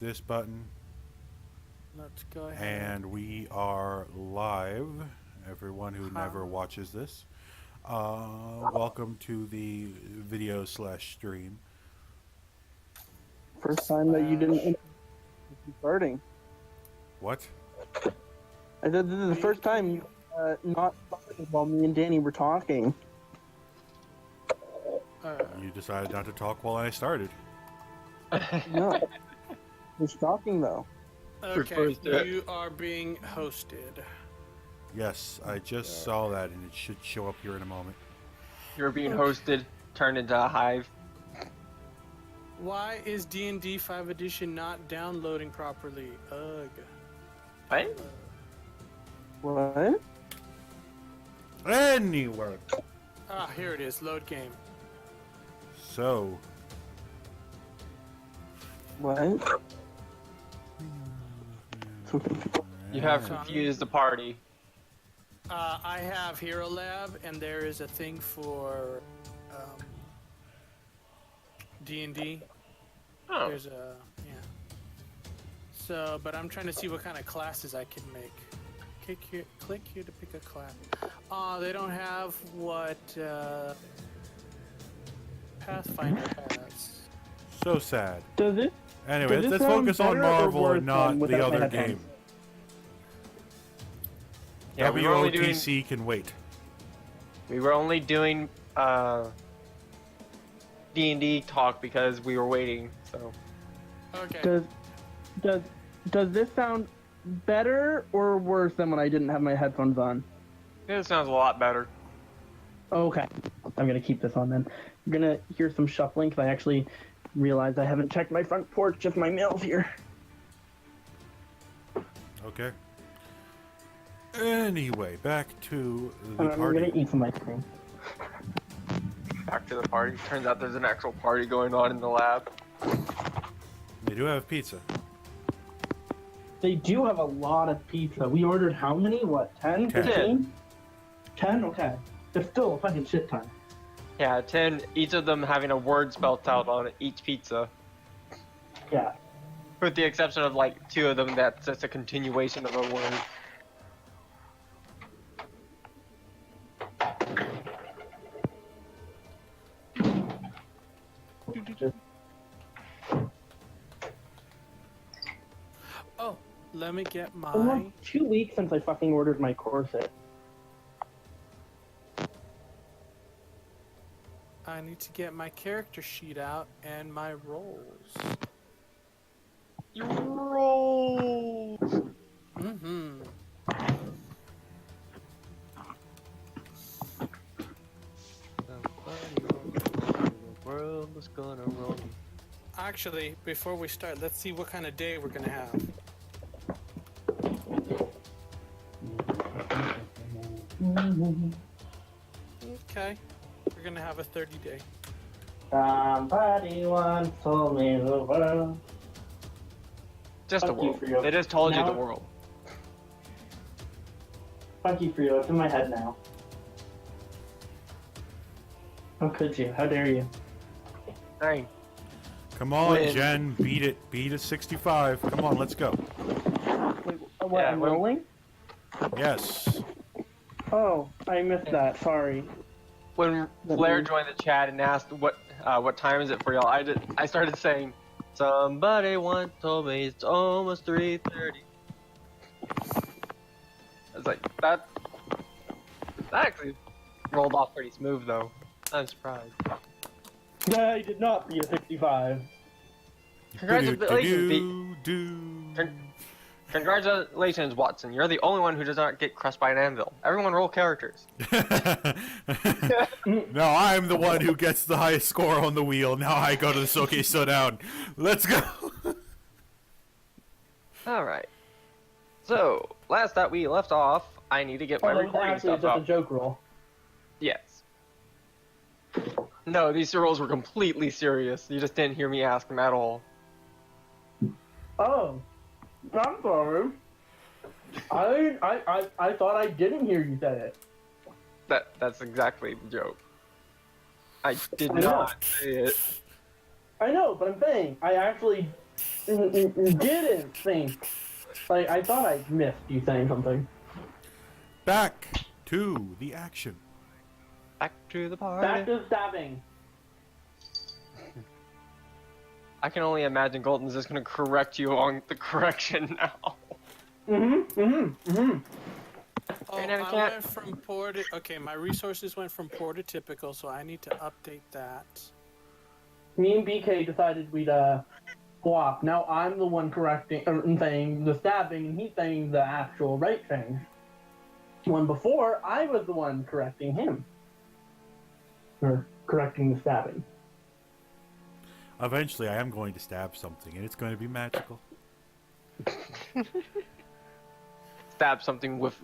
this button. Let's go ahead. And we are live. Everyone who never watches this, welcome to the video slash stream. First time that you didn't starting. What? I said this is the first time you not started while me and Danny were talking. You decided not to talk while I started. No. It's talking though. Okay, you are being hosted. Yes, I just saw that and it should show up here in a moment. You're being hosted, turned into a hive. Why is D&D 5 edition not downloading properly? Ugh. What? What? Anyway. Ah, here it is. Load game. So. What? You have confused the party. I have Hero Lab, and there is a thing for D&D. Oh. There's a So, but I'm trying to see what kind of classes I can make. Click here to pick a class. They don't have what Pathfinder has. So sad. Does it? Anyway, Does it let's sound focus on better or Marvel worse and not without the my other headphones? game. Yeah, we were only doing WOTC can wait. D&D talk because we were waiting. So. Okay. Does this sound better or worse than when I didn't have my headphones on? It sounds a lot better. Okay. I'm gonna keep this on then. I'm gonna hear some shuffling because I actually realized I haven't checked my front porch if my mail's here. Okay. Anyway, back to the I'm party. gonna eat some ice cream. Back to the party. Turns out there's an actual party going on in the lab. They do have pizza. They do have a lot of pizza. We ordered how many? What, 10? 10. 15? 10? Okay. There's still a fucking shit ton. Yeah, 10. Each of them having a word spelled out on each pizza. Yeah. With the exception of like 2 of them that's just a continuation of a word. Oh, let me get my. Almost 2 weeks since I fucking ordered my corset. I need to get my character sheet out and my rolls. You roll. Mm-hmm. The world is gonna roll. Actually, before we start, let's see what kind of day we're gonna have. Okay, we're gonna have a 30-day. Somebody once told me the world. Just the Fuck you world. for your- They just told you Now- the world. Fuck you, Frio. It's in my head now. How could you? How dare you? Dang. Come on, Win. Jen. Beat it. Beat a 65. Come on, let's go. Wait, what? Yeah, I'm well- rolling? Yes. Oh, I missed that. Sorry. When Blair joined the chat and asked what time is it for y'all, I started saying, somebody once told me it's almost 3:30. I was like, that actually rolled off pretty smooth though. I'm surprised. I did not be a 65. Congratulations, Do. Congratulations, Watson. You're the only one who does not get crushed by an anvil. Everyone roll characters. No, I'm the one who gets the highest score on the wheel. Now I go to the Soke Showdown. Let's go. Alright. So, last that we left off, I need to get my Oh, that was recording actually stuff just a up. joke roll. Yes. No, these rolls were completely serious. You just didn't hear me ask them at all. Oh, I'm sorry. I thought I didn't hear you say it. That's exactly the joke. I did I know. not say it. I know, but I'm saying I actually didn't think. Like, I thought I missed you saying something. Back to the action. Back to the party. Back to stabbing. I can only imagine Golden's just gonna correct you on the correction now. Oh, Right now, we I can't- went from poor to... Okay, my resources went from poor to typical, so I need to update that. Me and BK decided we'd swap. Now I'm the one correcting and saying the stabbing, and he's saying the actual right thing. When before I was the one correcting him, or correcting the stabbing. Eventually, I am going to stab something, and it's going to be magical. Stab something with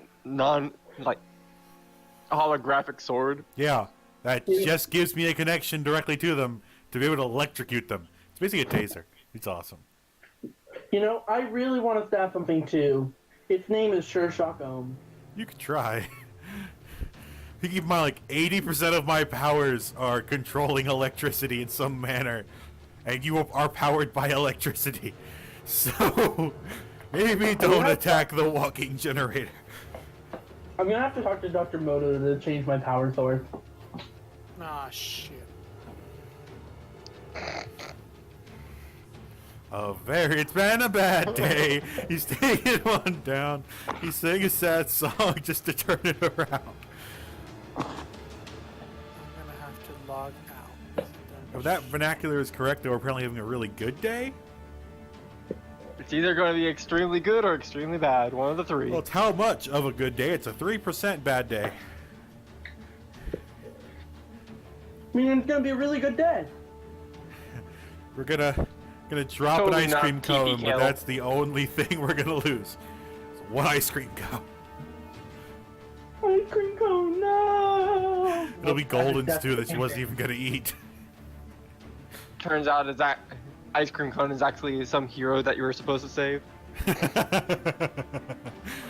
holographic sword. Yeah, that just gives me a connection directly to them to be able to electrocute them. It's basically a taser. It's awesome. You know, I really want to stab something too. Its name is Sure Shock Ohm. You could try. You keep in mind, like 80% of my powers are controlling electricity in some manner, and you are powered by electricity. So maybe don't attack the walking generator. I'm gonna have to talk to Dr. Moto to change my power source. Ah, shit. It's been a bad day. He's taking one down. He's singing a sad song just to turn it around. I'm gonna have to log out. If that vernacular is correct, though, we're apparently having a really good day. It's either going to be extremely good or extremely bad. One of the three. Well, it's how much of a good day? It's a 3% bad day. I mean, it's gonna be a really good day. We're gonna drop Totally an ice not cream cone, TPK. but that's the only thing we're gonna lose. It's one ice cream cone. Ice cream cone, no! It'll be Golden's too that she wasn't even gonna eat. Turns out ice cream cone is actually some hero that you were supposed to save.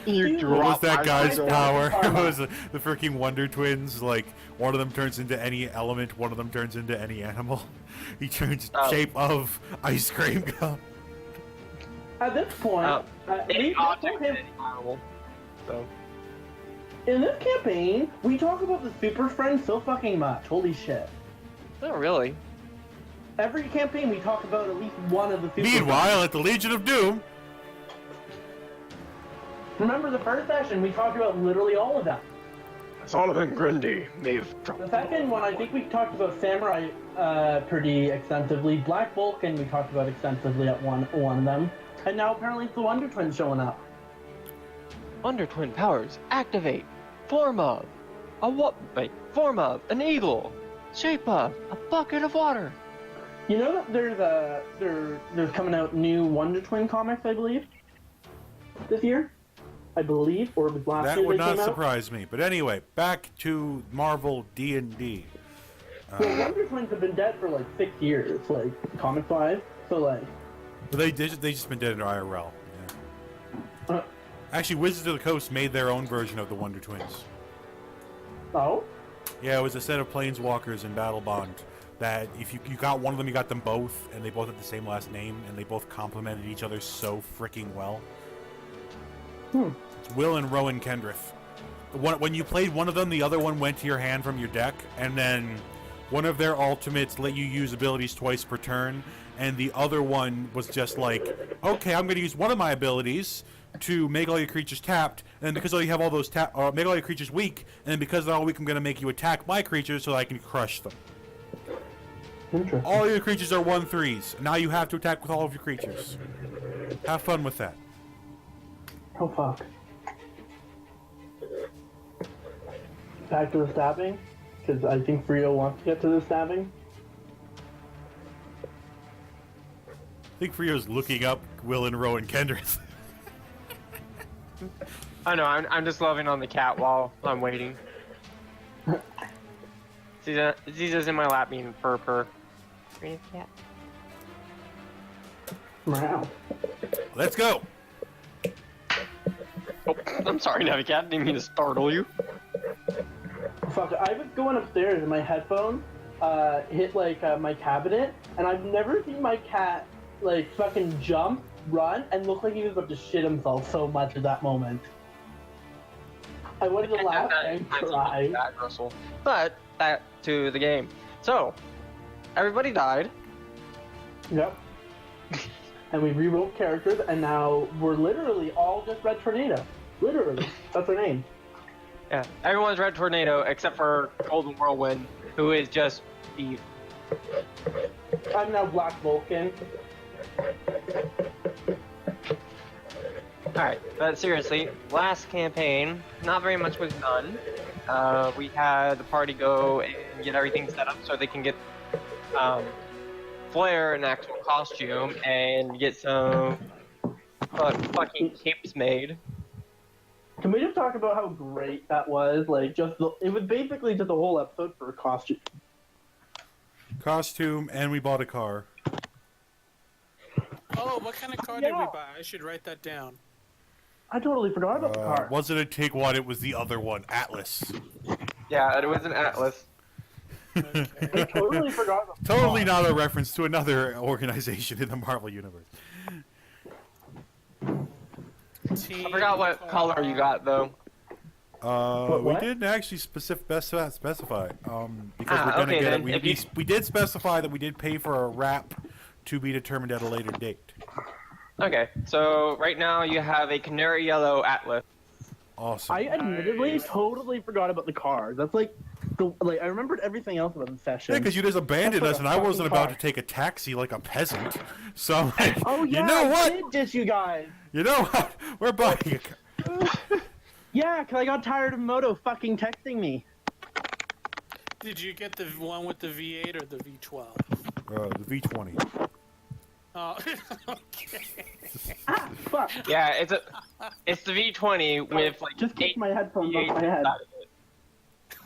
You What What was drop that ice guy's cream power? Karma. It was the freaking Wonder Twins. Like, one of them turns into any element, one of them turns into any animal. He turns Oh. shape of ice cream cone. At this point, Any we object told him, and any animal. So. in this campaign, we talk about the Super Friends so fucking much. Holy shit. Not really. Every campaign, we talk about at least one of the Super Meanwhile, at the Legion of Doom, Friends. Remember the first session, we talked about literally all of them. Solomon Grundy, they've The second one, I think we talked about Samurai pretty extensively. Black Vulcan, we talked about extensively at one of them. And now apparently it's the Wonder Twins showing up. Wonder Twin powers activate. Form of an eagle. Shape of a bucket of water. You know that there's coming out new Wonder Twin comics, I believe, this year. I believe, or it was last that year would they not came out. surprise me. But anyway, back to Marvel D&D. Well, Wonder Twins have been dead for like 6 years, like comic-wise. So like, But they just been dead in IRL. Yeah. uh, Actually, Wizards of the Coast made their own version of the Wonder Twins. oh, Yeah, it was a set of planeswalkers in Battle Bond that if you got one of them, you got them both, and they both had the same last name, and they both complemented each other so freaking well. It's Will and Rowan Kendrick. When you played one of them, the other one went to your hand from your deck, and then one of their ultimates let you use abilities twice per turn, and the other one was just like, okay, I'm going to use one of my abilities to make all your creatures tapped, and then because you have all those make all your creatures weak, and then because they're all weak, I'm going to make you attack my creatures so that I can crush them. interesting. All your creatures are 1/3s. Now you have to attack with all of your creatures. Have fun with that. Oh fuck. Back to the stabbing, because I think Frio wants to get to the stabbing. I think Frio's looking up Will and Rowan Kendrick. I know. I'm just loving on the cat while I'm waiting. Ziza's in my lap being purr. Cat. Wow. Let's go. Oh, I'm sorry, Navi Cat. Didn't mean to startle you. Fuck, I was going upstairs and my headphone hit like my cabinet, and I've never seen my cat like fucking jump, run, and look like he was about to shit himself so much at that moment. I wanted to laugh and cry. That, Russell. But back to the game. So everybody died. Yep. And we rewrote characters, and now we're literally all just Red Tornado. Literally, that's her name. Yeah, everyone's Red Tornado except for Golden Whirlwind, who is just Eve. I'm now Black Vulcan. Alright, but seriously, last campaign, not very much was done. We had the party go and get everything set up so they can get Flair an actual costume and get some fucking capes made. Can we just talk about how great that was? Like, it was basically just a whole episode for a costume. Costume, and we bought a car. Oh, what kind of car did we buy? I should write that down. I totally forgot about the car. Wasn't a Take One, it was the other one, Atlas. Yeah, it was an Atlas. Okay. I totally forgot about the Totally car. not a reference to another organization in the Marvel Universe. I forgot what color you got though. What? We didn't actually specify. Because we're gonna okay, get then, it. We did specify that we did pay for a wrap to be determined at a later date. Okay, so right now you have a canary yellow Atlas. Awesome. I admittedly totally forgot about the car. That's like, I remembered everything else about the session. Yeah, because you just abandoned That's us, and like a I wasn't fucking about to car. take a taxi like a peasant. So I'm like, Oh yeah, you know I what? did dish you guys. You know what? We're buying a car. Yeah, because I got tired of Moto fucking texting me. Did you get the one with the V8 or the V12? The V20. Oh, okay. Ah, fuck. Yeah, it's the V20 with like Just kick 8 my headphones off V8 my head. inside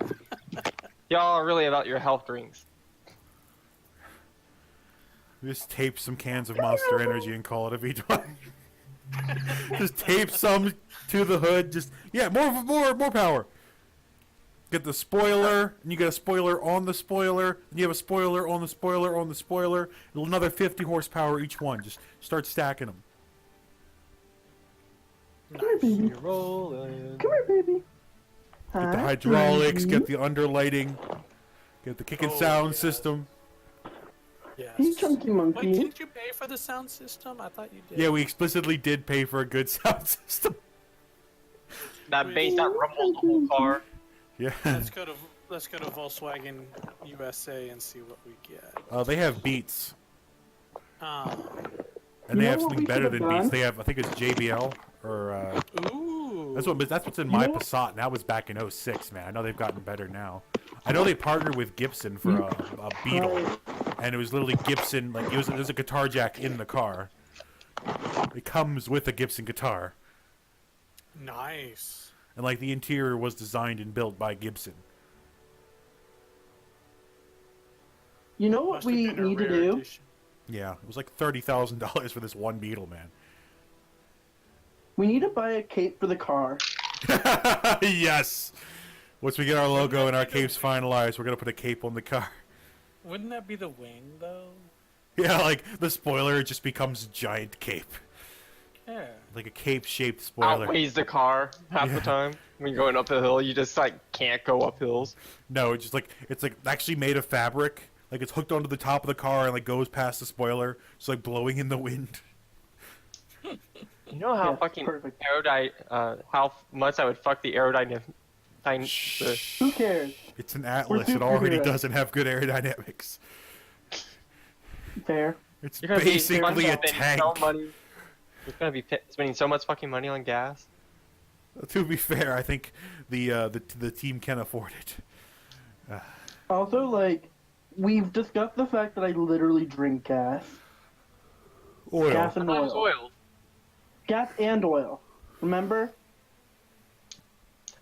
of it. Y'all are really about your health drinks. Just tape some cans of Monster Energy and call it a V20. Just tape some to the hood. Just more power. Get the spoiler, and you get a spoiler on the spoiler, and you have a spoiler on the spoiler on the spoiler. Another 50 horsepower each one. Just start stacking them. Come here, baby. You're rolling. Come here, baby. Get the Hi, hydraulics, baby. get the underlighting, get the kick and Oh, sound yes. system. Yes. Hey, chunky Wait, monkey. didn't you pay for the sound system? I thought you did. Yeah, we explicitly did pay for a good sound system. That bass that rumbled the whole car. Yeah. Let's go to Volkswagen USA and see what we get. They have Beats. Oh. And they You know have what something we better should've than Beats. done? They have, I think it's JBL or Ooh. that's what's in my know what? Passat. And that was back in 06, man. I know they've gotten better now. I know they partnered with Gibson for a Beetle, Right. and it was literally Gibson. Like there's a guitar jack in the car. It comes with a Gibson guitar, Nice. and like the interior was designed and built by Gibson. You know what Must have we been a need to rare do? edition. Yeah, it was like $30,000 for this one Beetle, man. We need to buy a cape for the car. Yes. Once we get our logo and our capes finalized, we're gonna put a cape on the car. Wouldn't that be the wing though? Yeah, like the spoiler just becomes a giant cape, Yeah. like a cape-shaped spoiler. Outweighs the car half Yeah. the time. When you're going up the hill, you just like can't go up hills. No, it's just like it's actually made of fabric. Like it's hooked onto the top of the car and like goes past the spoiler. It's like blowing in the wind. You know how Yeah, fucking perfect. how much I would fuck the aerodynamic. Who cares? It's an Atlas. It superheroes. already doesn't have good aerodynamics. Fair. It's You're gonna be basically a spending tank. So money. You're gonna be spending so much fucking money on gas. To be fair, I think the team can afford it. Also, like, we've discussed the fact that I literally drink gas. Oil. Gas and That was oil. oil. Gas and oil. Remember?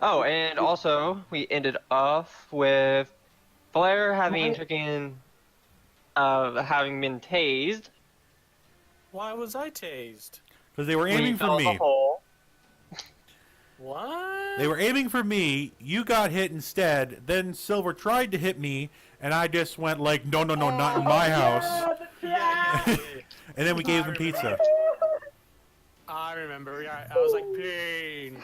Oh, and also we ended off with Flair having What? taken, having been tased. Why was I tased? Because they were when he aiming fell for in the me. hole. What? They were aiming for me. You got hit instead. Then Silver tried to hit me, and I just went like, no, not in my house. Yeah, yeah, yeah, and then we gave them pizza. I remember. Yeah, I was like, pain.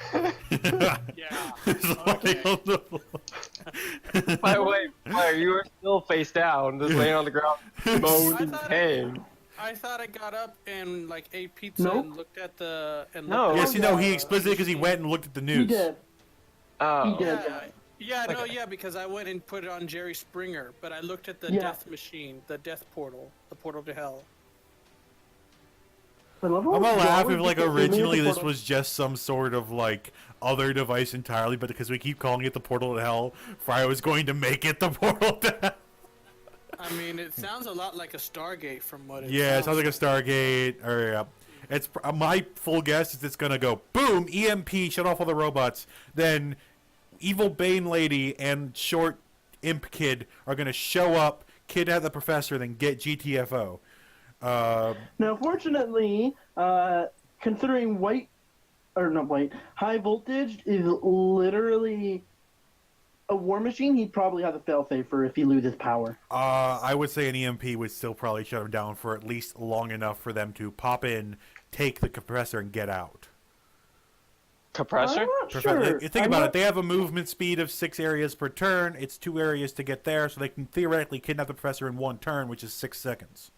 Yeah. It's lying on the floor. By the way, Fire, you were still face down, just laying on the ground, moaning pain. I thought I got up and like ate pizza Nope. and looked at the. No. Yes, you know, he the explicitly because he machine. went and looked at the He news. did. Oh. He did. Yeah, no, Okay. yeah, because I went and put it on Jerry Springer, but I looked at the Yeah. death machine, the death portal, the portal to hell. I love how I'm gonna it's laugh always if like because they made originally the this portal- was just some sort of like other device entirely, but because we keep calling it the portal to hell, Fry was going to make it the portal to hell. I mean, it sounds a lot like a Stargate from what it Yeah, it sounds like a Stargate. Or it's my full guess is it's gonna go boom, EMP, shut off all the robots. Then evil Bane lady and short imp kid are gonna show up, kidnap the professor, then get GTFO. Now, fortunately, considering high voltage is literally a war machine, he'd probably have a failsafe for if he loses power. I would say an EMP would still probably shut them down for at least long enough for them to pop in, take the compressor, and get out. Compressor? I'm not sure. Think about it. They have a movement speed of 6 areas per turn. It's 2 areas to get there, so they can theoretically kidnap the professor in 1 turn, which is 6 seconds.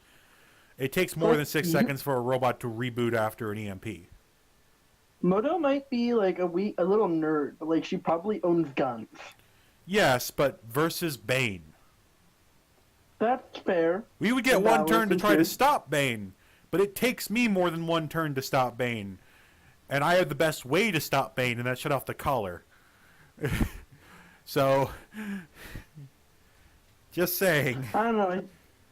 It takes more than 6 seconds for a robot to reboot after an EMP. Moto might be like a little nerd, but like she probably owns guns. Yes, but versus Bane. That's fair. We would get And 1 that turn to was try to good. stop Bane, but it takes me more than 1 turn to stop Bane. And I have the best way to stop Bane, and that's shut off the collar. So, just saying. I don't know.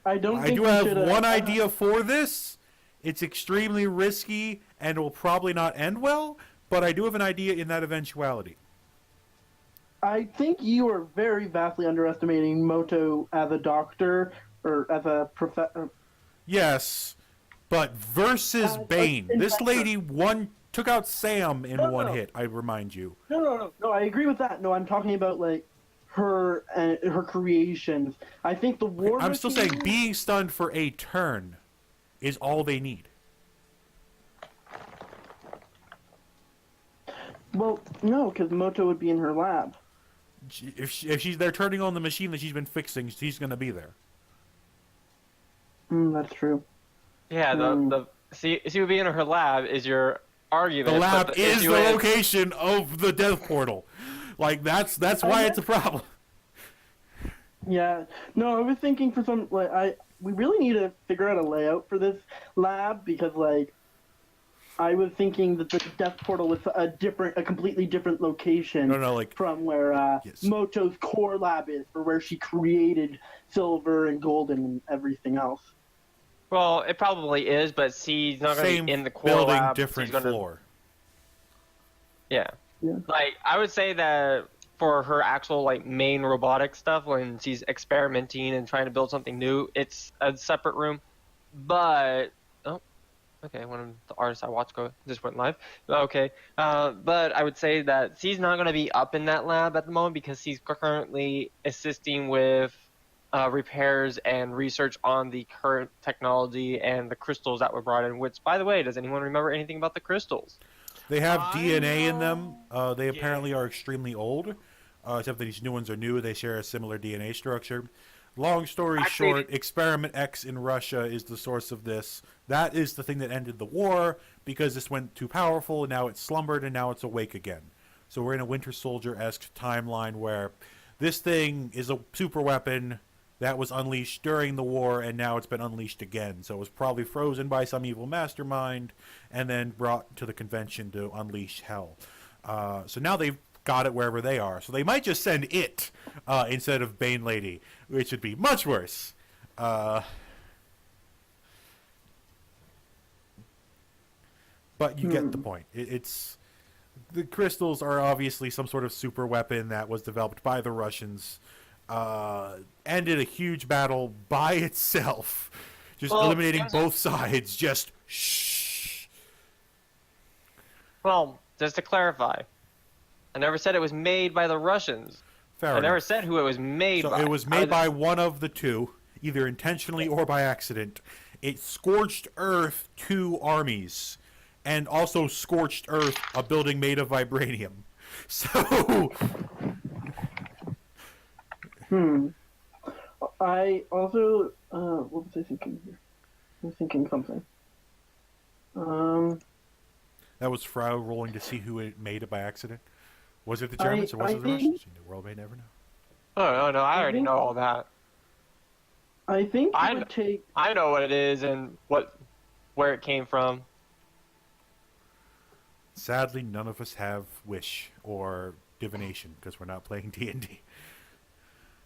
I don't I think do we have should, one idea for this. It's extremely risky and will probably not end well, but I do have an idea in that eventuality. I think you are very vastly underestimating Moto as a doctor or as a professor. Yes, but versus Bane. This inventor. lady took out Sam in No, one no. hit, I remind you. No. I agree with that. No, I'm talking about like her creations. I think the war. I'm still saying machine- being stunned for a turn is all they need. Well, no, because Moto would be in her lab. They're turning on the machine that she's been fixing, she's going to be there. That's true. Yeah, the see what being in her lab is your argument. The but lab is issue the location of the death portal. Like that's why it's a problem. Yeah. No, I was thinking for some we really need to figure out a layout for this lab because like I was thinking that the death portal was a completely different location. No, like from where yes. Moto's core lab is, for where she created silver and gold and everything else. Well, it probably is, but she's not going to same be in the core building, lab. different She's gonna, floor. Yeah. Yeah. Like, I would say that for her actual, like, main robotic stuff, when she's experimenting and trying to build something new, it's a separate room. But, oh, okay, one of the artists I watched just went live. Okay. But I would say that she's not going to be up in that lab at the moment because she's currently assisting with repairs and research on the current technology and the crystals that were brought in, which, by the way, does anyone remember anything about the crystals? They have I DNA in them. They Yeah. apparently are extremely old, except that these new ones are new. They share a similar DNA structure. Long story Actually- short, Experiment X in Russia is the source of this. That is the thing that ended the war because this went too powerful, and now it's slumbered, and now it's awake again. So we're in a Winter Soldier-esque timeline where this thing is a super weapon that was unleashed during the war, and now it's been unleashed again. So it was probably frozen by some evil mastermind and then brought to the convention to unleash hell. So now they've got it wherever they are. So they might just send it instead of Bane Lady, which would be much worse. But you get the point. It's the crystals are obviously some sort of super weapon that was developed by the Russians. Ended a huge battle by itself, just eliminating both sides. Just shh. Well, just to clarify, I never said it was made by the Russians. Fair I enough. never said who it was made So by. it was made by one of the two, either intentionally or by accident. It scorched Earth 2 armies, and also scorched Earth a building made of vibranium. So, I also, what was I thinking here? I was thinking something. that was Frau rolling to see who it made it by accident. Was it the Germans or was it the Russians? The world may never know. Oh no, I already know all that. I think it would take. I know what it is and where it came from. Sadly, none of us have wish or divination because we're not playing D&D.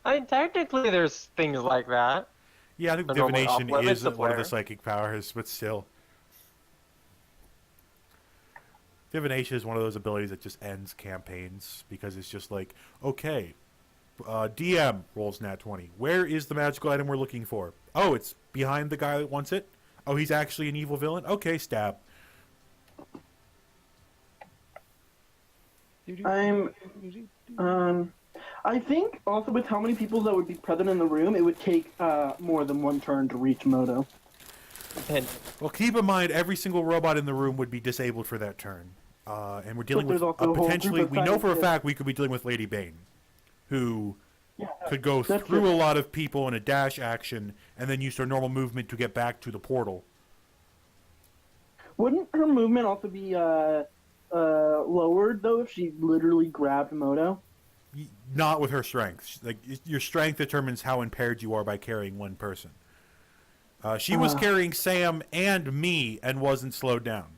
I mean, technically, there's things like that. Yeah, I think The normal divination off-limits is to one of the player. psychic powers, but still. Divination is one of those abilities that just ends campaigns because it's just like, okay, DM rolls nat 20. Where is the magical item we're looking for? Oh, it's behind the guy that wants it? Oh, he's actually an evil villain? Okay, stab. I think also with how many people that would be present in the room, it would take more than one turn to reach Moto. And Well, keep in mind, every single robot in the room would be disabled for that turn. And we're dealing there's with, also a whole potentially, group of we know for a scientists. fact we could be dealing with Lady Bane, who could go that's through true. a lot of people in a dash action and then use her normal movement to get back to the portal. Wouldn't her movement also be lowered though if she literally grabbed Moto? Not with her strength. Like, your strength determines how impaired you are by carrying one person. She was carrying Sam and me and wasn't slowed down.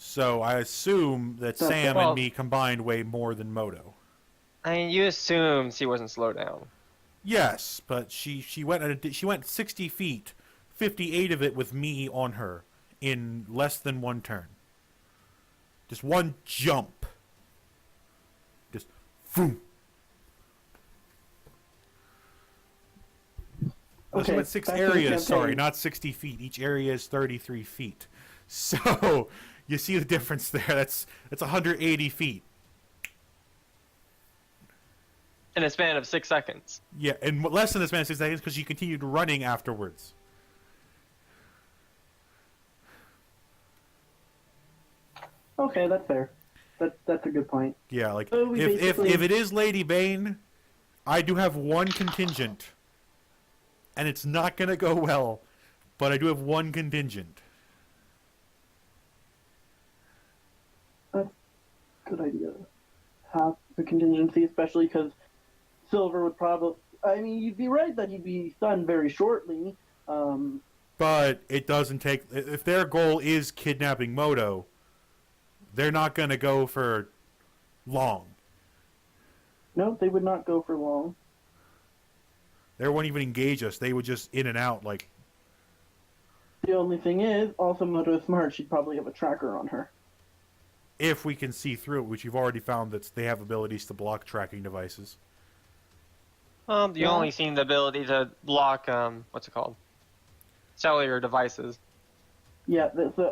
So I assume that Sam well- and me combined weigh more than Moto. I mean, you assume she wasn't slowed down. Yes, but she went 60 feet, 58 of it with me on her in less than one turn. Just one jump. Just boom. Okay, She went 6 back to the areas, sorry, campaign. not 60 feet. Each area is 33 feet. So, you see the difference there. That's 180 feet. In a span of 6 seconds. Yeah, and less than this man 6 seconds because she continued running afterwards. Okay, that's fair. That's a good point. Yeah, like, So we if basically- it is Lady Bane, I do have one contingent. And it's not going to go well, but I do have one contingent. That's a good idea. Have the contingency, especially because Silver would probably. I mean, you'd be right that he'd be stunned very shortly. But it doesn't take... If their goal is kidnapping Moto, they're not going to go for long. No, they would not go for long. They won't even engage us. They would just in and out, like... The only thing is, also Moto is smart. She'd probably have a tracker on her. If we can see through it, which you've already found that they have abilities to block tracking devices. You Yeah. only seen the ability to block, what's it called? Cellular devices. Yeah,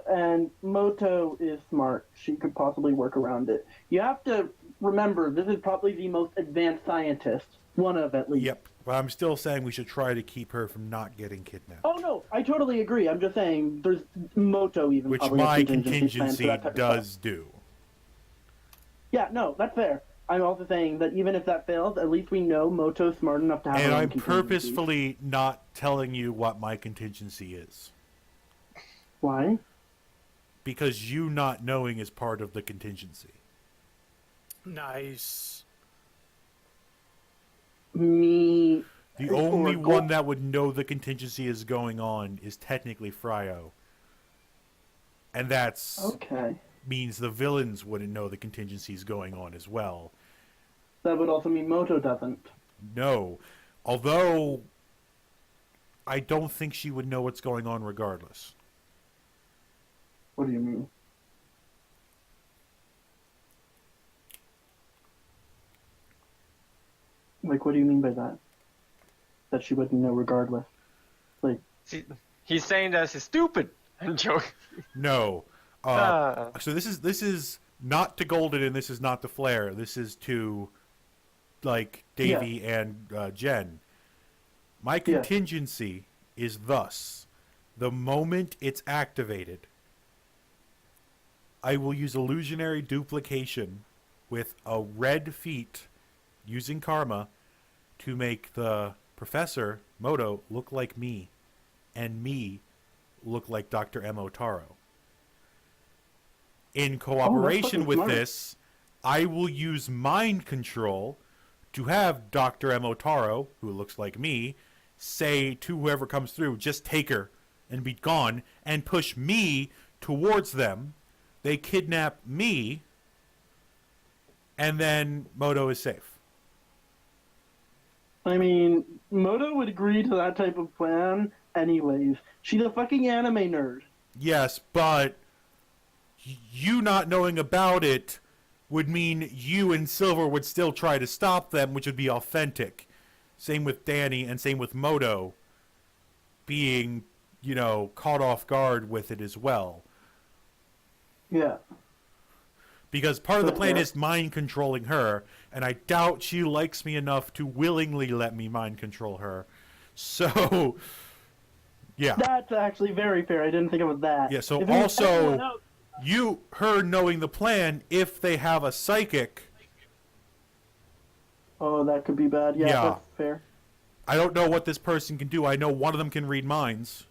and Moto is smart. She could possibly work around it. You have to remember, this is probably the most advanced scientist. One of, at least. Yep. But I'm still saying we should try to keep her from not getting kidnapped. Oh, no, I totally agree. I'm just saying, there's Moto even Which probably has my contingency plans for contingency that type of stuff. does do. Yeah, no, that's fair. I'm also saying that even if that fails, at least we know Moto's smart enough to have And her own I'm contingency. purposefully not telling you what my contingency is. Why? Because you not knowing is part of the contingency. Nice. Me... The Or only go- one that would know the contingency is going on is technically Fryo. And that's Okay. means the villains wouldn't know the contingency is going on as well. That would also mean Moto doesn't. No. Although I don't think she would know what's going on regardless. What do you mean? Like, what do you mean by that? That she wouldn't know regardless. Like, See, he's saying that she's stupid. I'm joking. No. So this is not to Golden and this is not to Flare. This is to like Davy and Jen. My contingency is thus. The moment it's activated, I will use illusionary duplication with a red feat using karma to make the Professor Moto look like me and me look like Dr. M. Otaro. In cooperation with smart. this, I will use mind control to have Dr. M. Otaro, who looks like me, say to whoever comes through, just take her and be gone, and push me towards them. They kidnap me, and then Moto is safe. I mean, Moto would agree to that type of plan anyways. She's a fucking anime nerd. Yes, but you not knowing about it would mean you and Silver would still try to stop them, which would be authentic. Same with Danny, and same with Moto being, caught off guard with it as well. Yeah. Because part of the plan is mind controlling her, and I doubt she likes me enough to willingly let me mind control her. So, yeah. That's actually very fair. I didn't think about that. Yeah, so If it was also, anyone else- her knowing the plan, if they have a psychic, Oh, that could be bad. Yeah, Yeah. that's fair. I don't know what this person can do. I know one of them can read minds,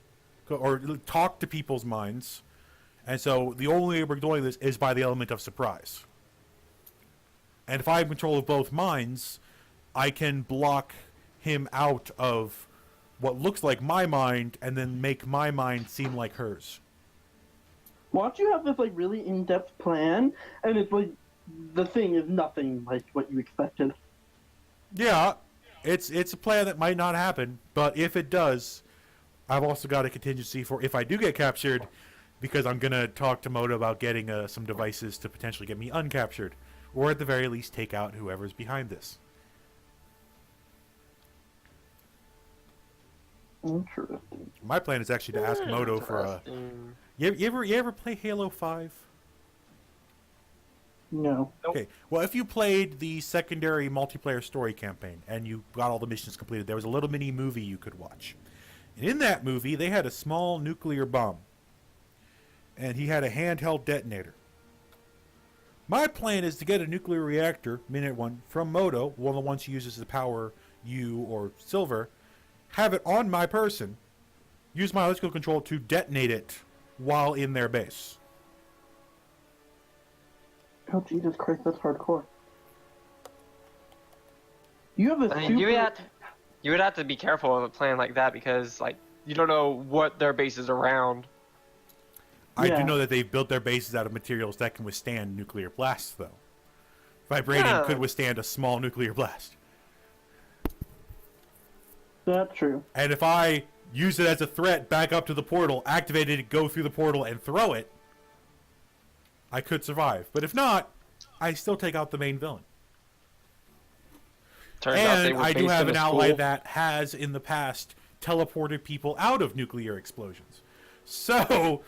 or talk to people's minds. And so the only way we're doing this is by the element of surprise. And if I have control of both minds, I can block him out of what looks like my mind and then make my mind seem like hers. Watch you have this really in-depth plan, and it's the thing is nothing like what you expected. Yeah, it's a plan that might not happen, but if it does, I've also got a contingency for if I do get captured, because I'm going to talk to Moto about getting some devices to potentially get me uncaptured, or at the very least take out whoever's behind this. Interesting. My plan is actually to ask Moto for a... You ever play Halo 5? No. Okay, well, if you played the secondary multiplayer story campaign and you got all the missions completed, there was a little mini movie you could watch. And in that movie, they had a small nuclear bomb. And he had a handheld detonator. My plan is to get a nuclear reactor, minute one, from Moto, one of the ones he uses to power you or Silver, have it on my person, use my electrical control to detonate it while in their base. Oh, Jesus Christ, that's hardcore. You have a I mean, super... you would have to be careful of a plan like that because, you don't know what their base is around. I Yeah. do know that they've built their bases out of materials that can withstand nuclear blasts, though. Vibranium could withstand a small nuclear blast. That's true. And if I use it as a threat, back up to the portal, activate it, go through the portal, and throw it, I could survive. But if not, I still take out the main villain. Turns out they And were I do based have in an a ally school. that has, in the past, teleported people out of nuclear explosions. So,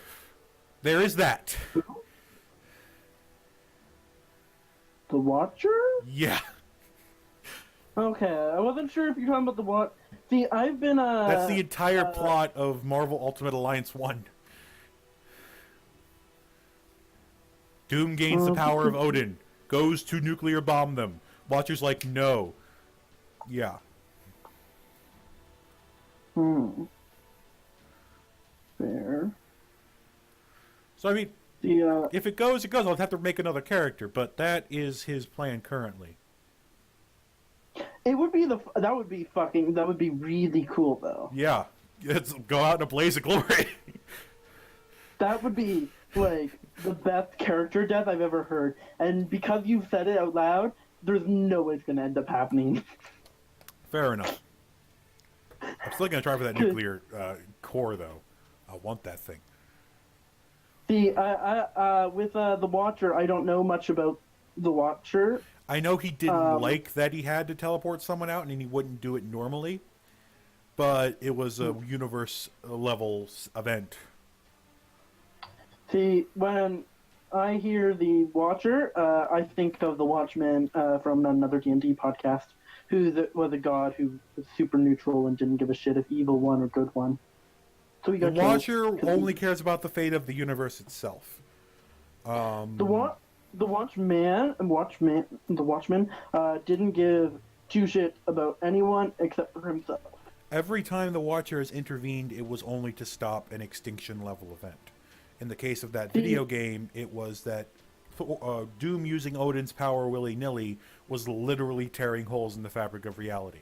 there is that. The Watcher? Yeah. Okay, I wasn't sure if you're talking about the Watcher. See, I've been, That's the entire plot of Marvel Ultimate Alliance 1. Doom gains the power of Odin, goes to nuclear bomb them. Watcher's like, no. Yeah. Fair. So, I mean, The, if it goes, it goes. I'll have to make another character, but that is his plan currently. it would be that would be really cool, though. Yeah. Let's go out in a blaze of glory. That would be, the best character death I've ever heard. And because you said it out loud, there's no way it's going to end up happening. Fair enough. I'm still going to try for that nuclear core, though. I want that thing. See, with the Watcher, I don't know much about the Watcher. I know he didn't like that he had to teleport someone out and he wouldn't do it normally, but it was a universe level event. See, when I hear the Watcher, I think of the Watchman from another D&D podcast, who was a god who was super neutral and didn't give a shit if evil won or good won. So he The got killed. Watcher 'Cause only cares about the fate of the universe itself. The Watchman didn't give two shits about anyone except for himself. Every time the Watcher has intervened, it was only to stop an extinction level event. In the case of that video game, it was that Doom using Odin's power willy-nilly was literally tearing holes in the fabric of reality.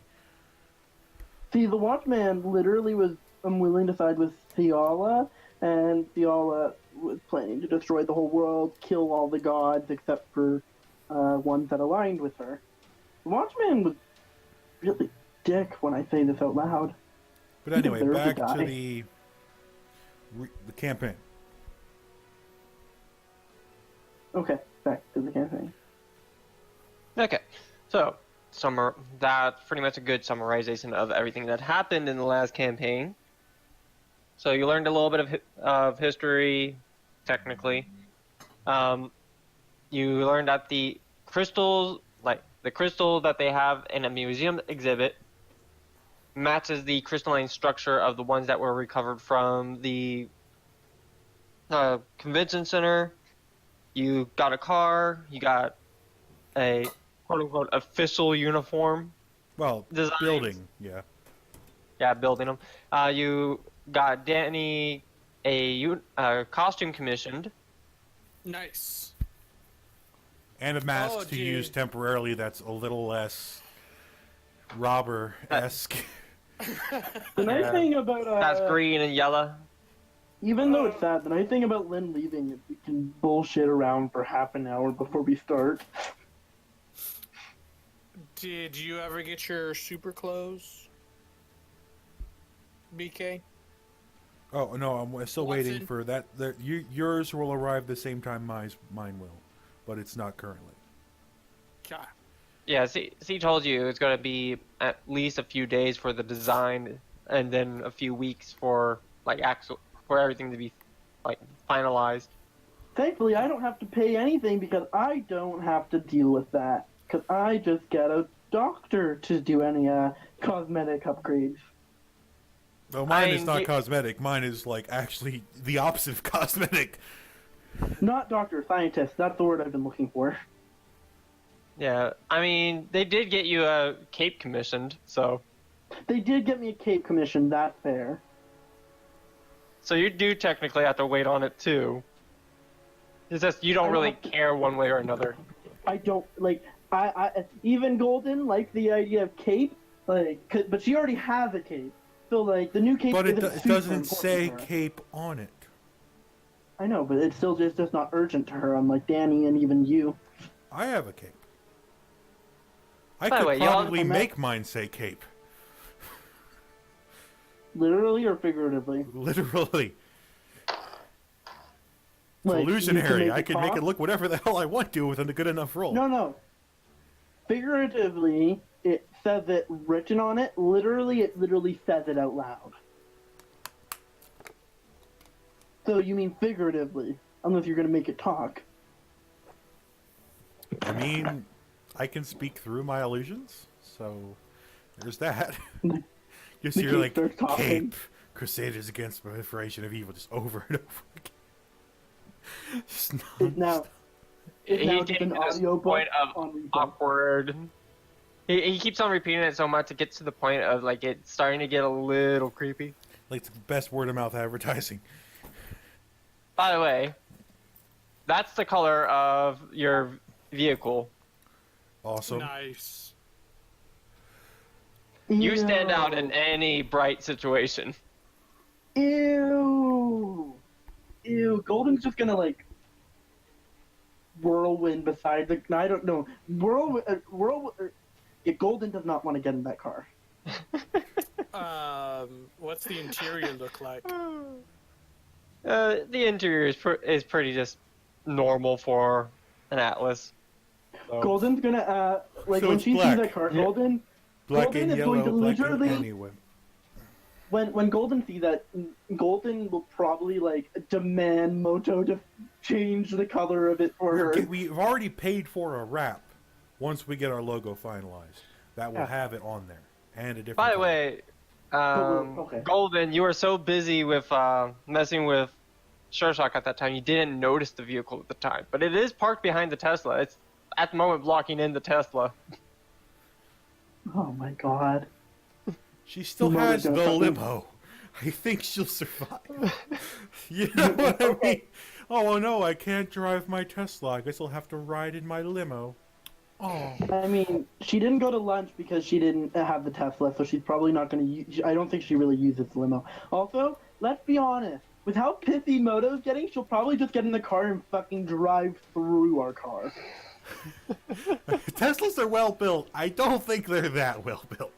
See, the Watchman literally was unwilling to side with Theala, and Theala was planning to destroy the whole world, kill all the gods except for ones that aligned with her. The Watchman was really dick when I say this out loud. But He anyway, deserved to back to die. the campaign. Okay, back to the campaign. Okay, so that's pretty much a good summarization of everything that happened in the last campaign. So you learned a little bit of history, technically. You learned that the crystals, like the crystal that they have in a museum exhibit, matches the crystalline structure of the ones that were recovered from the convention center. You got a car. You got a quote-unquote official uniform. Well, Designs. building, yeah. Yeah, building them. You got Danny a costume commissioned. Nice. And a mask Oh, to dude. use temporarily that's a little less robber-esque. The nice thing about That's green and yellow. even though it's sad, the nice thing about Lynn leaving is we can bullshit around for half an hour before we start. Did you ever get your super clothes? BK? Oh, no, I'm still What's waiting in- for that. Yours will arrive the same time mine will, but it's not currently. God. Yeah, C told you it's going to be at least a few days for the design, and then a few weeks for for everything to be like finalized. Thankfully, I don't have to pay anything because I don't have to deal with that. Because I just get a doctor to do any cosmetic upgrades. Well, mine is I- not you- cosmetic. Mine is like actually the opposite of cosmetic. Not doctor, scientist. That's the word I've been looking for. Yeah, I mean they did get you a cape commissioned, so They did get me a cape commission, that's fair. you do technically have to wait on it too. It's just you don't I really have to- care one way or another. I don't, like, I even Golden liked the idea of cape, like, but she already has a cape. So, like, the new cape But it isn't super doesn't important say to her. cape on it. I know, but it's still just not urgent to her, unlike Danny and even you. I have a cape. I By the could way, y'all- probably make mine say cape. Literally or figuratively? Literally. It's Like, you illusionary. make I it can make talk? it look whatever the hell I want to with a good enough roll. No. Figuratively, it says it written on it. Literally, it literally says it out loud. So you mean figuratively, unless you're gonna make it talk. I mean, I can speak through my illusions, so there's that. You see, The you're cape like, starts talking. cape, Crusaders against proliferation of evil, just over and over again. Just It's now, it's He now takes just an it to this audio book point of on replay. awkward. He keeps on repeating it so much it gets to the point of like it's starting to get a little creepy. like the best word of mouth advertising. By the way, that's the color of your vehicle. Awesome. Nice. You stand out in Ew. any bright situation. Ew. Golden's just gonna like whirlwind beside the. No, I don't know. Yeah, Golden does not want to get in that car. What's the interior look like? The interior is pretty just normal for an Atlas. So- Golden's gonna like So when it's she black. sees that car. Golden Black Golden and is going yellow, to black and literally- anyway. when Golden sees that, Golden will probably like demand Moto to change the color of it for her. We've already paid for a wrap. Once we get our logo finalized, that will Yeah. have it on there and a different. By the color. way, Okay. Golden, you were so busy with messing with Sureshock at that time, you didn't notice the vehicle at the time. But it is parked behind the Tesla. It's at the moment blocking in the Tesla. Oh my god. She still Mother has the gonna fucking- limo. I think she'll survive. You know what I mean? Oh no, I can't drive my Tesla. I guess I'll have to ride in my limo. Oh. I mean, she didn't go to lunch because she didn't have the Tesla, so she's probably not going to use... I don't think she really uses the limo. Also, let's be honest. With how pithy Moto's getting, she'll probably just get in the car and fucking drive through our car. Teslas are well built. I don't think they're that well built.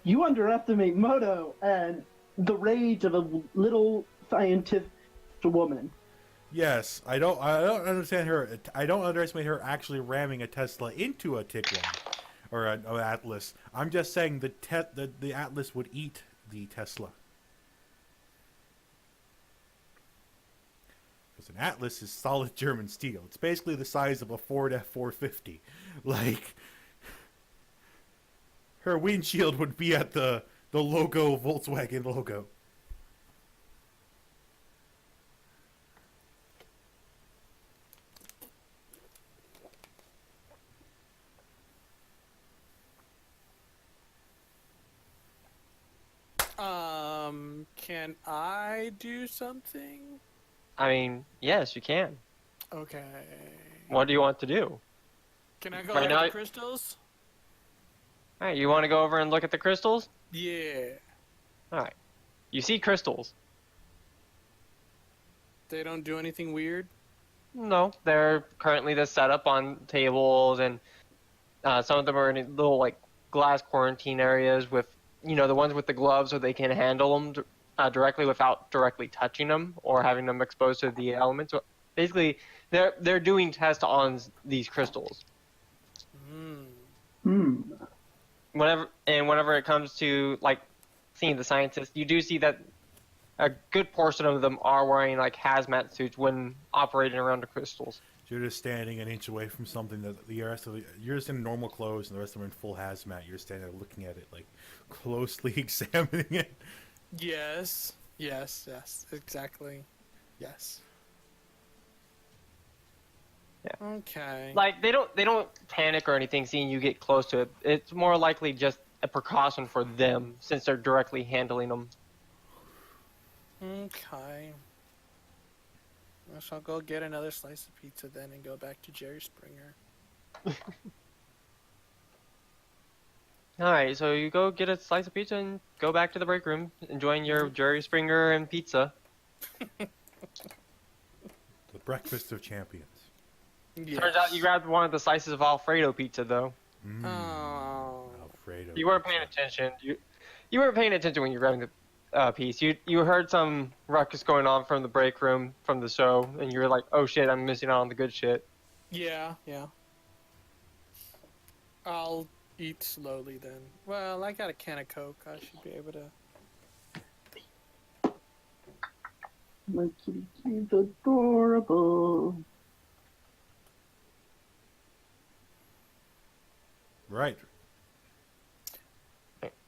You underestimate Moto and the rage of a little scientist woman. Yes, I don't understand her. I don't underestimate her actually ramming a Tesla into a Tiguan or an Atlas. I'm just saying the Atlas would eat the Tesla. Because an Atlas is solid German steel. It's basically the size of a Ford F450. Like, her windshield would be at the logo, Volkswagen logo. Can I do something? I mean, yes, you can. Okay. What do you want to do? Can I go Right look now- at the crystals? All right, you want to go over and look at the crystals? Yeah. All right. You see crystals. They don't do anything weird? No, they're currently just set up on tables, and some of them are in little like glass quarantine areas with, you know, the ones with the gloves so they can handle them directly without directly touching them or having them exposed to the elements. So basically, they're doing tests on these crystals. Whenever it comes to like seeing the scientists, you do see that a good portion of them are wearing like hazmat suits when operating around the crystals. You're just standing an inch away from something that the rest of you're just in normal clothes and the rest of them are in full hazmat. You're standing there looking at it, like closely examining it. Yes. Yes, exactly. Yes. Yeah. Okay. Like they don't panic or anything seeing you get close to it. It's more likely just a precaution for them since they're directly handling them. Okay. I shall go get another slice of pizza then and go back to Jerry Springer. Alright, so you go get a slice of pizza and go back to the break room, enjoying your Jerry Springer and pizza. The breakfast of champions. Yes. Turns out you grabbed one of the slices of Alfredo pizza though. Oh. Alfredo. You weren't paying attention. You weren't paying attention when you were grabbing the piece. You heard some ruckus going on from the break room from the show, and you were like, "Oh shit, I'm missing out on the good shit." Yeah. I'll eat slowly then. Well, I got a can of Coke. I should be able to. My kitty is adorable. Right.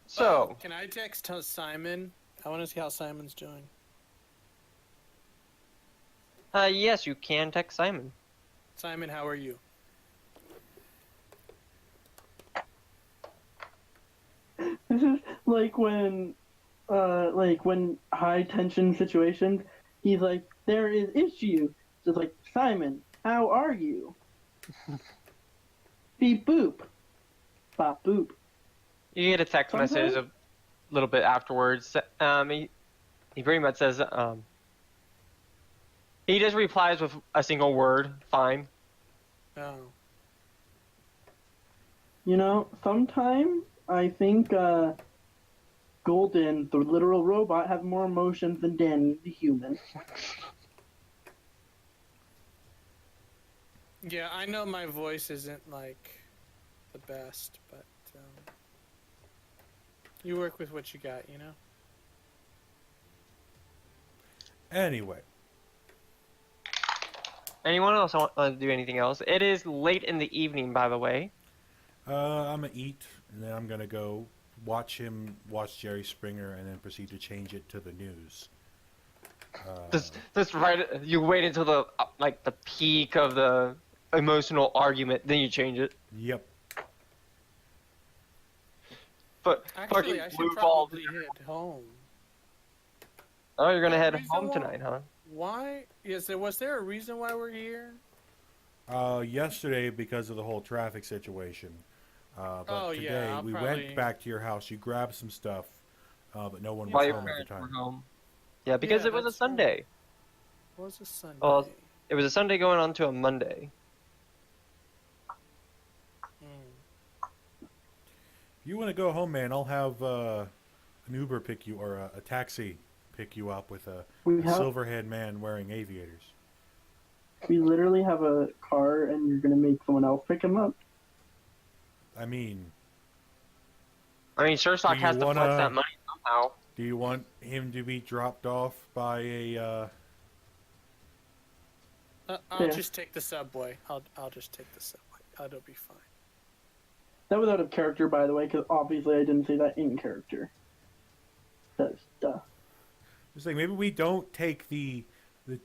So, Can I text Simon? I want to see how Simon's doing. yes, you can text Simon. Simon, how are you? This is like when high tension situations, he's like, there is issue. Just like, Simon, how are you? Beep boop. Bop boop. You get a text Sometimes- message a little bit afterwards. He pretty much says, he just replies with a single word, fine. Oh. You know, sometimes I think Golden, the literal robot, has more emotions than Danny, the human. Yeah, I know my voice isn't like the best, but you work with what you got, you know? Anyway. Anyone else want to do anything else? It is late in the evening, by the way. I'm gonna eat, and then I'm gonna go watch Jerry Springer and then proceed to change it to the news. Just right. You wait until the like the peak of the emotional argument, then you change it. Yep. But Actually, I should probably head home. Oh, you're gonna head Reason home why- tonight, huh? Why? Was there a reason why we're here? Yesterday because of the whole traffic situation. But Oh, today yeah, I'll we probably- went back to your house. You grabbed some stuff, but no one While was your home at the parents were time. home. Yeah, because Yeah, it was a that's right. Sunday. It was a Sunday. Well, It was a Sunday going on to a Monday. Mm. If you want to go home, man, I'll have an Uber pick you or a taxi pick you up with a silver-haired man wearing aviators. We literally have a car, and you're gonna make someone else pick him up. I mean, Sure Stock Do has you to flex wanna- that money somehow. do you want him to be dropped off by a? I'll Yeah. just take the subway. I'll just take the subway. It'll be fine. That was out of character, by the way, because obviously I didn't say that in character. That's duh. Just like maybe we don't take the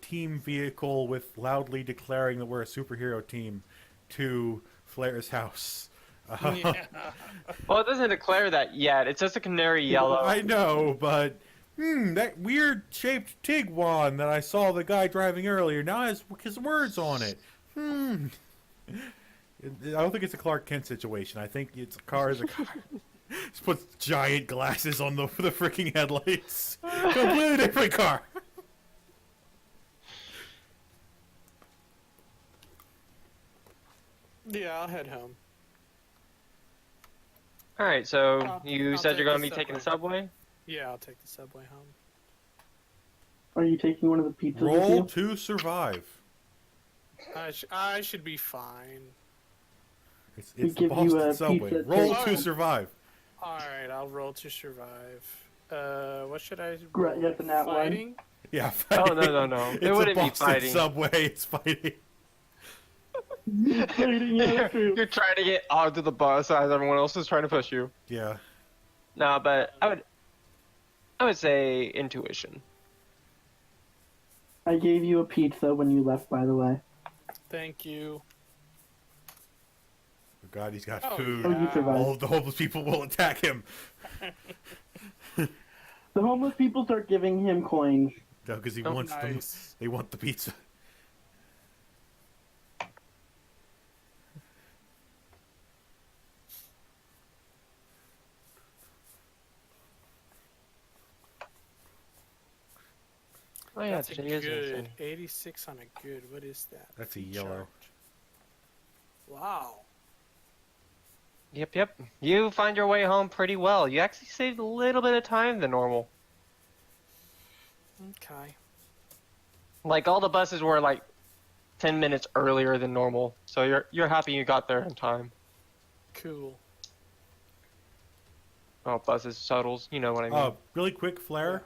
team vehicle with loudly declaring that we're a superhero team to Flair's house. Yeah. Well, it doesn't declare that yet. It's just a canary yellow. I know, but that weird shaped Tiguan that I saw the guy driving earlier now has his words on it. I don't think it's a Clark Kent situation. I think it's a car is a car. Just puts giant glasses on the freaking headlights. Completely different car. Yeah, I'll head home. All right, so I'll you take said you're going the to be taking the subway. subway? Yeah, I'll take the subway home. Are you taking one of the pizzas with Roll you? to survive. I should be fine. It's We the give you Boston a subway. pizza Roll taste. to survive. All right, I'll roll to survive. What should I Great, roll? yes, and that one. Fighting? Yeah. Oh, Fighting. no. It's It wouldn't a be Boston fighting. subway. It's fighting. Yeah, that's true. You're trying to get onto the bus as everyone else is trying to push you. Yeah. No, but I would say intuition. I gave you a pizza when you left, by the way. Thank you. Oh God, he's got Oh, food. Oh, you yeah. survived. All of the homeless people will attack him. The homeless people start giving him coins. No, because he Oh, wants them. Nice. They want the pizza. Oh yeah, That's a today is good. Wednesday. 86 on a good. What is that? That's a yellow. Charge. Wow. Yep. You find your way home pretty well. You actually saved a little bit of time than normal. Okay. Like all the buses were like 10 minutes earlier than normal, so you're happy you got there in time. Cool. Oh, buses, shuttles, you know what I mean. Really quick, Flair.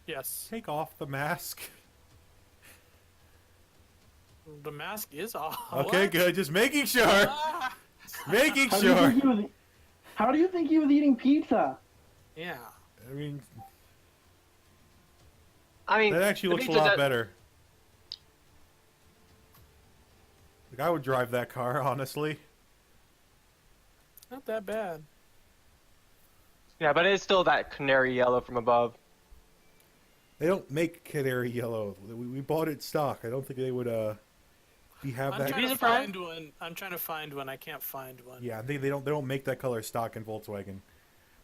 Yes. Take off the mask. The mask is off. Okay, What? good. Just making sure. Ah! Making How do you sure. think he was? How do you think he was eating pizza? Yeah. I mean, I mean, that actually the looks a pizza's lot at- better. Like, I would drive that car, honestly. Not that bad. Yeah, but it's still that canary yellow from above. They don't make canary yellow. We bought it stock. I don't think they would have I'm that. trying to Visa Prime? find one. I'm trying to find one. I can't find one. Yeah, I think they don't make that color stock in Volkswagen.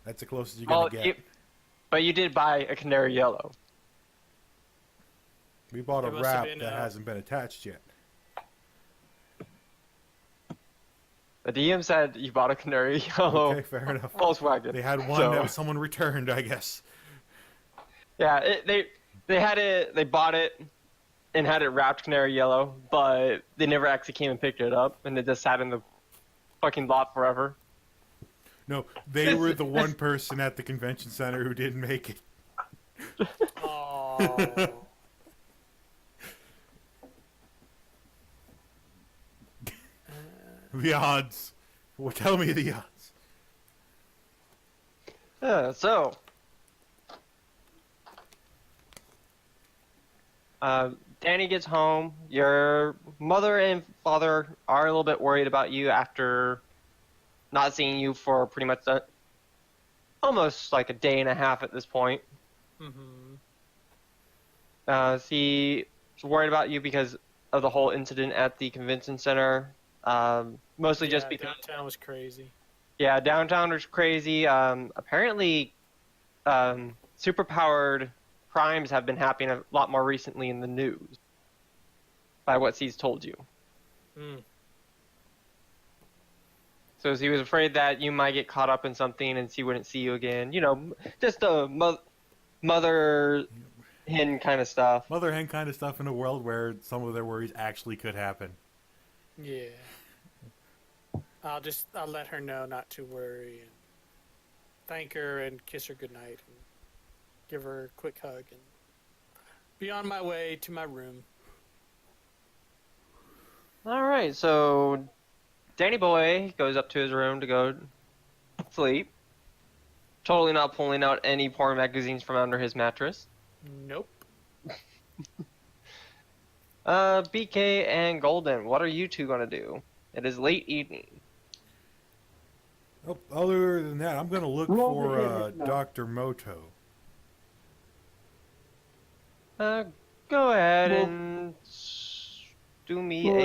That's the closest you're Well, gonna get. but you did buy a canary yellow. We bought a It must have wrap been, that hasn't been attached yet. The DM said you bought a canary yellow Okay, fair enough. Volkswagen. They had one So- that someone returned, I guess. Yeah, they had it. They bought it and had it wrapped canary yellow, but they never actually came and picked it up, and it just sat in the fucking lot forever. No, they were the one person at the convention center who didn't make it. Oh. The odds. Well, tell me the odds. So, Danny gets home. Your mother and father are a little bit worried about you after not seeing you for pretty much almost like a day and a half at this point. Mm-hmm. She's worried about you because of the whole incident at the convention center. Mostly just because downtown was crazy. Yeah, downtown was crazy. Apparently, superpowered crimes have been happening a lot more recently in the news, by what she's told you. Mm. So she was afraid that you might get caught up in something and she wouldn't see you again. You know, just the mother hen kind of stuff. Mother hen kind of stuff in a world where some of their worries actually could happen. Yeah. I'll let her know not to worry and thank her and kiss her goodnight and give her a quick hug and be on my way to my room. All right, so Danny Boy goes up to his room to go sleep. Totally not pulling out any porn magazines from under his mattress. Nope. BK and Golden, what are you two gonna do? It is late evening. Oh, other than that, I'm going to look Roll for the hit, no. Dr. Moto. Go ahead and do me Well, a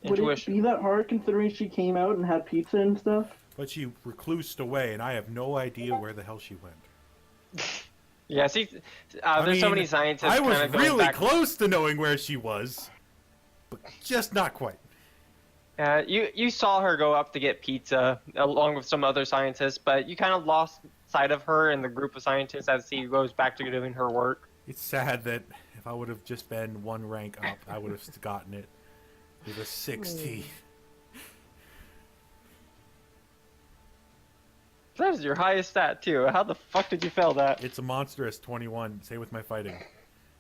Would it intuition. be that hard considering she came out and had pizza and stuff? But she reclused away, and I have no idea where the hell she went. Yeah, see, I there's so mean, many scientists I was kind of going really back. close to knowing where she was, but just not quite. You saw her go up to get pizza along with some other scientists, but you kind of lost sight of her and the group of scientists as she goes back to doing her work. It's sad that if I would have just been one rank up, I would have gotten it with a 60. That is your highest stat too. How the fuck did you fail that? It's a monstrous 21. Same with my fighting.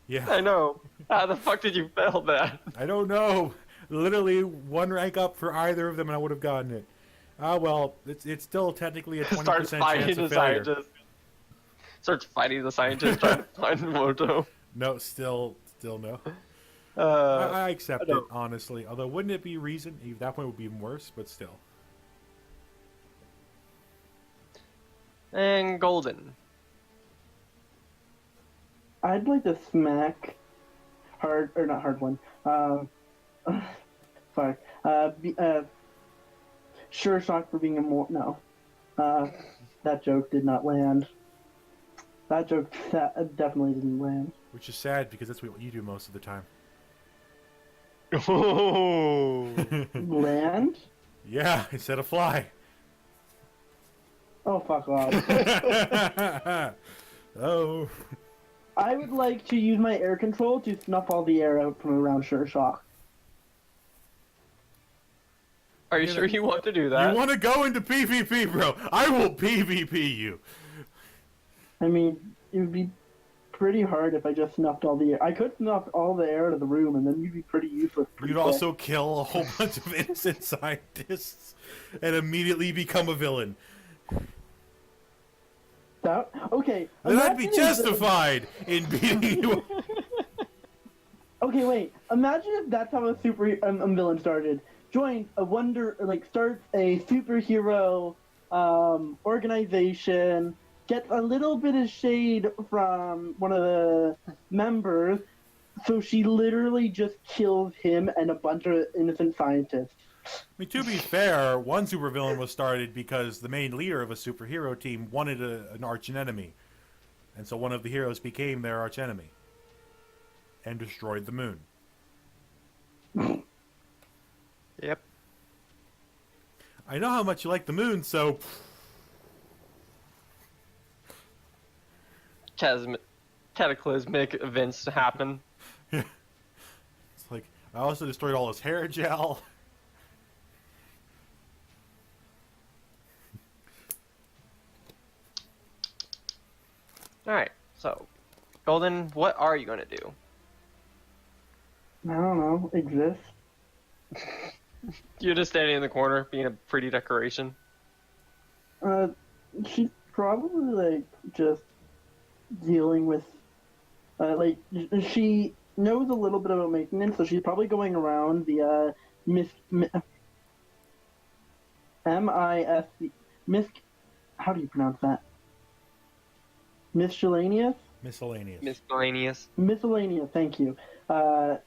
Yeah, I know. How the fuck did you fail that? I don't know. Literally one rank up for either of them, and I would have gotten it. Ah, well, it's still technically a 20% Starts fighting chance the of failure. scientist. Starts fighting the scientist trying to find Moto. No, still no. I I accept I it, don't- honestly. Although, wouldn't it be reason? That point would be even worse, but still. And Golden. I'd like to smack hard, or not hard one. Sorry. Sure shock for being a no. That joke did not land. That joke definitely didn't land. Which is sad because that's what you do most of the time. Oh. Land? Yeah, instead of fly. Oh, fuck off. Oh. I would like to use my air control to snuff all the air out from around Sure Shock. Are you sure you want to do that? You want to go into PvP, bro? I will PvP you. I mean, it would be pretty hard if I just snuffed all the air. I could snuff all the air out of the room, and then you'd be pretty useless. You'd also kill a whole bunch of innocent scientists and immediately become a villain. Okay. And I'd be imagine if- justified in beating you. Okay, wait. Imagine if that's how a super villain started. Joins starts a superhero organization, gets a little bit of shade from one of the members, so she literally just kills him and a bunch of innocent scientists. I mean, to be fair, one supervillain was started because the main leader of a superhero team wanted an archenemy. And so one of the heroes became their archenemy. And destroyed the moon. Yep. I know how much you like the moon, so... Cataclysmic events happen. It's like, I also destroyed all his hair gel. Alright, so, Golden, what are you going to do? I don't know. Exist? You're just standing in the corner, being a pretty decoration. She Probably like just dealing with, like she knows a little bit about maintenance, so she's probably going around the MISC mis. How do you pronounce that? Miscellaneous. Miscellaneous. Miscellaneous. Miscellaneous. Thank you. The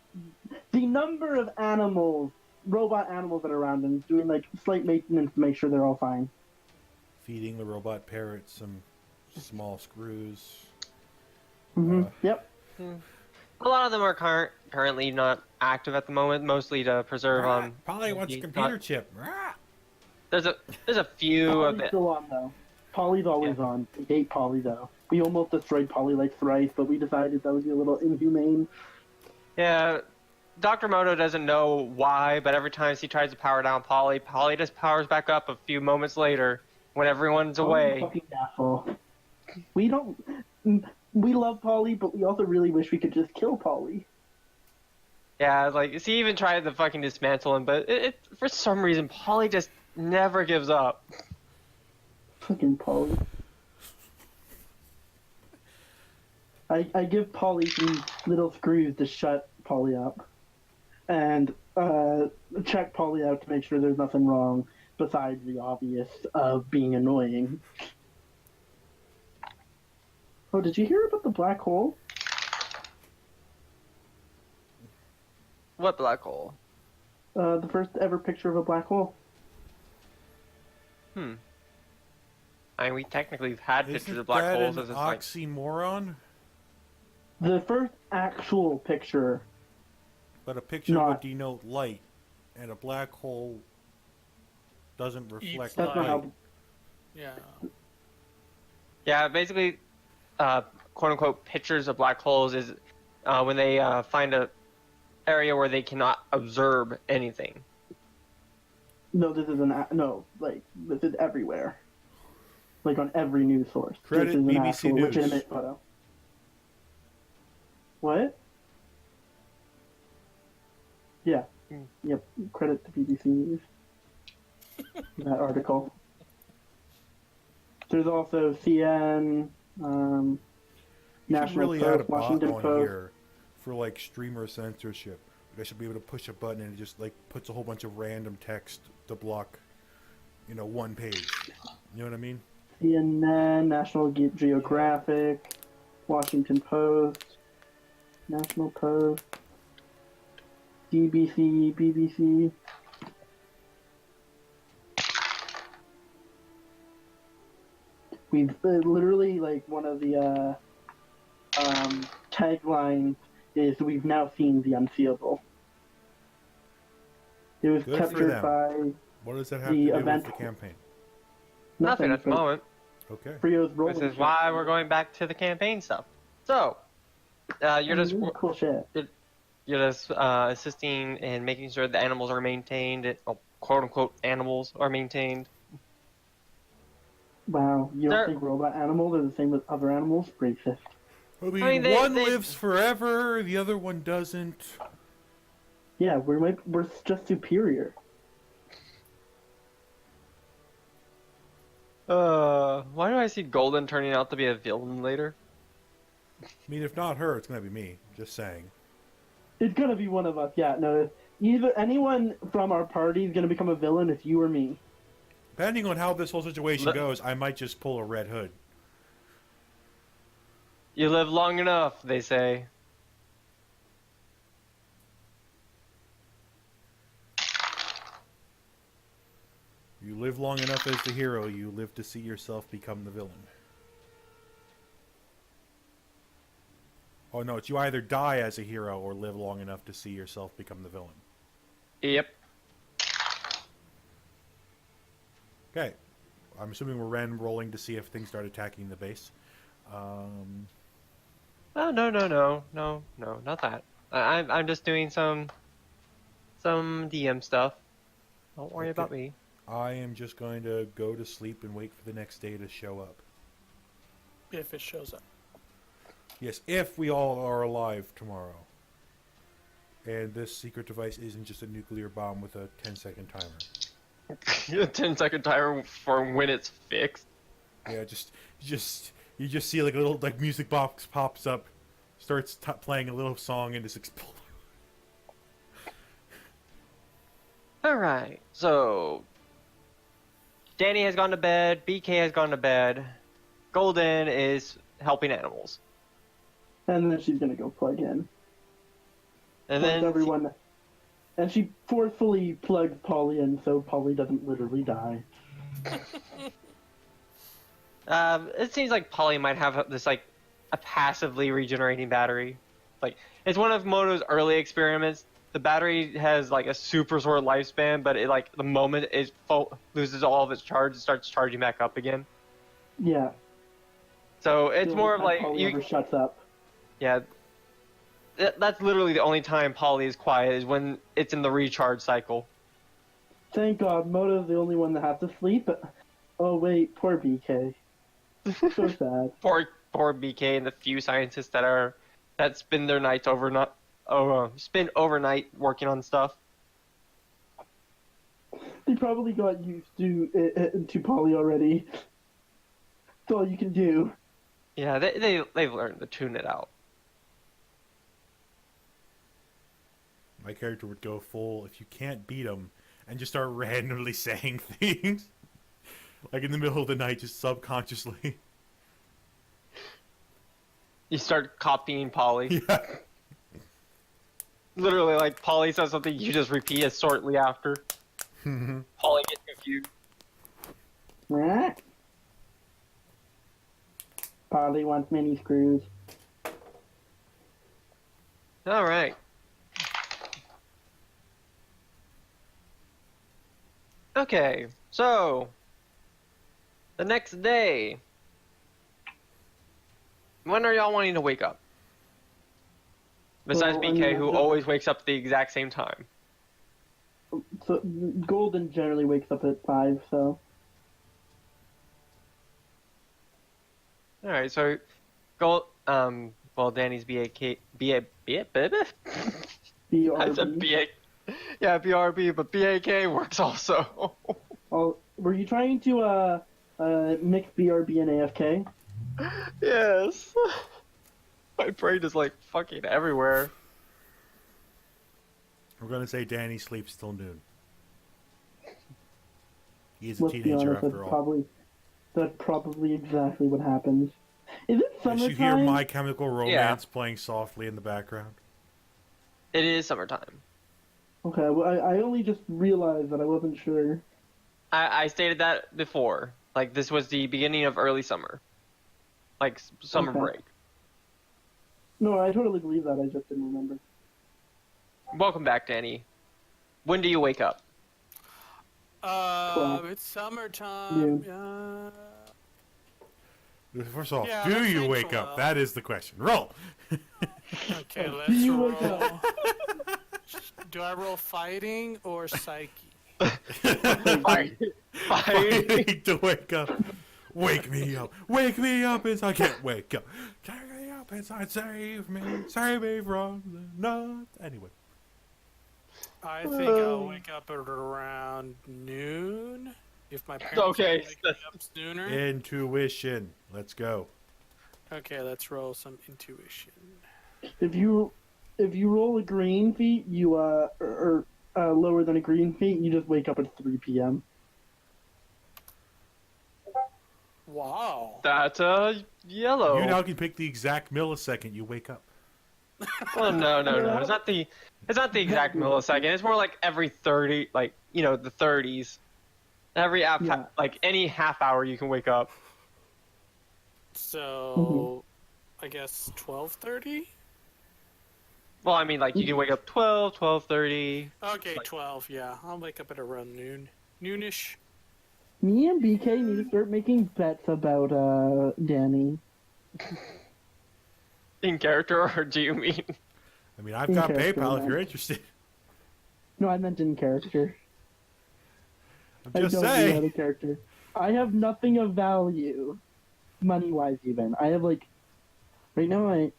number of animals, robot animals that are around, and doing like slight maintenance to make sure they're all fine. Feeding the robot parrot some small screws. Yep. A lot of them are currently not active at the moment, mostly to preserve Polly wants a computer chip. Rah! There's a few of Polly's it. still on though. Polly's always on. We hate Polly though. We almost destroyed Polly like thrice, but we decided that would be a little inhumane. Yeah, Dr. Moto doesn't know why, but every time he tries to power down Polly, Polly just powers back up a few moments later when everyone's away. Fucking asshole. We don't. We love Polly, but we also really wish we could just kill Polly. Yeah, like he even tried to fucking dismantle him, but it for some reason Polly just never gives up. Fucking Polly. I give Polly some little screws to shut Polly up, and check Polly out to make sure there's nothing wrong besides the obvious of being annoying. Oh, did you hear about the black hole? What black hole? The first ever picture of a black hole. I mean, we technically have had pictures Isn't of black that holes an as it's like. oxymoron? The first actual picture. But a picture Not- would denote light, and a black hole doesn't reflect That's not light. how. Yeah. Yeah, basically, quote unquote, pictures of black holes is when they find a area where they cannot observe anything. No, this is no. Like this is everywhere. Like on every news source. Credit this is an BBC actual News. legitimate photo. What? Yeah. Yep. Credit to BBC News. That article. There's also CN, You should National really add a Post, bot Washington on Post. here for like streamer censorship. I should be able to push a button and it just like puts a whole bunch of random text to block, one page. You know what I mean? CNN, National Geographic, Washington Post, National Post, BBC. We've literally, like, one of the taglines is "We've now seen the unseeable." It was Good for captured them. by What does that have The to do event- with the campaign? Nothing at the but moment. Okay. Frio's This rolling. is why we're going back to the campaign stuff. So, you're just cool shit. assisting in making sure the animals are maintained, quote unquote animals are maintained. Wow, you don't They're- think robot animals are the same as other animals? Racist. I mean, mean, one they- lives forever, the other one doesn't. Yeah, we're just superior. Why do I see Golden turning out to be a villain later? I mean, if not her, it's gonna be me. Just saying. It's gonna be one of us. Yeah, no. Either anyone from our party is gonna become a villain. It's you or me. Depending on how this whole situation Let- goes, I might just pull a Red Hood. You live long enough, they say. You live long enough as the hero, you live to see yourself become the villain. Oh no, it's you either die as a hero or live long enough to see yourself become the villain. Yep. Okay. I'm assuming we're random rolling to see if things start attacking the base. Oh, no, not that. I'm just doing some DM stuff. Don't worry about me. I am just going to go to sleep and wait for the next day to show up. If it shows up. Yes, if we all are alive tomorrow. And this secret device isn't just a nuclear bomb with a 10-second timer. 10-second timer for when it's fixed. Yeah, you just see like a little like music box pops up, starts playing a little song and just explodes. All right, so Danny has gone to bed. BK has gone to bed. Golden is helping animals, And then she's gonna go plug in. and Plugs then everyone. And she forcefully plugs Polly in so Polly doesn't literally die. it seems like Polly might have this like a passively regenerating battery. Like it's one of Moto's early experiments. The battery has like a super short lifespan, but it like the moment it loses all of its charge, it starts charging back up again. Yeah. So it's The more only of time like Polly ever shuts up. yeah. That's literally the only time Polly is quiet is when it's in the recharge cycle. Thank God, Moto's the only one that has to sleep. Oh wait, poor BK. So sad. Poor BK and the few scientists that spend their nights spend overnight working on stuff. They probably got used to Polly already. That's all you can do. Yeah, they've learned to tune it out. My character would go full if you can't beat him and just start randomly saying things. Like in the middle of the night, just subconsciously. You start copying Polly. Yeah. Literally, like Polly says something, you just repeat it shortly after. Polly gets confused. Right? Polly wants mini screws. All right. Okay, so the next day. When are y'all wanting to wake up? Besides Well, I BK, mean, who always wakes up at the exact same time. So Golden generally wakes up at 5, so All right, so well, Danny's BAK, I said BRB. BA, yeah, BRB, but BAK works also. Oh, were you trying to mix BRB and AFK? Yes. My brain is like fucking everywhere. We're gonna say Danny sleeps till noon. He's a Let's be teenager honest, after all. that's probably exactly what happens. Is it Yes, summertime? you hear My Chemical Romance playing softly in the background. It is summertime. Okay, well, I only just realized that I wasn't sure. I stated that before. Like this was the beginning of early summer, like summer Okay. break. No, I totally believe that. I just didn't remember. Welcome back, Danny. When do you wake up? It's summertime. First off, Yeah, do let's you say wake 12. up? That is the question. Roll. Okay, let's Do you roll. wake up? Do I roll fighting or psyche? Fight. Fighting to wake up. Wake me up. Wake me up as I can't wake up. Take me up inside. Save me. Save me from the night. Anyway. I think I'll wake up at around noon. If my parents Okay, wake me up sooner. Intuition. Let's go. Okay, let's roll some intuition. If you roll a green feat, you or lower than a green feat, you just wake up at 3 p.m. Wow. That's yellow. You now can pick the exact millisecond you wake up. Oh no. It's not the exact millisecond. It's more like every 30, like the 30s. Every Yeah. like any half hour you can wake up. So, I guess 12:30. Well, I mean, like you can wake up 12, 12:30. Okay, Like- 12. Yeah, I'll wake up at around noon, noonish. Me and BK need to start making bets about Danny. In character, or do you mean? I mean, I've In got character, PayPal if man. you're interested. No, I meant in character. I'm just I don't do saying. out of character. I have nothing of value, money-wise even. I have like, right now I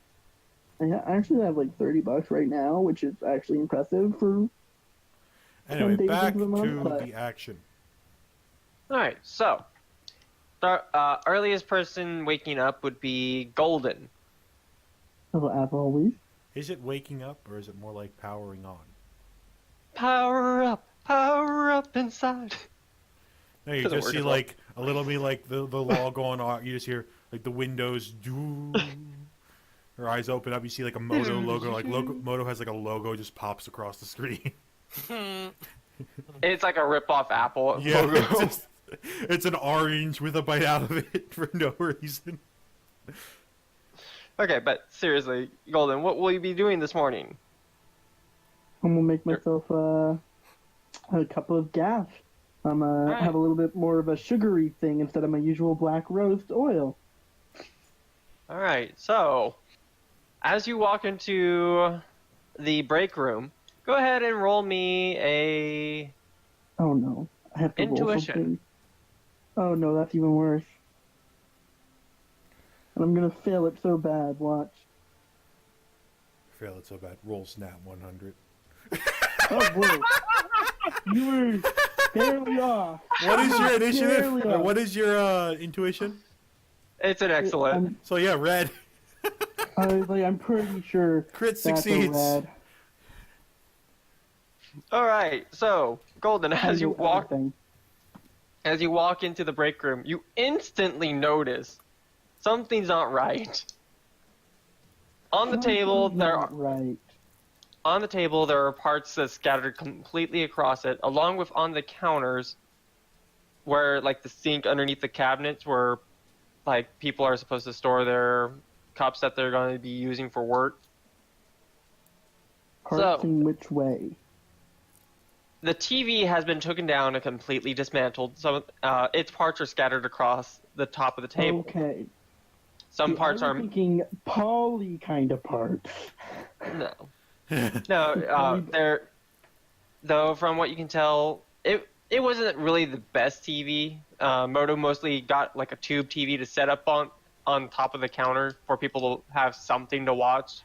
actually have like $30 right now, which is actually impressive for. Anyway, days back into the month, to but- the action. All right, so earliest person waking up would be Golden. Well, as always. Is it waking up, or is it more like powering on? Power up inside. No, you Doesn't just work see as well. like a little bit like the law going on. You just hear like the windows do. Her eyes open up. You see like a Moto logo. Moto has like a logo just pops across the screen. It's like a rip-off Apple Yeah, logo. it's an orange with a bite out of it for no reason. Okay, but seriously, Golden, what will you be doing this morning? I'm gonna make myself a couple of gas. I'm Alright. have a little bit more of a sugary thing instead of my usual black roast oil. All right, so as you walk into the break room, go ahead and roll me a Oh no, I have to roll Intuition. something. Oh no, that's even worse. And I'm gonna fail it so bad. Watch. Fail it so bad. Roll snap 100. Oh boy, you were barely off. What is your Barely initiative? off. What is your intuition? It's an excellent. So yeah, red. I'm pretty sure Crit that's a succeeds. red. All right, so Golden, I as you do walk everything. into the break room, you instantly notice something's not right. On the table, Something's there not right. On the table, there are parts that scattered completely across it, along with on the counters, where like the sink underneath the cabinets, where like people are supposed to store their cups that they're going to be using for work. Parts So- in which way? The TV has been taken down and completely dismantled. So its parts are scattered across the top of the table. Okay. Some See, parts I are was thinking poly kind of parts. no. They're though from what you can tell, it wasn't really the best TV. Moto mostly got like a tube TV to set up on top of the counter for people to have something to watch.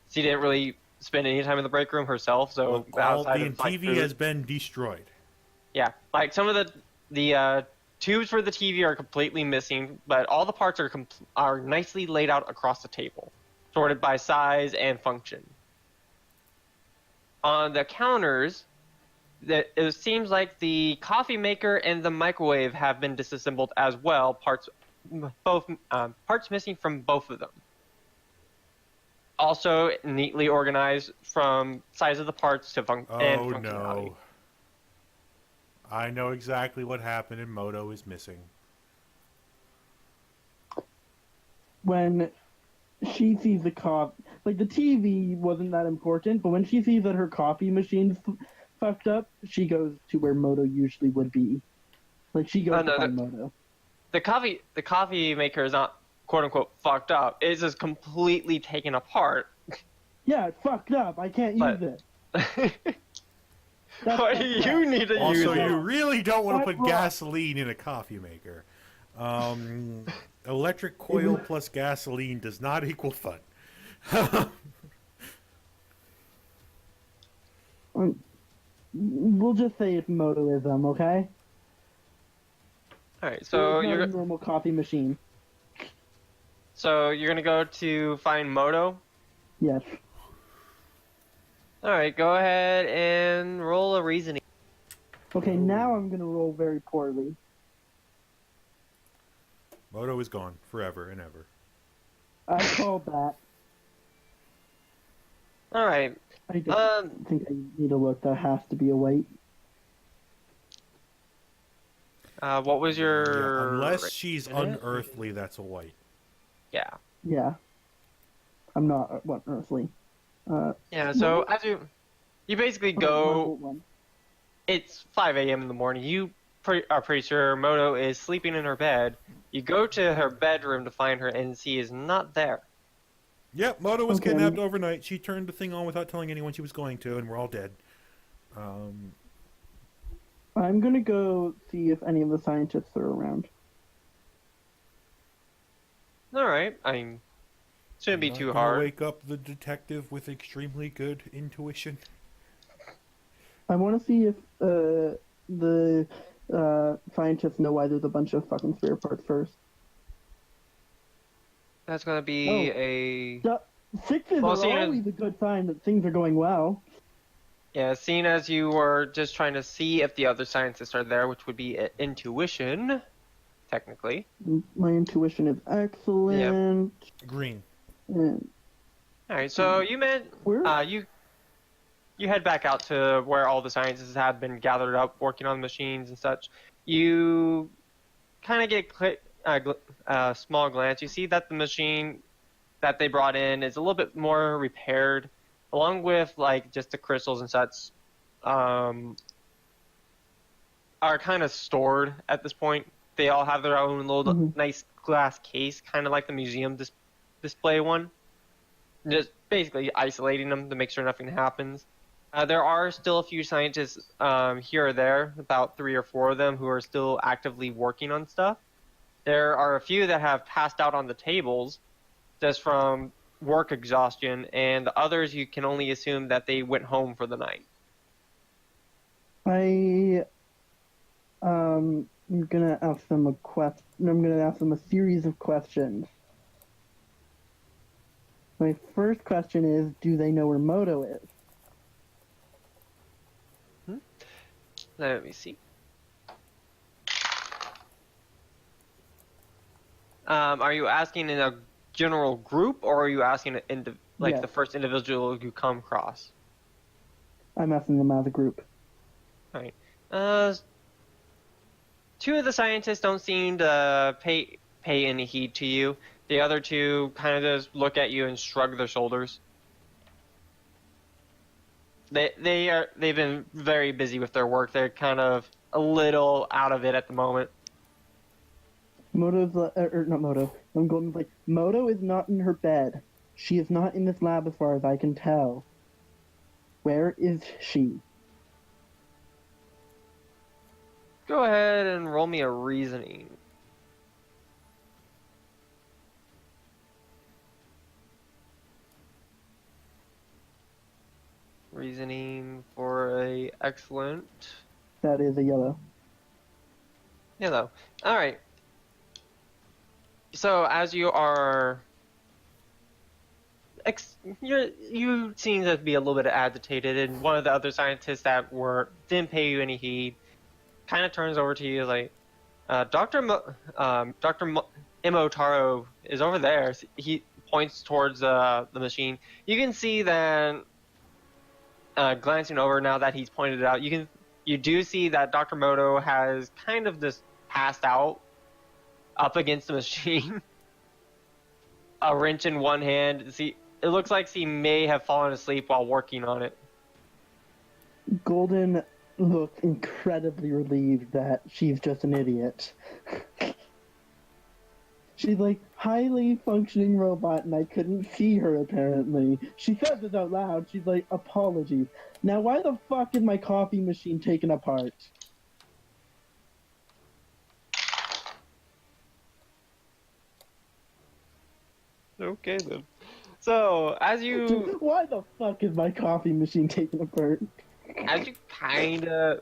She didn't really spend any time in the break room herself, so Well, outside the of like, TV food. has been destroyed. Yeah, like some of the tubes for the TV are completely missing, but all the parts are nicely laid out across the table, sorted by size and function. On the counters, it seems like the coffee maker and the microwave have been disassembled as well. Parts missing from both of them. Also neatly organized from size of the parts to and Oh functionality. no. I know exactly what happened and Moto is missing. When she sees the like the TV wasn't that important, but when she sees that her coffee machine's fucked up, she goes to where Moto usually would be. Like she goes Oh, no, to find Moto. The coffee maker is not quote unquote fucked up. It's just completely taken apart. Yeah, it's fucked up. I can't But- use it. That's Why do fucked you up. need to use Also, it? you really don't want to What put wrong? gasoline in a coffee maker. Electric coil plus gasoline does not equal fun. We'll just say it's Motoism, okay? All right, so It's not a you're normal coffee machine. gonna go to find Moto. Yes. All right, go ahead and roll a reasoning. Okay, now I'm gonna roll very poorly. Moto is gone forever and ever. I called that. All right. I don't think I need to look. That has to be a weight. What was Yeah, your? unless she's Isn't it? unearthly, that's a white. Yeah. Yeah. I'm not what earthly. Yeah. So as you basically go. One. It's 5 a.m. in the morning. You are pretty sure Moto is sleeping in her bed. You go to her bedroom to find her, and she is not there. Yep, Moto was Okay. kidnapped overnight. She turned the thing on without telling anyone she was going to, and we're all dead. I'm gonna go see if any of the scientists are around. All right. I mean, shouldn't be Not too gonna hard. Wake up the detective with extremely good intuition. I want to see if the scientists know why there's a bunch of fucking spare parts first. That's gonna be a Yeah, sixes Well, are seeing as- always a good sign that things are going well. yeah. Seeing as you were just trying to see if the other scientists are there, which would be intuition, technically. My intuition is excellent. Green. And All right. So you meant where? you head back out to where all the scientists have been gathered up, working on the machines and such. You kind of get a small glance. You see that the machine that they brought in is a little bit more repaired, along with like just the crystals and such, are kind of stored at this point. They all have their own little nice glass case, kind of like the museum display one. Just basically isolating them to make sure nothing happens. There are still a few scientists here or there, about 3 or 4 of them, who are still actively working on stuff. There are a few that have passed out on the tables just from work exhaustion, and the others you can only assume that they went home for the night. I'm gonna ask them I'm gonna ask them a series of questions. My first question is, do they know where Moto is? Let me see. Are you asking in a general group, or are you asking Yes. the first individual you come across? I'm asking them as a group. All right. 2 of the scientists don't seem to pay any heed to you. The other 2 kind of just look at you and shrug their shoulders. They've been very busy with their work. They're kind of a little out of it at the moment. Moto's not Moto. I'm going like Moto is not in her bed. She is not in this lab as far as I can tell. Where is she? Go ahead and roll me a reasoning. Reasoning for a excellent. That is a yellow. Yellow. All right. So as you are, you seem to be a little bit agitated, and one of the other scientists that didn't pay you any heed, kind of turns over to you like, Dr. Imotaro is over there. He points towards the machine. You can see that, glancing over now that he's pointed it out, you do see that Dr. Moto has kind of just passed out up against the machine. A wrench in one hand. See, it looks like she may have fallen asleep while working on it. Golden looks incredibly relieved that she's just an idiot. She's like, highly functioning robot, and I couldn't see her apparently. She says this out loud. She's like, apologies. Now, why the fuck is my coffee machine taken apart? Okay then. So Why the fuck is my coffee machine taken apart? as you kind of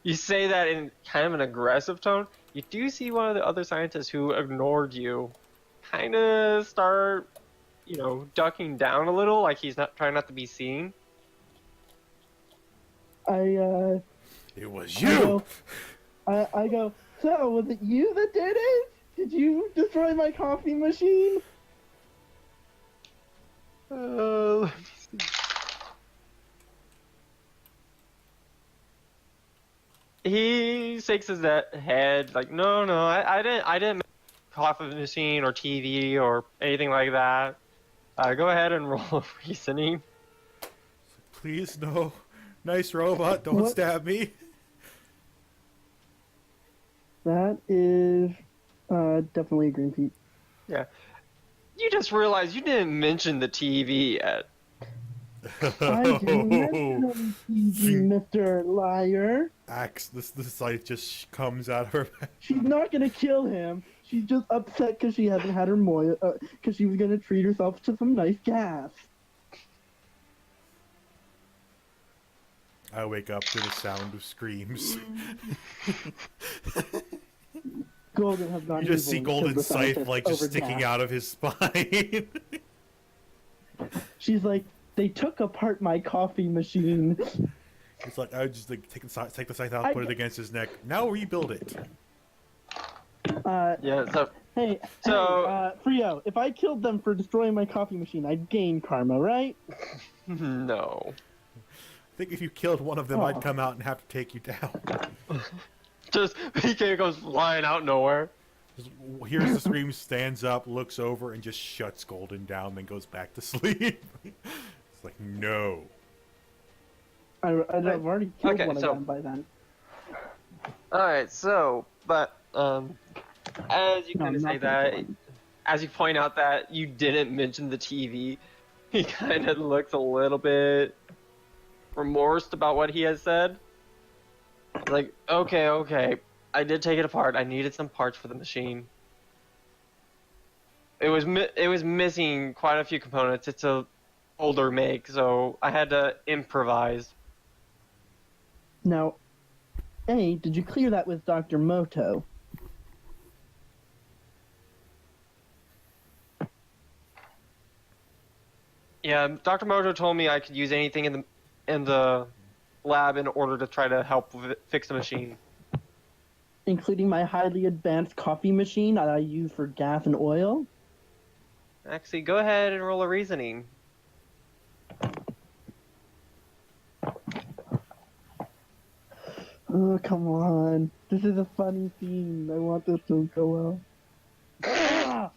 you say that in kind of an aggressive tone, you do see one of the other scientists who ignored you kind of start, ducking down a little, like he's trying not to be seen. It was you! I go, so, was it you that did it? Did you destroy my coffee machine? Let me see. He shakes his head like, no, I didn't make a coffee machine or TV or anything like that. Go ahead and roll reasoning. Please, no. Nice robot, don't stab me. That is definitely a green peat. Yeah. You just realized you didn't mention the TV yet. I didn't mention Mr. Liar. Axe, this light just comes out of her mouth. She's not gonna kill him. She's just upset because she hasn't had her because she was gonna treat herself to some nice gas. I wake up to the sound of screams. Golden has gone You just evil see and killed Golden's the scythe scientist like just over sticking gas. out of his spine. She's like, they took apart my coffee machine. It's like I would just like take the scythe out, put it against his neck. Now rebuild it. Yeah. So Hey, Frio, if I killed them for destroying my coffee machine, I'd gain karma, right? no. I think if you killed one of them, I'd come out and have to take you down. Just PK goes flying out nowhere. Just hears the scream, stands up, looks over, and just shuts Golden down, then goes back to sleep. It's like, no. I've already killed Okay, one of so- them by then. Alright, so, but, as you No, kind of say not that, one. as you point out that you didn't mention the TV, he kind of looks a little bit remorsed about what he has said. Like, okay, I did take it apart. I needed some parts for the machine. It was missing quite a few components. It's a older make, so I had to improvise. Now, A, did you clear that with Dr. Moto? Yeah, Dr. Moto told me I could use anything in the lab in order to try to help fix the machine. Including my highly advanced coffee machine that I use for gas and oil? Actually, go ahead and roll a reasoning. Oh, come on. This is a funny scene. I want this to go well. Ah!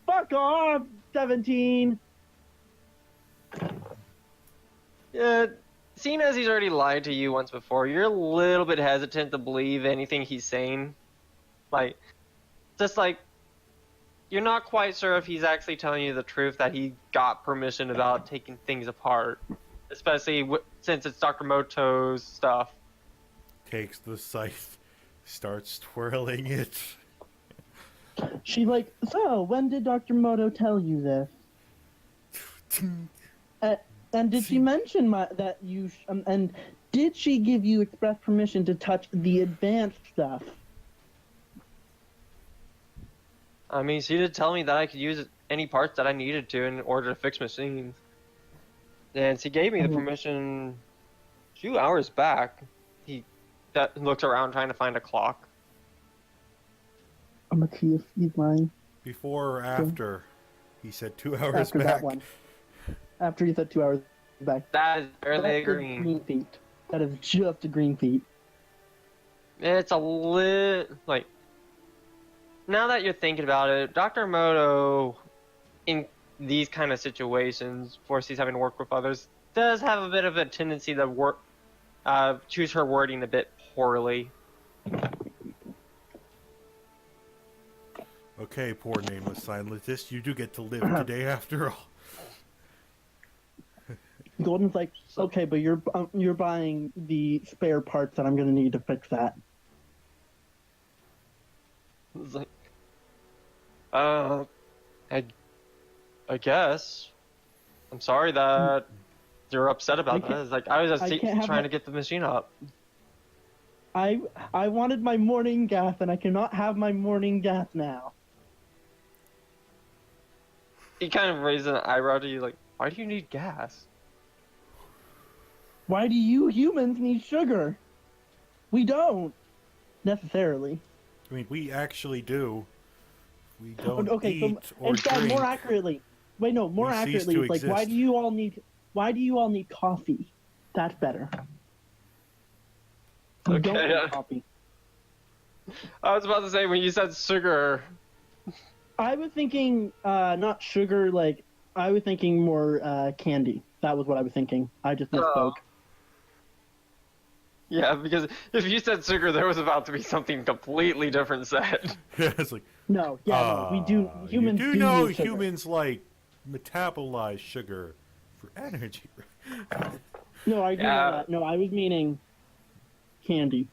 Fuck off, 17! Yeah, seeing as he's already lied to you once before, you're a little bit hesitant to believe anything he's saying. Like, just like, you're not quite sure if he's actually telling you the truth that he got permission about taking things apart. Especially since it's Dr. Moto's stuff. Takes the scythe, starts twirling it. She's like, so, when did Dr. Moto tell you this? And did she mention that you... and did she give you express permission to touch the advanced stuff? I mean, she did tell me that I could use any parts that I needed to in order to fix machines. And she gave me the permission a few hours back. He looked around trying to find a clock. I'm gonna see if he's lying. Before or after? He said 2 hours After back. that one. After he said 2 hours back. That is barely That's a green. green feet. That is just a green feet. It's a like, now that you're thinking about it, Dr. Moto, in these kind of situations, force he's having to work with others, does have a bit of a tendency to choose her wording a bit poorly. Okay, poor nameless scientist, you do get to live today after all. Golden's like, okay, but you're buying the spare parts that I'm gonna need to fix that. It's like, I guess. I'm sorry that you're upset about that. It's like, I was just trying to get the machine up. I wanted my morning gas, and I cannot have my morning gas now. He kind of raised an eyebrow to you, like, why do you need gas? Why do you humans need sugar? We don't necessarily. I mean, we actually do. We don't Okay, eat so or instead, drink. more accurately, more We cease accurately, to it's like, why exist. do you all need coffee? That's better. You don't Okay, need coffee. I was about to say, when you said sugar, I was thinking not sugar, like I was thinking more candy. That was what I was thinking. I just misspoke. yeah, because if you said sugar, there was about to be something completely different said. Yeah, it's like, No, we do. Humans you do know need sugar. humans like metabolize sugar for energy. No, I do Yeah. know that. No, I was meaning candy.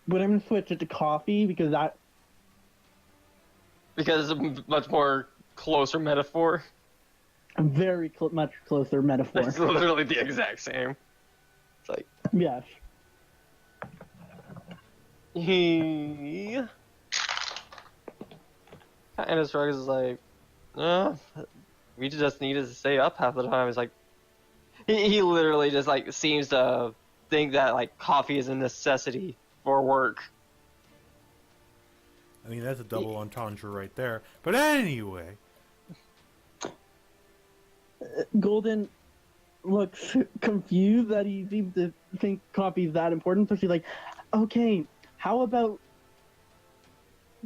But I'm gonna switch it to coffee because Because it's a much more closer metaphor. A very much closer metaphor. It's literally the exact same. It's like Yes. he kind of shrugs, is like, we just needed to stay up half the time. It's like he literally just like seems to think that like coffee is a necessity for work. I mean, that's a double entendre right there. But anyway. Golden looks confused that he seems to think coffee is that important. So she's like, okay, how about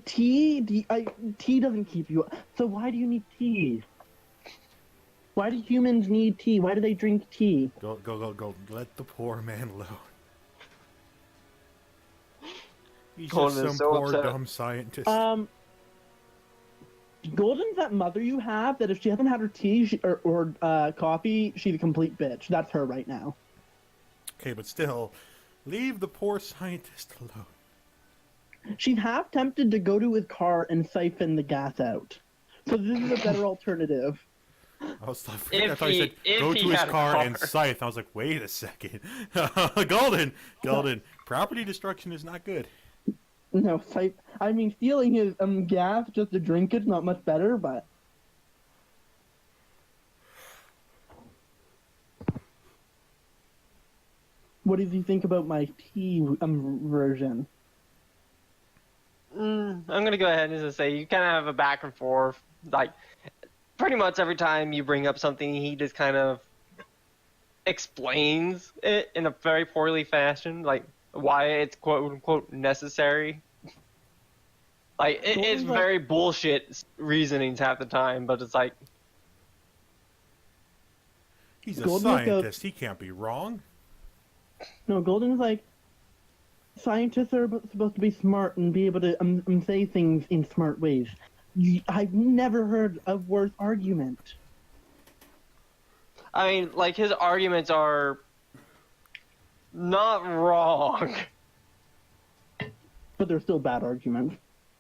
tea? Tea doesn't keep you up. So why do you need tea? Why do humans need tea? Why do they drink tea? Go. Let the poor man alone. He's Colin just some is so poor upset. dumb scientist. Golden's that mother you have that if she hasn't had her tea or coffee, she's a complete bitch. That's her right now. Okay, but still, leave the poor scientist alone. She's half tempted to go to his car and siphon the gas out. So this is a better alternative. I thought If you said he go to his had a car and car. scythe. I was like, wait a second. Golden. Property destruction is not good. No, I mean, stealing his gas just to drink it's not much better, but... What does he think about my tea version? I'm gonna go ahead and just say you kind of have a back and forth. Like, pretty much every time you bring up something, he just kind of explains it in a very poorly fashion, like why it's quote unquote necessary. Like it's very bullshit reasonings half the time, but it's like He's a Golden goes- scientist. He can't be wrong. No, Golden's like, scientists are supposed to be smart and be able to say things in smart ways. I've never heard a worse argument. I mean, like his arguments are not wrong. But they're still bad arguments.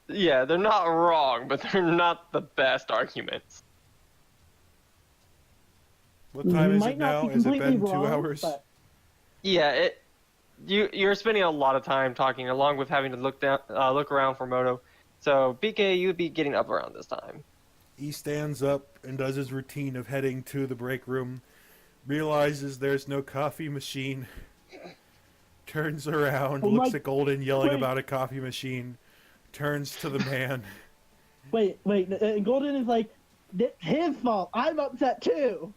Yeah, they're not wrong, but they're not the best arguments. What time You is might it not now? be Has it completely been 2 wrong, hours? but- Yeah, you're spending a lot of time talking, along with having to look around for Moto. So BK, you'd be getting up around this time. He stands up and does his routine of heading to the break room, realizes there's no coffee machine, turns around, Oh looks my- at Golden yelling wait. about a coffee machine, turns to the man. Wait, Golden is like, it's his fault. I'm upset too.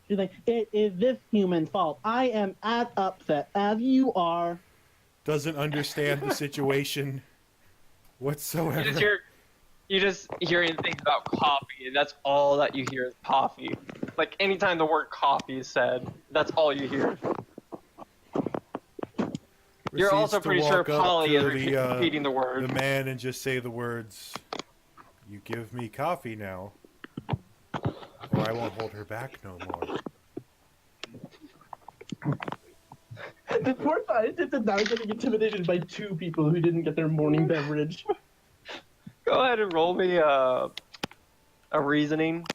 She's like, it is this human's fault. I am as upset as you are. Doesn't understand the situation whatsoever. You just hearing things about coffee, and that's all that you hear is coffee. Like anytime the word coffee is said, that's all you hear. You're Proceeds also to pretty sure walk up Polly to is repeating the word. the man and just say the words, "You give me coffee now, or I won't hold her back no more." The poor scientist is now getting intimidated by two people who didn't get their morning beverage. Go ahead and roll me a reasoning.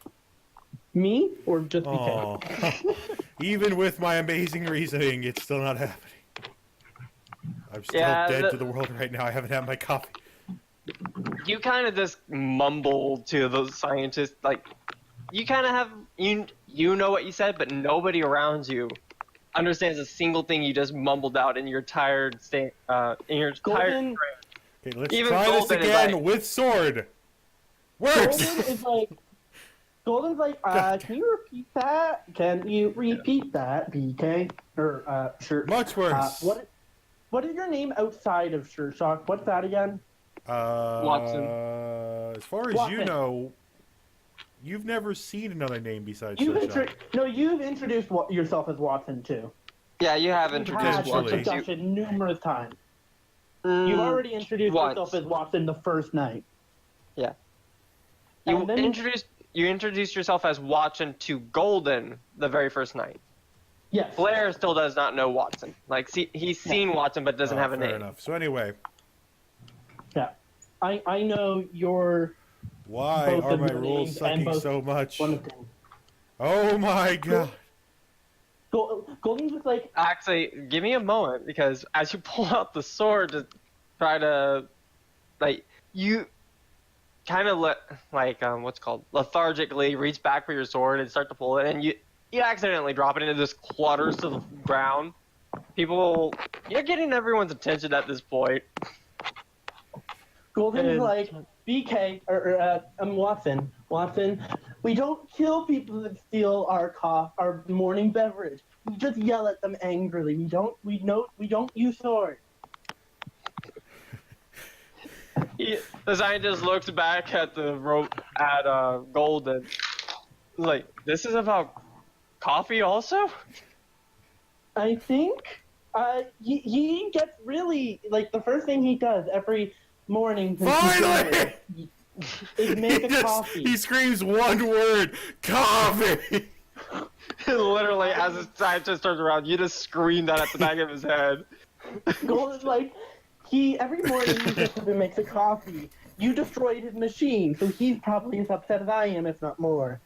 Me or just BK? Oh, even with my amazing reasoning, it's still not happening. I'm still dead to the world right now. I haven't had my coffee. You kind of just mumble to those scientists, like you kind of have you know what you said, but nobody around you understands a single thing you just mumbled out in your tired state. Golden, Okay, let's Even try this Golden is again like- with sword. Works. Golden's like, can you repeat that? Can you repeat that, BK? Or, sure. Much worse. What is your name outside of Sure Shock? What's that again? Watson. As far as you Watson. know, you've never seen another name besides You've Sunshine. you've introduced yourself as Watson too. Yeah, you have You've introduced had this Potentially. Watson. discussion numerous times. You've already introduced once. yourself as Watson the first night. You And then- introduced yourself as Watson to Golden the very first night. Yes. Blair still does not know Watson. Like, he's seen Watson but doesn't have a Fair name. enough. So anyway, Yeah. I know your why Both are of my your rules names and sucking both so much? one of them. Oh my god. Golden's just like, Actually, give me a moment because as you pull out the sword to try to, like, you kind of what's it called, lethargically reach back for your sword and start to pull it, and you accidentally drop it, and it just clutters to the ground. You're getting everyone's attention at this point. Golden's like, BK, Watson, we don't kill people that steal our morning beverage. We just yell at them angrily. We don't use swords. The scientist looks back at Golden. He's like, this is about coffee also? I think he gets really, like, the first thing he does every morning Finally! is make a coffee. He screams one word, coffee! Literally, as the scientist turns around, you just scream that at the back of his head. Golden's like, every morning he gets up and makes a coffee. You destroyed his machine, so he's probably as upset as I am, if not more.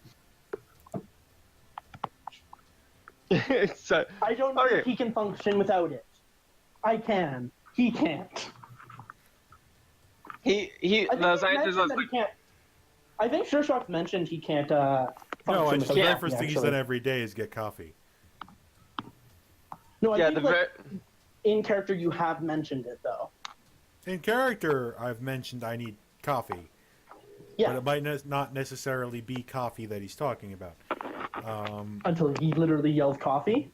I don't think he can function without it. I can. He can't. The scientist was like, can't. I think Sure mentioned he can't No, function the without very coffee, first thing he actually. said every day is get coffee. No, I yeah, think in character you have mentioned it, though. In character, I've mentioned I need coffee. Yeah. But it might not necessarily be coffee that he's talking about. Until he literally yells coffee.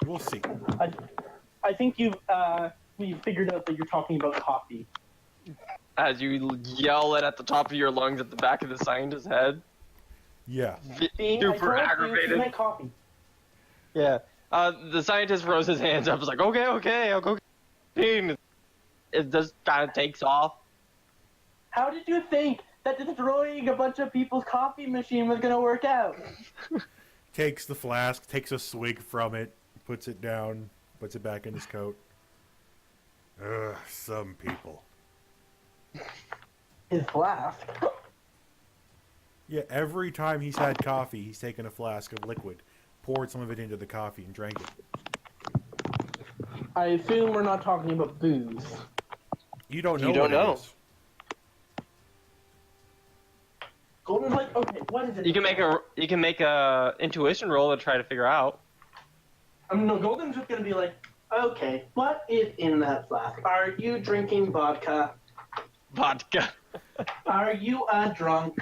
We'll see. I think we've figured out that you're talking about coffee. as you yell it at the top of your lungs at the back of the scientist's head. Yeah. Super aggravated. Make coffee. Yeah. The scientist throws his hands up. Was like, okay, I'll go. It just kind of takes off. How did you think that destroying a bunch of people's coffee machine was gonna work out? Takes the flask, takes a swig from it, puts it down, puts it back in his coat. Ugh, some people. His flask. Yeah, every time he's had coffee, he's taken a flask of liquid, poured some of it into the coffee, and drank it. I assume we're not talking about booze. You don't know. You don't know. It is. Golden's like, okay, what is it? You can make a intuition roll to try to figure out. No, Golden's just gonna be like, okay, what is in that flask? Are you drinking vodka? Vodka. Are you drunk?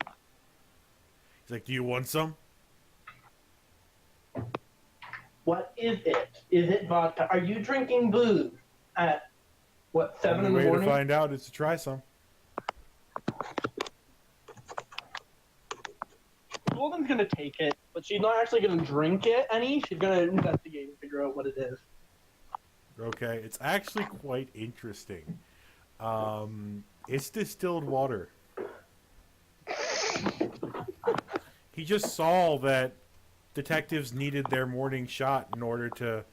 He's like, do you want some? What is it? Is it vodka? Are you drinking booze? At, what, 7 in the The way morning? to find out is to try some. Golden's gonna take it, but she's not actually gonna drink it any. She's gonna investigate and figure out what it is. Okay, it's actually quite interesting. It's distilled water. He just saw that detectives needed their morning shot in order to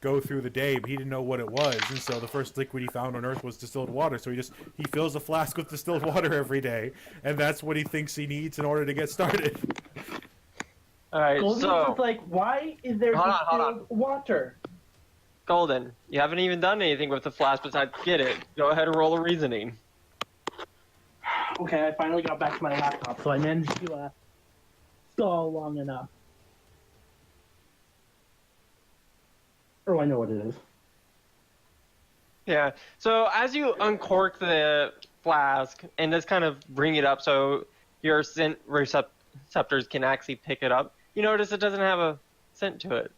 go through the day, but he didn't know what it was, and so the first liquid he found on Earth was distilled water. So he fills a flask with distilled water every day, and that's what he thinks he needs in order to get started. All right, Golden's so just like, why is there Hold distilled on. water? Golden, you haven't even done anything with the flask besides get it. Go ahead and roll a reasoning. Okay, I finally got back to my laptop, so I managed to stall long enough. Oh, I know what it is. Yeah. So as you uncork the flask and just kind of bring it up so your scent receptors can actually pick it up, you notice it doesn't have a scent to it.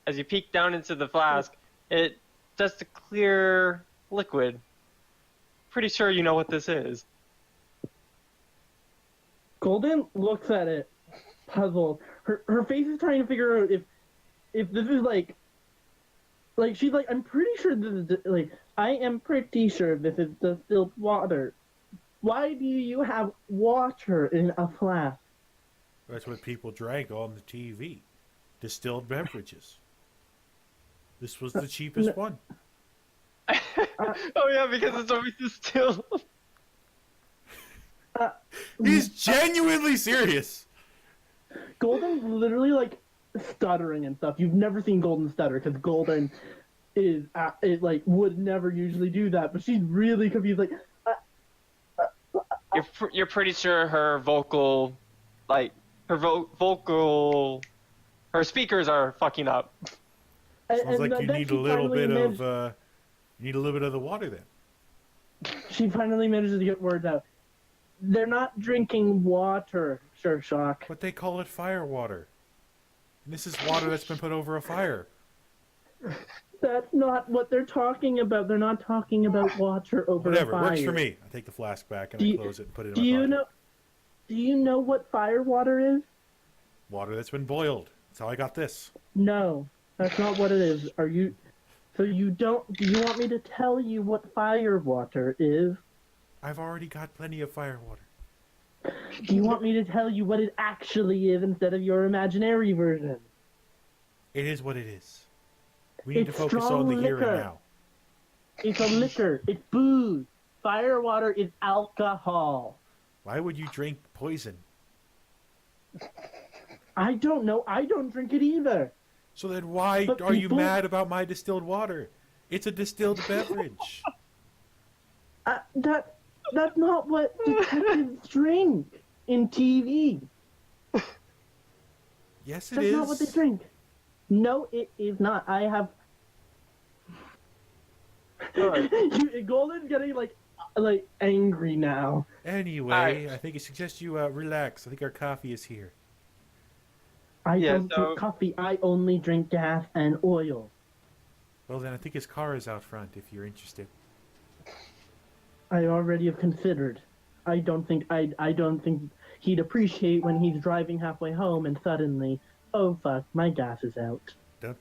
As you peek down into the flask, it's just a clear liquid. Pretty sure you know what this is. Golden looks at it, puzzled. Her face is trying to figure out if this is like she's like, I'm pretty sure this is I am pretty sure this is distilled water. Why do you have water in a flask? That's what people drank on the TV. Distilled beverages. This was the cheapest one. Oh yeah, because it's always distilled. He's genuinely serious. Golden's literally like stuttering and stuff. You've never seen Golden stutter because Golden is like would never usually do that, but she's really confused. Like, You're pretty sure her vocal, like her speakers are fucking up. Sounds like you then need she a little finally bit managed- of you need a little bit of the water then. She finally manages to get words out. They're not drinking water, Sure Shock. But they call it fire water. And this is water that's been put over a fire. That's not what they're talking about. They're not talking about water over Whatever, a fire. works for me. I take the flask back and Do I you- close it and put it in Do my you pocket. know? Do you know what fire water is? Water that's been boiled. That's how I got this. No, that's not what it is. Are you? So you don't? Do you want me to tell you what fire water is? I've already got plenty of fire water. Do you want me to tell you what it actually is instead of your imaginary version? It is what it is. We need to It's focus on the strong here and liquor. now. It's a liquor. It's booze. Fire water is alcohol. Why would you drink poison? I don't know. I don't drink it either. So then why But are you people- mad about my distilled water? It's a distilled beverage. That's not what detectives drink in TV. Yes, it That's is. not what they drink. No, it is not. I have. Golden's getting like angry now. Anyway, Alright. I think I suggest you relax. I think our coffee is here. I Yeah, don't so- drink coffee. I only drink gas and oil. Well, then I think his car is out front if you're interested. I already have considered. I don't think he'd appreciate when he's driving halfway home and suddenly, oh fuck, my gas is out.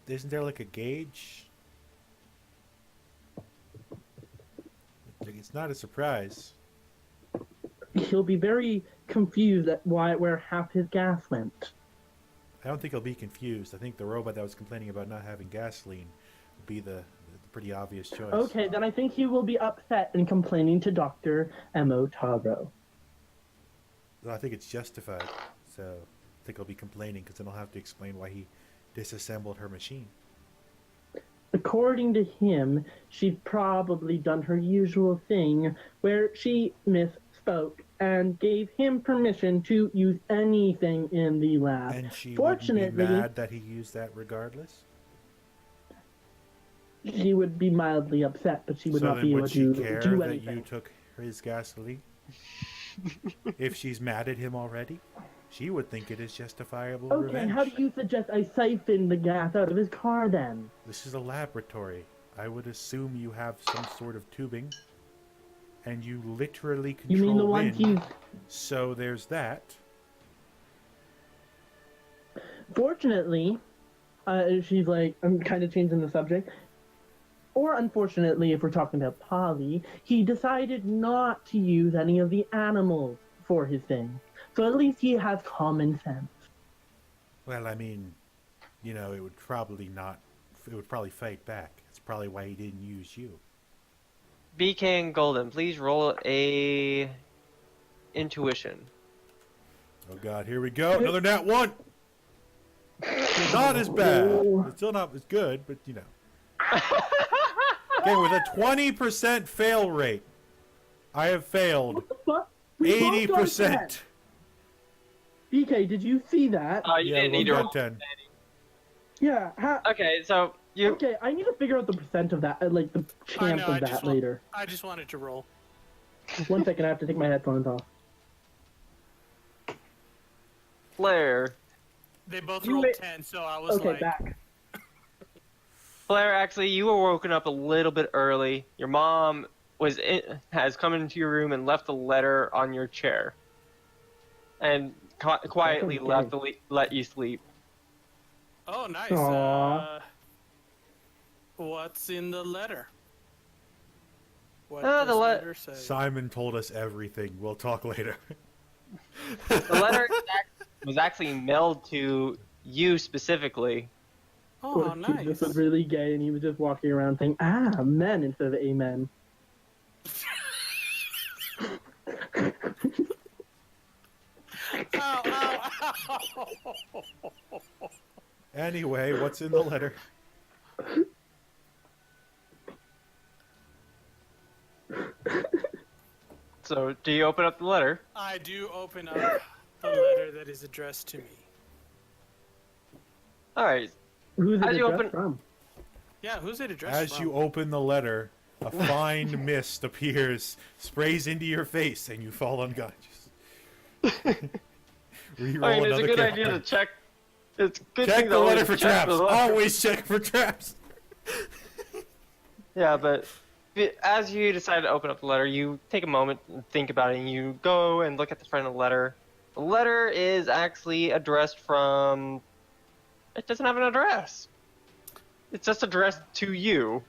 Isn't there like a gauge? Like, it's not a surprise. He'll be very confused at where half his gas went. I don't think he'll be confused. I think the robot that was complaining about not having gasoline would be the pretty obvious choice. Okay, then I think he will be upset and complaining to Dr. M.O. Taro. Well, I think it's justified. So I think he'll be complaining because then I'll have to explain why he disassembled her machine. According to him, she's probably done her usual thing where she misspoke and gave him permission to use anything in the lab. And she Fortunately, would be mad that he used that regardless? she would be mildly upset, but she would So not then be able would she to care do that anything. you took his gasoline? If she's mad at him already? She would think it is justifiable Okay, revenge. how do you suggest I siphon the gas out of his car then? This is a laboratory. I would assume you have some sort of tubing. And you literally You control mean the one wind. he's... So there's that. Fortunately, she's like, I'm kind of changing the subject. Or unfortunately, if we're talking about Polly, he decided not to use any of the animals for his thing. So at least he has common sense. Well, I mean, you know, it would probably fight back. That's probably why he didn't use you. BK and Golden, please roll a intuition. Oh god, here we go. Another nat 1! Not as bad. It's still not as good, but you know. Okay, with a 20% fail rate, I have failed What the fuck? We both got 10. 80%. BK, did you see that? You Yeah, didn't we need to got roll. 10. Yeah. Okay, so you. Okay, I need to figure out the percent of that, like the chance I of that just later. I just wanted to roll. 1 second, I have to take my headphones off. Flair. They both You rolled wait- 10, so I was Okay, like, back. Flair, actually, you were woken up a little bit early. Your mom has come into your room and left a letter on your chair, and quietly okay. let you sleep. oh, nice. Aw. What's in the letter? What The does the le- letter say? Simon told us everything. We'll talk later. The letter was actually mailed to you specifically. Oh, What if nice. this was really gay and he was just walking around saying, men instead of amen. Anyway, what's in the letter? So, do you open up the letter? I do open up the letter that is addressed to me. All right. Who's it As you addressed open- from? Yeah, who's it addressed As from? you open the letter, a fine mist appears, sprays into your face, and you fall unconscious. Reroll I mean, it's a another good character. idea to check. It's good Check thing to the always letter for check traps. the letter. Always check for traps. Yeah, but as you decide to open up the letter, you take a moment and think about it, and you go and look at the front of the letter. The letter is actually addressed from. It doesn't have an address. It's just addressed to you.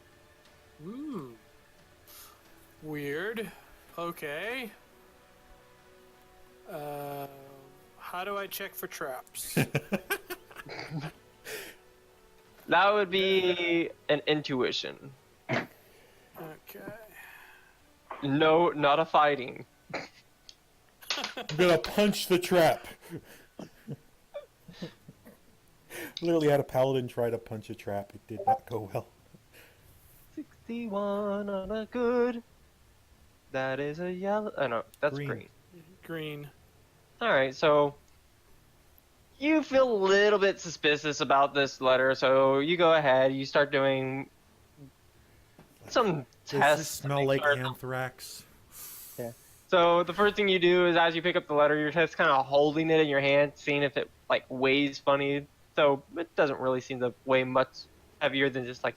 Weird. Okay. How do I check for traps? That would be an intuition. Okay. No, not a fighting. I'm gonna punch the trap. Literally had a paladin try to punch a trap. It did not go well. 61 on a good. That is a yellow. Oh no, that's Green. green. Green. Alright, so. You feel a little bit suspicious about this letter, so you go ahead, you start doing some Does tests. this smell to like start- anthrax? So the first thing you do is, as you pick up the letter, you're just kind of holding it in your hand, seeing if it like weighs funny. So it doesn't really seem to weigh much heavier than just like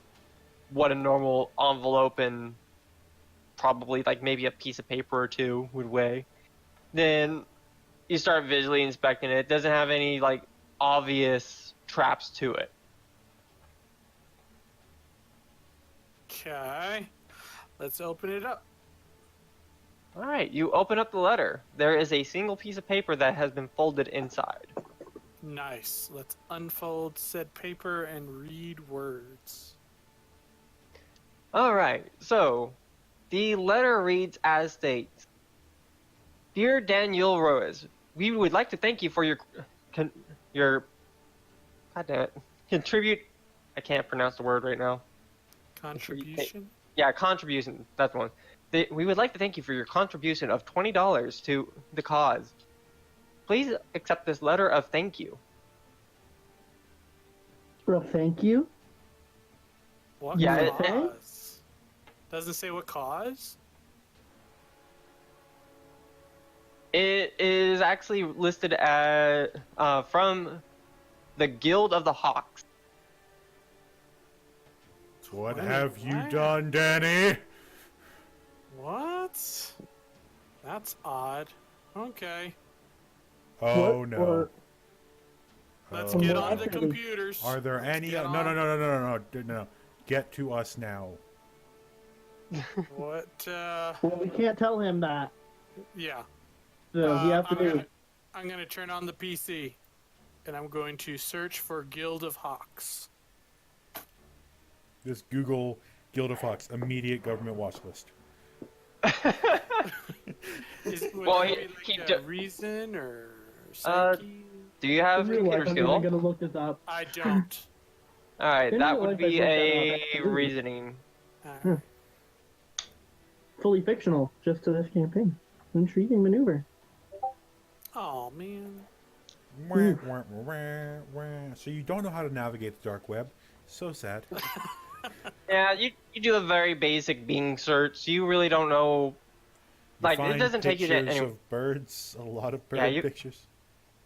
what a normal envelope and probably like maybe a piece of paper or two would weigh. Then you start visually inspecting it. It doesn't have any like obvious traps to it. Okay. Let's open it up. All right, you open up the letter. There is a single piece of paper that has been folded inside. Nice. Let's unfold said paper and read words. All right, so the letter reads as states: "Dear Daniel Roas, we would like to thank you for your God damn it, contribute. I can't pronounce the word right now. Contribution? Yeah, contribution. That's the one. We would like to thank you for your contribution of $20 to the cause. Please accept this letter of thank you." Well, thank you. What Yeah, cause? Doesn't say what cause? It is actually listed as from the Guild of the Hawks. What Wait, have you what? done, Danny? What? That's odd. Okay. Oh What- no. or- Let's Oh, get no. on the computers. Are there Let's any? get No, no, on- no, no, no, no, no. Get to us now. What, Well, we can't tell him that. yeah. So he has to do. I'm gonna turn on the PC, and I'm going to search for Guild of Hawks. Just Google Guild of Hawks, immediate government watch list. Would Well, that he- be he like ju- a reason or Uh, psyche? Do you have In real computer life, I'm skill? gonna look this up. I don't. All right, in that real would life, I be looked that a up, absolutely. reasoning. Alright. Fully fictional, just to this campaign. Intriguing maneuver. Oh man. Wah, wah, wah, wah, wah. So you don't know how to navigate the dark web. So sad. Yeah, you do a very basic Bing search. You really don't know. You Like, it find doesn't take you to pictures any. of birds, a lot of bird Yeah, you- pictures.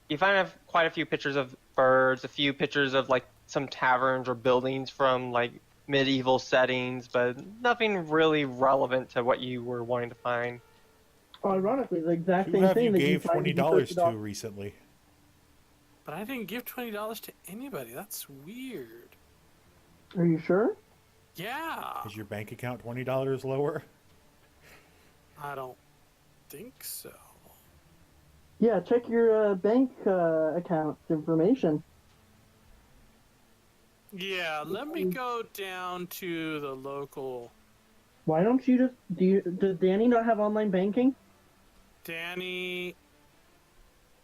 You find quite a few pictures of birds, a few pictures of like some taverns or buildings from like medieval settings, but nothing really relevant to what you were wanting to find. Ironically, the exact Who same have thing you that gave find if you $20 search it up. to recently? But I didn't give $20 to anybody. That's weird. Are you sure? Yeah. Is your bank account $20 lower? I don't think so. Yeah, check your bank account information. Yeah, let me go down to the local. Why don't you just does Danny not have online banking? Danny.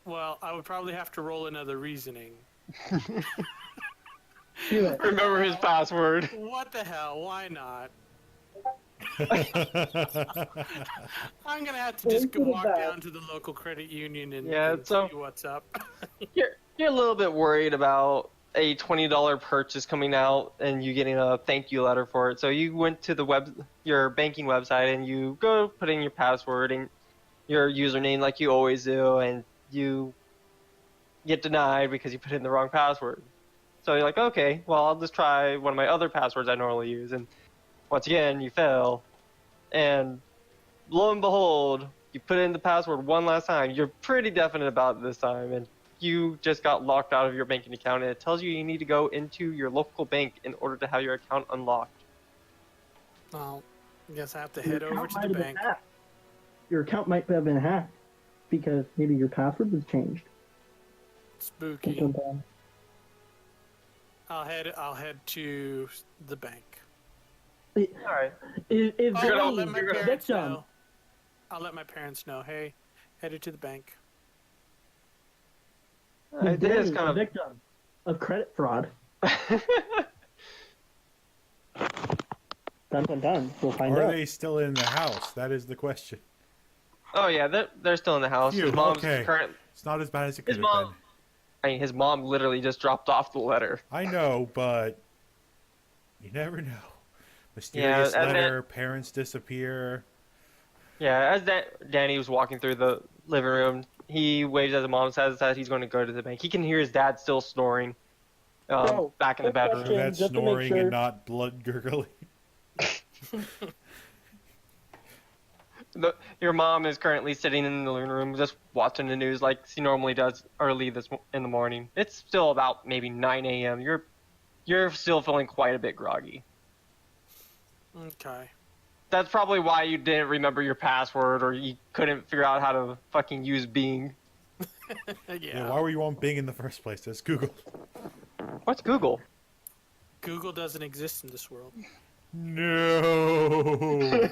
Well, I would probably have to roll another reasoning. Do it. Remember his password. What the hell? Why not? I'm gonna have to just Into the walk back. down to the local credit union and, Yeah, and so- see what's up. You're a little bit worried about a $20 purchase coming out and you getting a thank you letter for it. So you went to your banking website and you go put in your password and your username like you always do, and you get denied because you put in the wrong password. So you're like, okay, well, I'll just try one of my other passwords I normally use, and once again, you fail. And lo and behold, you put in the password one last time. You're pretty definite about it this time, and you just got locked out of your banking account, and it tells you need to go into your local bank in order to have your account unlocked. Well, I guess I have to Your head over account to might the have been bank. hacked. Your account might have been hacked because maybe your password was changed. Spooky. Sometime. I'll head to the bank. All right. Is Oh, gonna- I'll let my you're gonna- parents victim. know. I'll let my parents know. Hey, headed to the bank. It is a kind of. victim of credit fraud. Dun dun dun. We'll find Are out. they still in the house? That is the question. Oh yeah, they're still in the house. Phew, His mom's okay. current. It's not as bad as it could His have mom. been. I mean, his mom literally just dropped off the letter. I know, but you never know. Mysterious Yeah, and letter, parents disappear. Yeah, as Danny was walking through the living room, he waves at his mom, says that he's going to go to the bank. He can hear his dad still snoring Oh, back in the quick So bedroom. question. that's just to make snoring sure- and not blood gurgling. Your mom is currently sitting in the living room just watching the news like she normally does early in the morning. It's still about maybe 9 a.m. You're still feeling quite a bit groggy. Okay. That's probably why you didn't remember your password or you couldn't figure out how to fucking use Bing. Yeah, why were you on Bing in the first place? That's Google. What's Google? Google doesn't exist in this world. No,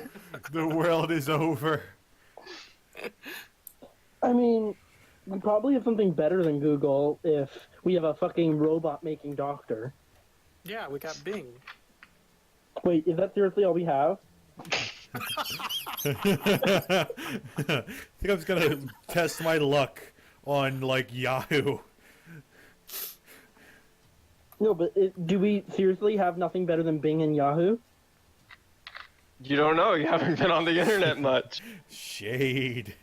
the world is over. I mean, we probably have something better than Google if we have a fucking robot making doctor. Yeah, we got Bing. Wait, is that seriously all we have? I think I'm just gonna test my luck on like Yahoo. No, but do we seriously have nothing better than Bing and Yahoo? You don't know. You haven't been on the internet much. Shade.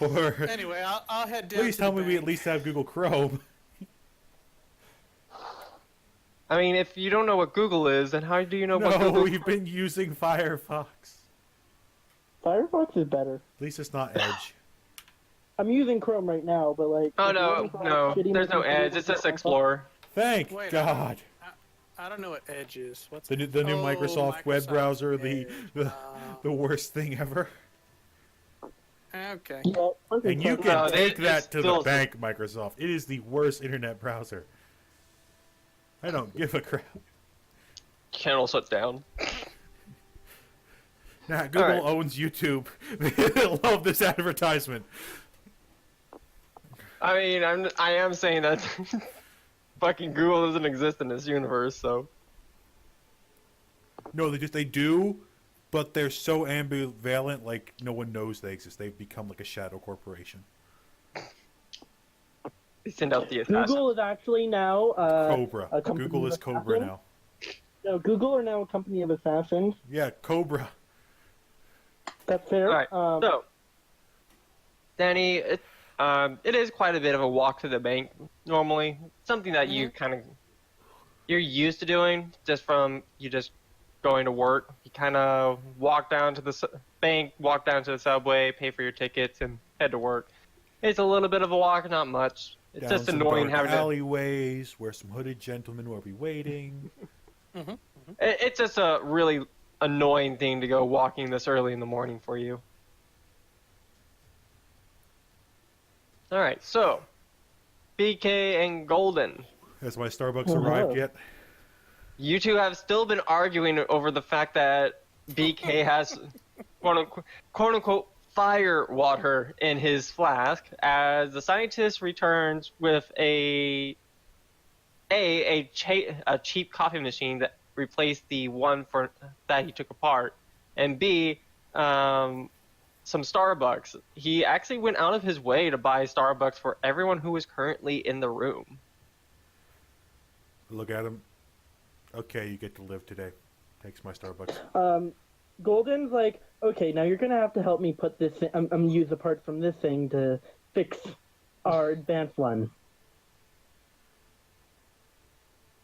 Or Anyway, I'll head down. please to tell the me we at bank. least have Google Chrome. I mean, if you don't know what Google is, then how do you know what No, Google? we've been using Firefox. Firefox is better. At least it's not Edge. I'm using Chrome right now, but like. Oh if you want me to no, shitty there's no looking Edge. thing It's just with Explorer. Thank Wait, God. I don't know what Edge is. What's The new Oh, Microsoft web Microsoft browser, Edge. the worst thing ever. Okay. Yeah, And you Microsoft- can No, take they that to the still- bank, Microsoft. It is the worst internet browser. I don't give a crap. Channel shut down. Nah, Google Alright. owns YouTube. They love this advertisement. I mean, I am saying that fucking Google doesn't exist in this universe, so. No, they do, but they're so ambivalent, like no one knows they exist. They've become like a shadow corporation. They send out the assassin. Google is actually now Cobra. a company Google of is Cobra assassins. now. No, Google are now a company of assassins. Yeah, Cobra. That's fair. Alright, so. Danny, it is quite a bit of a walk to the bank, normally. Something that you you're used to doing, just from you just going to work. You kind of walk down to the bank, walk down to the subway, pay for your tickets, and head to work. It's a little bit of a walk, not much. It's Down just some annoying dark having to. alleyways where some hooded gentlemen will be waiting. It's just a really annoying thing to go walking this early in the morning for you. All right, so BK and Golden, Has my Starbucks Oh, arrived hello. yet? you two have still been arguing over the fact that BK has quote unquote fire water in his flask as the scientist returns with a cheap coffee machine that replaced the one that he took apart, and B, some Starbucks. He actually went out of his way to buy Starbucks for everyone who was currently in the room. Look at him. Okay, you get to live today. Takes my Starbucks. Golden's like, okay, now you're gonna have to help me put this. I'm gonna use the parts from this thing to fix our advanced one.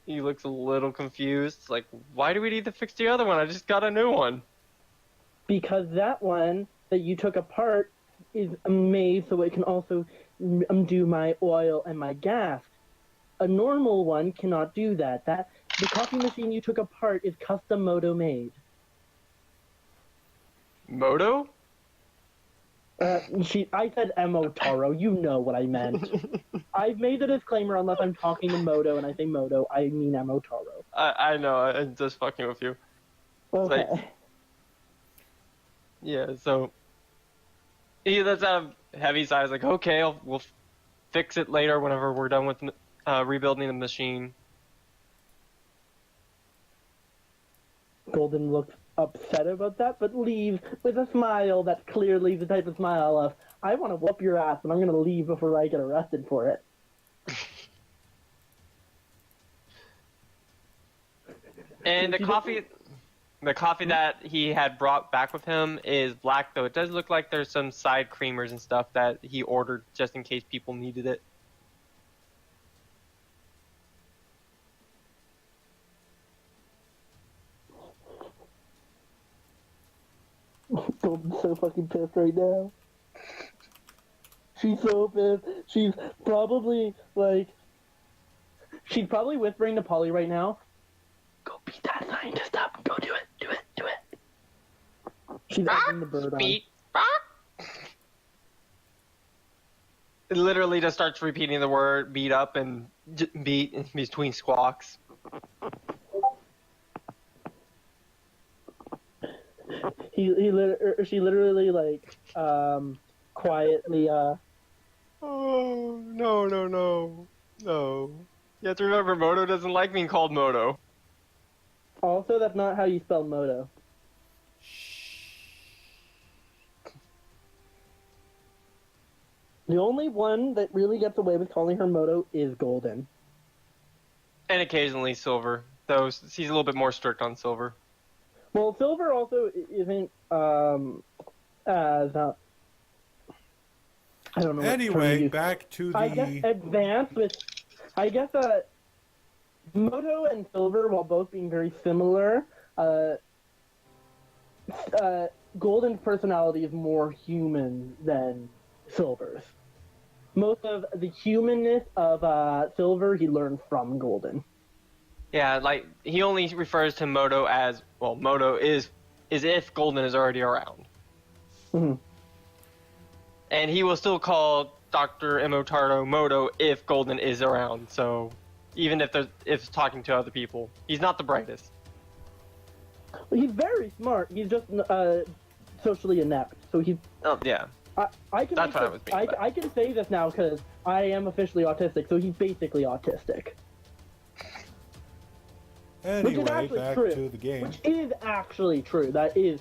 He looks a little confused. Like, why do we need to fix the other one? I just got a new one. Because that one that you took apart is made so it can also do my oil and my gas. A normal one cannot do that. The coffee machine you took apart is custom Moto made. Moto? I said Taro. You know what I meant. I've made the disclaimer unless I'm talking to Moto and I say Moto, I mean Taro. I know, I'm just fucking with you. Okay. Like, yeah, so he lets out a heavy sigh. He's like, okay, we'll fix it later whenever we're done with rebuilding the machine. Golden looks upset about that, but leaves with a smile that's clearly the type of smile of, I want to whoop your ass, and I'm going to leave before I get arrested for it. And the coffee that he had brought back with him is black, though it does look like there's some side creamers and stuff that he ordered just in case people needed it. Golden's so fucking pissed right now. She's so pissed. She's probably whispering to Polly right now, go beat that scientist up. Go do it. Do it. Do it. She's egging the bird on. Beat. It literally just starts repeating the word beat up and beat in between squawks. She literally quietly Oh, no. You have to remember, Moto doesn't like being called Moto. Also, that's not how you spell Moto. The only one that really gets away with calling her Moto is Golden. And occasionally Silver, though he's a little bit more strict on Silver. Well, Silver also isn't as I don't know. Anyway, back to the. I guess advanced with. I guess Moto and Silver, while both being very similar, Golden's personality is more human than Silver's. Most of the humanness of Silver he learned from Golden. Yeah, like, he only refers to Moto as, well, Moto is if Golden is already around. Mm-hmm. And he will still call Dr. Imotaro Moto if Golden is around, so even if talking to other people. He's not the brightest. He's very smart. He's just socially inept. So he's. Oh, yeah. I can. That's what I was being I can say this now because I am officially autistic. So he's basically autistic. Anyway, back to the game. Which is actually true. That is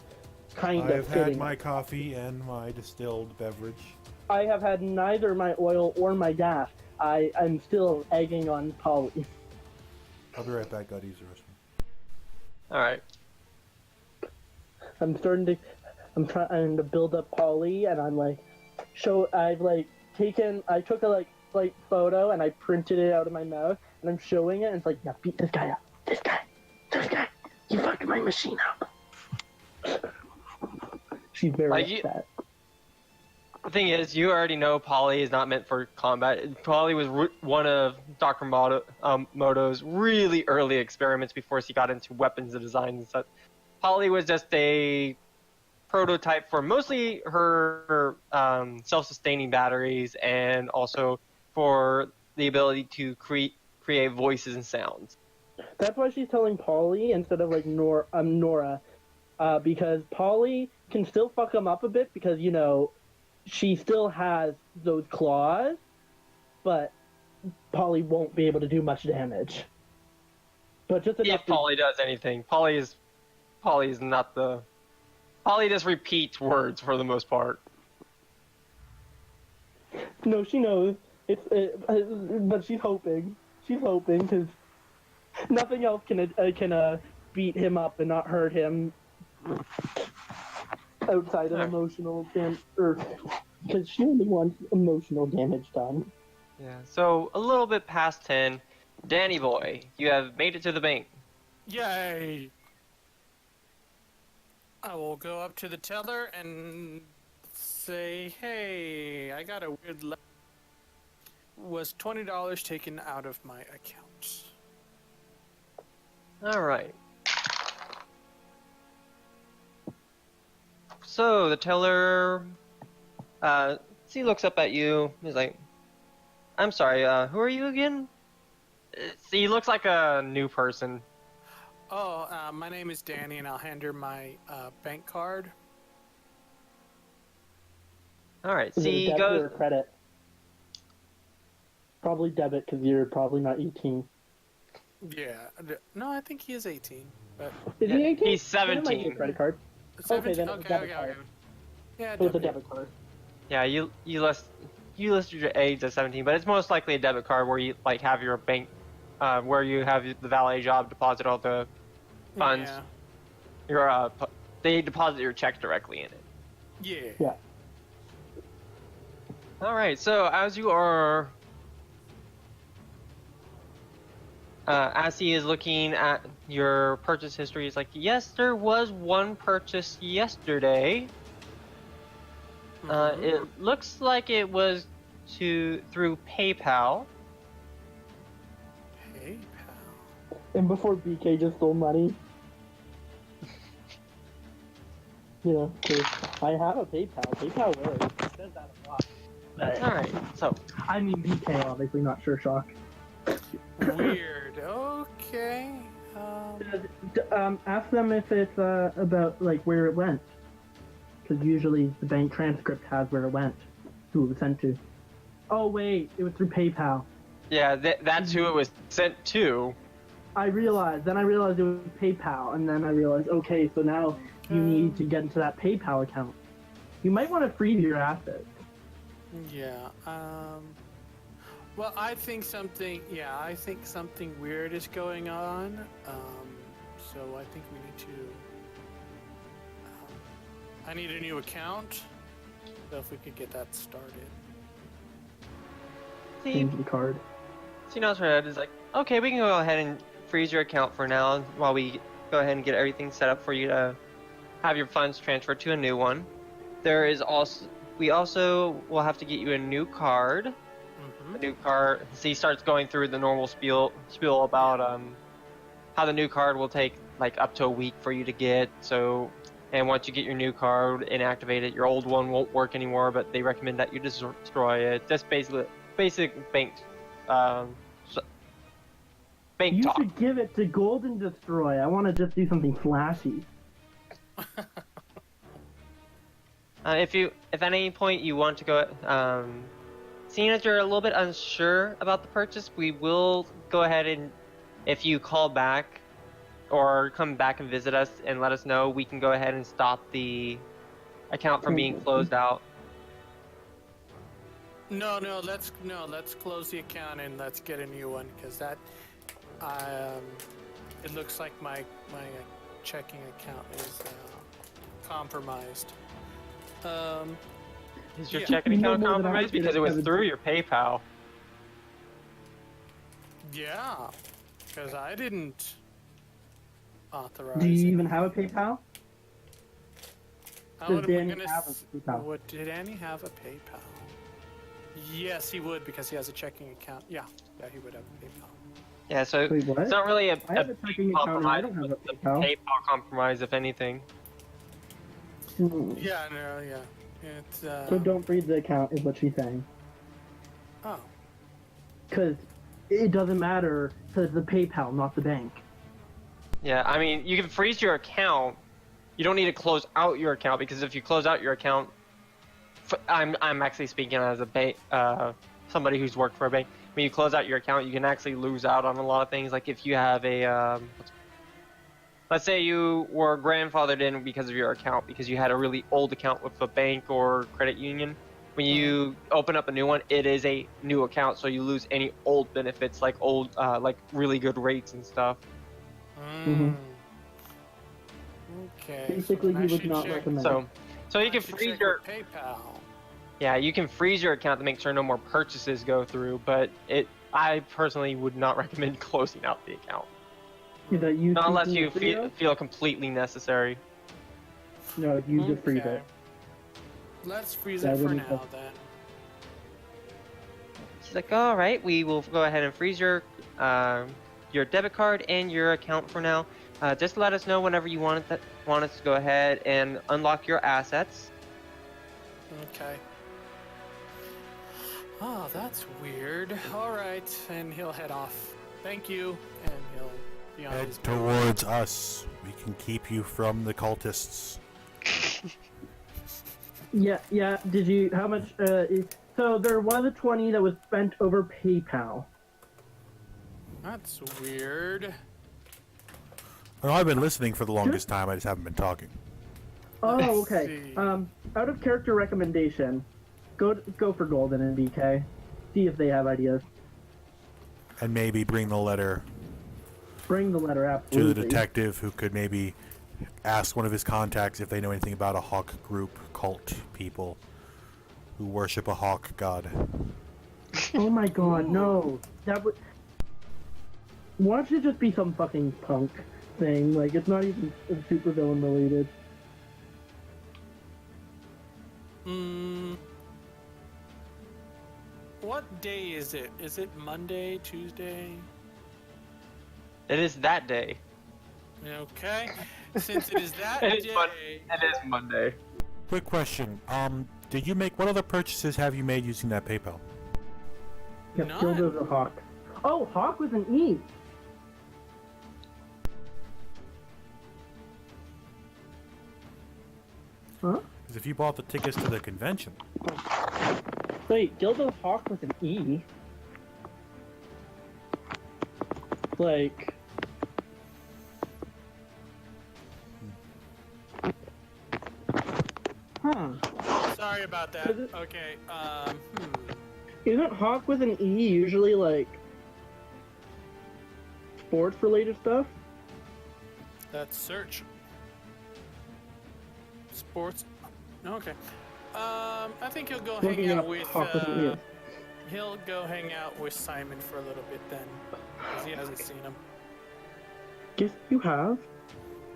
kind of fitting. I've had my coffee and my distilled beverage. I have had neither my oil or my gas. I'm still egging on Polly. I'll be right back, Guddies. Alright. I'm trying to build up Polly, and I'm like, I took a photo and I printed it out of my mouth, and I'm showing it, and it's like, now beat this guy up. This guy, you fucked my machine up. She's very upset. The thing is, you already know Polly is not meant for combat. Polly was one of Dr. Moto's really early experiments before he got into weapons design and such. Polly was just a prototype for mostly her self-sustaining batteries and also for the ability to create voices and sounds. That's why she's telling Polly instead of Nora. because Polly can still fuck him up a bit because, you know, she still has those claws, but Polly won't be able to do much damage. But just If enough to... Polly does anything, Polly's not the. Polly just repeats words for the most part. No, she knows. But she's hoping. She's hoping because nothing else can beat him up and not hurt him outside of emotional damage, because she only wants emotional damage done. Yeah. So a little bit past 10, Danny boy, you have made it to the bank. Yay! I will go up to the teller and say, "Hey, I got a weird was $20 taken out of my account." All right. So the teller, he looks up at you. He's like, "I'm sorry. Who are you again?" He looks like a new person. Oh, my name is Danny, and I'll hand her my bank card. All right. Is it See, a debit goes. or a credit? Probably debit because you're probably not 18. Yeah. No, I think he is 18. But Is he 18? He's Then it might be a 17. credit card. 17? then it's a debit Okay. card. Yeah, So it's a debit. debit card. Yeah, you listed your age as 17, but it's most likely a debit card where you like have your bank, where you have the valet job deposit all the funds. Yeah. They deposit your check directly in it. Yeah. Yeah. All right, so as you are, as he is looking at your purchase history, he's like, yes, there was one purchase yesterday. It looks like it was through PayPal. PayPal. And before BK just stole money. You know, 'cause I have a PayPal. PayPal works. It says that a lot. But, All right, so I mean BK, obviously, not Sure Shock. Weird. Okay. Ask them if it's about like where it went, because usually the bank transcript has where it went, who it was sent to. Oh wait, it was through PayPal. yeah, that's who it was sent to. I realized it was PayPal, and then I realized, okay, so now you need to get into that PayPal account. You might want to freeze your assets. Yeah. Well, I think something weird is going on. So I think we need to. I need a new account. So if we could get that started. See, Change the card. so you know, Red is like, okay, we can go ahead and freeze your account for now while we go ahead and get everything set up for you to have your funds transferred to a new one. We also will have to get you a new card. Mm-hmm. A new card. So he starts going through the normal spiel about how the new card will take like up to a week for you to get. So, and once you get your new card and activate it, your old one won't work anymore. But they recommend that you destroy it. Just basic bank You talk. should give it to Golden Destroy. I want to just do something flashy. If at any point you want to go, seeing as you're a little bit unsure about the purchase, we will go ahead and, if you call back or come back and visit us and let us know, we can go ahead and stop the account from being closed out. No, let's close the account and let's get a new one because that, it looks like my checking account is compromised. Is your Yeah. checking account No more than compromised I because it was would- through your PayPal? Yeah, because I didn't authorize. Do you it. even have a PayPal? How Does would we Danny gonna have a s- PayPal? What did Danny have a PayPal? Yes, he would because he has a checking account. Yeah, he would have a PayPal. Yeah, so Wait, what? it's not really a I have a checking account and I don't have a it's PayPal. PayPal compromise, if anything. Yeah, no, yeah. It's So don't freeze the account, is what she's saying. oh. Because it doesn't matter, because it's the PayPal, not the bank. Yeah, I mean, you can freeze your account, you don't need to close out your account, because if you close out your account, I'm actually speaking as a bank, somebody who's worked for a bank. When you close out your account, you can actually lose out on a lot of things. Like if you have a, let's say you were grandfathered in because of your account, because you had a really old account with a bank or credit union. When you open up a new one, it is a new account, so you lose any old benefits, like like really good rates and stuff. Mhm. Okay. Basically, then he I would should not check- recommend. So you I can should freeze check your with PayPal. Yeah, you can freeze your account to make sure no more purchases go through, but I personally would not recommend closing out the account. That you Not unless keep you it free feel completely necessary. No, you just freeze Okay. it. Let's freeze That it for wouldn't now help. then. She's like, all right, we will go ahead and freeze your debit card and your account for now. Just let us know whenever you want us to go ahead and unlock your assets. Okay. Oh, that's weird. All right, and he'll head off. Thank you, and he'll be on Head his way. towards us. We can keep you from the cultists. Yeah. Did you? How much? So there was a 20 that was spent over PayPal. That's weird. Well, I've been listening for the longest time. I just haven't been talking. Oh, I okay. see. Out of character recommendation, go for Golden and BK. See if they have ideas. And maybe bring the letter Bring the letter to absolutely. the detective, who could maybe ask one of his contacts if they know anything about a hawk group cult people who worship a hawk god. Oh my god, no. That would. Why don't it just be some fucking punk thing? Like, it's not even super villain related. What day is it? Is it Monday, Tuesday? It is that day. Okay. Since it is that It is day, It is Monday. Quick question. Did you make, what other purchases have you made using that PayPal? Yep, None. Gildo's a hawk. Oh, hawk with an E. Huh? Because if you bought the tickets to the convention, Wait, Gildo's hawk with an E? Like... Huh. sorry about that. Is it- Okay. Isn't hawk with an E usually, like... sports-related stuff? That's search. Sports. Okay. I think he'll go hang Looking out up with. hawk with an E. He'll go hang out with Simon for a little bit then, because he hasn't seen him. Guess you have.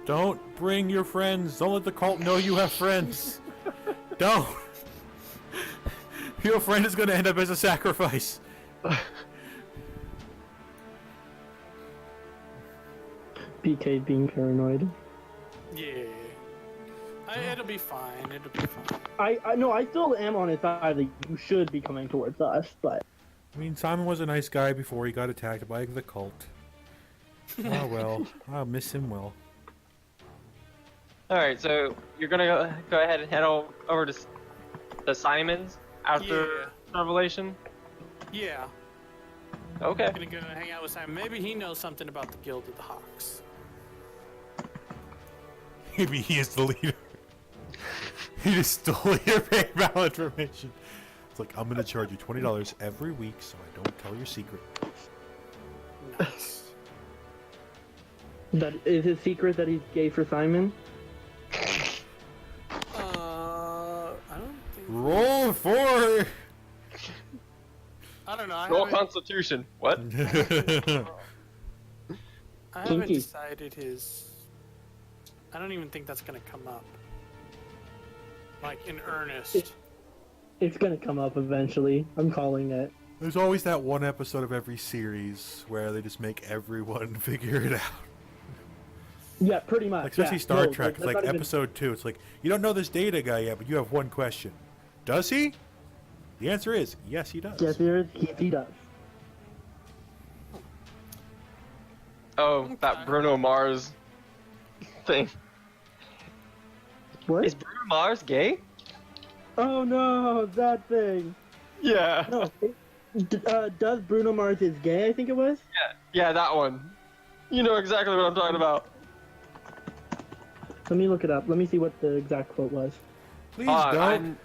don't bring your friends. Don't let the cult know you have friends. Don't. Your friend is going to end up as a sacrifice. BK being paranoid. Yeah. It'll be fine. It'll be fine. I know, I still am on his side that you should be coming towards us, but... I mean, Simon was a nice guy before he got attacked by the cult. Oh well, I'll miss him well. All right, so you're gonna go ahead and head over to Simon's after Revelation. Yeah. Okay. I'm gonna go hang out with Simon. Maybe he knows something about the Guild of the Hawks. Maybe he is the leader. He just stole your PayPal information. It's like, I'm gonna charge you $20 every week so I don't tell your secret. Nice. That is his secret that he's gay for Simon? I don't think. Roll for. I don't know. I Roll haven't, Constitution. What? I haven't Kinky. decided his. I don't even think that's gonna come up. Like in earnest. It's gonna come up eventually. I'm calling it. There's always that one episode of every series where they just make everyone figure it out. Yeah, pretty much. Like, especially yeah. Star No, Trek. that's It's like not even- episode 2. It's like, you don't know this data guy yet, but you have one question. Does he? The answer is yes, he does. Yes, he does. Oh, that Bruno Mars thing. What? Is Bruno Mars gay? Oh no, that thing. Yeah. No. Does Bruno Mars is gay? I think it was. Yeah, that one. You know exactly what I'm talking about. Let me look it up. Let me see what the exact quote was. Please don't.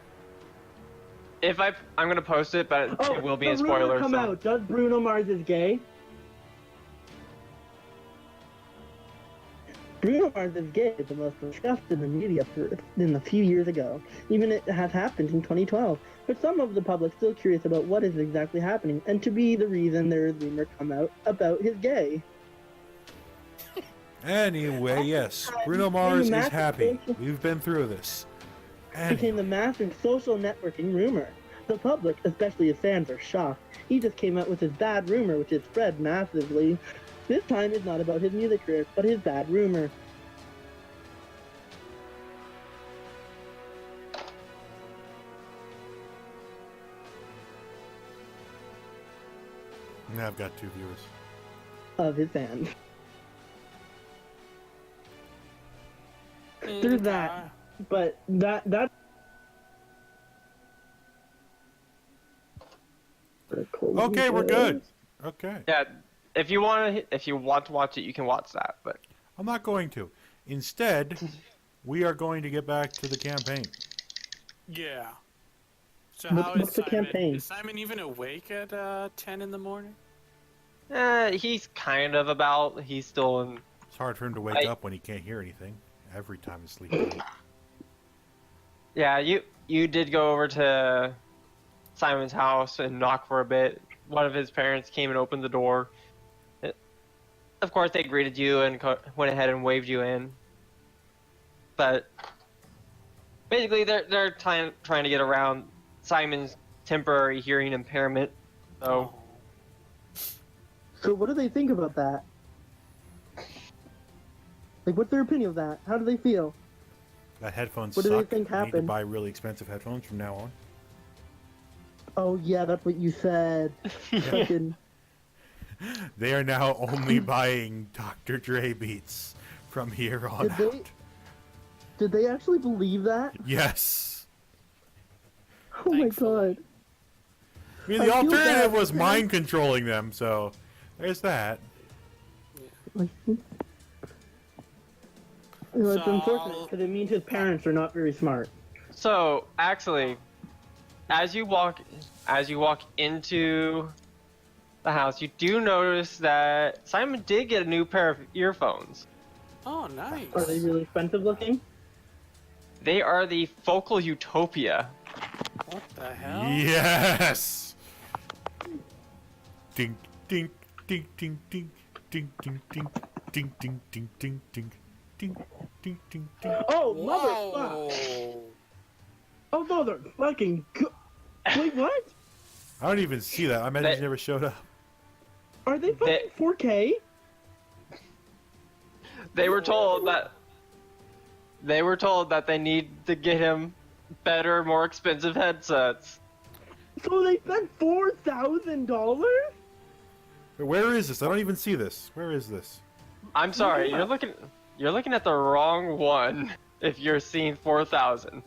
I'm gonna post it, but it will be in the rumor spoilers. come So. out. Does Bruno Mars is gay? Bruno Mars is gay is the most discussed in the media in a few years ago. Even it has happened in 2012. But some of the public still curious about what is exactly happening, and to be the reason there is rumor come out about his gay. Anyway, yes, Bruno Mars is happy. We've been through this. Became the massive social networking rumor. The public, especially his fans, are shocked. He just came out with his bad rumor, which has spread massively. This time it's not about his music career, but his bad rumor. Now I've got 2 viewers. Of his fans. There's that. But that Okay, we're good. Okay. Yeah, if you want to watch it, you can watch that. But I'm not going to. Instead, we are going to get back to the campaign. Yeah. So What's the Simon? campaign? Is Simon even awake at 10 in the morning? he's kind of about. He's still in. It's hard for him to wake up when he can't hear anything. Every time he's sleeping. Yeah, you did go over to Simon's house and knock for a bit. One of his parents came and opened the door. Of course, they greeted you and went ahead and waved you in. But basically, they're trying to get around Simon's temporary hearing impairment. So what do they think about that? Like, what's their opinion of that? How do they feel? That headphones What suck. do they think You need to happened? buy really expensive headphones from now on. Oh yeah, that's what you said. Fucking. They are now only buying Dr. Dre beats from here on out. Did they actually believe that? Yes. Oh my Thankfully. god. I mean, I the feel alternative bad. was mind controlling them, so there's that. Like, it's So- unfortunate because it means his parents are not very smart. So actually, as you walk into the house, you do notice that Simon did get a new pair of earphones. Oh, nice. Are they really expensive looking? They are the Focal Utopia. What the hell? Yes. Ding ding ding ding ding ding ding ding ding ding ding ding ding ding ding ding ding. Oh, motherfucker! Whoa. Oh, motherfucking! Wait, what? I don't even see that. I imagine They- she never showed up. Are they fucking 4K? They were told that they need to get him better, more expensive headsets. So they spent $4,000? Where is this? I don't even see this. Where is this? I'm sorry, Yeah. you're looking at the wrong one. If you're seeing 4,000.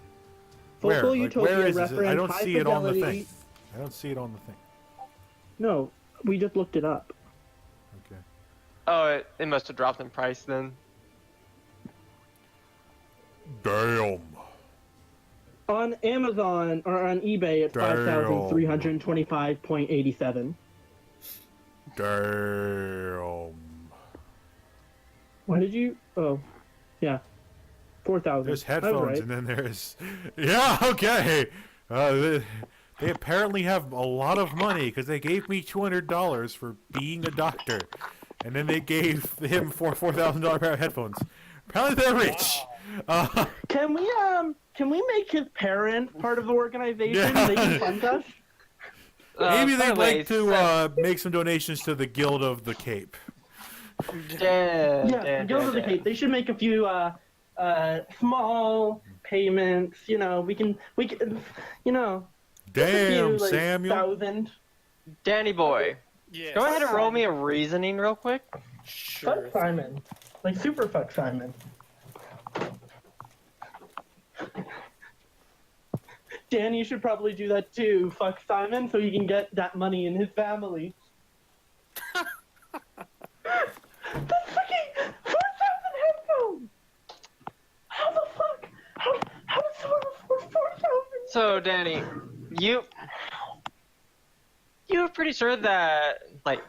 Where? Focal Like, Utopia where is this? reference I don't high see it on the fidelity- thing. I don't see it on the thing. No, we just looked it up. Okay. Oh, it must have dropped in price then. Damn. On Amazon or on eBay, it's Damn. 5,325.87. Damn. Why did you? Oh, yeah, 4,000. There's I was headphones, right. and then there's... Yeah, okay. They apparently have a lot of money, because they gave me $200 for being a doctor. And then they gave him $4,000 pair of headphones. Apparently they're rich. Can we make his parent part of the organization? Yeah. They can fund us. Maybe they'd anyway, like to make some donations to the Guild of the Cape. Yeah, go to the Cape. They should make a few small payments. You know, we can, you know, just a Damn, few, like, Samuel. 1,000. Danny boy, Yes. go ahead and roll me a reasoning real quick. Sure. Fuck Simon, like super fuck Simon. Danny should probably do that too. Fuck Simon so he can get that money in his family. That's freaking 4,000 headphones! How the fuck? How does someone afford 4,000? So, Danny, you were pretty sure that, like,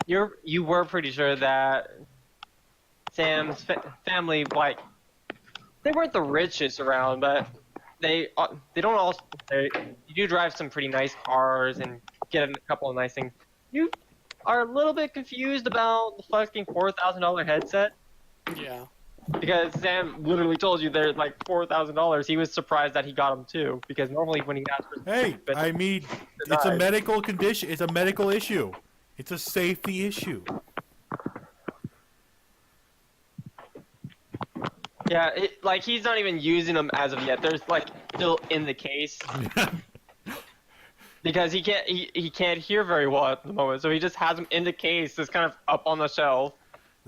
you were pretty sure that Sam's family, like, they weren't the richest around, but they don't all, you do drive some pretty nice cars and get a couple of nice things. You are a little bit confused about the fucking $4,000 headset. Yeah. Because Sam literally told you they're like $4,000. He was surprised that he got them too. Because normally when he asks for Hey, I mean, it's a medical condition. It's a medical issue. It's a safety issue. Yeah, like he's not even using them as of yet. They're like still in the case because he can't hear very well at the moment. So he just has them in the case, just kind of up on the shelf.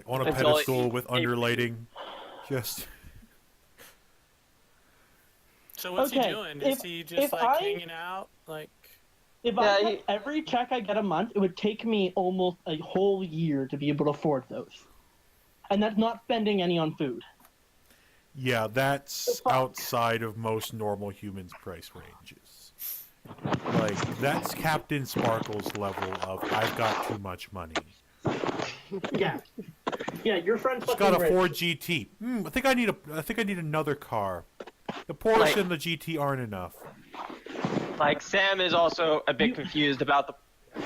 On a pedestal with underlighting. Just. So what's he Okay, doing? Is he just like hanging out? Like. If I had every check I get a month, it would take me almost a whole year to be able to afford those. And that's not spending any on food. Yeah, that's outside of most normal humans' price ranges. Like, that's Captain Sparkle's level of I've got too much money. Yeah. Yeah, your friend's Just fucking got a rich. Ford GT. I think I need another car. The Porsche and the GT aren't enough. Like Sam is also a bit confused about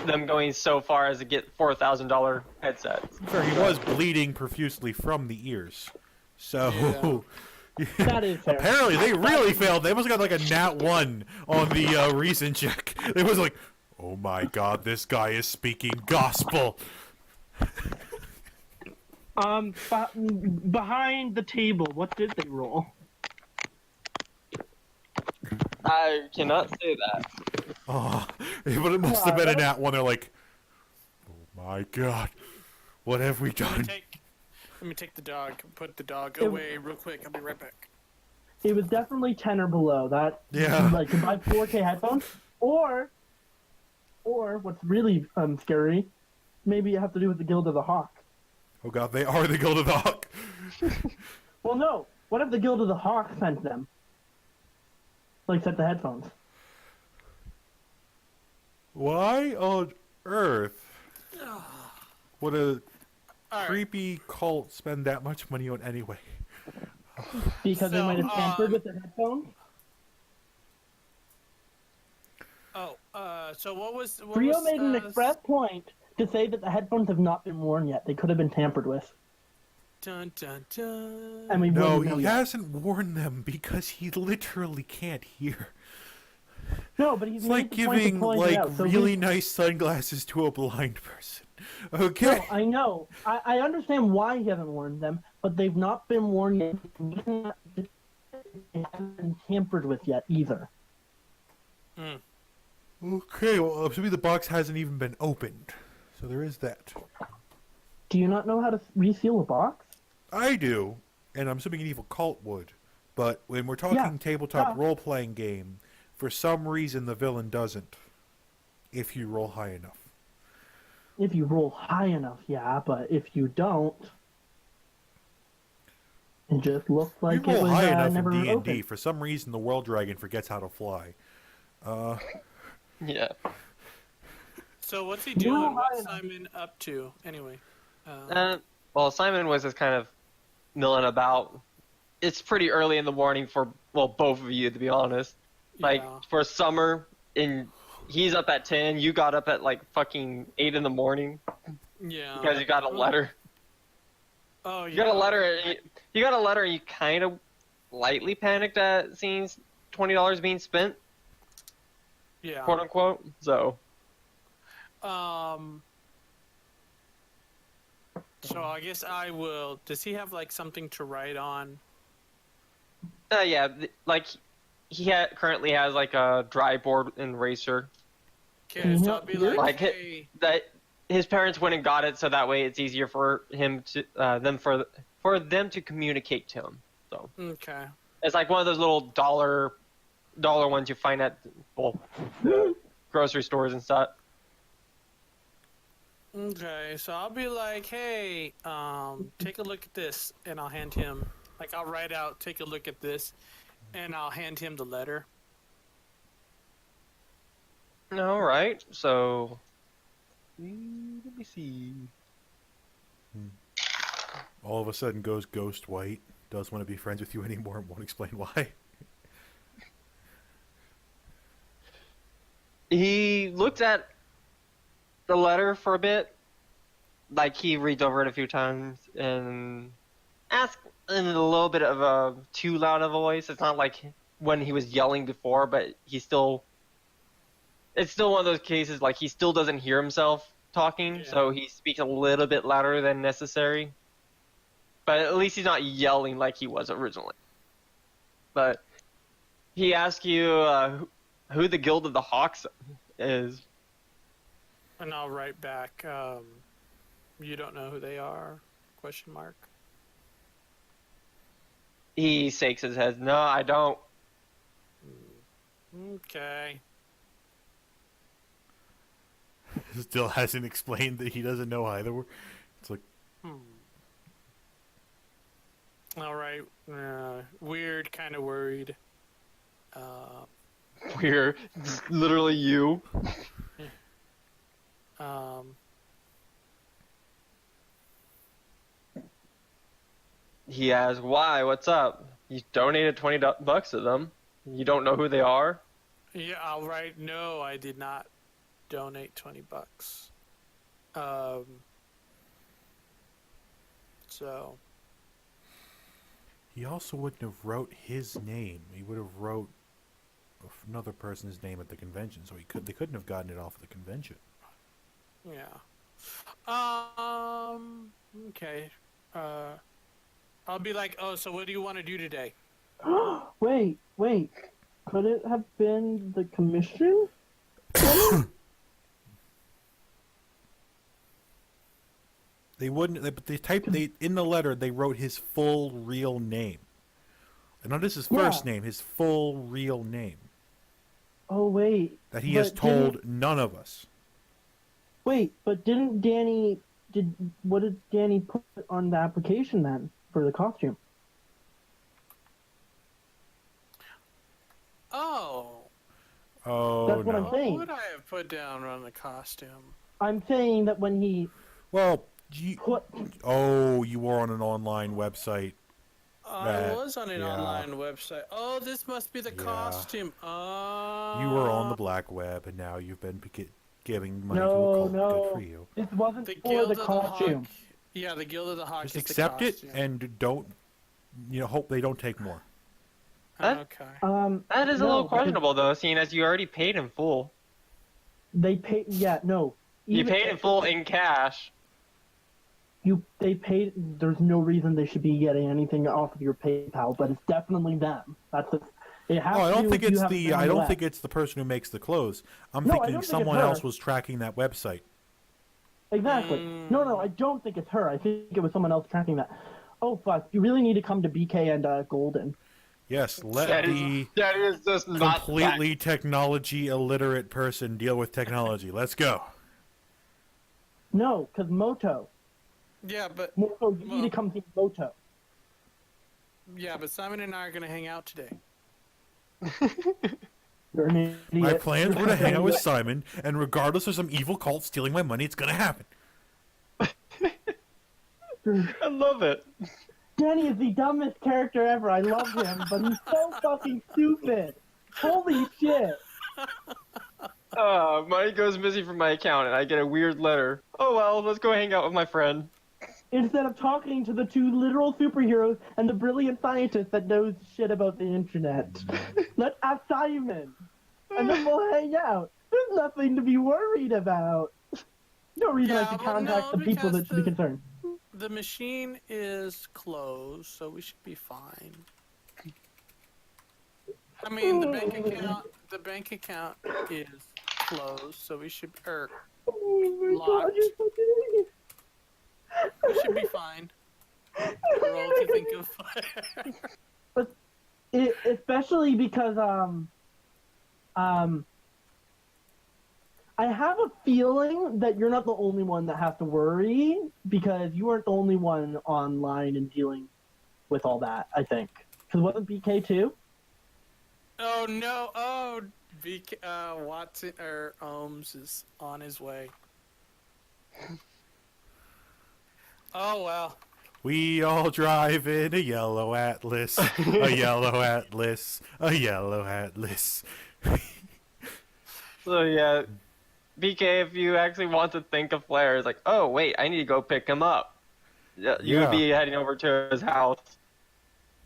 them going so far as to get $4,000 headsets. Sure, he was bleeding profusely from the ears. So, That is fair. apparently they really failed. They must have got like a nat 1 on the recent check. It was like, oh my god, this guy is speaking gospel. Behind the table, what did they roll? I cannot say that. Oh, but it must have been a nat 1. They're like, oh my god, what have we done? Let me take the dog. Put the dog away real quick. I'll be right back. It was definitely 10 or below. That like to buy 4K headphones, or what's really scary, maybe you have to do with the Guild of the Hawk. Oh god, they are the Guild of the Hawk. Well, no. What if the Guild of the Hawk sent them? Like, sent the headphones. Why on earth would a All right. creepy cult spend that much money on anyway? Because they So, might have tampered with the headphones? So what was Frio made an express point to say that the headphones have not been worn yet. They could have been tampered with. Dun dun dun. And we No, wouldn't know he yet. hasn't worn them because he literally can't hear. No, but he's It's like made the point of giving pointing it like out. So really nice sunglasses to a blind person. Okay. No, I know. I understand why he hasn't worn them, but they've not been worn yet. They haven't been tampered with yet either. Okay, well, maybe the box hasn't even been opened. So there is that. Do you not know how to reseal a box? I do, and I'm assuming an evil cult would. But when we're talking tabletop role-playing game, for some reason the villain doesn't. If you roll high enough. If you roll high enough, yeah, but if you don't, it just looks like You it roll was high enough never in D&D. opened. For some reason, the World Dragon forgets how to fly. Yeah. So what's he You doing? know, What's Simon up to? Anyway. Well, Simon was just kind of milling about. It's pretty early in the morning for, well, both of you, to be honest. Like, Yeah. for summer, he's up at 10, you got up at, like, fucking 8 in the morning Yeah. because you got a letter. Oh, yeah. You got a letter, and you kind of lightly panicked at seeing $20 being spent, Yeah. quote unquote. So, So I guess I will. Does he have like something to write on? yeah, like, he currently has, like, a dry board and eraser. Okay, so I'll be like, Like, hey, that his parents went and got it, so that way it's easier for him to for them to communicate to him. So okay. it's like one of those little dollar dollar ones you find at the grocery stores and stuff. Okay, so I'll be like, hey, take a look at this, and I'll hand him, like, I'll write out, take a look at this, and I'll hand him the letter. All right, so let me see. All of a sudden goes ghost white. Doesn't want to be friends with you anymore and won't explain why. He looked at the letter for a bit, like he reads over it a few times and asks in a little bit of a too loud of a voice. It's not like when he was yelling before, but it's still one of those cases like he still doesn't hear himself talking, Yeah. so he speaks a little bit louder than necessary. But at least he's not yelling like he was originally. But he asks you who the Guild of the Hawks is. And I'll write back, you don't know who they are? Question mark. He shakes his head. No, I don't. Okay. Still hasn't explained that he doesn't know either. It's like, All right. Weird, kind of worried. We're literally you. He asks, why? What's up? You donated $20 to them. You don't know who they are? Yeah, I'll write, no, I did not donate $20. So. he also wouldn't have wrote his name. He would have wrote another person's name at the convention, so they couldn't have gotten it off of the convention. Yeah. Okay. I'll be like, oh, so what do you want to do today? Wait. Could it have been the commission? They wouldn't. But they in the letter they wrote his full real name. And not just his first name, his full real name. Oh wait. That he has told none of us. Wait, but didn't Danny what did Danny put on the application then for the costume? Oh, That's what no. I'm saying. What would I have put down on the costume? I'm saying that when he Well, put you were on an online website. I was on an yeah. online website. Oh, this must be the Yeah. costume. Oh. You were on the black web, and now you've been giving money to a no, cult. no, Good for you. this wasn't The for Guild the of the costume. Hawk. Yeah, the Guild of the Hawk Just is accept the it costume. and don't. Hope they don't take more. Okay. That is a no, little because questionable, though, seeing as you already paid in full. They paid. Yeah, no. You paid in full in cash. They paid. There's no reason they should be getting anything off of your PayPal, but it's definitely them. That's it. Has Oh, I to don't do think with you it's having the. been on I don't web. think it's the person who makes the clothes. I'm No, I thinking don't think it's someone her. else was tracking that website. Exactly. No, I don't think it's her. I think it was someone else tracking that. Oh fuck! You really need to come to BK and Golden. Yes, let That the is just not completely technology illiterate person deal with technology. Let's go. No, because Moto. Yeah, but You need to come see Moto. Simon and I are gonna hang out today. You're an idiot. My plans were to hang out with Simon, and regardless of some evil cult stealing my money, it's gonna happen. I love it. Danny is the dumbest character ever. I love him, but he's so fucking stupid. Holy shit. Money goes missing from my account, and I get a weird letter. Oh well, let's go hang out with my friend. Instead of talking to the two literal superheroes and the brilliant scientist that knows shit about the internet, let's ask Simon, and then we'll hang out. There's nothing to be worried about. No reason I should contact the people that should be concerned. The machine is closed, so we should be fine. I mean, the bank account is closed, so we should Oh my God, locked. you're such an idiot. We should be fine. Roll to think of. Especially because I have a feeling that you're not the only one that has to worry because you weren't the only one online and dealing with all that, I think. Because wasn't BK too? Oh no! Oh, Watson or Ohms is on his way. Oh well. We all drive in a yellow Atlas, a yellow Atlas, a yellow Atlas. So yeah, BK, if you actually want to think of Flair, it's like, oh wait, I need to go pick him up. You Yeah. would be heading over to his house.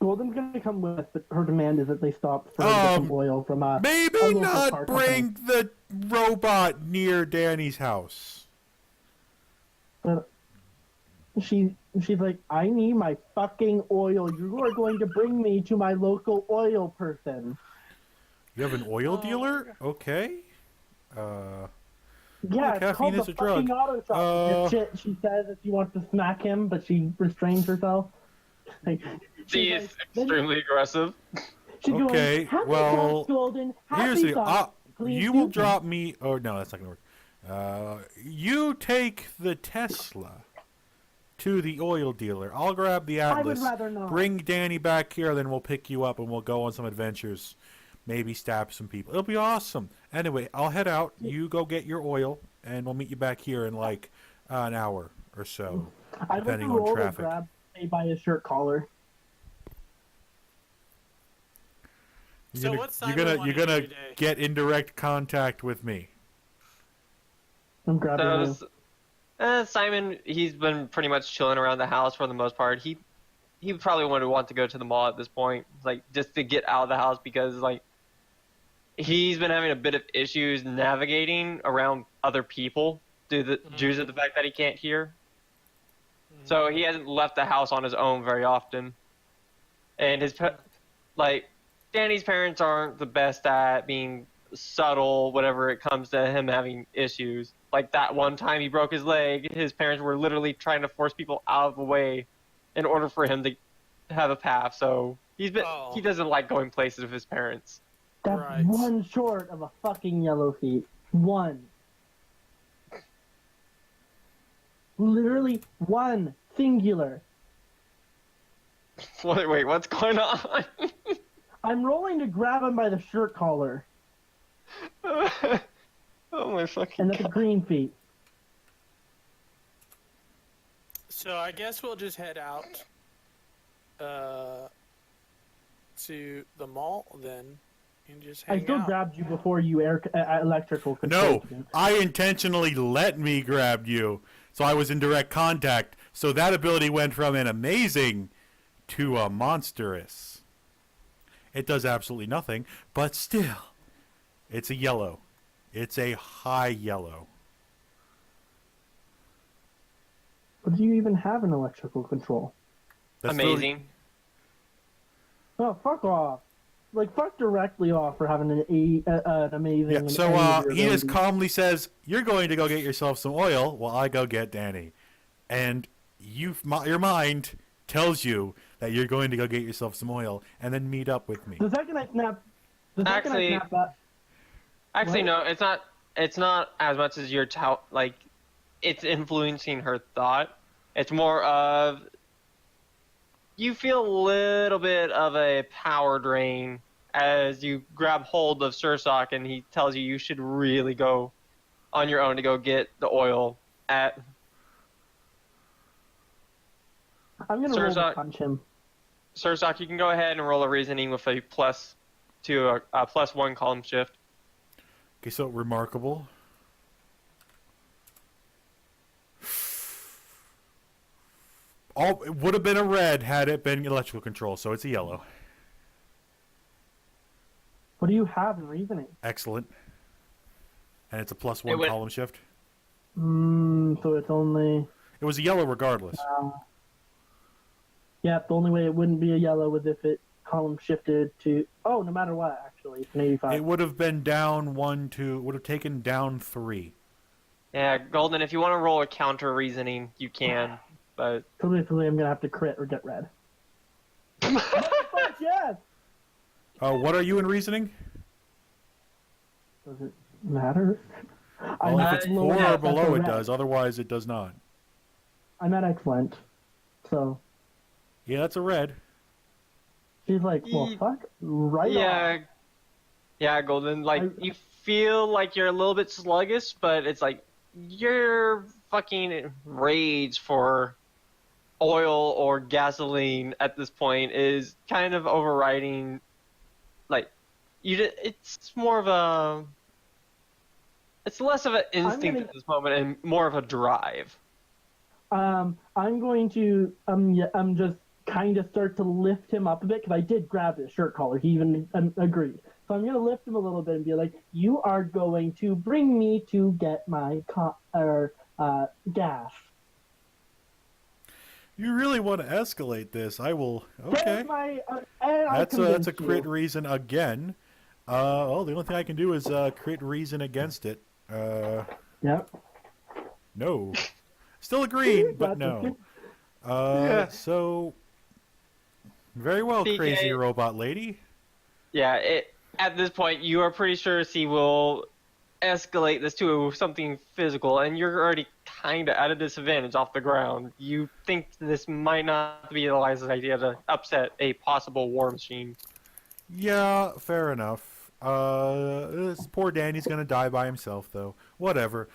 Golden's gonna come with, but her demand is that they stop for get some oil from a Maybe local not car bring the robot near Danny's house. But she's like, I need my fucking oil. You are going to bring me to my local oil person. You have an oil dealer? Okay. Yeah, it's caffeine called is the a drug. fucking auto shop. Dipshit, she says if she wants to smack him, but she restrains herself. Like, She's like, extremely aggressive. She's Okay, going, happy well, thoughts, Golden. Here's Happy the thoughts. Please you do will them." drop me. Oh no, that's not gonna work. You take the Tesla to the oil dealer. I'll grab the I would Atlas. rather not. Bring Danny back here, then we'll pick you up and we'll go on some adventures. Maybe stab some people. It'll be awesome. Anyway, I'll head out. You go get your oil, and we'll meet you back here in like an hour or so, I would depending roll on to traffic. grab me by his shirt collar. So what's you're Simon gonna wanting you're to gonna do today? get in direct contact with me. I'm grabbing So, you. Simon, he's been pretty much chilling around the house for the most part. He probably would want to go to the mall at this point, like just to get out of the house because like he's been having a bit of issues navigating around other people due to the fact that he can't hear. So he hasn't left the house on his own very often. And Danny's parents aren't the best at being subtle whenever it comes to him having issues. Like that one time he broke his leg, his parents were literally trying to force people out of the way in order for him to have a path. So he doesn't like going places with his parents. That's Right. one short of a fucking yellow feet. One. Literally one. Singular. Wait, what's going on? I'm rolling to grab him by the shirt collar. Oh my fucking And that's a green feet. So I guess we'll just head out to the mall then, and just I hang still out. grabbed you before you electrical No, controlled me. I intentionally let me grab you, so I was in direct contact. So that ability went from an amazing to a monstrous. It does absolutely nothing, but still, it's a yellow. It's a high yellow. But do you even have an electrical control? That's Amazing. Oh, fuck off. Like, fuck directly off for having an amazing... Yeah, and so angry he just ability. calmly says, "You're going to go get yourself some oil while I go get Danny," and your mind tells you that you're going to go get yourself some oil and then meet up with me. The second I snap... Actually- that... Actually, What? no, it's not as much as your it's influencing her thought. It's more of you feel a little bit of a power drain as you grab hold of Sursock and he tells you should really go on your own to go get the oil at I'm gonna roll to Sursock. punch him. Sursock. You can go ahead and roll a reasoning with a +1 column shift. Okay, so remarkable. It would have been a red had it been electrical control, so it's a yellow. What do you have in reasoning? Excellent. And it's a +1 It would- column shift. So it's only... It was a yellow regardless. Yeah, the only way it wouldn't be a yellow was if it column shifted to... Oh, no matter what, actually. It's an 85. It would have been down 1, 2, would have taken down 3. Yeah, Golden. If you want to roll a counter reasoning, you can. But So basically, I'm gonna have to crit or get red. Fuck yes! What are you in reasoning? Does it matter? Well, if it's lower 4 or that's a below, it red. does. Otherwise, it does not. I'm at excellent. So Yeah, that's a red. she's like, well, fuck, right Yeah, on. yeah, Golden. Like you feel like you're a little bit sluggish, but it's like your fucking rage for oil or gasoline at this point is kind of overriding. Like it's more of a, it's less of an instinct gonna- at this moment and more of a drive. I'm going to I'm just kind of start to lift him up a bit because I did grab his shirt collar. He even agreed. So I'm gonna lift him a little bit and be like, "You are going to bring me to get my gas." You really want to escalate this? I will. Okay. There's my, and I That's a convinced crit you. reason again. Oh, the only thing I can do is crit reason against it. Yep. No. Still agreeing, but That's no. Yeah. So, very well, PK. crazy robot lady. Yeah, at this point, you are pretty sure she will escalate this to something physical, and you're already kind of at a disadvantage off the ground. You think this might not be the wisest idea to upset a possible war machine. Yeah, fair enough. This poor Danny's gonna die by himself, though. Whatever.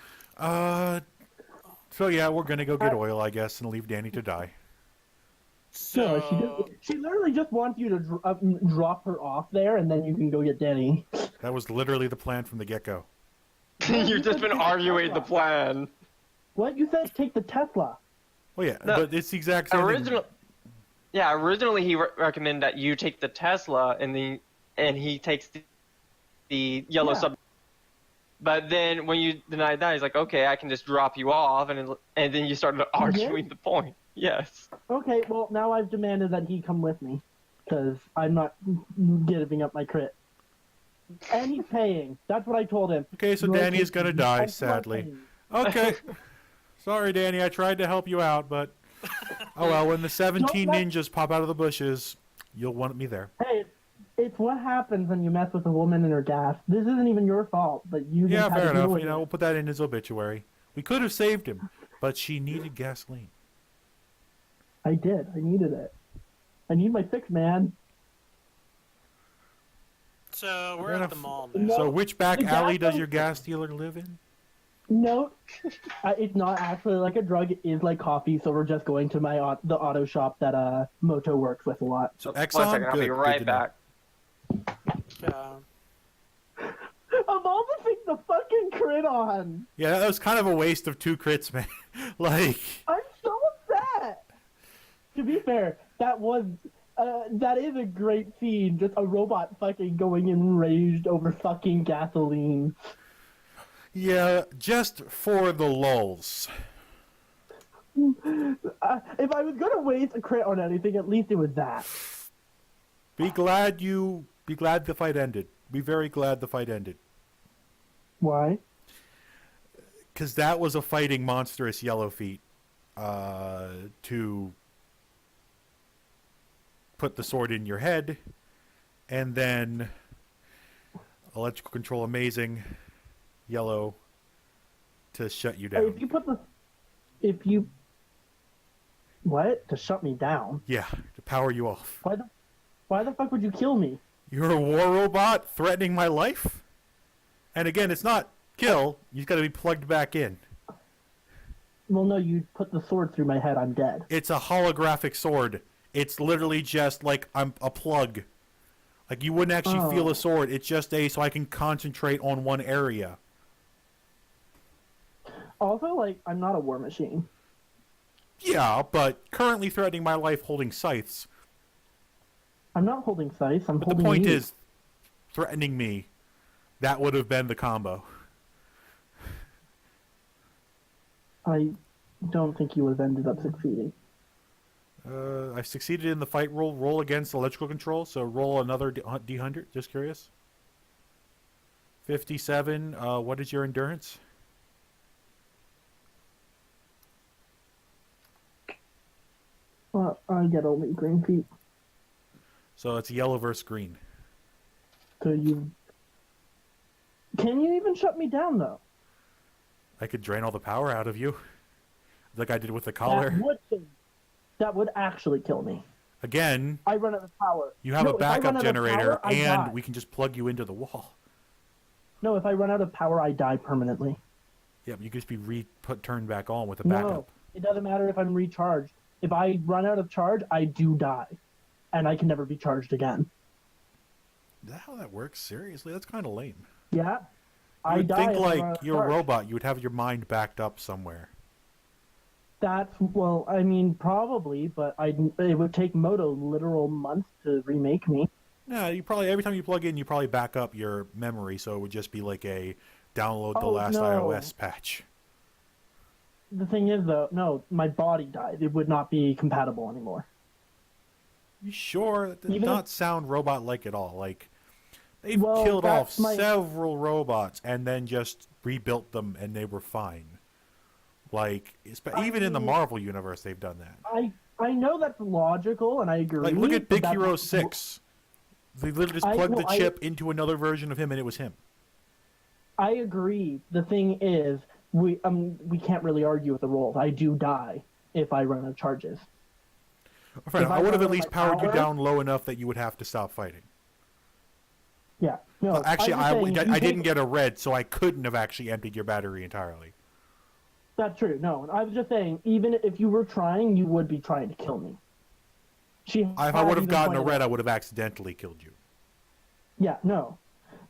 So yeah, we're gonna go get oil, I guess, and leave Danny to die. So No, she literally just wants you to drop her off there, and then you can go get Danny. That was literally the plan from the get-go. You've just been arguing the plan. What you said? Take the Tesla. Well, yeah, No, but it's the exact same thing. Originally he recommended that you take the Tesla and he takes the yellow Yeah. sub. But then when you denied that, he's like, okay, I can just drop you off, and then you started arguing the point. Yes. Okay, well now I've demanded that he come with me, because I'm not giving up my crit. And he's paying. That's what I told him. Okay, so You are Danny is taking- gonna die, I'm not sadly. paying. Okay. Sorry, Danny, I tried to help you out, but... Oh well, when the 17 No, ninjas pop out of the bushes, you'll want me there. Hey, it's what happens when you mess with a woman and her gas. This isn't even your fault, but you just Yeah, had fair to deal enough. with You know, it. we'll put that in his obituary. We could have saved him, but she needed gasoline. I did. I needed it. I need my fix, man. So we're Fair at enough. the mall No. now. So which back the alley gas does your station- gas dealer live in? No, it's not actually like a drug. It is like coffee, so we're just going to the auto shop that Moto works with a lot. So One Exxon? second, I'll Good, be good right to know. back. Of all the things to fucking crit on, Yeah, that was kind of a waste of 2 crits, man. Like, I'm so upset. To be fair, that is a great scene. Just a robot fucking going enraged over fucking gasoline. yeah, just for the lulls. If I was gonna waste a crit on anything, at least it was that. Be glad the fight ended. Be very glad the fight ended. Why? Because that was a fighting monstrous yellow feet to put the sword in your head, and then electrical control amazing yellow to shut you down. If you what? To shut me down? Yeah, to power you off. Why the fuck would you kill me? You're a war robot threatening my life? And again, it's not kill. You've got to be plugged back in. Well, no, you put the sword through my head, I'm dead. It's a holographic sword. It's literally just like I'm a plug. Like you wouldn't actually feel a sword. It's just so I can concentrate on one area. Also, like, I'm not a war machine. Yeah, but currently threatening my life holding scythes. I'm not holding scythes, I'm But the holding point you. is, threatening me. That would have been the combo. I don't think you would have ended up succeeding. I succeeded in the fight roll. Roll against electrical control, so roll another D100. Just curious. 57. What is your endurance? Well, I get only green feet. So it's yellow versus green. So you... Can you even shut me down, though? I could drain all the power out of you, like I did with the collar. That would actually kill me. Again, I run out of power. you have No, a if I run backup out of generator, power, I and die. we can just plug you into the wall. No, if I run out of power, I die permanently. Yeah, but you could just be turned back on with a No, backup. it doesn't matter if I'm recharged. If I run out of charge, I do die. And I can never be charged again. Is that how that works? Seriously? That's kind of lame. Yeah. You I would die think if I run out like of you're a charge. robot, you would have your mind backed up somewhere. Well, I mean, probably, but it would take Moto literal months to remake me. Yeah, you probably every time you plug in, you probably back up your memory, so it would just be like a download the Oh, last no. iOS patch. The thing is, though, no, my body died. It would not be compatible anymore. You sure? That did Even not sound robot-like at all. Like, they've Well, killed off that's my- several robots and then just rebuilt them, and they were fine. Like, even in the mean- Marvel universe, they've done that. I know that's logical, and I agree. Like, look at but Big that's- Hero 6. They literally just plugged the chip into another version of him, and it was him. I agree. The thing is, we can't really argue with the rules. I do die if I run out of charges. Friend, If I I would have run at out of least my powered you power- down low enough that you would have to stop fighting. Yeah. No. Actually, I'm just saying, I you didn't take- get a red, so I couldn't have actually emptied your battery entirely. That's true. No, I was just saying, even if you were trying, you would be trying to kill me. If I would have gotten a red, I would have accidentally killed you. Yeah. No.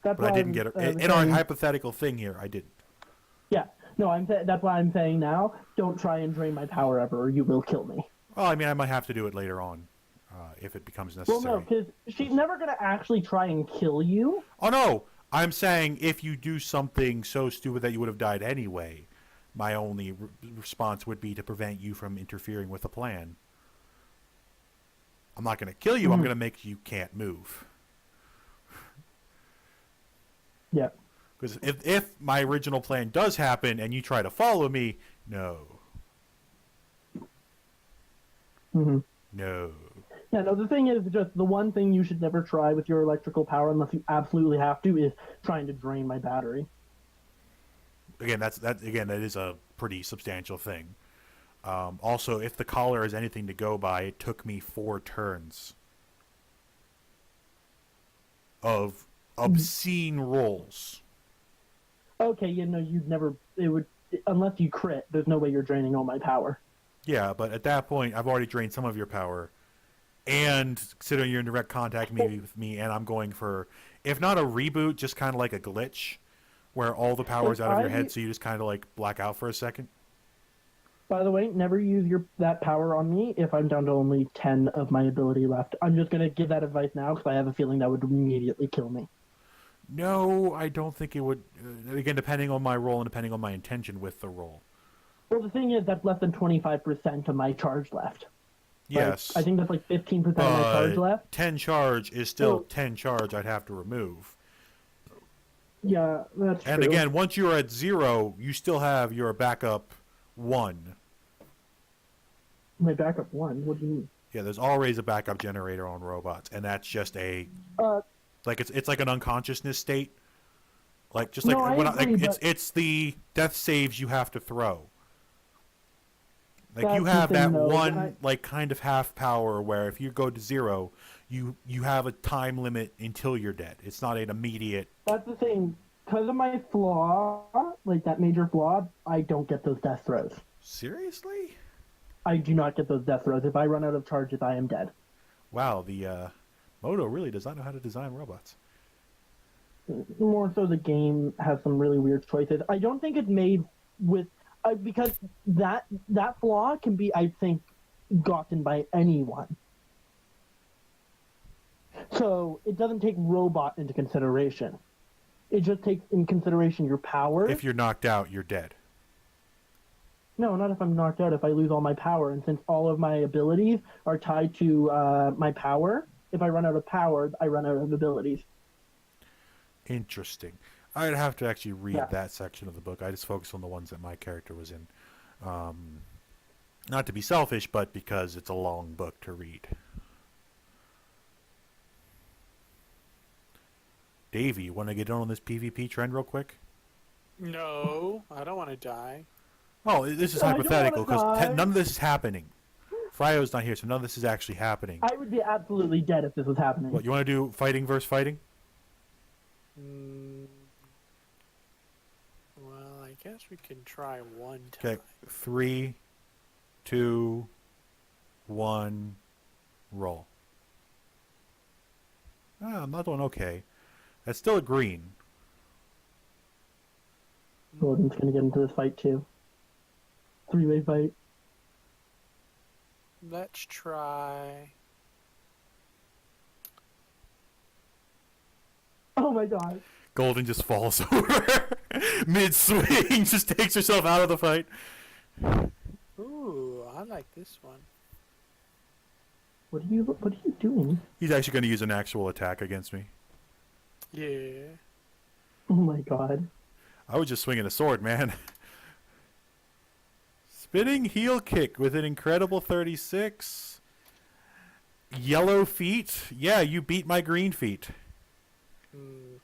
That's But I why didn't get it. In our hypothetical thing here, I didn't. Yeah. No, that's why I'm saying now, don't try and drain my power ever, or you will kill me. Well, I mean, I might have to do it later on, if it becomes Well, necessary. no, because she's never going to actually try and kill you. Oh, no! I'm saying if you do something so stupid that you would have died anyway, my only response would be to prevent you from interfering with the plan. I'm not going to kill you, I'm going to make you can't move. Yeah. Because if my original plan does happen and you try to follow me, no. Mm-hmm. No. Yeah, no, the thing is, just the one thing you should never try with your electrical power, unless you absolutely have to, is trying to drain my battery. Again, that is a pretty substantial thing. Also, if the collar is anything to go by, it took me 4 turns of obscene rolls. Okay, you know, unless you crit, there's no way you're draining all my power. Yeah, but at that point, I've already drained some of your power. And considering you're in direct contact maybe with me, and I'm going for, if not a reboot, just kind of like a glitch, where all the power's out of your head, so you just kind of like black out for a second. By the way, never use that power on me if I'm down to only 10 of my ability left. I'm just going to give that advice now because I have a feeling that would immediately kill me. No, I don't think it would. Again, depending on my role and depending on my intention with the role. Well, the thing is, that's less than 25% of my charge left. Yes. I think that's like 15% of my charge left. 10 charge is still 10 charge I'd have to remove. Yeah, that's true. And again, once you're at 0, you still have your backup 1. My backup 1? What do you mean? Yeah, there's always a backup generator on robots, and that's just like it's like an unconsciousness state. Like just like No, I when agree, but- it's the death saves you have to throw. Like That's you the have thing, that though, one like kind of half power where if you go to 0, you have a time limit until you're dead. It's not an immediate. That's the thing. Because of my flaw, like that major flaw, I don't get those death throws. Seriously? I do not get those death throws. If I run out of charges, I am dead. Wow, the Moto really does not know how to design robots. More so, the game has some really weird choices. I don't think it's made with because that flaw can be, I think, gotten by anyone. So it doesn't take robot into consideration. It just takes in consideration your power. If you're knocked out, you're dead. No, not if I'm knocked out. If I lose all my power, and since all of my abilities are tied to my power, if I run out of power, I run out of abilities. Interesting. I'd have to actually read Yeah. that section of the book. I just focus on the ones that my character was in. Not to be selfish, but because it's a long book to read. Davey, you want to get on this PvP trend real quick? No, I don't want to die. Oh, this is I don't hypothetical wanna because die. none of this is happening. Fryo's not here, so none of this is actually happening. I would be absolutely dead if this was happening. What, you want to do fighting versus fighting? Mm, well, I guess we can try one time. Okay, 3, 2, 1, roll. Ah, I'm not doing okay. That's still a green. Golden's gonna get into this fight too. 3-way fight. Let's try. Oh my god. Golden just falls over mid-swing, just takes herself out of the fight. Ooh, I like this one. What are you doing? He's actually going to use an actual attack against me. Yeah. Oh my god. I was just swinging a sword, man. Spinning heel kick with an incredible 36. Yellow feet. Yeah, you beat my green feet. Hmm.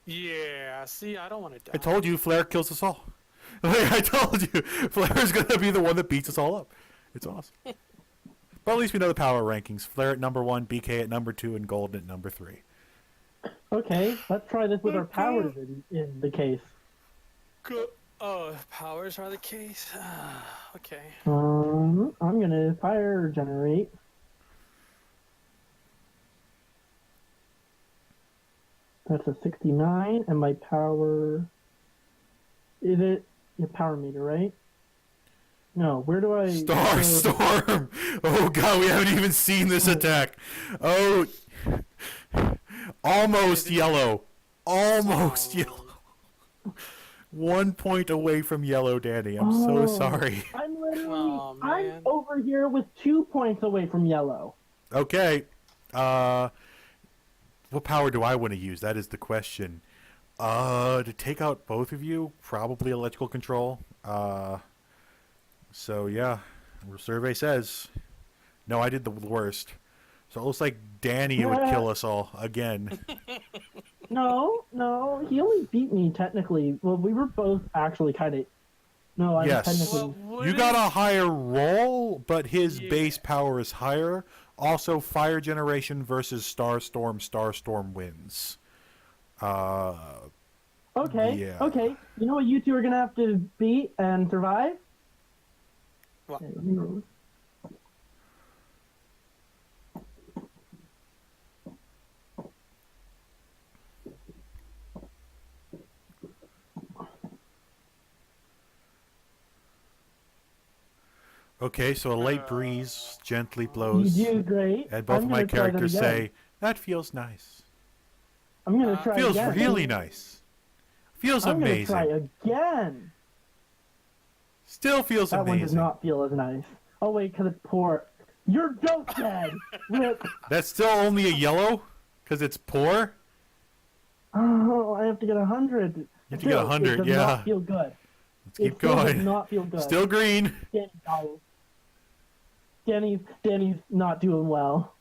Yeah, see, I don't want to die. I told you, Flare kills us all. Like I told you, Flare's going to be the one that beats us all up. It's awesome. But at least we know the power rankings. Flare at number 1, BK at number 2, and Golden at number 3. Okay, let's try this with our powers in the case. Oh, powers are the case. Okay. I'm gonna fire generate. That's a 69, and my power. Is it your power meter, right? No, where do I? Star Storm! Oh god, we haven't even seen this attack. Oh, almost yellow. Almost yellow. 1 point away from yellow, Danny. I'm so sorry. I'm literally. Oh, I'm man. over here with 2 points away from yellow. Okay. What power do I want to use? That is the question. To take out both of you, probably electrical control. So yeah, survey says. No, I did the worst. So it looks like Danny would kill us all again. No, he only beat me technically. Well, we were both actually kind of. No, I Yes. was technically. You got a higher roll, but his Yeah. base power is higher. Also, fire generation versus Starstorm. Starstorm wins. Okay, Yeah. okay. You know what you two are gonna have to beat and survive? What? Okay, let me roll. Okay, so a light breeze gently blows, You do great. and both I'm of my gonna try that characters again. say, "That feels nice. I'm gonna try Feels again. really nice. Feels I'm amazing. gonna try again. Still feels That one does amazing." not feel as nice. Oh wait, because it's poor. You're dope dead. Rip. That's still only a yellow, because it's poor. Oh, I have to get 100. You have to get 100, It does yeah. not feel good. Let's keep It still going. does not feel good. Still green. Danny dies. Danny's not doing well.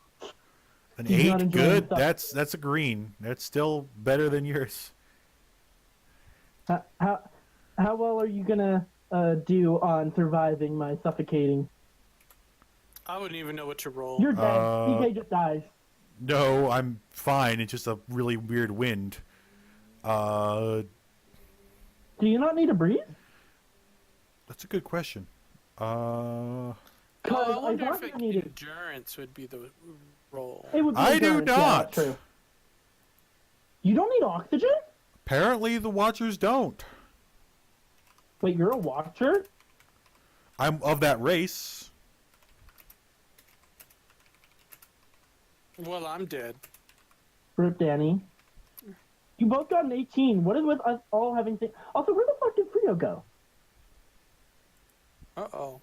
An He's not 8, enjoying good. himself. That's a green. That's still better than yours. How well are you gonna do on surviving my suffocating? I wouldn't even know what to roll. You're dead. PK just dies. No, I'm fine. It's just a really weird wind. Do you not need a breeze? That's a good question. Oh, I 'Cause wonder thought if you needed. endurance would be the roll. It would be I do endurance, yeah, not. that's true. You don't need oxygen? Apparently, the Watchers don't. Wait, you're a watcher? I'm of that race. Well, I'm dead. Rip Danny. You both got an 18. What is with us all having things? Also, where the fuck did Frio go? Uh-oh.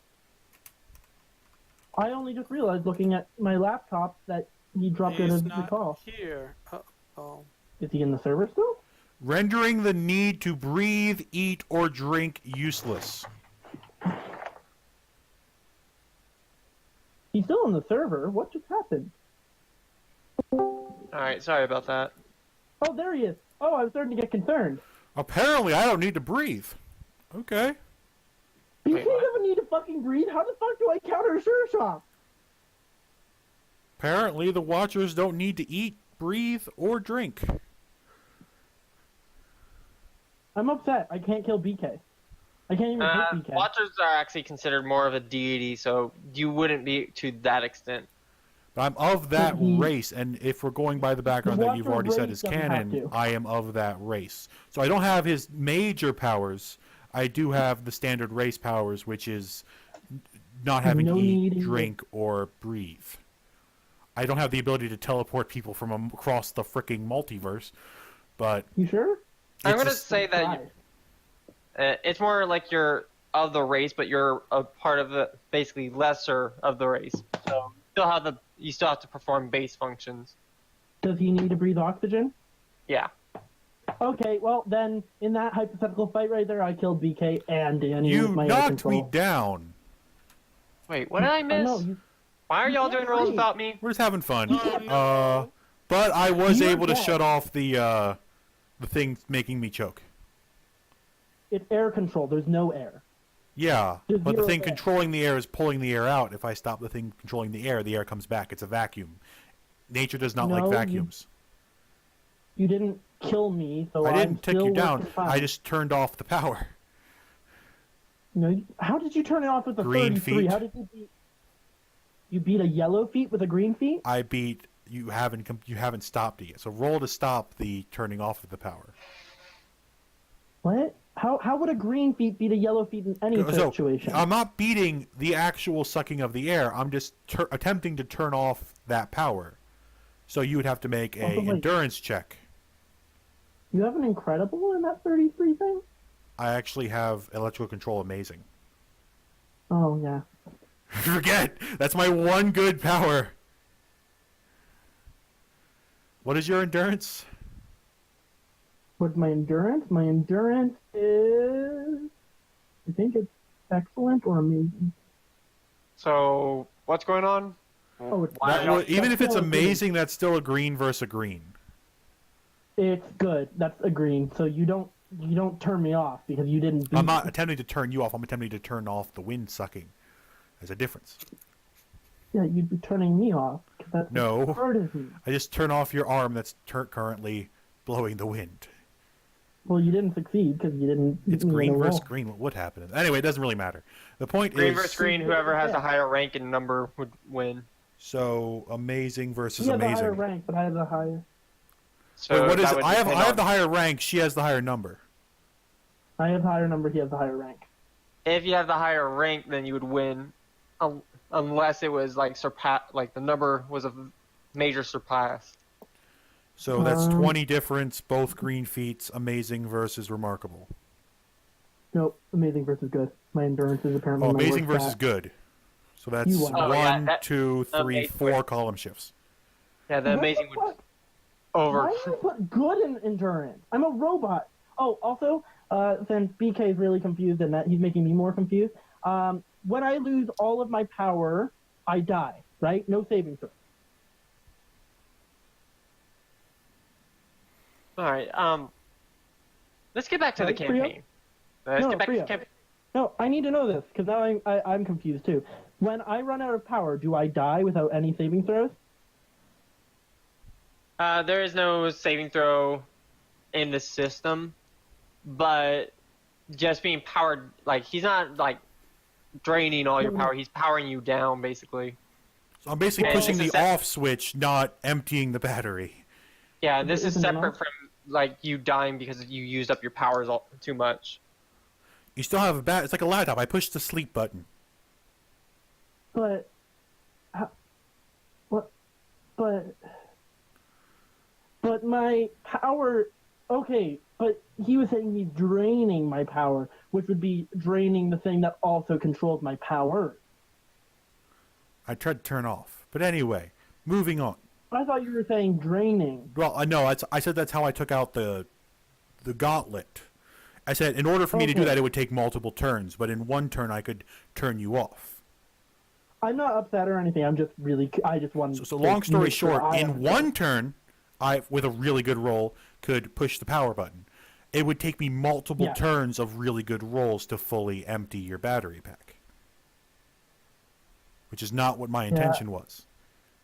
I only just realized looking at my laptop that he dropped out He's of the not call. here. Uh-oh. Is he in the server still? Rendering the need to breathe, eat, or drink useless. He's still in the server. What just happened? All right, sorry about that. Oh, there he is. Oh, I was starting to get concerned. Apparently, I don't need to breathe. Okay. BK Wait, what? doesn't need to fucking breathe. How the fuck do I counter Sure Shot? Apparently, the Watchers don't need to eat, breathe, or drink. I'm upset. I can't kill BK. I can't even hit BK. Watchers are actually considered more of a deity, so you wouldn't be to that extent. I'm of that He- race, and if we're going by the background The that you've Watcher already said race is doesn't have canon, to. I am of that race. So I don't have his major powers. I do have the standard race powers, which is not having No to need eat, in drink, or breathe. I don't have the ability to teleport people from across the fricking multiverse, but You sure? I'm it's gonna a- say that it's more like you're of the race, but you're a part of the basically lesser of the race. So you still have to perform base functions. Does he need to breathe oxygen? Yeah. Okay, well then, in that hypothetical fight right there, I killed BK and Danny you with my air knocked me control. down. Wait, what did I miss? know, you- Why are y'all can't doing rolls breathe. without me? We're just having fun. Oh, no. But I was You're able to dead. shut off the thing making me choke. It's air control. There's no air. Yeah, There's but the zero thing air. controlling the air is pulling the air out. If I stop the thing controlling the air comes back. It's a vacuum. Nature does not No, like you- vacuums. You didn't kill me, so I I'm didn't take still you down. working fine. I just turned off the power. No, how did you turn it off with the Green 33? feet. How did you beat? You beat a yellow feet with a green feet? I beat you. Haven't stopped it yet. So roll to stop the turning off of the power. What? How would a green feet beat a yellow feet in any So situation? I'm not beating the actual sucking of the air. I'm just attempting to turn off that power. So you would have to make a Oh, wait. endurance check. You have an incredible in that 33 thing? I actually have electrical control amazing. Oh yeah. Forget! That's my one good power. What is your endurance? What's my endurance? My endurance is, I think it's excellent or amazing. So what's going on? Oh, it's Why That not? would- even that's if it's still a green. amazing, that's still a green versus a green. It's good. That's a green. So you don't turn me off because you didn't. Beat I'm not me. attempting to turn you off. I'm attempting to turn off the wind sucking. There's a difference. Yeah, you'd be turning me off. 'Cause that's No. part of me. I just turn off your arm that's currently blowing the wind. Well, you didn't succeed because you didn't. beat It's me in green a versus roll. green. What would happen? Anyway, it doesn't really matter. The point Green is, versus green, whoever has Yeah. a higher rank and number would win. so amazing versus He has a higher amazing. rank, but I have a higher. So Wait, what is that it? would I have depend on- the higher rank. She has the higher number. I have higher number. He has the higher rank. If you have the higher rank, then you would win, unless it was like the number was a major surpass. So that's Um, 20 difference. Both green feats. Amazing versus remarkable. Nope. Amazing versus good. My endurance is apparently. Oh, my amazing worst versus stat. good. So that's You won. Oh, yeah, 1, that- 2, 3, amazing 4 versus- column shifts. Yeah, the What amazing the would fuck? over. Why did I put good in endurance? I'm a robot. Oh, also, since BK is really confused and that he's making me more confused, when I lose all of my power, I die, right? No saving throw. All right. Let's get back to the Right, Frio? campaign. Let's No, get back to the Frio. campaign. No, I need to know this because now I'm confused too. When I run out of power, do I die without any saving throws? There is no saving throw in the system, but just being powered, like he's not like draining all your power. He's powering you down, basically. So I'm basically And pushing this the is off switch, not emptying the battery. Yeah, this is Isn't it separate off? from like you dying because you used up your powers too much. You still have a It's like a laptop. I pushed the sleep button. But, what? But my power. Okay, but he was saying he's draining my power, which would be draining the thing that also controls my power. I tried to turn off. But anyway, moving on. I thought you were saying draining. Well, I know. I said that's how I took out the gauntlet. I said in order for me to do Okay. that, it would take multiple turns. But in one turn, I could turn you off. I'm not upset or anything. I'm just really. I just wanted. So to long story make sure short, I in understood. one turn, with a really good roll, could push the power button. It would take me multiple Yeah. turns of really good rolls to fully empty your battery pack, which is not what my intention was.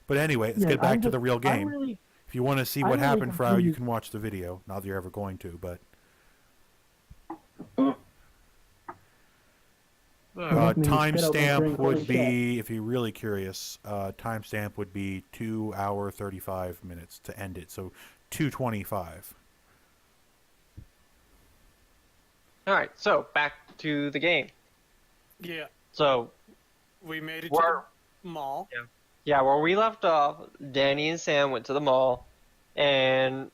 But anyway, let's get back to the real game. If you want to see what I'm really happened, Frau, you confused. can watch the video. Not that you're ever going to, but Make me spit out my timestamp drink. Holy would be, if you're really curious, timestamp would be 2 hour 35 minutes to end it. So 2:25. All right, so back to the game. Yeah, So we made it We're- to the mall. yeah, where we left off, Danny and Sam went to the mall, and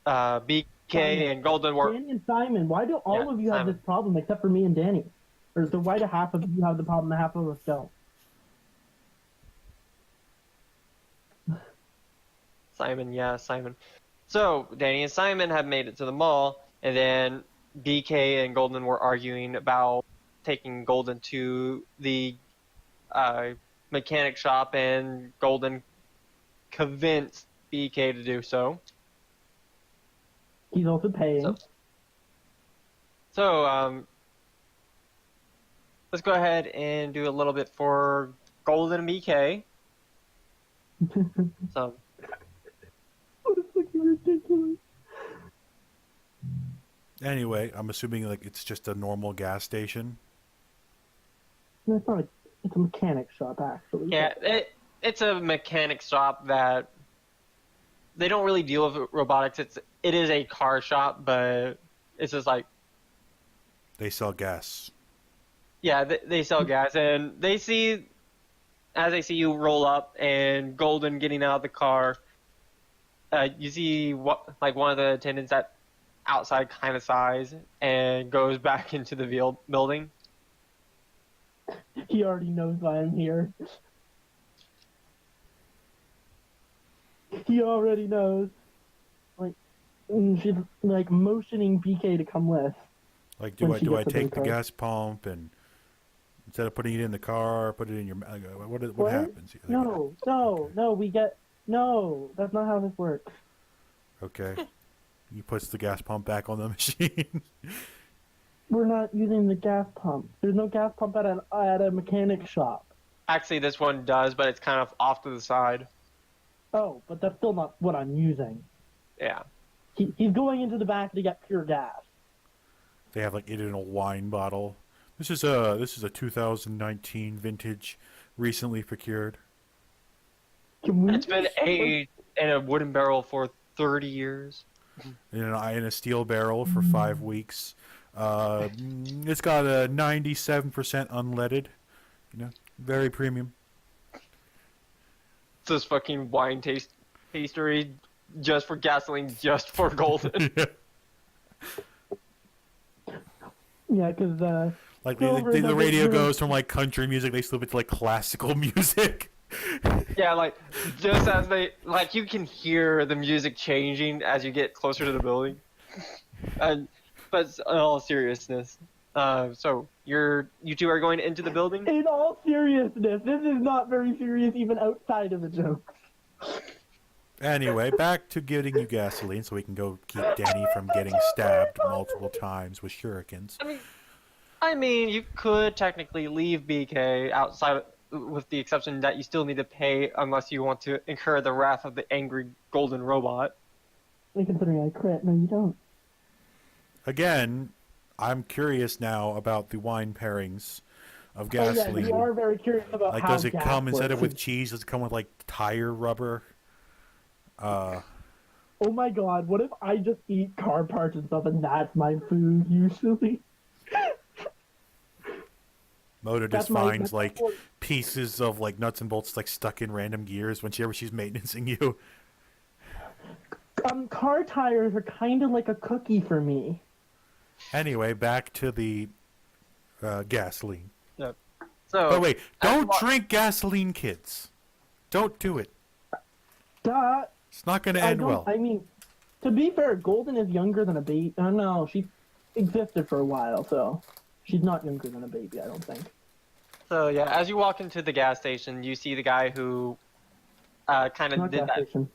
BK Simon. and Golden were. Danny and Simon, why do all Yeah, of you have Simon. this problem except for me and Danny? Or so why do half of you have the problem and half of us don't? Simon. So Danny and Simon have made it to the mall, and then BK and Golden were arguing about taking Golden to the mechanic shop, and Golden convinced BK to do so. He's also paying. So let's go ahead and do a little bit for Golden and BK. So What is fucking ridiculous? Anyway, I'm assuming like it's just a normal gas station. No, it's not a, it's a mechanic shop, actually. yeah, it's a mechanic shop that they don't really deal with robotics. It is a car shop, but it's just like, They sell gas. yeah, they sell gas, and as they see you roll up and Golden getting out of the car, you see like one of the attendants that outside kind of sighs and goes back into the building. He already knows why I'm here. He already knows. Like, she's like motioning BK to come with. Like, When do she I gets to take the the car. gas pump and instead of putting it in the car, put it in your? What What? happens? Like, No, we get no. That's not how this works. Okay. He puts the gas pump back on the machine. We're not using the gas pump. There's no gas pump at a mechanic shop. Actually, this one does, but it's kind of off to the side. Oh, but that's still not what I'm using. Yeah. He's going into the back to get pure gas. They have like it in a wine bottle. This is a 2019 vintage, recently procured. Can we It's been aged in a wooden barrel for 30 years. In a steel barrel for 5 weeks. It's got a 97% unleaded. Very premium. It's this fucking wine tastery just for gasoline, just for Golden. Yeah, because Like Silver the doesn't radio really- goes from like country music, they slip it to like classical music. Yeah, like just as you can hear the music changing as you get closer to the building. But in all seriousness, so you two are going into the building. in all seriousness, this is not very serious even outside of the jokes. Anyway, back to getting you gasoline so we can go keep Danny from getting stabbed multiple times with shurikens. I mean, you could technically leave BK outside, with the exception that you still need to pay unless you want to incur the wrath of the angry Golden robot. And considering I crit, no, you don't. Again, I'm curious now about the wine pairings of Oh, yeah, gasoline. you are very curious about Like, how does it gas come instead of works. with cheese? Does it come with like tire rubber? Oh my god, what if I just eat car parts and stuff and that's my food usually? Moto That's just my- finds that's my like point. pieces of like nuts and bolts like stuck in random gears whenever she's maintaining you. Car tires are kind of like a cookie for me. Anyway, back to the gasoline. So, Oh wait, don't That's drink gasoline, kids. Don't do it. Duh. It's not going to I end don't. well. I mean, to be fair, Golden is younger than a baby. No, she existed for a while, so she's not younger than a baby. I don't think. So yeah, as you walk into the gas station, you see the guy who kind of Not did gas that. station.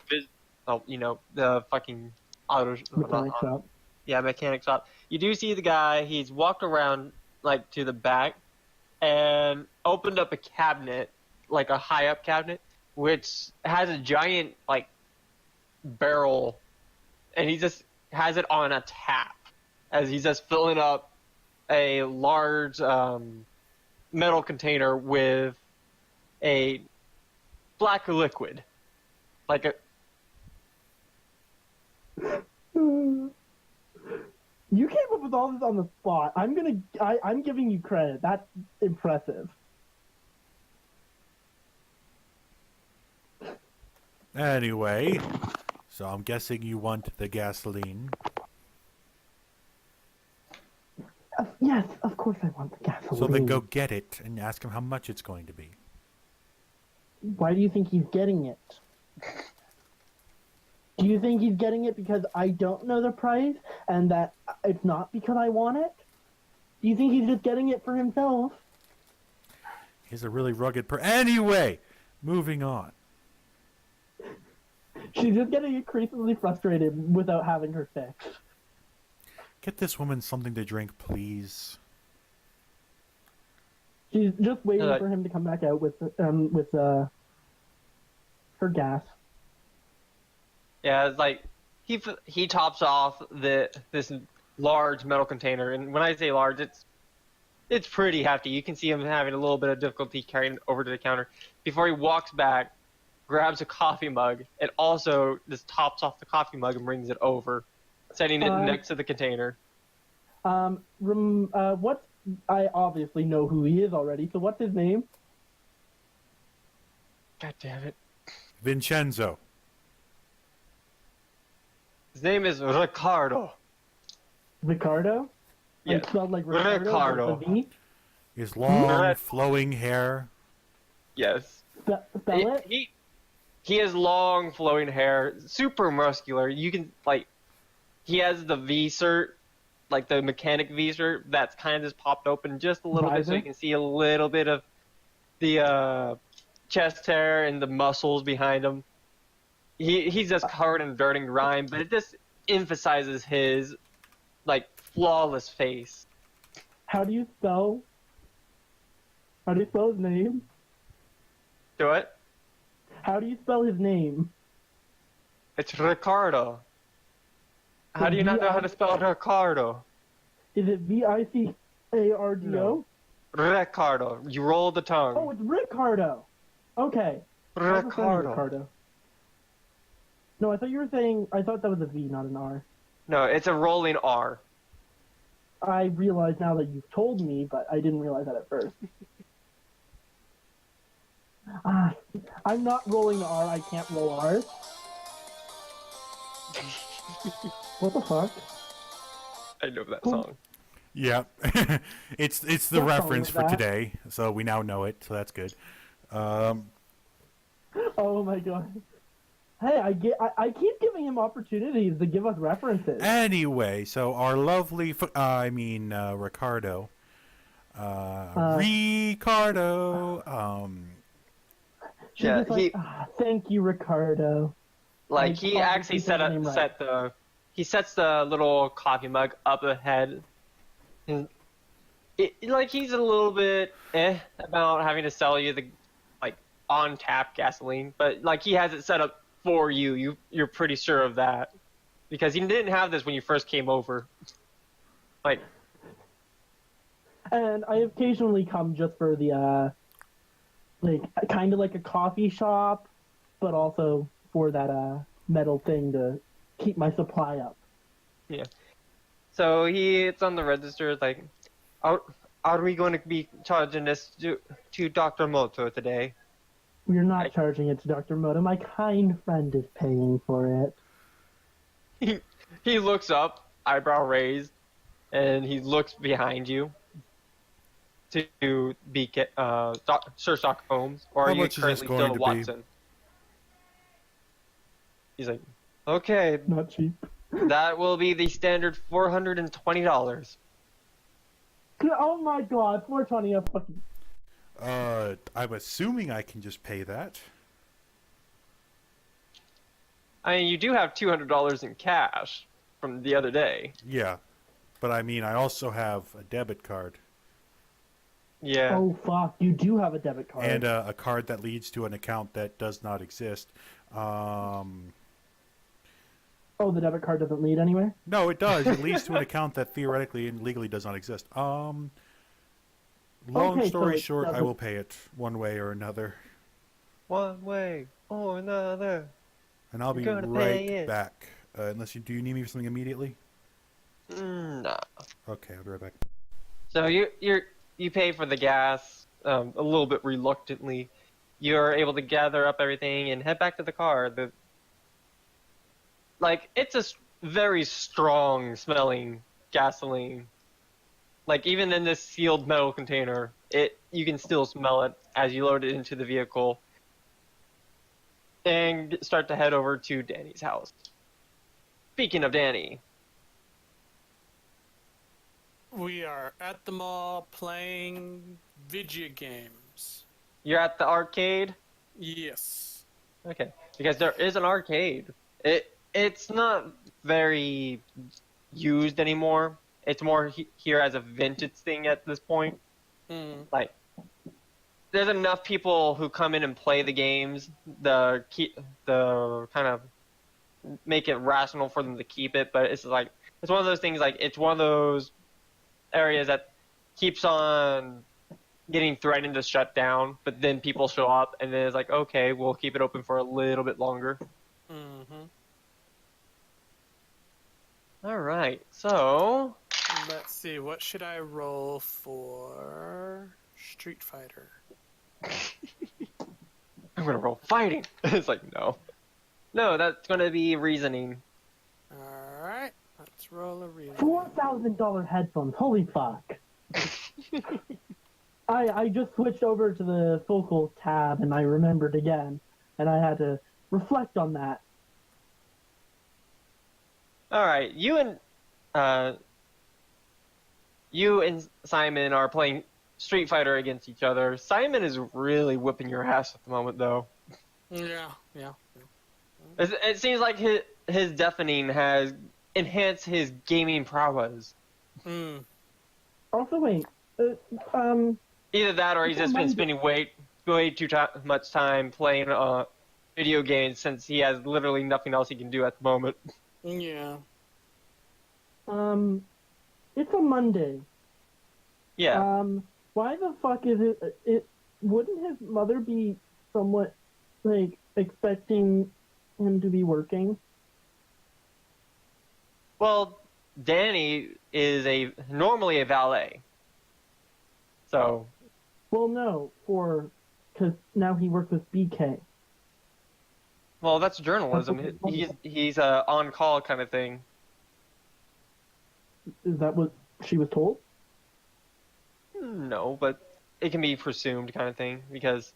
The fucking Mechanic shop. Yeah, mechanic shop. You do see the guy. He's walked around like to the back and opened up a cabinet, like a high up cabinet, which has a giant like barrel, and he just has it on a tap as he's just filling up a large metal container with a black liquid, like a. You came up with all this on the spot. I'm giving you credit. That's impressive. Anyway, so I'm guessing you want the gasoline. Yes, of course I want the gasoline. So then go get it and ask him how much it's going to be. Why do you think he's getting it? Do you think he's getting it because I don't know the price and that it's not because I want it? Do you think he's just getting it for himself? He's a really rugged Anyway, moving on. She's just getting increasingly frustrated without having her fix. Get this woman something to drink, please. She's just waiting for him to come back out with her gas. Yeah, it's like he tops off this large metal container, and when I say large, it's pretty hefty. You can see him having a little bit of difficulty carrying it over to the counter before he walks back, grabs a coffee mug, and also just tops off the coffee mug and brings it over, setting it next to the container. I obviously know who he is already. So what's his name? God damn it! Vincenzo. His name is Ricardo. Ricardo? Yeah. Like spelled like Ricardo. With a V? His long, flowing hair. Yes. Spell it? He has long, flowing hair, super muscular. You can, like, he has the V-cert, like the mechanic V-cert, that's kind of just popped open just a little bit so you can see a little bit of the chest hair and the muscles behind him. He's just covered in dirt and grime, but it just emphasizes his, like, flawless face. How do you spell his name? Do it? How do you spell his name? It's Ricardo. How do you not know how to spell Ricardo? Is it Vicardo? No. Ricardo. You roll the tongue. Oh, it's Ricardo. Okay. Ricardo. No, I thought that was a V, not an R. No, it's a rolling R. I realize now that you've told me, but I didn't realize that at first. I'm not rolling R. I can't roll R. What the fuck? I know that song. Yeah. it's the What reference song for is that? today, so we now know it, so that's good. Oh my god. Hey, I keep giving him opportunities to give us references. Anyway, so our lovely, Ricardo. She's Yeah, just like, thank you, Ricardo. Like he actually he sets the little coffee mug up ahead. And he's a little bit about having to sell you the like on tap gasoline, but like he has it set up for you. You're pretty sure of that because he didn't have this when you first came over. Like, and I occasionally come just for the like kind of like a coffee shop, but also for that metal thing to keep my supply up. yeah. So it's on the register like, are we going to be charging this to Dr. Moto today? We're not charging it to Dr. Moto. My kind friend is paying for it. He looks up, eyebrow raised, and he looks behind you to be Sir Stock Holmes, or How are you much is this currently going still to be? Watson? He's like, okay, Not cheap. that will be the standard $420. Oh my god, 420 a fucking... I'm assuming I can just pay that. I mean, you do have $200 in cash from the other day. Yeah, but I mean, I also have a debit card Yeah. Oh fuck! You do have a debit card. and a card that leads to an account that does not exist. Oh, the debit card doesn't lead anywhere? No, it does. It leads to an account that theoretically and legally does not exist. Long Okay, story so it short, I doesn't- will pay it one way or another, One way or another. and I'll be You're gonna right pay it. back. Unless you need me for something immediately? Nah. Okay, I'll be right back. So you pay for the gas a little bit reluctantly. You're able to gather up everything and head back to the car. It's a very strong smelling gasoline. Like even in this sealed metal container, you can still smell it as you load it into the vehicle and start to head over to Danny's house. Speaking of Danny, We are at the mall playing video games. you're at the arcade. Yes. Okay, because there is an arcade. It's not very used anymore. It's more here as a vintage thing at this point. Mm. Like, there's enough people who come in and play the games. The kind of make it rational for them to keep it, but it's one of those things. Like it's one of those areas that keeps on getting threatened to shut down, but then people show up, and then it's like, okay, we'll keep it open for a little bit longer. Mm-hmm. All right, so Let's see. What should I roll for Street Fighter? I'm gonna roll fighting. It's like no, that's gonna be reasoning. All right. Let's roll a real. $4,000 headphones. Holy fuck! I just switched over to the focal tab and I remembered again, and I had to reflect on that. All right, you and Simon are playing Street Fighter against each other. Simon is really whipping your ass at the moment, though. Yeah. Yeah. It seems like his deafening has enhanced his gaming prowess. Mm. Also, wait. Either that, or he's just been spending way too much time playing video games since he has literally nothing else he can do at the moment. Yeah. It's a Monday. Yeah. Why the fuck is it? Wouldn't his mother be somewhat, like, expecting him to be working? Well, Danny is normally a valet. So. Well, no, because now he works with BK. Well, that's journalism. He's a on-call kind of thing. Is that what she was told? No, but it can be presumed kind of thing because,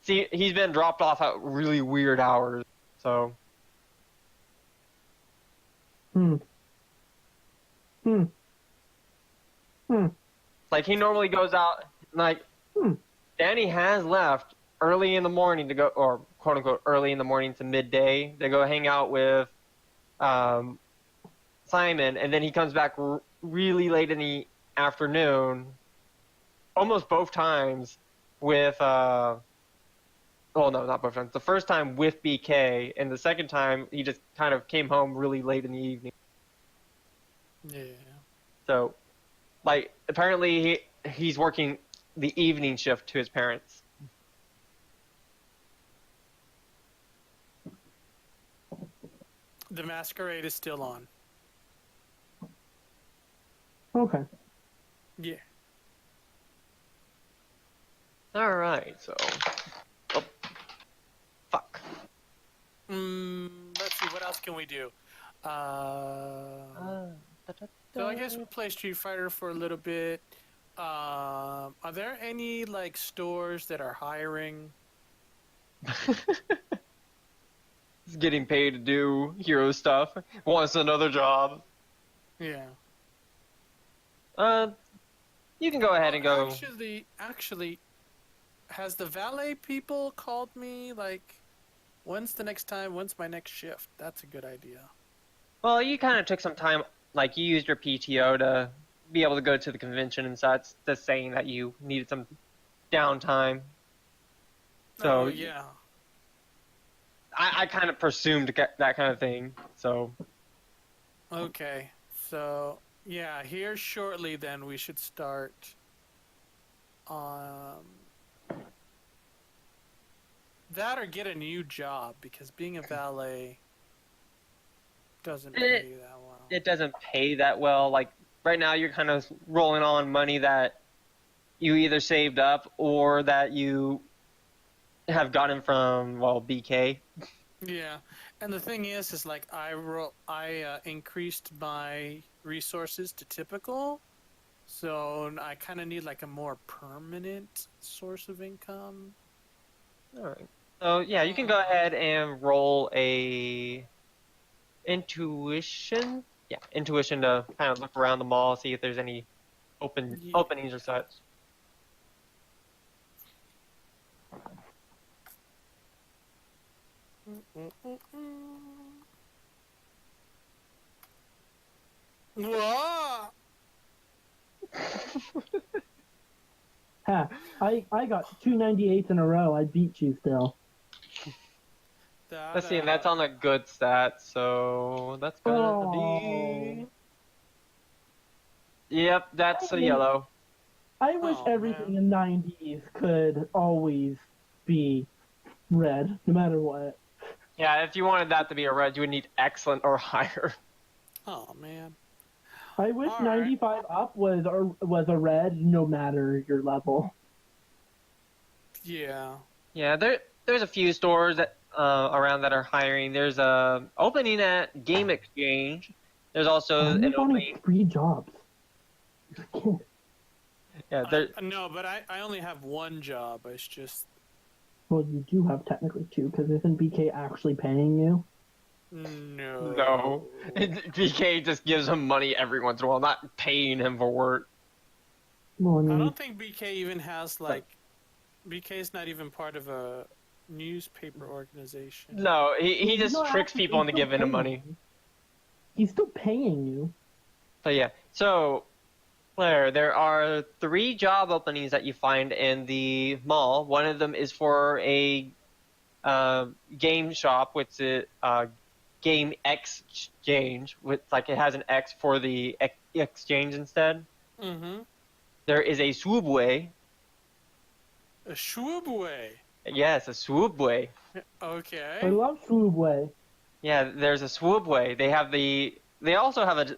see, he's been dropped off at really weird hours. So. Like he normally goes out. Danny has left early in the morning to go, or quote unquote early in the morning to midday to go hang out with Simon, and then he comes back really late in the afternoon, almost both times with well, no, not both times. The first time with BK, and the second time he just kind of came home really late in the evening. Yeah. So, apparently he's working the evening shift to his parents. The masquerade is still on. Okay. Yeah. All right, so. Oh, fuck. Let's see. What else can we do? So I guess we'll play Street Fighter for a little bit. Are there any stores that are hiring? He's getting paid to do hero stuff. Wants another job. Yeah. You can go ahead and go. Actually, has the valet people called me When's the next time? When's my next shift? That's a good idea. Well, you kind of took some time, like you used your PTO to be able to go to the convention and such, just saying that you needed some downtime. So Oh yeah. I kind of presumed that kind of thing. So Okay. So yeah, here shortly. Then we should start. That or get a new job because being a valet doesn't pay that well. it doesn't pay that well. Like right now, you're kind of rolling on money that you either saved up or that you have gotten from BK. Yeah, and the thing is like I increased my resources to typical, so I kind of need like a more permanent source of income. All right. So yeah, you can go ahead and roll a intuition. Yeah, intuition to kind of look around the mall, see if there's any Yeah. openings or such. Whoa! Ha! I got 298s in a row. I beat you still. Let's see, and that's on the good stat, so that's gonna be. Yep, that's a yellow. I wish everything in 90s could always be red, no matter what. Yeah, if you wanted that to be a red, you would need excellent or higher. Oh man. I wish All right. 95 up was a red, no matter your level. Yeah. Yeah, there's a few stores that around that are hiring. There's a opening at Game Exchange. There's also I'm an wanting opening. 3 jobs. Yeah, there. No, but I only have one job. It's just Well, you do have technically 2, because isn't BK actually paying you? No. BK just gives him money every once in a while, not paying him for work. Well, I I mean, don't think BK even has like. BK's not even part of a newspaper organization. No, he just no, tricks actually, people he's into still giving him paying money. you. He's still paying you. So yeah, so Claire, there are 3 job openings that you find in the mall. One of them is for a game shop, which is Game Exchange, with like it has an X for the exchange instead. Mm-hmm. There is a Subway. A Schwabway. Yes, a Subway. I Okay. love Subway. Yeah, there's a Subway. They also have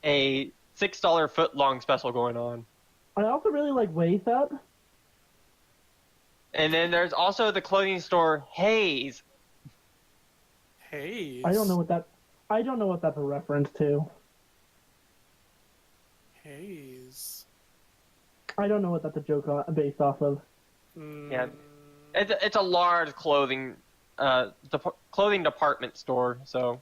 a $6 foot long special going on. I also really like Waste Up. And then there's also the clothing store Hayes. Hayes. I don't know what that's a reference to. Hayes. I don't know what that's a joke based off of. Yeah, it's a large clothing clothing department store. So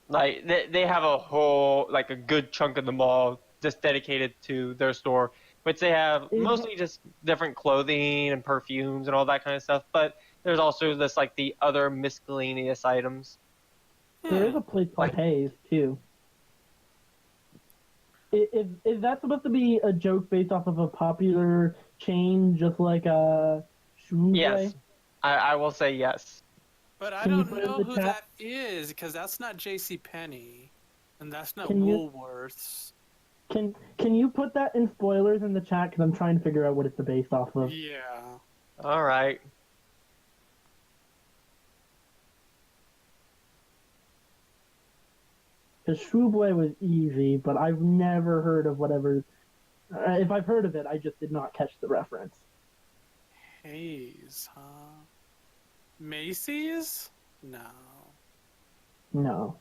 like they have a whole like a good chunk of the mall just dedicated to their store, which they have mostly just different clothing and perfumes and all that kind of stuff. But there's also this like the other miscellaneous items. There is a place called Hayes too. Is that supposed to be a joke based off of a popular chain, just like a Subway? Yes, I will say yes. But I Can you don't put in know the who chat? that is because that's not J.C. Penney, and that's not Can you- Woolworths. Can you put that in spoilers in the chat? Because I'm trying to figure out what it's based off of. Yeah. All right. Because Subway was easy, but I've never heard of whatever. If I've heard of it, I just did not catch the reference. Hayes, huh? Macy's? No. No.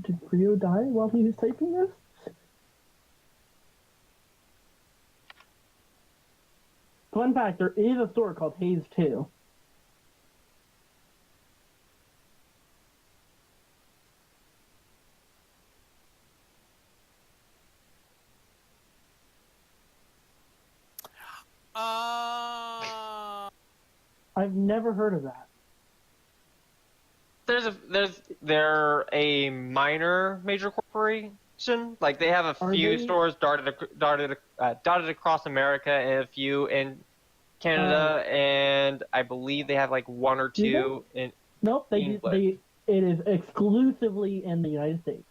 Did Rio die while he was typing this? Fun fact, there is a store called Hayes 2. I've never heard of that. They're a minor major corporation. Like they have a Are few they- stores dotted across America and a few in Canada, and I believe they have like one or Do they? two in. Nope, England. it is exclusively in the United States.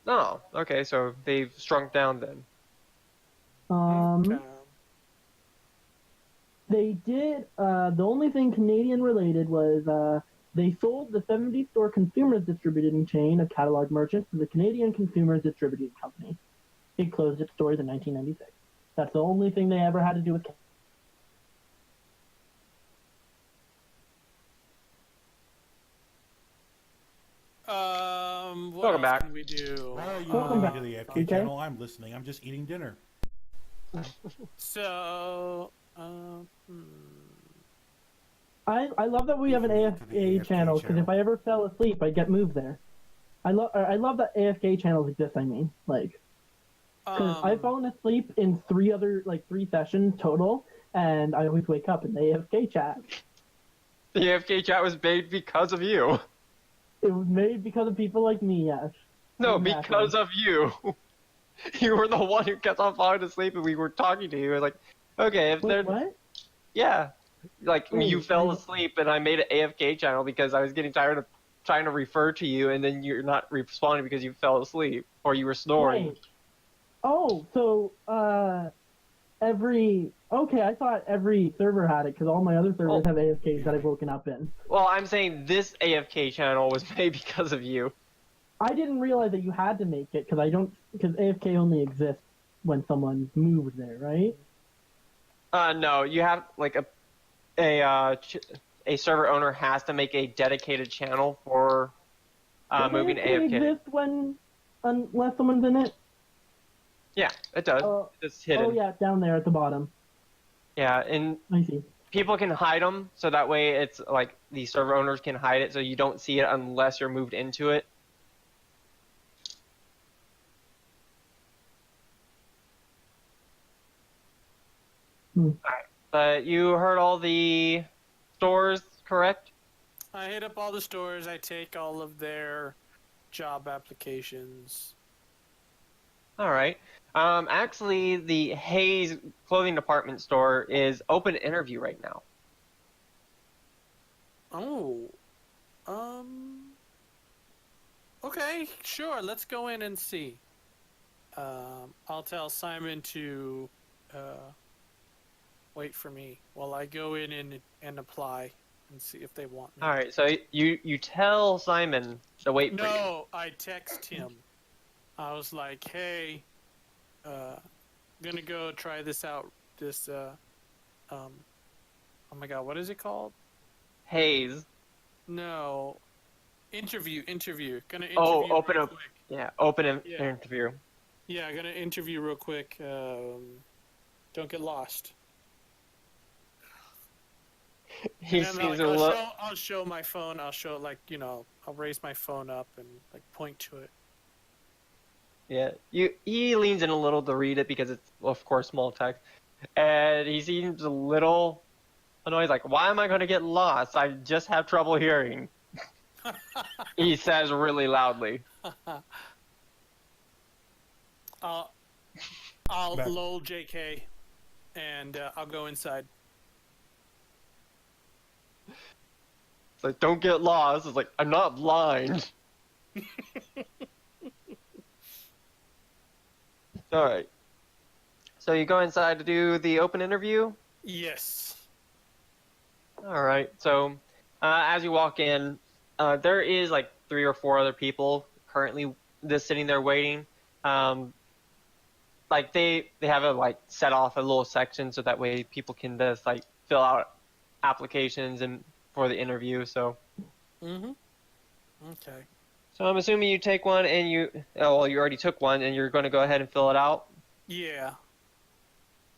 Oh, okay, so they've shrunk down then. Okay. They did. The only thing Canadian related was they sold the 70-store Consumers Distributing chain of catalog merchants to the Canadian Consumers Distributing Company. It closed its stores in 1996. That's the only thing they ever had to do with. What Welcome else back. can we do? Why are you Welcome moving back. to the AFK Okay. channel? I'm listening. I'm just eating dinner. So, I love that we have an Moving to the AFK AFK channel because channel. if I ever fell asleep, I'd get moved there. I love that AFK channels exist. I mean, like, because I've fallen asleep in three sessions total, and I always wake up in the AFK chat. The AFK chat was made because of you. It was made because of people like me, yes. No, Exactly. because of you. You were the one who kept on falling asleep, and we were talking to you. Like, okay, if Wait, they're what? yeah, like Wait, you fell asleep, and I made an AFK channel because I was getting tired of trying to refer to you, and then you're not responding because you fell asleep or you were snoring. Right. Oh, so I thought every server had it because all my other servers Oh. have AFKs that I've woken up in. Well, I'm saying this AFK channel was made because of you. I didn't realize that you had to make it because AFK only exists when someone moves there, right? No, you have like a server owner has to make a dedicated channel for moving Does AFK. exist unless someone's in it? Yeah, it does. It's hidden. Oh yeah, down there at the bottom. Yeah, and I see. people can hide them, so that way it's like the server owners can hide it, so you don't see it unless you're moved into it. Alright, but you heard all the stores, correct? I hit up all the stores. I take all of their job applications. All right. Actually, the Hayes clothing department store is open interview right now. Oh. Okay, sure. Let's go in and see. I'll tell Simon to wait for me while I go in and apply and see if they want me. All right. So you tell Simon to wait for you. No, I text him. I was like, "Hey, gonna go try this out. This oh my God, what is it called? Hayes. No, interview. Gonna interview. Oh, open real up. quick. Yeah, open an Yeah. interview. Yeah, gonna interview real quick. Don't get lost. He And then, seems like, a little. I'll show my phone. I'll show I'll raise my phone up and like point to it. Yeah, he leans in a little to read it because it's, of course, small text, and he seems a little annoyed. Like, why am I going to get lost? I just have trouble hearing. He says really loudly. I'll Back. lull JK, and I'll go inside. It's like, don't get lost. It's like, I'm not blind. All right. So you go inside to do the open interview? Yes. All right. So as you walk in, there is like 3 or 4 other people currently just sitting there waiting. Like they have a like set off a little section so that way people can just like fill out applications and for the interview. So Mm-hmm. Okay. so I'm assuming you take one and you you already took one and you're going to go ahead and fill it out. Yeah.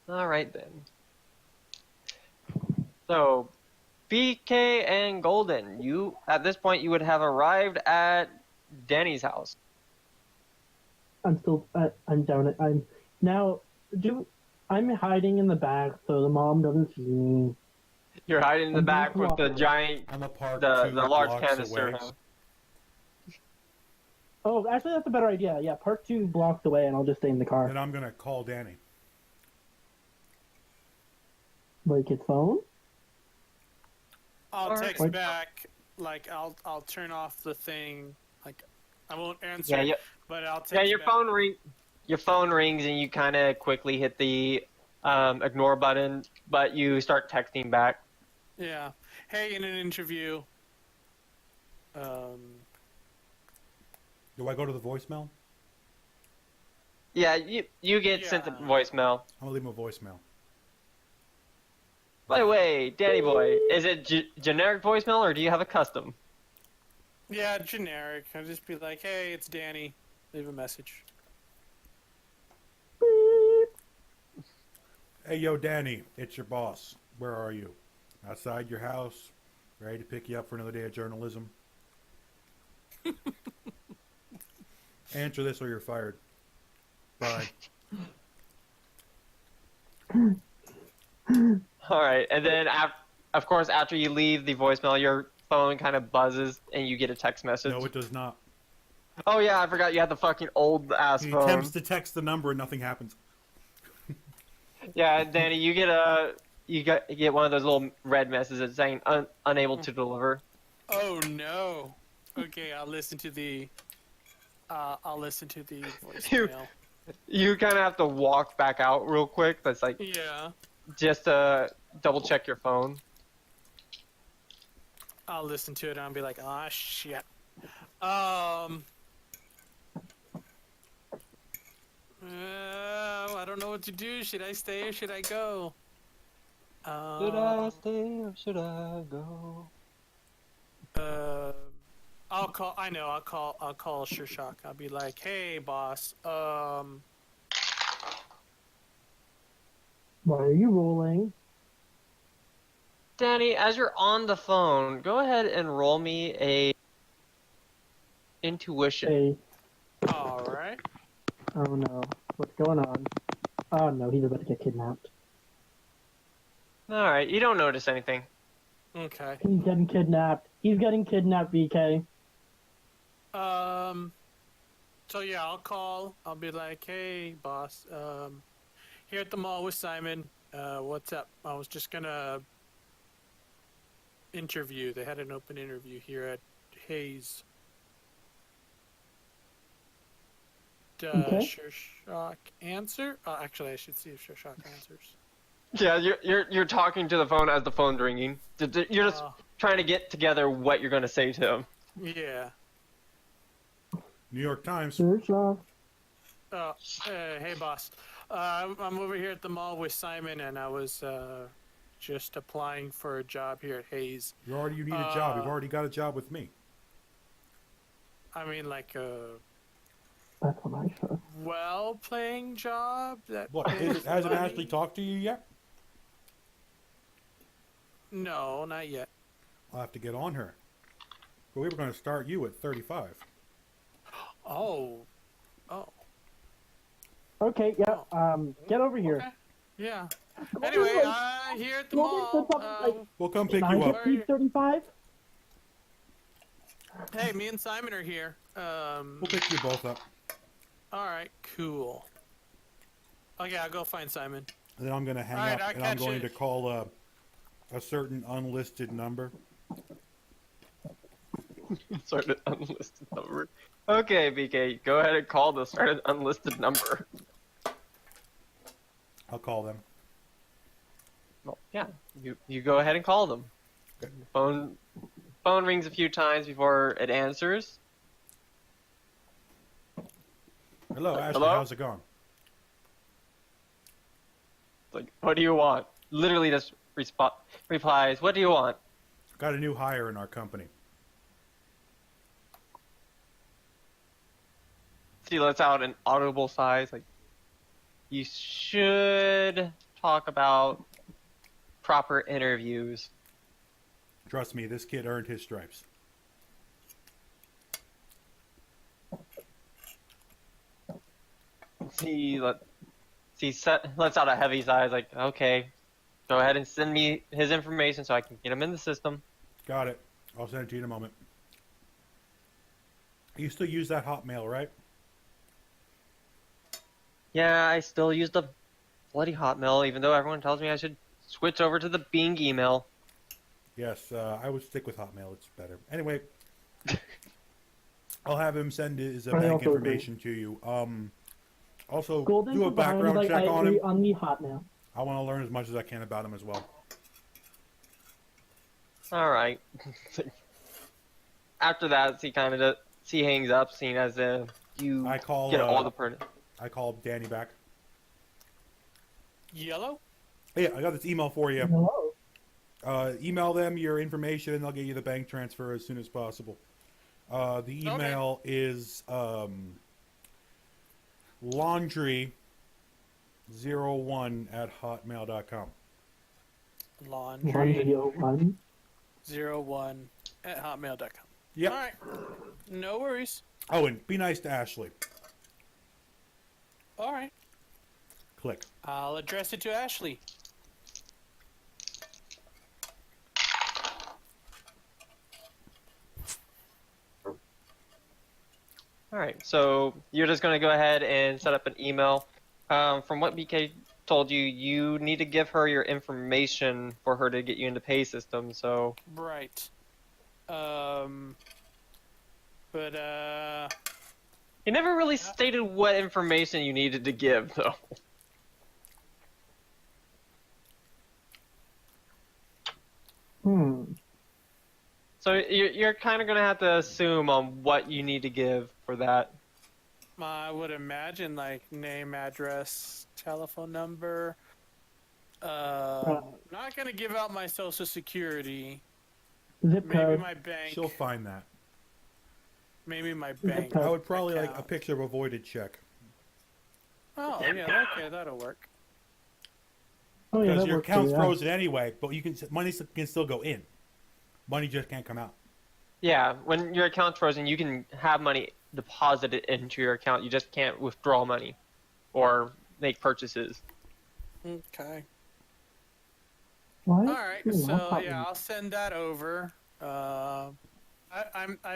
All right then. So, BK and Golden, you at this point you would have arrived at Danny's house. I'm still. I'm down. I'm now. I'm hiding in the back so the mom doesn't see me. You're hiding in the I'm back with the walking. giant, I'm a park the 2 large blocks canister. away. Huh? Oh, actually, that's a better idea. Yeah, park 2 blocks away, and I'll just stay in the car. Then I'm gonna call Danny. Break his phone. I'll Alright. text back. Like I'll turn off the thing. Like I won't answer. Yeah, But I'll text. yeah. Your back. phone ring. Your phone rings and you kind of quickly hit the ignore button, but you start texting back. Yeah. Hey, in an interview. Do I go to the voicemail? Yeah, you get sent a Yeah. voicemail. I'm gonna leave him a voicemail. By the way, Danny boy, is it generic voicemail or do you have a custom? Yeah, generic. I'll just be like, hey, it's Danny. Leave a message. Hey, yo, Danny, it's your boss. Where are you? Outside your house, ready to pick you up for another day of journalism. Answer this or you're fired. Bye. All right, and then of course after you leave the voicemail, your phone kind of buzzes and you get a text message. No, it does not. Oh yeah, I forgot you had the fucking old ass He phone. attempts to text the number and nothing happens. Yeah, Danny, you get one of those little red messages saying unable to deliver. Oh no. Okay, I'll listen to the voicemail. You kind of have to walk back out real quick. That's like Yeah. just to double check your phone. I'll listen to it and I'll be like, ah, shit. I don't know what to do. Should I stay or should I go? Stay or should I go? I'll call. I know. I'll call Sure Shock. I'll be like, hey, boss. Why are you rolling? Danny, as you're on the phone, go ahead and roll me a intuition. Hey. All right. Oh no. What's going on? Oh no, he's about to get kidnapped. All right, you don't notice anything. Okay. He's getting kidnapped. He's getting kidnapped, BK. So yeah, I'll call. I'll be like, hey, boss. Here at the mall with Simon. What's up? I was just gonna interview. They had an open interview here at Hayes. Okay. Sure Shock answer? Actually, I should see if Sure Shock answers. Yeah, you're talking to the phone as the phone's ringing. You're just trying to get together what you're gonna say to him. Yeah. New York Times. Sure, Shock. Hey, boss. I'm over here at the mall with Simon, and I was just applying for a job here at Hayes. You need a job. You've already got a job with me. I mean, like a That's what I said. well-paying job that What? pays Hasn't money? Ashley talked to you yet? No, not yet. I'll have to get on her. But we were going to start you at 35. Oh. Okay, yeah. Get over here. Okay. Yeah. Anyway, here at the mall. We'll come pick you up. 35? Hey, me and Simon are here. We'll pick you both up. All right, cool. Okay, I'll go find Simon. And then I'm going to hang Alright, up, I'll and I'm catch going you. to call a certain unlisted number. Started unlisted number. Okay, BK, go ahead and call the started unlisted number. I'll call them. Well, yeah, you go ahead and call them. Okay. Phone rings a few times before it answers. Hello, Ashley. Hello? How's it going? It's like, what do you want? Literally just replies, what do you want? Got a new hire in our company. He lets out an audible sighs, like, you should talk about proper interviews. Trust me, this kid earned his stripes. He lets out a heavy sigh, like, okay. go ahead and send me his information so I can get him in the system. Got it. I'll send it to you in a moment. You still use that Hotmail, right? Yeah, I still use the bloody Hotmail, even though everyone tells me I should switch over to the Bing email. Yes, I would stick with Hotmail. It's better. Anyway, I'll have him send his I bank also agree. information to you. Also, Golden do a background like, check I on agree him. on the Hotmail. I want to learn as much as I can about him as well. All right. After that, he hangs up, seeing as you I call. get all the pertinent. I call Danny back. Yellow? Hey, I got this email for you. Hello. Email them your information, and they'll get you the bank transfer as soon as possible. The email is laundry01@hotmail.com. Laundry01 101. at hotmail.com. Yep. All right. No worries. Oh, and be nice to Ashley. All right. Click. I'll address it to Ashley. All right, so you're just going to go ahead and set up an email. From what BK told you, you need to give her your information for her to get you into pay system. So Right. he never really stated what information you needed to give, though. So you're kind of going to have to assume on what you need to give for that. I would imagine like name, address, telephone number. Not gonna give out my social security. Zip Maybe code. my bank. She'll find that. Maybe my bank. code. I would probably like a account. picture of a voided check. Oh yeah, okay, that'll work. Oh, yeah, Because that your works account's too, yeah. frozen anyway, but money can still go in. Money just can't come out. Yeah, when your account's frozen, you can have money deposited into your account. You just can't withdraw money or make purchases. Okay. What? All right. Ooh, So I'll yeah, I'll send that over. I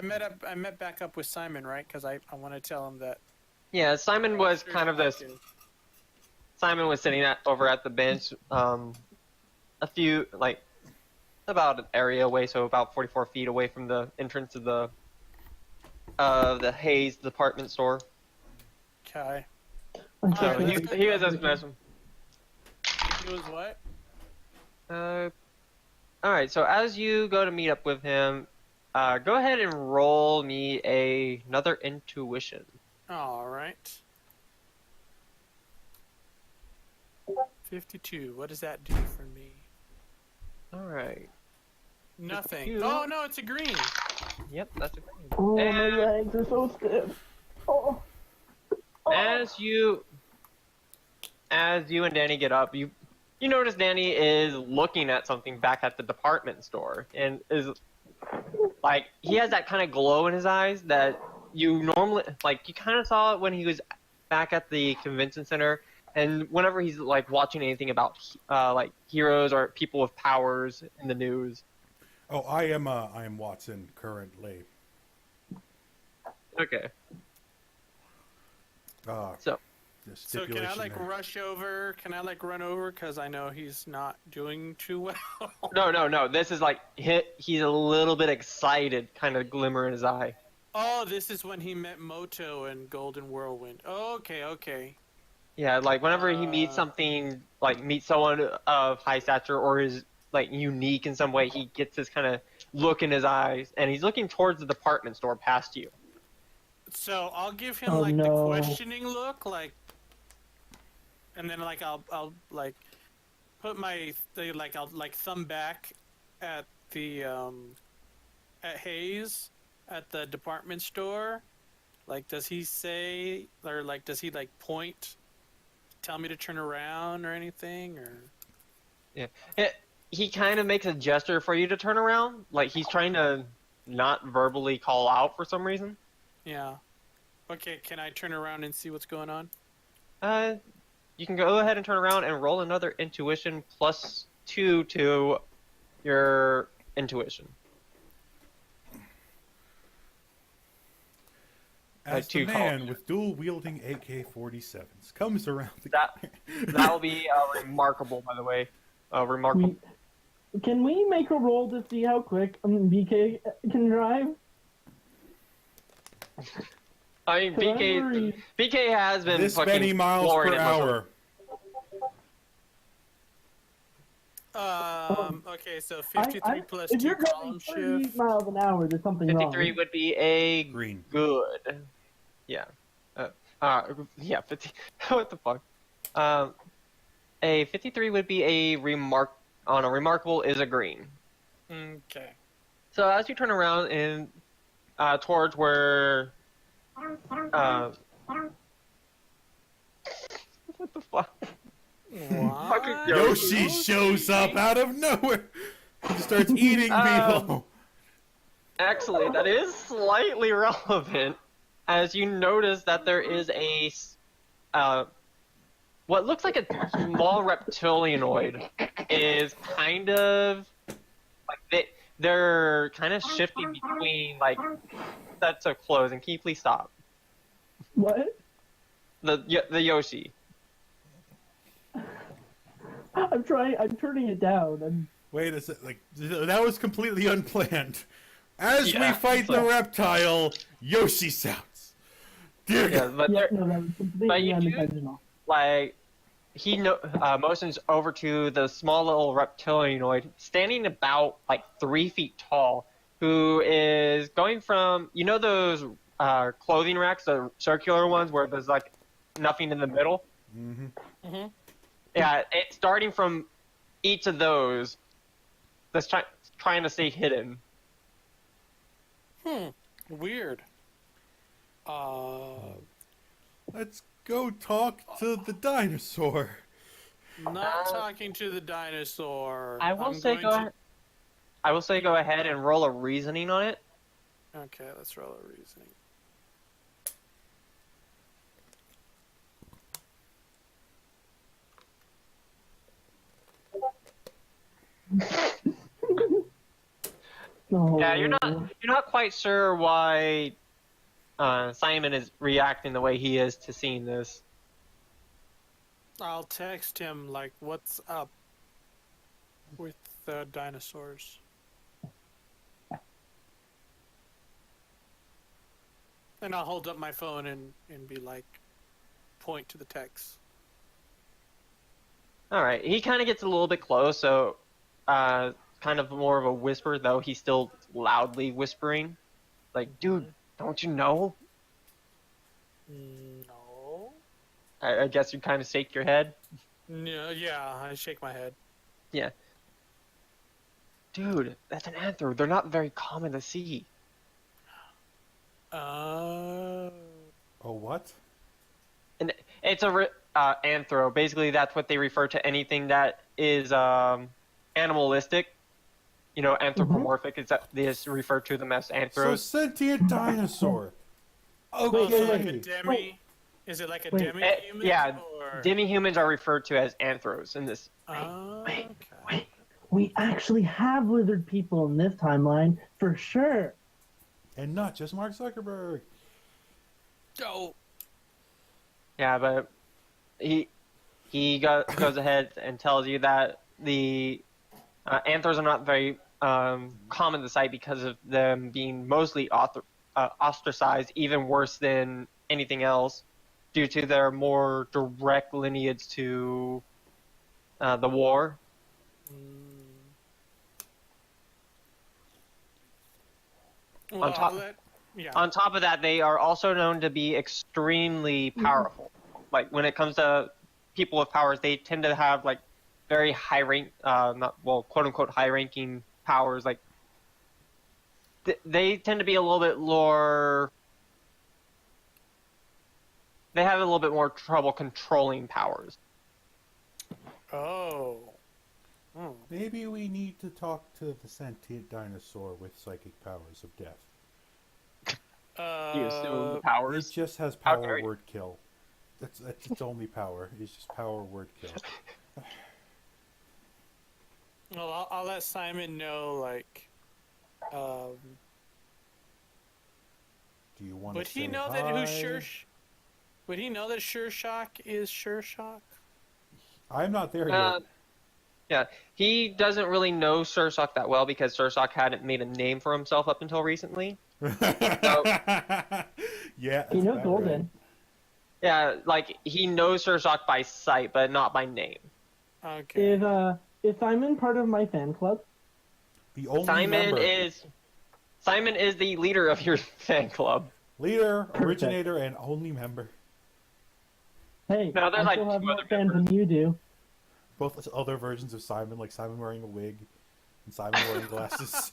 met back up with Simon, right? Because I want to tell him that. Yeah, Simon was kind of this. Simon was sitting over at the bench, a few, like, about an area away, so about 44 feet away from the entrance of the Hayes department store. Okay. So he was as nice. He was what? All right. So as you go to meet up with him, go ahead and roll me another intuition. All right. 52. What does that do for me? All right. Nothing. 52. Oh no, it's a green. Yep, that's a green. Oh, my And legs are so stiff. Oh. as you and Danny get up, you notice Danny is looking at something back at the department store, and is like, he has that kind of glow in his eyes that you normally, like, you kind of saw it when he was back at the convention center, and whenever he's like watching anything about like heroes or people with powers in the news. Oh, I am Watson currently. Okay. So The So can I stipulation like there. rush over? Can I like run over? Because I know he's not doing too well. no. This is like he's a little bit excited, kind of glimmer in his eye. Oh, this is when he met Moto and Golden Whirlwind. Oh, okay. Yeah, like whenever he meets something, like meets someone of high stature or is like unique in some way, he gets this kind of look in his eyes, and he's looking towards the department store past you. So I'll give him Oh, like no. the questioning look, like, and then like I'll like put I'll like thumb back at the at Hayes at the department store. Like, does he say, or like does he like point, tell me to turn around or anything, or? Yeah, he kind of makes a gesture for you to turn around, like he's trying to not verbally call out for some reason. Yeah. Okay, can I turn around and see what's going on? You can go ahead and turn around and roll another intuition plus 2 to your intuition. As the two man colors. with dual-wielding AK-47s comes around the That will be remarkable, by the way. Remarkable. Can we make a roll to see how quick BK can drive? I mean, I'm worried. BK has been this fucking many miles flooring per it most of hour. Okay, so 53 plus if 2 you're going column 30 shift. miles an hour, there's something 53 wrong. would be a Green. good. Yeah. Yeah, 50. What the fuck? A 53 would be a remarkable is a green. Okay. So as you turn around and towards where what the fuck? What? Yoshi shows up out of nowhere. He starts eating people. Actually, that is slightly relevant, as you notice that there is a what looks like a small reptilianoid is kind of like they're kind of shifting between like sets of clothes. And can you please stop? What? The Yoshi. I'm turning it down. Wait a sec. Like that was completely unplanned. As we Yeah, fight the reptile, Yoshi sounds. Dear Yeah, God. but Yeah, there, no, that was but completely you do- unintentional. like he motions over to the small little reptilianoid standing about like 3 feet tall, who is going from those clothing racks, the circular ones where there's like nothing in the middle. Mm-hmm. Yeah, it's starting from each of those that's trying to stay hidden. Weird. Let's go talk to the dinosaur. Not talking to the dinosaur. I will I'm say going go to- ahead. I will say go ahead and roll a reasoning on it. Okay, let's roll a reasoning. No. Yeah, you're not quite sure why Simon is reacting the way he is to seeing this. I'll text him like, "What's up with the dinosaurs?" And I'll hold up my phone and be like, point to the text. All right, he kind of gets a little bit close, so kind of more of a whisper, though he's still loudly whispering. Like, dude, don't you know? No. I guess you kind of shake your head. No, yeah, I shake my head. Yeah. Dude, that's an anthro. They're not very common to see. Oh, what? And it's a anthro. Basically, that's what they refer to anything that is animalistic. Anthropomorphic. Is that they just refer to them as So anthros? sentient dinosaur. Oh, so like a Okay. demi? Wait. Is it like a Wait. demi-human? Yeah, Or... demi-humans are referred to as anthros in this. Okay. We actually have lizard people in this timeline for sure. And not just Mark Zuckerberg. Oh, Yeah, but goes ahead and tells you that the anthros are not very common to sight because of them being mostly ostracized, even worse than anything else, due to their more direct lineage to the war. well, On top- yeah. On top of that, they are also known to be extremely powerful. Like when it comes to people with powers, they tend to have like very high rank, quote unquote high ranking powers. Like they tend to be a little bit more. They have a little bit more trouble controlling powers. Oh. Hmm. Maybe we need to talk to the sentient dinosaur with psychic powers of death. You assume the It powers. just has How power dare you. word kill. That's its only power. It's just power word kill. Well, I'll let Simon know. Like, um, Do you want to would say he know hi? that who Sure? Would he know that Sure Shock is Sure Shock? I'm not there Uh, yet. yeah, he doesn't really know Sursock that well because Sursock hadn't made a name for himself up until recently. Yeah, that's You know about Golden. right. Yeah, like he knows Sursock by sight, but not by name. Okay. Is Simon part of my fan club? The only Simon member, is the leader of your fan club. leader, Perfect. originator, and only member. Hey, No, there's I like still have two more other fans members. than you do. Both other versions of Simon, like Simon wearing a wig and Simon wearing glasses.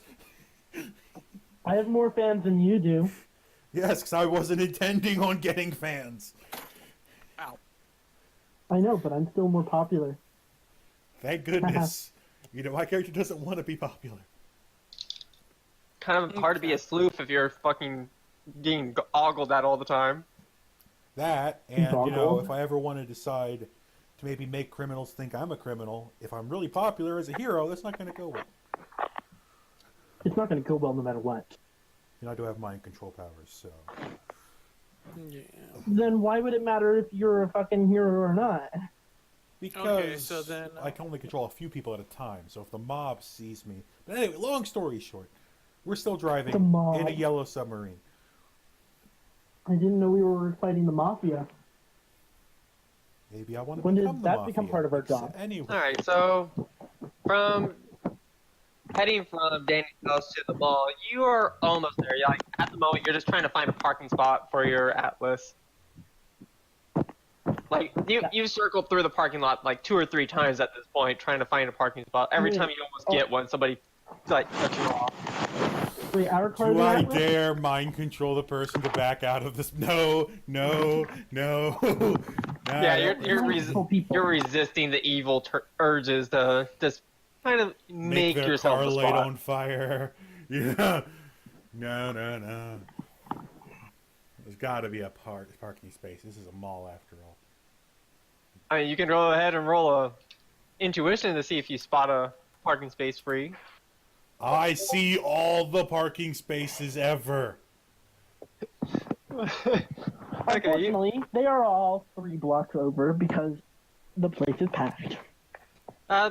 I have more fans than you do. Yes, because I wasn't intending on getting fans. Ow. I know, but I'm still more popular. Thank goodness. You know, my character doesn't want to be popular. Kind of hard to be a sleuth if you're fucking getting ogled at all the time. That, and, you know, Boggled. if I ever want to decide to maybe make criminals think I'm a criminal, if I'm really popular as a hero, that's not going to go well. It's not going to go well no matter what. You know, I do have mind control powers, so... Yeah. Then why would it matter if you're a fucking hero or not? Because Okay, so then, I can only control a few people at a time, so if the mob sees me... But anyway, long story short, we're still driving The mob. in a yellow submarine. I didn't know we were fighting the mafia. Maybe I want to When did become the that mafia. become part of our job? Anyway, All right, so heading from Danny's house to the mall, you are almost there. You're like at the moment, you're just trying to find a parking spot for your Atlas. Like you've circled through the parking lot like 2 or 3 times at this point, trying to find a parking spot. Every time you almost get one, somebody like cuts you off. Wait, our car do the I Atlas? dare mind control the person to back out of this? No, no, no. Yeah, you're People. resisting the evil urges to just kind of make their yourself car a light spot. on fire. Yeah. No, no, no. There's got to be a parking space. This is a mall after all. I mean, you can go ahead and roll a intuition to see if you spot a parking space free. I see all the parking spaces ever. Okay, Unfortunately, they are all 3 blocks over because the place is packed.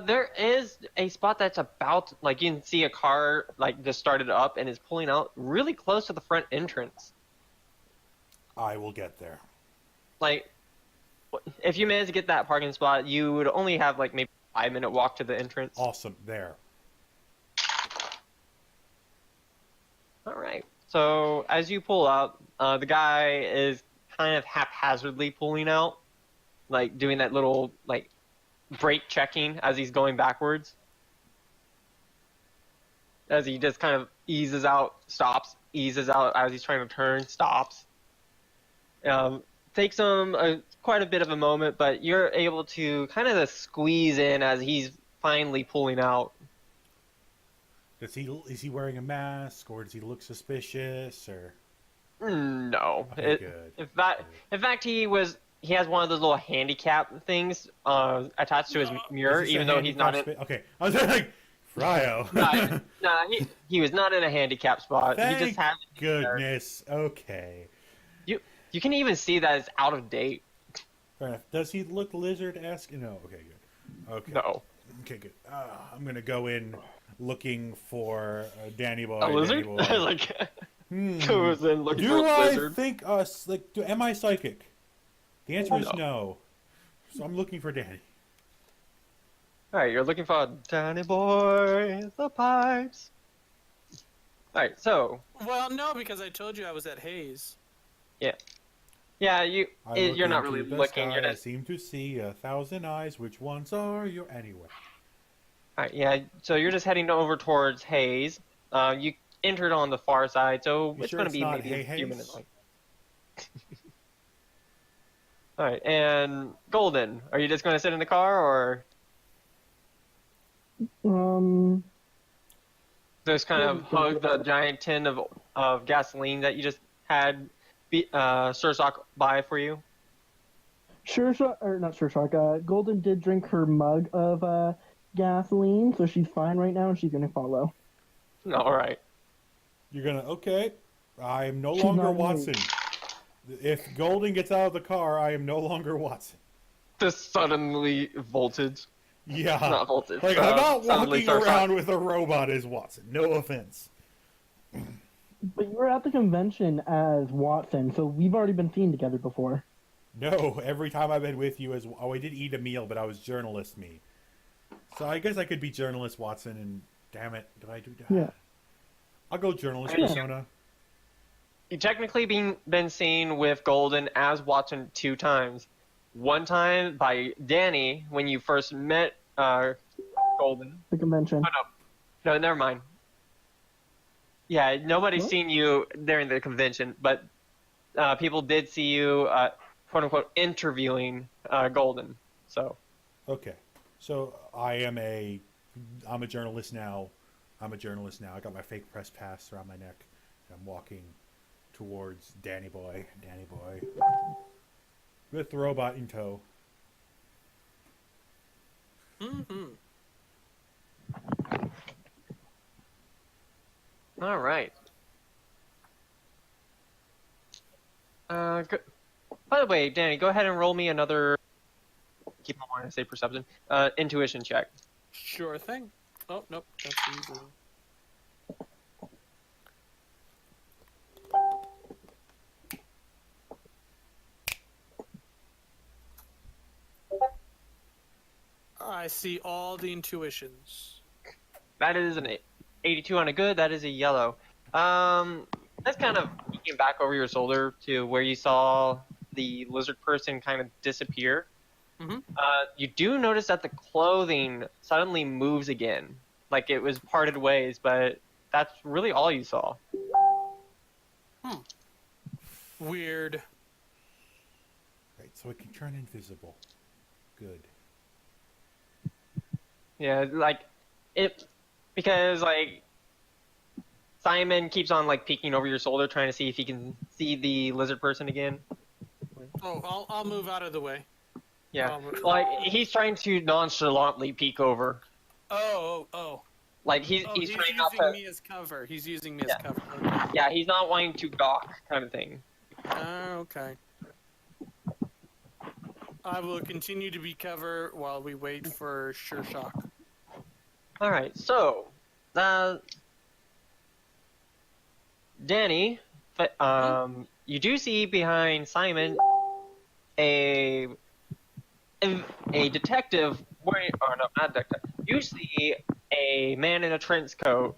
there is a spot that's about like you can see a car like just started up and is pulling out really close to the front entrance. I will get there. Like, if you manage to get that parking spot, you would only have like maybe a 5-minute walk to the entrance. Awesome. There. All right. So as you pull out, the guy is kind of haphazardly pulling out, like doing that little like brake checking as he's going backwards. As he just kind of eases out, stops, eases out as he's trying to turn, stops. Takes him quite a bit of a moment, but you're able to kind of squeeze in as he's finally pulling out. Is he wearing a mask, or does he look suspicious, or? No. Okay, good. In fact, he has one of those little handicap things attached to his mirror, Is this a even though he's not in. handicap Okay, I was like, Fryo. Nah, he was not in a handicap spot. Thank He just had it there. goodness. Okay. You can even see that it's out of date. Fair enough. Does he look lizard-esque? No. Okay, good. Okay. No. Okay, good. I'm gonna go in looking for Danny Boy. A lizard? Danny Boy. Like Hmm. goes in looking for Do a I lizard. think am I psychic? The answer is No. no. So I'm looking for Danny. All right, you're looking for Danny Boy, the pipes. All right, so Well, no, because I told you I was at Hayes. yeah, I look you're not into really the looking. sky, You're I just seem to see 1,000 eyes. Which ones are you anyway? all right, yeah. So you're just heading over towards Hayes. You entered on the far side, so You it's sure going to it's be not maybe a Hay few Hayes? minutes late. All right, and Golden, are you just going to sit in the car or just kind of hug the giant tin of gasoline that you just had Sursock buy for you? Not Sure Shock. Golden did drink her mug of gasoline, so she's fine right now, and she's gonna follow. All right. You're gonna okay. I am no She's longer not Watson. If Golden gets out of the car, I am no longer Watson. This suddenly voltage. Yeah. Not voltage. Like, I'm not suddenly walking starts around with a robot as Watson. No offense. But you were at the convention as Watson, so we've already been seen together before. No, every time I've been with you as I did eat a meal, but I was journalist me. So I guess I could be journalist Watson, and damn it, did I do that? Yeah. I'll go journalist Yeah. persona. You technically been seen with Golden as Watson 2 times. One time by Danny when you first met Golden. The convention. Oh, no, never mind. Yeah, nobody's What? seen you during the convention, but people did see you, quote unquote, interviewing Golden. So. Okay, so I'm a journalist now. I got my fake press pass around my neck. And I'm walking towards Danny Boy, with the robot in tow. Mm-hmm. All right. Good. By the way, Danny, go ahead and roll me another. Keep on wanting to say perception. Intuition check. Sure thing. Oh, nope. That's easy. I see all the intuitions. That is an 82 on a good. That is a yellow. That's kind of looking back over your shoulder to where you saw the lizard person kind of disappear. Mhm. You do notice that the clothing suddenly moves again, like it was parted ways, but that's really all you saw. Weird. Right, so it can turn invisible. Good. Yeah, like it because like Simon keeps on like peeking over your shoulder trying to see if he can see the lizard person again. Oh, I'll move out of the way. Yeah, Oh. like he's trying to nonchalantly peek over. Oh. Like he's He's trying not using to. me as cover. He's using me Yeah. as cover. Okay. Yeah, he's not wanting to gawk, kind of thing. Okay. I will continue to be cover while we wait for Sure Shock. All right, so Danny, you do see behind Simon a detective. Or no, not detective. You see a man in a trench coat.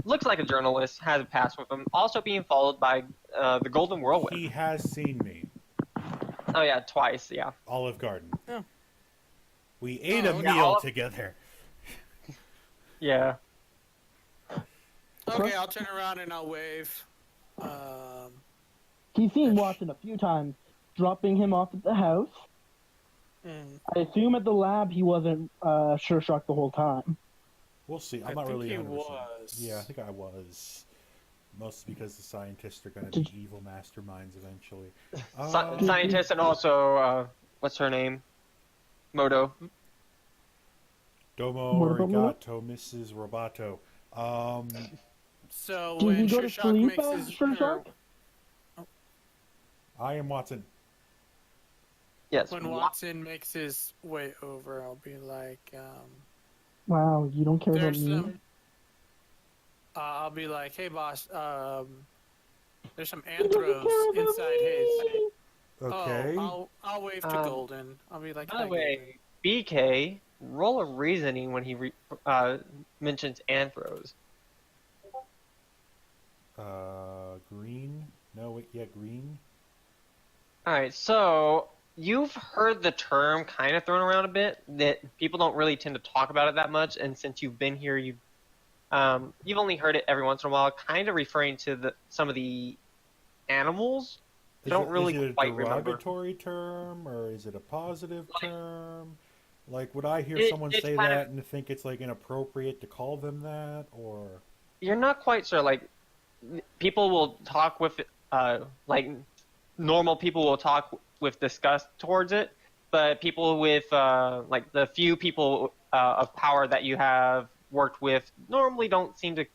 Looks like a journalist, has a pass with him, also being followed by the Golden Whirlwind. He has seen me. Oh yeah, twice, yeah. Olive Garden. Oh. We ate Oh, a okay. meal together. Yeah. Okay, I'll turn around and I'll wave. He's seen Watson a few times, dropping him off at the house. Mm, I assume at the lab he wasn't Sure Shock the whole time. We'll see. I I'm not think really he 100%. was. Yeah, I think I was. Mostly because the scientists are going to be evil masterminds eventually. Scientist and also, what's her name? Moto. Domo What about arigato, Mrs. Roboto. So Did when he go Sure to Shock sleep makes as his Sure Shock? I am Watson. Yes. when Watson makes his way over, I'll be like, Wow, you don't care about there's me? some. I'll be like, hey boss, there's some anthros inside his. Okay. Oh, I'll wave to Golden. I'll be like, By hi, the way, BK, roll a reasoning when he mentions anthros. Green? No, wait, yeah, green. Alright, so you've heard the term kind of thrown around a bit, that people don't really tend to talk about it that much, and since you've been here, you've only heard it every once in a while, kind of referring to some of the animals. I don't really is it quite a remember. derogatory term, or is it a positive term? Like, would I hear It- someone it's say kind that and think it's, like, inappropriate to call them that, or... You're not quite sure, like, people will talk with, like, normal people will talk with disgust towards it, but people with, like, the few people of power that you have worked with normally don't seem to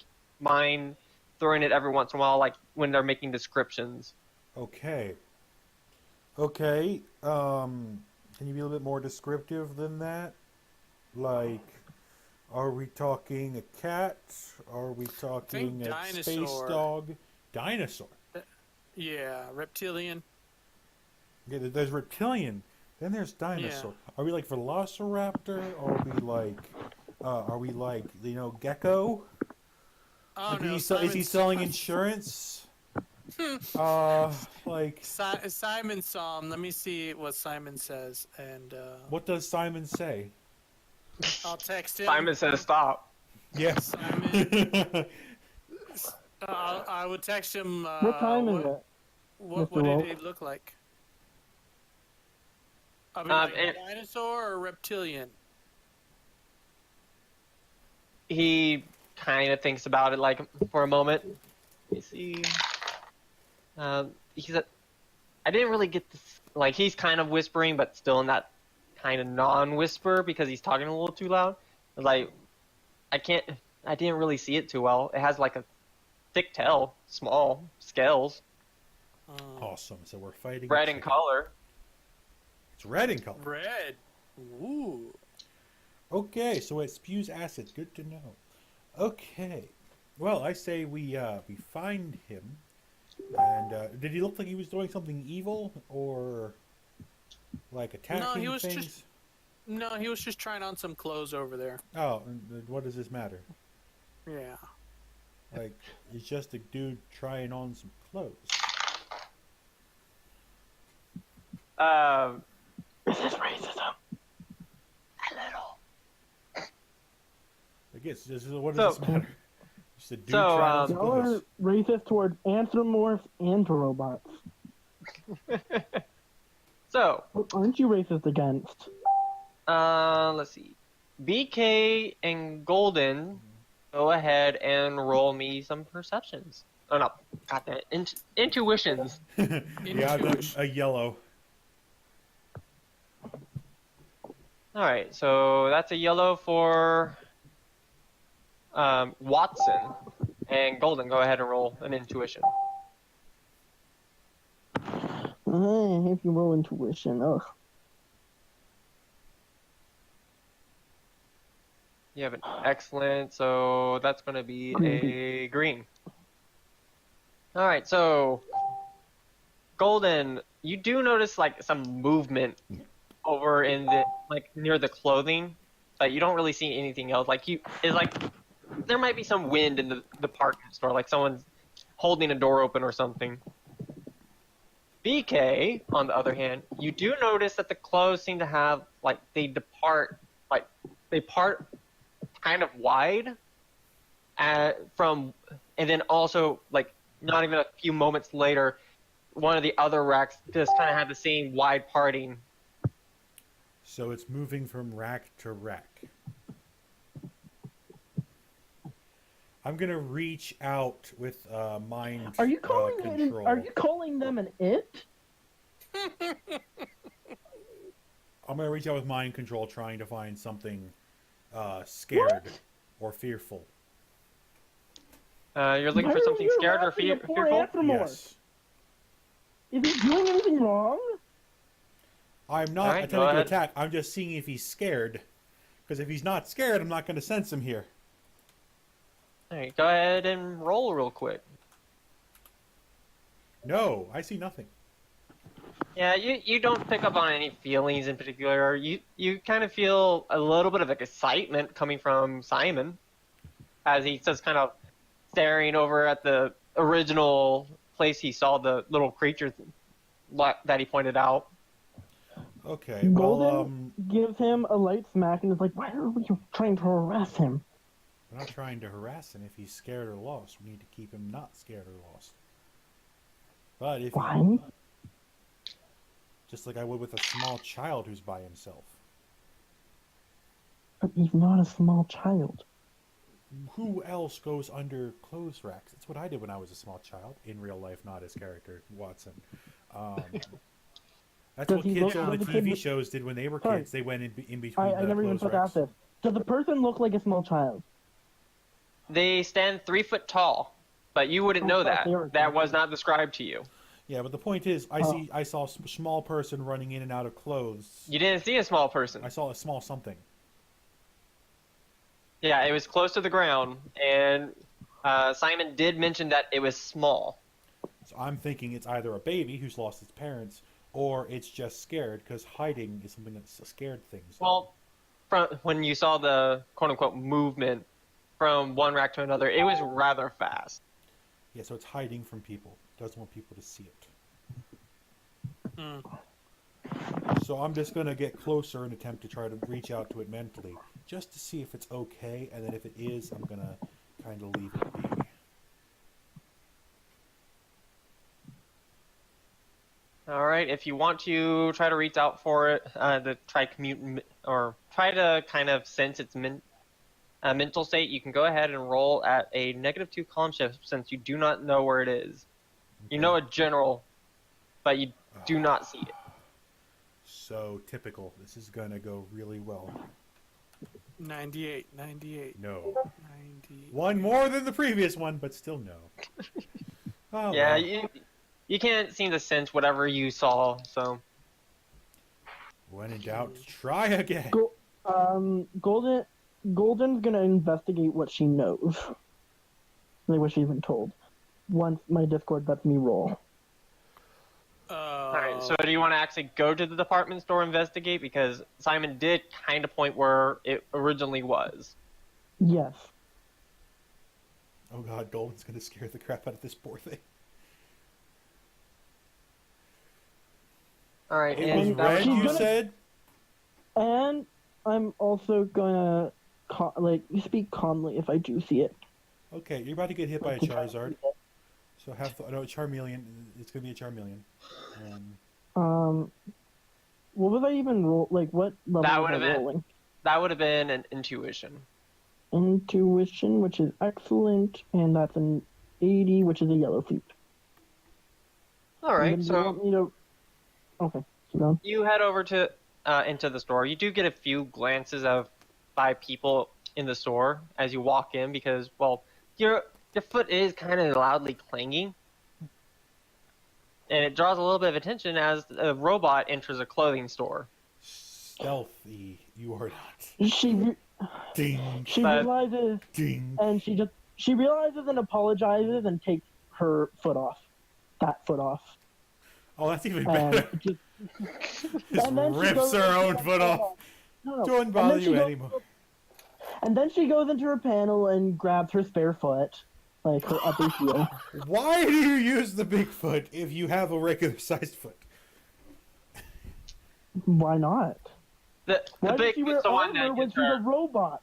mind throwing it every once in a while, like when they're making descriptions. Okay. Okay. Can you be a little bit more descriptive than that? Like, are we talking a cat? Are we talking a space dinosaur. dog? Dinosaur. Yeah, reptilian. Yeah, there's reptilian. Then there's dinosaur. Are we like Velociraptor? Are we like gecko? Oh Like, no, is he selling insurance? Like Simon saw him. Let me see what Simon says, and what does Simon say? I'll text him. Simon says stop. Yes. Simon. I would text him. What time is it? What Mr. Wolf? did it look like? I mean, like dinosaur or reptilian? He kind of thinks about it like for a moment. Let me see. I didn't really get this. Like, he's kind of whispering, but still in that kind of non-whisper because he's talking a little too loud. Like, I didn't really see it too well. It has like a thick tail, small scales, Awesome. So we're fighting. red in color. It's red in color. Red. Ooh. Okay, so it spews acid. Good to know. Okay. Well, I say we find him. And did he look like he was doing something evil or like attacking he was things? He was just trying on some clothes over there. Oh, and what does this matter? Yeah. Like, he's just a dude trying on some clothes. Is this racism? A little. I guess what does this matter? Just a dude So, trying on some Y'all are clothes. racist towards anthropomorphs and to robots. So, What aren't you racist against? let's see. BK and Golden, go ahead and roll me some perceptions. Oh no, got that. Intuitions. Yeah, a yellow. Alright, so that's a yellow for Watson. And Golden, go ahead and roll an intuition. If you roll intuition, ugh. You have an excellent, so that's going to be a green. Alright, so Golden, you do notice like some movement over in the near the clothing, but you don't really see anything else. It's like there might be some wind in the department store, like someone's holding a door open or something. BK, on the other hand, you do notice that the clothes seem to have they part kind of wide from, and then also not even a few moments later, one of the other racks just kind of had the same wide parting. So it's moving from rack to rack. I'm gonna reach out with mind Are you calling control. Are you calling them an it? I'm gonna reach out with mind control, trying to find something scared or fearful. You're looking Why for are something you scared or harassing a poor fearful? Anthropomorph? Yes. Is he doing anything wrong? I'm not Alright, go attempting to ahead. attack. I'm just seeing if he's scared. Because if he's not scared, I'm not going to sense him here. Alright, go ahead and roll real quick. No, I see nothing. Yeah, you don't pick up on any feelings in particular. You kind of feel a little bit of excitement coming from Simon, as he's just kind of staring over at the original place he saw the little creature that he pointed out. Okay, Golden gives him a light smack and is like, why are we trying to harass him? we're not trying to harass him. If he's scared or lost, we need to keep him not scared or lost. But if Why? just like I would with a small child who's by himself. But he's not a small child. Who else goes under clothes racks? That's what I did when I was a small child. In real life, not his character, Watson. That's Does what he kids look on the like a kid TV with- shows did when they were Sorry. kids. They went in between I the never even clothes put racks. that this. Does the person look like a small child? They stand 3 foot tall, but you wouldn't know that. That was not described to you. Yeah, but the point is, I saw a small person running in and out of clothes. You didn't see a small person. I saw a small something. Yeah, it was close to the ground, and Simon did mention that it was small. So I'm thinking it's either a baby who's lost its parents, or it's just scared, because hiding is something that's scared things. Well, when you saw the quote-unquote movement from one rack to another, it was rather fast. Yeah, so it's hiding from people. Doesn't want people to see it. So I'm just going to get closer and attempt to try to reach out to it mentally, just to see if it's okay, and then if it is, I'm going to kind of leave it be. All right, if you want to try to reach out for it, to try to kind of sense its mental state, you can go ahead and roll at a -2 column shift since you do not know where it is. Okay. You know a general, but you do not see it. So typical. This is going to go really well. 98. No. 90. One more than the previous one, but still no. Oh, Yeah, well. you can't seem to sense whatever you saw, so... When in doubt, try again. Golden's gonna investigate what she knows. Like what she's been told. Once my Discord lets me roll. Alright, so do you want to actually go to the department store and investigate? Because Simon did kind of point where it originally was. Yes. Oh god, Golden's going to scare the crap out of this poor thing. Alright, It was and red, you gonna- said? And I'm also gonna speak calmly if I do see it. Okay, you're about to get hit by a Charizard. So no, a Charmeleon. It's going to be a Charmeleon. What was I even roll? Like, what level That was I would've been- rolling? that would have been an intuition. Intuition, which is excellent, and that's an 80, which is a yellow feat. Alright, And then so... you want me to... Okay, keep going. You head over to into the store. You do get a few glances by people in the store as you walk in because, well, your foot is kind of loudly clanging, and it draws a little bit of attention as a robot enters a clothing store. Stealthy, you are not. She Ding, But- realizes, ding. and she realizes and apologizes and takes her foot off. That foot off. Oh, that's even And better. just, Just and then she rips goes her into own her foot off. panel. No. Don't And bother then she you goes- anymore. And then she goes into her panel and grabs her spare foot, like her upper heel. Why do you use the big foot if you have a regular sized foot? Why not? The Why does she wear Bigfoot's the one armor that when gets she's a her, robot?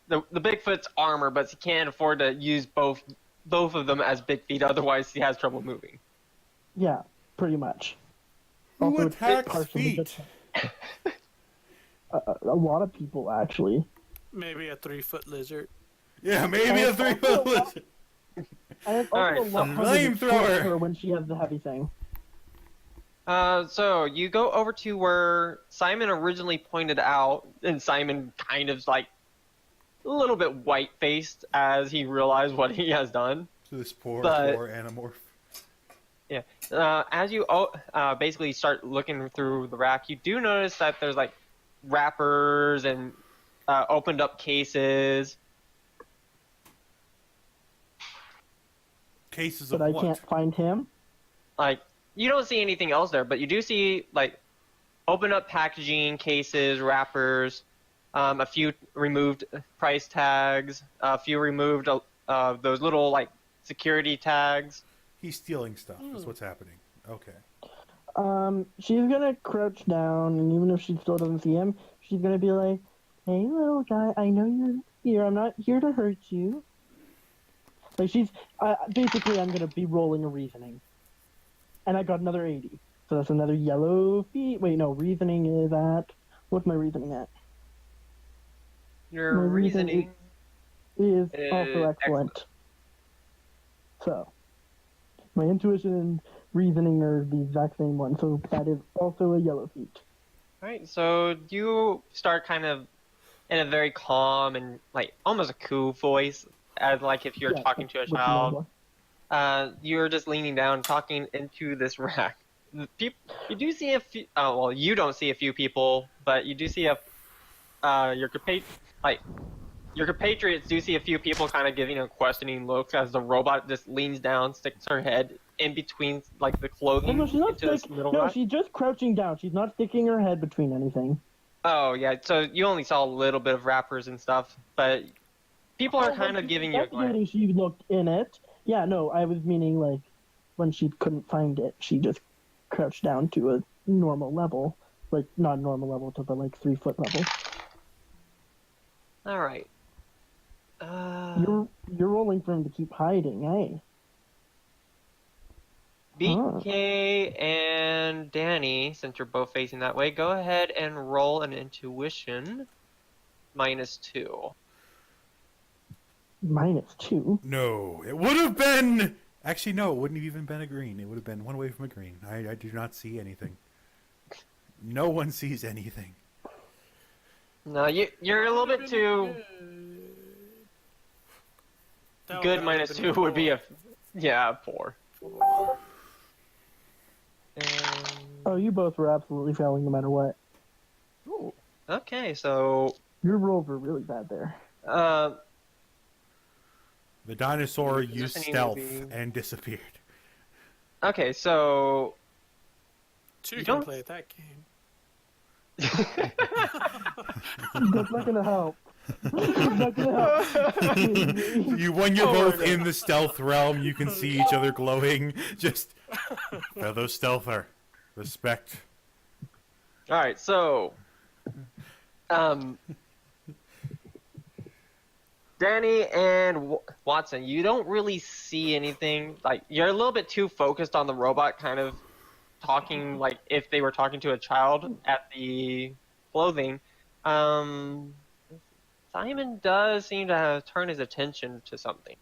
the Bigfoot's armor, but she can't afford to use both of them as big feet. Otherwise, she has trouble moving. Yeah, pretty much. Who Also, it's attacks partially feet? just- a lot of people, actually. Maybe a 3-foot lizard. Yeah, maybe a And 3-foot also- lizard. And it's Alright, also a lot so- harder to Flamethrower. push her when she has the heavy thing. So you go over to where Simon originally pointed out, and Simon kind of like a little bit white-faced as he realized what he has done. To this poor But- Animorph. Yeah. As you basically start looking through the rack, you do notice that there's like wrappers and opened up cases. Cases But of I what? can't find him. Like you don't see anything else there, but you do see like open up packaging, cases, wrappers, a few removed price tags, a few removed those little like security tags. He's stealing stuff. Is what's happening. Okay. She's gonna crouch down, and even if she still doesn't see him, she's gonna be like, "Hey, little guy, I know you're here. I'm not here to hurt you." Like she's basically, I'm gonna be rolling a reasoning, and I got another 80, so that's another yellow feet. Wait, no, reasoning is at what's my reasoning at? Your My reasoning. Is Is also excellent. So, my intuition and reasoning are the exact same one, so that is also a yellow feat. Alright, so you start kind of in a very calm and like almost a cool voice, as like if you're Yeah, talking to a with the child. mobile. You're just leaning down, talking into this rack. You do see a few. Well, you don't see a few people, but you do see your compatriots do see a few people kind of giving a questioning look as the robot just leans down, sticks her head in between like the Oh, clothing no, she's not into this stick. middle No, rack. she's just crouching down. She's not sticking her head between anything. Oh yeah, so you only saw a little bit of wrappers and stuff, but people are Oh, kind when of she was giving you a glance. investigating, she looked in it. Yeah, no, I was meaning like when she couldn't find it, she just crouched down to a normal level, like not normal level to the like 3-foot level. All right. You're rolling for him to keep hiding, eh? BK and Danny, since you're both facing that way, go ahead and roll an intuition -2. -2. No, it would have been. Actually, no, it wouldn't have even been a green. It would have been one away from a green. I do not see anything. No one sees anything. No, you're a little bit too good. -2 would be a 4. Oh, you both were absolutely failing no matter what. Ooh. Okay, so Your rolls were really bad there. The dinosaur Positioning used would stealth be- and disappeared. okay, so Two You can don't- play at that game. That's not gonna help. That's not gonna help. When you're Oh, both no. in the stealth realm, you can see each other glowing. Just fellow stealther, respect. all right, so Danny and Watson, you don't really see anything. Like you're a little bit too focused on the robot, kind of talking like if they were talking to a child at the clothing. Simon does seem to have turned his attention to something.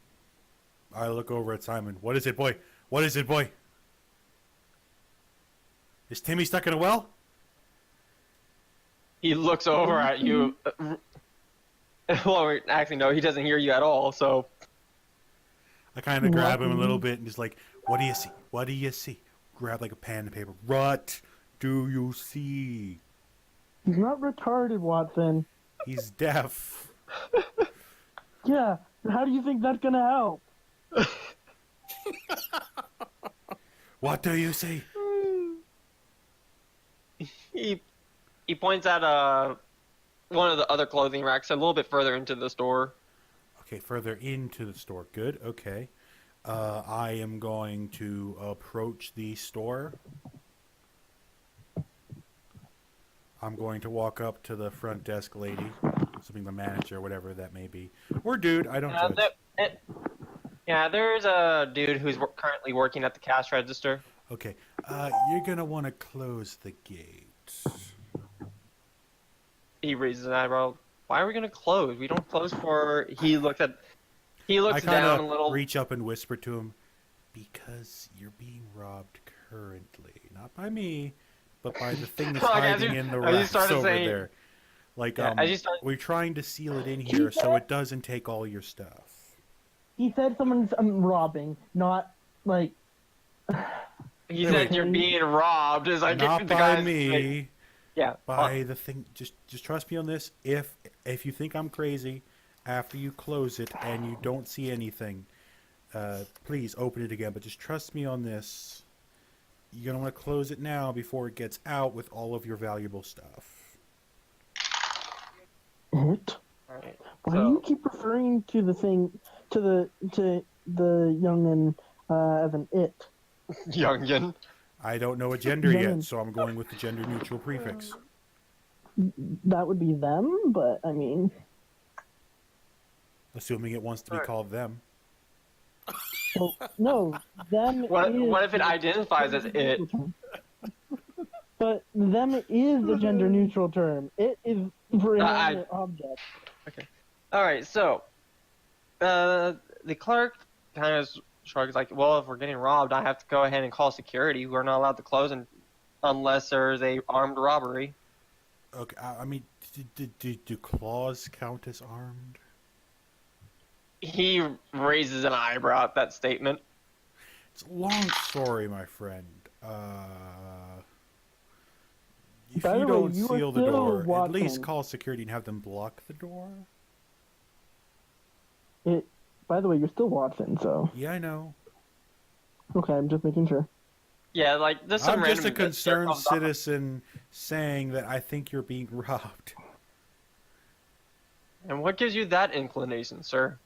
I look over at Simon. What is it, boy? What is it, boy? Is Timmy stuck in a well? He looks over at you. Well, actually, no, he doesn't hear you at all. So I kind of grab him a little bit and just like, what do you see? What do you see? Grab like a pen and paper. What do you see? He's not retarded, Watson. He's deaf. Yeah, how do you think that's gonna help? What do you see? he points at one of the other clothing racks a little bit further into the store. Okay, further into the store. Good. Okay. I am going to approach the store. I'm going to walk up to the front desk lady, something the manager, whatever that may be, or dude. I don't judge. There's a dude who's currently working at the cash register. Okay. You're gonna want to close the gate. He raises an eyebrow. Why are we gonna close? We don't close for. He looks I down kind a of little. reach up and whisper to him, because you're being robbed currently, not by me, but by the thing that's Like, as hiding you- in the as you racks started over saying- there. Like, Yeah, as you start- we're trying to seal it in here so it doesn't take all your stuff. He said someone's robbing, not like. He said you're being robbed. Is like Not the by guy's me. like, yeah. By the thing. Just trust me on this. If you think I'm crazy, after you close it and you don't see anything, please open it again. But just trust me on this. You're gonna want to close it now before it gets out with all of your valuable stuff. It? Alright, Why do you keep referring to the thing to the youngin as an it? Youngin. I don't know a gender Yeah. yet, so I'm going with the gender neutral prefix. That would be them, but I mean, Assuming it wants to be Alright. called them. well, no, them. What is if it identifies as it? But them is the gender neutral term. It is for I- inanimate object. All right, so the clerk kind of shrugs like, well, if we're getting robbed, I have to go ahead and call security. We're not allowed to close unless there's a armed robbery. Okay, I mean, do claws count as armed? He raises an eyebrow at that statement. It's a long story, my friend. If By you the way, don't you are seal the still door, at least watching. call security and have them block the door. By the way, you're still watching, so Yeah, I know. okay. I'm just making sure. Yeah, like there's some I'm random just a investigator concerned comes up. citizen saying that I think you're being robbed. And what gives you that inclination, sir?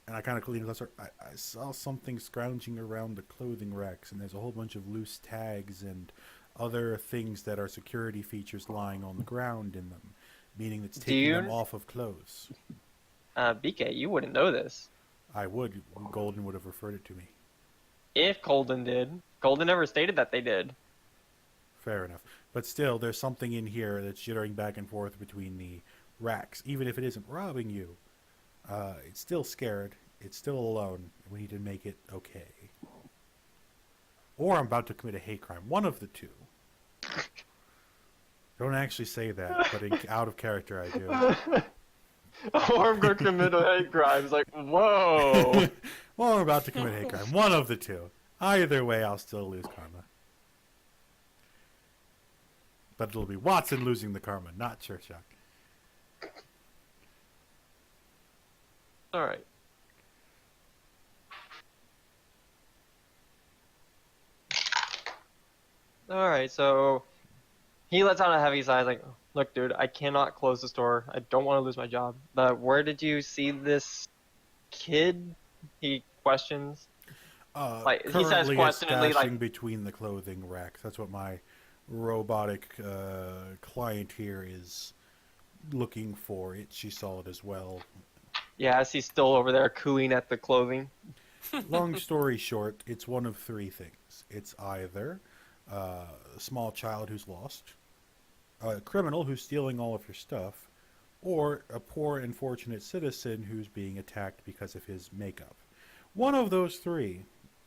And I kind of clean closer. I saw something scrounging around the clothing racks, and there's a whole bunch of loose tags and other things that are security features lying on the ground in them, meaning it's taking them off of clothes. BK, you wouldn't know this. I would. Golden would have referred it to me. If Golden did. Golden never stated that they did. Fair enough. But still, there's something in here that's jittering back and forth between the racks. Even if it isn't robbing you, it's still scared. It's still alone. We need to make it okay. Or I'm about to commit a hate crime. One of the two. Don't actually say that, but out of character I do. Or I'm going to commit a hate crime. It's like, whoa. Well, we're about to commit a hate crime. One of the two. Either way, I'll still lose karma. But it'll be Watson losing the karma, not Churchak. All right. All right, so he lets out a heavy sigh, like, look, dude, I cannot close the store. I don't want to lose my job. But where did you see this kid? He questions. Like he says Currently questioningly, it's like, stashing between the clothing racks. That's what my robotic client here is looking for. She saw it as well. yes, he's still over there cooing at the clothing. Long story short, it's one of three things. It's either a small child who's lost, a criminal who's stealing all of your stuff, or a poor unfortunate citizen who's being attacked because of his makeup. One of those three.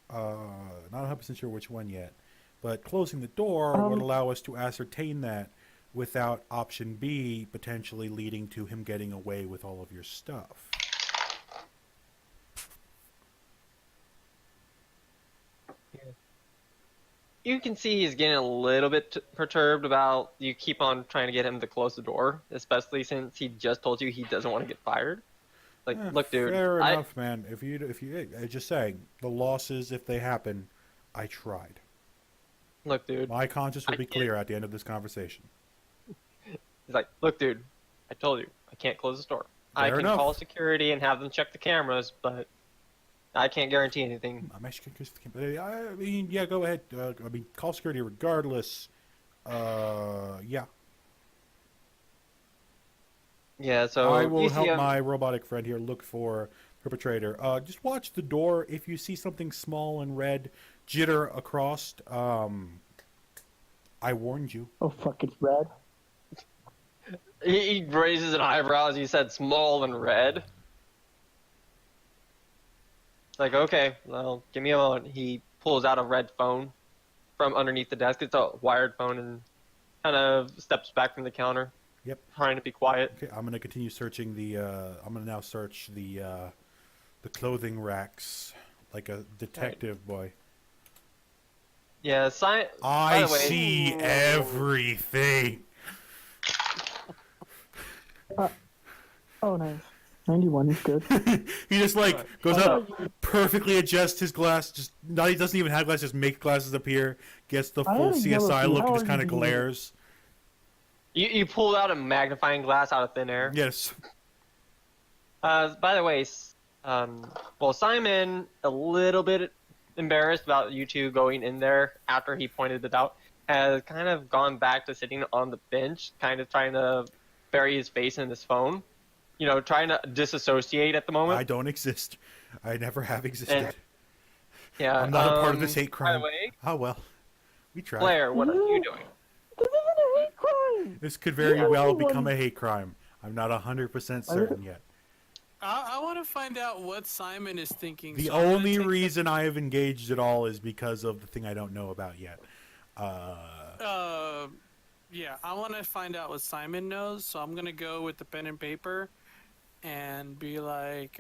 Not 100% sure which one yet, but closing the door would allow us to ascertain that without option B potentially leading to him getting away with all of your stuff. You can see he's getting a little bit perturbed about you keep on trying to get him to close the door, especially since he just told you he doesn't want to get fired. Like, look, dude. Fair enough, man. If you, just saying, the losses, if they happen, I tried. Look, dude. My conscience will be clear at the end of this conversation. He's like, look, dude. I told you, I can't close the store. I can call security and have them check the cameras, but I can't guarantee anything. I'm actually confused. I mean, yeah, go ahead. I mean, call security regardless. Yeah. Yeah, so I will you see help him. my robotic friend here look for perpetrator. Just watch the door. If you see something small and red jitter across, I warned you. Oh fuck, it's red. He raises an eyebrow as he said small and red. It's like, okay, well, give me a moment. He pulls out a red phone from underneath the desk. It's a wired phone and kind of steps back from the counter. Yep. Trying to be quiet. Okay, I'm gonna continue searching the. I'm gonna now search the clothing racks like a detective boy. Yeah, by I the way, see everything. Oh nice. 91 is good. He just like goes up, perfectly adjusts his glass. Just he doesn't even have glasses. Just make glasses appear. Gets the full CSI look and just kind of glares. You pulled out a magnifying glass out of thin air. Yes. By the way, well, Simon, a little bit embarrassed about you two going in there after he pointed it out, has kind of gone back to sitting on the bench, kind of trying to bury his face in his phone. You know, trying to disassociate at the moment. I don't exist. I never have existed. Yeah. I'm not a part of this hate crime. By the way, Oh well, we tried. Blair, what are you doing? This isn't a hate crime. This could very well become a hate crime. I'm not 100% certain yet. I want to find out what Simon is thinking. The so I'm gonna only take reason I have engaged at all is because of the thing I don't know about yet. Yeah, I want to find out what Simon knows, so I'm gonna go with the pen and paper, and be like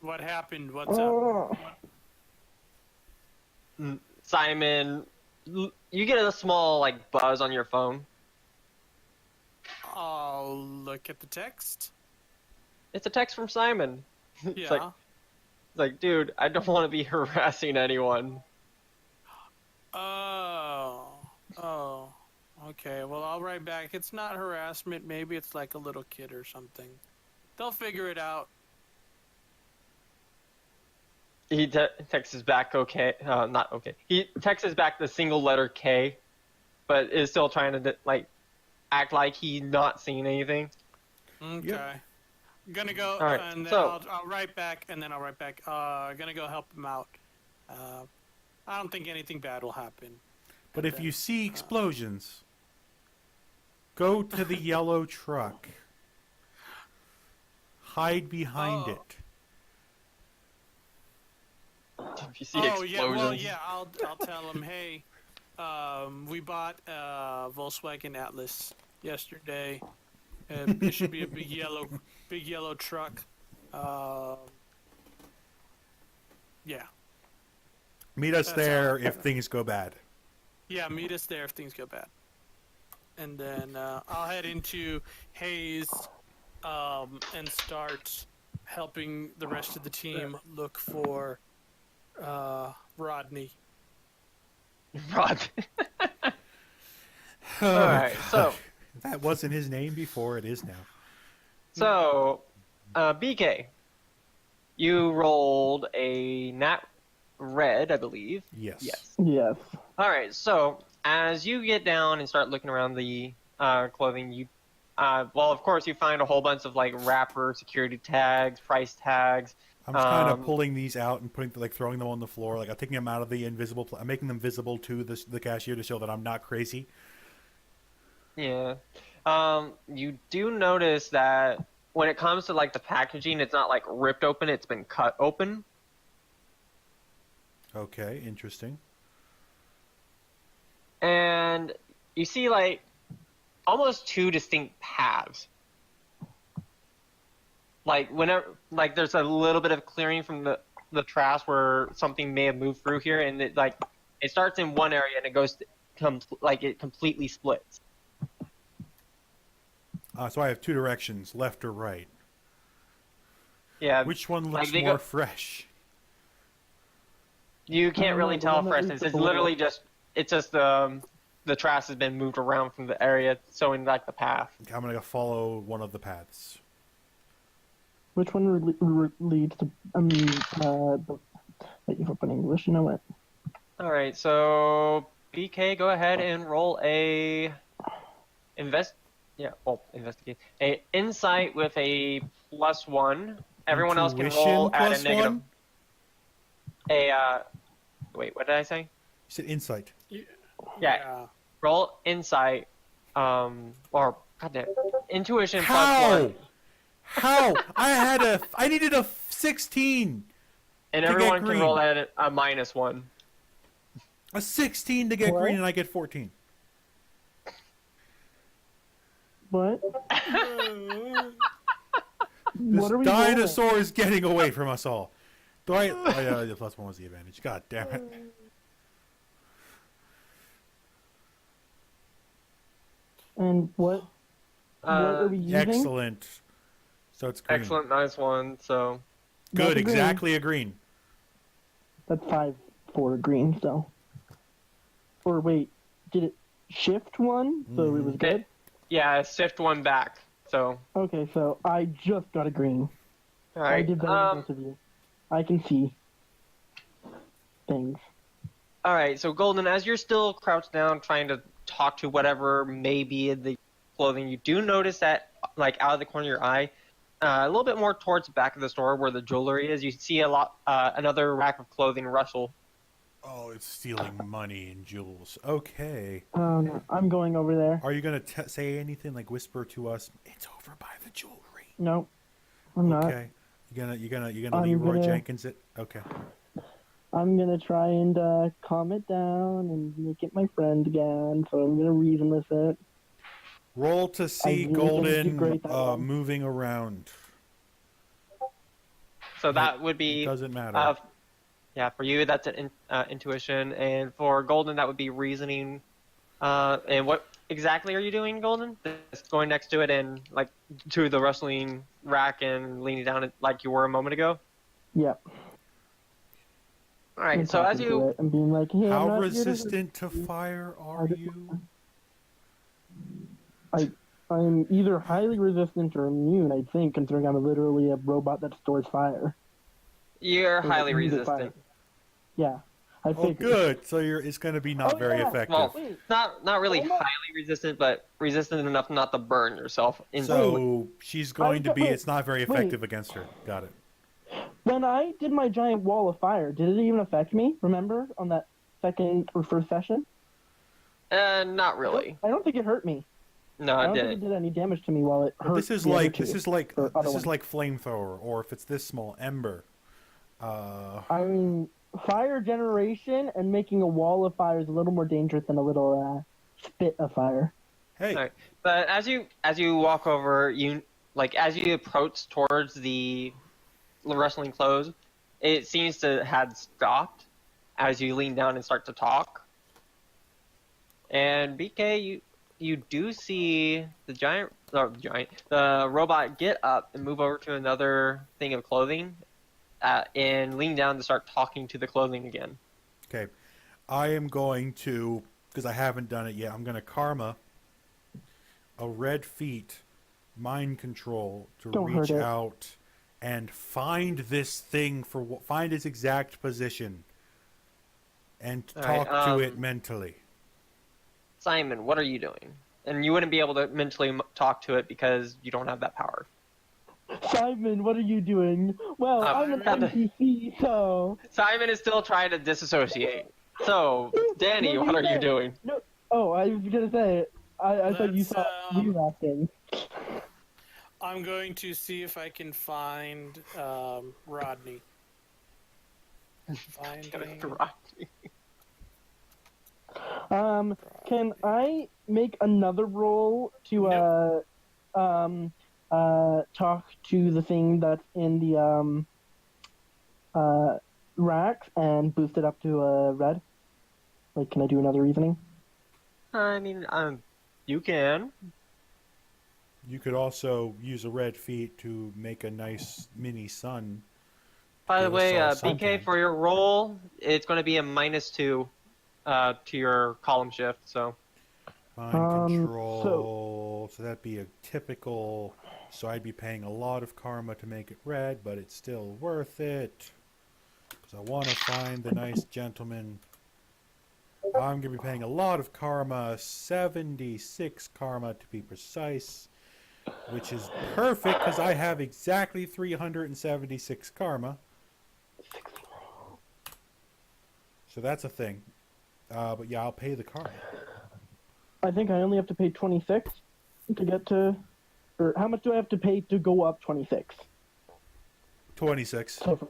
what happened? What's up? Oh. Simon, you get a small like buzz on your phone. I'll look at the text. It's a text from Simon. Yeah. It's like, dude, I don't want to be harassing anyone. Oh. Okay. Well, I'll write back. It's not harassment. Maybe it's like a little kid or something. They'll figure it out. He texts back, okay, not okay. He texts back the single letter K, but is still trying to like act like he's not seeing anything. Okay. Yep. I'm gonna go, All right, and then so- I'll write back, and then I'll write back. Gonna go help him out. I don't think anything bad will happen. But And if you then, see explosions, go to the yellow truck. Hide behind Oh. it. If you see oh yeah, explosions. well yeah, I'll tell him, hey, we bought a Volkswagen Atlas yesterday. It should be a big yellow truck. Yeah, Meet us That's there all. if things go bad. yeah. Meet us there if things go bad, and then I'll head into Hayes, and start helping the rest of the team look for Rodney. Rod. Alright, so That wasn't his name before, it is now. BK, you rolled a nat red, I believe. Yes. Yes. Yes. All right. So as you get down and start looking around the clothing, you, well, of course, you find a whole bunch of like wrapper, security tags, price tags. I'm just kind of Um, pulling these out and throwing them on the floor. Like I'm taking them out of the invisible. I'm making them visible to the cashier to show that I'm not crazy. Yeah. You do notice that when it comes to like the packaging, it's not like ripped open; it's been cut open. Okay, interesting. And you see like almost two distinct paths. Like whenever, like there's a little bit of clearing from the trash where something may have moved through here, and it like it starts in one area and it goes like it completely splits. So I have two directions, left or right. Yeah. Which one like looks they more go- fresh? You can't really tell the for one that instance. leads It's to the literally just the trash has been moved around from the area, showing like the path. Okay, I'm gonna follow one of the paths. Which one leads to? Thank you for putting English. You know what? All right, so BK, go ahead and roll a investigate a insight with a +1. Everyone else can roll Intuition at a plus negative. one? Wait, what did I say? You said insight. Yeah. Roll insight, or goddamn, intuition How? +1, How? I needed a 16. and To get everyone can green. roll at a -1. A 16 to get What? green, and I get 14. What? This What are we dinosaur is getting away from us all. Do I? Oh, yeah, the +1 was the advantage. God damn it. And what are we using? Excellent. So it's green. Excellent, nice one. So Good, That's a green. exactly a green. That's 5 for green, so. Or wait, did it shift one? So it was good? yeah, shift one back. So Okay, so I just got a green. all I right. did better than both of you. I can see things. All right, so Golden, as you're still crouched down trying to talk to whatever may be in the clothing, you do notice that, like, out of the corner of your eye, a little bit more towards the back of the store where the jewelry is, you see another rack of clothing rustle. Oh, it's stealing money and jewels. Okay. No, I'm going over there. Are you gonna say anything, like whisper to us? It's over by the jewelry. Nope, I'm not. Okay. You gonna I'm Leroy gonna- Jenkins it? Okay. I'm gonna try and calm it down and make it my friend again. So I'm gonna reason with it. Roll to see really didn't do Golden great that one. moving around. So that would It be. doesn't matter. Yeah, for you that's an intuition, and for Golden that would be reasoning. And what exactly are you doing, Golden? Just going next to it and like to the wrestling rack and leaning down it like you were a moment ago. Yep. All right. And So as talking to you it and being like, hey, I'm How not here to resistant to fire are you? I'm either highly resistant or immune, I think, considering I'm literally a robot that stores fire. you're Or highly uses fire. resistant. Yeah, I Oh, figured. good. So it's going to be not Oh, very yeah. effective. Well, Wait. not really Hold on. highly resistant, but resistant enough not to burn yourself instantly. So she's going to be. wait, It's not very effective against her. Got it. When I did my giant wall of fire, did it even affect me? Remember on that second or first session? Not really. I don't think it hurt me. No, I it don't think didn't. it did any damage to me while it hurt. This is the other like two, or other ones. flamethrower, or if it's this small, ember. I mean, fire generation and making a wall of fire is a little more dangerous than a little spit of fire. Hey, Alright. But as you walk over, as you approach towards the wrestling clothes, it seems to had stopped as you lean down and start to talk. And BK, you do see the robot get up and move over to another thing of clothing, and lean down to start talking to the clothing again. okay. I am going to, because I haven't done it yet. I'm going to karma a red feet mind control to Don't hurt reach it. out and find this thing find its exact position and Alright, talk to it mentally. Simon, what are you doing? And you wouldn't be able to mentally talk to it because you don't have that power. Simon, what are you doing? Well, I'm an NPC, so. Simon is still trying to disassociate. So, Danny, No, what are you said- doing? No. Oh, I was gonna say. I thought you Let's, saw me laughing. I'm going to see if I can find Rodney. Finding Can I make another roll to talk to the thing that's in the racks and boost it up to red? Like, can I do another reasoning? I mean, you can. You could also use a red feet to make a nice mini sun. By the Give way, us all BK, something. for your roll, it's going to be a -2 to your column shift. So, Mind control. So that'd be a typical. So I'd be paying a lot of karma to make it red, but it's still worth it. Because I want to find the nice gentleman. I'm going to be paying a lot of karma, 76 karma to be precise, which is perfect because I have exactly 376 karma. So that's a thing. But yeah, I'll pay the karma. I think I only have to pay 26 to get to... Or how much do I have to pay to go up 26? 26. So,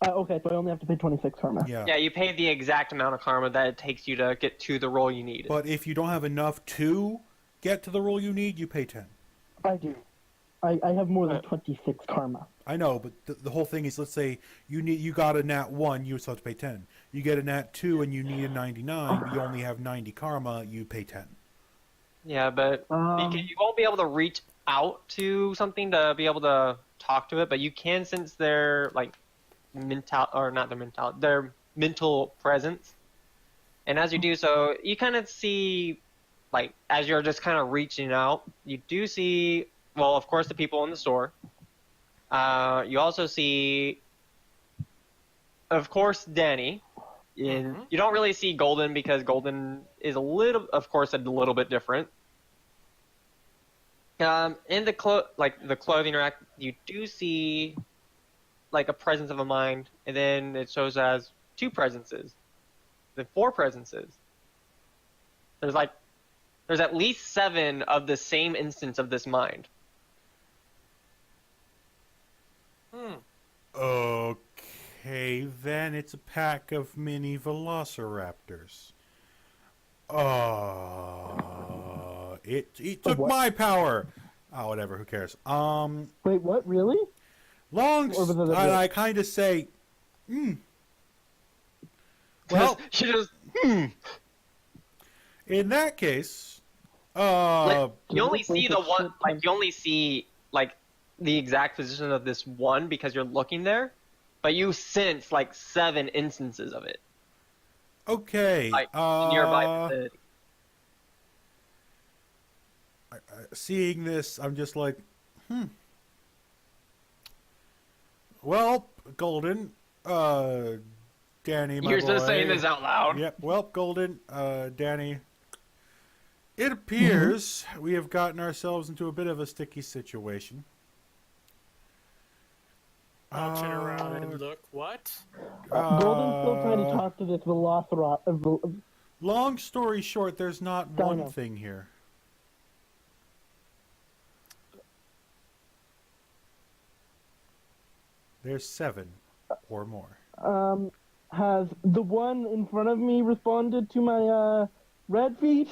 okay, so I only have to pay 26 karma. yeah, you pay the exact amount of karma that it takes you to get to the roll you need. But if you don't have enough to get to the roll you need, you pay 10. I do. I have more than 26 karma. I know, but the whole thing is, let's say you got a nat 1, you still have to pay 10. You get a nat 2 and you need a 99, but you only have 90 karma, you pay 10. Yeah, but you won't be able to reach out to something to be able to talk to it, but you can sense their their mental presence. And as you do so, you kind of see, like, as you're just kind of reaching out, you do see, well, of course, the people in the store. You also see, of course, Danny. And you don't really see Golden because Golden is a little bit different. In the clothing rack, you do see like a presence of a mind, and then it shows as 2 presences, then 4 presences. There's at least 7 of the same instance of this mind. Okay, then it's a pack of mini velociraptors. It took what? my power. Oh, whatever. Who cares? Wait, what? Really? Long. Or was it a And bit? I kind of say, well, she just in that case, you only see the one, like Shit. you only see like the exact position of this one because you're looking there, but you sense like 7 instances of it, okay. like nearby vicinity. Seeing this, I'm just like, Well, Golden, Danny, my You're boy. just saying this out loud. Yep. Well, Golden, Danny. It appears we have gotten ourselves into a bit of a sticky situation. I'll turn around and look. What? Golden's still trying to talk to this Velociraptor. Long story short, there's not Dino. one thing here. There's 7 or more. Has the one in front of me responded to my red feet?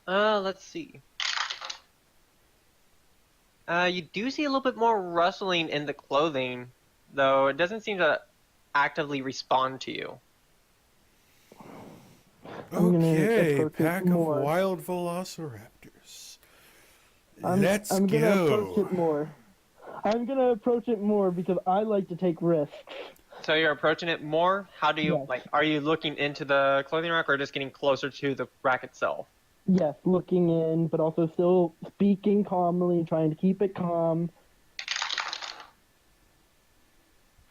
Let's see. You do see a little bit more rustling in the clothing, though it doesn't seem to actively respond to you. I'm gonna Okay, approach it pack of more. wild velociraptors. I'm Let's gonna approach go. it more. I'm gonna approach it more because I like to take risks. So you're approaching it more? How do you, Yes. like, are you looking into the clothing rack or just getting closer to the rack itself? Yes, looking in, but also still speaking calmly, trying to keep it calm.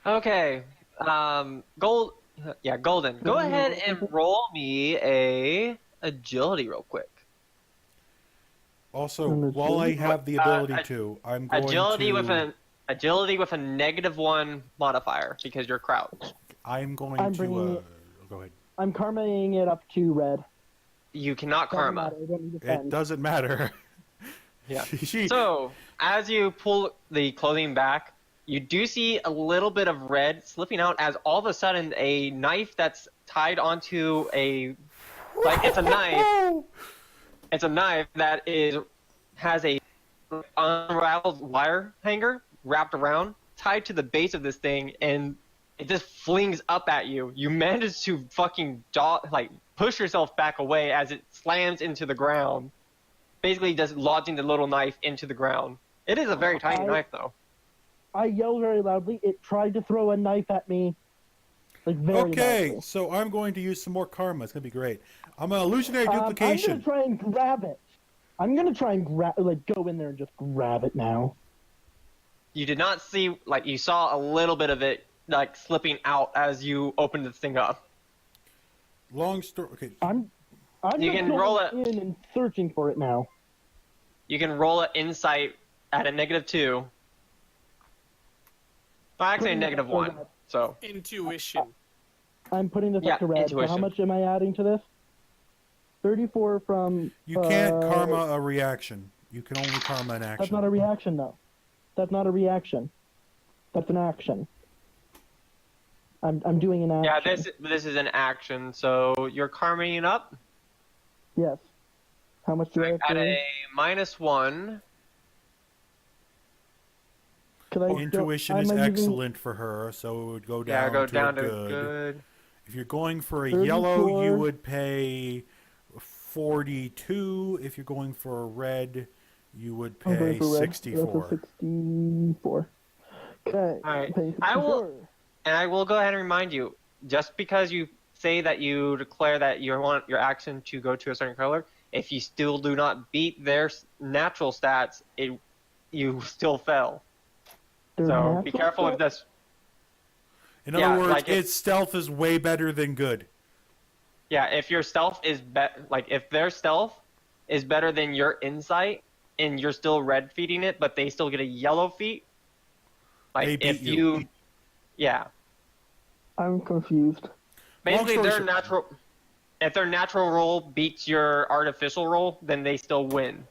Okay, Golden, go ahead and roll me a agility real quick. Also, An while I agility? have the ability to, I'm going Agility to. with a -1 modifier because you're crouched. I'm going I'm to. bringing it- Go ahead. I'm karmaing it up to red. You cannot Doesn't karma. matter, I don't need to It defend. doesn't matter. Yeah. She- So, as you pull the clothing back, you do see a little bit of red slipping out as all of a sudden a knife that's tied onto a, like, it's a knife. It's a knife that has a unraveled wire hanger wrapped around, tied to the base of this thing, and it just flings up at you. You manage to fucking push yourself back away as it slams into the ground, basically just lodging the little knife into the ground. It is a very tiny knife, though. I yell very loudly. It tried to throw a knife at me. Like very Okay, loudly. so I'm going to use some more karma. It's gonna be great. I'm an illusionary I'm duplication. gonna try and grab it. I'm gonna try and go in there and just grab it now. You did not see, like, you saw a little bit of it, like, slipping out as you opened the thing up. Long story. Okay. I'm You just can going roll it. in and searching for it now. You can roll an insight at a -2. Well, actually, a -1. So, Intuition. I'm putting this Yeah, up to red. So how intuition. much am I adding to this? 34 from. You can't karma a reaction. You can only karma an action. That's not a reaction, though. That's not a reaction. That's an action. I'm doing an yeah, action. this is an action. So you're karmaing up Yes. How much do I have at to? a -1. Could I Intuition am is I using- excellent for her, so it would go down Yeah, go to down a to good. good. If you're going for a 34. yellow, you would pay 42. If you're going for a red, you would I'm going pay for red. 64. That's a 64. Okay. All right. Paying I will- 64. And I will go ahead and remind you, just because you say that you declare that you want your action to go to a certain color, if you still do not beat their natural stats, you still fail. Their So be natural careful with stat- this. In Yeah, other words, like its stealth is way better than good. Yeah, if your stealth is if their stealth is better than your insight, and you're still red feeding it, but they still get a yellow feat, like They beat if you. yeah, I'm confused. basically story their short. natural, if their natural roll beats your artificial roll, then they still win.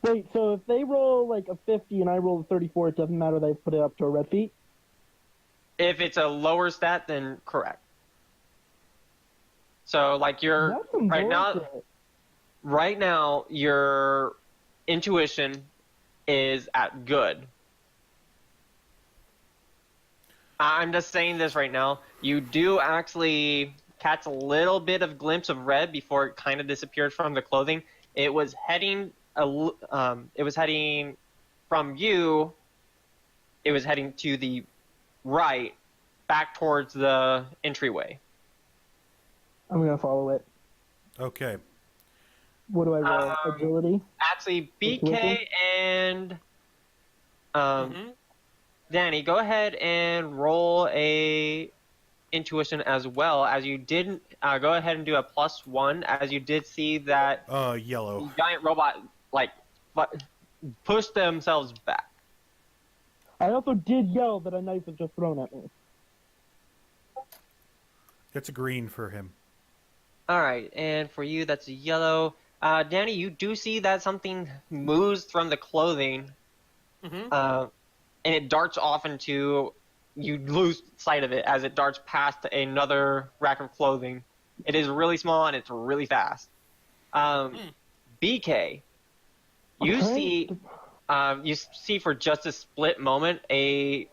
Wait, so if they roll like a 50 and I roll a 34, it doesn't matter. They put it up to a red feet. If it's a lower stat, then correct. So like you're That's some right now. bullshit. Right now, your intuition is at good. I'm just saying this right now. You do actually catch a little bit of glimpse of red before it kind of disappeared from the clothing. It was heading it was heading from you. It was heading to the right, back towards the entryway. I'm gonna follow it. Okay. What do I roll? Agility? Actually, BK and Mm-hmm. Danny, go ahead and roll a intuition as well, as you did. Go ahead and do a +1, as you did see that Yellow. giant robot like push themselves back. I also did yell that a knife was just thrown at me. That's a green for him. All right, and for you, that's a yellow. Danny, you do see that something moves from the clothing, Mm-hmm. and it darts off into. You lose sight of it as it darts past another rack of clothing. It is really small and it's really fast. BK, you Okay. see for just a split moment a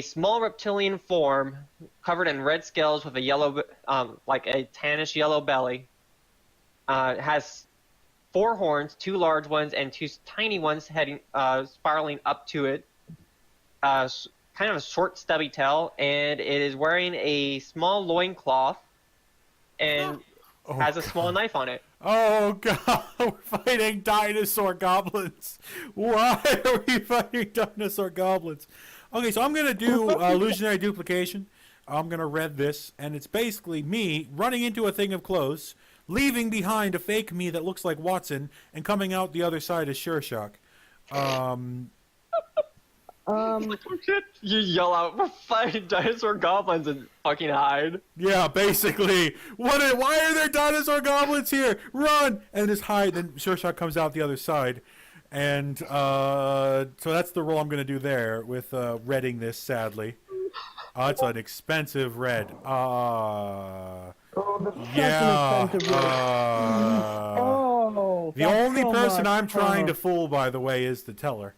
small reptilian form covered in red scales with a yellow, like a tannish yellow belly. It has 4 horns, 2 large ones and 2 tiny ones heading, spiraling up to it. Kind of a short, stubby tail, and it is wearing a small loincloth and has a small knife on it. Oh god, we're fighting dinosaur goblins. Why are we fighting dinosaur goblins? Okay, so I'm gonna do illusionary duplication. I'm gonna read this, and it's basically me running into a thing of clothes, leaving behind a fake me that looks like Watson, and coming out the other side as Sure Shock. You yell out, "We're fighting dinosaur goblins," and fucking hide. Yeah, basically. Why are there dinosaur goblins here? Run! And just hide. Then Sure Shot comes out the other side. And so that's the roll I'm going to do there with redding this, sadly. It's an expensive red. Oh, that's such Yeah. an expensive roll. Oh, The that's only so person much. I'm trying to fool, by the way, is the teller.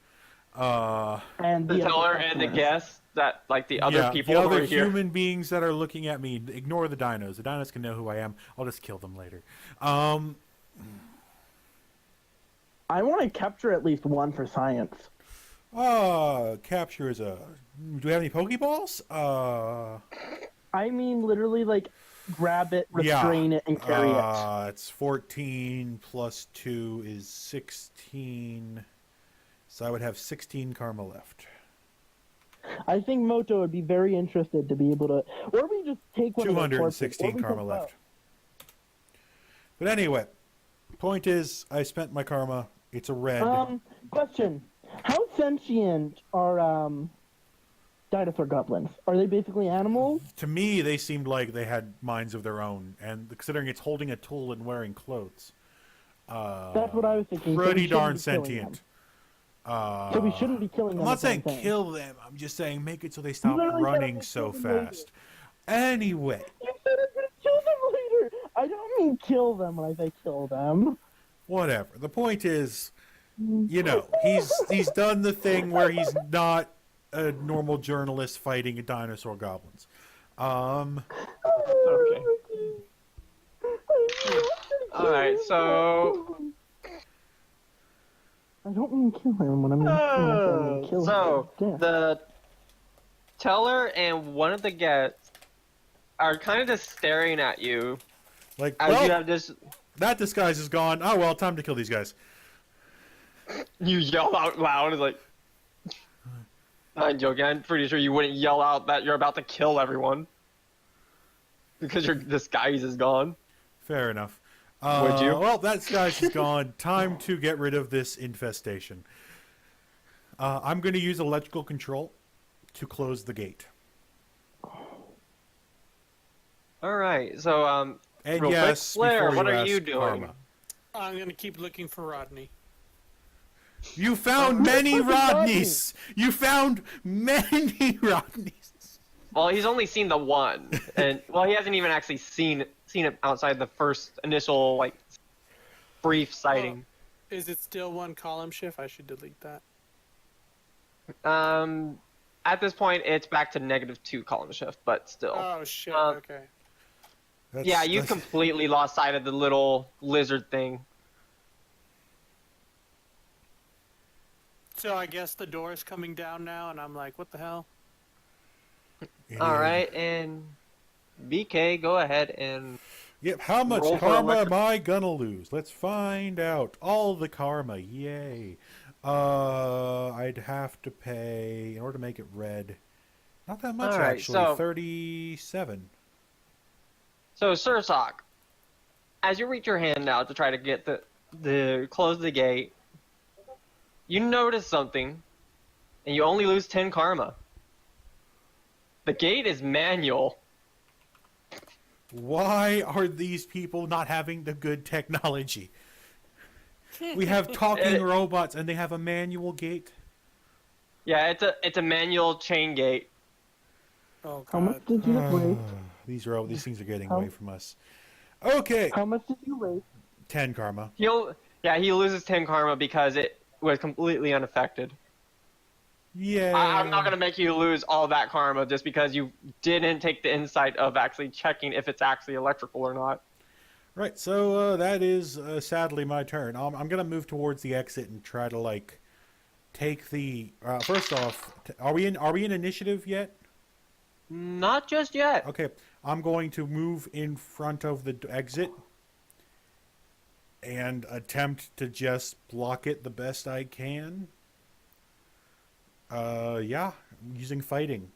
And The teller and the guests that, like the other people the over other here. human beings that are looking at me. Ignore the dinos. The dinos can know who I am. I'll just kill them later. I want to capture at least one for science. Capture is a. Do we have any Pokeballs? I mean, literally, like, grab it, restrain it, and carry it. It's 14 plus 2 is 16. So I would have 16 karma left. I think Moto would be very interested to be able to, or we just take one of the corpses, 216 or we karma take left. both. But anyway, point is, I spent my karma. It's a red. Question: how sentient are dinosaur goblins? Are they basically animals? To me, they seemed like they had minds of their own, and considering it's holding a tool and wearing clothes, That's what I was thinking. So we pretty shouldn't darn be killing sentient. them. So we shouldn't be killing them. I'm not is what saying I'm saying. kill them. I'm just saying make it so they stop literally said running I'm so gonna kill them fast. Anyway, You said I'm gonna kill them later. I don't mean kill them when I say kill them. whatever. The point is, you know, he's done the thing where he's not a normal journalist fighting dinosaur goblins. Okay. Alright, so. I don't mean kill him when I mean kill So, him. Yeah. the teller and one of the guests are kind of just staring at you Like, as well, you have this. that disguise is gone. Oh well, time to kill these guys. You yell out loud. It's like. I'm joking. I'm pretty sure you wouldn't yell out that you're about to kill everyone. Because your disguise is gone. Fair enough. Would you? Well, that disguise is gone. Time to get rid of this infestation. I'm going to use electrical control to close the gate. Alright, so, And real yes, quick, Blair, before what you Oh, are you ask doing? Karma. I'm gonna keep looking for Rodney. You found many Rodneys. You found many Rodneys. Well, he's only seen the one, and well, he hasn't even actually seen it outside the first initial like brief sighting. Is it still one column shift? I should delete that. At this point, it's back to -2 column shift, but still. Oh shit. Um, Okay. Yeah, you completely lost sight of the little lizard thing. So I guess the door is coming down now, and I'm like, what the hell? All right, and BK, go ahead and Yep. How much roll for karma electric- am I gonna lose? Let's find out. All the karma. Yay. I'd have to pay in order to make it red. Not that much All right, actually. so- 37. So, Sursok, as you reach your hand out to try to get the close the gate, you notice something, and you only lose 10 karma. The gate is manual. Why are these people not having the good technology? We have talking robots and they have a manual gate. Yeah, it's a manual chain gate. Oh How much god. did you waste? These things are getting away from us. Okay, How much did you waste? 10 karma. He loses 10 karma because it was completely unaffected. Yeah. I'm not gonna make you lose all that karma just because you didn't take the insight of actually checking if it's actually electrical or not. Right, so that is sadly my turn. I'm gonna move towards the exit and try to like take the. First off, are we in initiative yet? Not just yet. Okay, I'm going to move in front of the exit and attempt to just block it the best I can. Yeah, using fighting.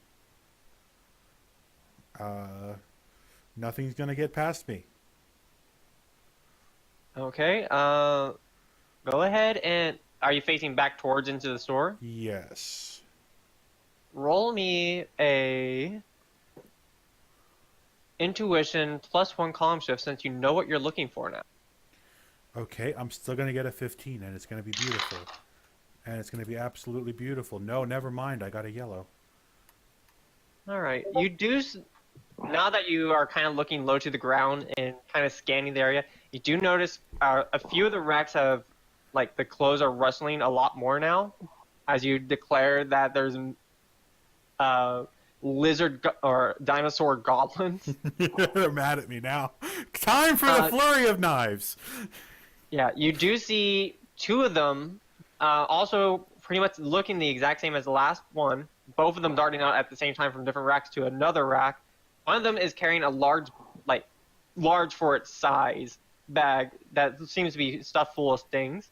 Nothing's gonna get past me. Okay. Go ahead and are you facing back towards into the store? Yes. Roll me a intuition +1 column shift since you know what you're looking for now. Okay, I'm still gonna get a 15, and it's gonna be beautiful. And it's gonna be absolutely beautiful. No, never mind. I got a yellow. All right. You do now that you are kind of looking low to the ground and kind of scanning the area. You do notice a few of the racks have like the clothes are rustling a lot more now, as you declare that there's lizard or dinosaur goblins. They're mad at me now. Time for the flurry of knives. Yeah, you do see two of them also pretty much looking the exact same as the last one. Both of them darting out at the same time from different racks to another rack. One of them is carrying a large for its size bag that seems to be stuffed full of things.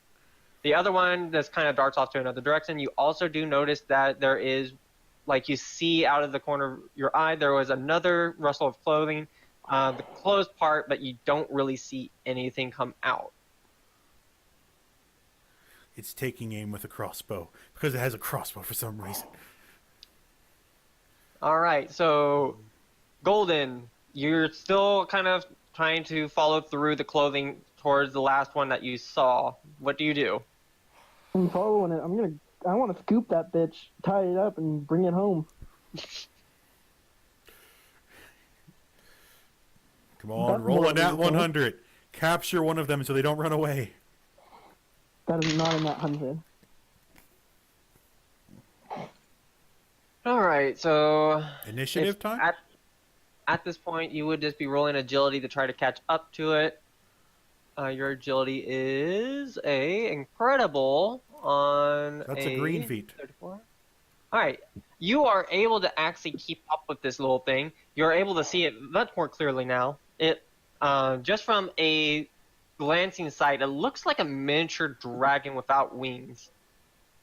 The other one just kind of darts off to another direction. You also do notice that there is, like you see out of the corner of your eye, there was another rustle of clothing, the closed part, but you don't really see anything come out. It's taking aim with a crossbow because it has a crossbow for some reason. All right, so Golden, you're still kind of trying to follow through the clothing towards the last one that you saw. What do you do? I'm following it. I want to scoop that bitch, tie it up, and bring it home. Come on, That's roll more a nat than 100. Capture one of them so they don't run away. That is not in that 100. All right, so Initiative time? At this point, you would just be rolling agility to try to catch up to it. Your agility is a incredible on That's a green feat. 34. All right, you are able to actually keep up with this little thing. You're able to see it much more clearly now. It just from a glancing sight, it looks like a miniature dragon without wings.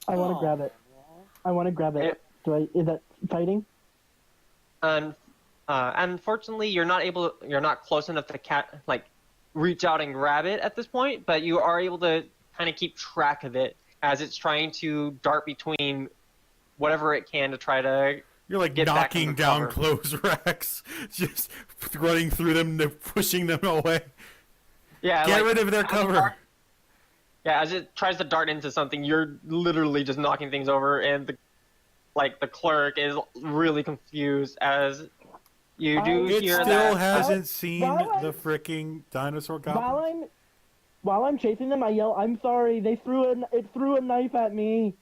I want to grab it. I want to grab it. Is that fighting? Unfortunately, you're not close enough to reach out and grab it at this point, but you are able to kind of keep track of it as it's trying to dart between whatever it can to try to You're like get back knocking under down cover. clothes racks, just running through them, pushing them away. Yeah, Get rid of their cover. Yeah, as it tries to dart into something, you're literally just knocking things over, and the clerk is really confused as you do It hear still that. hasn't seen while the freaking dinosaur While goblins. I'm chasing them, I yell, "I'm sorry! It threw a knife at me."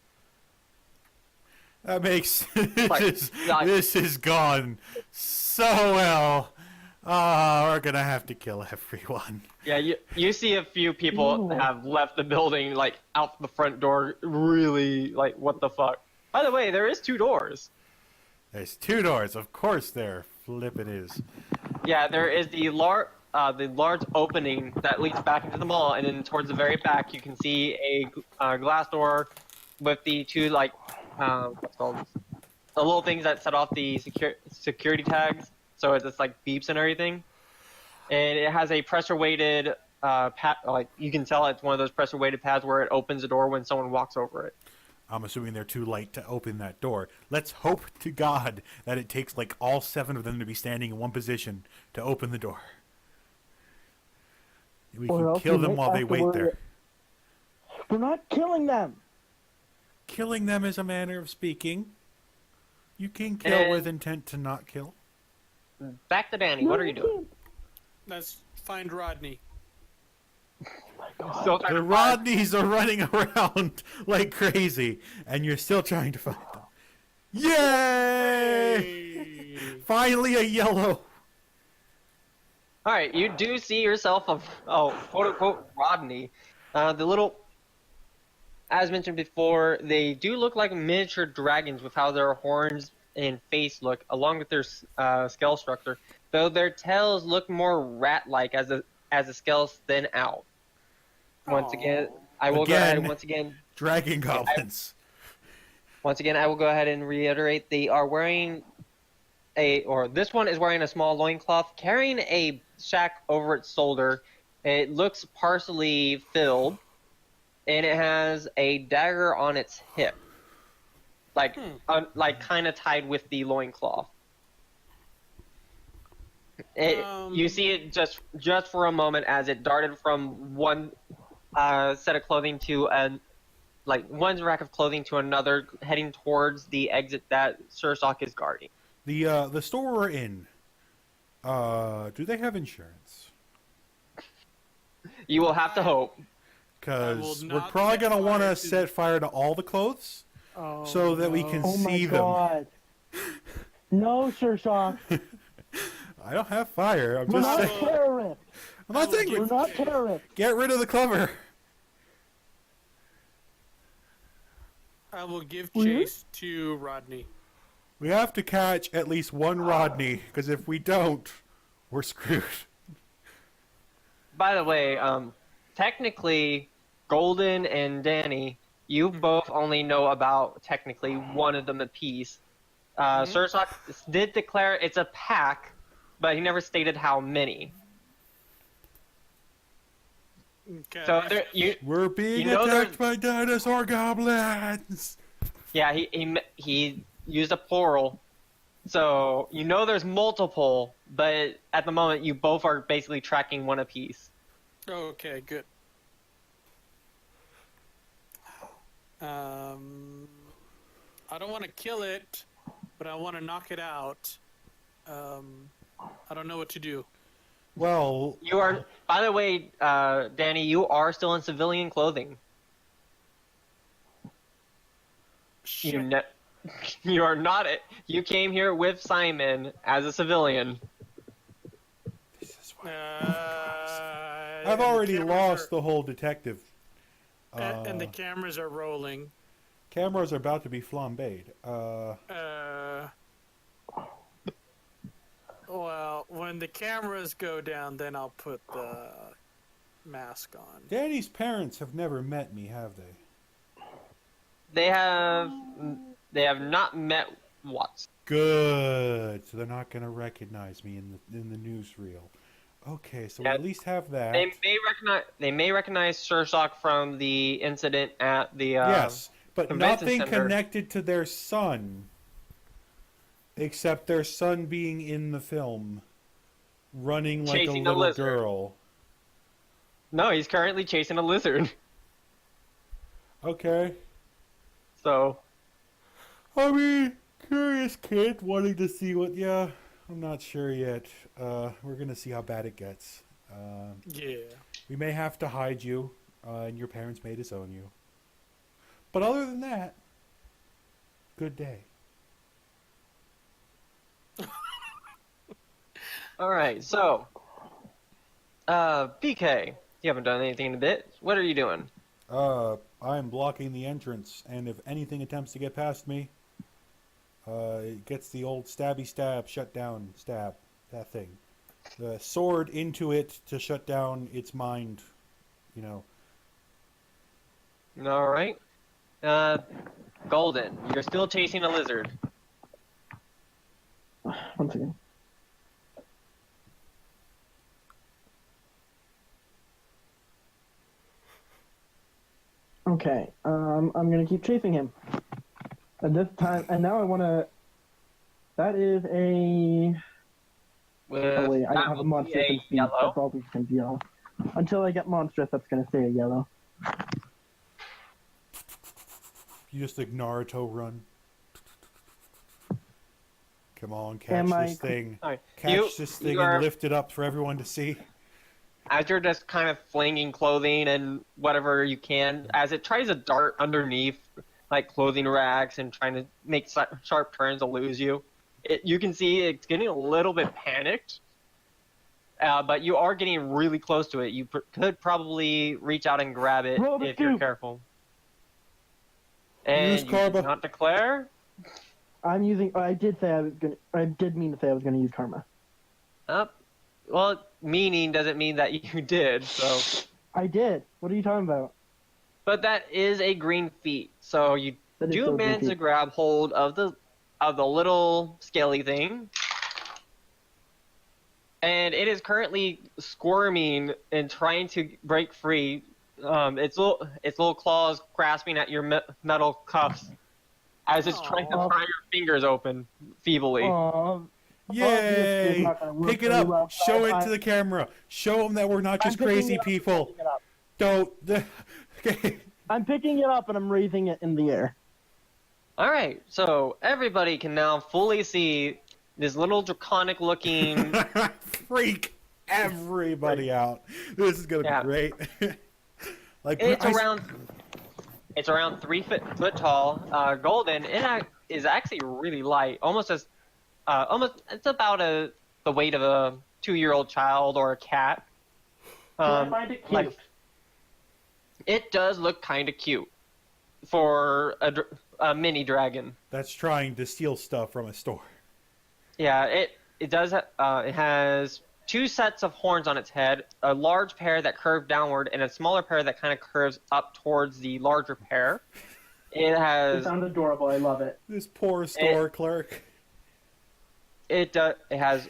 That makes Like, this is gone so well. We're gonna have to kill everyone. yeah, you see a few people Ew. have left the building, like out the front door, really like what the fuck. By the way, there is 2 doors. There's 2 doors. Of course, there flippin' is. Yeah, there is the large opening that leads back into the mall, and then towards the very back, you can see a glass door with the 2 like what's called the little things that set off the security tags, so it just like beeps and everything. And it has a pressure weighted pad, like you can tell it's one of those pressure weighted pads where it opens the door when someone walks over it. I'm assuming they're too light to open that door. Let's hope to God that it takes like all 7 of them to be standing in one position to open the door. We Or can else kill we them might while they have to wait worry- there. We're not killing them. Killing them is a manner of speaking. You can kill And- with intent to not kill. Back to Danny, what are you doing? Let's find Rodney. Still trying The to find- Rodneys are running around like crazy, and you're still trying to find them. Yay! Finally a yellow. All right, you do see yourself quote unquote Rodney. The little, as mentioned before, they do look like miniature dragons with how their horns and face look, along with their scale structure. Though their tails look more rat-like as the scales thin out. Once again, I will go ahead and Dragon goblins. once again I will go ahead and reiterate they are wearing this one is wearing a small loincloth, carrying a sack over its shoulder. It looks partially filled, and it has a dagger on its hip, like kind of tied with the loincloth. You see it just for a moment as it darted from one set of clothing to one rack of clothing to another, heading towards the exit that Sursock is guarding. The store we're in, do they have insurance? You will have to hope. Because I will we're not probably set going to want fire to to set fire to all the clothes Oh, so that we no. can Oh my see them. god. No, Sir Shock. I don't have fire. I'm We're just not saying. terrorists. I'm not saying We're not terrorists. get rid of the cover. I will give Will you? chase to Rodney. We have to catch at least one Rodney, because if we don't, we're screwed. By the way, technically, Golden and Danny, you both only know about technically one of them apiece. Sursock did declare it's a pack, but he never stated how many. Okay. So We're being You know attacked by dinosaur goblins. yeah, he used a plural. So you know there's multiple, but at the moment you both are basically tracking one apiece. Okay, good. I don't want to kill it, but I want to knock it out. I don't know what to do. Well, You are, by the way, Danny, you are still in civilian clothing. Shit. You are not. You came here with Simon as a civilian. this is Uh, why I've and the already cameras lost the whole detective. and the cameras are rolling. Cameras are about to be flambéed. Well, when the cameras go down, then I'll put the mask on. Danny's parents have never met me, have they? They have not met Watts. Good. So they're not going to recognize me in the newsreel. Okay, so we Yeah. at least have that. They may recognize Sursock from the incident at the Yes, but convention nothing center. connected to their son, except their son being in the film, running like Chasing a the little lizard. girl. No, he's currently chasing a lizard. Okay. So, I mean, curious kid wanting to see what. Yeah, I'm not sure yet. We're gonna see how bad it gets. Yeah. We may have to hide you, and your parents may disown you. But other than that, good day. all right. So, BK, you haven't done anything in a bit. What are you doing? I'm blocking the entrance, and if anything attempts to get past me, it gets the old stabby stab, shut down, stab, that thing. The sword into it to shut down its mind, you know. All right. Golden, you're still chasing a lizard. One second. Okay, I'm gonna keep chasing him. And this time, and now I wanna. That is a. With Oh wait, I don't that have a will monstrous be in a speed. yellow. That's always gonna be yellow. Until I get monstrous, that's gonna stay a yellow. You just like Naruto run. Come on, catch Am I- this thing. All right. Catch this thing you are, and lift it up for everyone to see. as you're just kind of flinging clothing and whatever you can, as it tries to dart underneath like clothing racks and trying to make sharp turns to lose you. You can see it's getting a little bit panicked, but you are getting really close to it. You could probably reach out and grab it Roll the if you're scoop. careful. And Use you Karma. did not declare. I'm using. I did say I was gonna. I did mean to say I was gonna use karma. Well, meaning doesn't mean that you did. So, I did. What are you talking about? but that is a green feat. So you That is do so manage goofy. to grab hold of the little scaly thing, and it is currently squirming and trying to break free. Its little claws grasping at your metal cuffs as it's trying to Aw. pry your fingers open feebly. Aww. Yay! not gonna work Pick it very up. well. Show it I- to the camera. Show them that we're not just I'm picking crazy it up and people. raising it up. Don't. Okay. I'm picking it up and I'm raising it in the air. All right, so everybody can now fully see this little draconic looking. Freak everybody out. This is gonna Yeah. be great. Like It's I- around 3 foot tall. Golden. It is actually really light, almost it's about the weight of a 2-year-old child or a cat. I find it cute. like- It does look kind of cute for a mini dragon. That's trying to steal stuff from a store. Yeah, it does. It has 2 sets of horns on its head, a large pair that curve downward, and a smaller pair that kind of curves up towards the larger pair. It It has sounds adorable. I love it. This poor store clerk. it has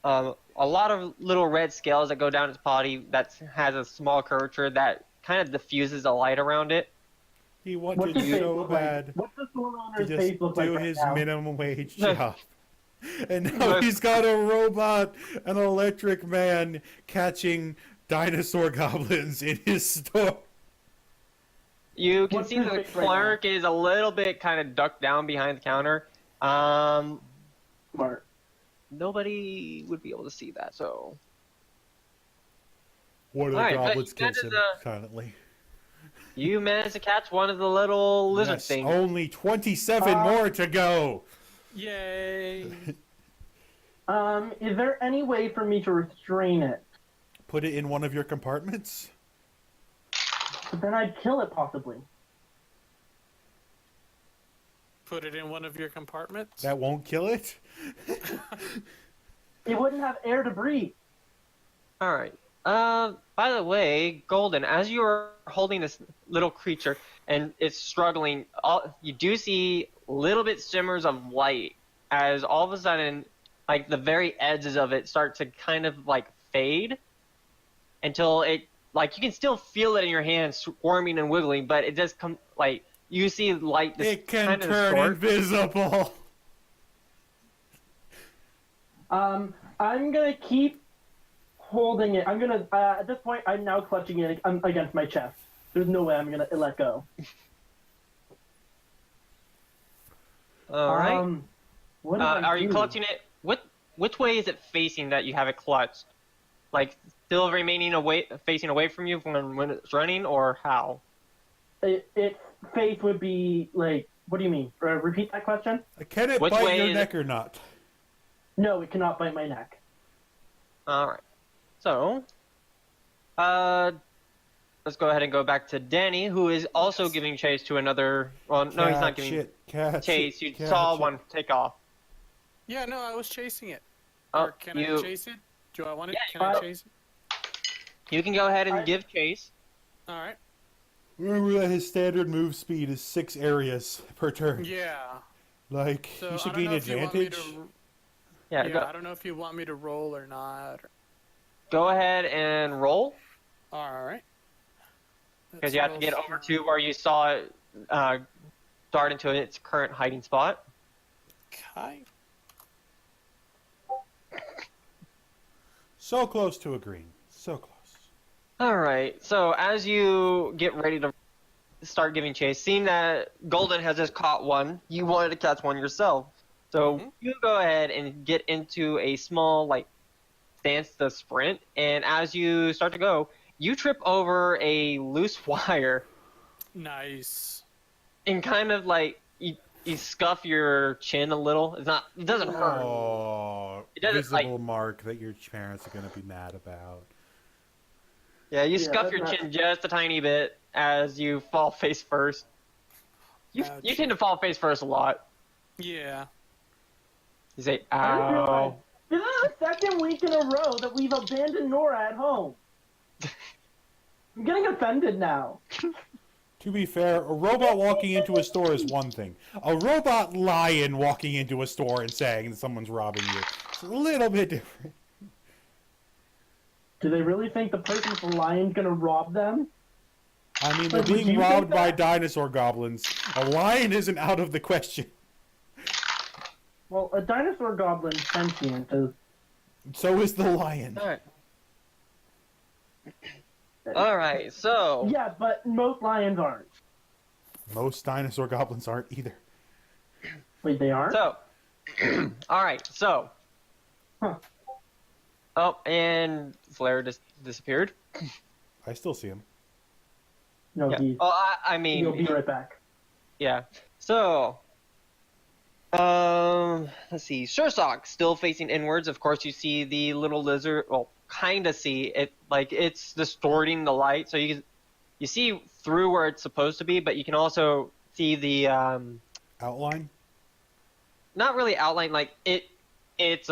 a lot of little red scales that go down its body that has a small curvature that kind of diffuses the light around it. He What's wanted his face so look bad like? What's the store to owner's just face look like do right his now? minimum wage job. And now he's got a robot, an electric man catching dinosaur goblins in his store. You can What's see his that the face right clerk is a little bit kind of ducked down behind the counter. Smart. Nobody would be able to see that, so One of the Alright, but goblins that kills is him a- silently. you managed to catch one of the little lizard Yes, things. only 27 more to go. Yay! Is there any way for me to restrain it? Put it in one of your compartments. But then I'd kill it possibly. Put it in one of your compartments. That won't kill it. It wouldn't have air to breathe. All right. By the way, Golden, as you are holding this little creature and it's struggling, you do see little bit shimmers of light as all of a sudden, like the very edges of it start to kind of like fade until it, like you can still feel it in your hand squirming and wiggling, but it just come like you see light just It can kind of turn distort. invisible. I'm gonna keep holding it. I'm gonna at this point I'm now clutching it against my chest. There's no way I'm gonna let go. All right. What do I Are you do? clutching it? Which way is it facing that you have it clutched? Like still remaining facing away from you when it's running, or how? Its face would be like. What do you mean? Repeat that question. Can it Which bite way your is neck or not? No, it cannot bite my neck. All right. So, let's go ahead and go back to Danny, who is also giving chase to another. Well, no, he's not giving chase. You saw one take off. Yeah, no, I was chasing it. Oh, Or can I chase it? Do I want it? Yeah, Can I chase it? You can go ahead and give chase. All right. Remember that his standard move speed is 6 areas per turn. Yeah. Like, So you should I don't gain know if you want me advantage. to. Yeah, Yeah, I don't know if you want me to roll or not. go ahead and roll, All right. because you have to get over to where you saw it dart into its current hiding spot. Okay. So close to a green. So close. All right. So as you get ready to start giving chase, seeing that Golden has just caught one, you wanted to catch one yourself. So you go ahead and get into a small stance to sprint, and as you start to go, you trip over a loose wire Nice. and kind of you scuff your chin a little. It doesn't hurt. Oh, It doesn't, visible mark that your parents are going to be mad about. Yeah, you Yeah, scuff your that's chin just a tiny bit as you fall face first. You Ouch. tend to fall face first a lot. Yeah. You say, I just realized ow. this is the second week in a row that we've abandoned Nora at home. I'm getting offended now. To be fair, a robot walking into a store is one thing. A robot lion walking into a store and saying that someone's robbing you is a little bit different. Do they really think the person with the lion's gonna rob them? I mean, they're Like, would being you robbed think by that? dinosaur goblins. A lion isn't out of the question. Well, a dinosaur goblin sentient is. So is the lion. Alright, so. Yeah, but most lions aren't. Most dinosaur goblins aren't either. Wait, they aren't? So. Alright, so. Huh. Oh, and Flare just disappeared. I still see him. No, Yeah. Oh, I mean. he'll be right back. Yeah. So. Let's see. Sursock still facing inwards. Of course, you see the little lizard. Well, kind of see it. Like it's distorting the light, so you see through where it's supposed to be, but you can also see the Outline? not really outline. Like it's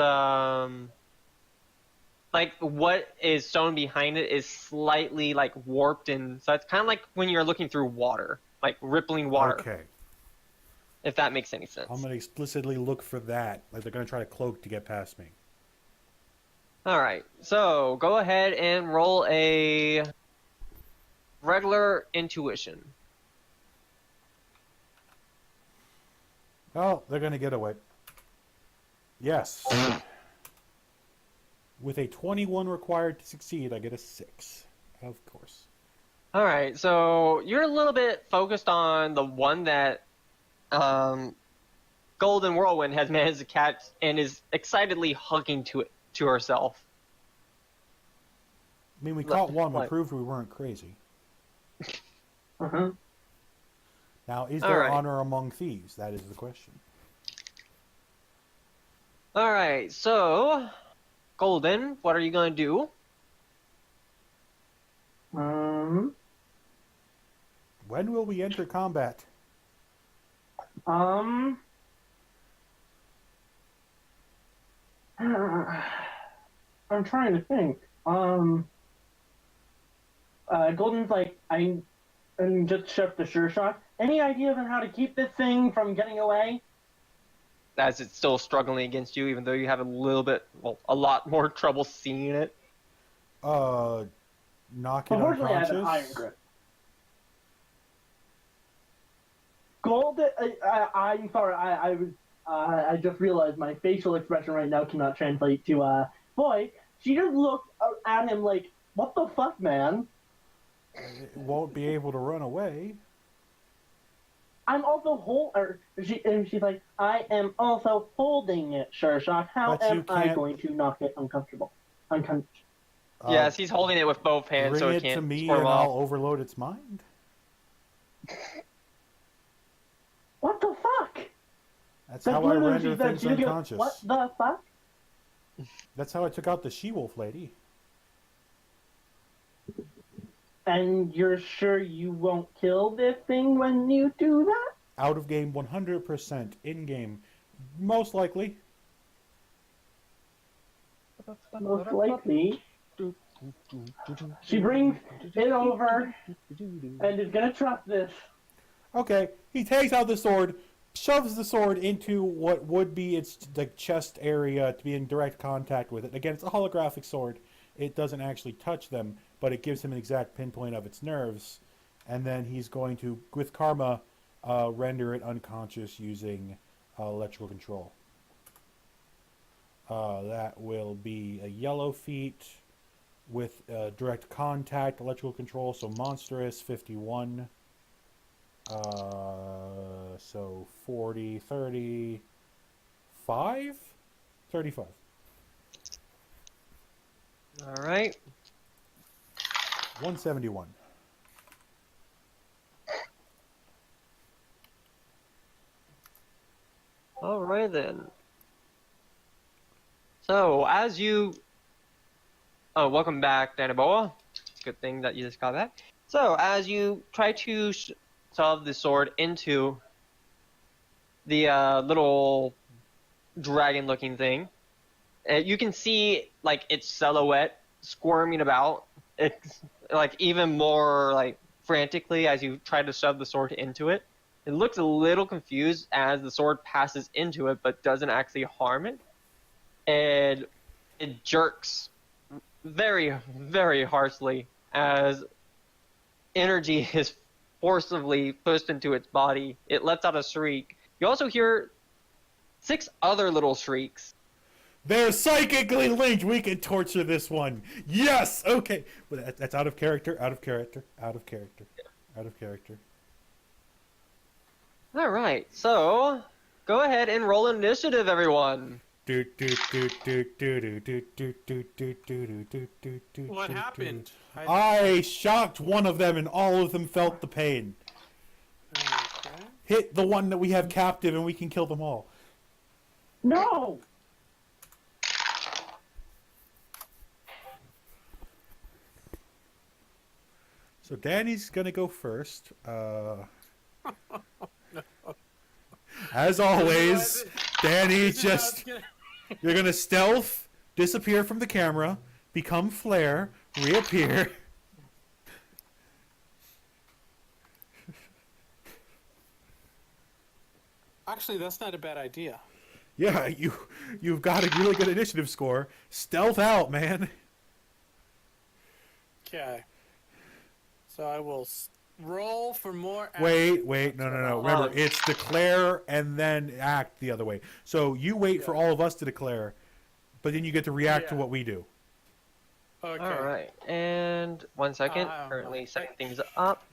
like what is shown behind it is slightly like warped, and so it's kind of like when you're looking through water, like rippling water. Okay. If that makes any sense. I'm going to explicitly look for that. Like they're going to try to cloak to get past me. All right, so go ahead and roll a regular intuition. Oh, they're going to get away. Yes. With a 21 required to succeed, I get a 6. Of course. All right, so you're a little bit focused on the one that Golden Whirlwind has managed to catch and is excitedly hugging to herself. I mean, we caught one. We What? proved we weren't crazy. Uh-huh. Now, is All there right. honor among thieves? That is the question. All right, so Golden, what are you going to do? When will we enter combat? I'm trying to think. Golden's like, and just shift the sure shot. Any ideas on how to keep this thing from getting away? As it's still struggling against you, even though you have a little bit, well, a lot more trouble seeing it. Knock it Unfortunately, I have unconscious? an iron grip. Golden, I'm sorry, I just realized my facial expression right now cannot translate to, boy, she just looked at him like, what the fuck, man? It won't be able to run away. I'm also she's like, I am also holding it, Sure Shock. How But you am I can't- going to knock it uncomfortable? Yes, he's holding it with both hands, Bring so it it to can't me squirm and off. I'll overload its mind. What the fuck? That's That's how I literally render she said. things She didn't go, unconscious. what the fuck? That's how I took out the she-wolf lady. And you're sure you won't kill this thing when you do that? Out of game 100%. In game. Most likely. Most likely. She brings it over and is gonna trust this. Okay, he takes out the sword, shoves the sword into what would be its like chest area to be in direct contact with it. Again, it's a holographic sword. It doesn't actually touch them, but it gives him an exact pinpoint of its nerves. And then he's going to, with Karma, render it unconscious using electrical control. That will be a yellow feat with direct contact electrical control, so monstrous 51. So 40, 35? 35. All right. 171. All right then. So as you, welcome back, Danaboa. Good thing that you just got that. So as you try to shove the sword into the little dragon-looking thing, you can see like its silhouette squirming about. It's like even more like frantically as you try to shove the sword into it. It looks a little confused as the sword passes into it, but doesn't actually harm it. And it jerks very, very harshly as energy is forcibly pushed into its body. It lets out a shriek. You also hear 6 other little shrieks. They're psychically linked. We can torture this one. Yes. Okay. But that's out of character. Out of character. Out of character. Out of character. All right, so go ahead and roll initiative, everyone. What happened? I shocked one of them, and all of them felt the pain. Okay. Hit the one that we have captive, and we can kill them all. No! So Danny's gonna go first. As always, Danny you're gonna stealth, disappear from the camera, become Flare, reappear. Actually, that's not a bad idea. Yeah, you've got a really good initiative score. Stealth out, man. Okay. So I will roll for more. Wait, no. Remember, it's declare and then act the other way. So you wait for all of us to declare, but then you get to react to what we do. Okay. All right, and 1 second. Currently setting things up.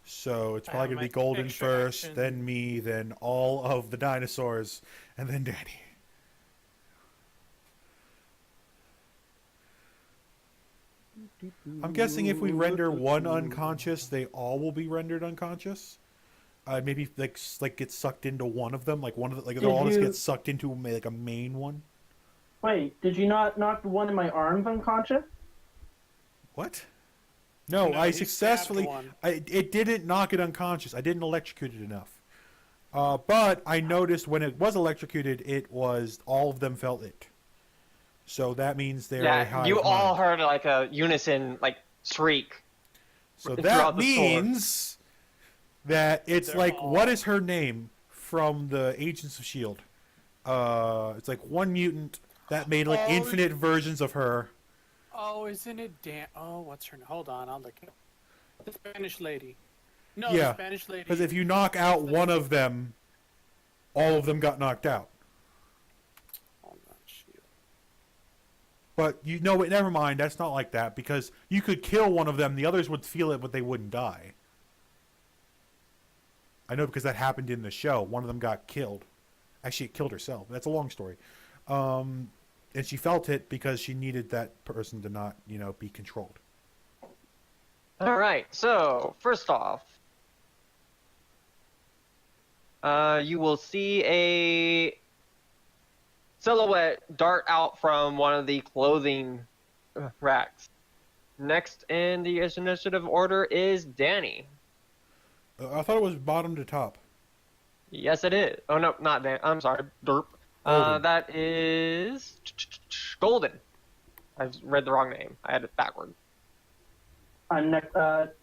So it's probably have going to be my Golden extra first, action. then me, then all of the dinosaurs, and then Danny. I'm guessing if we render one unconscious, they all will be rendered unconscious. Maybe like get sucked into one of them, like one of the, like they'll all just get sucked into like a main one. Wait, did you not knock the one in my arms unconscious? What? No, No, I he successfully. stabbed one. It didn't knock it unconscious. I didn't electrocute it enough. But I noticed when it was electrocuted, it was all of them felt it. So that means they're a Yeah, hive you all mind. heard like a unison like shriek. So throughout that the store. means that it's They're like, all- what is her name from the Agents of S.H.I.E.L.D.? It's like one mutant that made like Oh, infinite versions of her. Oh, isn't it Dan? Oh, what's her name? Hold on, I'll look it up. The Spanish lady. No, Yeah, the Spanish lady. Because if you knock out one of them, all of them got knocked out. Hold on, shield. But you know what? Never mind. That's not like that because you could kill one of them. The others would feel it, but they wouldn't die. I know because that happened in the show. One of them got killed. Actually, it killed herself. That's a long story. And she felt it because she needed that person to not, be controlled. All right. So first off, you will see a silhouette dart out from one of the clothing racks. Next in the initiative order is Danny. I thought it was bottom to top. Yes, it is. Oh, no, not Danny. I'm sorry. Derp. Golden. That is Golden. I've read the wrong name. I had it backward. Next,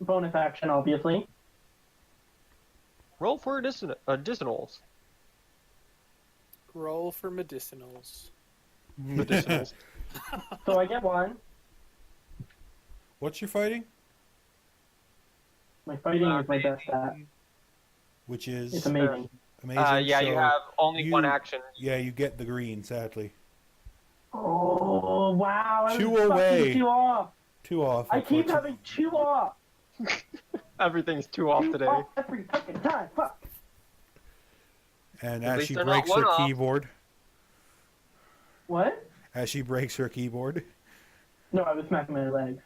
bonus action, obviously. Roll for medicinals. Roll for medicinals. Medicinals. So I get one. What's your fighting? My fighting is my best stat. Which is It's amazing. amazing. Yeah, so you have only one action. Yeah, you get the green, sadly. Oh, wow. I was Two fucking away. 2 off. 2 off. I keep unfortunately. having 2 off. Everything's two off 2 today. off every fucking time. Fuck. And At as least she they're not breaks her one-off. keyboard, What? No, I was smacking my legs.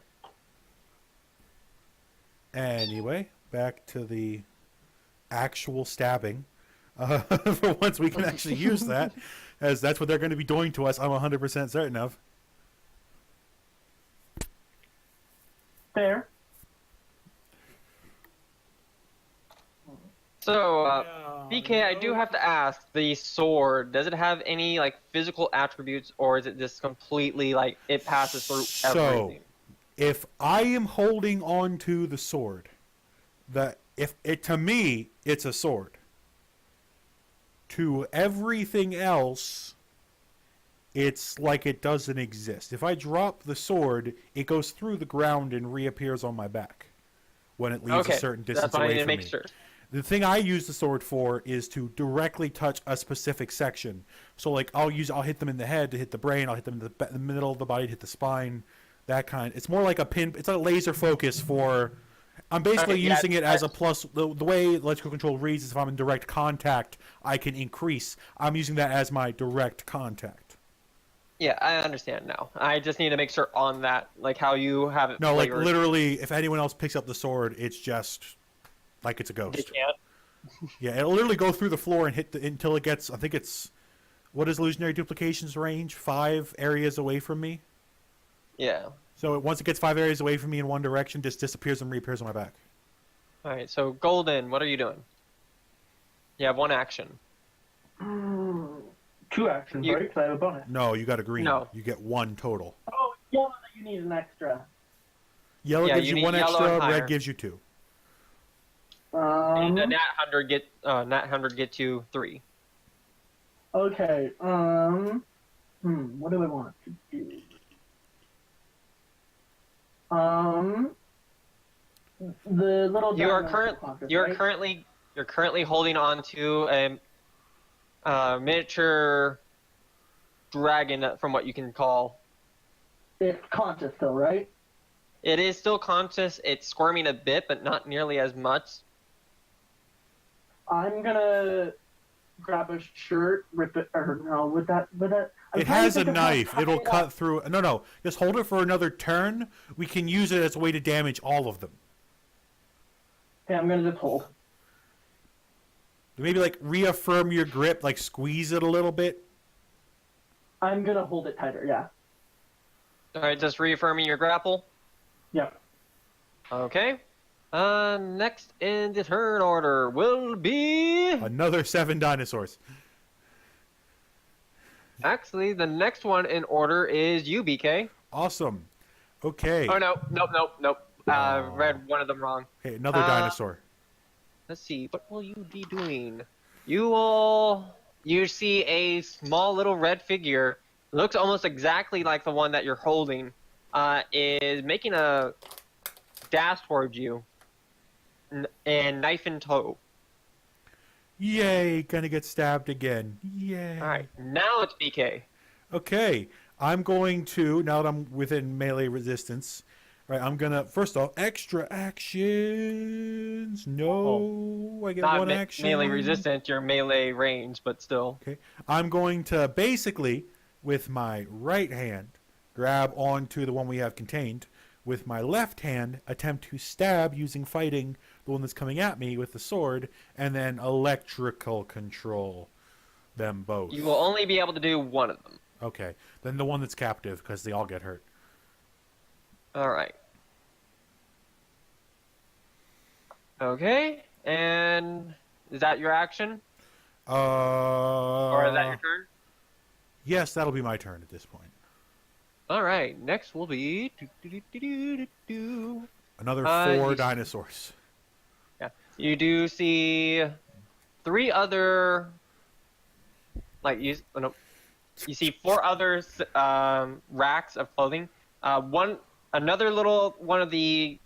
Anyway, back to the actual stabbing. For once we can actually use that, as that's what they're going to be doing to us, I'm 100% certain of. Fair. So, Oh, BK, I do no. have to ask, the sword, does it have any, physical attributes, or is it just completely, it passes through everything? If I am holding on to the sword, to me, it's a sword. To everything else, it's like it doesn't exist. If I drop the sword, it goes through the ground and reappears on my back when it leaves Okay, a certain that's distance what I away need to from make me. sure. The thing I use the sword for is to directly touch a specific section. So I'll hit them in the head to hit the brain. I'll hit them in the middle of the body to hit the spine. That kind. It's more like it's a laser focus for. I'm basically Okay, yeah, using it as a plus. The way electrical control reads is if I'm in direct contact, I can increase. I'm using that as my direct contact. Yeah, I understand now. I just need to make sure on that, how you have it No, flavored. literally, if anyone else picks up the sword, it's just like it's a ghost. They can't. Yeah, it'll literally go through the floor and hit until it gets. I think it's. What is illusionary duplication's range? 5 areas away from me. Yeah. So once it gets 5 areas away from me in one direction, just disappears and reappears on my back. All right, so Golden, what are you doing? You have one action. 2 actions, You- right? Because I have a bonus. No, you got a green. No. You get 1 total. Oh, yellow, you need an extra. Yellow Yeah, gives you you need 1 yellow extra. and higher. Red gives you 2. And the Nat 100 get you 3. Okay, what do I want to do? The little You are diamond conscious, You're right? currently holding on to a miniature dragon, from what you can call. It's conscious still, right? It is still conscious. It's squirming a bit, but not nearly as much. I'm gonna grab a shirt, rip it, or no, with that. I'm It trying to has a think of how to knife. tie It'll it cut up. through. No. Just hold it for another turn. We can use it as a way to damage all of them. Okay, I'm gonna just hold. Maybe reaffirm your grip, squeeze it a little bit. I'm gonna hold it tighter. Yeah. All right, just reaffirming your grapple. Yep. Okay. Next in the turn order will be... Another 7 dinosaurs. Actually, the next one in order is you, BK. Awesome. Okay. Oh, no. Nope. Read one of them wrong. Okay, another dinosaur. Let's see. What will you be doing? You see a small little red figure. Looks almost exactly like the one that you're holding. Is making a dash towards you. And knife in tow. Yay, gonna get stabbed again. Yay. Alright, now it's BK. Okay. I'm going to, now that I'm within melee resistance, right, I'm going to, first off, extra actions. No, I get Not one action. melee resistant, you're melee range, but still. Okay. I'm going to basically, with my right hand, grab onto the one we have contained. With my left hand, attempt to stab using fighting the one that's coming at me with the sword, and then electrical control them both. You will only be able to do one of them. Okay. Then the one that's captive, because they all get hurt. All right. Okay, and is that your action? Or is that your turn? Yes, that'll be my turn at this point. All right, next will be... Another you 4 see- dinosaurs. Yeah, you do see 3 other... you see 4 other racks of clothing. Another little one of the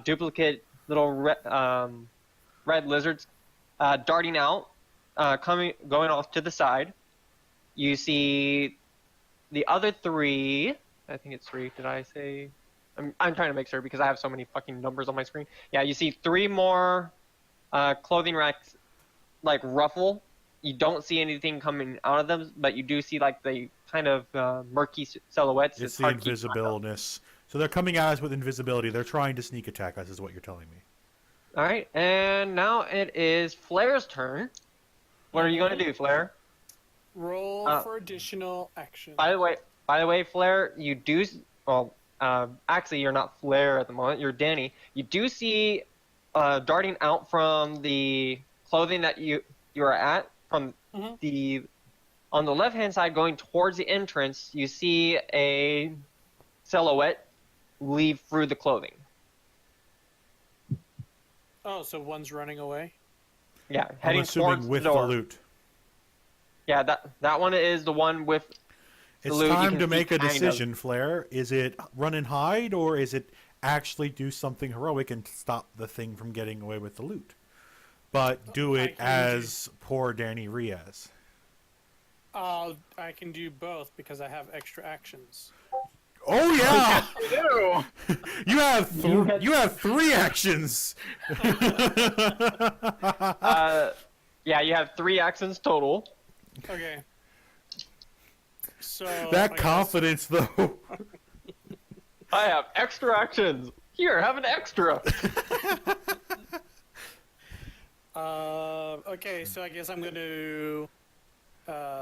duplicate little red lizards darting out, going off to the side. You see the other 3. I think it's 3. Did I say? I'm trying to make sure because I have so many fucking numbers on my screen. Yeah, you see 3 more clothing racks ruffle. You don't see anything coming out of them, but you do see the kind of murky silhouettes. It's the hard to keep track of. invisibleness. So they're coming at us with invisibility. They're trying to sneak attack us, is what you're telling me. All right, and now it is Flair's turn. What are you going to do, Flair? Roll for additional action. By the way, Flair, you do. Well, actually, you're not Flair at the moment. You're Danny. You do see darting out from the clothing that you are at from the on the left hand side, going towards the entrance. You see a silhouette leave through the clothing. Oh, so one's running away? Yeah, I'm heading assuming towards with the door. loot. Yeah, that one is the one with the It's loot. You time can to see make a kind of- decision, Flair. Is it run and hide, or is it actually do something heroic and stop the thing from getting away with the loot? But do it as poor Danny Riaz. I can do both because I have extra actions. Oh yeah! Ew. You have 3 actions. Yeah, you have 3 actions total. Okay. So That I confidence, though. I have extra actions. Here, have an extra. Okay, so I guess I'm going to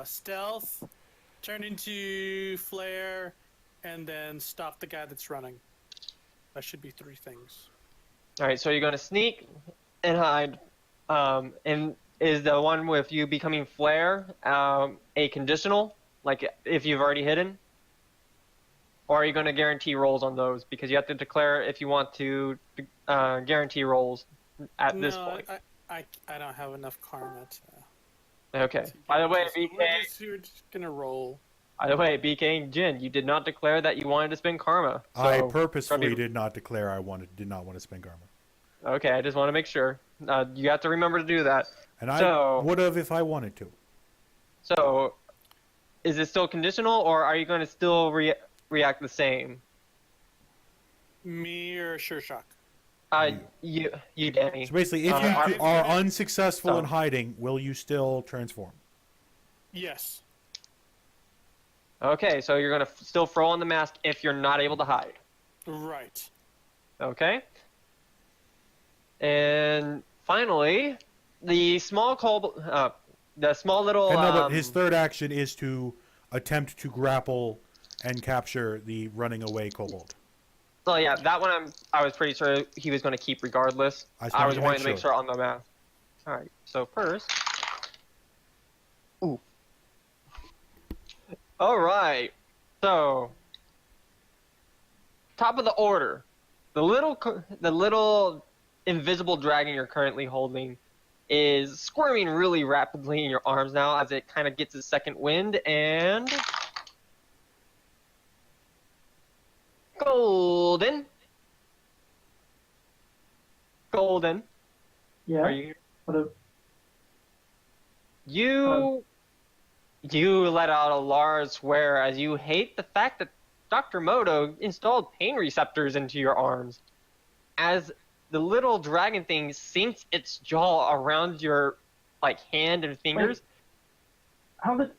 stealth, turn into flare, and then stop the guy that's running. That should be 3 things. All right, so you're going to sneak and hide. And is the one with you becoming flare a conditional, like if you've already hidden? Or are you going to guarantee rolls on those? Because you have to declare if you want to guarantee rolls at this point. I don't have enough karma to... Okay. By the way, BK. We're just going to roll. By the way, BK and Jin, you did not declare that you wanted to spend karma. So I purposefully probably- did not declare did not want to spend karma. Okay, I just want to make sure. You have to remember to do that. And I So- would have if I wanted to. So, is it still conditional, or are you going to still react the same? Me or Sure Shock? You, Danny. So basically, if you I- are unsuccessful in hiding, will you still transform? Yes. Okay, so you're going to still throw on the mask if you're not able to hide. Right. Okay. And finally, the small little. And no, but his third action is to attempt to grapple and capture the running away kobold. So yeah, that one I was pretty sure he was going to keep regardless. I was wanting to make sure on the math. All right. So first. Ooh. All right. So. Top of the order, the little invisible dragon you're currently holding is squirming really rapidly in your arms now as it kind of gets its second wind and. Golden. Yeah. Are you here? What a, You you let out a large swear as you hate the fact that Dr. Moto installed pain receptors into your arms. As the little dragon thing sinks its jaw around your hand and fingers, How did?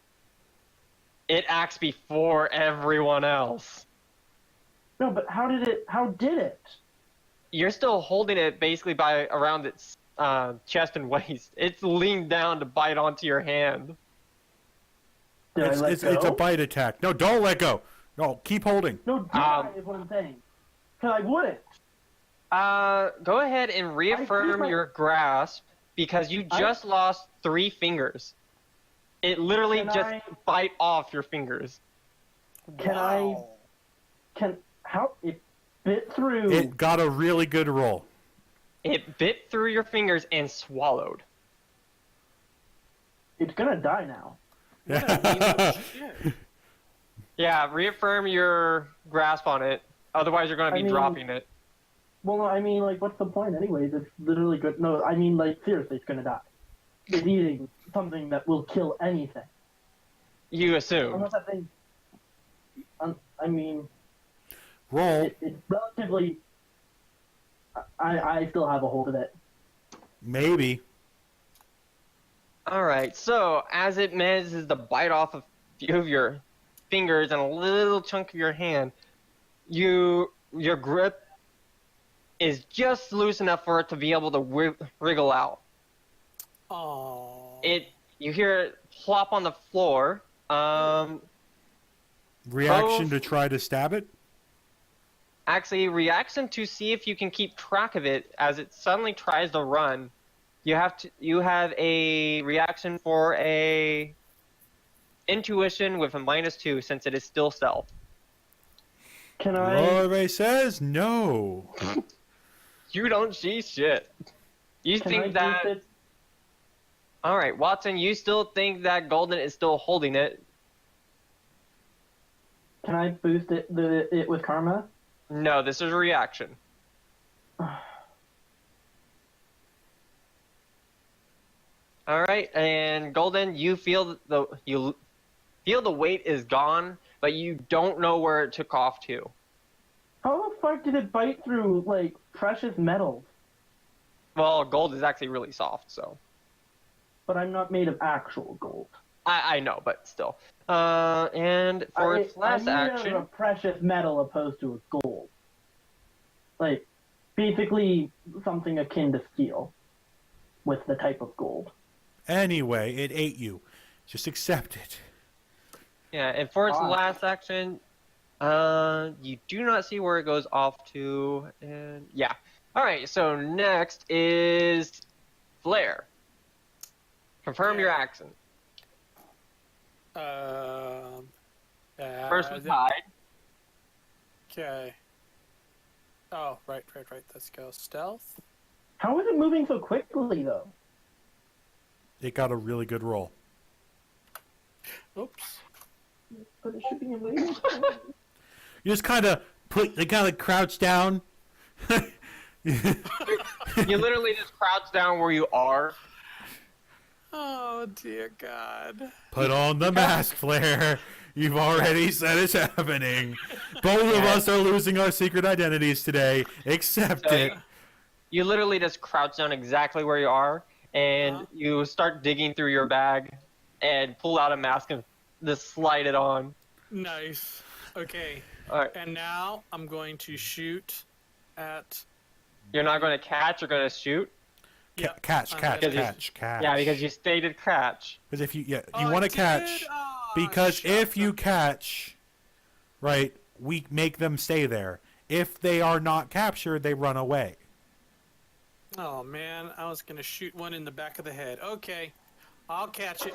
it acts before everyone else. No, but how did it? How did it? You're still holding it basically by around its chest and waist. It's leaned down to bite onto your hand. Did I let It's go? a bite attack. No, don't let go. No, keep holding. No, did I is what I'm saying. Because I wouldn't. Go ahead and reaffirm my- your grasp because you just lost 3 fingers. It literally Can just I- bite off your fingers. How it bit through? It got a really good roll. It bit through your fingers and swallowed. It's gonna die now. Shit. Yeah, reaffirm your grasp on it. Otherwise, you're going to be dropping it. Well, no, I mean, like, what's the point anyways? It's literally good. No, I mean, like, seriously, it's gonna die. It's eating something that will kill anything. You assume. Unless that thing... I mean, Roll. it's relatively... I still have a hold of it. Maybe. Alright, so as it manages to bite off a few of your fingers and a little chunk of your hand, your grip is just loose enough for it to be able to wriggle out. Oh. You hear it plop on the floor. Reaction Both. to try to stab it? Actually, reaction to see if you can keep track of it as it suddenly tries to run. You have a reaction for a intuition with a -2 since it is still stealth. Can I... Lorbe says no. You don't see shit. You Can think I that... boost it? Alright, Watson, you still think that Golden is still holding it. Can I boost it with karma? No, this is a reaction. Alright, and Golden, you feel the weight is gone, but you don't know where it took off to. How the fuck did it bite through, like, precious metals? Well, gold is actually really soft, so... But I'm not made of actual gold. I know, but still. And for its last I'm made action... of a precious metal opposed to a gold. Like, basically something akin to steel. With the type of gold. Anyway, it ate you. Just accept it. Yeah, and for its Ah. last action, you do not see where it goes off to, and yeah. Alright, so next is Flare. Confirm your action. First was hide. Okay. Oh, right. Let's go stealth. How is it moving so quickly, though? It got a really good roll. Oops. But it should be amazing. You just kind of crouch down. You literally just crouch down where you are. Oh dear God. Put on the mask, Flare. You've already said it's happening. Both of us are losing our secret identities today. Accept So it. you literally just crouch down exactly where you are, and you start digging through your bag and pull out a mask and just slide it on. Nice. Okay. Alright. And now I'm going to shoot at. You're not going to catch, you're going to shoot. Yep, Catch. I'm Catch. Yeah, because you stated catch. Because if you Oh, want I to catch, did? Oh, because shut if you up. catch, right, we make them stay there. If they are not captured, they run away. Oh man, I was gonna shoot one in the back of the head. Okay, I'll catch it.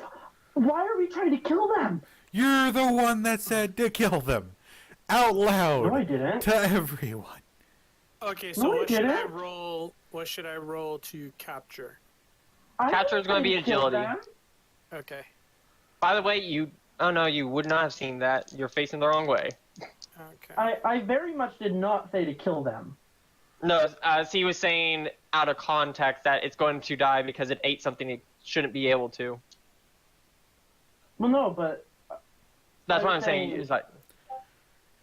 Why are we trying to kill them? You're the one that said to kill them out loud No, I didn't. to everyone. Okay, so No, I what should I didn't. roll? What should I roll to capture? Catcher is gonna be didn't kill agility. them. Okay. By the way, oh no, you would not have seen that. You're facing the wrong way. Okay. I very much did not say to kill them. No, as he was saying out of context that it's going to die because it ate something it shouldn't be able to. Well, no, but That's what I'm I'm saying. saying- Is like,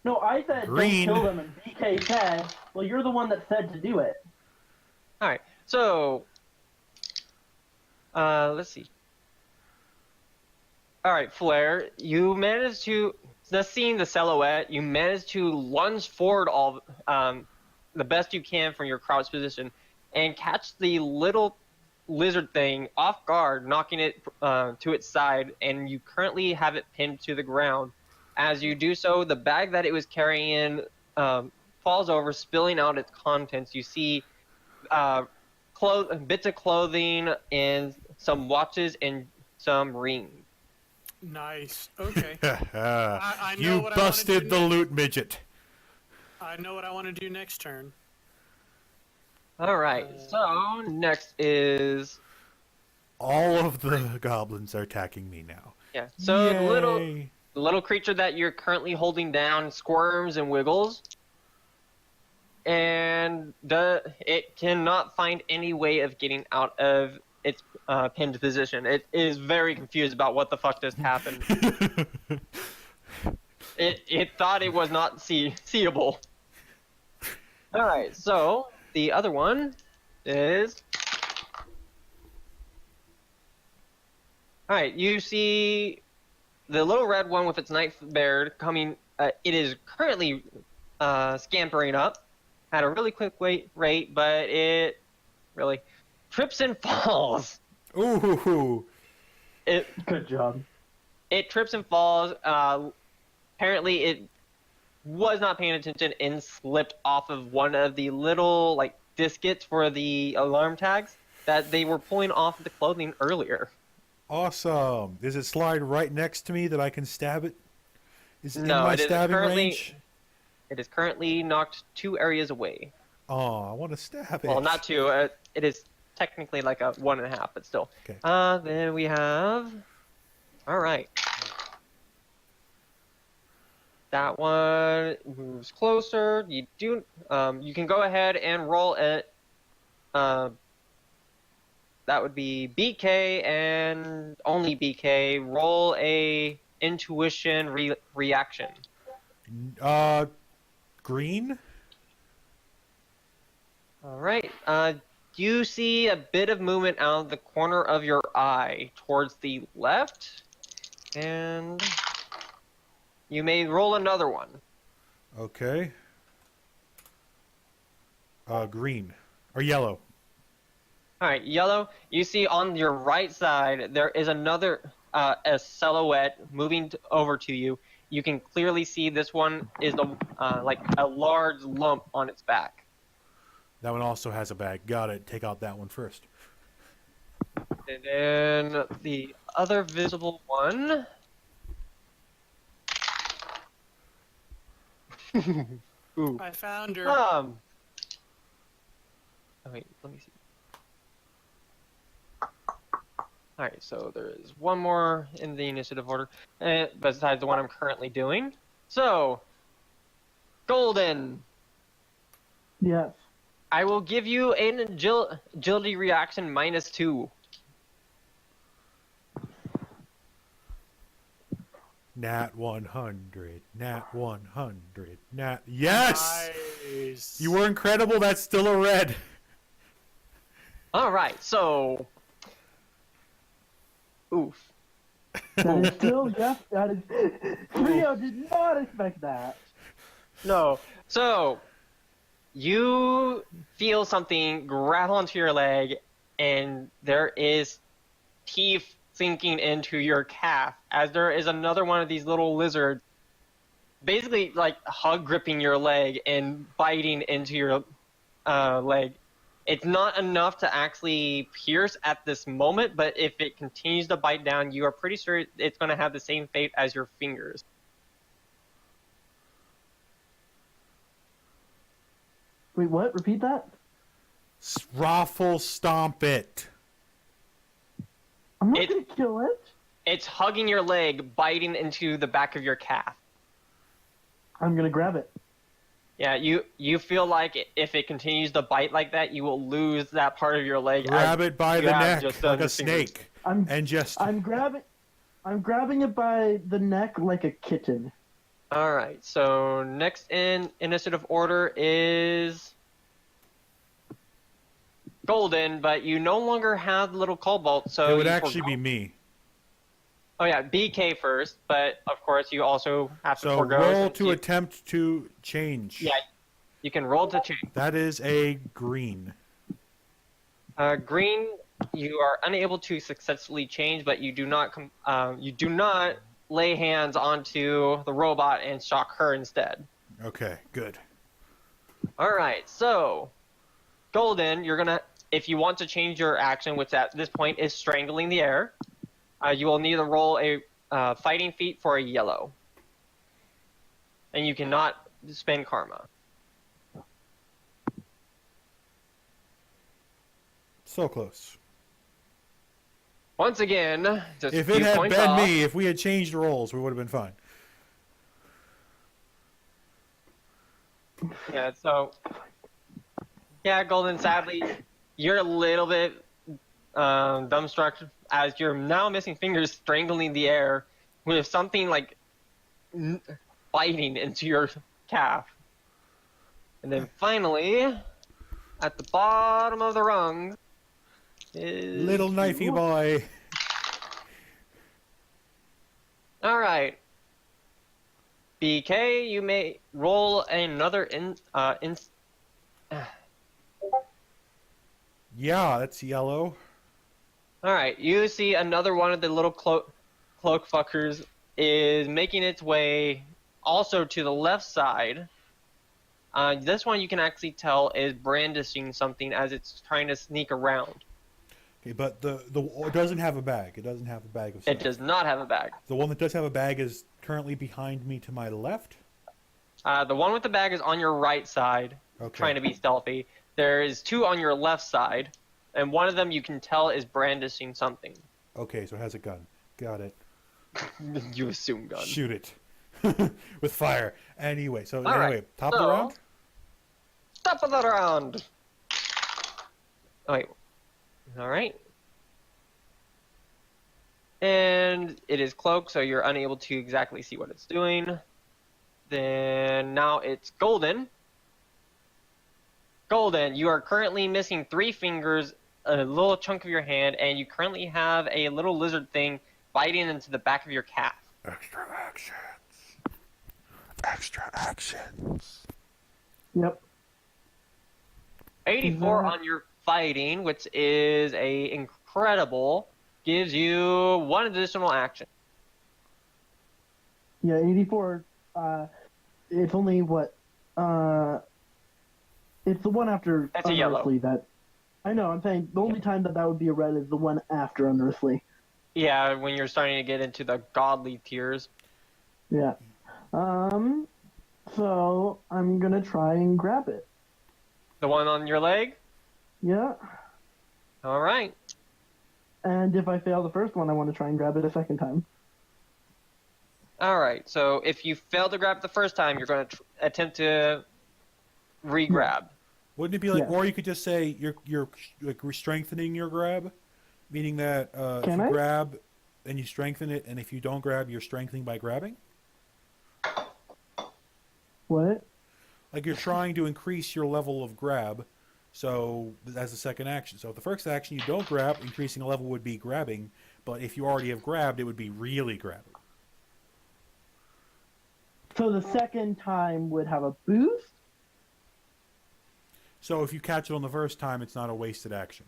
no, I said Green. don't kill them, and BK said, well, you're the one that said to do it. all right. So, let's see. All right, Flare, you managed to, just seeing the silhouette, you managed to lunge forward the best you can from your crouch position and catch the little lizard thing off guard, knocking it to its side, and you currently have it pinned to the ground. As you do so, the bag that it was carrying falls over, spilling out its contents. You see bits of clothing and some watches and some rings. Nice. Okay. I know You what I wanna busted do the next. loot midget. I know what I want to do next turn. All right. So next is All of the goblins are attacking me now. So Yay. the little creature that you're currently holding down squirms and wiggles, and it cannot find any way of getting out of its pinned position. It is very confused about what the fuck just happened. It thought it was not seeable. All right. So the other one is. All right, you see the little red one with its knife bared coming. It is currently scampering up at a really quick rate, but it really trips and falls. Ooh. Good job. It trips and falls. Apparently, it was not paying attention and slipped off of one of the little like diskettes for the alarm tags that they were pulling off the clothing earlier. Awesome. Does it slide right next to me that I can stab it? Is it No, in my it is stabbing currently- range? It is currently knocked 2 areas away. Oh, I want to stab it. Well, not 2. It is technically like a 1.5, but still. Okay. Then we have. All right. That one moves closer. You do. You can go ahead and roll it. That would be BK and only BK. Roll a intuition reaction. Green? All right. You see a bit of movement out of the corner of your eye towards the left, and you may roll another one. Okay. Green. Or yellow. All right, yellow. You see on your right side there is another a silhouette moving over to you. You can clearly see this one is like a large lump on its back. That one also has a bag. Got it. Take out that one first. And then the other visible one. Ooh. I found her. Oh wait, let me see. Alright, so there is one more in the initiative order, besides the one I'm currently doing. So, Golden, Yes. I will give you an agility reaction -2. Nat 100. Nat 100. Nat. Yes! Nice. You were incredible. That's still a red. Alright, so. Oof. That is still, yes, that is. Rio did not expect that. No. So, you feel something grab onto your leg, and there is teeth sinking into your calf, as there is another one of these little lizards basically like hug gripping your leg and biting into your leg. It's not enough to actually pierce at this moment, but if it continues to bite down, you are pretty sure it's going to have the same fate as your fingers. Wait, what? Repeat that? Raffle stomp it. I'm not It- gonna kill it. It's hugging your leg, biting into the back of your calf. I'm gonna grab it. Yeah, you feel like if it continues to bite like that, you will lose that part of your leg. Grab it by you the have neck just like done a fingers. snake. I'm And just. I'm grabbing I'm grabbing it by the neck like a kitten. All right. So next in initiative order is Golden, but you no longer have the little cobalt, so it would you actually be forgo- me. Oh yeah, BK first, but of course you also have to So forgo. roll since to you- attempt to change. Yeah, you can roll to change. That is a green. Green, you are unable to successfully change, but you do not lay hands onto the robot and shock her instead. Okay, good. All right, so Golden, if you want to change your action, which at this point is strangling the air, you will need to roll a fighting feat for a yellow, and you cannot spend karma. So close. Once again, just If a it few had points been off. me, if we had changed roles, we would have been fine. Yeah, so yeah, Golden, sadly, you're a little bit dumbstruck as you're now missing fingers strangling the air with something like biting into your calf. And then finally, at the bottom of the rung is Little knifey boy. All right. BK, you may roll another Yeah, that's yellow. All right, you see another one of the little cloak fuckers is making its way also to the left side. This one you can actually tell is brandishing something as it's trying to sneak around. Okay, but it doesn't have a bag. It doesn't have a bag of stuff. It does not have a bag. The one that does have a bag is currently behind me to my left. The one with the bag is on your right side, Okay. trying to be stealthy. There is two on your left side, and one of them you can tell is brandishing something. Okay, so it has a gun. Got it. You assume gun. Shoot it. With fire. Anyway, so All right, top of the so- round? Top of the round. Oh, wait. All right. And it is cloaked, so you're unable to exactly see what it's doing. Then now it's Golden. Golden, you are currently missing 3 fingers, a little chunk of your hand, and you currently have a little lizard thing biting into the back of your calf. Extra actions. Extra actions. Yep. 84 on your fighting, which is a incredible, gives you 1 additional action. Yeah, 84. It's only what? It's the one after That's a yellow. Unearthly that. I know. I'm saying the only time that would be a red is the one after Unearthly. Yeah, when you're starting to get into the godly tiers. Yeah. So I'm gonna try and grab it. The one on your leg? Yeah. All right. And if I fail the first one, I want to try and grab it a second time. All right. So if you fail to grab the first time, you're going to attempt to re-grab. Wouldn't it be like, Yeah. or you could just say you're like strengthening your grab, meaning that if Can you I? grab, then you strengthen it, and if you don't grab, you're strengthening by grabbing. What? Like you're trying to increase your level of grab, so that's the second action. So if the first action you don't grab, increasing a level would be grabbing, but if you already have grabbed, it would be really grabbing. So the second time would have a boost? So if you catch it on the first time, it's not a wasted action.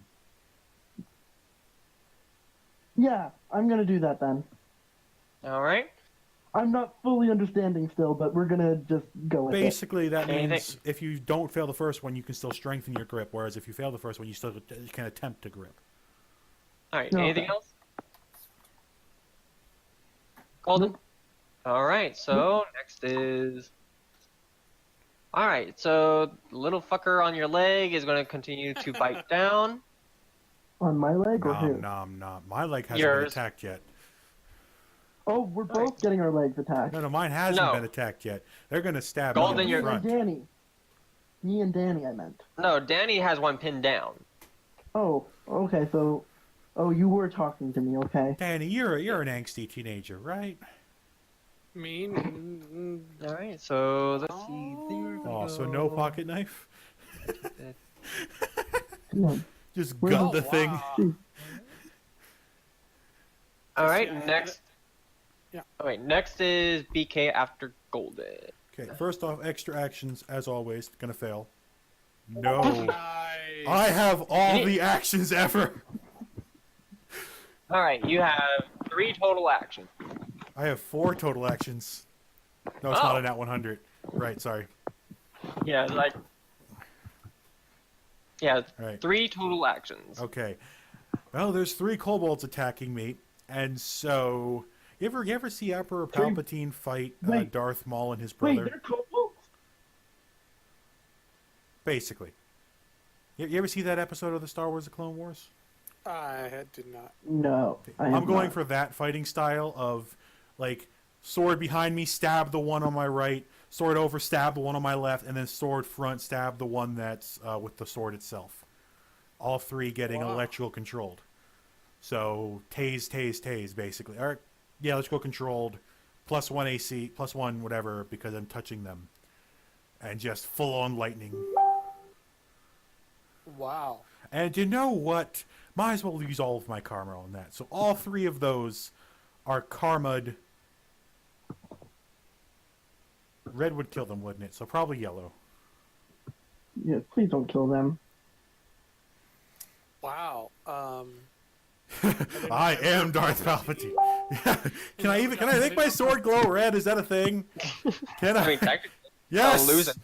Yeah, I'm gonna do that then. All right. I'm not fully understanding still, but we're gonna just go with it. Basically, that Anything- means if you don't fail the first one, you can still strengthen your grip, whereas if you fail the first one, you still can attempt to grip. All right. No, Anything okay. else? Golden? All right. So next is... All right. So the little fucker on your leg is going to continue to bite down. On my leg or who? Nom, nom, nom. My leg hasn't Yours. been attacked yet. Oh, we're both getting our legs attacked. No, mine hasn't No. been attacked yet. They're going to stab Golden, me in you're- the front. Danny. Me and Danny, I meant. No, Danny has one pinned down. Oh, okay, so Oh, you were talking to me, okay? Danny, you're an angsty teenager, right? Me? All right, so let's see. There we Oh, so no go. pocket knife? No. Just Where's gut the- the thing. Wow. All right, Yeah, next. yeah. Oh, wait, next is BK after Golden. Okay, first off, extra actions, as always, gonna fail. No. Nice. I have all You need- the actions ever. All right, you have 3 total actions. I have 4 total actions. No, it's Oh. not an at 100. Right, sorry. Yeah, like. Yeah, Right. 3 total actions. Okay. Well, there's 3 kobolds attacking me, and so you ever see Emperor Palpatine fight Wait. Darth Maul and his Wait, brother? they're kobolds? Basically. You ever see that episode of the Star Wars: The Clone Wars? Did not. No. I'm going for that fighting style of, like, sword behind me, stab the one on my right, sword over, stab the one on my left, and then sword front, stab the one that's with the sword itself. All 3 getting Wow. electrical controlled. So, tase, basically. Or, yeah, electrical controlled, +1 AC, +1 whatever, because I'm touching them. And just full-on lightning. Wow. And you know what? Might as well use all of my karma on that. So all 3 of those are karma'd. Red would kill them, wouldn't it? So probably yellow. Yeah, please don't kill them. Wow. I am Darth Palpatine. Can I make my sword glow red? Is that a thing? Can I? I mean, technically, Yes. it's an illusion.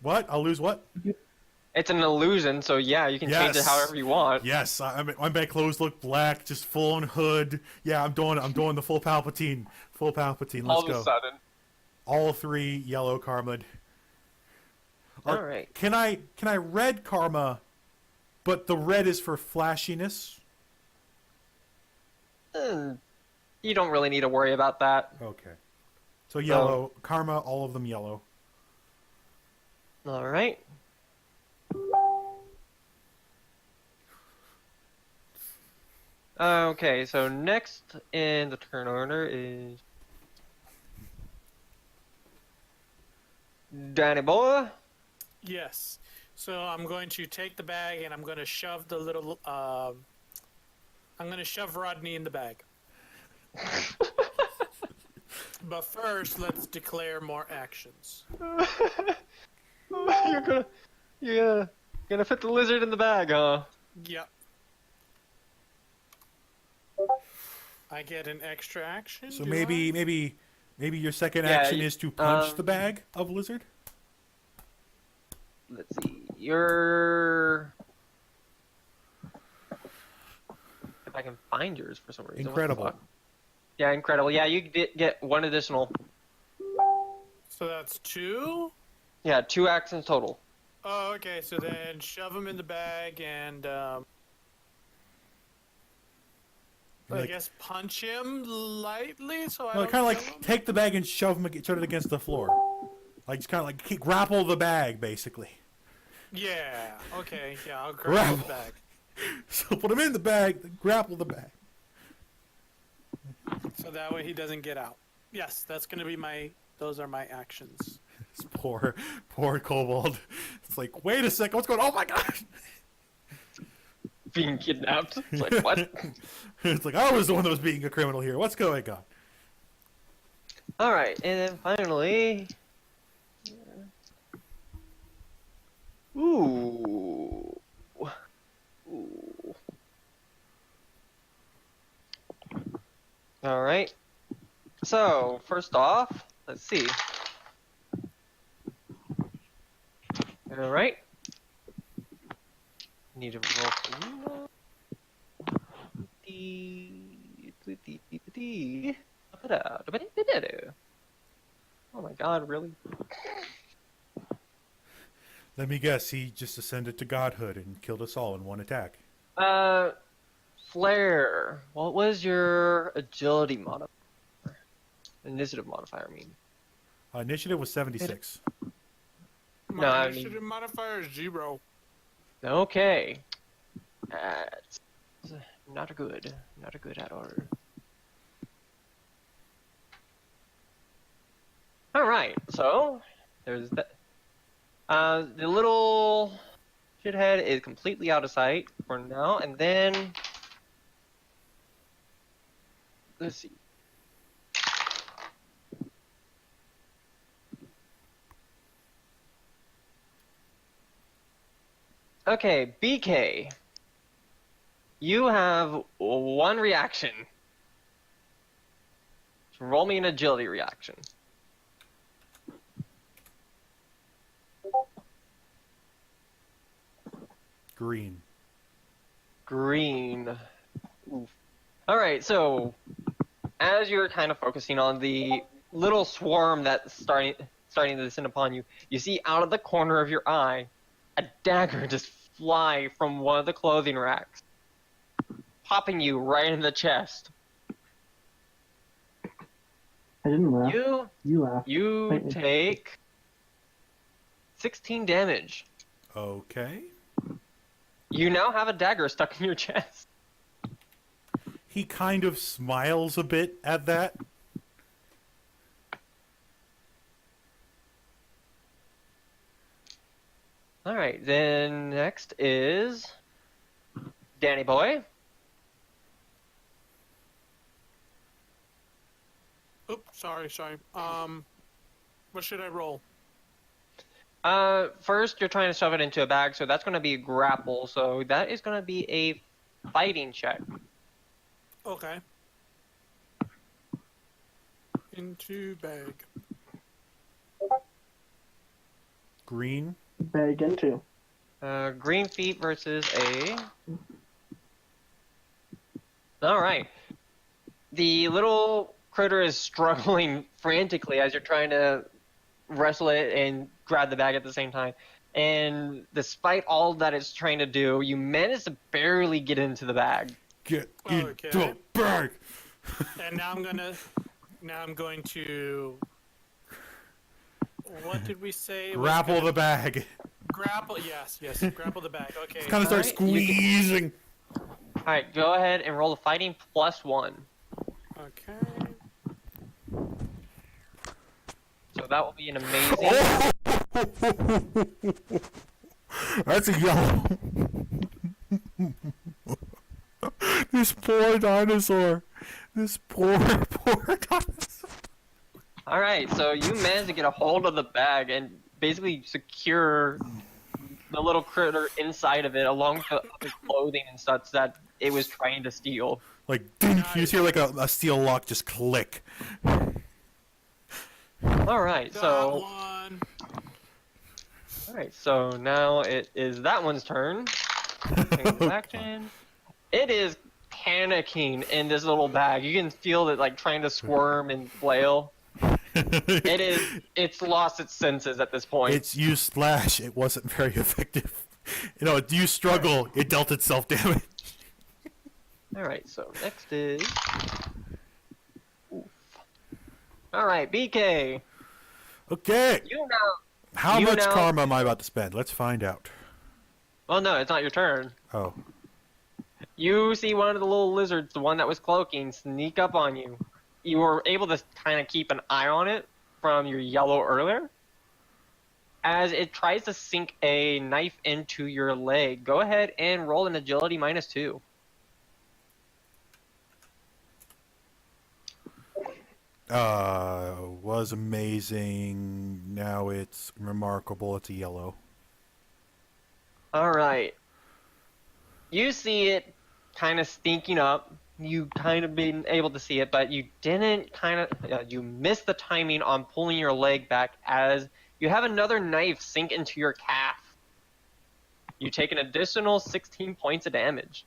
What? I'll lose what? It's an illusion, so yeah, you can change it Yes. however you want. Yes. My clothes look black, just full on hood. Yeah, I'm doing the full Palpatine. Full Palpatine. All Let's of go. a sudden. All 3 yellow karma'd. All right. Can I red karma, but the red is for flashiness? You don't really need to worry about that. Okay. So yellow karma, all of them yellow. All right. Okay, so next in the turn order is Danny boy. Yes. So I'm going to take the bag and I'm going to shove the little. I'm going to shove Rodney in the bag. But first, let's declare more actions. you're gonna fit the lizard in the bag, huh? Yep. I get an extra action. So do maybe your second Yeah, action is to punch the um, bag of lizard. Let's see. You're. If I can find yours for some reason. what the Incredible. fuck? Yeah, incredible. Yeah, you get 1 additional. So that's 2. Yeah, 2 actions total. Oh, okay. So then shove him in the bag and I Like- guess punch him lightly. So I Well, don't kind of kill like him? take the bag and shove it against the floor. Like just kind of like grapple the bag, basically. Yeah. Okay. Yeah. I'll grab the Grapple. bag. So put him in the bag, then grapple the bag. So that way he doesn't get out. Yes, that's gonna be my. Those are my actions. This poor kobold. It's like, wait a second, what's going on? Oh my god! Being kidnapped. It's like, what? It's like, I was the one that was being a criminal here. What's going on? Alright, and then finally. Ooh. Ooh. Alright. So, first off, let's see. Alright. Need to roll for Oh my god, really? Let me guess, he just ascended to godhood and killed us all in one attack. Flare, what was your agility modifier? Initiative modifier, I mean. Initiative was 76. My No, I initiative modifier is 0. Okay. Not good. Not good at all. Alright, so there's that. The little shithead is completely out of sight for now, and then let's see. Okay, BK. You have one reaction. So roll me an agility reaction. Green. Green. Oof. All right, so as you're kind of focusing on the little swarm that's starting to descend upon you, you see out of the corner of your eye a dagger just fly from one of the clothing racks, popping you right in the chest. I didn't laugh. You laughed. You take 16 damage. Okay. You now have a dagger stuck in your chest. He kind of smiles a bit at that. Alright, then next is Danny Boy. Oops, sorry. What should I roll? First you're trying to shove it into a bag, so that's going to be a grapple, so that is going to be a fighting check. Okay. Into bag. Green. Bag into. Green feet versus a... Alright. The little critter is struggling frantically as you're trying to wrestle it and grab the bag at the same time. And despite all that it's trying to do, you manage to barely get into the bag. Get Okay. into the bag. And now I'm going to. What did we say? Grapple the bag. Grapple. Yes. Grapple the bag. Okay. Kind of start Alright, squeezing. Alright, go ahead and roll the fighting +1. Okay. So that will be an amazing... Oh! That's a yellow. This poor dinosaur. This poor dinosaur. Alright, so you managed to get a hold of the bag and basically secure the little critter inside of it along with the other clothing and such that it was trying to steal. Like, ding, you just hear like a steel lock just click. Alright, Got so... one. Alright, so now it is that one's turn. Action. It is panicking in this little bag. You can feel it like trying to squirm and flail. It's lost its senses at this point. It's used splash. It wasn't very effective. You know, you struggle. It dealt itself damage. Alright, so next is... Oof. Alright, BK. Okay. You now... How You much now- karma am I about to spend? Let's find out. Well, no, it's not your turn. Oh. You see one of the little lizards, the one that was cloaking, sneak up on you. You were able to kind of keep an eye on it from your yellow earlier. As it tries to sink a knife into your leg, go ahead and roll an agility -2. Was amazing. Now it's remarkable. It's a yellow. Alright. You see it kind of stinking up. You kind of been able to see it, but you didn't you missed the timing on pulling your leg back as you have another knife sink into your calf. You take an additional 16 points of damage.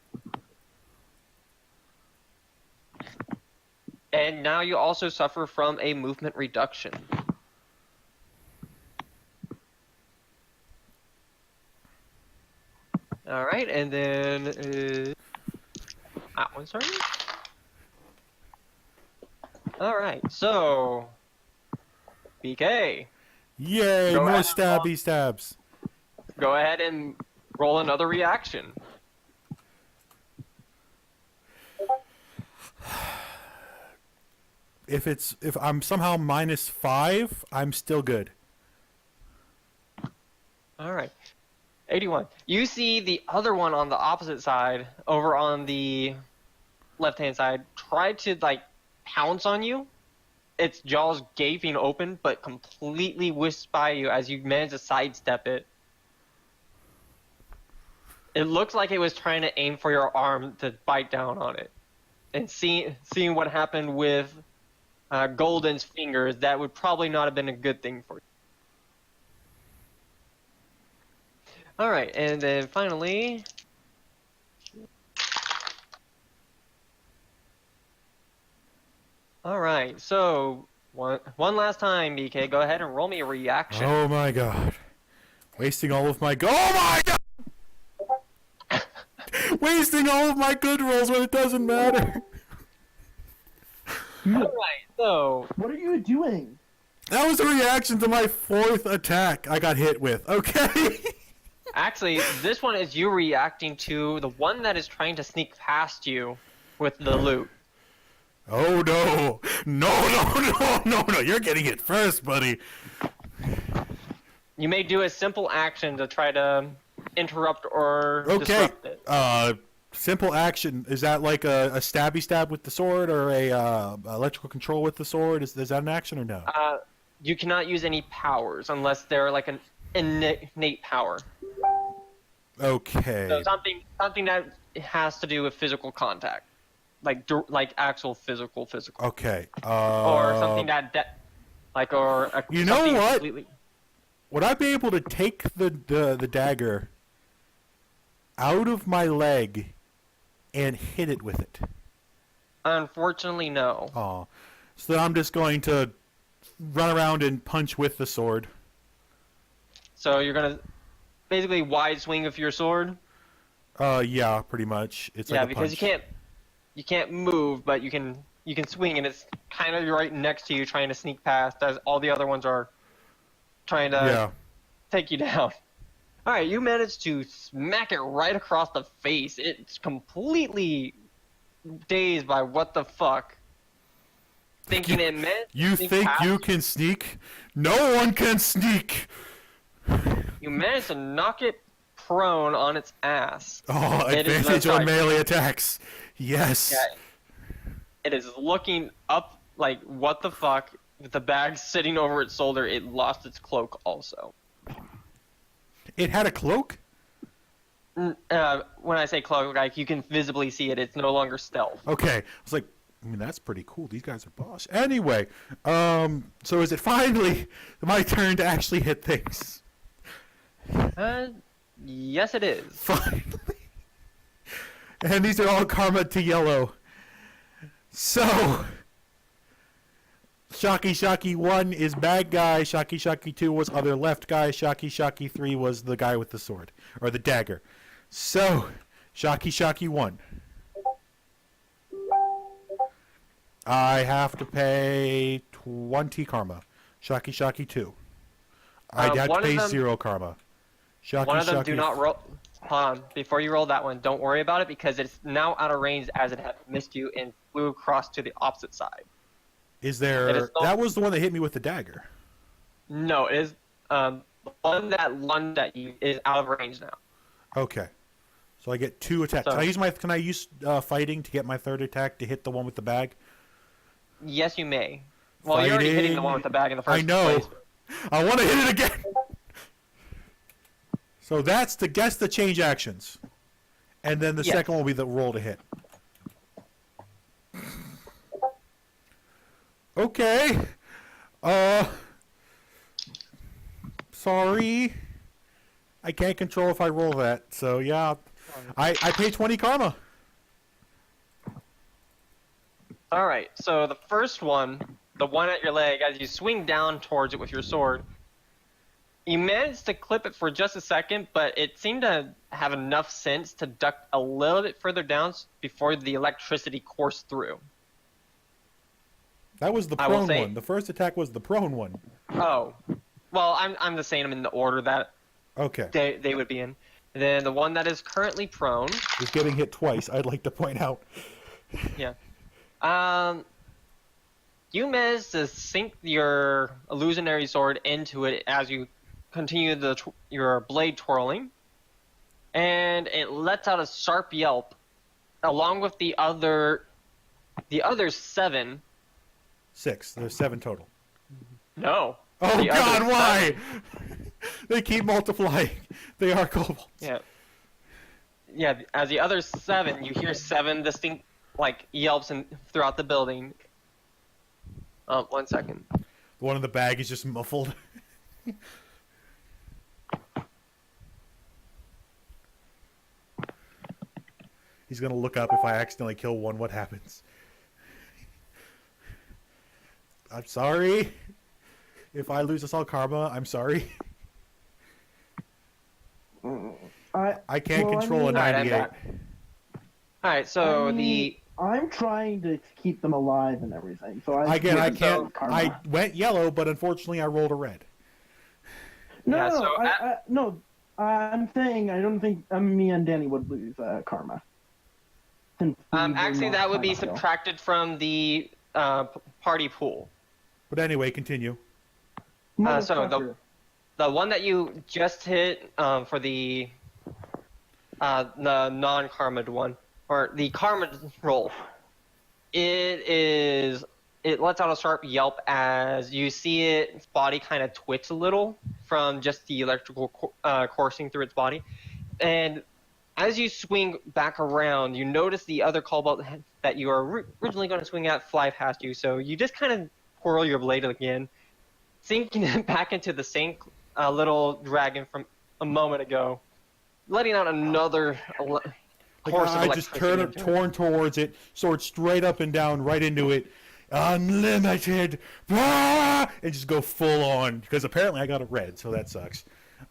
And now you also suffer from a movement reduction. Alright, and then that one's turn. Alright, so BK, Yay! Go More ahead. stabby stabs. go ahead and roll another reaction. if I'm somehow -5, I'm still good. All right. 81. You see the other one on the opposite side, over on the left-hand side, try to like pounce on you. Its jaws gaping open, but completely whisked by you as you manage to sidestep it. It looks like it was trying to aim for your arm to bite down on it. And seeing what happened with Golden's fingers, that would probably not have been a good thing for you. All right, and then finally, all right. So one last time, BK, go ahead and roll me a reaction. Oh my god. Wasting all of my oh my god! Wasting all of my good rolls when it doesn't matter. All right, so What are you doing? That was a reaction to my 4th attack I got hit with. Okay. actually, this one is you reacting to the one that is trying to sneak past you with the loot. Oh no. No. You're getting it first, buddy. You may do a simple action to try to interrupt or Okay. disrupt it. Simple action. Is that like a stabby stab with the sword or a electrical control with the sword? Is that an action or no? You cannot use any powers unless they're like an innate power. Okay. So something that has to do with physical contact, like actual physical. Okay. Or something that like or a, You know something what? completely- Would I be able to take the dagger out of my leg and hit it with it? Unfortunately, no. Oh. So then I'm just going to run around and punch with the sword. So you're gonna basically wide swing with your sword. Yeah, pretty much. It's Yeah, like a because punch. you can't move, but you can swing, and it's kind of right next to you, trying to sneak past as all the other ones are trying to Yeah. take you down. All right, you managed to smack it right across the face. It's completely dazed by what the fuck, thinking it meant. You sneak think past you can sneak? No one can sneak! You managed to knock it prone on its ass. Oh, It is advantage no on strike. melee attacks. Yes. Yeah. It is looking up like, what the fuck? With the bag sitting over its shoulder, it lost its cloak also. It had a cloak? When I say cloak, like, you can visibly see it. It's no longer stealth. Okay. I was like, I mean, that's pretty cool. These guys are boss. Anyway, so is it finally my turn to actually hit things? Yes, it is. Finally. And these are all karma to yellow. So, Shocky 1 is bad guy, Shocky 2 was other left guy, Shocky 3 was the guy with the sword, or the dagger. So, Shocky 1. I have to pay 20 karma. Shocky 2. I have to one of pay them- 0 karma. One of them Shocky do not roll. Hold on. Before you roll that one, don't worry about it because it's now out of range as it had missed you and flew across to the opposite side. Is there... It is not- That was the one that hit me with the dagger. No, it is the one that lunged at you is out of range now. Okay. So I get 2 attacks. So- Can I use fighting to get my 3rd attack to hit the one with the bag? Yes, you may. Well, you're already hitting the one with the bag in the first I know. place. I want to hit it again. So that's the change actions. And then the Yes. second one will be the roll to hit. Okay. Sorry. I can't control if I roll that. So yeah. I pay 20 karma. All right. So the first one, the one at your leg, as you swing down towards it with your sword, you managed to clip it for just a second, but it seemed to have enough sense to duck a little bit further down before the electricity coursed through. That was the I will prone say- one. The first attack was the prone one. Oh, well, I'm just saying them in the order that Okay. they would be in. And then the one that is currently prone, Is getting hit twice, I'd like to point out. yeah. you manage to sink your illusionary sword into it as you continue your blade twirling, and it lets out a sharp yelp, along with the other 7. 6. There's 7 total. No. Oh the God, other why? 7. They keep multiplying. They are kobolds. Yeah. Yeah, as the other 7, you hear 7 distinct yelps throughout the building. 1 second. The one in the bag is just muffled. He's gonna look up if I accidentally kill one. What happens? I'm sorry. If I lose assault karma, I'm sorry. I can't control a 98. Alright, so I'm trying to keep them alive and everything. So I can't. I went yellow, but unfortunately, I rolled a red. No, I'm saying I don't think me and Danny would lose karma. Actually, that would be subtracted from the party pool. But anyway, continue. So the one that you just hit for the non-karma'd one, or the karma roll, it lets out a sharp yelp as you see its body kind of twitch a little from just the electrical coursing through its body, and as you swing back around, you notice the other cobalt that you were originally going to swing at fly past you, so you just kind of twirl your blade again, sinking it back into the same little dragon from a moment ago, letting out another course of I just torn towards it, sword straight up and down, right into it. Unlimited! And just go full on, because apparently I got a red, so that sucks.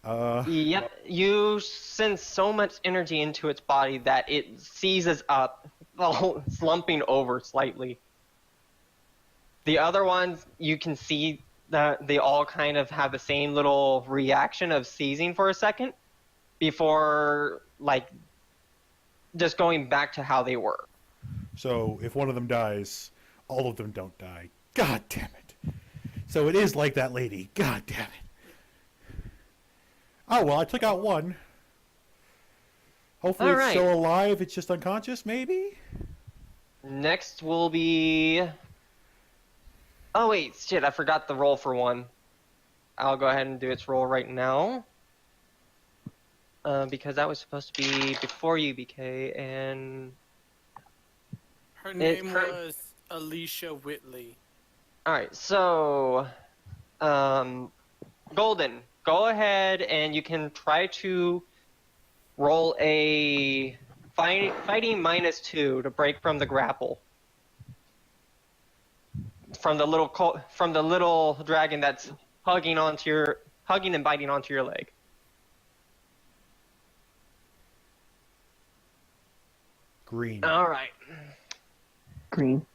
Yep, you send so much energy into its body that it seizes up, slumping over slightly. The other ones, you can see that they all kind of have the same little reaction of seizing for a second before, just going back to how they were. So, if one of them dies, all of them don't die. God damn it. So it is like that lady. God damn it. Oh, well, I took out one. Hopefully it's still alive. It's just unconscious, maybe? Next will be... Oh, wait. Shit, I forgot the roll for one. I'll go ahead and do its roll right now. Because that was supposed to be before you, BK, and... Her name was Alicia Whitley. Alright, so... Golden, go ahead and you can try to roll a fighting -2 to break from the grapple from the little dragon that's hugging and biting onto your leg. Green. All right. Green.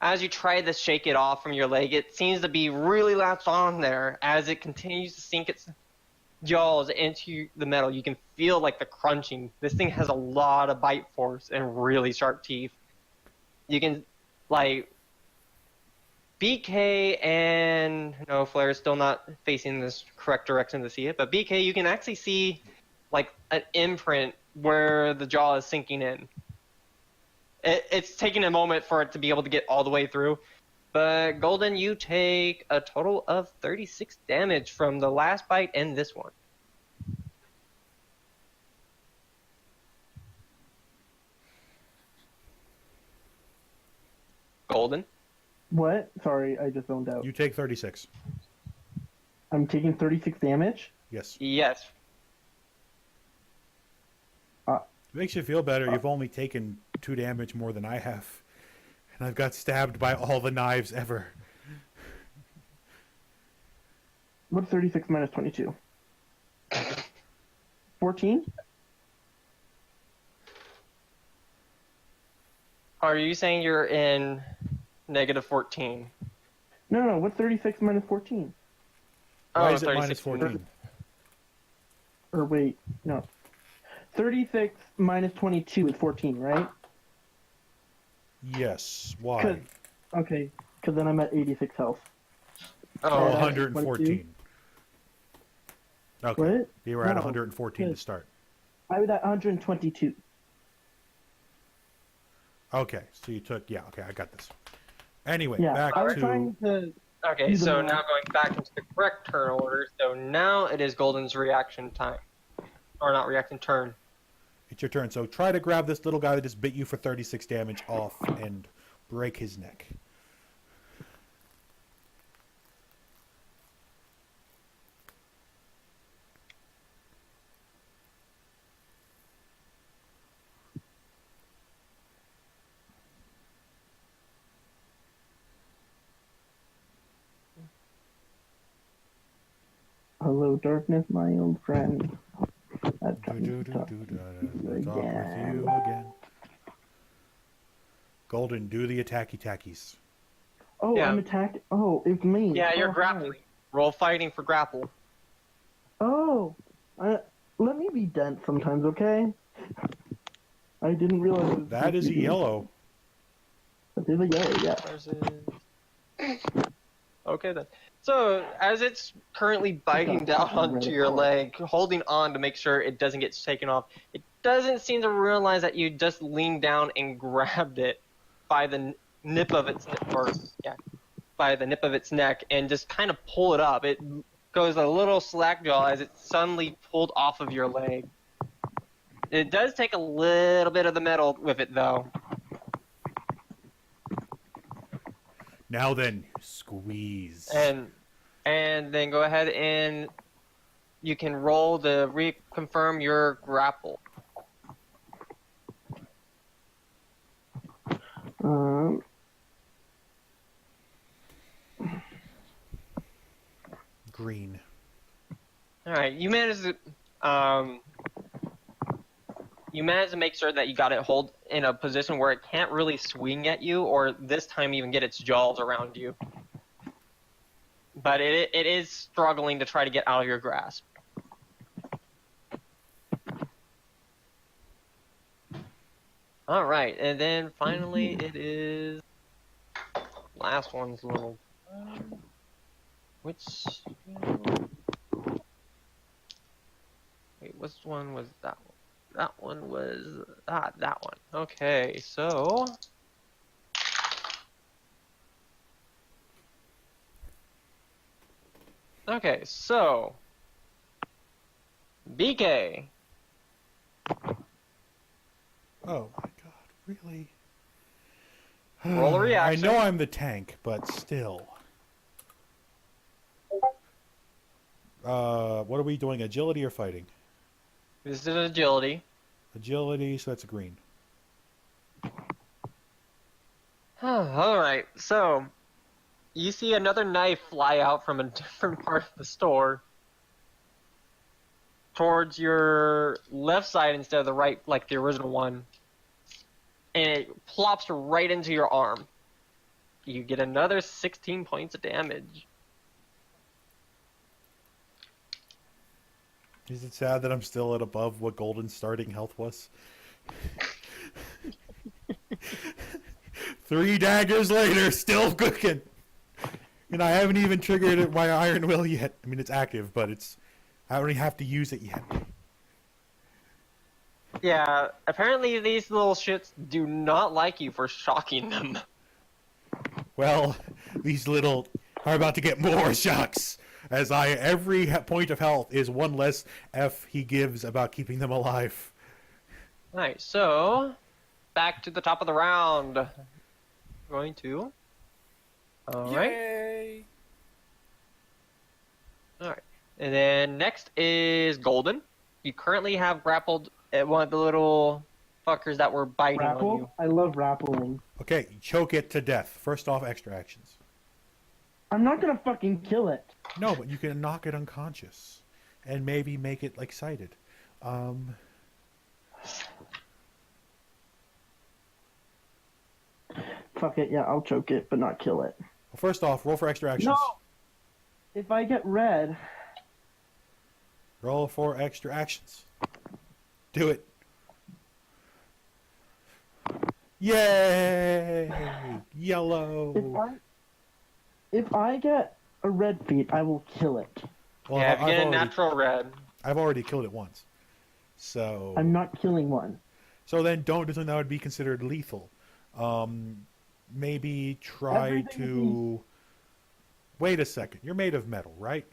As you try to shake it off from your leg, it seems to be really latched on there as it continues to sink its jaws into the metal. You can feel the crunching. This thing has a lot of bite force and really sharp teeth. You can, BK and... No, Flair is still not facing this correct direction to see it, but BK, you can actually see, an imprint where the jaw is sinking in. It's taking a moment for it to be able to get all the way through. But Golden, you take a total of 36 damage from the last bite and this one. Golden? What? Sorry, I just zoned out. You take 36. I'm taking 36 damage? Yes. Yes. It makes you feel better. You've only taken 2 damage more than I have. And I've got stabbed by all the knives ever. What's 36 minus 22? 14? Are you saying you're in negative 14? No, what's 36 minus 14? Why is it minus 14? Or wait, no. 36 minus 22 is 14, right? Yes. Why? Okay. because then I'm at 86 health. Oh, Yeah. 114. Okay. What? You were at No, 114 to good. start. I was at 122. Okay, so you took... Yeah, okay, I got this. Anyway, Yeah, back I was to... trying to. Okay, Do the so math. now going back into the correct turn order. So now it is Golden's reaction time. Or not reaction, turn. It's your turn. So try to grab this little guy that just bit you for 36 damage off and break his neck. Hello, darkness, my old friend. I've come to talk Talk to you with again. you again. Golden, do the attacky tackies. Oh, Yeah. I'm attacked. Oh, it's me. Yeah, you're Oh, hi. grappling. Roll fighting for grapple. Oh, let me be dense sometimes, okay? I didn't realize. It was That is a yellow. That is a yellow, yeah. Versus... Okay then. So as it's currently biting down onto your leg, holding on to make sure it doesn't get taken off, it doesn't seem to realize that you just leaned down and grabbed it by the nip of its by the nip of its neck and just kind of pull it up. It goes a little slack jaw as it's suddenly pulled off of your leg. It does take a little bit of the metal with it though. Now then, squeeze. And then go ahead and you can roll to reconfirm your grapple. Green. All right, you managed to make sure that you got it hold in a position where it can't really swing at you, or this time even get its jaws around you. But it is struggling to try to get out of your grasp. All right, and then finally it is last one's little. Which? Wait, which one was that one? That one was that one. Okay, so. Okay, so BK. Oh my god, really? Roll a I reaction. know I'm the tank, but still. What are we doing? Agility or fighting? This is agility. Agility, so that's a green. All right, so you see another knife fly out from a different part of the store towards your left side instead of the right, like the original one, and it plops right into your arm. You get another 16 points of damage. Is it sad that I'm still at above what Golden's starting health was? 3 daggers later, still cooking. And I haven't even triggered my Iron Will yet. I mean, it's active, but I don't even have to use it yet. Yeah, apparently these little shits do not like you for shocking them. Well, these little are about to get more shocks. As every point of health is one less F he gives about keeping them alive. Alright, so back to the top of the round. Going to. Alright. Yay! Alright. And then next is Golden. You currently have grappled at one of the little fuckers that were biting on you. Grapple? I love grappling. Okay, choke it to death. First off, extra actions. I'm not gonna fucking kill it. No, but you can knock it unconscious. And maybe make it, sighted. Fuck it, yeah, I'll choke it, but not kill it. Well, first off, roll for extra actions. No! If I get red... Roll for extra actions. Do it. Yay! If Yellow. If I get a red feat, I will kill it. Well, Yeah, if you get a already, natural red. I've already killed it once. So I'm not killing one. So then don't do something that would be considered lethal. Maybe try Everything to... Wait a second. You're made of metal, right?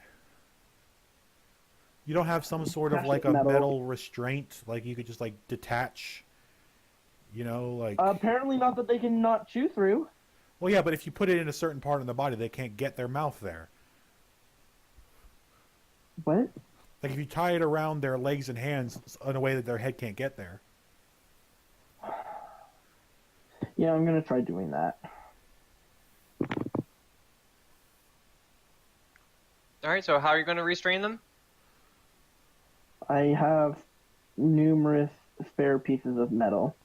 You don't have some sort of like a metal restraint, like you could just like detach, you know, like... Apparently not that they can not chew through. Well, yeah, but if you put it in a certain part of the body, they can't get their mouth there. What? Like if you tie it around their legs and hands in a way that their head can't get there. Yeah, I'm gonna try doing that. Alright, so how are you going to restrain them? I have numerous spare pieces of metal.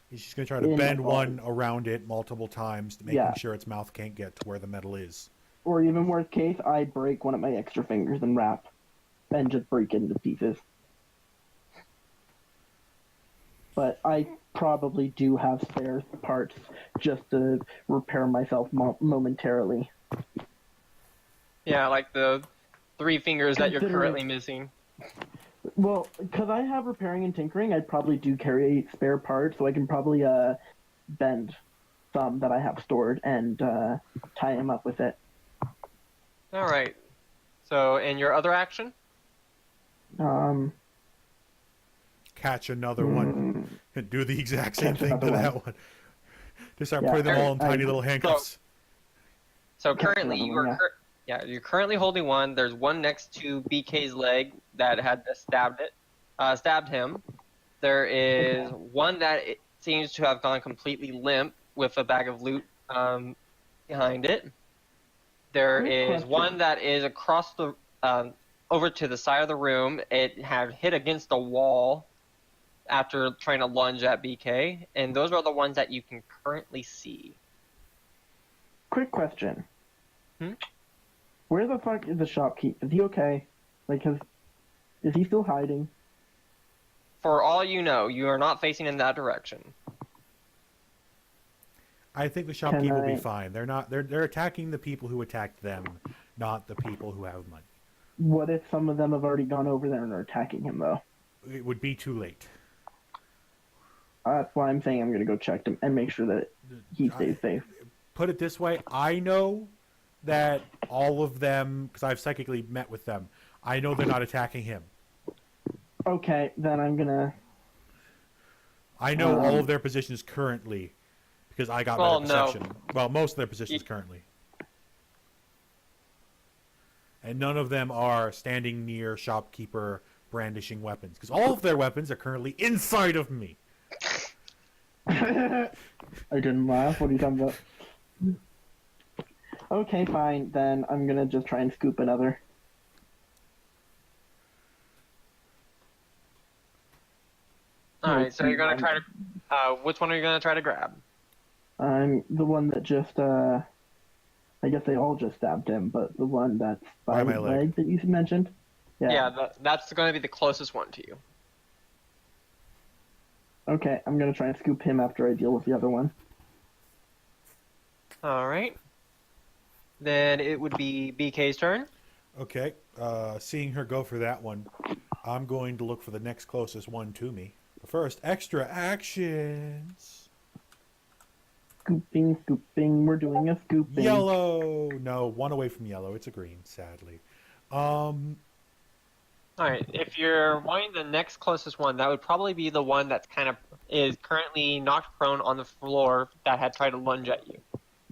He's just going to try to In bend my one around it multiple times to making sure its mouth can't get to where the metal is. Or even worst case, I break one of my extra fingers and wrap, and just break it into pieces. But I probably do have spare parts just to repair myself momentarily. Yeah, like the 3 fingers that you're Considering- currently missing. Well, because I have repairing and tinkering, I probably do carry spare parts, so I can probably bend some that I have stored and tie him up with it. Alright. So, and your other action? Catch another one and do the exact same Catch thing to another that one. Just start Yeah, putting them all in tiny I- little handcuffs. So Catch currently another you one, are you're currently holding one. There's one next to BK's leg that had stabbed him. There is one that it seems to have gone completely limp with a bag of loot behind it. There Good is question. one that is across the over to the side of the room. It had hit against the wall after trying to lunge at BK, and those are the ones that you can currently see. Quick question. Hmm? Where the fuck is the shopkeep? Is he okay? Like, is he still hiding? For all you know, you are not facing in that direction. I think the shopkeep will be I- fine. They're attacking the people who attacked them, not the people who have money. What if some of them have already gone over there and are attacking him, though? It would be too late. That's why I'm saying I'm gonna go check him and make sure that he stays safe. Put it this way, I know that all of them, because I've psychically met with them, I know they're not attacking him. Okay, then I'm gonna... I know all of their positions currently, because I got Well, better no. perception. Well, most of their positions currently. And none of them are standing near shopkeeper brandishing weapons, because all of their weapons are currently inside of me. I didn't laugh. What are you talking about? Okay, fine. Then I'm gonna just try and scoop another. Alright, so you're gonna try to... which one are you gonna try to grab? I'm the one that just, I guess they all just stabbed him, but the one that's by my his leg. leg that you mentioned? Yeah, that's gonna be the closest one to you. Okay, I'm gonna try and scoop him after I deal with the other one. Alright. Then it would be BK's turn. Okay, seeing her go for that one, I'm going to look for the next closest one to me. But first, extra actions. Scooping, scooping, we're doing a scooping. Yellow. No, one away from yellow. It's a green, sadly. Alright, if you're wanting the next closest one, that would probably be the one that's is currently knocked prone on the floor that had tried to lunge at you.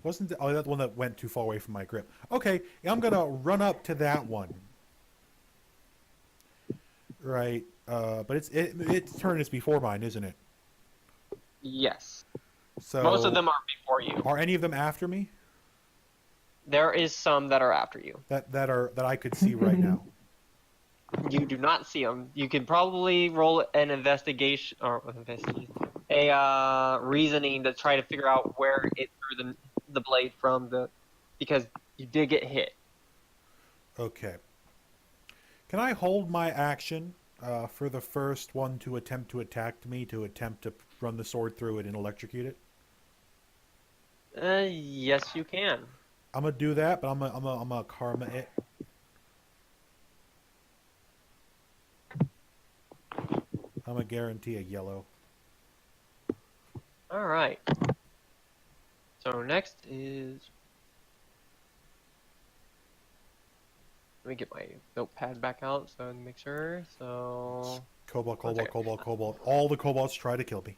Wasn't that the one that went too far away from my grip? Okay, I'm gonna run up to that one. Right, but its turn is before mine, isn't it? Yes. So Most of them are before you. are any of them after me? There is some that are after you. That I could see right now. You do not see them. You could probably roll an investigation a reasoning to try to figure out where it threw the blade from because you did get hit. Okay. Can I hold my action for the first one to attempt to attack me, to attempt to run the sword through it and electrocute it? Yes, you can. I'm gonna do that, but I'm gonna karma it. I'm gonna guarantee a yellow. All right. So next is. Let me get my notepad back out so I can make sure. So. Cobalt, One cobalt, second. cobalt, cobalt. All the kobolds try to kill me.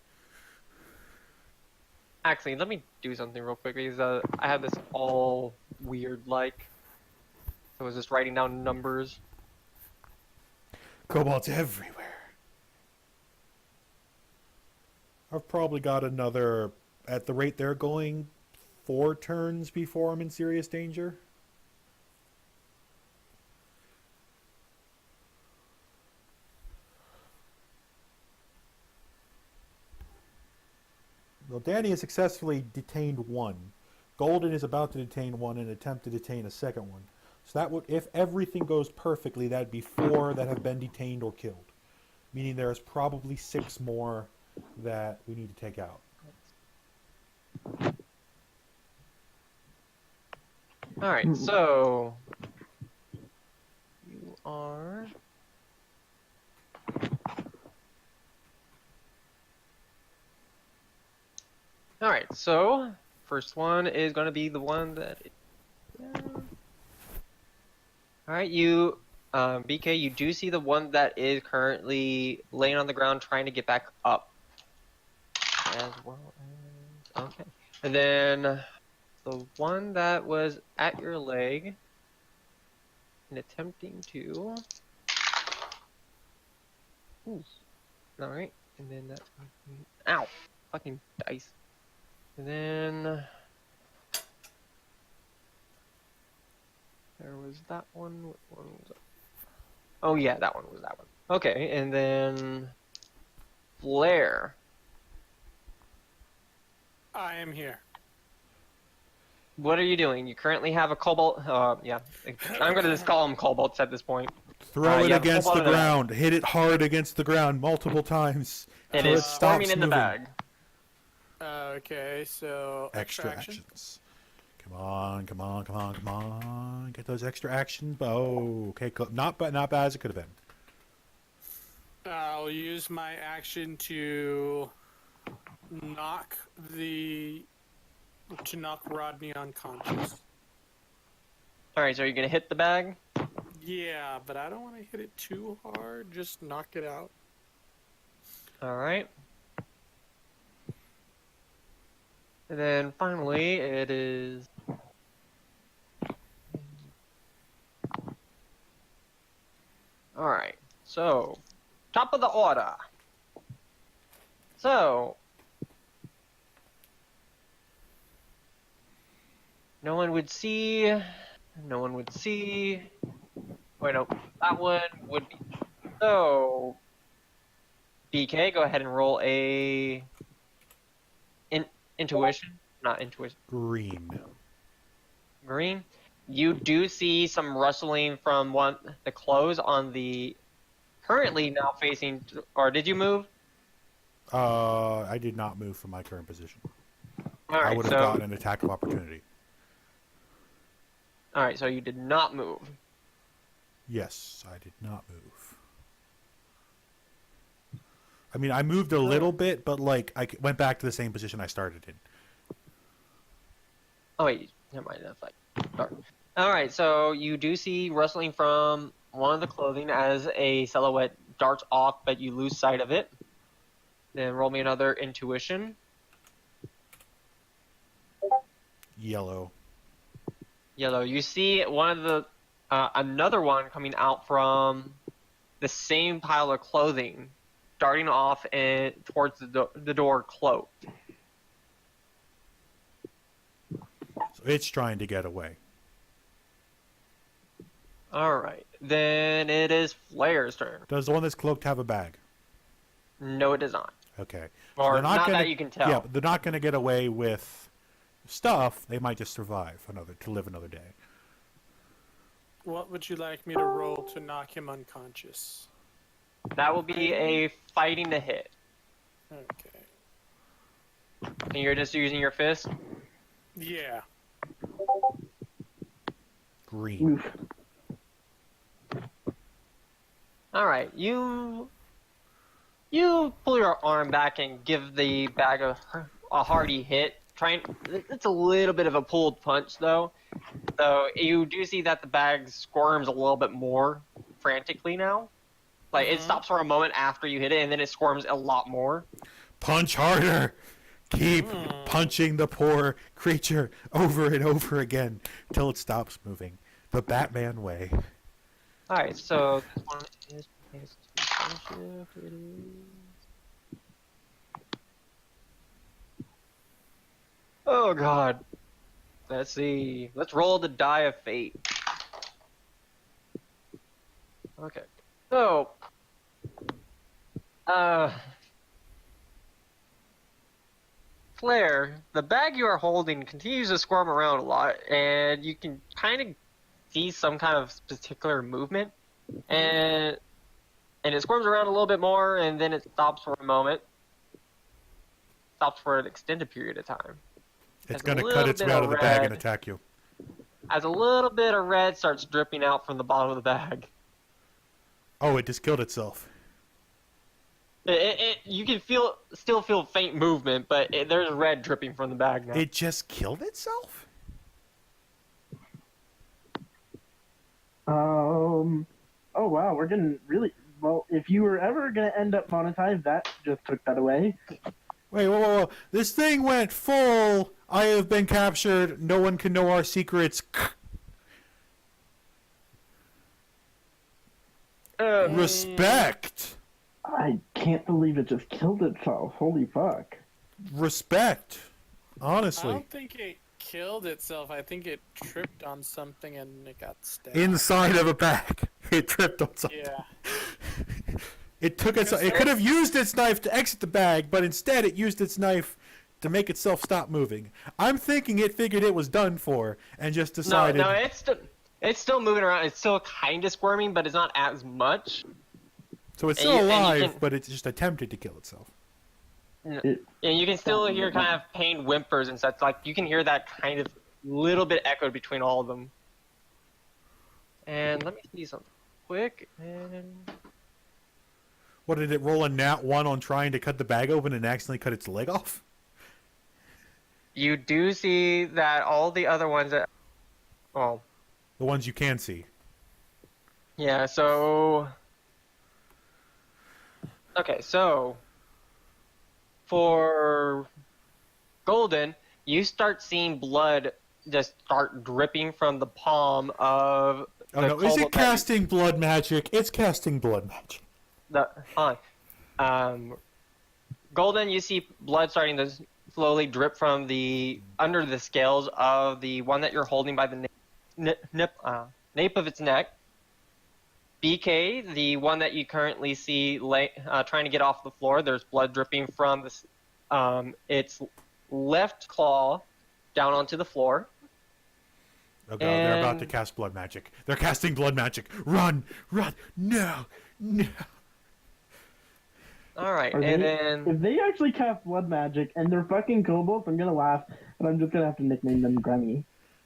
Actually, let me do something real quick because I have this all weird like. I was just writing down numbers. Kobolds everywhere. I've probably got another, at the rate they're going, 4 turns before I'm in serious danger. Well, Danny has successfully detained 1. Golden is about to detain 1 and attempt to detain a second one. So that would, if everything goes perfectly, that'd be 4 that have been detained or killed. Meaning there's probably 6 more that we need to take out. Alright, so. You are. Alright, so. First one is going to be the one that. Alright, you. BK, you do see the one that is currently laying on the ground trying to get back up. As well as. Okay. And then. The one that was at your leg. And attempting to. Ooh. Alright. And then that's. Ow! Fucking dice. And then. There was that one. What one was that? Oh, yeah, that one was that one. Okay, and then. Flare. I am here. What are you doing? You currently have a cobalt. Yeah. I'm going to just call them cobalts at this point. Throw it yeah, against hold the on to that. ground. Hit it hard against the ground multiple times. It till is stops forming in the moving. bag. Okay, so Extra action. actions. Come on, come on, come on, come on. Get those extra actions. Oh, okay. Not bad as it could have been. I'll use my action to knock Rodney unconscious. Alright, so are you going to hit the bag? Yeah, but I don't want to hit it too hard. Just knock it out. Alright. And then finally, it is. Alright, so. Top of the order. So. No one would see. No one would see. Wait, no. That one would be. So. BK, go ahead and roll a. Intuition. Not intuition. Green. Green. You do see some rustling from the clothes on the. Currently now facing. Or did you move? I did not move from my current position. I Alright, would have gotten an attack of opportunity. Alright, so you did not move. Yes, I did not move. I mean, I moved a little bit, but like I went back to the same position I started in. Oh wait, never mind. That's like dark. All right, so you do see rustling from one of the clothing as a silhouette darts off, but you lose sight of it. Then roll me another intuition. Yellow. Yellow. You see one of the another one coming out from the same pile of clothing, darting off and towards the door cloaked. So it's trying to get away. All right, then it is Flare's turn. Does the one that's cloaked have a bag? No, it does not. Okay. Or they're not gonna, that you can tell. Yeah, but they're not going to get away with stuff. They might just survive to live another day. What would you like me to roll to knock him unconscious? That will be a fighting to hit. Okay. And you're just using your fist? Yeah. green. Oof. All right, you pull your arm back and give the bag a hearty hit. It's a little bit of a pulled punch though. So you do see that the bag squirms a little bit more frantically now. Like it stops for a moment after you hit it, and then it squirms a lot more. Punch harder. Keep punching the poor creature over and over again till it stops moving. The Batman way. All right, so this one is based on friendship. It is. Oh God. Let's see. Let's roll the die of fate. Okay. So, Claire, the bag you are holding continues to squirm around a lot, and you can kind of see some kind of particular movement, and it squirms around a little bit more, and then it stops for a moment. Stops for an extended period of time. It's going to cut its way out of the bag and attack you. As a little bit of red starts dripping out from the bottom of the bag. Oh, it just killed itself. You can still feel faint movement, but there's red dripping from the bag now. It just killed itself? Oh wow, we're getting really well. If you were ever gonna end up monetized, that just took that away. Wait, whoa. This thing went full. I have been captured. No one can know our secrets. Respect. I can't believe it just killed itself. Holy fuck. Respect. I Honestly. don't think it killed itself. I think it tripped on something and it got stabbed. Inside of a bag. It tripped on something. Yeah. It took its. It could have used its knife to exit the bag, but instead it used its knife to make itself stop moving. I'm thinking it figured it was done for and just decided. No, it's still moving around. It's still kind of squirming, but it's not as much. So it's still alive, but it just attempted to kill itself. And you can still hear kind of pained whimpers and such. Like you can hear that kind of little bit echoed between all of them. And let me see something quick. And What did it roll a nat 1 on trying to cut the bag open and accidentally cut its leg off? you do see that all the other ones that, well, The ones you can see. yeah. So okay, so for Golden, you start seeing blood just start dripping from the palm of Oh the no, is kobold it casting blood magic? It's casting blood magic. Golden, you see blood starting to slowly drip from the under the scales of the one that you're holding by the nape of its neck. BK, the one that you currently see trying to get off the floor, there's blood dripping from its left claw down onto the floor. Oh god, they're about to And- cast blood magic. They're casting blood magic. Run! Run! No! No! All right, Are and they- then If they actually cast blood magic and they're fucking kobolds, I'm gonna laugh, and I'm just gonna have to nickname them Granny.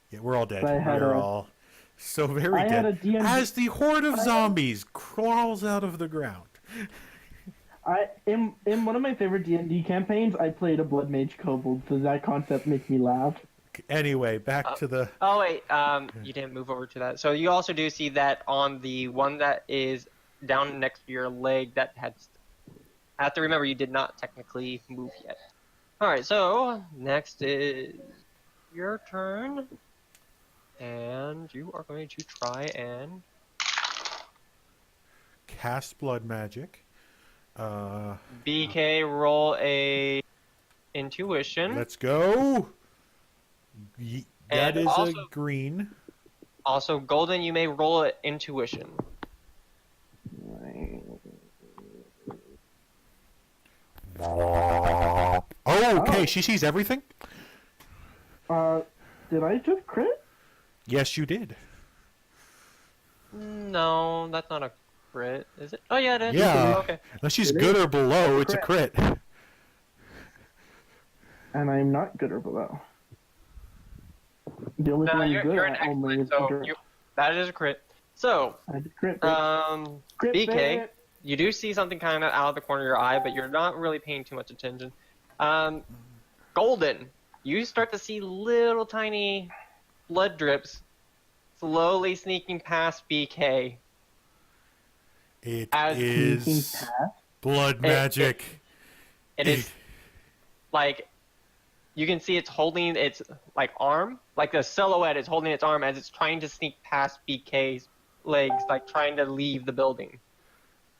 Yeah, we're all dead. I had We're a- all so very I had dead. a D&D As the horde of zombies crawls out of the ground. In one of my favorite D&D campaigns, I played a blood mage kobold, so that concept makes me laugh. Anyway, back to the... oh wait, you didn't move over to that. So you also do see that on the one that is down next to your leg that had. I have to remember you did not technically move yet. All right, so next is your turn, and you are going to try and Cast blood magic. BK roll a intuition. Let's go. That And is also- a green. Also, Golden, you may roll an intuition. Oh, okay. She sees everything? Did I just crit? Yes, you did. No, that's not a crit, is it? Oh yeah, it is. Yeah. Okay. Unless she's It good is. or below, it's a crit. And I'm not good or below. The only No, thing I'm you're good an at only excellent. is So endurance. That is a crit. So, I did crit, bitch. Crit, BK, bitch. you do see something kind of out of the corner of your eye, but you're not really paying too much attention. Golden, you start to see little tiny blood drips slowly sneaking past BK. It As- Sneaking is past. blood magic. It is like you can see it's holding its like arm, like the silhouette is holding its arm as it's trying to sneak past BK's legs, like trying to leave the building.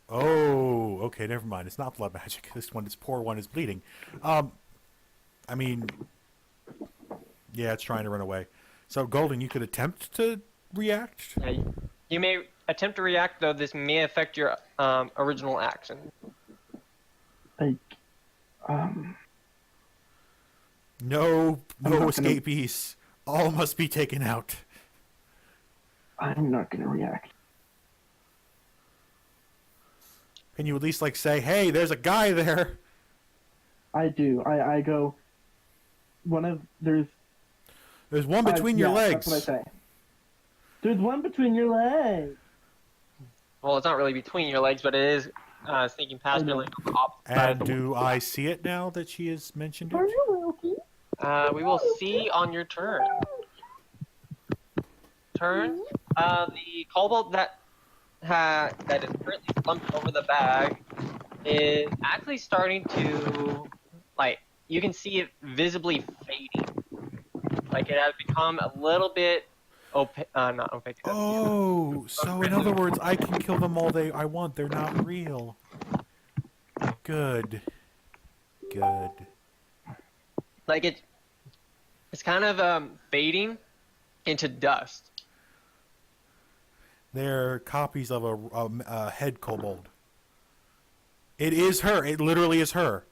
Oh, okay, never mind. It's not blood magic. This poor one is bleeding. I mean, yeah, it's trying to run away. So, Golden, you could attempt to react. Yeah, you may attempt to react, though this may affect your original action. Like, No I'm not gonna- escapees. All must be taken out. I'm not gonna react. Can you at least like say, "Hey, there's a guy there"? I do. I go. There's There's one between your yeah, legs. That's what I say. There's one between your legs. Well, it's not really between your legs, but it is sneaking past your leg on the opposite side of And the do I see it now that she has mentioned Are it? you Wilkie? We will see on your turn. The kobold that is currently slumped over the bag is actually starting to, like, you can see it visibly fading. Like, it has become a little bit not opaque. Oh, so in other words, I can kill them all I want. They're not real. Good. Good. Like, it's kind of fading into dust. They're copies of a head kobold. It is her. It literally is her.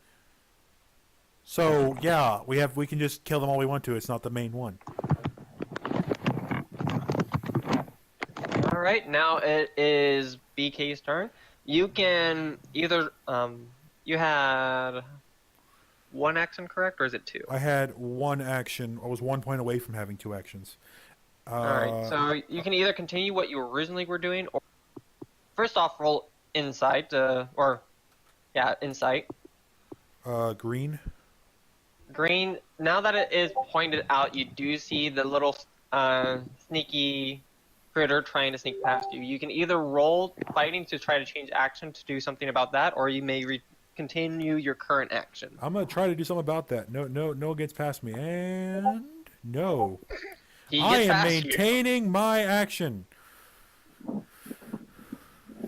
So yeah, we can just kill them all we want to. It's not the main one. All right, now it is BK's turn. You can either you had one action, correct, or is it two? I had one action. I was 1 point away from having two actions. All right, so you can either continue what you originally were doing, or first off, roll insight, insight. Green. Green. Now that it is pointed out, you do see the little sneaky critter trying to sneak past you. You can either roll fighting to try to change action to do something about that, or you may continue your current action. I'm gonna try to do something about that. No gets past me, and no. He I gets am past you. maintaining my action.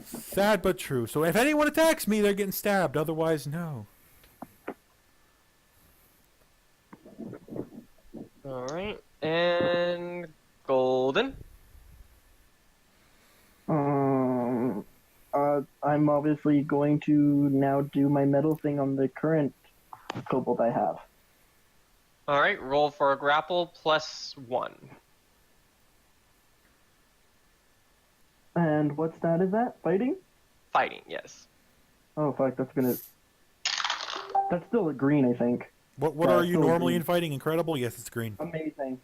Sad but true. So if anyone attacks me, they're getting stabbed. Otherwise, no. All right, and Golden. I'm obviously going to now do my metal thing on the current kobold I have. All right, roll for a grapple +1. And what stat is that? Fighting? Fighting, yes. Oh fuck, that's still a green, I think. What Yeah, are you still normally green. in fighting? Incredible? Yes, it's green. Amazing.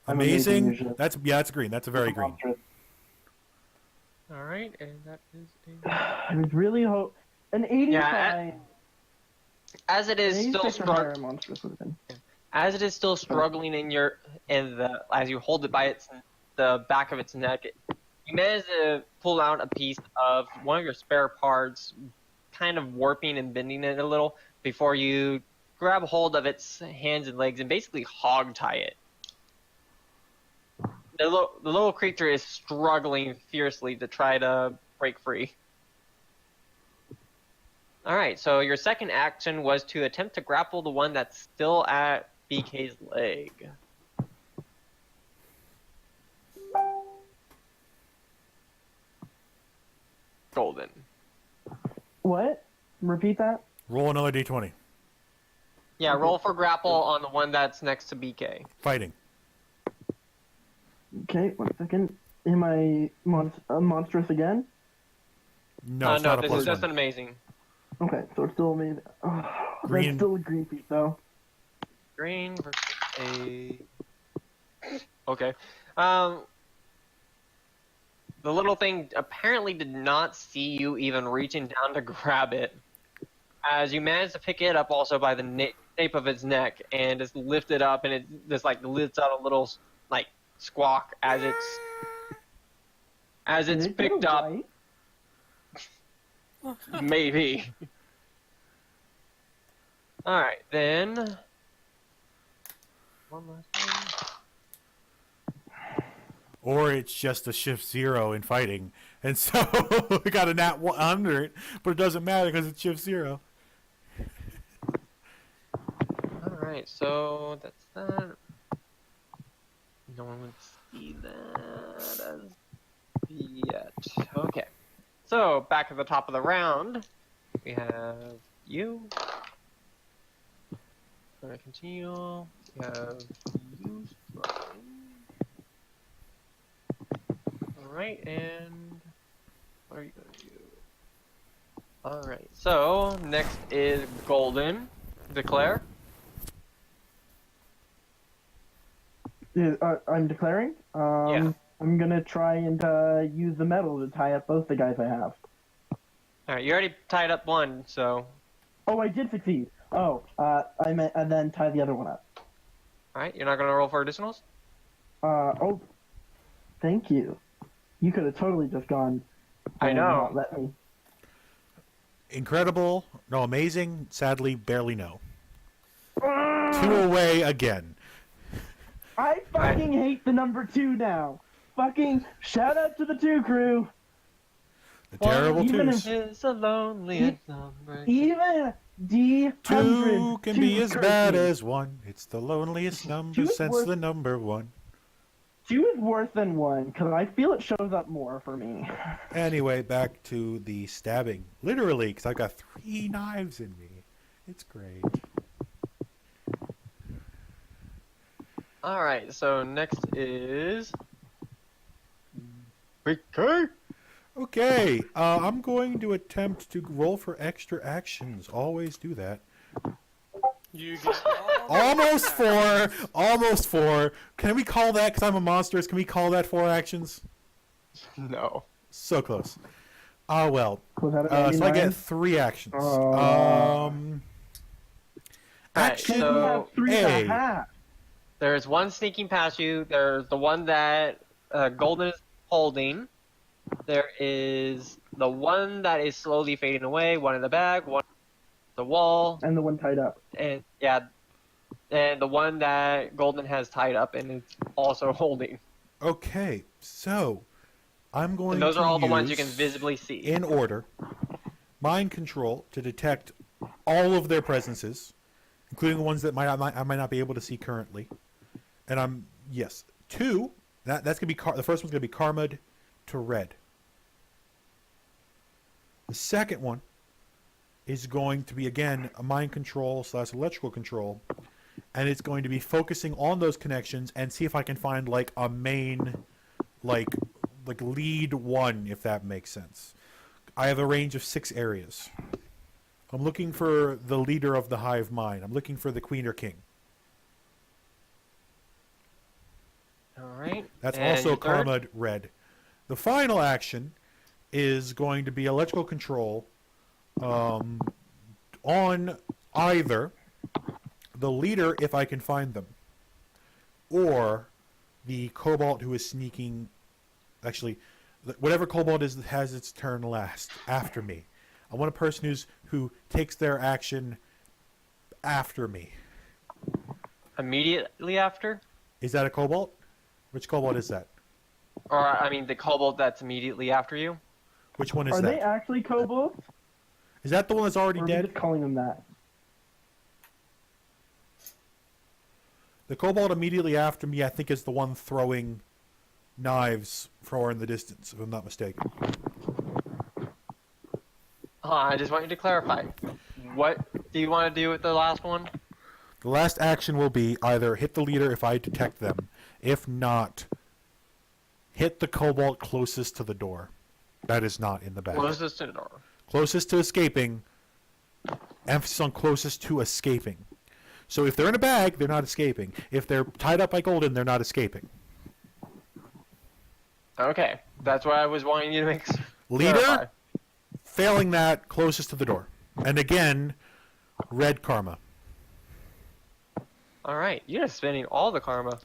Amazing? usually. That's green. That's a very green. Monstrous. All right, and that is I was really an 85. Yeah, as it is An still 86 or higher monstrous would have been. as it is still struggling as you hold it by the back of its neck, you manage to pull out a piece of one of your spare parts, kind of warping and bending it a little before you grab hold of its hands and legs and basically hog tie it. The little creature is struggling fiercely to try to break free. Alright, so your second action was to attempt to grapple the one that's still at BK's leg. Golden. What? Repeat that? Roll another d20. Yeah, roll for grapple on the one that's next to BK. Fighting. Okay, 1 second. Am I monstrous again? No, it's no, not a this plus is just one. an amazing. Okay, so it's still amazing. Oh, Green. That's still a green piece, though. Green versus a. Okay. the little thing apparently did not see you even reaching down to grab it. As you manage to pick it up also by the nape of its neck and just lift it up, and it just like lets out a little like squawk as it's Did it get picked a up. bite? Maybe. All right, then. One last one. Or it's just a shift 0 in fighting, and so we got a nat 1 under it, but it doesn't matter because it's shift 0. All right, so that's that. No one would see that as yet. Okay. So back at the top of the round, we have you. We're gonna continue. We have you. Alright, and what are you gonna do? Alright, so next is Golden. Declare. Yeah, I'm declaring. Yeah. I'm gonna try and use the metal to tie up both the guys I have. Alright, you already tied up one, so. Oh, I did succeed. Oh, I meant and then tie the other one up. Alright, you're not gonna roll for additionals? Oh, thank you. You could have totally just gone. I and know. not let me. Incredible, no amazing, sadly, barely no. 2 away again. I fucking hate the number 2 now. Fucking shout out to the 2 crew. The terrible even twos. Is a lonely number. Even D100. 2 can be as bad curses. as 1. It's the loneliest number 2 is since worth- the number 1. 2 is worse than 1 because I feel it shows up more for me. Anyway, back to the stabbing. Literally, because I've got 3 knives in me. It's great. Alright, so next is. BK? Okay, I'm going to attempt to roll for extra actions. Always do that. You get Almost 4. Almost 4. Can we call that, because I'm a monstrous, can we call that 4 actions? No. So close. Ah, well. Was that a So I 99? get 3 actions. Alright, Action We have so 3 A. and a half. there's one sneaking past you. There's the one that Golden is holding. There is the one that is slowly fading away. One in the bag. One the wall. And the one tied up. And yeah, and the one that Golden has tied up and is also holding. Okay, so I'm going And those to are all the ones you can use, visibly see. in order, mind control to detect all of their presences, including the ones that I might not be able to see currently. And yes, 2. That's gonna be the first one's gonna be karma'd to red. The second one is going to be again a mind control / electrical control, and it's going to be focusing on those connections and see if I can find like a main, like lead one, if that makes sense. I have a range of 6 areas. I'm looking for the leader of the hive mind. I'm looking for the queen or king. Alright. That's and also your third? karma'd red. The final action is going to be electrical control on either the leader, if I can find them, or the kobold who is sneaking. Actually, whatever kobold has its turn last after me. I want a person who takes their action after me. Immediately after? Is that a kobold? Which kobold is that? Or, I mean, the kobold that's immediately after you? Which one is Are that? they actually kobolds? Is that the one that's already Or are we dead? just calling them that? The kobold immediately after me, I think, is the one throwing knives far in the distance, if I'm not mistaken. I just want you to clarify. What do you want to do with the last one? The last action will be either hit the leader if I detect them. If not, hit the kobold closest to the door. That is not in the bag. Closest to the door. Closest to escaping. Emphasis on closest to escaping. So if they're in a bag, they're not escaping. If they're tied up by Golden, they're not escaping. Okay. That's why I was wanting you to make. Leader, clarify. failing that, closest to the door. And again, red karma. All right, you're just spending all the karma.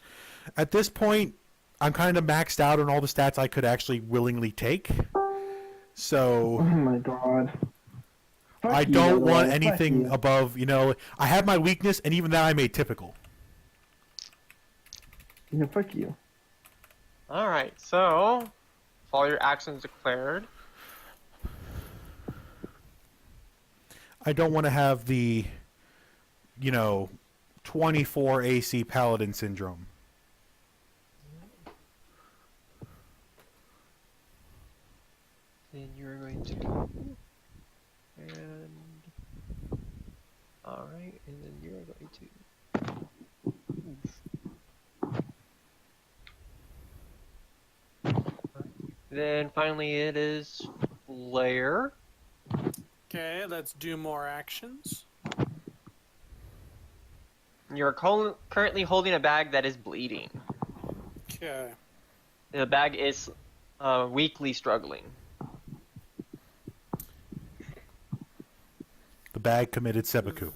At this point, I'm kind of maxed out on all the stats I could actually willingly take. So Oh my god. Fuck I you, don't Yellow. want Fuck anything you. above, I have my weakness, and even that I made typical. Yeah, fuck you. All right, so all your actions declared. I don't want to have the, 24 AC Paladin syndrome. Then you're going to and all right, and then you're going to. Then finally, it is Flare. Okay, let's do more actions. You're currently holding a bag that is bleeding. Okay. The bag is weakly struggling. The bag committed seppuku.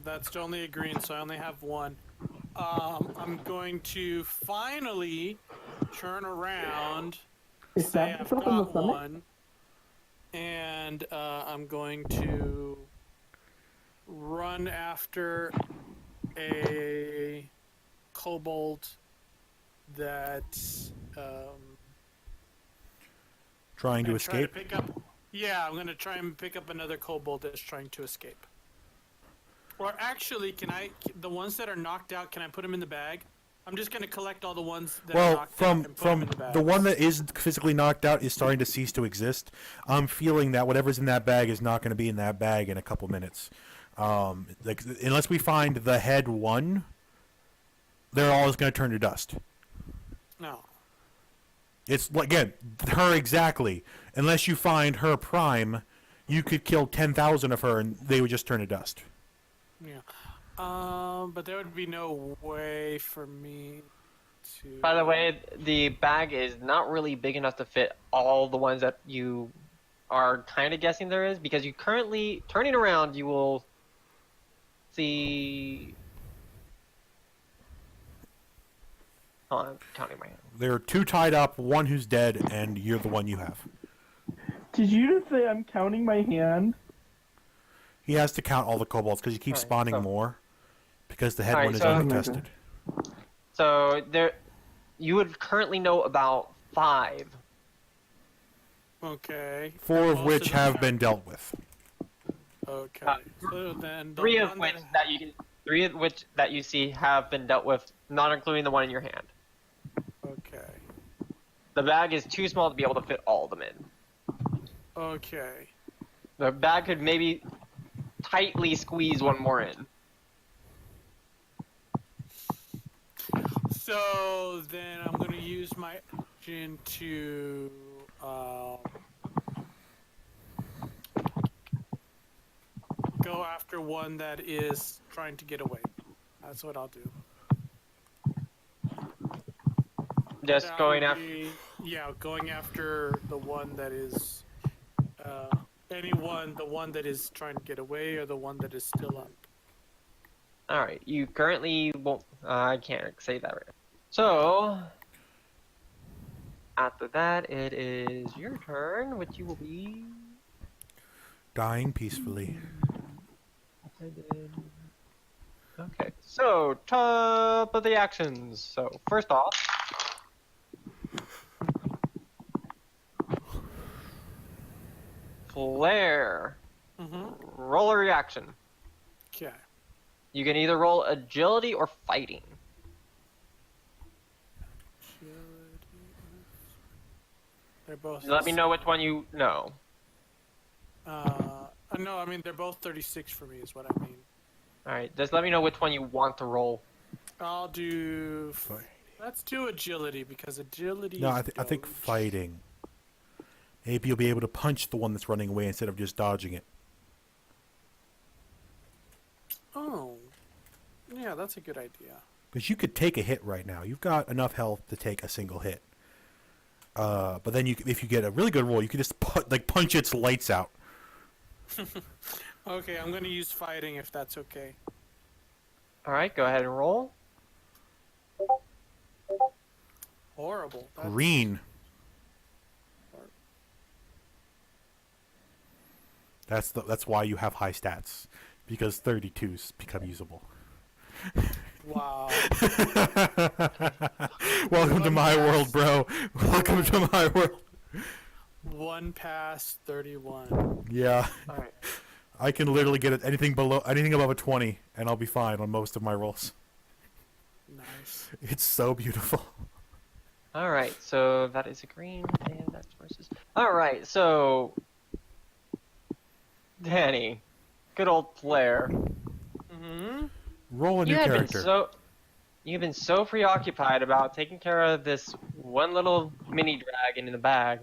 That's only a green, so I only have one. I'm going to finally turn around, say Stab I've yourself in the got stomach? one, and I'm going to run after a kobold that Trying to and try escape. pick up. Yeah, I'm gonna try and pick up another kobold that's trying to escape. Or actually, the ones that are knocked out, can I put them in the bag? I'm just gonna collect all the ones that are Well, knocked out from and put them from in the bag. the one that is physically knocked out is starting to cease to exist. I'm feeling that whatever's in that bag is not going to be in that bag in a couple minutes. Unless we find the head one, they're all just going to turn to dust. No. It's again her exactly. Unless you find her prime, you could kill 10,000 of her and they would just turn to dust. Yeah. But there would be no way for me to. By the way, the bag is not really big enough to fit all the ones that you are kind of guessing there is, because you currently, turning around, you will see. Oh, I'm counting my hand. There are two tied up, one who's dead, and you're the one you have. Did you just say I'm counting my hand? He has to count all the kobolds because you keep Alright, spawning so- more. Because the head Alright, one is so- uncontested. So there, you would currently know about 5. Okay. 4 of Most which them have are- been dealt with. Okay. So then the 3 of one which that- that you can, 3 of which that you see have been dealt with, not including the one in your hand. Okay. The bag is too small to be able to fit all of them in. Okay. The bag could maybe tightly squeeze one more in. So then I'm gonna use my action to go after one that is trying to get away. That's what I'll do. Just That going would after. be- Yeah, going after the one that is the one that is trying to get away, or the one that is still up. Alright, you currently won't. I can't say that right now. So, after that, it is your turn, which you will be. Dying peacefully. Okay, so, top of the actions. So, first off. Flare. Mm-hmm. Roll a reaction. Okay. You can either roll agility or fighting. They're both. Let me know which one you know. No, I mean they're both 36 for me, is what I mean. Alright, just let me know which one you want to roll. I'll do. Fight. Let's do agility because agility. No, is I think doge. fighting. Maybe you'll be able to punch the one that's running away instead of just dodging it. Oh, yeah, that's a good idea. Because you could take a hit right now. You've got enough health to take a single hit. But then if you get a really good roll, you can just punch its lights out. Okay, I'm gonna use fighting if that's okay. All right, go ahead and roll. Horrible. That's... Green. That's why you have high stats, because 32s become usable. Wow. Welcome to my world, bro. Welcome to my world. 1 pass, 31. Yeah. All right. I can literally get anything above a 20, and I'll be fine on most of my rolls. Nice. It's so beautiful. All right, so that is a green, and that's versus. All right, so Danny, good old Flair. Mm-hmm. Roll a new character. You've been so preoccupied about taking care of this one little mini dragon in the bag,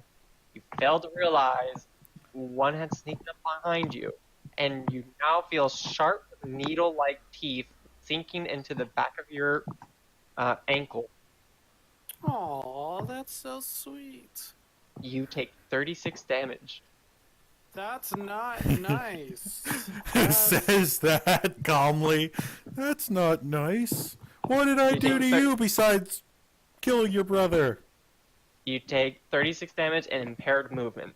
you failed to realize one had sneaked up behind you, and you now feel sharp, needle-like teeth sinking into the back of your ankle. Aw, that's so sweet. You take 36 damage. That's not nice. Says that calmly. That's not nice. What did I You do take to you besides killing your brother? You take 36 damage and impaired movement.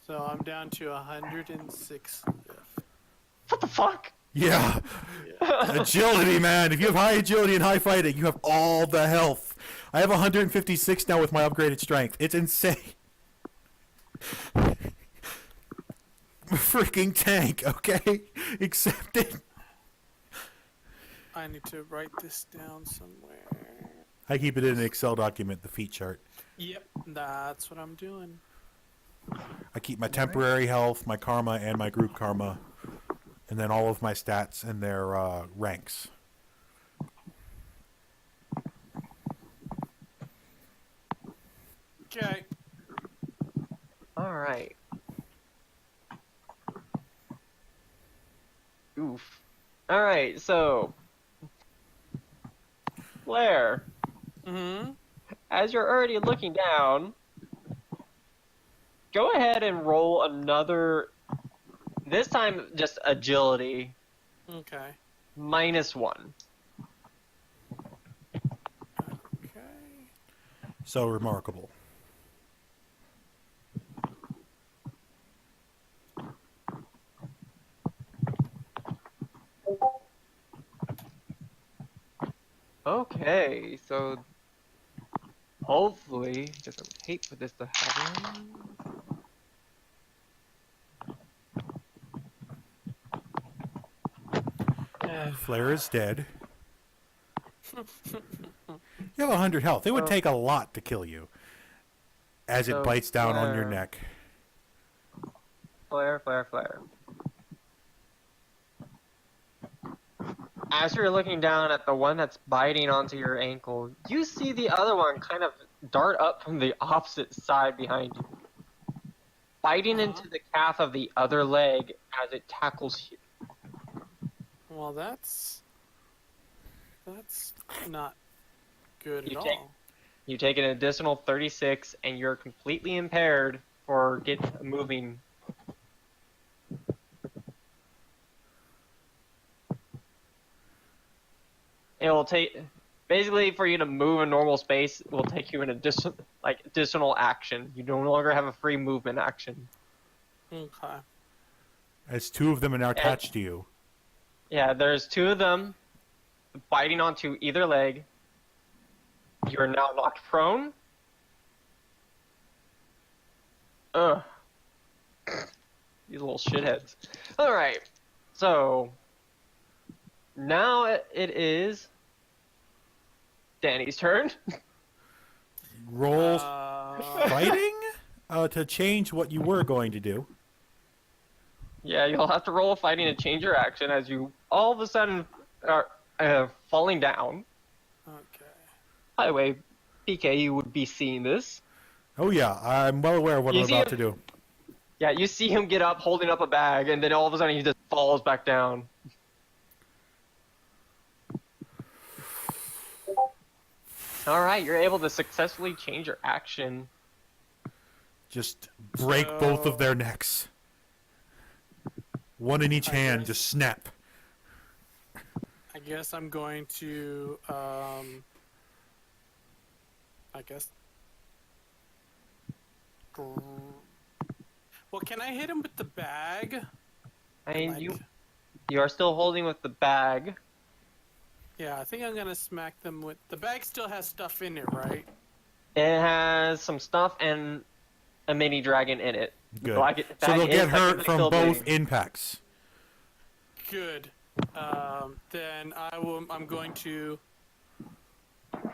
So I'm down to 106 left. What the fuck? Yeah. Agility, man. If you have high agility and high fighting, you have all the health. I have 156 now with my upgraded strength. It's insane. Freaking tank, okay? Accept it. I need to write this down somewhere. I keep it in an Excel document, the feat chart. Yep, that's what I'm doing. I keep my temporary health, my karma, and my group karma, and then all of my stats and their ranks. Okay. Alright. Oof. Alright, so Blair, Mm-hmm. as you're already looking down, go ahead and roll another, this time just agility, Okay. -1. Okay. So remarkable. Okay, so hopefully, because I would hate for this to happen. Flare is dead. You have 100 health. It would take a lot to kill you as it So bites down on your Flare- neck. Flare, flare, flare. As you're looking down at the one that's biting onto your ankle, you see the other one kind of dart up from the opposite side behind you, biting into the calf of the other leg as it tackles you. Well, that's not good You at take- all. You take an additional 36, and you're completely impaired for moving. It will take, basically, for you to move in normal space, it will take you an additional action. You no longer have a free movement action. Okay. As two of them are now attached to you. Yeah, there's two of them biting onto either leg. You're now knocked prone. Ugh. These little shitheads. Alright, so now it is Danny's turn. Roll Uh, fighting to change what you were going to do. Yeah, you'll have to roll a fighting to change your action as you all of a sudden are falling down. okay. By the way, PK, you would be seeing this. Oh yeah, I'm well aware of what You I'm see about him- to do. Yeah, you see him get up, holding up a bag, and then all of a sudden he just falls back down. All right, you're able to successfully change your action. Just break both of So- their necks. One in each I hand, guess- just snap. I guess I'm going to, I guess. Well, can I hit him with the bag? I mean, Like- you are still holding with the bag. Yeah, I think I'm gonna smack them with the bag. Still has stuff in it, right? It has some stuff and a mini dragon in it. Good. So, So they'll get hurt from still both bleeding. impacts. Good. Then I'm going to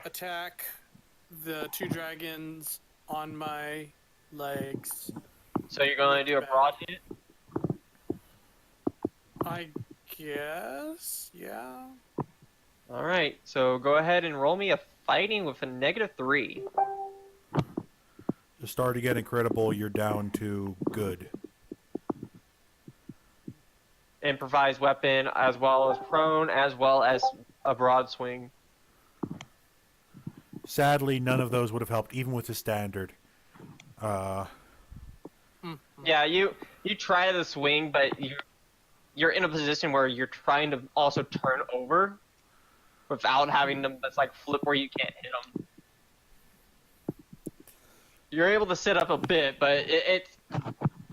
attack the 2 dragons on my legs. So you're going to do a broad hit? I guess. Yeah. All right. So go ahead and roll me a fighting with a -3. To start to get incredible, you're down to good. Improvised weapon, as well as prone, as well as a broad swing. Sadly, none of those would have helped, even with the standard. Yeah, you try the swing, but you're in a position where you're trying to also turn over without having them. That's like flip where you can't hit them. You're able to sit up a bit, but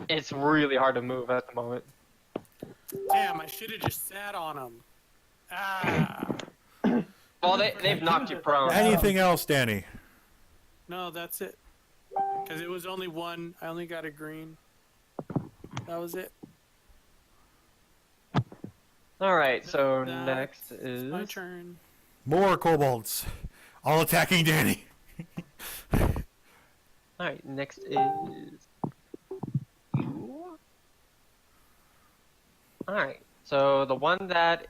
it's really hard to move at the moment. Damn! I should have just sat on them. Ah. Well, they've knocked you prone. Anything else, Danny? No, that's it. Because it was only one. I only got a green. That was it. All right, so That's next is my turn. More kobolds. All attacking Danny. All right, next is you. All right, so the one that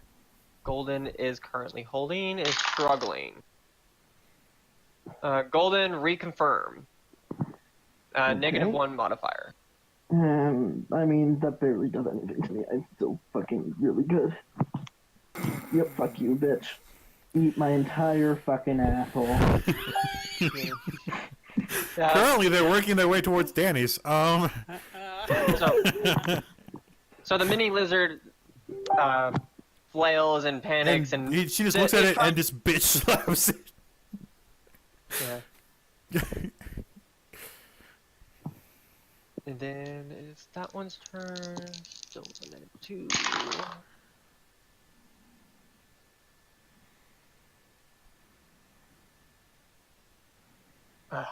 Golden is currently holding is struggling. Golden, reconfirm. -1 modifier. I mean, that barely does anything to me. I'm still fucking really good. Yep, fuck you, bitch. Eat my entire fucking asshole. Yeah, Currently, they're working their way towards Danny's. so the mini lizard flails and panics and she just looks at it and just bitch slaps it. Yeah. And then it's that one's turn. Still -2. God.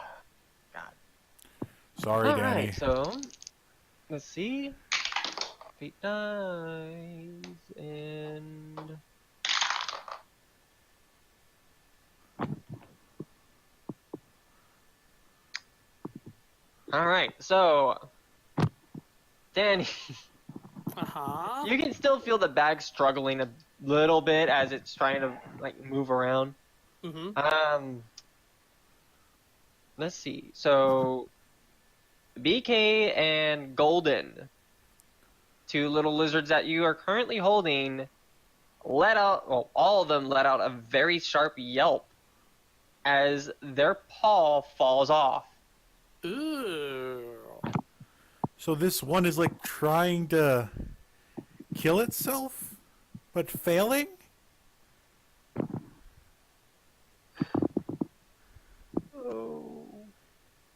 Sorry, All Danny. right, so let's see. Fate dies and all right, so Danny, Uh-huh. you can still feel the bag struggling a little bit as it's trying to like move around. Mm-hmm. Let's see. So BK and Golden, 2 little lizards that you are currently holding, let out, well, all of them let out a very sharp yelp as their paw falls off. Ooh. So this one is like trying to kill itself, but failing?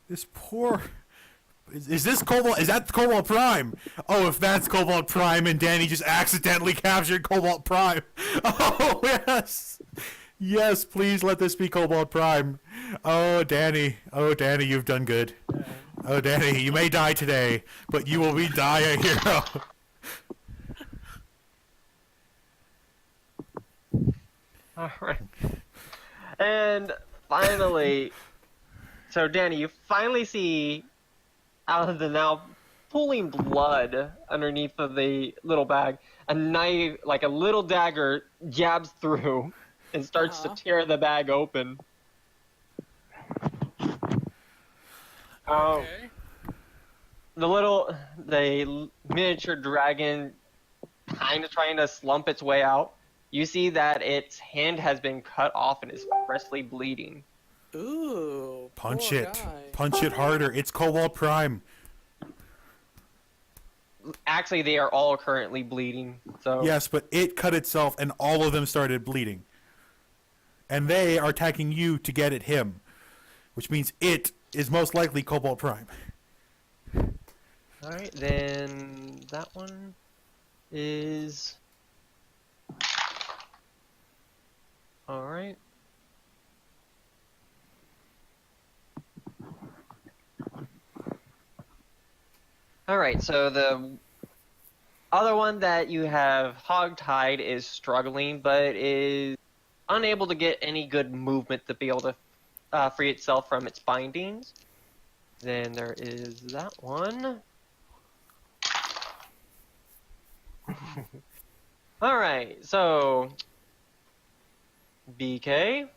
This poor... Is this Cobalt? Is that Cobalt Prime? Oh, if that's Cobalt Prime and Danny just accidentally captured Cobalt Prime. Oh, yes. Yes, please let this be Cobalt Prime. Oh, Danny. Oh, Danny, you've done good. Oh, Danny, you may die today, but you will die a hero. Alright. And finally, so Danny, you finally see out of the now pooling blood underneath of the little bag, a knife, like a little dagger, jabs through and starts to tear the bag open. Oh, Okay. the miniature dragon kind of trying to slump its way out. You see that its hand has been cut off and is freshly bleeding. Ooh. Punch poor it. guy. Punch it harder. It's Cobalt Prime. Actually, they are all currently bleeding. So Yes, but it cut itself and all of them started bleeding. And they are attacking you to get at him, which means it is most likely Cobalt Prime. All right, then that one is all right. All right, so the other one that you have hogtied is struggling, but is unable to get any good movement to be able to free itself from its bindings. Then there is that one. All right, so BK,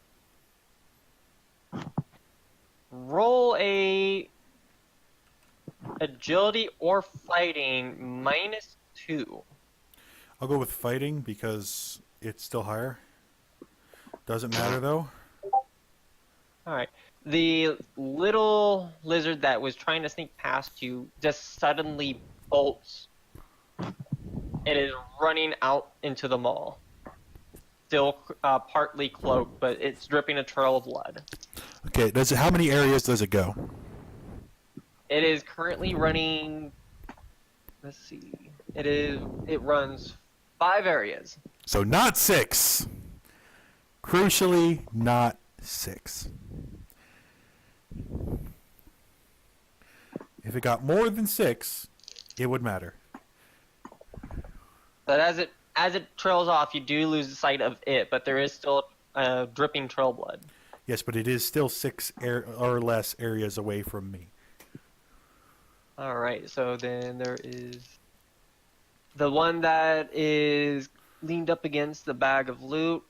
roll a agility or fighting -2. I'll go with fighting because it's still higher. Doesn't matter though. All right. The little lizard that was trying to sneak past you just suddenly bolts. It is running out into the mall. Still partly cloaked, but it's dripping a trail of blood. Okay, how many areas does it go? It is currently running. Let's see. It runs 5 areas. So not 6. Crucially, not 6. If it got more than 6, it would matter. But as it trails off, you do lose sight of it, but there is still a dripping trail blood. Yes, but it is still 6 or less areas away from me. All right, so then there is the one that is leaned up against the bag of loot,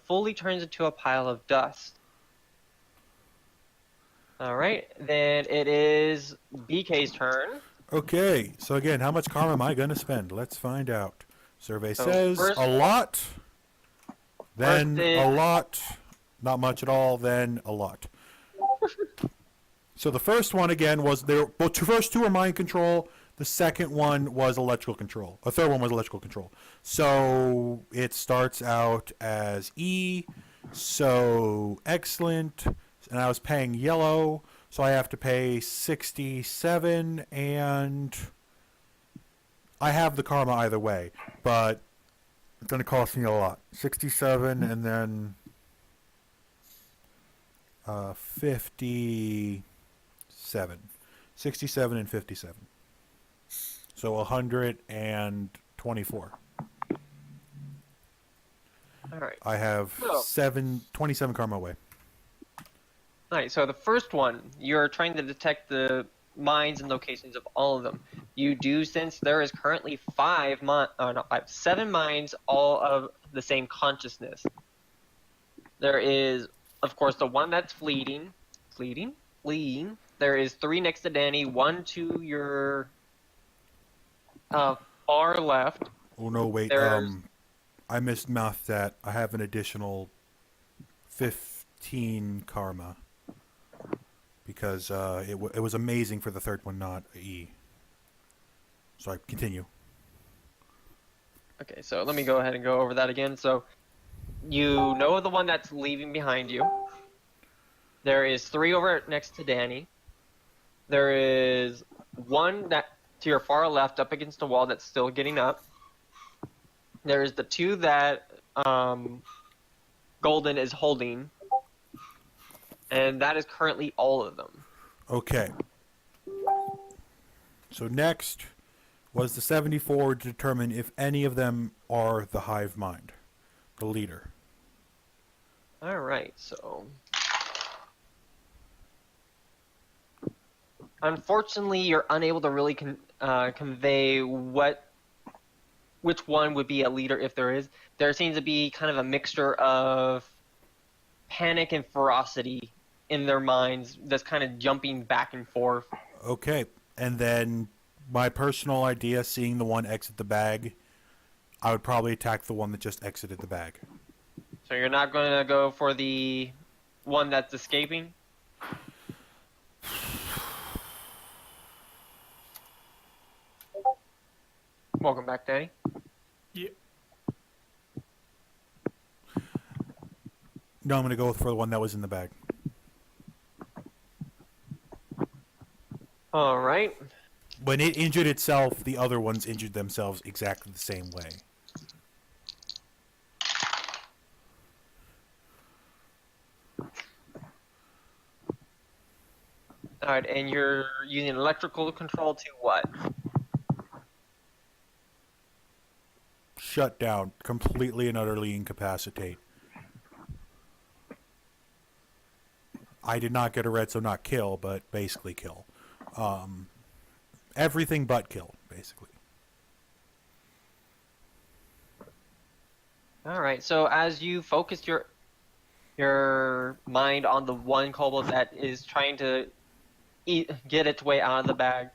fully turns into a pile of dust. All right, then it is BK's turn. Okay, so again, how much karma am I going to spend? Let's find out. Survey So says first- a lot, then First is- a lot, not much at all, then a lot. So the first one again was the first 2 were mind control. The second one was electrical control. The third one was electrical control. So it starts out as E. So excellent. And I was paying yellow, so I have to pay 67, and I have the karma either way, but it's going to cost me a lot. 67 and then 57. 67 and 57. So 124. All right. I have So- 27 karma away. All right, so the first one, you're trying to detect the minds and locations of all of them. You do sense there is currently 7 minds, all of the same consciousness. There is, of course, the one that's fleeing. There is 3 next to Danny, 1 to your far left. Oh no, wait. There's- I missed math that I have an additional 15 karma because it was amazing for the third one, not E. So I continue. Okay, so let me go ahead and go over that again. So you know the one that's leaving behind you. There is 3 over next to Danny. There is 1 that to your far left up against the wall that's still getting up. There is the 2 that Golden is holding. And that is currently all of them. Okay. So next was the 74 to determine if any of them are the hive mind, the leader. All right, so unfortunately, you're unable to really convey which one would be a leader if there is. There seems to be kind of a mixture of panic and ferocity in their minds that's kind of jumping back and forth. Okay. And then my personal idea, seeing the one exit the bag, I would probably attack the one that just exited the bag. So you're not going to go for the one that's escaping. Welcome back, Danny. Yeah. No, I'm going to go for the one that was in the bag. All right. When it injured itself, the other ones injured themselves exactly the same way. All right, and you're using electrical control to what? Shut down, completely and utterly incapacitate. I did not get a red, so not kill, but basically kill. Everything but kill, basically. All right. So as you focus your mind on the one kobold that is trying to get its way out of the bag,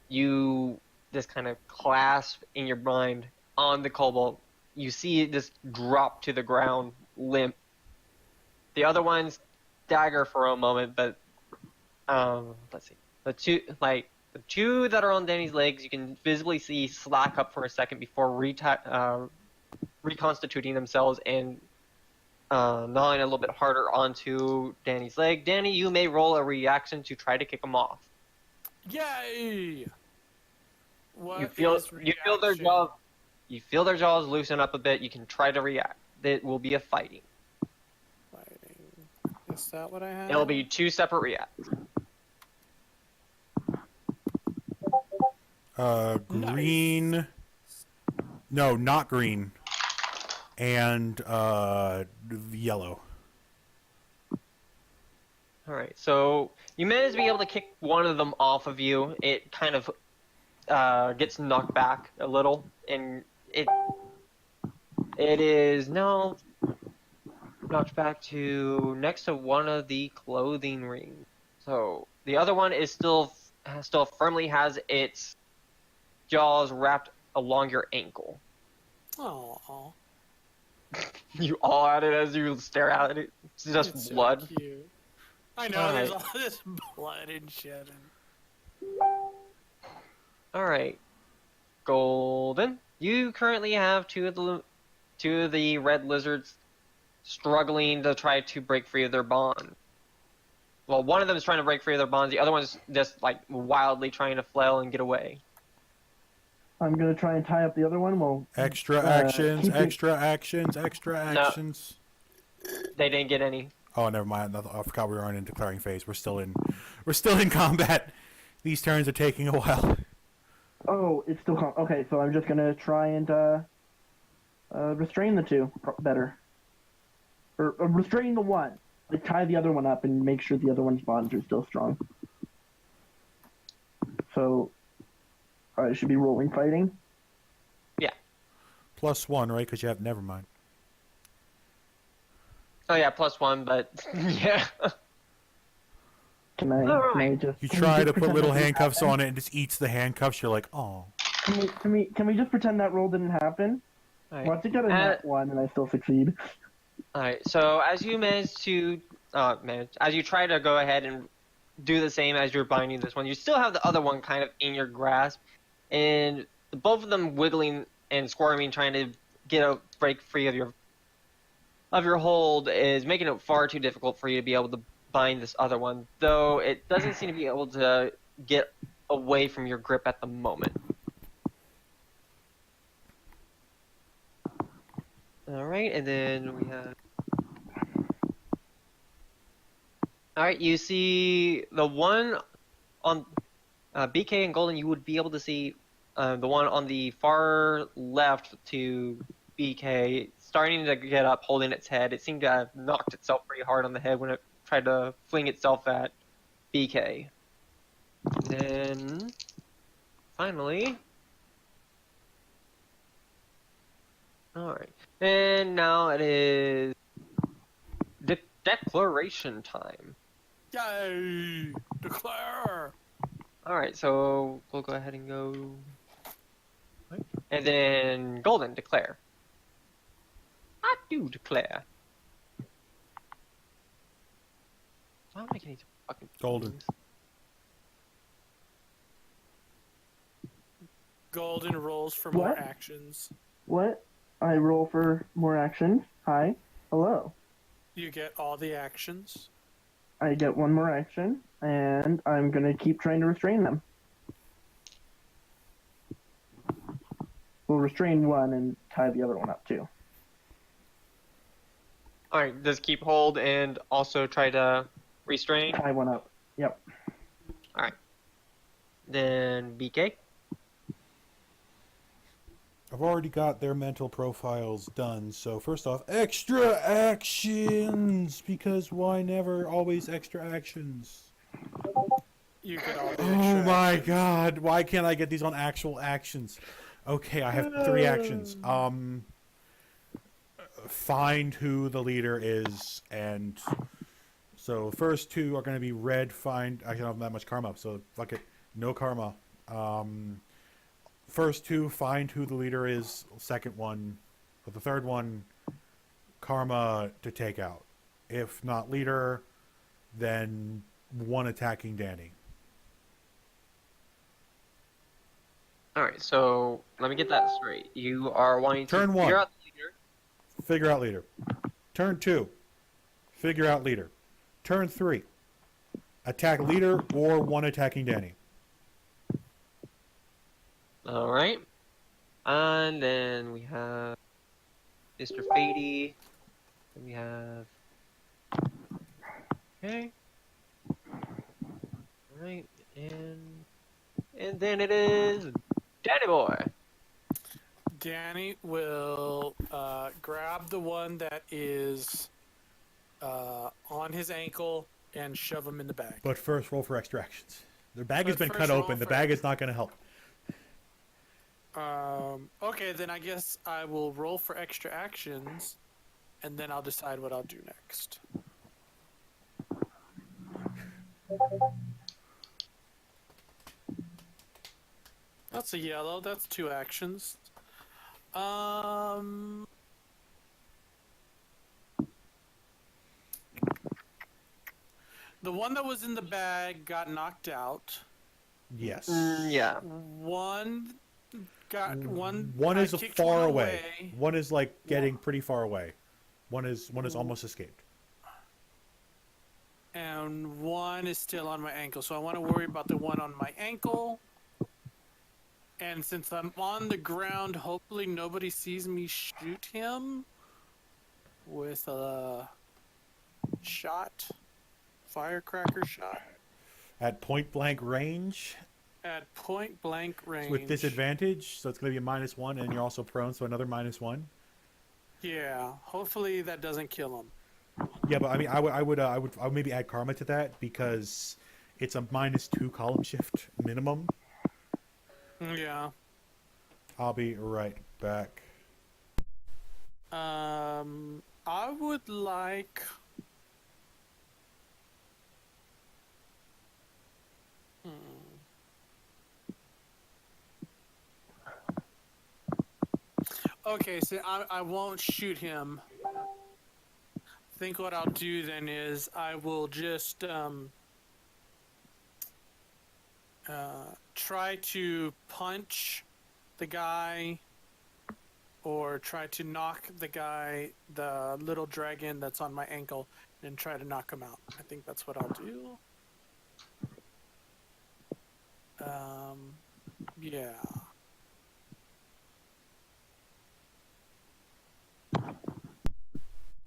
you just kind of clasp in your mind on the kobold. You see it just drop to the ground, limp. The other ones stagger for a moment, but let's see. The two that are on Danny's legs, you can visibly see slack up for a second before reconstituting themselves and gnawing a little bit harder onto Danny's leg. Danny, you may roll a reaction to try to kick them off. Yay! What You feel is their reaction? jaws. You feel their jaws loosen up a bit. You can try to react. It will be a fighting. Fighting. Is that what I have? It'll be two separate reacts. Green. No, not green. And yellow. All right. So you manage to be able to kick one of them off of you. It kind of gets knocked back a little, and it is now knocked back to next to one of the clothing rings. So the other one is still firmly has its jaws wrapped along your ankle. Oh, You all at it as you stare at it. It's just it's blood. So cute. I know All there's right. all this blood and shedding. All right, Golden. You currently have two of the red lizards struggling to try to break free of their bond. Well, one of them is trying to break free of their bonds. The other one's just like wildly trying to flail and get away. I'm gonna try and tie up the other one. Well, Extra actions, keeping- extra actions, extra actions. They didn't get any. Oh, never mind. I forgot we weren't in declaring phase. We're still in combat. These turns are taking a while. Oh, it's still okay. So I'm just gonna try and restrain the two better, or restrain the one. Like tie the other one up and make sure the other one's bonds are still strong. So I should be rolling fighting. +1, right? Because you have never mind. Oh yeah, +1, but yeah. Can I just? You can try we to just put pretend little that didn't handcuffs happen? on it and it just eats the handcuffs. You're like, oh. Can we just pretend that roll didn't happen? All right. Once it got a net one and I still succeed. All right. So as you as you try to go ahead and do the same as you're binding this one, you still have the other one kind of in your grasp, and both of them wiggling and squirming, trying to get a break free of your hold, is making it far too difficult for you to be able to bind this other one. Though it doesn't seem to be able to get away from your grip at the moment. All right, and then we have. All right, you see the one on BK and Golden. You would be able to see the one on the far left to BK starting to get up, holding its head. It seemed to have knocked itself pretty hard on the head when it tried to fling itself at BK. Then finally, all right, and now it is declaration time. Yay! Declare! Alright, so we'll go ahead and go. And then Golden, declare. I do declare. Why am I getting fucking Golden. things? Golden rolls for What? more actions. What? I roll for more action. Hi. Hello. You get all the actions. I get one more action, and I'm gonna keep trying to restrain them. We'll restrain one and tie the other one up too. Alright, just keep hold and also try to restrain. Tie one up. Yep. Alright. Then BK. I've already got their mental profiles done, so first off, extra actions! Because why never always extra actions? You get all the Oh extra my actions. god, why can't I get these on actual actions? Okay, I have 3 actions. Find who the leader is, and so first 2 are going to be red, find, I don't have that much karma, so fuck it, no karma. First 2, find who the leader is. Second one, but the third one, karma to take out. If not leader, then 1 attacking Danny. Alright, so let me get that straight. You are wanting to Turn 1. figure out the leader. Figure out leader. Turn 2, figure out leader. Turn 3, attack leader or 1 attacking Danny. Alright. And then we have Mr. Fady. Then we have. Okay. Alright, and then it is Danny Boy. Danny will grab the one that is on his ankle and shove him in the bag. But first, roll for extra actions. Their bag has But been first cut roll open. The for- bag is not going to help. Okay, then I guess I will roll for extra actions, and then I'll decide what I'll do next. That's a yellow. That's 2 actions. The one that was in the bag got knocked out. Yes. Yeah. One got one. One I is kicked far one away. One is like getting pretty far away. One is almost escaped. And one is still on my ankle. So I want to worry about the one on my ankle. And since I'm on the ground, hopefully nobody sees me shoot him with a shot, firecracker shot At point blank range at point blank range. with disadvantage, so it's going to be a -1, and you're also prone, so another -1. Yeah, hopefully that doesn't kill him. Yeah, but I mean, I would maybe add karma to that because it's a -2 column shift minimum. Yeah. I'll be right back. I would like. Okay, so I won't shoot him. I think what I'll do then is I will just try to punch the guy or try to knock the little dragon that's on my ankle, and try to knock him out. I think that's what I'll do. Yeah.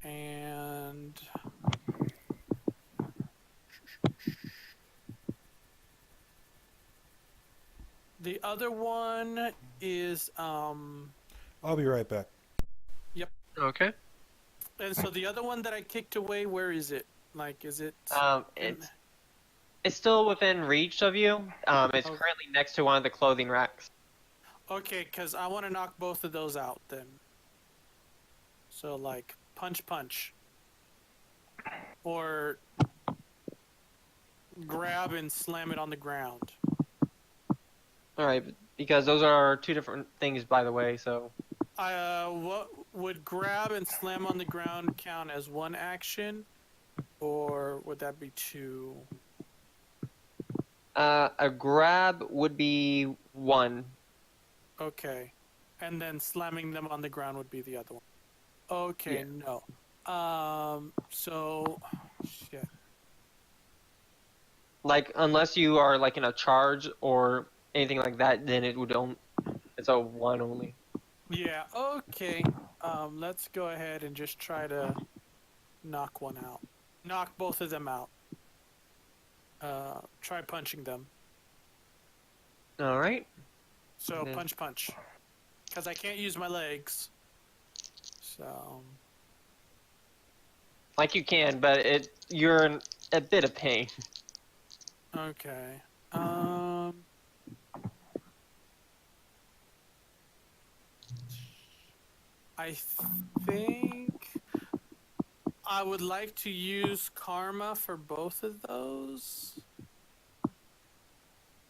And the other one is I'll be right back. Okay. and so the other one that I kicked away, where is it? Like, is it? It's still within reach of you. It's Okay. currently next to one of the clothing racks. Okay, because I want to knock both of those out then. So like punch, or grab and slam it on the ground. All right, because those are 2 different things, by the way. So. What would grab and slam on the ground count as 1 action, or would that be 2? A grab would be 1. Okay. And then slamming them on the ground would be the other one. Okay, Yeah. no. So, shit. Like, unless you are like in a charge or anything like that, then it would it's a 1 only. Yeah, okay. Let's go ahead and just try to knock one out. Knock both of them out. Try punching them. All right. So, Yeah. punch. Because I can't use my legs. So, Like you can, but you're in a bit of pain. okay. I think I would like to use karma for both of those.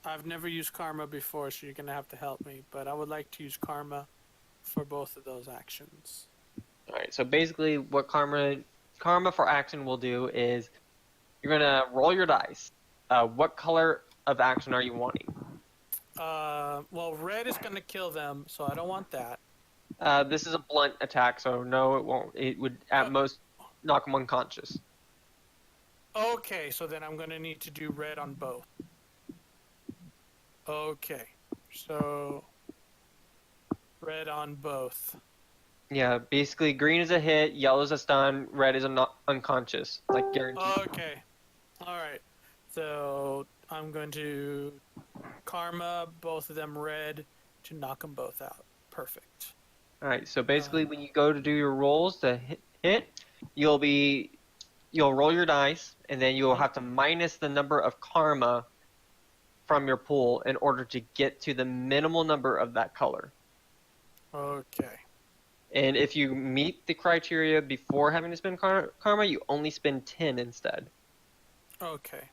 I've never used karma before, so you're gonna have to help me. But I would like to use karma for both of those actions. All right. So basically, what karma for action will do is you're gonna roll your dice. What color of action are you wanting? Well, red is gonna kill them, so I don't want that. This is a blunt attack, so no, it won't. It would at most knock them unconscious. Okay, so then I'm gonna need to do red on both. Okay, so red on both. Yeah, basically green is a hit, yellow is a stun, red is a unconscious, like guaranteed. Okay, all right. So I'm going to karma both of them red to knock them both out. Perfect. All right, so basically when you go to do your rolls to hit, you'll roll your dice, and then you'll have to minus the number of karma from your pool in order to get to the minimal number of that color. Okay. And if you meet the criteria before having to spend karma, you only spend 10 instead. Okay.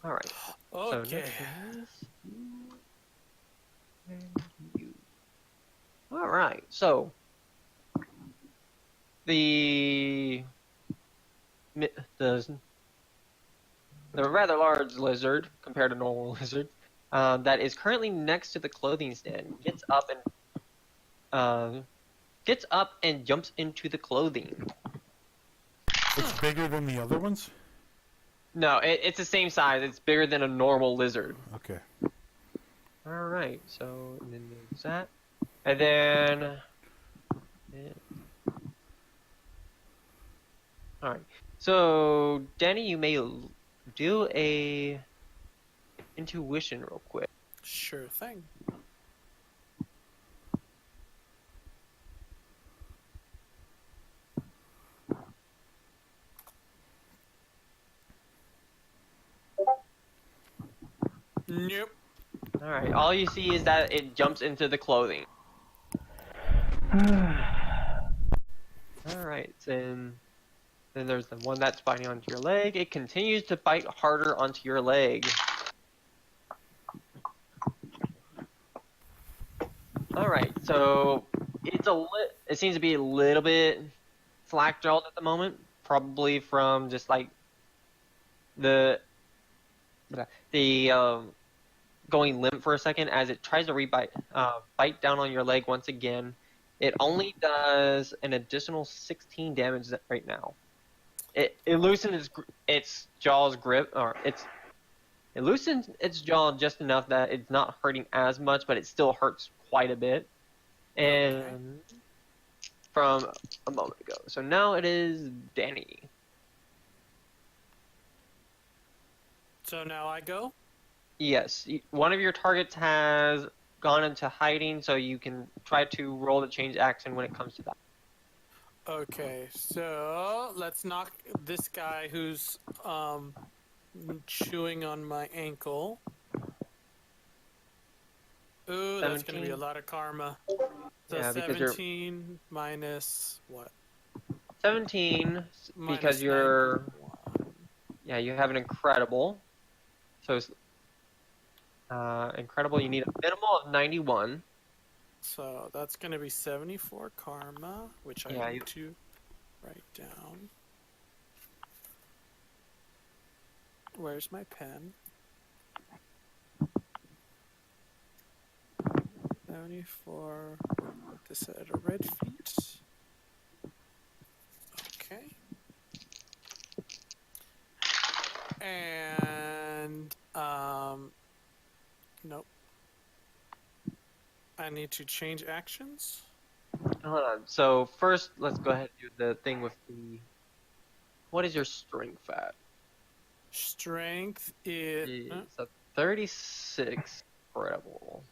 All right. Okay. So next is you. All right. So the rather large lizard compared to normal lizard that is currently next to the clothing stand gets up and jumps into the clothing. It's bigger than the other ones? No, it's the same size. It's bigger than a normal lizard. Okay. All right, so and then there's that, and then all right. So Danny, you may do a intuition real quick. Sure thing. Nope. All right. All you see is that it jumps into the clothing. All right. Then there's the one that's biting onto your leg. It continues to bite harder onto your leg. All right. So it seems to be a little bit slack-jawed at the moment, probably from just like the going limp for a second as it tries to bite down on your leg once again. It only does an additional 16 damage right now. It loosens its jaw's grip, or it loosens its jaw just enough that it's not hurting as much, but it still hurts quite a bit. And from a moment ago. So now it is Danny. So now I go? Yes, one of your targets has gone into hiding, so you can try to roll the change action when it comes to that. Okay, so let's knock this guy who's chewing on my ankle. Ooh, that's going to be a 17. lot of karma. So Yeah, because 17 minus what? 17, Minus because you're... 91. Yeah, you have an incredible. So it's incredible, you need a minimal of 91. So that's going to be 74 karma, which I Yeah, need to write down. Where's my pen? 74. Put this at a red feet. Okay. And nope. I need to change actions. Hold on. So first, let's go ahead and do the thing with the. What is your strength at? Strength is It's a 36 incredible.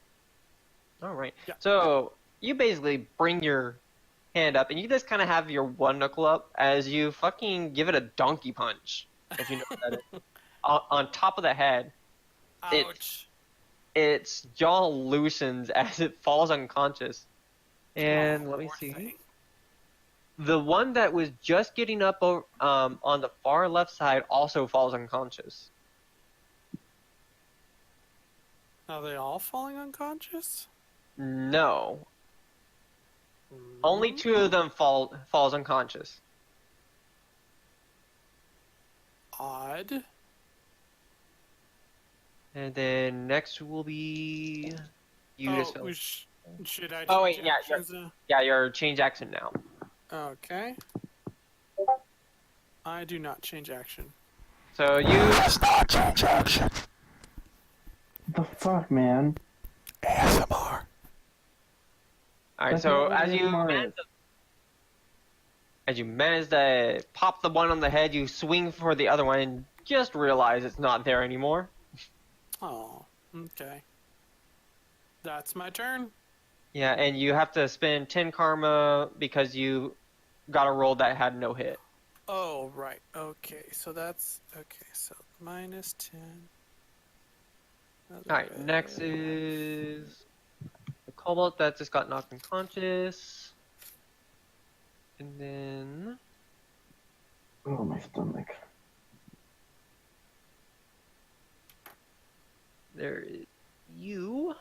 All right. Yeah. So you basically bring your hand up, and you just kind of have your one knuckle up as you fucking give it a donkey punch, if you know what that is, on top of the head. ouch. Its jaw loosens as it falls unconscious. And let me poor see. thing. The one that was just getting up on the far left side also falls unconscious. Are they all falling unconscious? No, only two of them falls unconscious. Odd. And then next will be you. Oh, should I? Oh, wait, change yeah, actions now? Yeah, your change action now. Okay. I do not change action. So you. The fuck, man? ASMR. All right. That's So not what ASMR is. as you manage to pop the one on the head, you swing for the other one and just realize it's not there anymore. Oh, okay. That's my turn. Yeah, and you have to spend 10 karma because you got a roll that had no hit. Oh, right. Okay, so that's okay. So -10. Another Alright, red. next is the Cobalt that just got knocked unconscious. And then Oh, my stomach. there is you.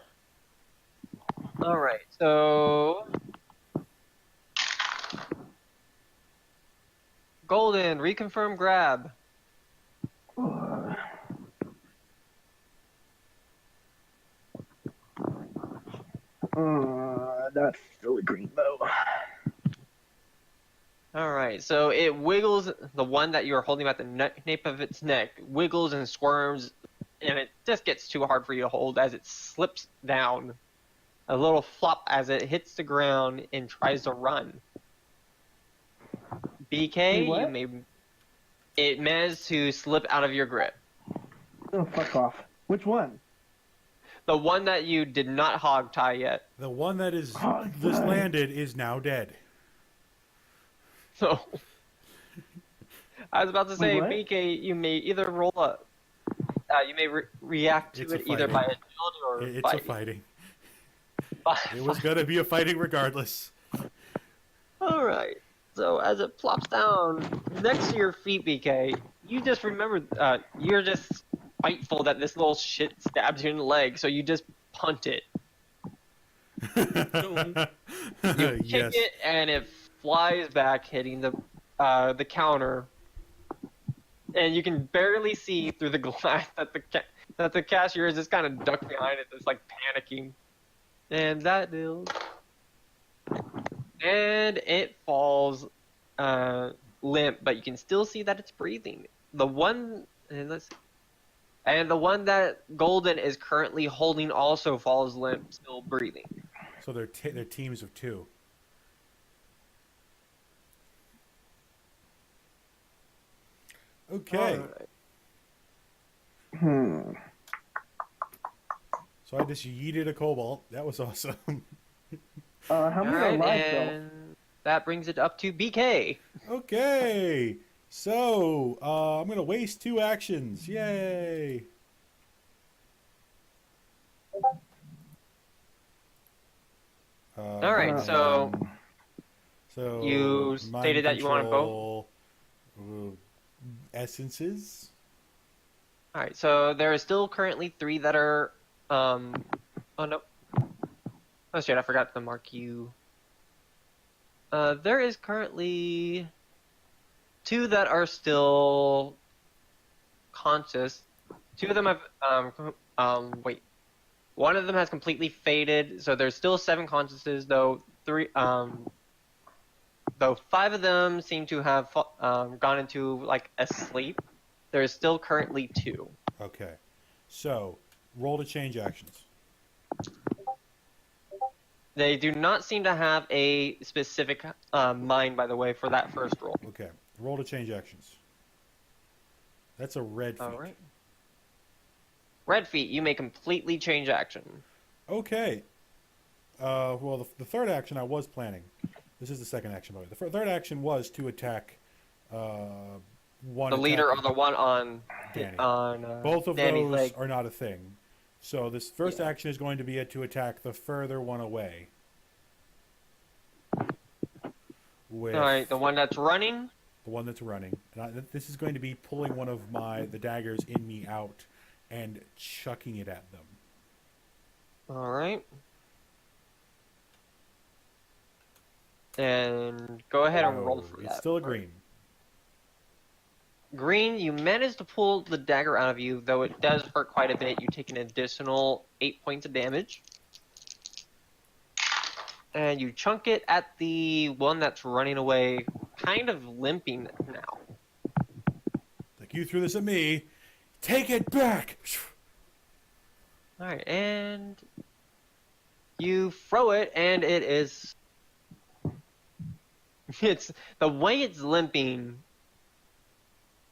Alright, so Golden, reconfirm grab. That's still a green though. Alright, so it wiggles, the one that you're holding at the nape of its neck wiggles and squirms, and it just gets too hard for you to hold as it slips down. A little flop as it hits the ground and tries to run. BK, Wait, what? you may. It managed to slip out of your grip. Oh, fuck off. Which one? The one that you did not hog tie yet. The one that is Oh, just God. landed is now dead. So, I was about to say, Wait, what? BK, you may either roll a. You may react to It's it a either fighting. by agility or It's a fighting. fighting. By It was gonna be a fighting regardless. All right. So as it plops down next to your feet, BK, you just remember you're just spiteful that this little shit stabs you in the leg, so you just punt it. You kick Yes. it, and it flies back, hitting the counter, and you can barely see through the glass that the cashier is just kind of ducked behind it, just like panicking. And that deals. And it falls limp, but you can still see that it's breathing. The one, and the one that Golden is currently holding also falls limp, still breathing. So they're teams of two. Okay. Alright. So I just yeeted a cobalt. That was awesome. How many are Alright, alive though? and that brings it up to BK. Okay. So I'm gonna waste 2 actions. Yay. Alright, so So you mind stated that you wanted both? control, essences. Alright, so there are still currently 3 that are oh no. Oh shit, I forgot to mark you. There is currently 2 that are still unconscious. Two of them have wait. One of them has completely faded, so there's still 7 consciousness, though though 5 of them seem to have gone into like a sleep. There's still currently 2. Okay. So, roll to change actions. They do not seem to have a specific mind, by the way, for that first roll. Okay. Roll to change actions. That's a red feat. All right. Red feat, you may completely change action. Okay. Well, the third action I was planning. This is the second action, by the way. The third action was to attack one. The leader or attacker. the one on Danny. on Both of Danny's those leg. are not a thing. So this first action is going to be to attack the further one away. With All right, the one that's running. the one that's running. And this is going to be pulling one of the daggers in me out and chucking it at them. All right. And go ahead and roll for It's that. still a green. Green, you managed to pull the dagger out of you, though it does hurt quite a bit. You take an additional 8 points of damage. And you chunk it at the one that's running away, kind of limping now. Like, you threw this at me. Take it back! Alright, and you throw it, and it is... It's the way it's limping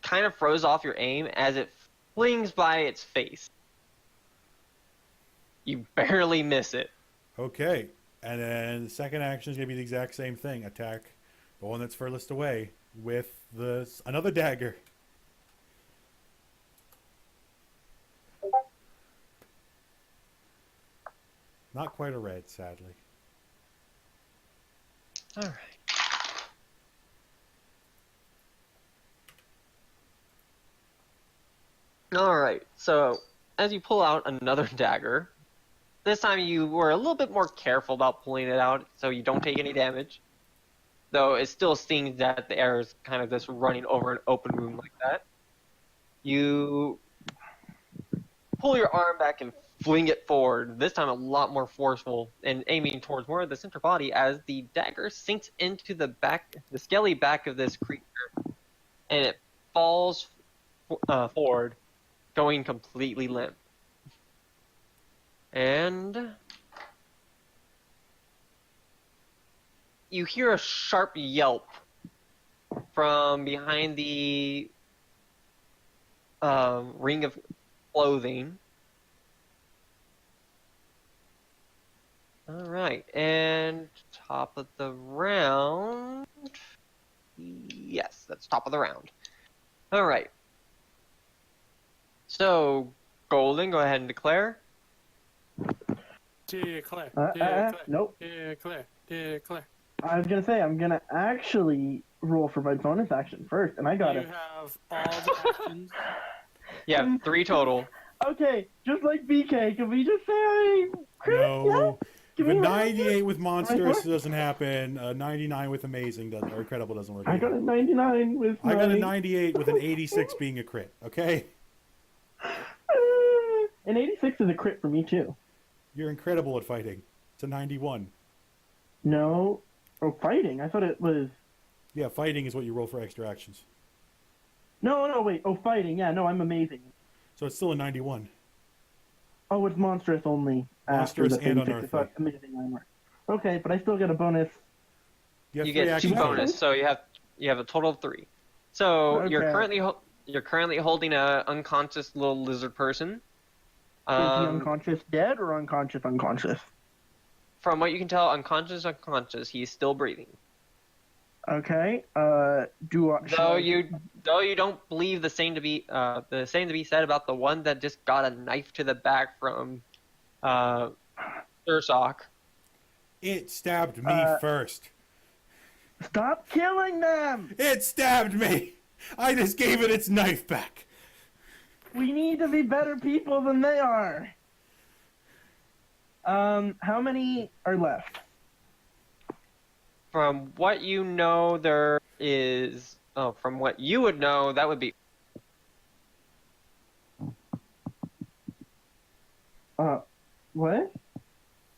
kind of throws off your aim as it flings by its face. You barely miss it. Okay. And then the second action is going to be the exact same thing. Attack the one that's furthest away with another dagger. Not quite a red, sadly. Alright. Alright, so as you pull out another dagger, this time you were a little bit more careful about pulling it out so you don't take any damage. Though it still stings that the air is kind of just running over an open wound like that. You pull your arm back and fling it forward, this time a lot more forceful and aiming towards more of the center body as the dagger sinks into the scaly back of this creature and it falls forward, going completely limp. And you hear a sharp yelp from behind the ring of clothing. Alright, and top of the round. Yes, that's top of the round. Alright. So, Golden, go ahead and declare. Declare. Nope. Declare. I was gonna say I'm gonna actually roll for my bonus action first, and I got You it. have all the actions. Yeah, 3 total. Okay, just like BK, can we just say I crit? Yeah? No. Give If a me my- 98 with monstrous my- doesn't happen, a 99 with amazing doesn't, or incredible doesn't work. I got a 99 with I got a my- 98 with an 86 being a crit, okay? An 86 is a crit for me too. You're incredible at fighting. It's a 91. No. Oh, fighting? I thought it was... Yeah, fighting is what you roll for extra actions. No, wait. Oh, fighting. Yeah, no, I'm amazing. So it's still a 91. Oh, it's monstrous only. Monstrous after the and thing. unearthly. I thought amazing armor. Okay, but I still get a bonus. You, have You three get 2 actions. bonus, so you have a total of 3. So you're Okay. currently holding a unconscious little lizard person. Is he unconscious dead or unconscious unconscious? From what you can tell, unconscious, he's still breathing. Okay. Do I... Though you don't believe the same to be said about the one that just got a knife to the back from Ursock. It stabbed me first. Stop killing them! It stabbed me! I just gave it its knife back. We need to be better people than they are. How many are left? From what you know, there is. Oh, from what you would know, that would be. What?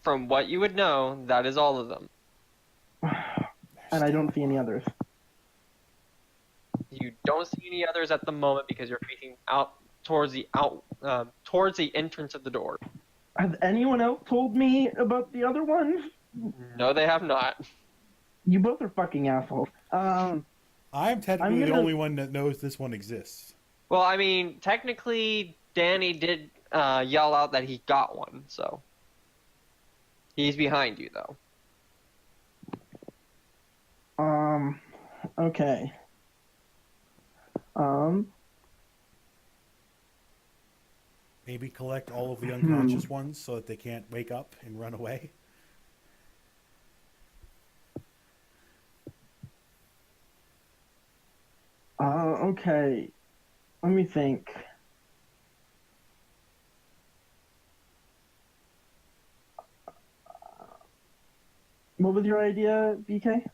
From what you would know, that is all of them. And I don't see any others. You don't see any others at the moment because you're facing out towards the entrance of the door. Has anyone else told me about the other ones? No, they have not. You both are fucking assholes. I'm technically the gonna- only one that knows this one exists. Well, I mean, technically, Danny did yell out that he got one, so he's behind you, though. Okay. Maybe collect all of the unconscious ones so that they can't wake up and run away. Okay. Let me think. What was your idea, BK?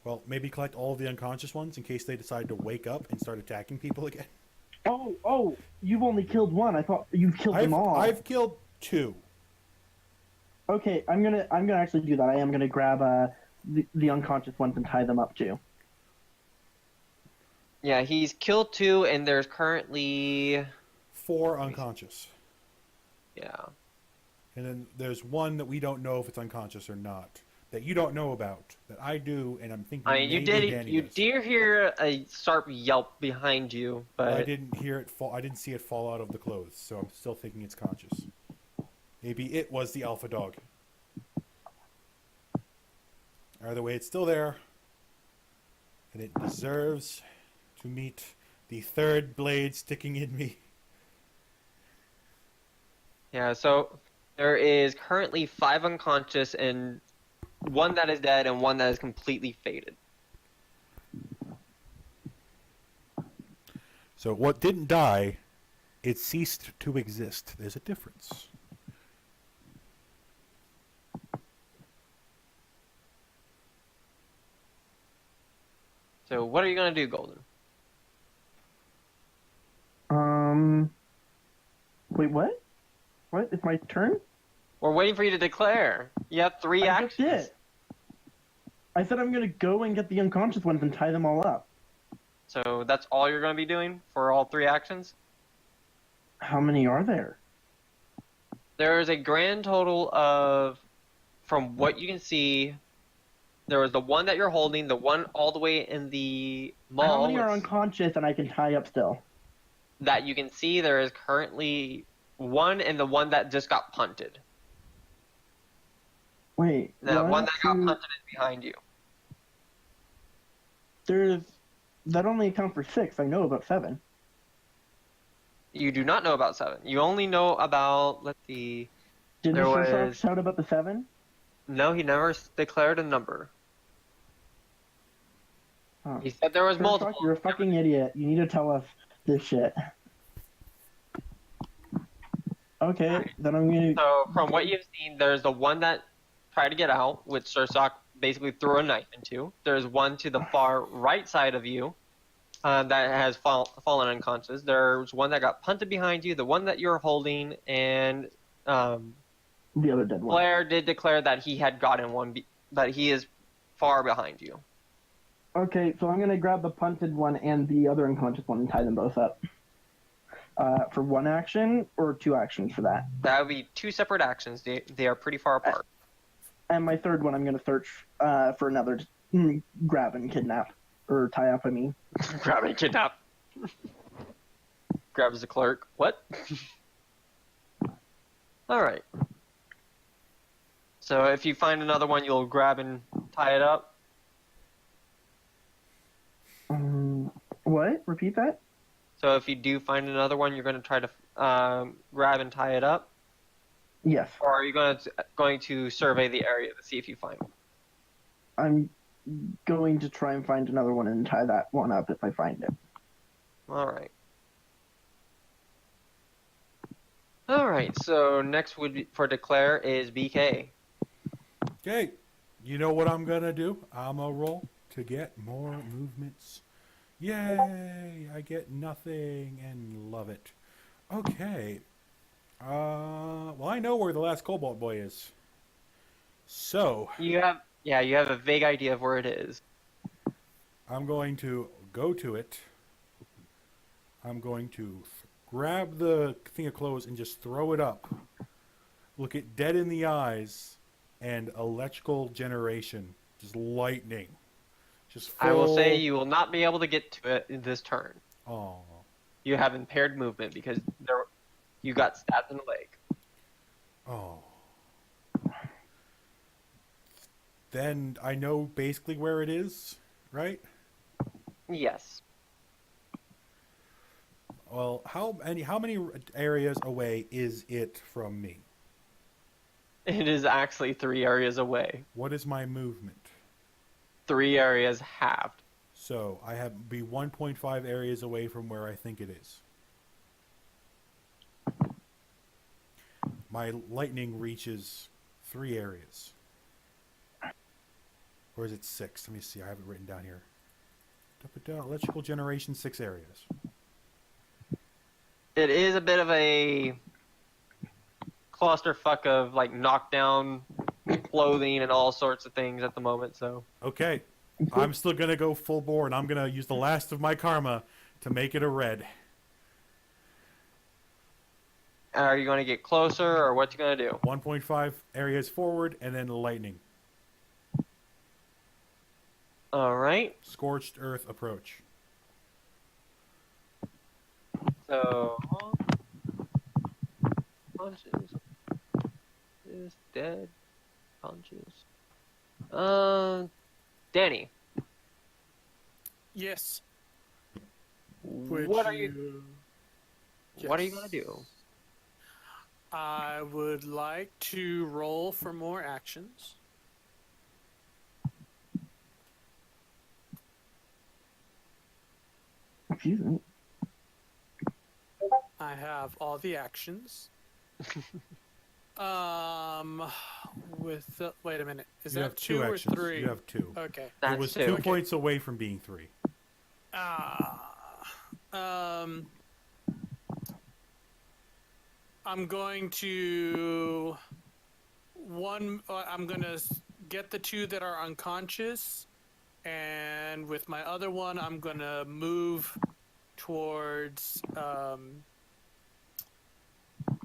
Well, maybe collect all of the unconscious ones in case they decide to wake up and start attacking people again. Oh, you've only killed one. I thought you've killed them all. I've killed 2. Okay, I'm gonna actually do that. I am gonna grab the unconscious ones and tie them up too. Yeah, he's killed 2, and there's currently 4 unconscious. yeah. And then there's one that we don't know if it's unconscious or not. That you don't know about. That I do, and I'm thinking I mean, you maybe Danny you does. did hear a sharp yelp behind you, but I didn't hear it fall. I didn't see it fall out of the clothes, so I'm still thinking it's conscious. Maybe it was the alpha dog. Either way, it's still there, and it deserves to meet the third blade sticking in me. yeah. So there is currently 5 unconscious and 1 that is dead and 1 that is completely faded. So what didn't die, it ceased to exist. There's a difference. So what are you gonna do, Golden? Wait, what? What? It's my turn? We're waiting for you to declare. You have 3 I actions. just did. I said I'm gonna go and get the unconscious ones and tie them all up. So that's all you're gonna be doing for all 3 actions? How many are there? There is a grand total of, from what you can see, there was the one that you're holding, the one all the way in the mall. How many are unconscious and I can tie up still? That you can see, there is currently 1 and the one that just got punted. Wait. The one that got 2, punted is behind you. that only accounts for 6. I know about 7. You do not know about 7. You only know about, let's see. Did There Mr. Soft was- shout about the 7? No, he never declared a number. Oh. He said there was Sir multiple. Soft, you're a fucking idiot. You need to tell us this shit. Okay, then I'm gonna. So from what you've seen, there's the one that tried to get out, which Sursok basically threw a knife into. There's one to the far right side of you that has fallen unconscious. There's one that got punted behind you, the one that you're holding, and The other dead one. Blair did declare that he had gotten one, but he is far behind you. Okay, so I'm gonna grab the punted one and the other unconscious one and tie them both up. For 1 action or 2 actions for that. That would be 2 separate actions. They are pretty far apart. And my third one, I'm gonna search for another grab and kidnap or tie up. I mean. Grab and kidnap. Grabs the clerk. What? All right. So if you find another one, you'll grab and tie it up. What? Repeat that? So if you do find another one, you're going to try to grab and tie it up, Yes. or are you going to survey the area to see if you find one? I'm going to try and find another one and tie that one up if I find it. All right. All right. So next would be, for declare is BK. Okay, you know what I'm gonna do? I'm gonna roll to get more movements. Yay! I get nothing and love it. Okay, Well, I know where the last Cobalt Boy is. So, You have a vague idea of where it is. I'm going to go to it. I'm going to grab the thing of clothes and just throw it up. Look it dead in the eyes, and electrical generation, just lightning. Just full... I will say you will not be able to get to it in this turn. Oh. You have impaired movement because you got stabbed in the leg. Oh. Then I know basically where it is, right? Yes. Well, how many areas away is it from me? It is actually 3 areas away. What is my movement? 3 areas halved. So I have be 1.5 areas away from where I think it is. My lightning reaches 3 areas. Or is it 6? Let me see. I have it written down here. Electrical generation, 6 areas. It is a bit of a clusterfuck of like knockdown clothing and all sorts of things at the moment. So Okay. I'm still going to go full bore, and I'm going to use the last of my karma to make it a red. are you going to get closer or what you going to do? 1.5 areas forward, and then lightning. All right. Scorched earth approach. So punches is dead. Punches. Danny. Yes. What are you What are you gonna do? I would like to roll for more actions. Excuse me. I have all the actions. Wait a minute. Is You that have 2 or actions. 3? You have 2. Okay. It That's was 2. 2 points away from being 3. I'm going to I'm going to get the 2 that are unconscious, and with my other one I'm going to move towards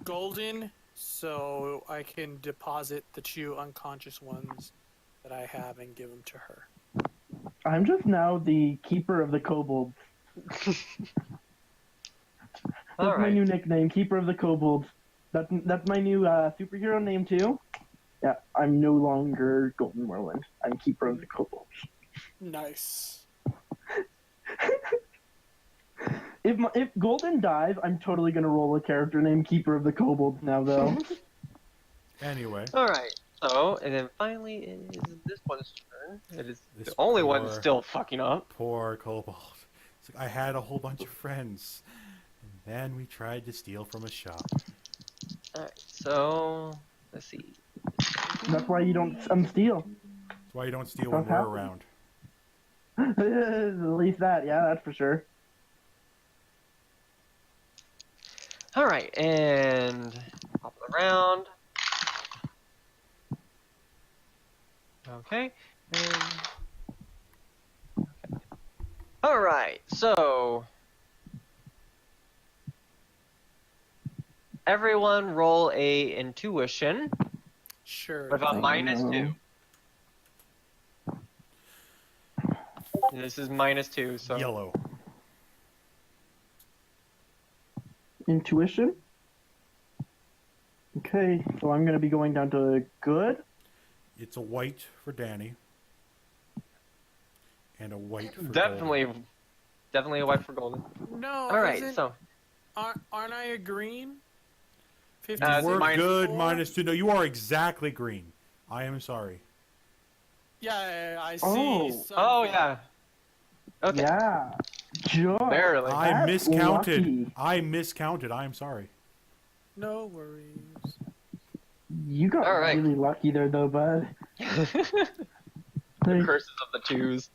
Golden so I can deposit the 2 unconscious ones that I have and give them to her. I'm just now the keeper of the kobolds. That's my new nickname, Keeper of the Kobolds. That's my new superhero name too. Yeah, I'm no longer Golden Whirlwind. I'm Keeper of the Kobolds. Nice. If Golden dies, I'm totally gonna roll a character named Keeper of the Kobolds now, though. Anyway. All right. So, and then finally it is this one's turn. It is This the only one poor- that's still fucking up. Poor Cobalt. It's like I had a whole bunch of friends. And then we tried to steal from a shop. All right. So, let's see. That's why you don't steal. That's why you don't steal when Don't we're have to. around. At least that, yeah, that's for sure. All right, and hop around. Okay. And... okay. All right. So everyone roll a intuition Sure. with a Oh, -2. This is -2, so Yellow. Intuition. Okay, so I'm gonna be going down to good. It's a white for Danny. And a white for definitely Golden. definitely a white for golden. No. All right, isn't- so aren't I a green? 50 it's We're minus good, four? -2. No, you are exactly green. I am sorry. Yeah, I see. Oh. something. oh yeah. Okay. Yeah. Joy. Barely. I That's miscounted. lucky. I miscounted. I am sorry. No worries. You got All right. really lucky there, though, bud. The Like, curses of the twos.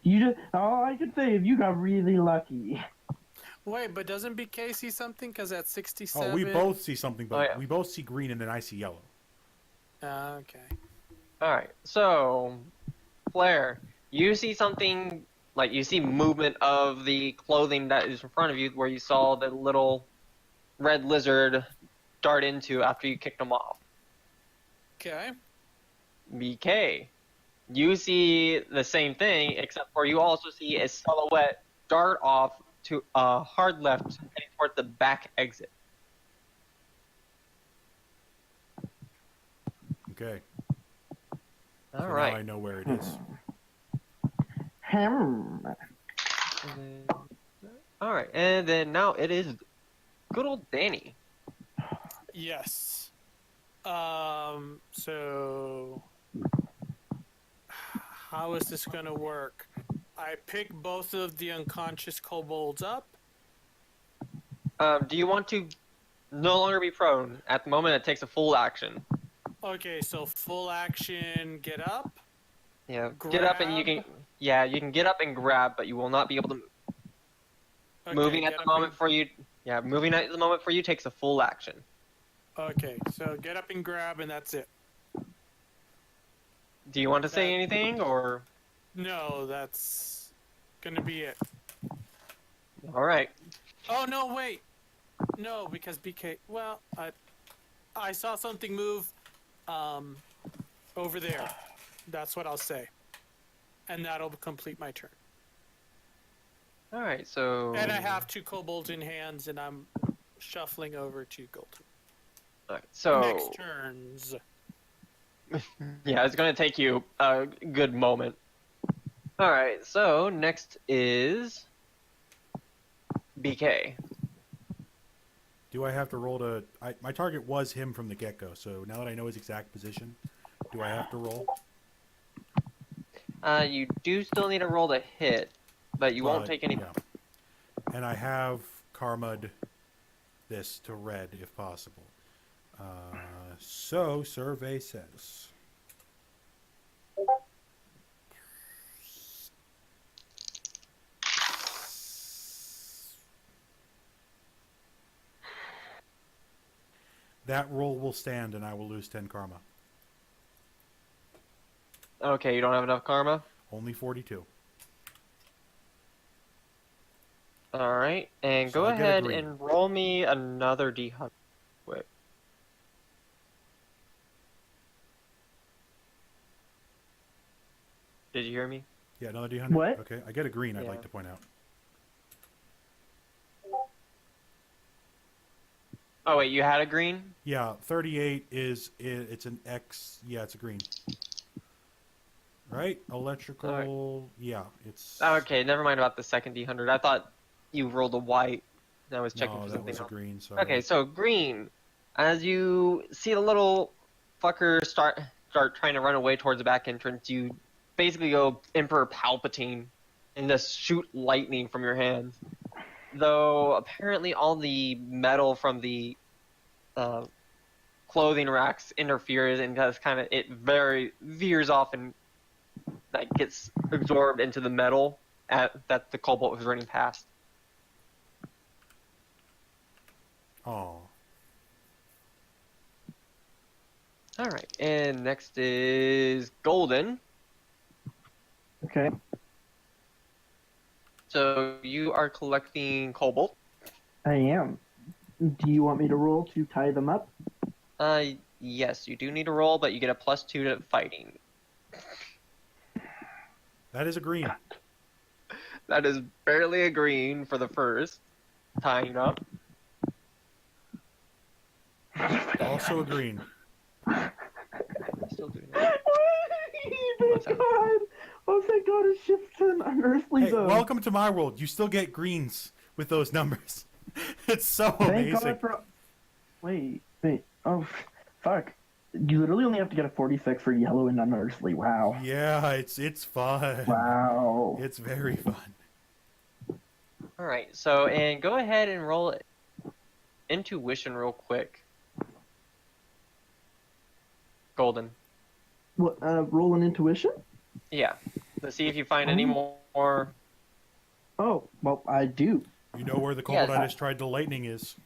you just all I could say is you got really lucky. Wait, but doesn't BK see something? Because at 67. Oh, we both see something, but yeah. we both see green, and then I see yellow. Okay. All right. So, Blair, you see something like you see movement of the clothing that is in front of you, where you saw the little red lizard dart into after you kicked him off. Okay. BK, you see the same thing, except for you also see a silhouette dart off to a hard left heading towards the back exit. Okay. All So right. now I know where it is. All right, and then now it is good old Danny. Yes. So how is this gonna work? I pick both of the unconscious kobolds up. Do you want to no longer be prone? At the moment, it takes a full action. Okay, so full action, get up. Yeah, get up and you Grab. can. Yeah, you can get up and grab, but you will not be able to move. Okay, Moving at get the up moment for you. Yeah, moving at the moment for you takes a full action. Okay, so get up and grab, and that's it. Do you want to say That- anything or? No, that's gonna be it. All right. Oh no, wait. No, because BK. Well, I saw something move, over there. That's what I'll say, and that'll complete my turn. All right. So. And I have 2 kobolds in hands, and I'm shuffling over to Golden. All right, so. Next turns. Yeah, it's going to take you a good moment. All right, so next is BK. Do I have to roll to... my target was him from the get-go, so now that I know his exact position, do I have to roll? You do still need to roll to hit, but you won't take any. Yeah. And I have karma'd this to red, if possible. So, survey says... That roll will stand, and I will lose 10 karma. Okay, you don't have enough karma? Only 42. All right, and So go I get a ahead green. and roll me another D100 quick. Did you hear me? Yeah, another D100? What? Okay, I get a green, I'd Yeah. like to point out. Oh wait, you had a green? Yeah, 38 it's an X. Yeah, it's a green. Right? Electrical. Yeah, it's... Okay, never mind about the second D100. I thought you rolled a white. I was checking No, for that something was a else. green, sorry. Okay, so green. As you see the little fucker start trying to run away towards the back entrance, you basically go Emperor Palpatine and just shoot lightning from your hands. Though apparently all the metal from the clothing racks interferes and does kind of it very veers off and like gets absorbed into the metal that the kobold was running past. Oh. All right, and next is Golden. Okay. So you are collecting cobalt. I am. Do you want me to roll to tie them up? Yes, you do need to roll, but you get a +2 to fighting. That is a green. That is barely a green for the first tying up. Also a green. Still doing that. Thank God! Oh, thank God it shifts to an unearthly Hey, zone. welcome to my world. You still get greens with those numbers. It's so Thank amazing. God for... Wait. Oh, fuck. You literally only have to get a 46 for yellow and unearthly. Wow. Yeah, it's fun. Wow. It's very fun. All right, so and go ahead and roll intuition real quick. Golden. What, roll an intuition? Yeah. To see if you find any more. Oh, well, I do. You know where the Yeah. kobold I just tried to lightning is.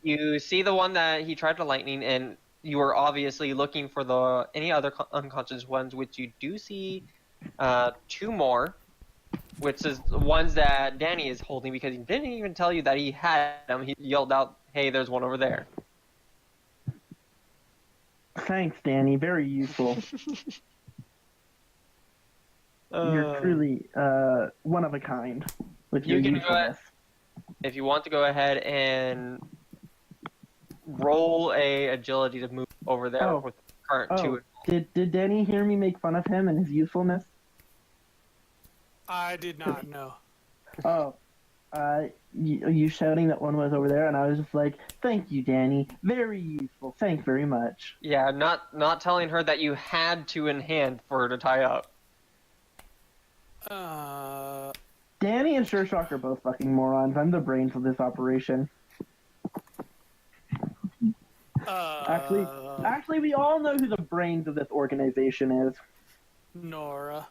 You see the one that he tried to lightning, and you were obviously looking for any other unconscious ones, which you do see 2 more, which is the ones that Danny is holding because he didn't even tell you that he had them. He yelled out, "Hey, there's one over there." Thanks, Danny. Very useful. You're truly one of a kind with your You can go usefulness. If you want to go ahead and roll a agility to move over there Oh. with the current 2. Did Danny hear me make fun of him and his usefulness? I did not know. Oh, you shouting that one was over there, and I was just like, "Thank you, Danny. Very useful. Thanks very much." Yeah, not telling her that you had 2 in hand for her to tie up. Danny and Sureshock are both fucking morons. I'm the brains of this operation. Actually, we all know who the brains of this organization is. Nora.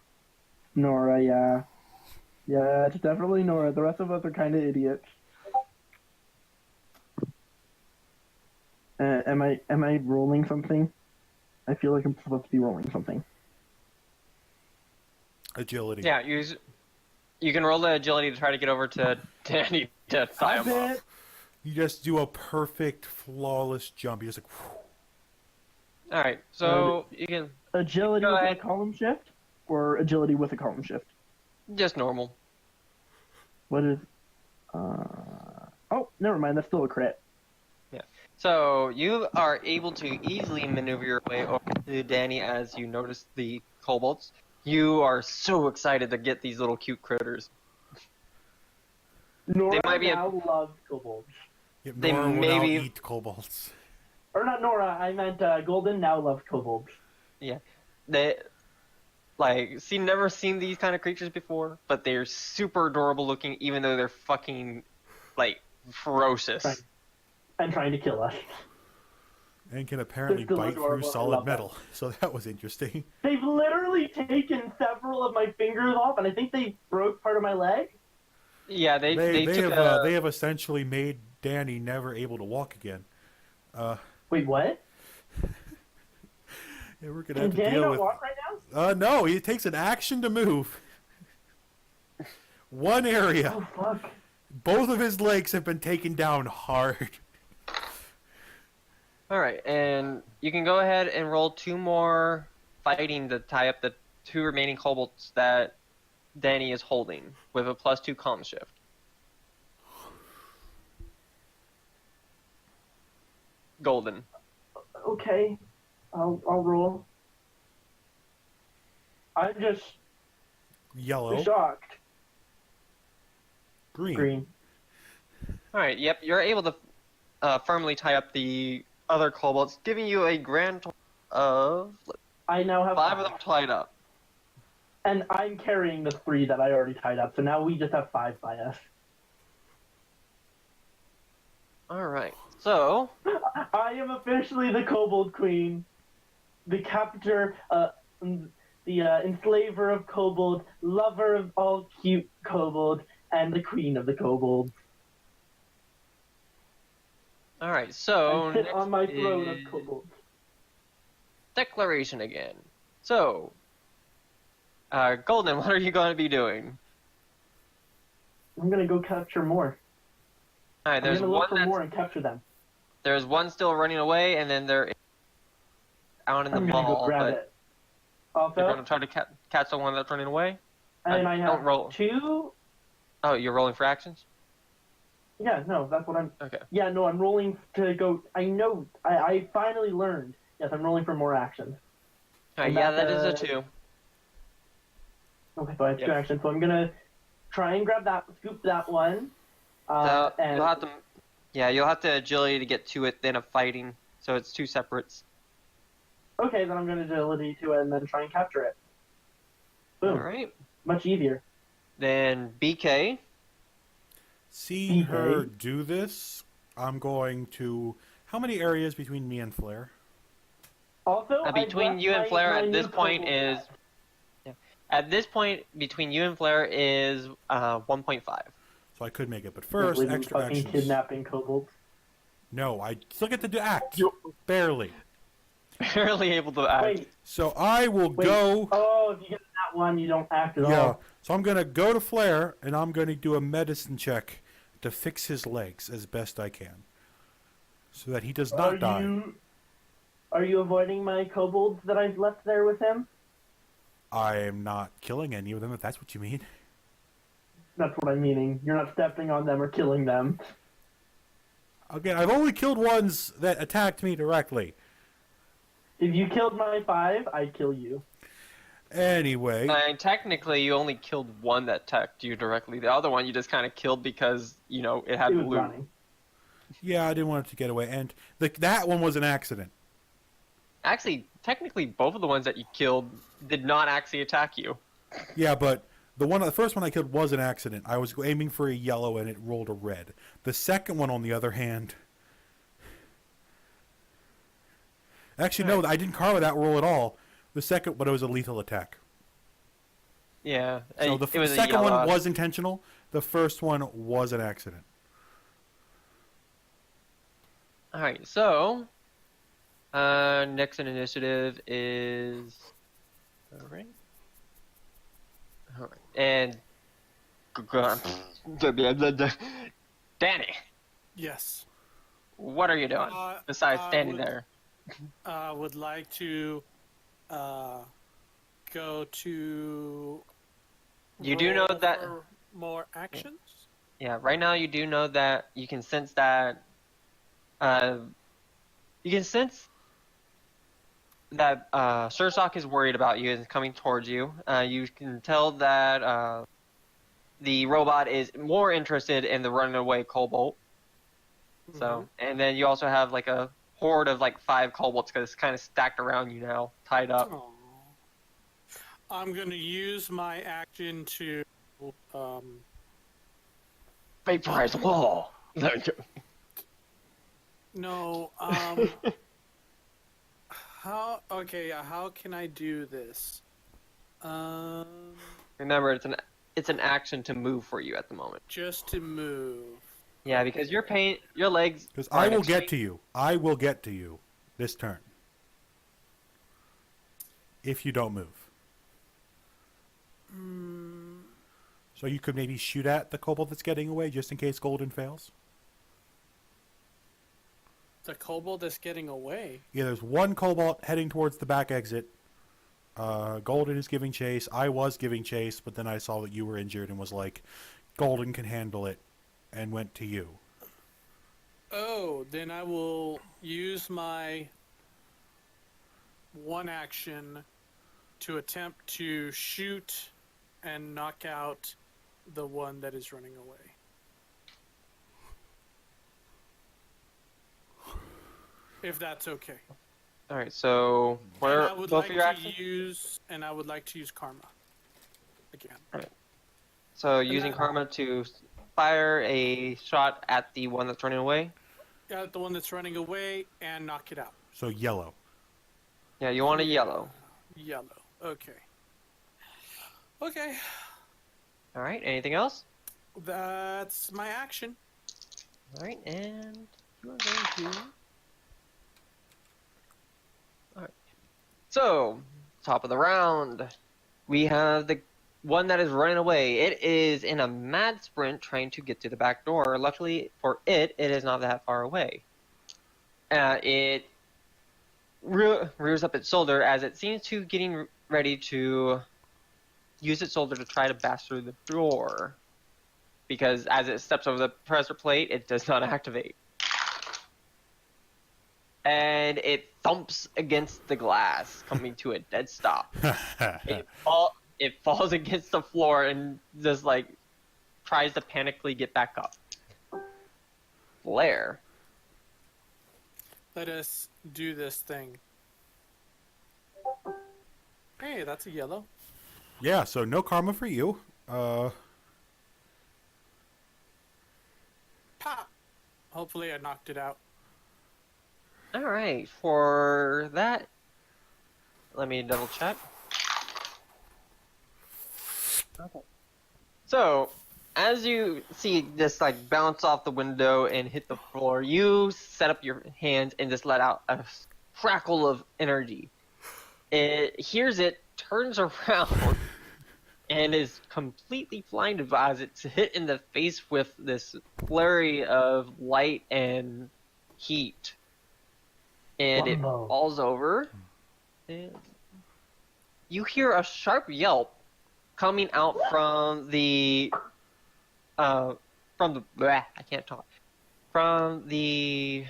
Nora, yeah. Yeah, it's definitely Nora. The rest of us are kind of idiots. Am I rolling something? I feel like I'm supposed to be rolling something. Agility. Yeah, you can roll the agility to try to get over to Danny to tie him up. You just do a perfect, flawless jump. You just like, whew. All right, so you can Agility Go with ahead. a column shift, or agility with a column shift? just normal. What is? Oh, never mind. That's still a crit. So you are able to easily maneuver your way over to Danny as you notice the kobolds. You are so excited to get these little cute critters. Nora might be now loves kobolds. Yeah, They Nora will now maybe- eat kobolds. Or not Nora, I meant Golden now loves kobolds. They never seen these kind of creatures before, but they're super adorable looking, even though they're fucking ferocious. Right. And trying to kill us. And can apparently They're still bite adorable. through I solid love that. metal. So that was interesting. They've literally taken several of my fingers off, and I think they broke part of my leg. Yeah, they took They have essentially made Danny never able to walk again. Wait, what? Yeah, we're gonna Can have to Danny deal not with. walk right now? No, he takes an action to move. One area. Oh, fuck. Both of his legs have been taken down hard. Alright, and you can go ahead and roll 2 more fighting to tie up the 2 remaining kobolds that Danny is holding with a +2 calm shift. Golden. Okay. I'll roll. I'm just Yellow. shocked. Green. Green. Alright, yep, you're able to firmly tie up the other kobolds, giving you a grand total of I now have 5 of them tied up. And I'm carrying the 3 that I already tied up, so now we just have 5 by us. Alright, so I am officially the Kobold Queen, the captor, the enslaver of kobold, lover of all cute kobold, and the queen of the kobold. Alright, so I sit next on my throne is of kobold. declaration again. So, Golden, what are you going to be doing? I'm gonna go capture more. Alright, I'm there's gonna one look for that's more and capture them. there's one still running away, and then they're out in the I'm gonna mall. go grab But it. you're going Also, to try to catch the one that's running away. and I don't have roll. 2. Oh, you're rolling for actions. Yeah, no, that's what I'm. Okay. Yeah, no, I'm rolling to go. I know. I finally learned. Yes, I'm rolling for more actions. Alright, And yeah, that's, that is a 2. Okay, so I have 2 Yep. actions. So I'm gonna try and grab that, scoop that one. So And you'll have to agility to get to it, then a fighting. So it's 2 separates. okay, then I'm gonna agility to it and then try and capture it. Boom. Alright. Much easier. Then BK. Seeing Okay. her do this, I'm going to. How many areas between me and Flair? Also, I Between left you and my- Flair my at new this point kobold is back. At this point, between you and Flair is 1.5. So I could make it. But first, Really extra fucking actions. kidnapping kobolds. No, I still get to do act. Barely. Barely able to act. Wait, So I will wait. go. Oh, if you get that one, you don't act at Yeah. all. So I'm going to go to Flair, and I'm going to do a medicine check to fix his legs as best I can. So that he does not die. Are you avoiding my kobolds that I've left there with him? I am not killing any of them, if that's what you mean. That's what I'm meaning. You're not stepping on them or killing them. Again, I've only killed ones that attacked me directly. If you killed my 5, I'd kill you. Anyway. Technically, you only killed one that attacked you directly. The other one you just kind of killed because, you know, it had He was blue. running. Yeah, I didn't want it to get away. And that one was an accident. Actually, technically, both of the ones that you killed did not actually attack you. Yeah, but the first one I killed was an accident. I was aiming for a yellow and it rolled a red. The second one, on the other hand... Actually, no, I didn't karma that roll at all. The second one was a lethal attack. Yeah. So it was a second one yellow. was intentional. The first one was an accident. Alright, so... next in initiative is... Alright. Alright, and... Danny, Yes. what are you doing besides standing there? I would like to go to. You do know roll that... for more actions. Yeah, right now you do know that you can sense that... you can sense that Sursock is worried about you and is coming towards you. You can tell that the robot is more interested in the running away kobold. So, and then you also have like a horde of like 5 kobolds because it's kind of stacked around you now, tied up. Aw. I'm gonna use my action to. Vaporize wall. No. How? Okay. How can I do this? Remember, it's an action to move for you at the moment. Just to move. Yeah, because your legs. Because I will get to you. I will get to you this turn. If you don't move. So you could maybe shoot at the kobold that's getting away just in case Golden fails? The kobold is getting away. Yeah, there's one kobold heading towards the back exit. Golden is giving chase. I was giving chase, but then I saw that you were injured and was like, Golden can handle it, and went to you. Oh, then I will use my one action to attempt to shoot and knock out the one that is running away. If that's okay. All right, so where And I would both like of your to actions? use karma again. So using karma to fire a shot at the one that's running away. Got the one that's running away and knock it out. So yellow. Yeah, you want a yellow. Yellow. Okay. Okay. All right. Anything else? That's my action. All right, and you are going to. All right. So, top of the round, we have the one that is running away. It is in a mad sprint trying to get to the back door. Luckily for it, it is not that far away. It rears up its shoulder as it seems to getting ready to use its shoulder to try to bash through the door. Because as it steps over the pressure plate, it does not activate. And it thumps against the glass, coming to a dead stop. It falls against the floor and just like tries to panically get back up. Blair. Let us do this thing. Hey, that's a yellow. Yeah, so no karma for you. Pop! Hopefully I knocked it out. Alright, for that, let me double check. Okay. So, as you see this like bounce off the window and hit the floor, you set up your hands and just let out a crackle of energy. It hears it, turns around, and is completely blinded as it's hit in the face with this flurry of light and heat. And it Wumbo. falls over. And you hear a sharp yelp coming out from the I can't talk. From the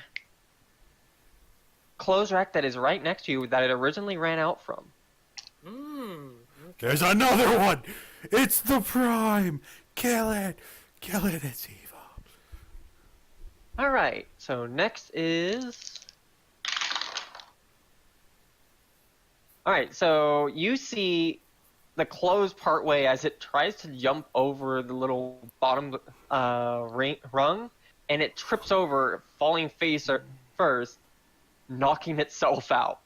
clothes rack that is right next to you that it originally ran out from. Mmm. There's another one! It's the Prime! Kill it! Kill it, it's evil. Alright, so next is... Alright, so you see the clothes part way as it tries to jump over the little bottom rung, and it trips over, falling face first, knocking itself out.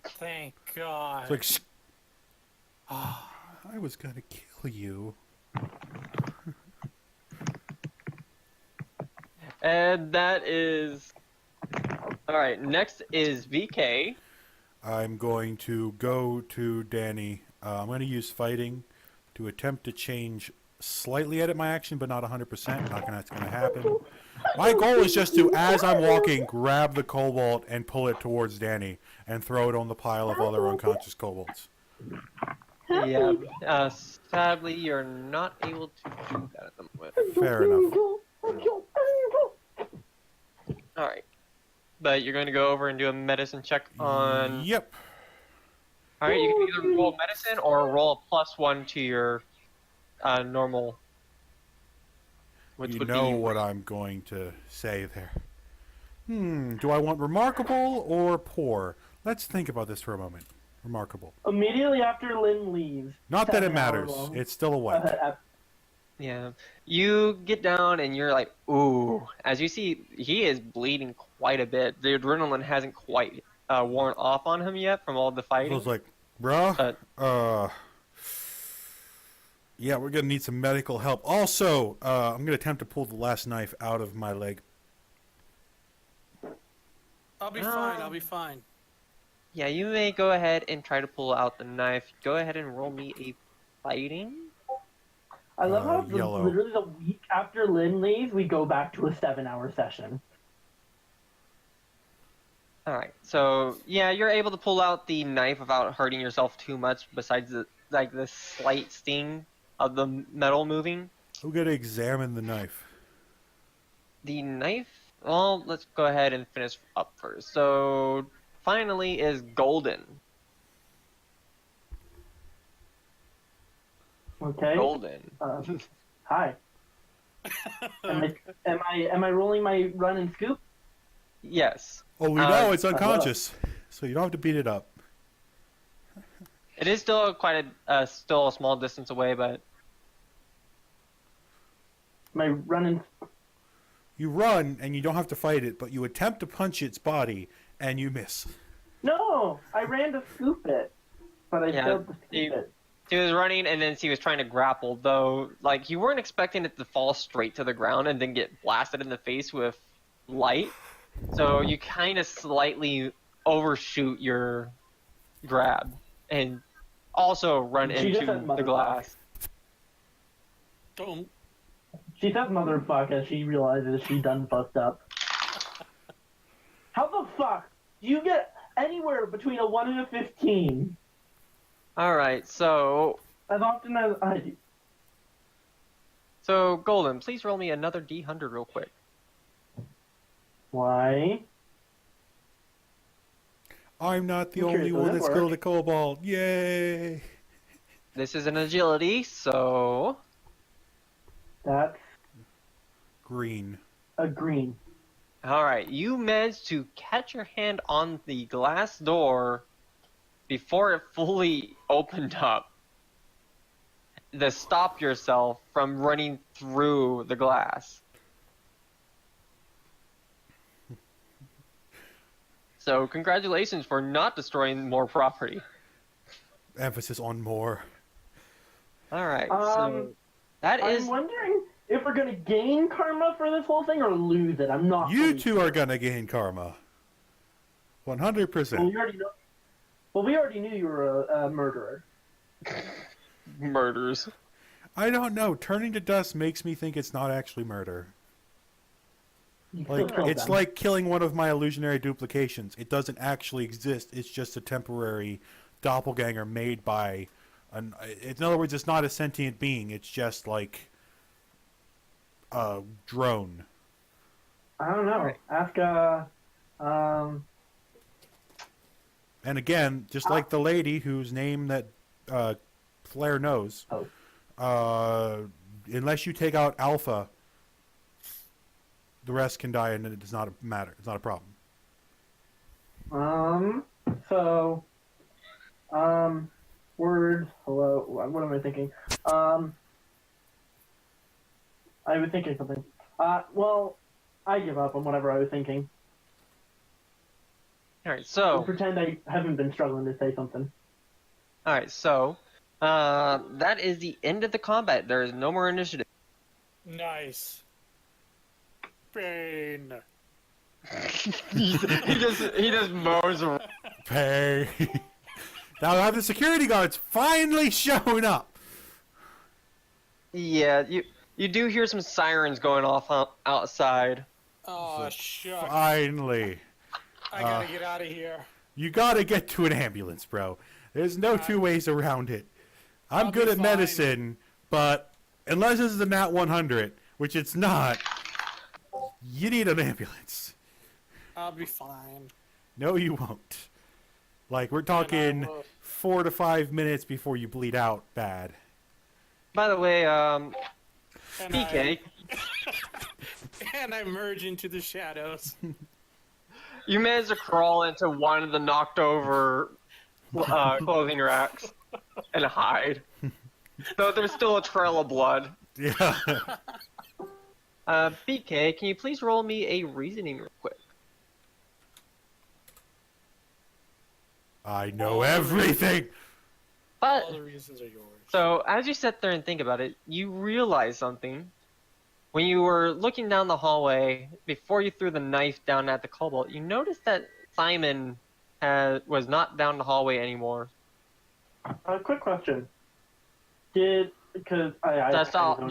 Thank God. It's like, I was gonna kill you. And that is... Alright, next is VK. I'm going to go to Danny. I'm going to use fighting to attempt to change slightly edit my action, but not 100%. Not that's going to happen. My goal is just to, as I'm walking, grab the cobalt and pull it towards Danny and throw it on the pile of other unconscious kobolds. Yeah, sadly, you're not able to do that at the moment. Fair enough. Alright. But you're going to go over and do a medicine check on... Yep. Alright, you can either roll medicine or roll a +1 to your normal... Which You would know be... what I'm going to say there. Do I want remarkable or poor? Let's think about this for a moment. Remarkable. Immediately after Lynn leaves. Not that it 7 hour matters. long. It's still a white. Yeah. You get down and you're like, ooh. As you see, he is bleeding quite a bit. The adrenaline hasn't quite worn off on him yet from all the I fighting. was like, bruh, yeah, we're gonna need some medical help. Also, I'm gonna attempt to pull the last knife out of my leg. I'll be fine. I'll be fine. Yeah, you may go ahead and try to pull out the knife. Go ahead and roll me a fighting. I love how yellow. literally the week after Lynn leaves, we go back to a 7-hour session. Alright, so yeah, you're able to pull out the knife without hurting yourself too much besides the slight sting of the metal moving. I'm gonna examine the knife. The knife, well, let's go ahead and finish up first. So, finally is golden. Okay. Golden. Hi. Am I rolling my run and scoop? Yes. Oh, we know it's unconscious, so you don't have to beat it up. It is still still a small distance away, but My run and You run and you don't have to fight it, but you attempt to punch its body and you miss. no, I ran to scoop it, but I Yeah, failed to scoop it. he was running and then he was trying to grapple, though, like, you weren't expecting it to fall straight to the ground and then get blasted in the face with light. So you kind of slightly overshoot your grab and also run She just into said the motherfucker. glass. Don't. She says motherfucker as she realizes she done fucked up. How the fuck do you get anywhere between a 1 and a 15? Alright, so As often as I do. So, Golden, please roll me another D100 real quick. Why? I'm not the Okay, only so one that that's worked. killed a kobold. Yay! This is an agility, so... That's Green. a green. Alright, you managed to catch your hand on the glass door before it fully opened up to stop yourself from running through the glass. So, congratulations for not destroying more property. Emphasis on more. Alright, Um, so That is. I'm wondering if we're gonna gain karma for this whole thing or lose it. I'm not. You fully two sure. are gonna gain karma. Well, 100%. we already know. Well, we already knew you were a murderer. Murders. I don't know. Turning to dust makes me think it's not actually murder. You still Like killed it's them. like killing one of my illusionary duplications. It doesn't actually exist. It's just a temporary doppelganger made by in other words, it's not a sentient being. It's just like a drone. I don't know. Right. Ask And again, just like the lady whose name that Flair knows, unless you take out Alpha, the rest can die, and it does not matter. It's not a problem. So, words, hello, what am I thinking? I was thinking something. Well, I give up on whatever I was thinking. All right, I'll so pretend I haven't been struggling to say something. that is the end of the combat. There is no more initiative. Nice. Bane. he just mows around. Pay. Now have the security guards finally shown up. Yeah, you do hear some sirens going off outside. Oh, shucks. Finally. I gotta get out of here. You gotta get to an ambulance, bro. There's no two ways around it. I'm I'll good be at fine. medicine, but unless this is a Nat 100, which it's not, you need an ambulance. I'll be fine. No, you won't. Like, we're And I talking will- 4 to 5 minutes before you bleed out bad. By the way, and PK, and I merge into the shadows. you managed to crawl into one of the knocked over clothing racks and hide. Though there's still a trail of blood. Yeah. BK, can you please roll me a reasoning real quick? I know everything. But All the reasons are yours. so as you sit there and think about it, you realize something. When you were looking down the hallway before you threw the knife down at the cobalt, you noticed that Simon was not down the hallway anymore. Quick question. Because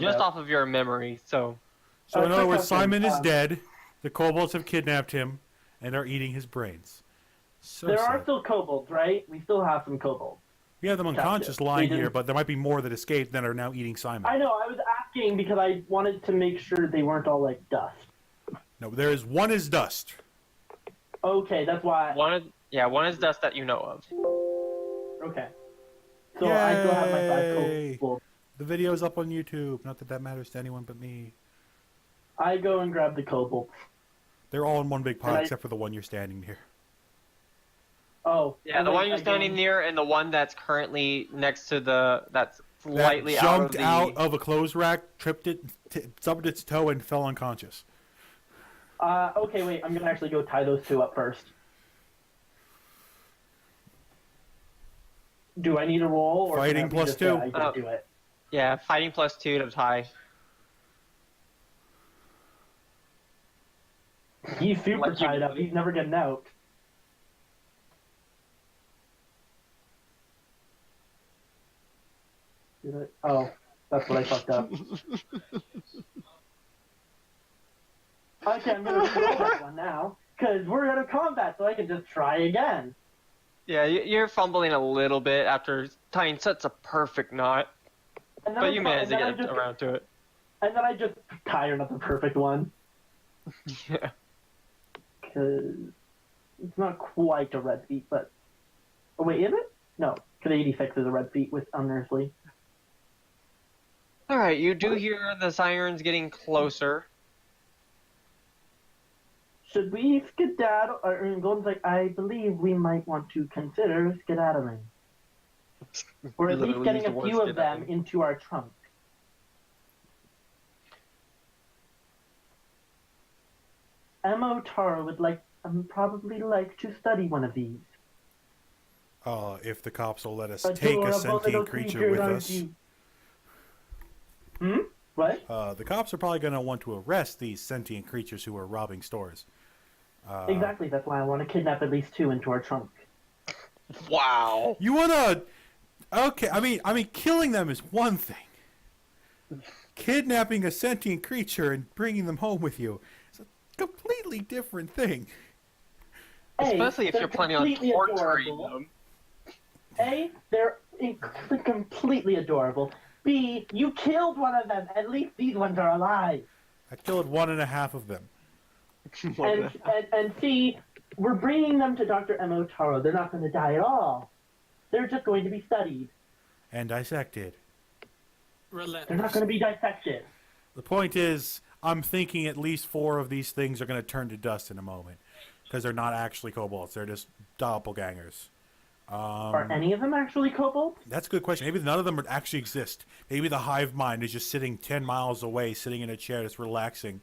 Just off of your memory. So So in other quick words, question, Simon is dead. The kobolds have kidnapped him and are eating his brains. So there sad. are still kobolds, right? We still have some kobolds. We have them unconscious Gotcha. lying They here, didn't- but there might be more that escaped that are now eating Simon. I know, I was asking because I wanted to make sure they weren't all like dust. No, there is one is dust. Okay, that's why. one is dust that you know of. Okay. So I still have my 5 Yay. kobolds. The video's up on YouTube. Not that that matters to anyone but me. I go and grab the kobolds. They're all in one big pile And I- except for the one you're standing near. Oh. Yeah, and the then one you're I go standing and- near and the one that's currently next to that's That slightly jumped out of the... a clothes rack, tripped it, stubbed its toe, and fell unconscious. Okay, wait, I'm gonna actually go tie those 2 up first. Do I need a roll? Or Fighting can I plus just, 2. I just Oh. do it? Yeah, fighting plus 2 to tie. He's super Like you tied up. do. He's never getting out. Did I? Oh, that's what I fucked up. Okay, I'm gonna roll that one now, because we're out of combat, so I can just try again. Yeah, you're fumbling a little bit after tying such a perfect knot, And then but I you fi- managed to and then get I just- around to it. And then I just tie another perfect one, Yeah. because it's not quite a red feet, but... Oh, wait, is it? No, because 86 is a red feet with unearthly. All right, you do hear the sirens getting closer. Should we skedaddle? Or Golden's like, I believe we might want to consider skedaddling. Or at least Literally getting used a the word few of them skedaddling. into our trunk. Mo Taro would probably like to study one of these. If the cops will let us But take you're a abominable sentient creature with aren't us. you? Hmm? What? The cops are probably going to want to arrest these sentient creatures who are robbing stores. Exactly. That's why I want to kidnap at least 2 into our trunk. Wow. You want to? Okay, I mean, killing them is one thing. Kidnapping a sentient creature and bringing them home with you is a completely different thing. Especially if they're you're planning on completely torturing adorable. them. A, they're completely adorable. B, you killed one of them. At least these ones are alive. I killed 1.5 of them. And C, we're bringing them to Dr. M.O. Taro. They're not going to die at all. They're just going to be studied. And dissected. Relentless. They're not going to be dissected. The point is, I'm thinking at least 4 of these things are going to turn to dust in a moment. Because they're not actually kobolds. They're just doppelgangers. Are any of them actually kobolds? That's a good question. Maybe none of them actually exist. Maybe the hive mind is just sitting 10 miles away, sitting in a chair, just relaxing.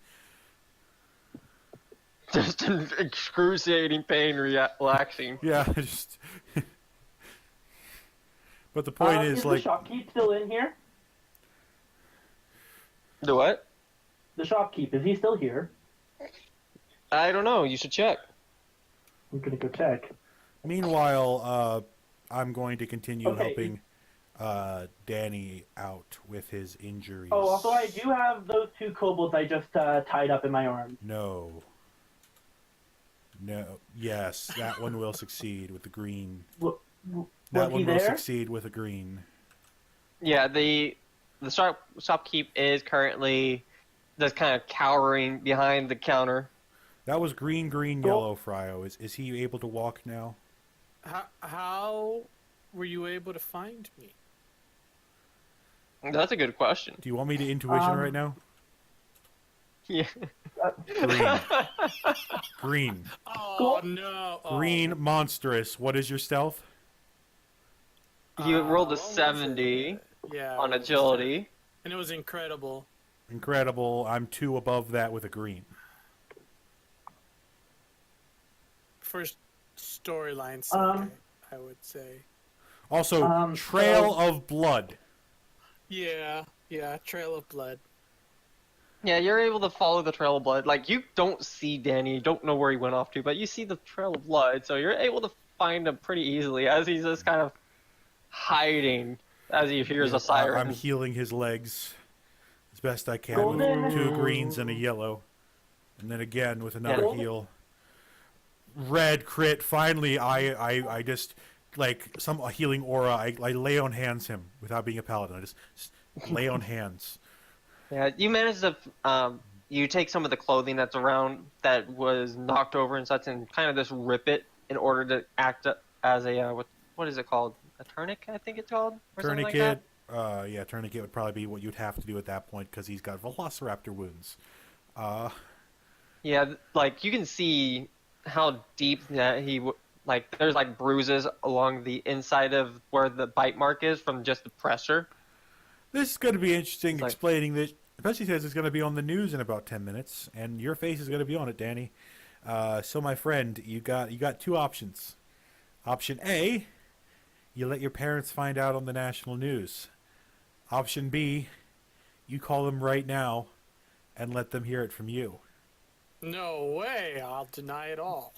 Just in excruciating pain, relaxing. Yeah, just... But the point is, is like... the shopkeep still in here? The what? The shopkeep, is he still here? I don't know. You should check. I'm going to go check. Meanwhile, I'm going to continue Okay. helping Danny out with his injuries. Oh, also I do have those 2 kobolds I just tied up in my arms. No. Yes, that one will succeed with the green. Was That he one will there? succeed with a green. Yeah, the shopkeep is currently just kind of cowering behind the counter. That was green, yellow, Fryo. Is he able to walk now? How were you able to find me? That's a good question. Do you want me to intuition right now? Yeah. Green. Green. Oh no! Oh. Green, monstrous. What is your stealth? You rolled a what was 70 it? Yeah, on it was- agility. and it was incredible. Incredible. I'm 2 above that with a green. First storyline sake, I would say. Also, trail of blood. Yeah, Trail of Blood. Yeah, you're able to follow the trail of blood. Like, you don't see Danny, you don't know where he went off to, but you see the trail of blood, so you're able to find him pretty easily as he's just kind of hiding as he hears a siren. I'm healing his legs as best I can Golden. with 2 greens and a yellow. And then again with another Yeah. heal. Red crit. Finally, I just, like, a healing aura. I lay on hands him without being a paladin. I just lay on hands. Yeah, you managed to, you take some of the clothing that's around that was knocked over and such and kind of just rip it in order to act as a, what is it called? A tourniquet, I think it's called? Or something like that? Tourniquet. Yeah, tourniquet would probably be what you'd have to do at that point because he's got velociraptor wounds. Yeah, like, you can see how deep that like, there's, like, bruises along the inside of where the bite mark is from just the pressure. This is going to be interesting Like- explaining this. Especially says it's going to be on the news in about 10 minutes, and your face is going to be on it, Danny. So, my friend, you got 2 options. Option A, you let your parents find out on the national news. Option B, you call them right now and let them hear it from you. No way! I'll deny it all.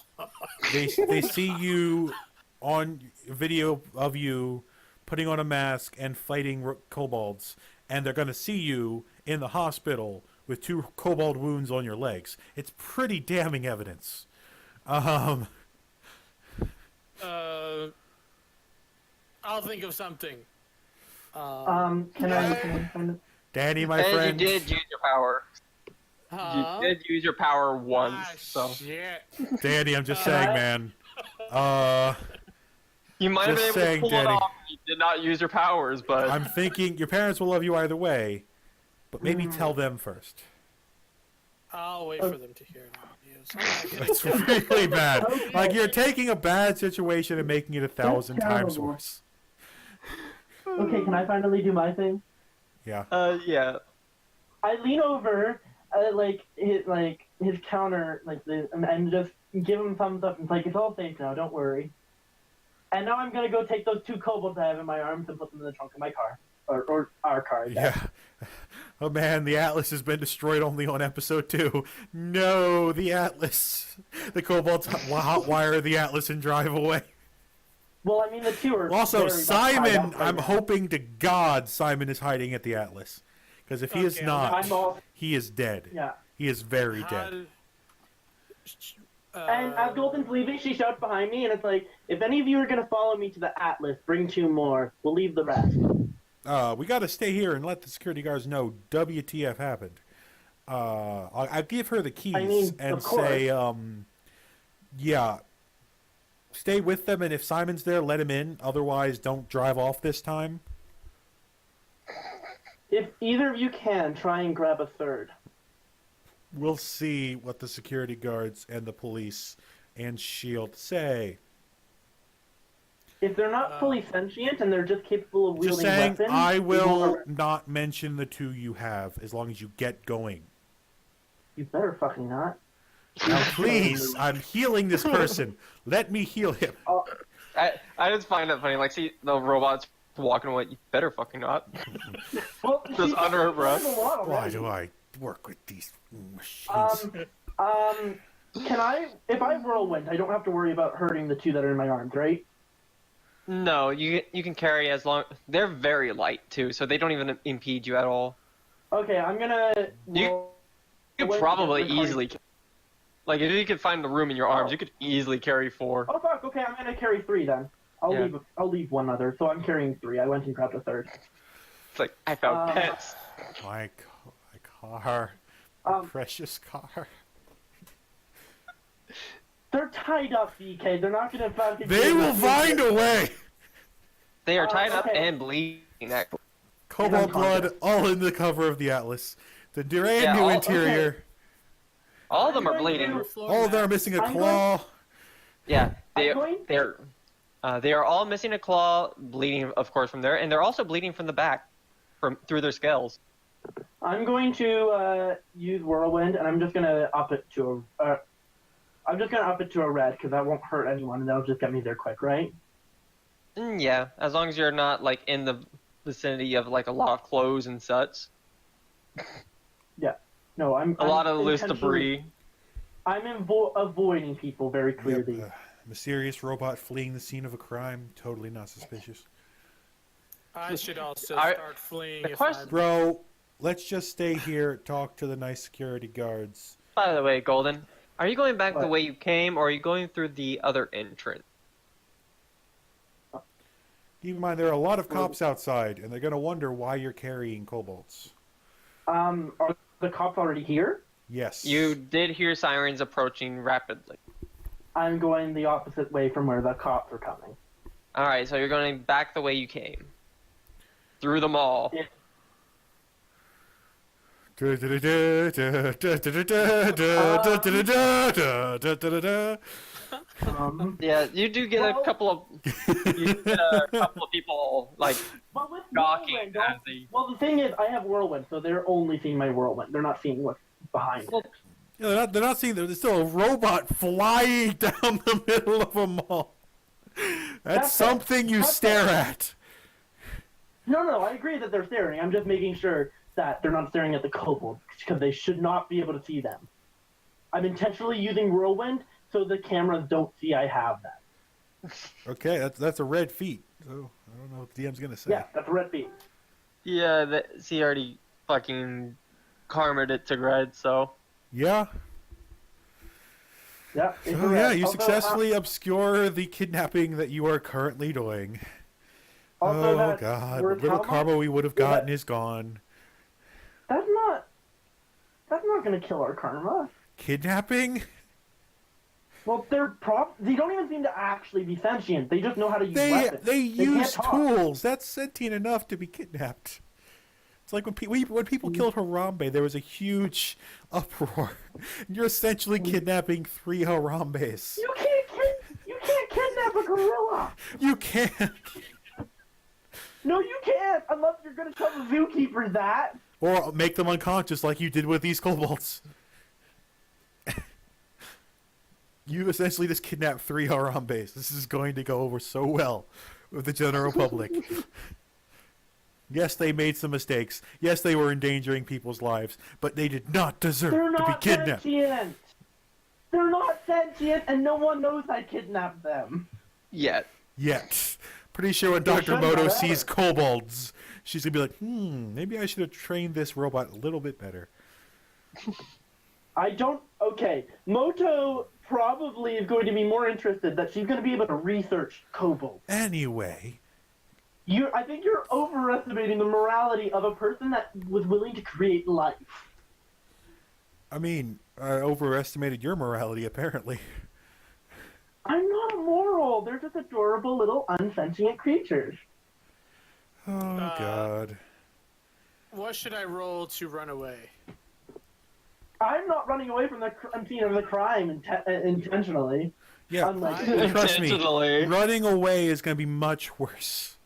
They see you on video of you putting on a mask and fighting kobolds, and they're going to see you in the hospital with 2 kobold wounds on your legs. It's pretty damning evidence. I'll think of something. Can I kind of... Danny, my And friend. you did use your power. Huh? You did use your power once, Ah, so... shit. Danny, I'm just saying, man. You might have been Just able saying, to pull it Danny. off if you did not use your powers, but... I'm thinking your parents will love you either way, but maybe tell them first. I'll wait for them to hear the news. It's really bad. Like, you're taking a bad situation and making it 1,000 times terrible. worse. Okay, can I finally do my thing? Yeah. yeah. I lean over, his counter, and just give him a thumbs up. And it's like, it's all safe now, don't worry. And now I'm gonna go take those 2 kobolds I have in my arms and put them in the trunk of my car. Or our car, I guess. Yeah. Oh man, the Atlas has been destroyed only on episode 2. No, the Atlas. The Kobolds hotwire the Atlas and drive away. Well, I mean, the two are Also, very much tied Simon, up right I'm now. hoping to God Simon is hiding at the Atlas. Because if he is Okay, not, I'm all- he is dead. Yeah. He is very How dead. do- And as Golden's leaving, she shouts behind me, and it's like, if any of you are going to follow me to the Atlas, bring 2 more. We'll leave the rest. We got to stay here and let the security guards know WTF happened. I'll give her the keys and of course. say, yeah, stay with them, and if Simon's there, let him in. Otherwise, don't drive off this time. If either of you can, try and grab a third. We'll see what the security guards and the police and S.H.I.E.L.D. say. If they're not fully sentient and they're just capable of Just wielding saying, weapons, I they will won't arrest- not mention the 2 you have as long as you get going. You better fucking not. Now, please, I'm healing this person. Let me heal him. I just find it funny. Like, see the robots walking away. You better fucking not. Well, Just she's under her done breath. a lot Why already. do I work with these machines? Can I, if I whirlwind, I don't have to worry about hurting the 2 that are in my arms, right? No, you can carry as long. They're very light too, so they don't even impede you at all. Okay, I'm gonna. You could Wait, probably just recording. easily, like if you could find the room in your arms, you could easily carry 4. Oh fuck! Okay, I'm gonna carry 3 then. Yeah. I'll leave 1 other. So I'm carrying 3. I went and grabbed a third. It's like I found Uh, pets. My car. My Um, precious car. They're tied up, BK. They're not gonna fucking. They will find a way! They are tied up okay. and bleeding. Actually. Cobalt blood unconscious. all in the cover of the Atlas. The brand Yeah, new all- interior. All of them are I'm going bleeding. to- All of them are missing a I'm claw. Yeah, I'm going- they are all missing a claw, bleeding, of course, from there, and they're also bleeding from the back, through their scales. I'm going to use whirlwind, and I'm just gonna up it to a. I'm just gonna up it to a red because that won't hurt anyone, and that'll just get me there quick, right? Yeah, as long as you're not like in the vicinity of like a lot of clothes and such, No, I'm. a lot of loose intentionally- debris. I'm avoiding people very clearly. Yep, mysterious robot fleeing the scene of a crime. Totally not suspicious. I should also I- start fleeing the if question- I'm... Bro, let's just stay here, talk to the nice security guards. By the way, Golden, are you going back the What? way you came, or are you going through the other entrance? Keep in mind, there are a lot of cops outside, and they're going to wonder why you're carrying kobolds. Are the cops already here? Yes. You did hear sirens approaching rapidly. I'm going the opposite way from where the cops are coming. All right, so you're going back the way you came, through the mall. Yeah. Yeah, you do get Well- a couple of people like But with gawking whirlwind, as they. well, the thing is, I have whirlwind, so they're only seeing my whirlwind. They're not seeing what's behind it. Yeah, they're not seeing. There's still a robot flying down the middle of a mall. That's something you That's stare fair. at. No, I agree that they're staring. I'm just making sure that they're not staring at the kobolds, because they should not be able to see them. I'm intentionally using whirlwind so the cameras don't see I have that. Okay, that's a red feat. So I don't know what DM's gonna say. Yeah, that's a red beat. Yeah, she already fucking karmed it to red, so. Yeah. Yeah. it's a So red. yeah, you Also, successfully obscure the kidnapping that you are currently doing. also Oh that god, we're the little Talma- karma we would have Yeah, gotten that- is gone. That's not gonna kill our karma. Kidnapping? Well, they don't even seem to actually be sentient. They just know how to use They weapons. they can't use talk. tools. That's sentient enough to be kidnapped. It's like when people killed Harambe, there was a huge uproar. You're essentially kidnapping 3 Harambes. You can't kidnap a gorilla. You can't. No, you can't unless you're gonna tell the zookeeper that. Or make them unconscious like you did with these kobolds. You essentially just kidnapped 3 Harambes. This is going to go over so well with the general public. Yes, they made some mistakes. Yes, they were endangering people's lives, but they did not deserve They're to be not kidnapped. sentient. They're not sentient, and no one knows I kidnapped them. Yet. Yet. Pretty sure when They Dr. should Moto not sees ever. kobolds, she's gonna be like, maybe I should have trained this robot a little bit better. I don't. Okay, Moto probably is going to be more interested that she's going to be able to research kobolds. Anyway, I think you're overestimating the morality of a person that was willing to create life. I mean, I overestimated your morality, apparently. I'm not immoral. They're just adorable little unsentient creatures. Oh, God. What should I roll to run away? I'm not running away from the scene of the crime intentionally. Yeah, Unlike trust me, Intentionally. running away is going to be much worse.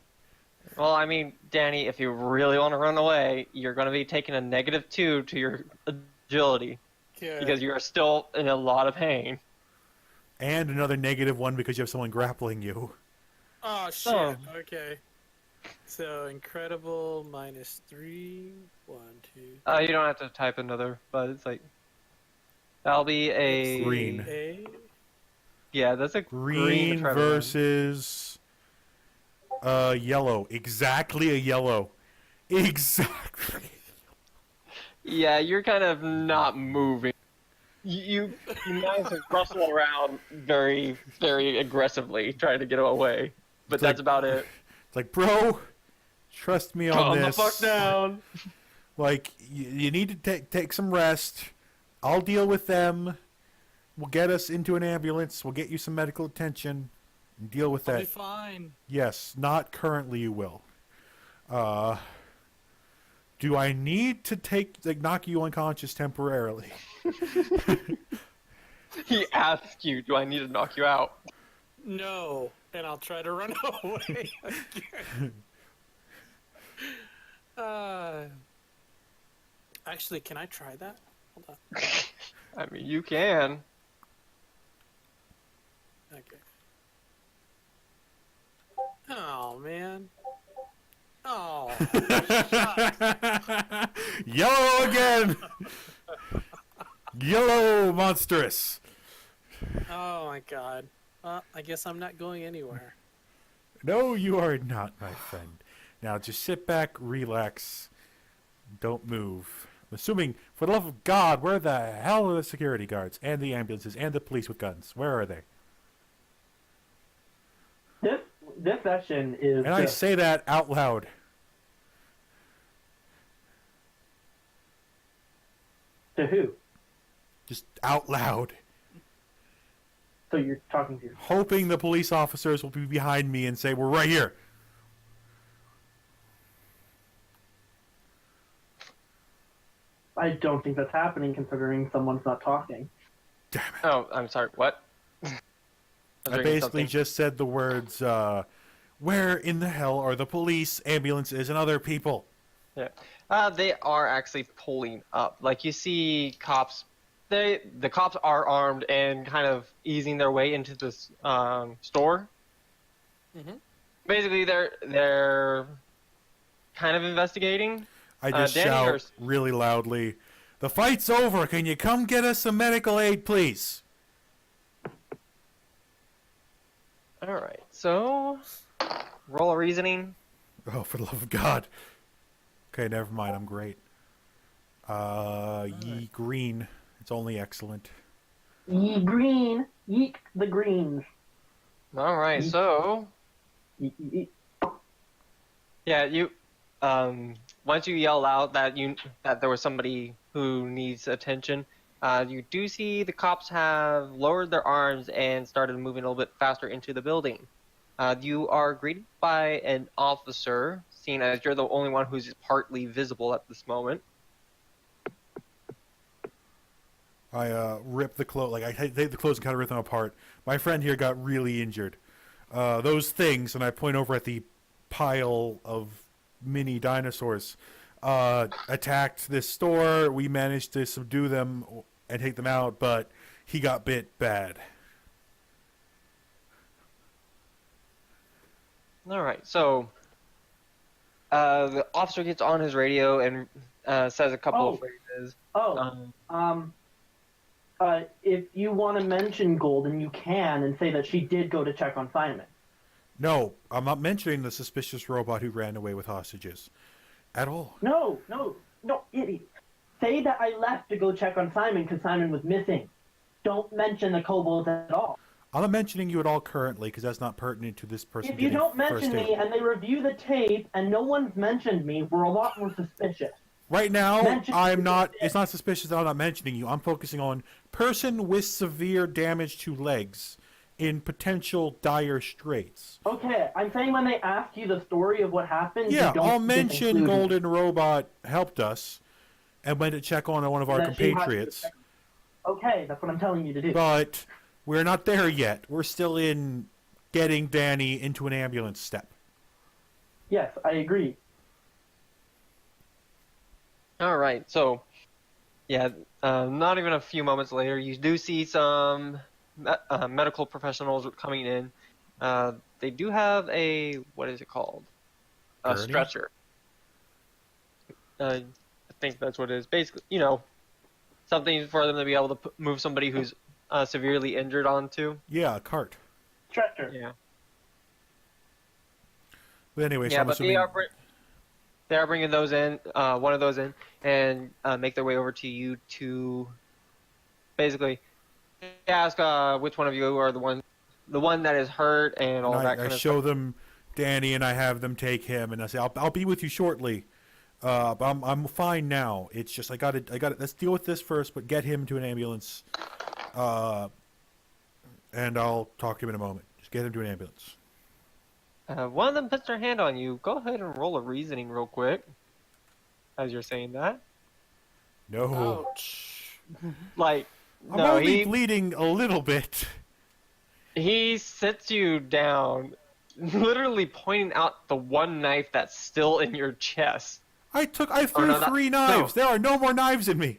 Well, I mean, Danny, if you really want to run away, you're going to be taking a -2 to your agility Good. because you are still in a lot of pain. And another -1 because you have someone grappling you. Oh shit. Oh. Okay. So incredible -3. 1, 2. You don't have to type another, but it's like that'll be a Green. A. Yeah, that's a Green to try to run. versus yellow. Exactly a yellow. Exactly. Yeah, you're kind of not moving. You manage to rustle around very, very aggressively, trying to get away. But It's that's like- about it. It's like, bro, trust me on Calm this. the fuck down. Like, you need to take some rest. I'll deal with them. We'll get us into an ambulance. We'll get you some medical attention. And deal with I'll be that. fine. Yes, not currently you will. Do I need to knock you unconscious temporarily? He asks you, "Do I need to knock you out?" No, and I'll try to run away. Actually, can I try that? Hold on. I mean, you can. Okay. Oh man. Oh. Yellow again! Yellow monstrous! Oh my god. I guess I'm not going anywhere. No, you are not, my friend. Now just sit back, relax, don't move. I'm assuming, for the love of God, where the hell are the security guards and the ambulances and the police with guns? Where are they? This session is. And I say that out loud. To who? Just out loud. So you're talking to. Hoping the police officers will be behind me and say, we're right here. I don't think that's happening considering someone's not talking. Damn it. Oh, I'm sorry. What? I was reading basically something. just said the words, where in the hell are the police, ambulances, and other people? Yeah. They are actually pulling up. Like you see cops. The cops are armed and kind of easing their way into this store. Mhm. Basically, they're kind of investigating. I just Danny, shout yours. really loudly, the fight's over. Can you come get us some medical aid, please? All right. So, roll a reasoning. Oh, for the love of God. Okay, never mind. I'm great. Ye green. It's only excellent. Ye green, yeet the greens. All right. So, Yeet, yeet, yeet. yeah, you once you yell out that there was somebody who needs attention, you do see the cops have lowered their arms and started moving a little bit faster into the building. You are greeted by an officer, seeing as you're the only one who's partly visible at this moment. I rip the clothes, like I take the clothes and kind of rip them apart. My friend here got really injured. Those things, and I point over at the pile of mini dinosaurs, attacked this store. We managed to subdue them and take them out, but he got bit bad. All right, so The officer gets on his radio and says a couple of phrases. If you want to mention Golden, you can, and say that she did go to check on Simon. No, I'm not mentioning the suspicious robot who ran away with hostages. At all. No, idiot. Say that I left to go check on Simon because Simon was missing. Don't mention the kobolds at all. I'm not mentioning you at all currently because that's not pertinent to this person. If you don't mention me and they review the tape and no one's mentioned me, we're a lot more suspicious. Right now, I'm not. It's not suspicious that I'm not mentioning you. I'm focusing on person with severe damage to legs in potential dire straits. Okay, I'm saying when they ask you the story of what happened, Yeah, you don't I'll mention include Golden Robot helped us and went to check on one of our that she had to compatriots. check- Okay, that's what I'm telling you to do. But we're not there yet. We're still in getting Danny into an ambulance step. Yes, I agree. All right, so yeah, not even a few moments later, you do see some medical professionals coming in. They do have a, what is it called? A Gurney? stretcher. I think that's what it is. Basically, something for them to be able to move somebody who's severely injured onto. Yeah, a cart. Stretcher. Yeah. But anyway, so Yeah, I'm but assuming... they are bringing those in, one of those in, and make their way over to you to basically ask which one of you are the one that is hurt and all that kind I of show stuff. them Danny and I have them take him and I say I'll be with you shortly. But I'm fine now. It's just I got to let's deal with this first, but get him to an ambulance. And I'll talk to him in a moment. Just get him to an ambulance. One of them puts their hand on you. Go ahead and roll a reasoning real quick. As you're saying that, No. Ouch. like, I'm no, only bleeding a little bit. he sits you down, literally pointing out the one knife that's still in your chest. I threw no, three knives. There are no more knives in me.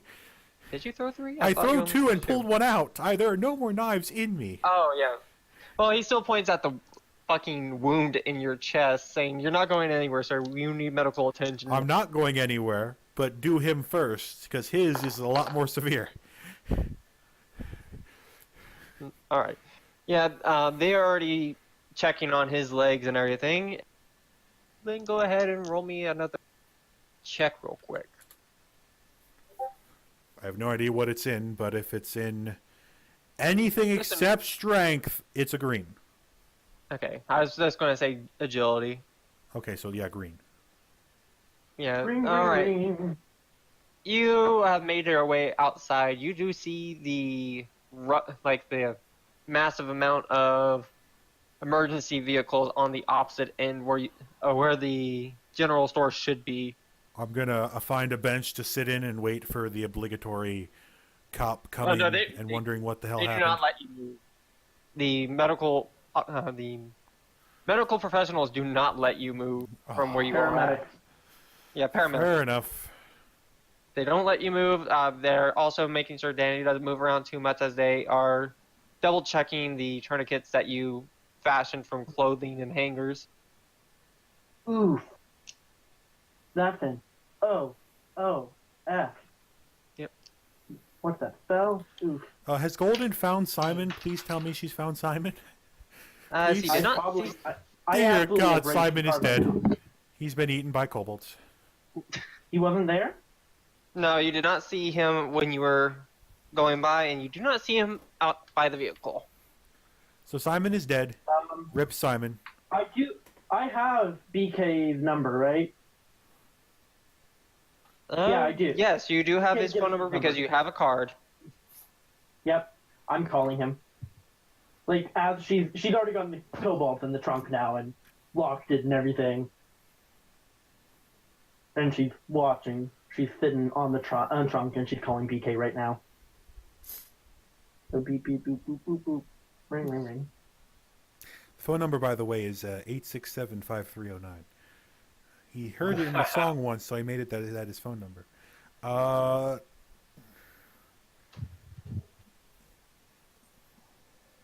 Did you throw three? I thought you threw only two threw and pulled one out. There are no more knives in me. Oh, yeah. Well, he still points at the fucking wound in your chest, saying, "You're not going anywhere, sir. You need medical attention." I'm not going anywhere, but do him first, because his is a lot more severe. All right. Yeah, they are already checking on his legs and everything. Then go ahead and roll me another check real quick. I have no idea what it's in, but if it's in anything Listen. except strength, it's a green. Okay, I was just going to say agility. Okay, so yeah, green. Yeah, Ring, all right. ring, ring. You have made your way outside. You do see the massive amount of emergency vehicles on the opposite end where the general store should be. I'm gonna find a bench to sit in and wait for the obligatory cop coming and wondering what the hell They happened. do not let you move. The medical professionals do not let you move from where you are. Paramedics. Yeah, paramedics. Fair enough. They don't let you move. They're also making sure Danny doesn't move around too much as they are double checking the tourniquets that you fashioned from clothing and hangers. Oof. Nothing. O-O-F. Yep. What's that spell? Oof. Has Golden found Simon? Please tell me she's found Simon. She did not. Dear absolutely God, have raised Simon is Carmen. dead. He's been eaten by kobolds. He wasn't there? No, you did not see him when you were going by, and you do not see him out by the vehicle. So Simon is dead. Rip Simon. I have BK's number, right? Yeah, I do. Yes, you do have Okay, his give phone me number his because number. you have a card. Yep. I'm calling him. Like, as she's already got the cobalt in the trunk now and locked it and everything. And she's watching. She's sitting on the trunk and she's calling BK right now. So beep beep boop boop boop boop. Ring ring ring. Phone number, by the way, is 867-5309. He heard it in the song once, so I made it that his phone number.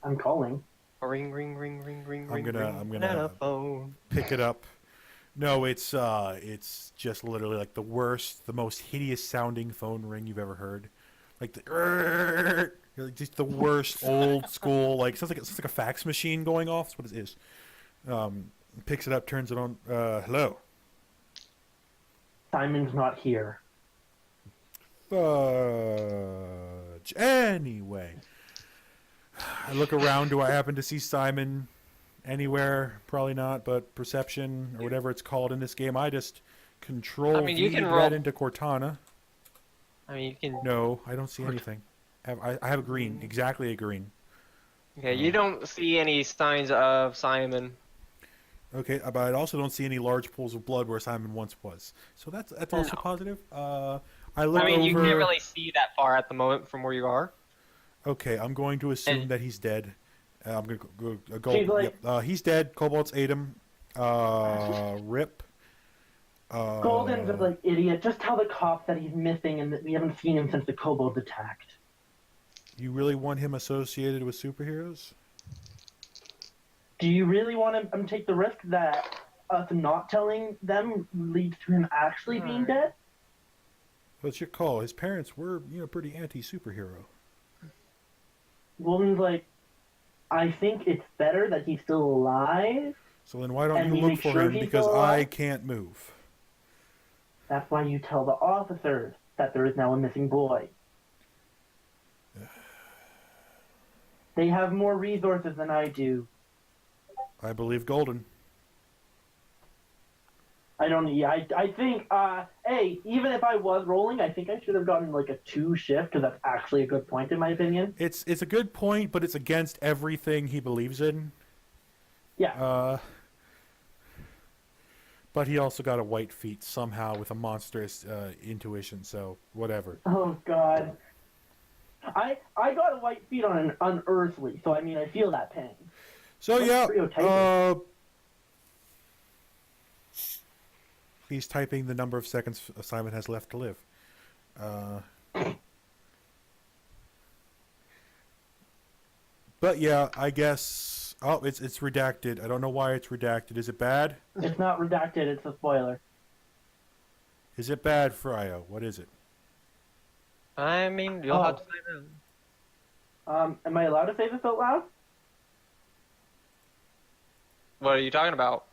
I'm calling. Ring, ring, ring, ring, ring, I'm ring. gonna- ring. I'm gonna- Telephone. Pick it up. No, it's just literally like the worst, the most hideous sounding phone ring you've ever heard. Like like just the worst old school, like sounds like a fax machine going off. That's what it is. Picks it up, turns it on. Hello. Simon's not here. Fudge. Anyway, I look around. Do I happen to see Simon anywhere? Probably not, but perception or whatever it's called in this game. I just control you V can right roll. into Cortana. You can. No, I don't see anything. I have a green, exactly a green. Okay, you don't see any signs of Simon. Okay, but I also don't see any large pools of blood where Simon once was. So that's also No. positive. I look over. You can't really see that far at the moment from where you are. Okay, I'm going to assume And- that he's dead. I'm going to go. She's like- Yep. He's dead. Cobalt's ate him. Rip. Golden's a like idiot. Just tell the cops that he's missing and that we haven't seen him since the kobolds attacked. You really want him associated with superheroes? Do you really want him to take the risk that us not telling them leads to him actually being dead? What's your call? His parents were, pretty anti-superhero. Golden's like, I think it's better that he's still alive. So then why don't And you we look make for sure him? he's Because still I alive? can't move. That's why you tell the officers that there is now a missing boy. They have more resources than I do. I believe Golden. I don't. Yeah, I think. Hey, even if I was rolling, I think I should have gotten like a 2 shift because that's actually a good point in my opinion. It's a good point, but it's against everything he believes in. Yeah. But he also got a white feet somehow with a monstrous intuition, so whatever. Oh God. I got a white feet on an unearthly, so I mean I feel that pain. So What's yeah, FryoKnight? he's typing the number of seconds Simon has left to live. But yeah, I guess. Oh, it's redacted. I don't know why it's redacted. Is it bad? It's not redacted. It's a spoiler. Is it bad, Fryo? What is it? You'll have to find out. Am I allowed to say this out loud? What are you talking about?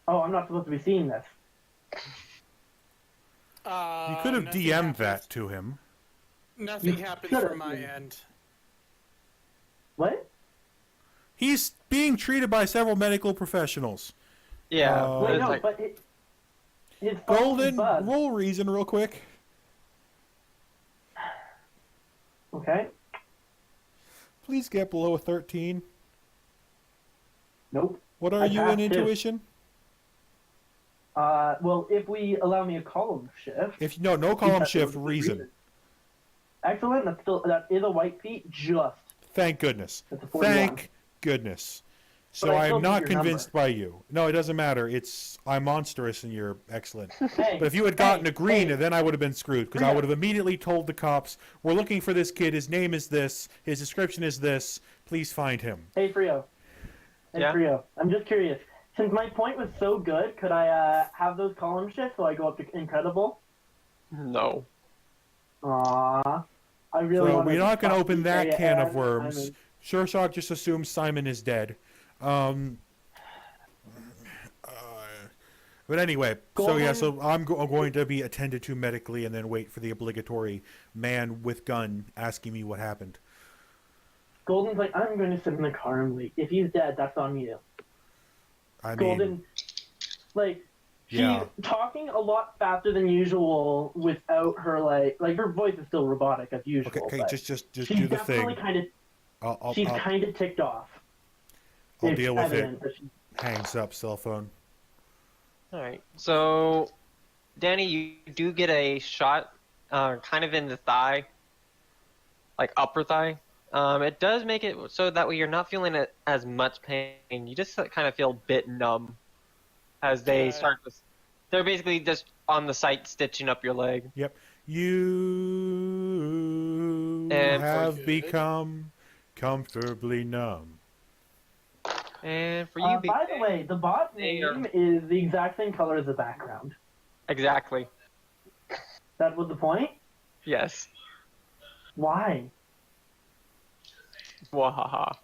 Oh, I'm not supposed to be seeing this. You could have nothing DM'd happens. that to him. Nothing You happens should've. from my end. What? He's being treated by several medical professionals. Yeah. Wait, Wait, it's no, like- but his phone Golden, buzzed. roll reason real quick. Okay. Please get below a 13. Nope. What are I you in passed it. intuition? Well, if we allow me a column shift. If no column that's shift a good reason. Excellent. That is a white feet. Just. Thank goodness. That's a 41. Thank goodness. So But I I still am need not your convinced by you. No, it doesn't matter. I'm monstrous and you're excellent. Hey, But if you had gotten hey, a green, hey, then I would have been screwed because I would have immediately told the cops, "We're looking for this kid. His name is this. His description is this. Please find him." Hey, Frio. Hey, Yeah? Frio. I'm just curious. Since my point was so good, could I have those column shifts so I go up to incredible? No. Aww. I really So want we're not going to open that area can of ad. worms. I'm in. Sure Shock just assumes Simon is dead. But anyway, so yeah, so I'm going to be attended to medically and then wait for the obligatory man with gun asking me what happened. Golden's like, I'm going to sit in the car and wait. If he's dead, that's on you. I mean, Golden, like, she's Yeah. talking a lot faster than usual without her, like her voice is still robotic as usual. okay, but just she's do the definitely thing. kind of, she's kind of ticked off. I'll It's deal with it. evident that she- Hangs up cell phone. All right. So, Danny, you do get a shot, kind of in the thigh, like upper thigh. It does make it so that way you're not feeling it as much pain. You just kind of feel a bit numb as they start to. They're basically just on the site stitching up your leg. Yep. You And have good. become comfortably numb. And for you, By the way, the bot They name are- is the exact same color as the background. exactly. That was the point? Yes. Why? Wahaha.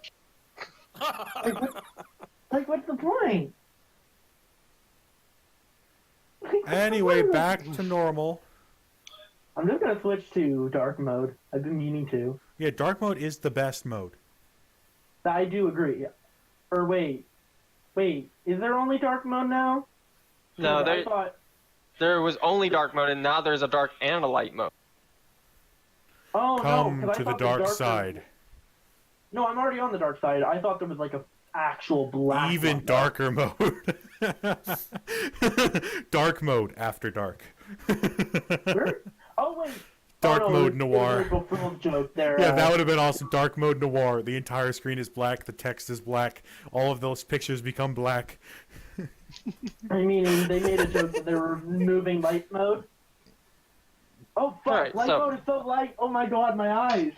Like, what's the point? Anyway, back to normal. I'm just gonna switch to dark mode. I've been meaning to. Yeah, dark mode is the best mode. I do agree. Or wait, is there only dark mode now? No, I thought. there was only dark mode, and now there's a dark and a light mode. Oh Come no, 'cause I to the thought dark darker- side. No, I'm already on the dark side. I thought there was like a actual black. Even one. darker mode. Dark mode after dark. Where? Oh wait. Dark oh, no, mode it was noir. like a full joke there. Yeah, that would have been awesome. Dark mode noir. The entire screen is black. The text is black. All of those pictures become black. I mean, they made a joke that they were removing light mode. Oh fuck! Alright, light so- mode is so light. Oh my god, my eyes.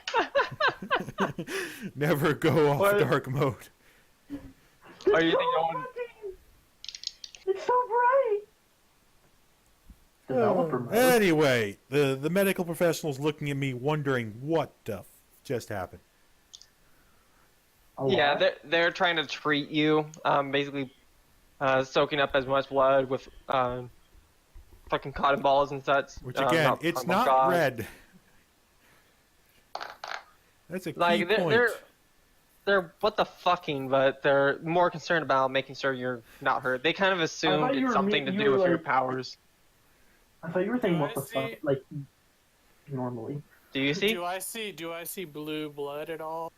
Never go off What? dark mode. Are you It's thinking so on- fucking- It's so bright. Developer mode. Anyway, the medical professional's looking at me wondering what the just happened. A Yeah, lot. they're trying to treat you, basically soaking up as much blood with fucking cotton balls and such. Which again, it's cotton ball not gauze. red. That's a key Like point. they're what the fucking, but they're more concerned about making sure you're not hurt. They kind of assumed thought you it's were something to you do were with your like- powers. I thought you were saying Do what I the fuck, see- like normally. Do you see? Do I see blue blood at all?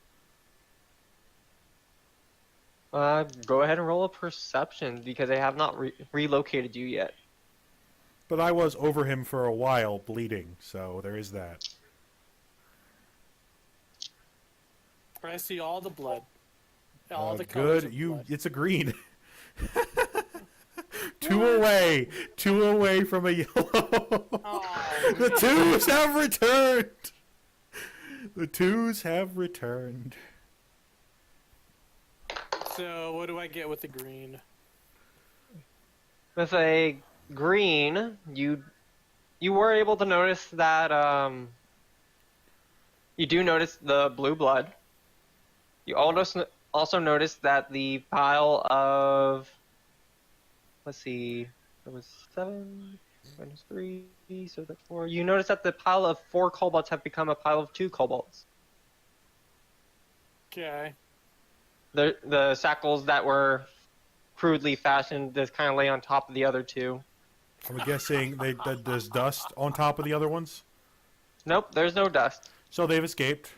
Go ahead and roll a perception because they have not relocated you yet. But I was over him for a while, bleeding, so there is that. I see all the blood. All the colors good. of blood. It's a green. Two away from a yellow. Oh, The twos have returned. The twos have returned. so what do I get with the green? With a green, you were able to notice that you do notice the blue blood. You also noticed that the pile of, let's see, there was 7 minus 3, so that's 4. You notice that the pile of 4 kobolds have become a pile of 2 kobolds. Okay. The shackles that were crudely fashioned just kind of lay on top of the other 2. I'm guessing there's dust on top of the other ones, Nope, there's no dust. so they've escaped.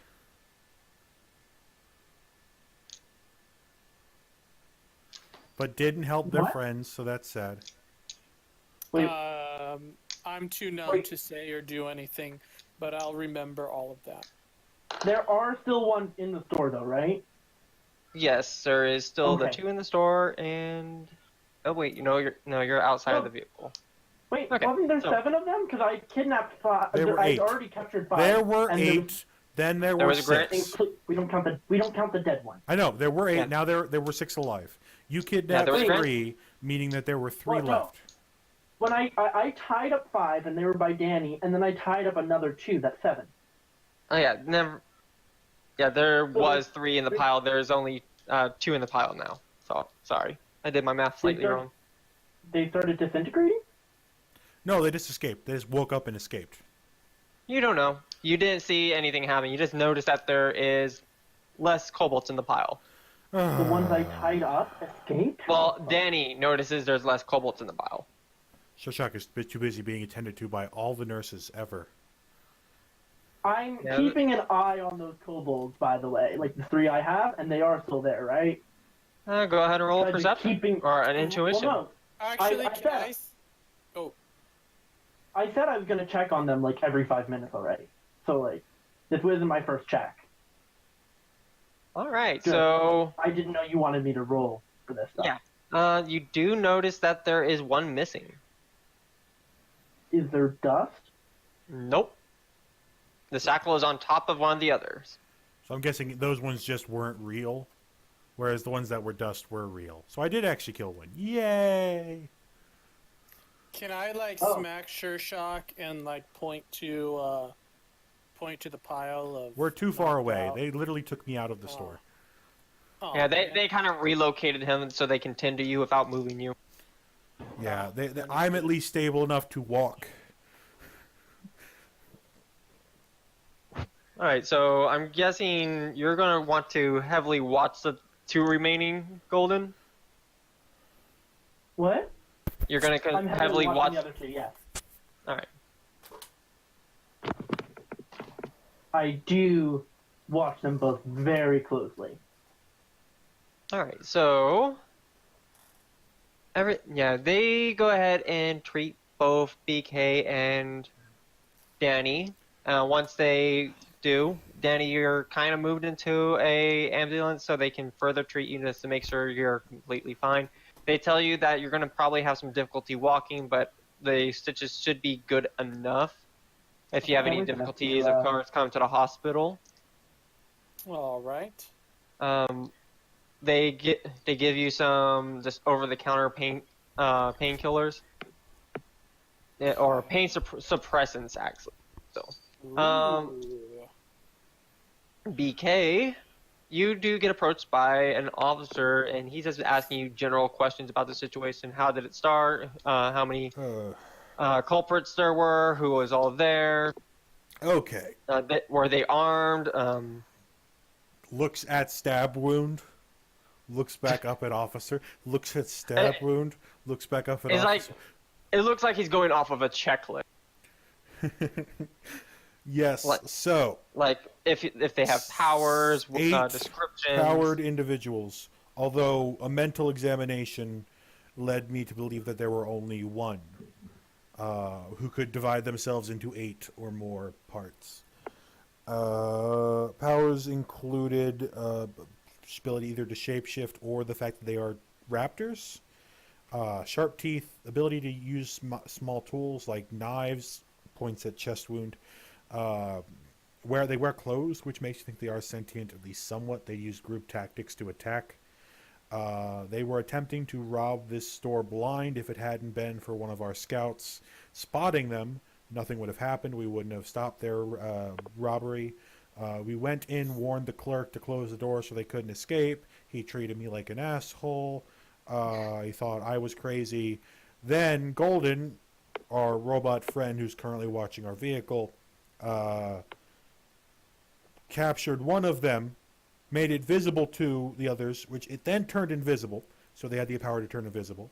But didn't help their What? friends, so that's sad. Wait. I'm too numb Wait. to say or do anything, but I'll remember all of that. There are still ones in the store though, right? Yes, there is still the Okay. 2 in the store, and oh wait, you're outside of the vehicle. Wait, Okay, wasn't there so- 7 of them? Because I kidnapped 5. There were I 8. already captured 5. There were and 8. Then there There were was a great- 6. We don't count the dead one. I know there were 8. Yeah. Now there were 6 alive. You kidnapped there was 3, meaning that there were 3 Well, no. left. When I tied up 5 and they were by Danny, and then I tied up another 2. That's 7. Oh yeah, never. Yeah, there was 3 in the pile. There's only 2 in the pile now. So sorry, I did my math slightly there- wrong. They started disintegrating. No, they just escaped. They just woke up and escaped. You don't know. You didn't see anything happen. You just noticed that there is less kobolds in the pile. The ones I tied up escaped. Well, Danny notices there's less kobolds in the pile. Shoshak is a bit too busy being attended to by all the nurses ever. I'm Yeah, keeping an eye on those kobolds, by the way. Like the 3 I have, and they are still there, right? Go ahead and roll a Tried to perception keeping- or an intuition. Well, no. Actually, I can bet- I? I said I was gonna check on them like every 5 minutes already. So like, this wasn't my first check. All right, Good. so I didn't know you wanted me to roll for this stuff. Yeah. You do notice that there is 1 missing. Is there dust? Nope. The shackle is on top of one of the others. So I'm guessing those ones just weren't real. whereas the ones that were dust were real. So I did actually kill one. Yay! Can I like Oh. smack Sure Shock and like point to the pile of? We're too far knocked away. out? They literally took me out of the store. Oh, Yeah, man. they kind of relocated him so they can tend to you without moving you. Yeah, I'm at least stable enough to walk. All right, so I'm guessing you're gonna want to heavily watch the two remaining golden. What? You're gonna I'm heavily watching watch. the other two. Yes. All right. I do watch them both very closely. All right, so they go ahead and treat both BK and Danny. Once they do, Danny, you're kind of moved into a ambulance so they can further treat you just to make sure you're completely fine. They tell you that you're going to probably have some difficulty walking, but the stitches should be good enough. If you have any Probably gonna have to, difficulties, of course, come to the hospital. All right. They give you some just over-the-counter painkillers, or pain suppressants actually. So, Ooh. BK, you do get approached by an officer, and he's just asking you general questions about the situation. How did it start? How many culprits there were? Who was all there? Okay. Were they armed? Looks at stab wound. Looks back up at officer. Looks at stab wound. Looks back up at It's like officer. it looks like he's going off of a checklist. Yes. Like- So Like if they have powers, 8 descriptions. powered individuals. Although a mental examination led me to believe that there were only one who could divide themselves into 8 or more parts. Powers included ability either to shapeshift or the fact that they are raptors. Sharp teeth, ability to use small tools like knives, points at chest wound. Where they wear clothes, which makes you think they are sentient at least somewhat. They use group tactics to attack. They were attempting to rob this store blind. If it hadn't been for one of our scouts spotting them, nothing would have happened. We wouldn't have stopped their robbery. We went in, warned the clerk to close the door so they couldn't escape. He treated me like an asshole. He thought I was crazy. Then Golden, our robot friend who's currently watching our vehicle, captured one of them, made it visible to the others, which it then turned invisible, so they had the power to turn invisible.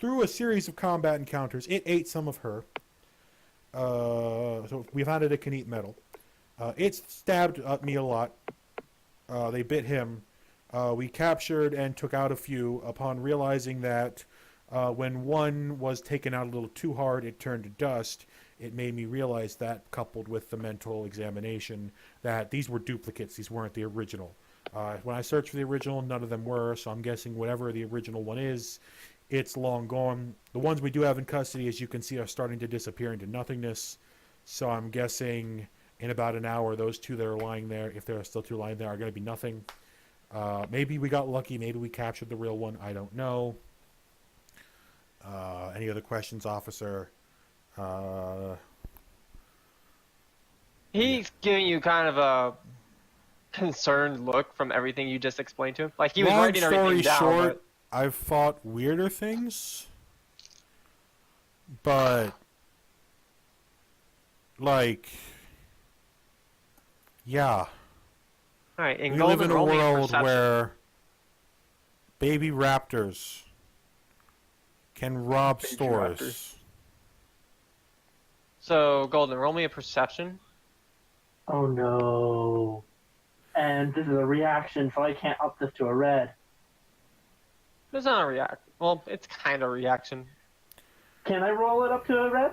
Through a series of combat encounters, it ate some of her. So we found it can eat metal. It stabbed at me a lot. They bit him. We captured and took out a few upon realizing that when one was taken out a little too hard, it turned to dust. It made me realize that, coupled with the mental examination, that these were duplicates. These weren't the original. When I searched for the original, none of them were, so I'm guessing whatever the original one is, it's long gone. The ones we do have in custody, as you can see, are starting to disappear into nothingness. So I'm guessing in about an hour, those two that are lying there, if there are still two lying there, are going to be nothing. Maybe we got lucky. Maybe we captured the real one. I don't know. Any other questions, officer? He's giving you kind of a concerned look from everything you just explained to him. Like he was Long writing everything story down. short, I've fought weirder things, but like, yeah, All right, in we Golden, live in a roll me world perception. where baby raptors can rob Baby stores. raptors. So Golden, roll me a perception. Oh no. And this is a reaction, so I can't up this to a red. It's not a react. Well, it's kind of a reaction. Can I roll it up to a red?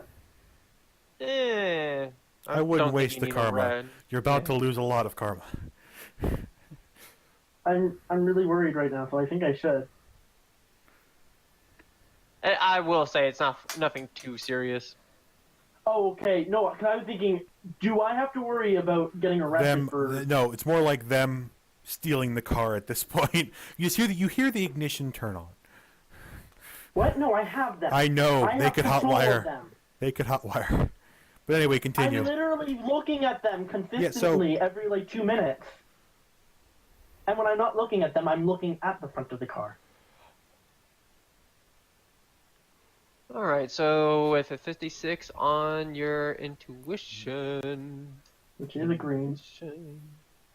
I wouldn't don't think waste you the need a karma. red. You're about to lose a lot of karma. I'm really worried right now, so I think I should. I will say it's nothing too serious. Oh, okay. No, 'cause I was thinking, do I have to worry about getting arrested Them, for? no, it's more like them stealing the car at this point. You hear the ignition turn on. What? No, I have them. I know I they have could control of hotwire. them. They could hotwire. But anyway, continue. I'm literally looking at them consistently every like 2 minutes. And when I'm not looking at them, I'm looking at the front of the car. All right, so with a 56 on your intuition, Which is a green.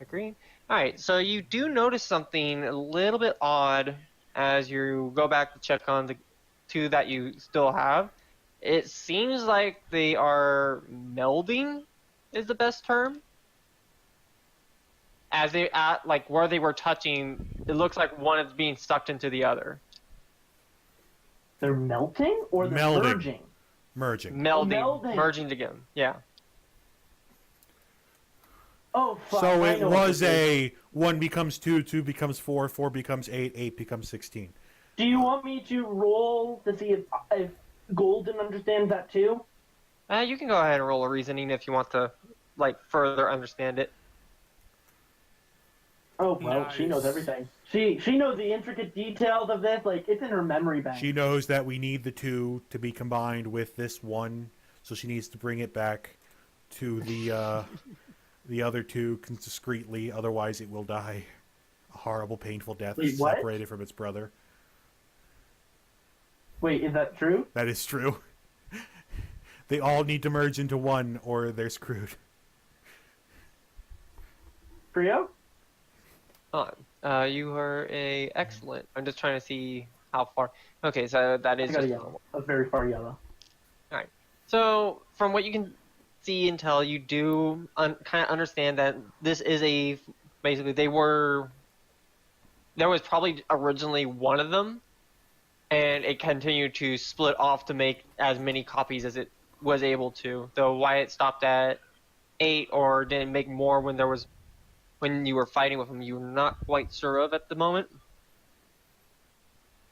a green. All right, so you do notice something a little bit odd as you go back to check on the two that you still have. It seems like they are melding, is the best term. As they at like where they were touching, it looks like one is being sucked into the other. They're melting or they're Melding. merging? Melding, merging together. Yeah. Oh, fuck. So I it know what was this is. a 1 becomes 2, 2 becomes 4, 4 becomes 8, 8 becomes 16. Do you want me to roll to see if Golden understands that too? You can go ahead and roll a reasoning if you want to, like, further understand it. Oh, well, she knows Nice. everything. She knows the intricate details of this. Like, it's in her memory bank. She knows that we need the 2 to be combined with this 1, so she needs to bring it back to the other 2 discreetly, otherwise it will die a horrible, painful death Wait, what? separated from its brother. Wait, is that true? That is true. They all need to merge into 1 or they're screwed. Frio? You are excellent. I'm just trying to see how far. Okay, so that is I got a just yellow. A very far yellow. so. From what you can see and tell, you do kind of understand that this is basically there was probably originally one of them, and it continued to split off to make as many copies as it was able to. Though why it stopped at 8 or didn't make more when you were fighting with them, you're not quite sure of at the moment.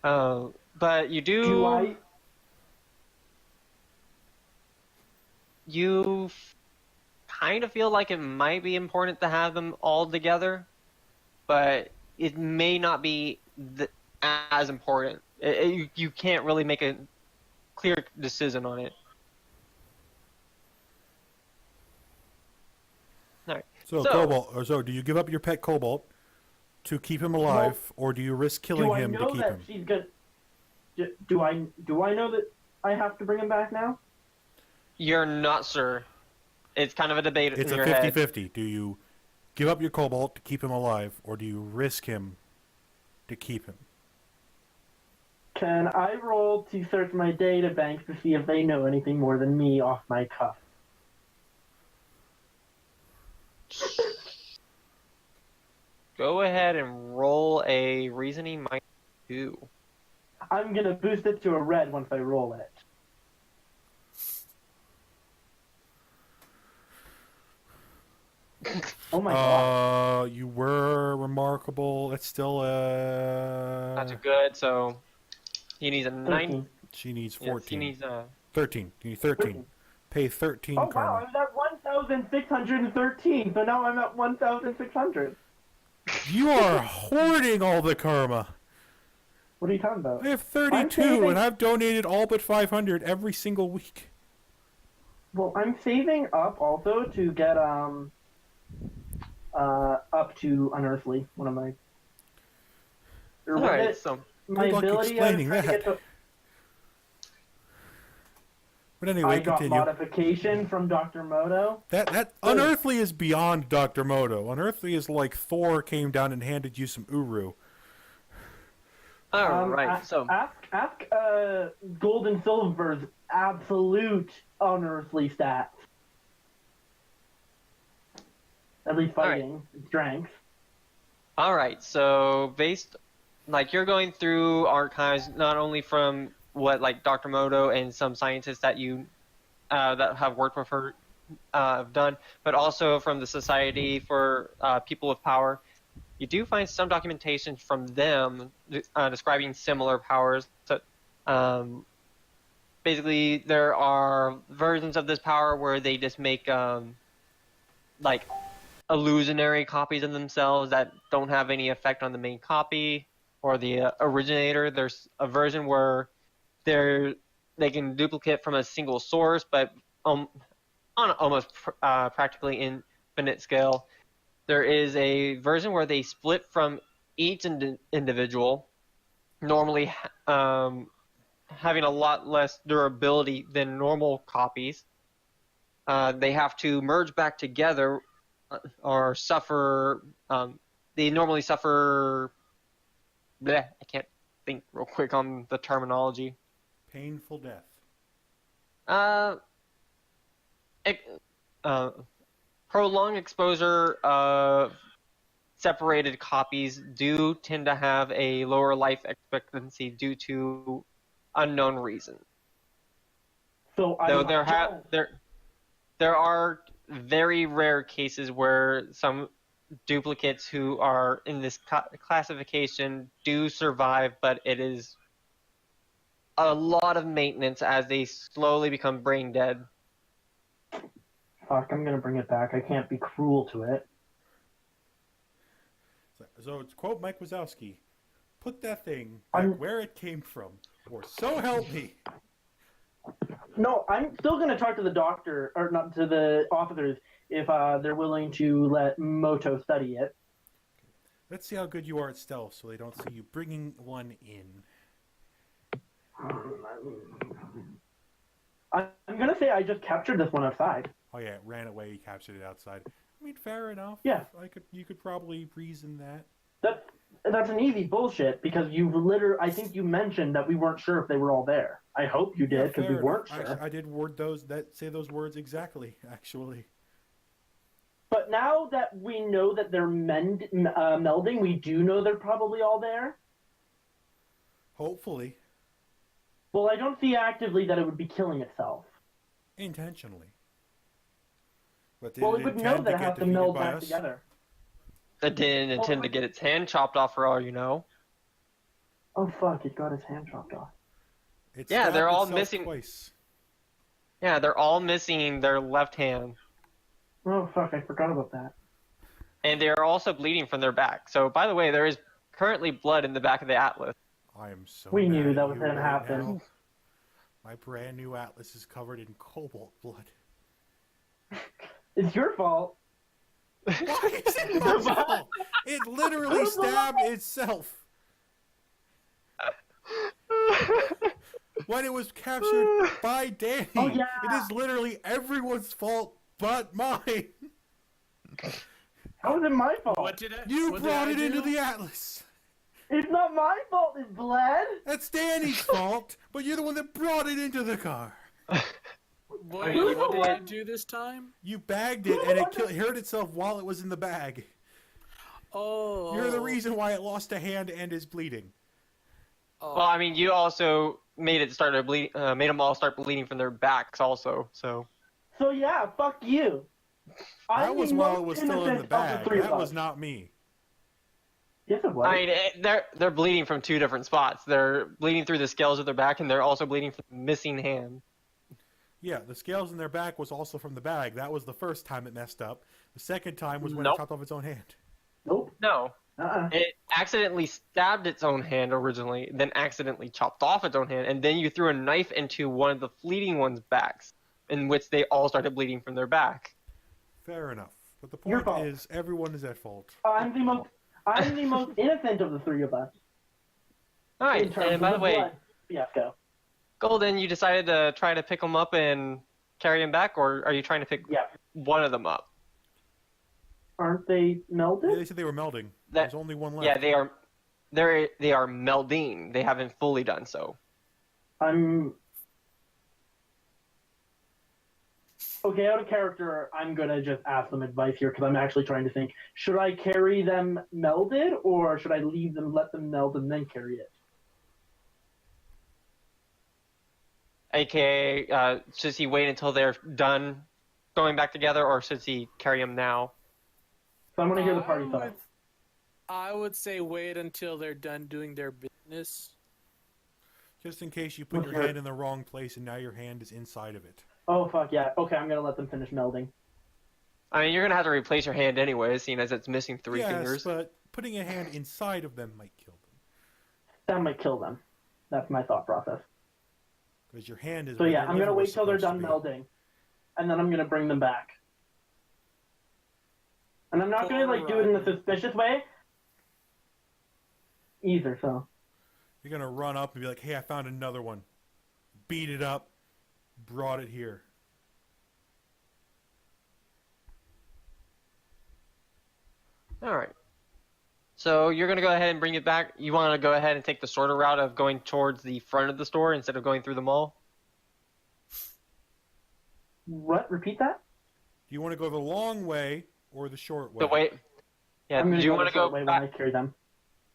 But you do. Do I? You kind of feel like it might be important to have them all together, but it may not be as important. You can't really make a clear decision on it. All right. So Cobalt, so do you give up your pet Cobalt to keep him alive, or do you risk killing Do I him to know keep that him? she's good? Do I know that I have to bring him back now? You're not sure. It's kind of a debate It's in a your head. 50-50. Do you give up your Cobalt to keep him alive, or do you risk him to keep him? Can I roll to search my data bank to see if they know anything more than me off my cuff? Go ahead and roll a reasoning -2. I'm gonna boost it to a red once I roll it. Oh my god. You were remarkable. It's still Not too good, so he needs a 9. 13. She needs Yes, 14. he needs 13. You need 13. 13. Pay 13 Oh wow, karma. I was at 1,613, so now I'm at 1,600. You are hoarding all the karma. What are you talking about? I have I'm 32, saving- and I've donated all but 500 every single week. Well, I'm saving up also to get up to Unearthly, one of my. Or was Alright, it so my Good luck ability. I was explaining trying to that. get to- But anyway, I got continue. modification from Dr. Moto. That Unearthly is beyond Dr. Moto. Unearthly is like Thor came down and handed you some Uru. alright, so Ask Gold and Silver's absolute Unearthly stats. At least Alright. fighting, strength. alright, so based like you're going through archives not only from what like Dr. Moto and some scientists that you that have worked with her have done, but also from the Society for People with Power. You do find some documentation from them describing similar powers. So, basically, there are versions of this power where they just make like illusionary copies of themselves that don't have any effect on the main copy or the originator. There's a version where they can duplicate from a single source, but on almost practically infinite scale. There is a version where they split from each individual, normally having a lot less durability than normal copies. They have to merge back together or suffer. They normally suffer. Bleh, I can't think real quick on the terminology. Painful death. Prolonged exposure of separated copies do tend to have a lower life expectancy due to unknown reasons. So Though there are very rare cases where some duplicates who are in this classification do survive, but it is a lot of maintenance as they slowly become brain dead. Fuck, I'm gonna bring it back. I can't be cruel to it. So to quote Mike Wazowski, put that thing back where it came from, or so help me. No, I'm still gonna talk to the doctor, or not to the officers, if they're willing to let Moto study it. Let's see how good you are at stealth, so they don't see you bringing one in. I'm gonna say I just captured this one outside. Oh yeah, it ran away. He captured it outside. I mean, fair enough. Yeah. You could probably reason that. That's an easy bullshit because I think you mentioned that we weren't sure if they were all there. I hope you did because we weren't sure. I did word say those words exactly, actually. But now that we know that they're melding, we do know they're probably all there. Hopefully. Well, I don't see actively that it would be killing itself. Intentionally. But Well, it would know that it has to meld back together. It didn't intend to get its hand chopped off for all you know. Oh fuck, it got its hand chopped off. Yeah, they're all missing twice. Yeah, they're all missing their left hand. Oh fuck, I forgot about that. And they are also bleeding from their back. So, by the way, there is currently blood in the back of the Atlas. I am so We mad knew at that was you gonna right happen. now. My brand new Atlas is covered in cobalt blood. It's your fault. Why is it my fault? It literally stabbed itself. When it was captured by Danny. Oh, yeah. It is literally everyone's fault but mine. How is it my fault? What did I? You what brought did it I into do? the Atlas. It's not my fault it's bled. That's Danny's fault, but you're the one that brought it into the car. Wait, Who's what the did I one- do this time? You bagged it and it hurt itself while it was in the bag. Oh. You're the reason why it lost a hand and is bleeding. Oh. Well, I mean, you also made them all start bleeding from their backs, also. So Yeah, fuck you. That was while it was still in the innocent of bag. three of That us. was not me. Yes, it was. I mean, they're bleeding from two different spots. They're bleeding through the scales of their back, and they're also bleeding from the missing hand. Yeah, the scales in their back was also from the bag. That was the first time it messed up. The second time was when it Nope. chopped off its own hand. Nope. No, Uh-uh. it accidentally stabbed its own hand originally, then accidentally chopped off its own hand, and then you threw a knife into one of the fleeting one's backs, in which they all started bleeding from their back. Fair enough. But the Your point fault. is, everyone is at fault. I'm the most innocent of the three of us. All right, In terms and by of the way, blood fiasco. Golden, you decided to try to pick them up and carry them back, or are you trying to pick Yeah. one of them up? Aren't they Yeah, melded? they said they were melding. That- There's only one left. Yeah, they are. They are melding. They haven't fully done so. Okay, out of character, I'm gonna just ask them advice here because I'm actually trying to think: should I carry them melded, or should I leave them, let them meld, and then carry it? AKA, should he wait until they're done going back together, or should he carry them now? So I'm gonna hear the party thoughts. I would say wait until they're done doing their business. Just in case you put your Okay. hand in the wrong place and now your hand is inside of it. Oh fuck yeah! Okay, I'm gonna let them finish melding. I mean, you're gonna have to replace your hand anyway, seeing as it's missing three Yes, fingers. but putting a hand inside of them might kill them. That might kill them. That's my thought process. Because your hand is So where yeah, their I'm gonna liver was wait till they're supposed done to be. melding, and then I'm gonna bring them back. And I'm not gonna like do it in a suspicious way either. So You're gonna run up and be like, "Hey, I found another one. Beat it up. Brought it here." All right. So you're gonna go ahead and bring it back. You want to go ahead and take the shorter route of going towards the front of the store instead of going through the mall? what? Repeat that. Do you want to go the long way or the short way? The way. Yeah. I'm Do gonna you go want the to go short way when back? I carry them.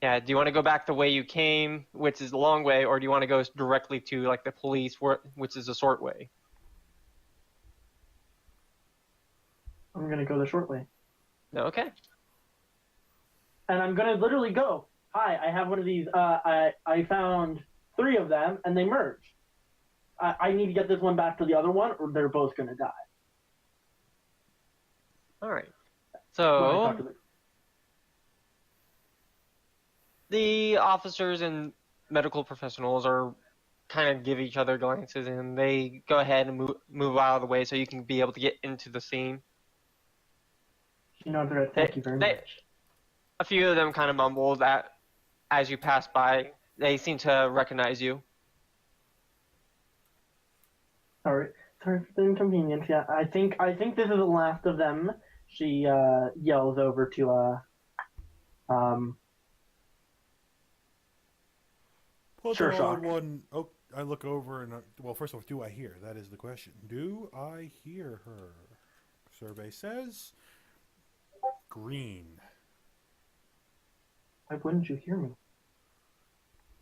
Yeah. Do you want to go back the way you came, which is the long way, or do you want to go directly to like the police, which is the short way? I'm gonna go the short way. No. Okay. And I'm gonna literally go. Hi, I have one of these. I found 3 of them, and they merged. I need to get this one back to the other one, or they're both gonna die. All right. When I talk So to them. the officers and medical professionals are kind of give each other glances, and they go ahead and move out of the way so you can be able to get into the scene. You know, thank you very much. A few of them kind of mumble that as you pass by. They seem to recognize you. Sorry for the inconvenience. Yeah, I think this is the last of them. She yells over to Pull Sure the shock. old one. Oh, I look over and well, first of all, do I hear? That is the question. Do I hear her? Survey says green. Why wouldn't you hear me?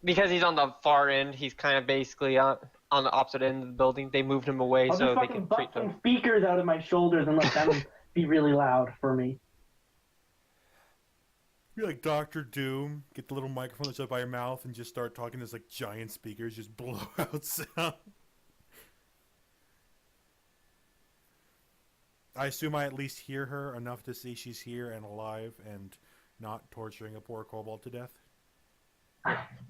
Because he's on the far end, he's kind of basically on the opposite end of the building. They moved him away I'll so just they fucking can butt treat some them. speakers out of my shoulders and let them be really loud for me. You're like Doctor Doom. Get the little microphone that's up by your mouth and just start talking. There's like giant speakers, just blow out sound. I assume I at least hear her enough to see she's here and alive and not torturing a poor kobold to death.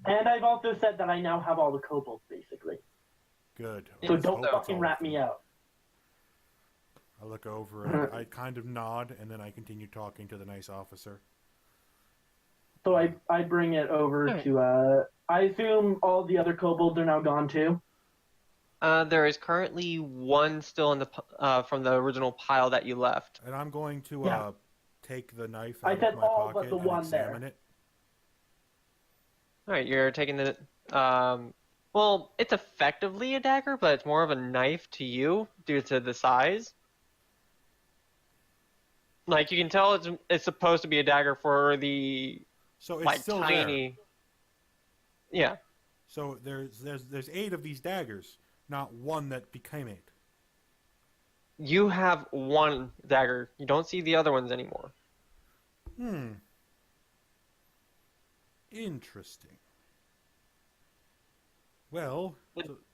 And I've also said that I now have all the kobolds, basically. Good. So Let's don't hope it's fucking all rat of them. me out. I look over and I kind of nod, and then I continue talking to the nice officer. So I bring it over Alright. to, I assume all the other kobolds are now gone too? There is currently one still in the from the original pile that you left. And I'm going to Yeah. take the knife I out said of my all but pocket the and one there. examine it. All right, you're taking the. Well, it's effectively a dagger, but it's more of a knife to you due to the size. Like you can tell, it's supposed to be a dagger for the So it's like still there. tiny. Yeah. So there's 8 of these daggers, not one that became 8. You have one dagger. You don't see the other ones anymore. Interesting. Well,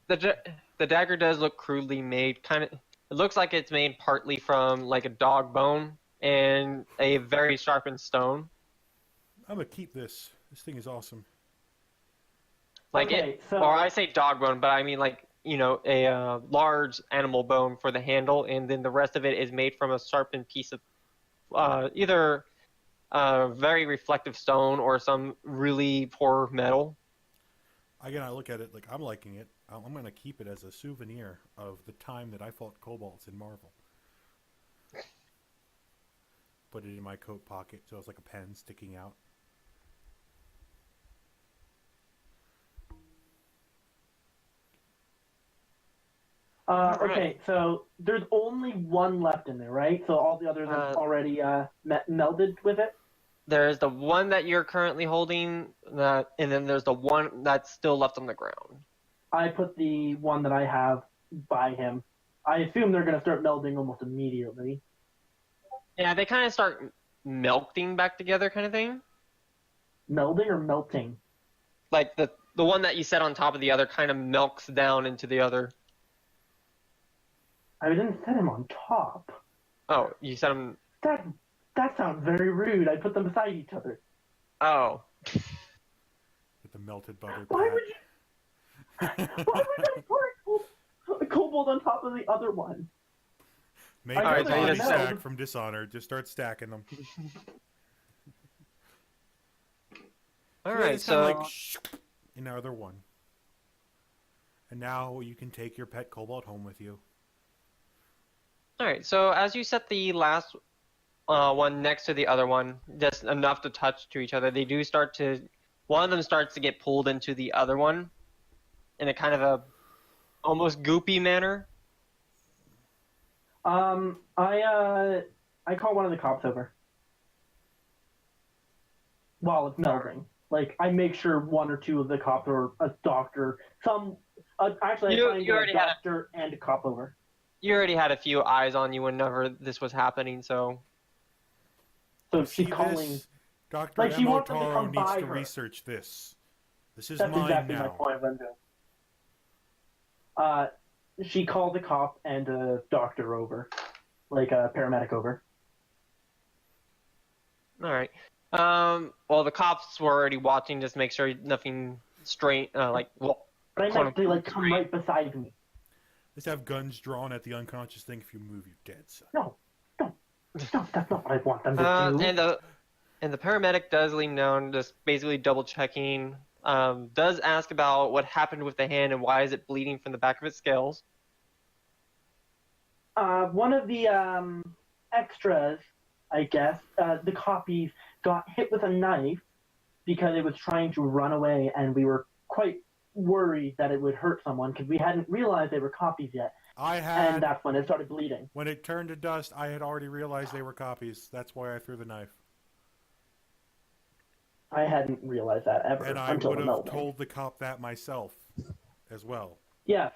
The dagger does look crudely made. Kind of, it looks like it's made partly from like a dog bone and a very sharpened stone. I'm gonna keep this. This thing is awesome. Like Okay, it, so- or I say dog bone, but I mean like a large animal bone for the handle, and then the rest of it is made from a sharpened piece of either very reflective stone or some really poor metal. Again, I look at it like I'm liking it. I'm gonna keep it as a souvenir of the time that I fought kobolds in Marvel. Put it in my coat pocket so it's like a pen sticking out. Okay, Alright. so there's only one left in there, right? So all the others have already melded with it? There's the one that you're currently holding, and then there's the one that's still left on the ground. I put the one that I have by him. I assume they're going to start melding almost immediately. Yeah, they kind of start melting back together, kind of thing. Melding or melting? Like the one that you set on top of the other kind of melts down into the other. I didn't set him on top. Oh, you said them. That sounds very rude. I put them beside each other. Oh. With the melted butter Why pat. would you? Why would I put a kobold on top of the other one? Make I a know Alright, so you body just- stack from Dishonored. Just start stacking them. Alright, It's kinda so like another one. And now you can take your pet kobold home with you. alright, so as you set the last one next to the other one, just enough to touch to each other, they do start to. One of them starts to get pulled into the other one, in a kind of a almost goopy manner. I call one of the cops over while it's melting. Like, I make sure one or two of the cops or a doctor, actually, You- I try and you get already a had a- doctor and a cop over. You already had a few eyes on you whenever this was happening, so So You she's see calling. this? Dr. Like, she Emo wants them to Taro come needs by to her. research this. This is That's mine exactly my now. point of Renzo. She called a cop and a doctor over, like a paramedic over. alright. Well, the cops were already watching, just make sure nothing strange, well, But I Quote meant they like unquote, come right beside me. Just have guns drawn at the unconscious thing. If you move, you're dead, son. No, that's not what I want them to do. and the paramedic does lean down, just basically double checking. Does ask about what happened with the hand and why is it bleeding from the back of its scales. One of the extras, I guess, the copies got hit with a knife because it was trying to run away, and we were quite worried that it would hurt someone because we hadn't realized they were copies yet, I had, and that's when it started bleeding. when it turned to dust, I had already realized they were copies. That's why I threw the knife. I hadn't realized that ever And I until would the have melting. told the cop that myself as well. Yes,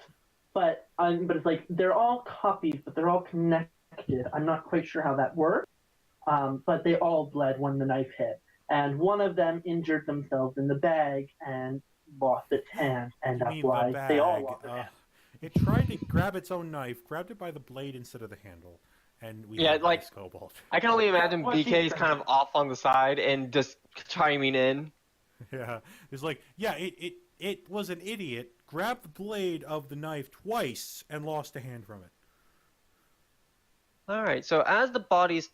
but it's like they're all copies, but they're all connected. I'm not quite sure how that works, but they all bled when the knife hit, and one of them injured themselves in the bag and lost its hand, and You that's mean why the bag. they all lost their hand. It tried to grab its own knife, grabbed it by the blade instead of the handle, and we Yeah, had like- this kobold. I can only imagine What she BK's said. kind of off on the side and just chiming in. Yeah, it's like, yeah, it was an idiot, grabbed the blade of the knife twice, and lost a hand from it. Alright, so as the bodies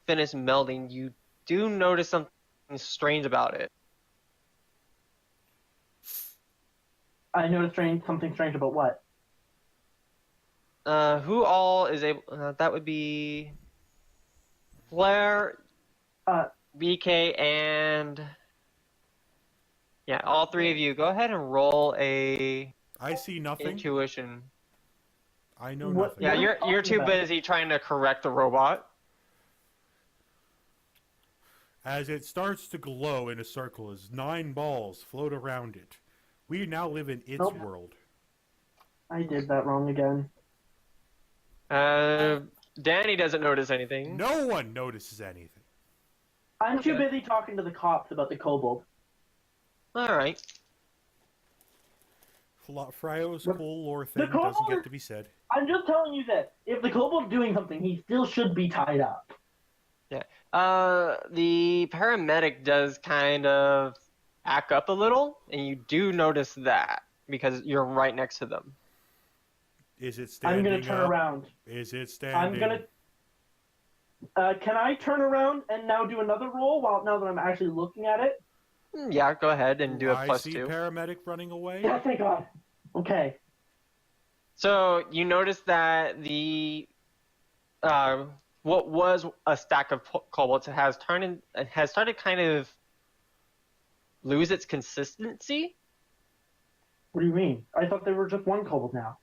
finish melding, you do notice something strange about it. I noticed something strange about what? Who all is able? That would be Flair, Uh, BK, and yeah, all three of you. Go ahead and roll a I see nothing. intuition. I know What- nothing. Yeah, are you you're talking too about? busy trying to correct the robot. As it starts to glow in a circle as 9 balls float around it. We now live in its Nope. world. I did that wrong again. Danny doesn't notice anything. No one notices anything. I'm too Okay. busy talking to the cops about the kobold. All right. Fryo's The- cool lore the thing doesn't kobold get is- to be said. I'm just telling you this. If the kobold's doing something, he still should be tied up. The paramedic does kind of act up a little, and you do notice that because you're right next to them. Is it standing I'm gonna turn up? around. Is it I'm standing? gonna. Can I turn around and now do another roll now that I'm actually looking at it? Yeah, go ahead and do a I plus see 2. paramedic running away. Yeah, thank God. Okay. So you notice that the what was a stack of cobalts has started kind of lose its consistency. What do you mean? I thought there were just one kobold now.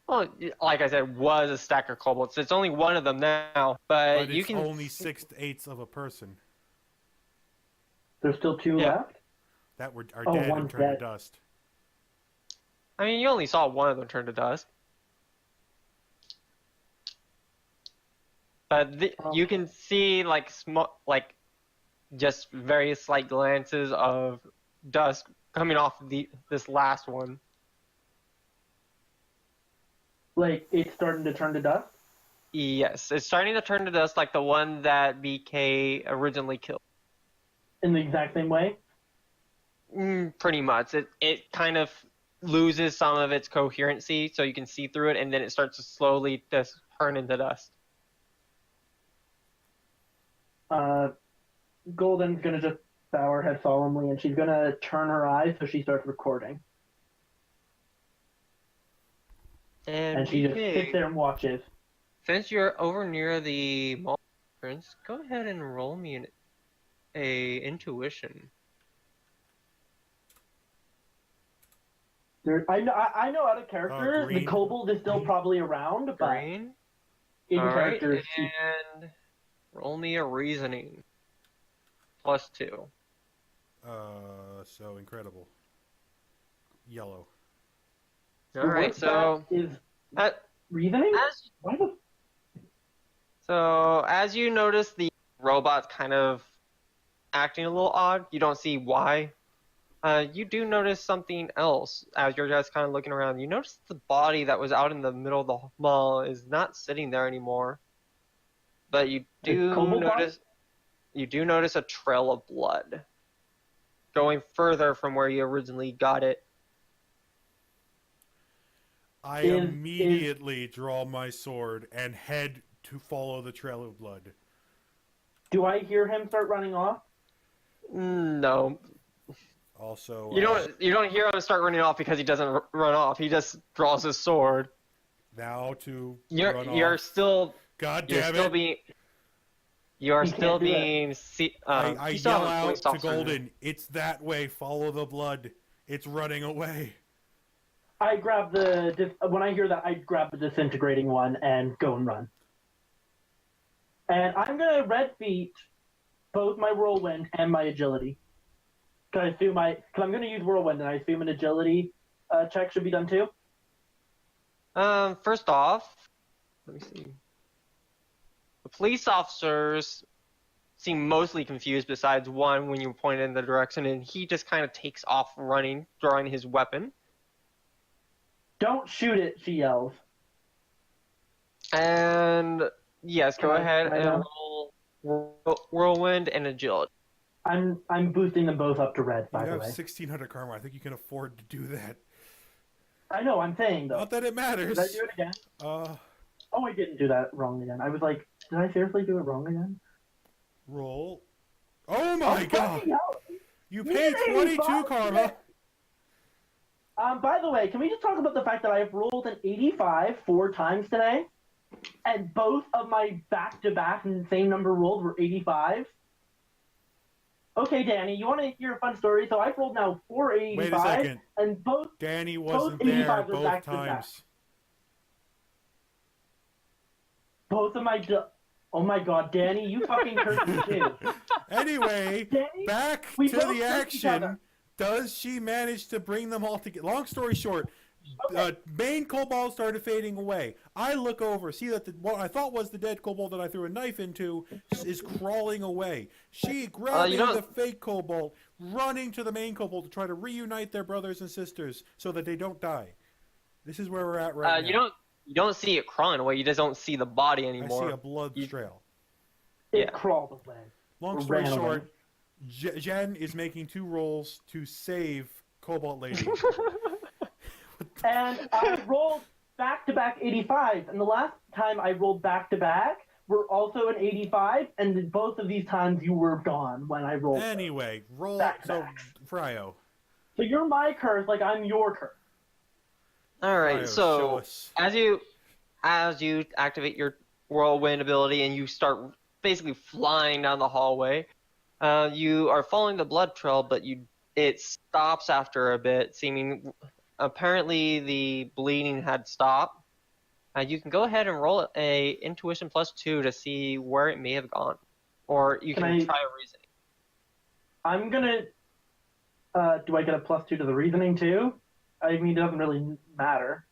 Well, like I said, was a stack of cobalts. It's only one of them now, but But you it's can only 6/8 of a person There's still two Yeah. left? that are Oh, dead and one's turned to dead. dust. I mean, you only saw one of them turn to dust. But you can see like just very slight glances of dust coming off this last one. Like, it's starting to turn to dust? Yes, it's starting to turn to dust like the one that BK originally killed. In the exact same way? Pretty much. It kind of loses some of its coherency, so you can see through it, and then it starts to slowly just turn into dust. Golden's gonna just bow her head solemnly, and she's gonna turn her eyes so she starts recording. And she just BK, sits there and watches. since you're over near the mall entrance, go ahead and roll me a intuition. I know out of character, the green. kobold is still probably around, but Green. in All right, character, and roll me a reasoning. +2. So incredible. Yellow. All right, so is uh, reasoning? as Why the So, as you notice the robot's kind of acting a little odd, you don't see why. You do notice something else as you're just kind of looking around. You notice the body that was out in the middle of the mall is not sitting there anymore. But you do kobold body? notice a trail of blood going further from where you originally got it. I Is- immediately draw my sword and head to follow the trail of blood. Do I hear him start running off? No, Also, you don't hear him start running off because he doesn't run off. He just draws his sword. now to You're run you're off. still God you're damn still it! being you are You still can't do that. being I you still yell have a out police to officer. Golden, "It's that way. Follow the blood. It's running away." I grab when I hear that, I grab the disintegrating one and go and run. And I'm gonna red feet both my whirlwind and my agility. Cause I'm gonna use whirlwind, and I assume an agility check should be done too. First off, let me see. The police officers seem mostly confused. Besides one, when you pointed in the direction, and he just kind of takes off running, drawing his weapon. Don't shoot it, she yells. And yes, go ahead can I and go? roll whirlwind and agility. I'm boosting them both up to red, by You the have way. 1,600 karma. I think you can afford to do that. I know, I'm saying though. Not that it matters. Did I do it again? Oh, I didn't do that wrong again. I was like, did I seriously do it wrong again? Roll. Oh my god! fucking hell. You paid 22 85? karma. By the way, can we just talk about the fact that I've rolled an 85 4 times today, and both of my back-to-back and same number rolled were 85? Okay, Danny, you want to hear a fun story? So I've rolled now 485, Wait a second. and both Danny wasn't 85s there are both back to back. times. of my... Oh my god, Danny, you fucking cursed me too. Anyway, Danny, back we to both the cursed each action. other. Does she manage to bring them all together? Long story short, Okay. main kobold started fading away. I look over, see that what I thought was the dead kobold that I threw a knife into is crawling away. She grabbing the fake kobold, running to the main kobold to try to reunite their brothers and sisters so that they don't die. This is where we're at right now. You don't see it crawling away. You just don't see the body I anymore. see a blood trail. It crawled away. Long Or story ran away. short, Jen is making 2 rolls to save Cobalt Lady. And I rolled back-to-back 85s, and the last time I rolled back-to-back were also an 85, and both of these times you were gone when I rolled. Anyway, roll. Back-to-back. So, Fryo. So you're my curse, like I'm your curse. All right, Fryo, show so us. as you activate your whirlwind ability and you start basically flying down the hallway, you are following the blood trail, but it stops after a bit, seeming apparently the bleeding had stopped. You can go ahead and roll a intuition +2 to see where it may have gone, or you can try a reasoning. I'm gonna. Do I get a +2 to the reasoning too? I mean, it doesn't really matter.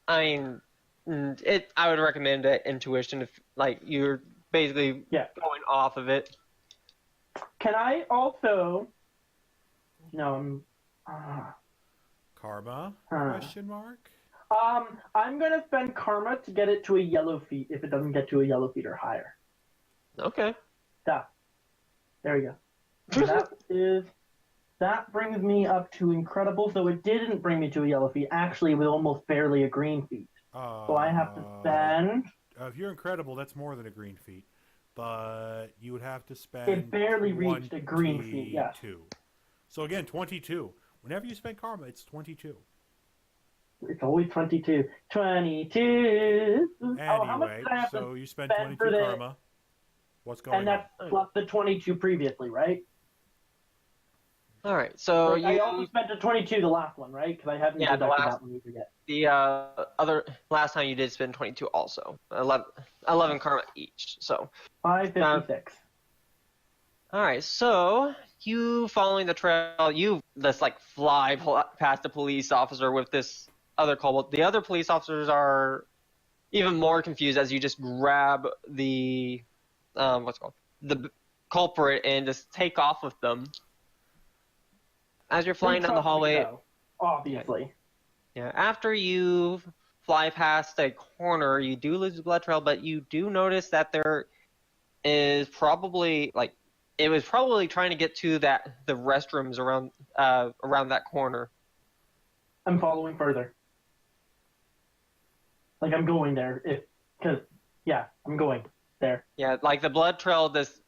I mean, I would recommend intuition if you're basically going off of it. Can I also? No, I'm. Karma? Question mark? I'm gonna spend karma to get it to a yellow feet if it doesn't get to a yellow feet or higher. Okay. There we go. That brings me up to incredible. So it didn't bring me to a yellow feet. Actually, it was almost barely a green feet. So I have to spend. If you're incredible, that's more than a green feat. But you would have to spend. It barely reached a green feat. Yes. 22. So again, 22. Whenever you spend karma, it's 22. It's always 22. 22. How much Anyway, did I have so to you spend spend 22 for this? karma. What's going And that's on? plus the 22 previously, right? All right. So Like, I you also spent the 22 the last one, right? Because I haven't Yeah, the deducted last- that one either yet. the other last time you did spend 22 also 11 karma each. So 556. all right. So you following the trail, you just like fly past the police officer with this other kobold. The other police officers are even more confused as you just grab the what's it called the culprit and just take off with them. As you're flying They down the trust me, hallway, though, obviously. yeah, after you fly past a corner, you do lose the blood trail, but you do notice that there is probably like it was probably trying to get to the restrooms around that corner. I'm following further. Like, I'm going there. I'm going there. Yeah, like the blood trail this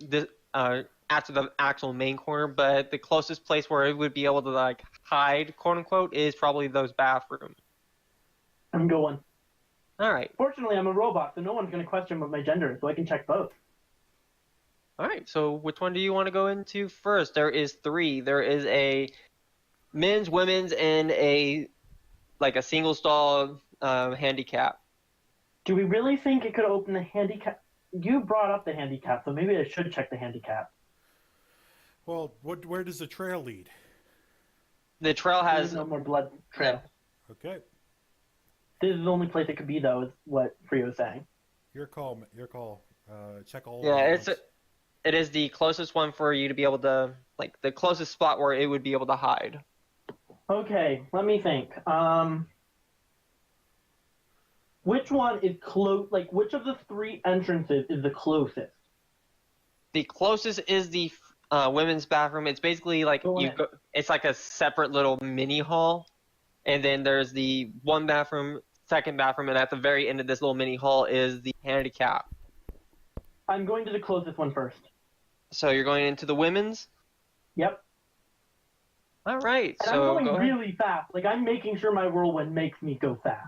after the actual main corner, but the closest place where it would be able to like hide, quote unquote, is probably those bathrooms. I'm going. All right. Fortunately, I'm a robot, so no one's going to question what my gender is, so I can check both. All right, so which one do you want to go into first? There is 3. There is a men's, women's, and a single stall handicap. Do we really think it could open the handicap? You brought up the handicap, so maybe I should check the handicap. Well, where does the trail lead? The trail There's has no more blood trail. Okay. This is the only place it could be, though, is what Frio's saying. Your call. Your call. Check all. yeah, it is the closest one for you to be able to the closest spot where it would be able to hide. Okay, let me think. Which one is close? Like, which of the 3 entrances is the closest? The closest is the women's bathroom. It's basically like it's like a separate little mini hall, and then there's the one bathroom, second bathroom, and at the very end of this little mini hall is the handicap. I'm going to the closest one first. So you're going into the women's? Yep. All right. And So I'm go going ahead. really fast. Like, I'm making sure my whirlwind makes me go fast.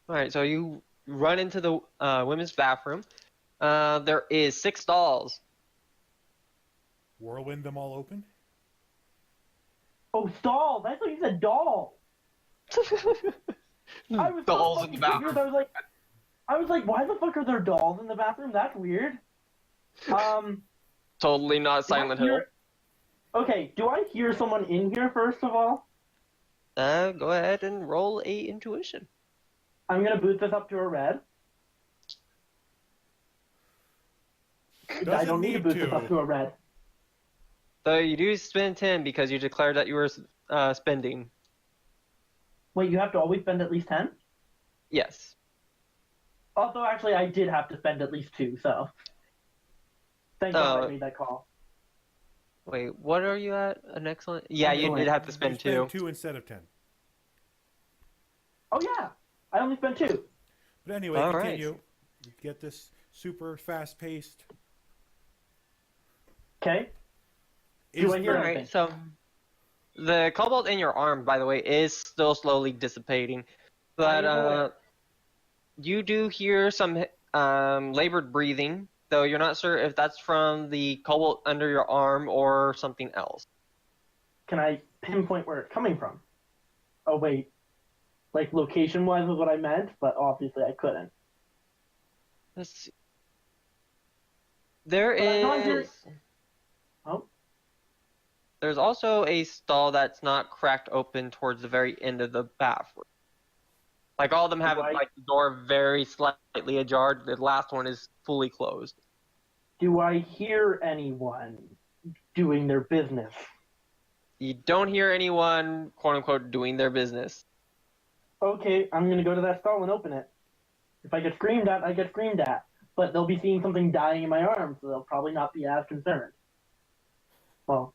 All right. So you run into the women's bathroom. There is 6 stalls. Whirlwind them all open. Oh, stalls! I thought you said doll. I was Dolls so in the fucking bathroom. confused. I was like, why the fuck are there dolls in the bathroom? That's weird. Totally not Silent Hill. Okay, do I hear someone in here first of all? Go ahead and roll a intuition. I'm gonna boot this up to a red. I don't need to boot this up to a red. So you do spend 10 because you declared that you were spending. Wait, you have to always spend at least 10? Yes. Also, actually, I did have to spend at least 2, so. Thank God I made that call. Wait, what are you at? An excellent? Yeah, you Excellent. did have to spend 2. Spend 2 instead of 10. Oh, yeah! I only spent 2. But anyway, All continue. right. You get this super fast-paced. Okay. Do I hear All anything? right, so the cobalt in your arm, by the way, is still slowly dissipating, but you do hear some labored breathing, though you're not sure if that's from the cobalt under your arm or something else. Can I pinpoint where it's coming from? Oh, wait. Like, location-wise is what I meant, but obviously I couldn't. Let's see. There But I'm not hearing- is. Oh. There's also a stall that's not cracked open towards the very end of the bathroom. Like all of them have Right. like the door very slightly ajar. The last one is fully closed. Do I hear anyone doing their business? You don't hear anyone, quote unquote, doing their business. okay, I'm gonna go to that stall and open it. If I get screamed at, I get screamed at. But they'll be seeing something dying in my arms, so they'll probably not be as concerned. Well,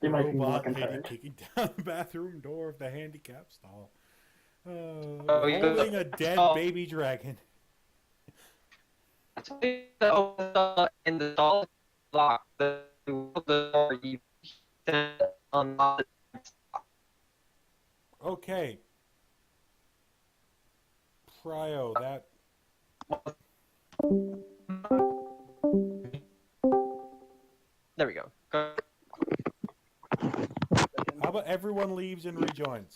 they might be more Robot lady concerned. kicking down the bathroom door of the handicap stall. Oh, you- Holding a dead oh. baby dragon. In the stall lock, the door you unlock. Okay. Fryo, that... There we go. How about everyone leaves and rejoins?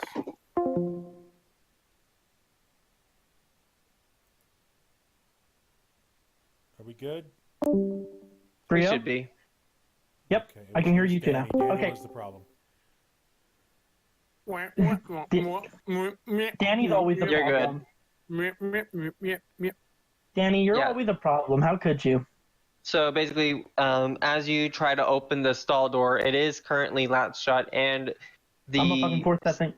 Are we good? We Frio? should be. Yep, Okay, it I can was hear you two Danny. now. Danny Okay. was the problem. Danny's always the You're good. problem. Danny, you're Yeah. always a problem. How could you? So basically, as you try to open the stall door, it is currently latched shut, and I'm gonna fucking force that thing.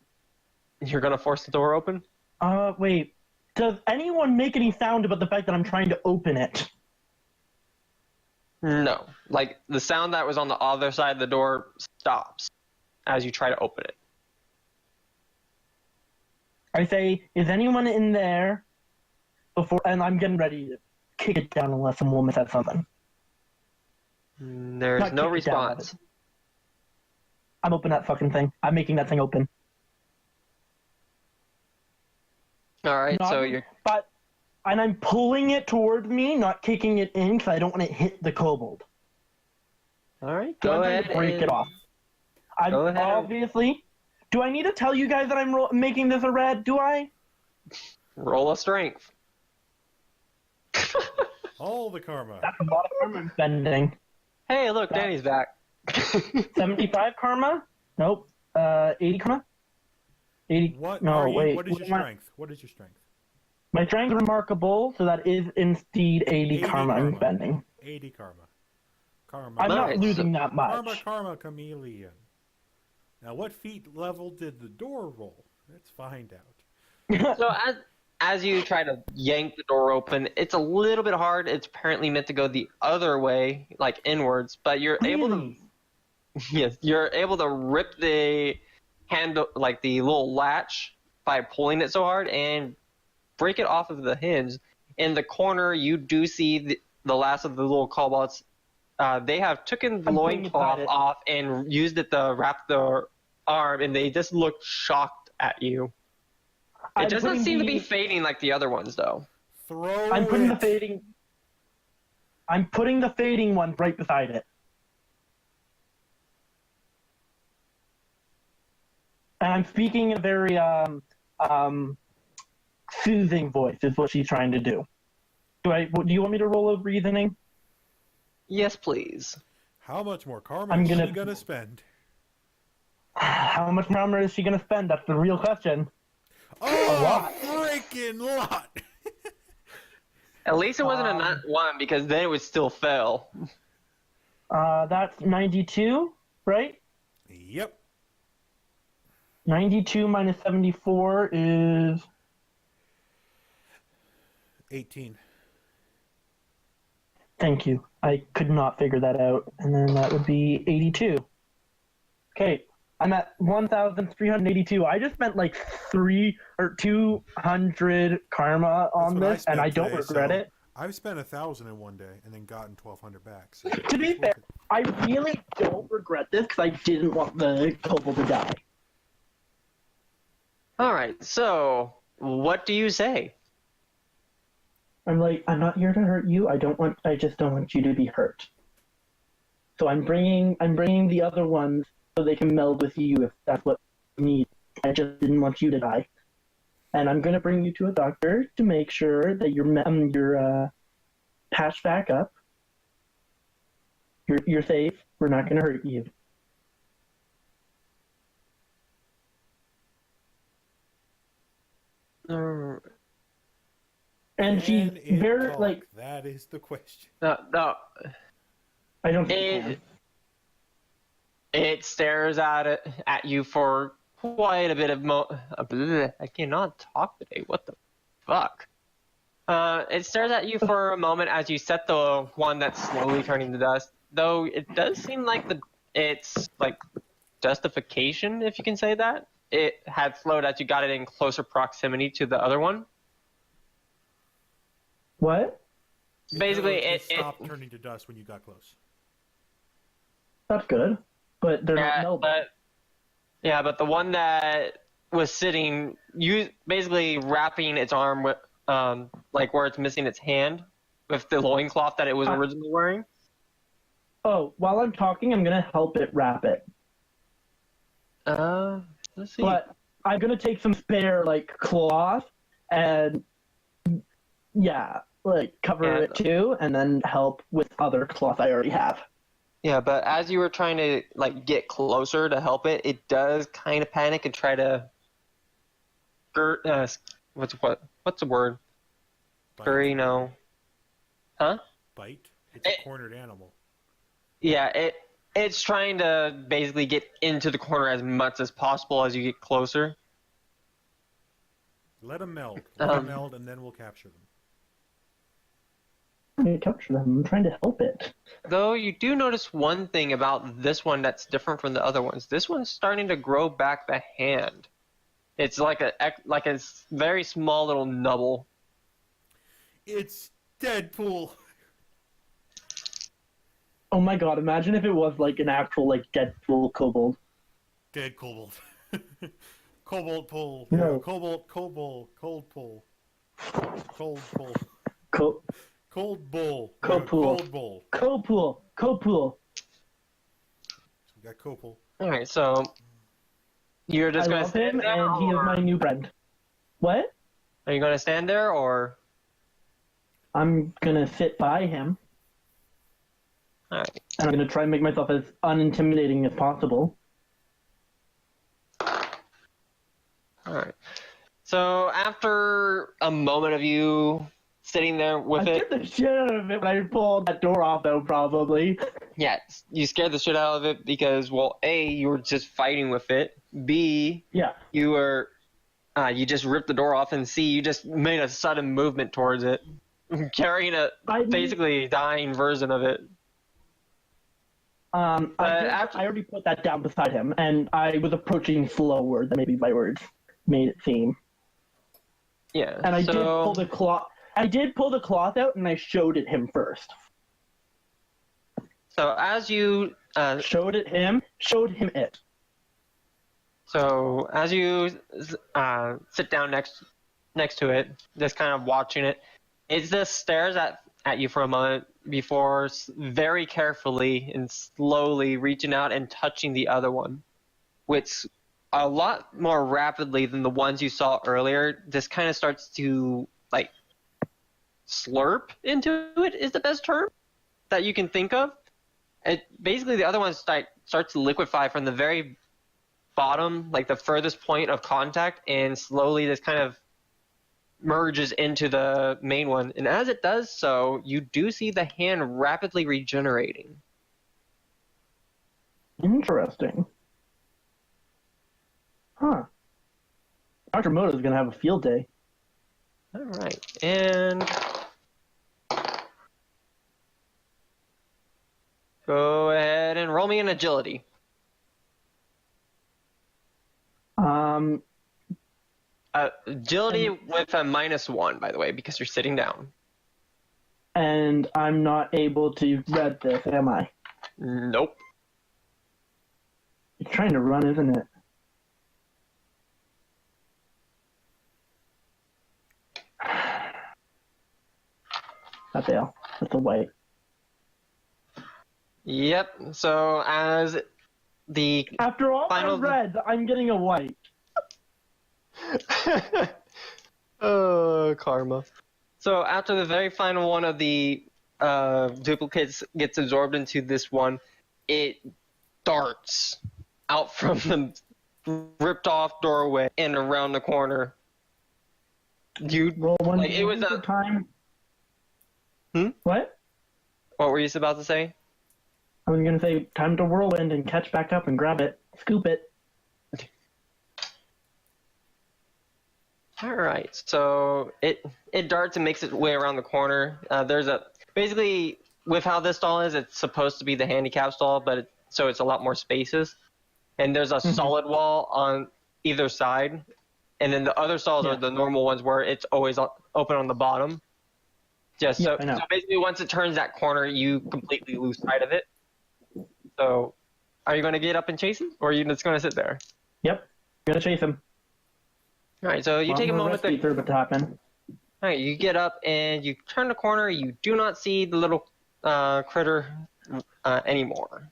You're gonna force the door open? Wait. Does anyone make any sound about the fact that I'm trying to open it? No. Like, the sound that was on the other side of the door stops as you try to open it. I say, is anyone in there? Before, and I'm getting ready to kick it down unless some woman said something. There's Not no kick it down, response. I'm opening that fucking thing. I'm making that thing open. Alright, Not- so you're... And I'm pulling it towards me, not kicking it in, because I don't want to hit the kobold. Alright, So go I'm trying ahead to break and... it off. I'm Go ahead. obviously. Do I need to tell you guys that I'm making this a red? Do I? Roll a strength. All the karma. That's a lot of karma I'm spending. Hey, look, Danny's back. 75 karma? Nope. 80 karma? 80. What No, are you? wait. What is your am I- strength? What is your strength? My strength is remarkable, so that is indeed 80 karma I'm spending. 80 karma. Karma. I'm not Nice. losing that much. Karma, chameleon. Now, what feat level did the door roll? Let's find out. So as you try to yank the door open, it's a little bit hard. It's apparently meant to go the other way, like inwards, but you're able to... Really? Yes, you're able to rip the handle, like the little latch, by pulling it so hard and break it off of the hinge. In the corner, you do see the last of the little kobolds. They have taken the I'm loincloth putting it off and used it to wrap their arm, and they just look shocked at you. It I'm doesn't putting seem to the- be fading like the other ones, though. Throw I'm putting the it. fading. I'm putting the fading one right beside it. And I'm speaking in a very soothing voice. Is what she's trying to do. Do you want me to roll a reasoning? Yes, please. How much more karma I'm is gonna- she gonna spend? How much karma is she gonna spend? That's the real question. Oh, lot. freaking lot! At least it wasn't a nat one, because then it would still fail. That's 92, right? Yep. 92 minus 74 is 18. Thank you. I could not figure that out. And then that would be 82. Okay, I'm at 1,382. I just spent like 200 karma on what I this, and spent I don't today, regret so- it. I've spent 1,000 in one day and then gotten 1,200 back. So To be fair, I really don't regret this because I didn't want the kobold to die. Alright, so, what do you say? I'm like, I'm not here to hurt you. I just don't want you to be hurt. So I'm bringing the other ones so they can meld with you if that's what you need. I just didn't want you to die. And I'm gonna bring you to a doctor to make sure that you're patched back up. You're safe. We're not gonna hurt you. And she's Can it very talk? like That is the question. No, I don't think it it stares at you for quite a bit of I cannot talk today. What the fuck? It stares at you for a moment as you set the one that's slowly turning to dust. Though it does seem like it's like justification, if you can say that. It had slowed as you got it in closer proximity to the other one. What? Basically, it stopped turning to dust when you got close. That's good. But they're not melting. But the one that was sitting, you basically wrapping its arm with, like where it's missing its hand, with the loincloth that it was originally wearing. Oh, while I'm talking, I'm gonna help it wrap it. Let's see. But I'm gonna take some spare cloth and cover it too, and then help with other cloth I already have. Yeah, but as you were trying to get closer to help it, it does kind of panic and try to what's the word? Bite. Scurry, no. Huh? Bite? It's a cornered animal. Yeah, it's trying to basically get into the corner as much as possible as you get closer. Let them meld. Let them meld, and then we'll capture them. I'm gonna capture them. I'm trying to help it. Though you do notice one thing about this one that's different from the other ones. This one's starting to grow back the hand. It's like a very small little nubble. It's Deadpool. Oh my god! Imagine if it was an actual Deadpool kobold. Dead kobold. Cobalt pull. No. Cobalt, cold pull. Cold pull. Cold bull. Cold bull. Copool. So we got Copal. Alright, so you're just I gonna love stand him, there, and he is or my new friend. What? are you gonna stand there, or? I'm gonna sit by him, Alright. and I'm gonna try and make myself as unintimidating as possible. Alright. So after a moment of you sitting there with I it, scared the shit out of it when I pulled that door off, though, probably. yeah, you scared the shit out of it because, well, A, you were just fighting with it. B, Yeah. you were, you just ripped the door off, and C, you just made a sudden movement towards it, carrying a basically dying version of it. I already put that down beside him, and I was approaching slower than maybe my words made it seem. Yeah. And I did pull the cloth. I did pull the cloth out, and I showed it him first. So as you Showed it him. Showed him it. So as you sit down next to it, just kind of watching it, it just stares at you for a moment before very carefully and slowly reaching out and touching the other one, which a lot more rapidly than the ones you saw earlier. This kind of starts to slurp into it is the best term that you can think of. It basically the other one starts to liquefy from the very bottom, the furthest point of contact, and slowly this kind of merges into the main one. And as it does so, you do see the hand rapidly regenerating. Interesting. Huh. Dr. Moto's gonna have a field day. All right, and go ahead and roll me an agility. Agility with a -1, by the way, because you're sitting down. And I'm not able to read this, am I? Nope. It's trying to run, isn't it? I fail. That's a white. Yep. So as the After all final my reds, I'm getting a white. Oh, karma. So after the very final one of the duplicates gets absorbed into this one, it darts out from the ripped off doorway and around the corner. You Roll one it was for a time. Hmm? What? What were you about to say? I was gonna say time to whirlwind and catch back up and grab it, scoop it. All right, so it darts and makes its way around the corner. There's a basically with how this stall is, it's supposed to be the handicap stall, but so it's a lot more spaces. And there's a solid wall on either side, and then the other stalls are the normal ones where it's always open on the bottom. Just so basically, once it turns that corner, you completely lose sight of it. So, are you going to get up and chase him, or are you just going to sit there? Yep, gonna chase him. All right, so you take a moment to happen. All right, you get up and you turn the corner. You do not see the little critter anymore.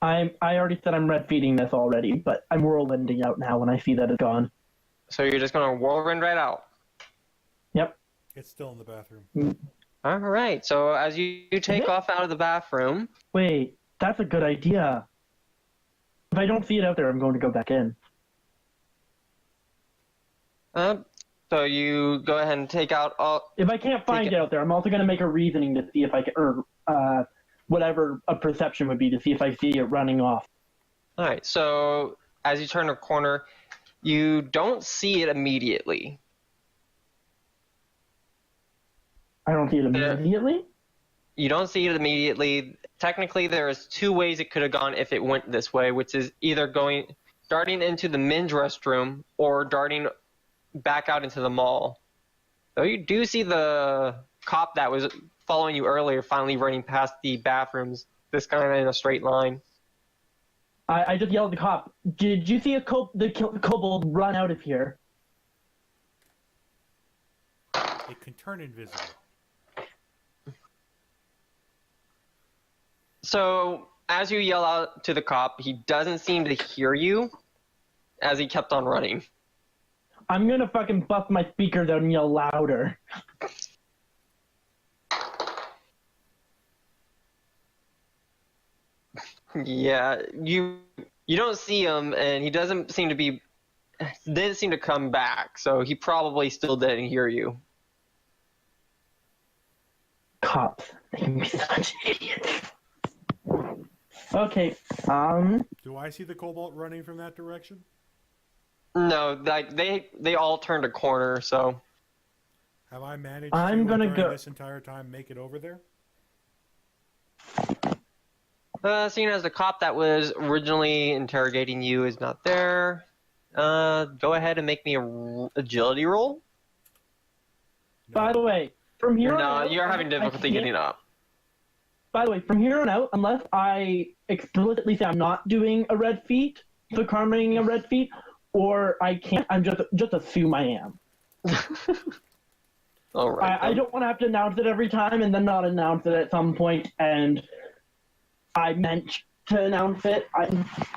I already said I'm red feeding this already, but I'm whirlwinding out now when I see that it's gone. So you're just gonna whirlwind right out. Yep. It's still in the bathroom. All right. So as you take off out of the bathroom. Wait, that's a good idea. If I don't see it out there, I'm going to go back in. So you go ahead and take out all. If I can't find it out there, I'm also going to make a reasoning to see if I can, or whatever a perception would be to see if I see it running off. All right. So as you turn the corner, you don't see it immediately. I don't see it immediately? You don't see it immediately. Technically, there's two ways it could have gone if it went this way, which is either darting into the men's restroom or darting back out into the mall. So you do see the cop that was following you earlier finally running past the bathrooms, this kind of in a straight line. I just yelled at the cop, did you see the kobold run out of here? It can turn invisible. So as you yell out to the cop, he doesn't seem to hear you as he kept on running. I'm gonna fucking bust my speakers out and yell louder. Yeah, you don't see him, and he didn't seem to come back, so he probably still didn't hear you. Cops, they can be such idiots. Okay, Do I see the cobalt running from that direction? No, like they all turned a corner, so. Have I managed during this entire time make it over there? Seeing as the cop that was originally interrogating you is not there, go ahead and make me a agility roll. No. By the way, from here on out... No, you're having difficulty getting up. By the way, from here on out, unless I explicitly say I'm not doing a red feat, so karmaing a red feat, or I can't, I'm just assume I am. All right. I don't want to have to announce it every time and then not announce it at some point, and I meant to announce it.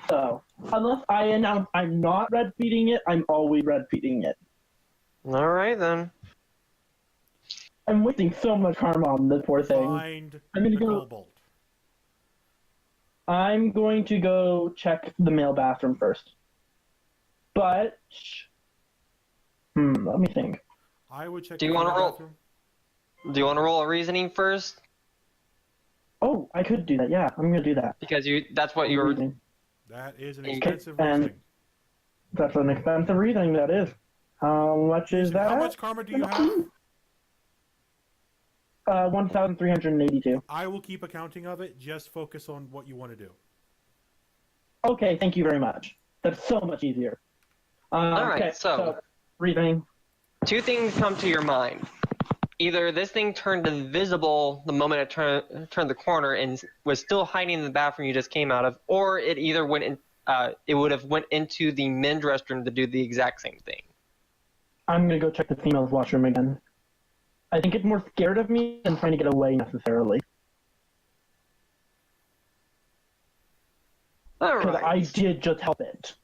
So unless I announce I'm not red feeding it, I'm always red feeding it. All right then. I'm wasting so much karma on this poor thing. Find I'm gonna the go. cobalt. I'm going to go check the male bathroom first. But let me think. I would check. Do you want to roll? Do you want to roll a reasoning first? Oh, I could do that. Yeah, I'm gonna do that. Because that's what you were. Reasoning. That is an Okay, expensive and- reasoning. That's an expensive reasoning. That is. How much is that? How much karma do you have? 1,382. I will keep accounting of it. Just focus on what you want to do. Okay, thank you very much. That's so much easier. All right, okay, so reasoning. two things come to your mind. Either this thing turned invisible the moment it turned the corner and was still hiding in the bathroom you just came out of, or it either went in, it would have went into the men's restroom to do the exact same thing. I'm gonna go check the female's washroom again. I think it's more scared of me than trying to get away necessarily. All Because right. I did just help it.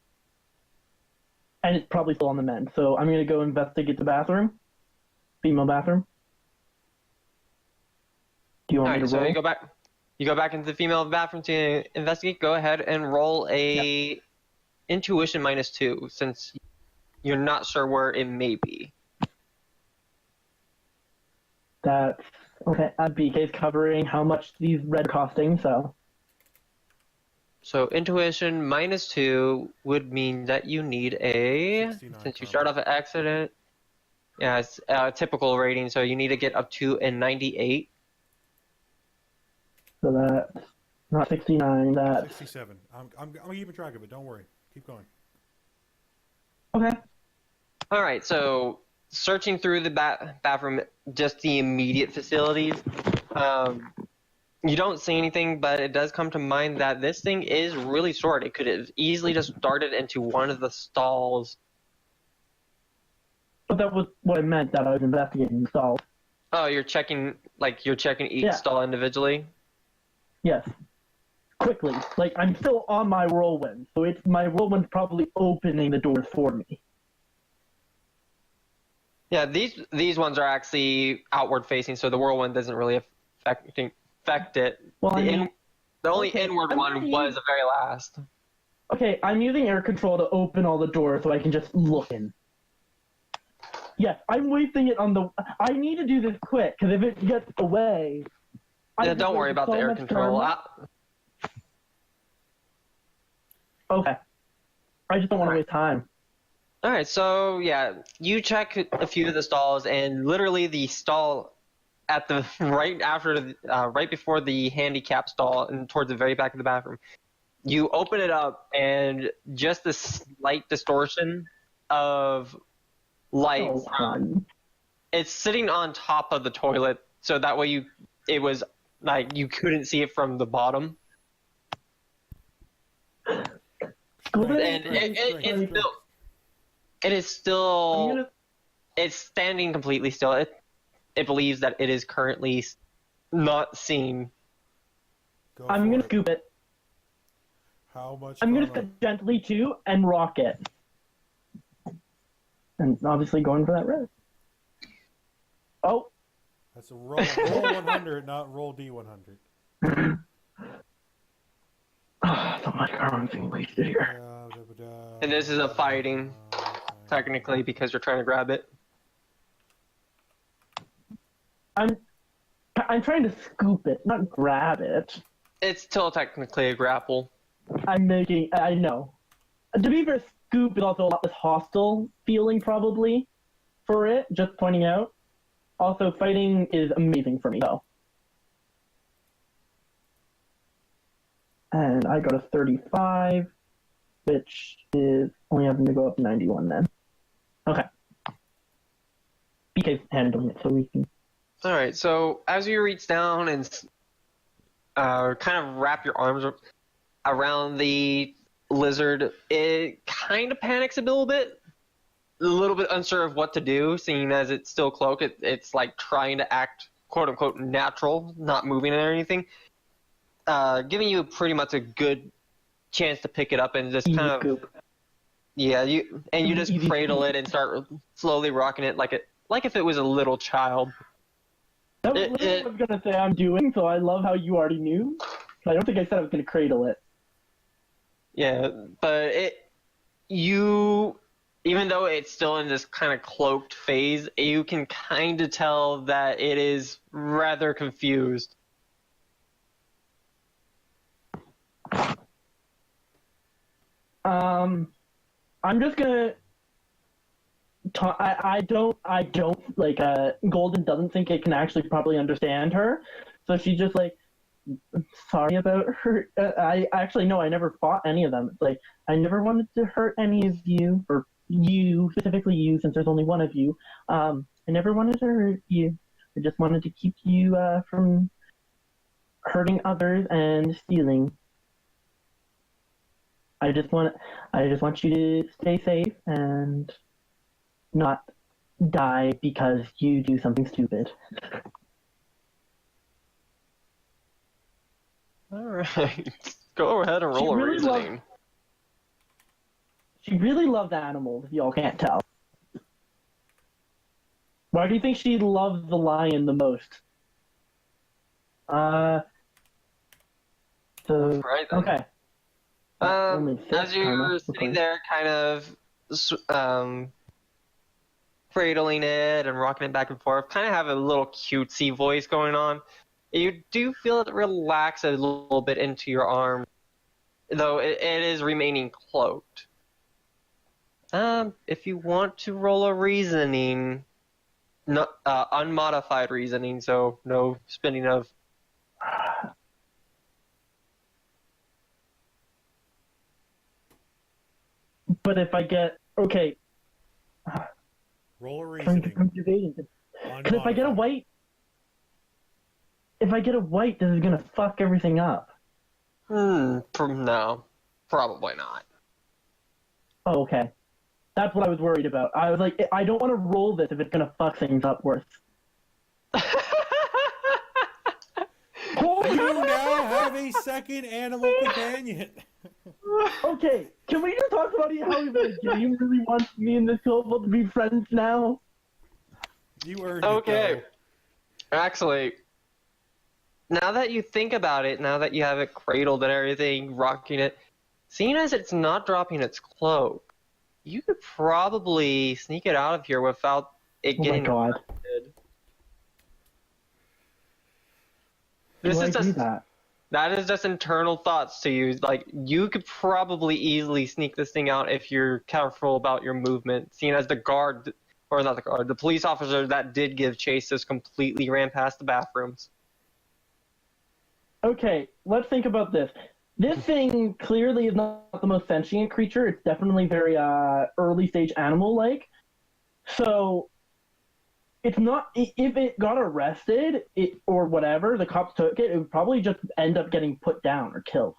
And it's probably still on the mend. So I'm gonna go investigate the bathroom. Female bathroom. Do you want me to so roll? you go back into the female bathroom to investigate. Go ahead and roll a intuition -2, since you're not sure where it may be. That's okay. BK's covering how much these red costing, so So intuition -2 would mean that you need a, 69 since you probably. start off at accident, yeah, it's a typical rating, so you need to get up to a 98. So that's not 69. That's 67. I'm keeping track of it. Don't worry. Keep going. okay. All right, so searching through the bathroom, just the immediate facilities, you don't see anything, but it does come to mind that this thing is really short. It could have easily just darted into one of the stalls. But that was what I meant, that I was investigating the stalls. Oh, you're checking each Yeah. stall individually? Yes. Quickly. Like, I'm still on my whirlwind, so it's my whirlwind's probably opening the doors for me. Yeah, these ones are actually outward facing, so the whirlwind doesn't really affect it. Well, I mean, The only okay, inward I'm one ready. was the very last. okay, I'm using air control to open all the doors so I can just look in. Yes, I'm wasting it on the... I need to do this quick, because if it gets away... Yeah, don't worry about the air control. Okay. I just don't want to waste time. All right, so yeah, you check a few of the stalls, and literally the stall at the right before the handicap stall and towards the very back of the bathroom, you open it up, and just the slight distortion of light. Oh, hon. It's sitting on top of the toilet, so that way it was like you couldn't see it from the bottom. And it is still it's standing completely still. It believes that it is currently not seen. I'm going to scoop it. How much? I'm going to step gently too and rock it. And obviously going for that red. Oh. That's a roll 100, not roll D100. So much carbon being wasted here. And this is a fighting, technically, because you're trying to grab it. I'm trying to scoop it, not grab it. It's still technically a grapple. I know. To be fair, scoop is also a lot less hostile feeling, probably, for it, just pointing out. Also, fighting is amazing for me, though. And I got a 35, which is only having to go up 91 then. Okay. BK's handling it, so we can... Alright, so as you reach down and kind of wrap your arms around the lizard, it kind of panics a little bit unsure of what to do, seeing as it's still cloaked. It's like trying to act quote-unquote natural, not moving or anything. Giving you pretty much a good chance to pick it up and just kind of... Scoop. Yeah, you just cradle it and start slowly rocking it like if it was a little child. That was literally what I was going to say I'm doing, so I love how you already knew. I don't think I said I was going to cradle it. Yeah, but even though it's still in this kind of cloaked phase, you can kind of tell that it is rather confused. I'm just gonna talk. I don't like. Golden doesn't think it can actually probably understand her, so she's just like, sorry about her. I actually no, I never fought any of them. It's like I never wanted to hurt any of you, or you specifically you, since there's only one of you. I never wanted to hurt you. I just wanted to keep you from hurting others and stealing. I just want you to stay safe and not die because you do something stupid. Alright. Go ahead and roll a reasoning. She really loved animals, if y'all can't tell. Why do you think she loved the lion the most? Right then. Okay. As you're sitting there kind of cradling it and rocking it back and forth, kind of have a little cutesy voice going on, you do feel it relax a little bit into your arm. though it is remaining cloaked. If you want to roll a reasoning, no, unmodified reasoning, so no spending of. But if I get okay, Roll a I'm reasoning. debating. Because if I get a Unmodified. white, this is gonna fuck everything up. No, probably not. Oh, okay. That's what I was worried about. I was like, I don't want to roll this if it's gonna fuck things up worse. You now have a second animal companion. Okay, can we just talk about how the game really wants me and this couple to be friends now? You earned Okay. it, Actually, now that you think about it, now that you have it cradled and everything, rocking it, seeing as it's not dropping its cloak, you could probably sneak it out of here without it Oh my getting god. arrested. Do This I is do just that? that is just internal thoughts to you. Like you could probably easily sneak this thing out if you're careful about your movement. Seeing as the guard, or not the guard, the police officer that did give chase just completely ran past the bathrooms. Okay, let's think about this. This thing clearly is not the most sentient creature. It's definitely very early stage animal like. So it's not if it got arrested or whatever, the cops took it, it would probably just end up getting put down or killed.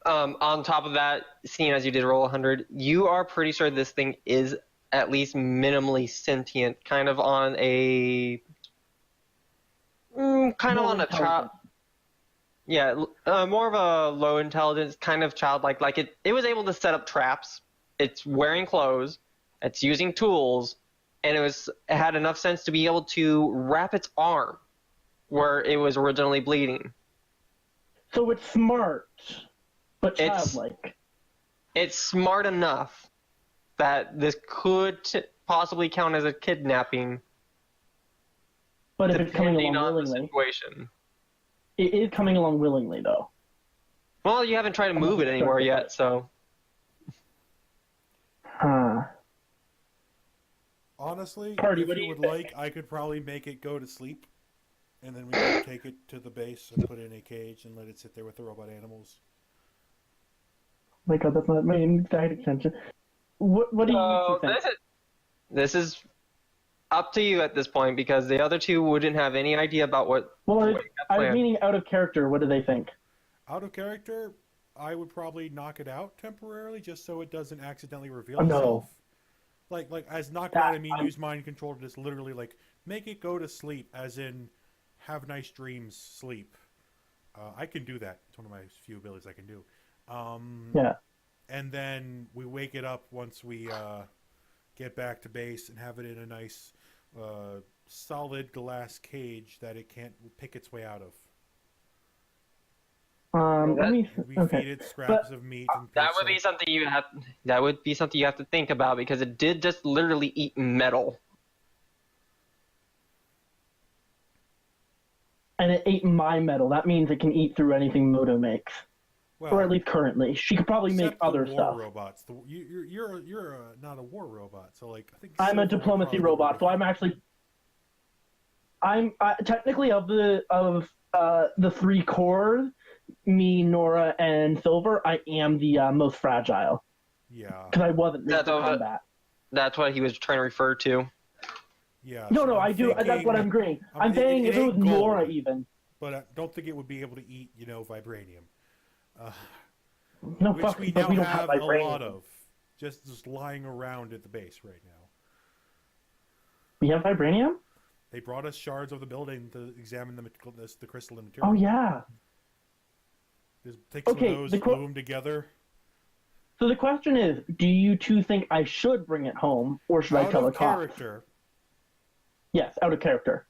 On top of that, seeing as you did roll 100, you are pretty sure this thing is at least minimally sentient, kind of on a kind of Low on a child. intelligence. Yeah, more of a low intelligence, kind of childlike. Like it was able to set up traps. It's wearing clothes. It's using tools, and it had enough sense to be able to wrap its arm where it was originally bleeding. So it's smart, but It's- childlike. It's smart enough that this could possibly count as a kidnapping, But if it's coming depending along on the willingly. situation. It is coming along willingly, though. Well, you haven't tried to move it anywhere yet, so. Huh. Honestly, Party, if what do you you would think? like, I could probably make it go to sleep, and then we could take it to the base and put it in a cage and let it sit there with the robot animals. My god, that's not my exact extension. What do you So think? this is up to you at this point because the other two wouldn't have any idea about what. Well, what you got I was planned. meaning out of character. What do they think? Out of character, I would probably knock it out temporarily just so it doesn't accidentally reveal Oh, no. itself. Like as knock it out, I mean use mind control to just literally like make it go to sleep, as in have nice dreams, sleep. I can do that. It's one of my few abilities I can do. Yeah. And then we wake it up once we get back to base and have it in a nice solid glass cage that it can't pick its way out of. Let me. We Okay. feed it scraps of meat and That would pizza. be something you have. That would be something you have to think about because it did just literally eat metal. And it ate my metal. That means it can eat through anything Moto makes, Well, or at least currently. She could probably make except the other war stuff. robots. You're not a war robot, so like I think I'm a Silver would diplomacy probably robot, be- so I'm technically of the three cores, me, Nora, and Silver. I am the most fragile Yeah, because I wasn't made That's for all- combat. That's what he was trying to refer to. yeah. No, so no, I'm I do. That's thinking- what I'm agreeing. I'm- I'm saying it if it was ain't gold. Nora, even. But I don't think it would be able to eat, vibranium. No, Which fuck, we but now we don't have have a vibranium. lot of, just lying around at the base right now. We have vibranium? They brought us shards of the building to examine the crystalline material. Oh yeah. Just take some Okay, of those, the glue them together. So the question is, do you two think I should bring it home, or should I Out tell the of cops? character, Yes, out of character.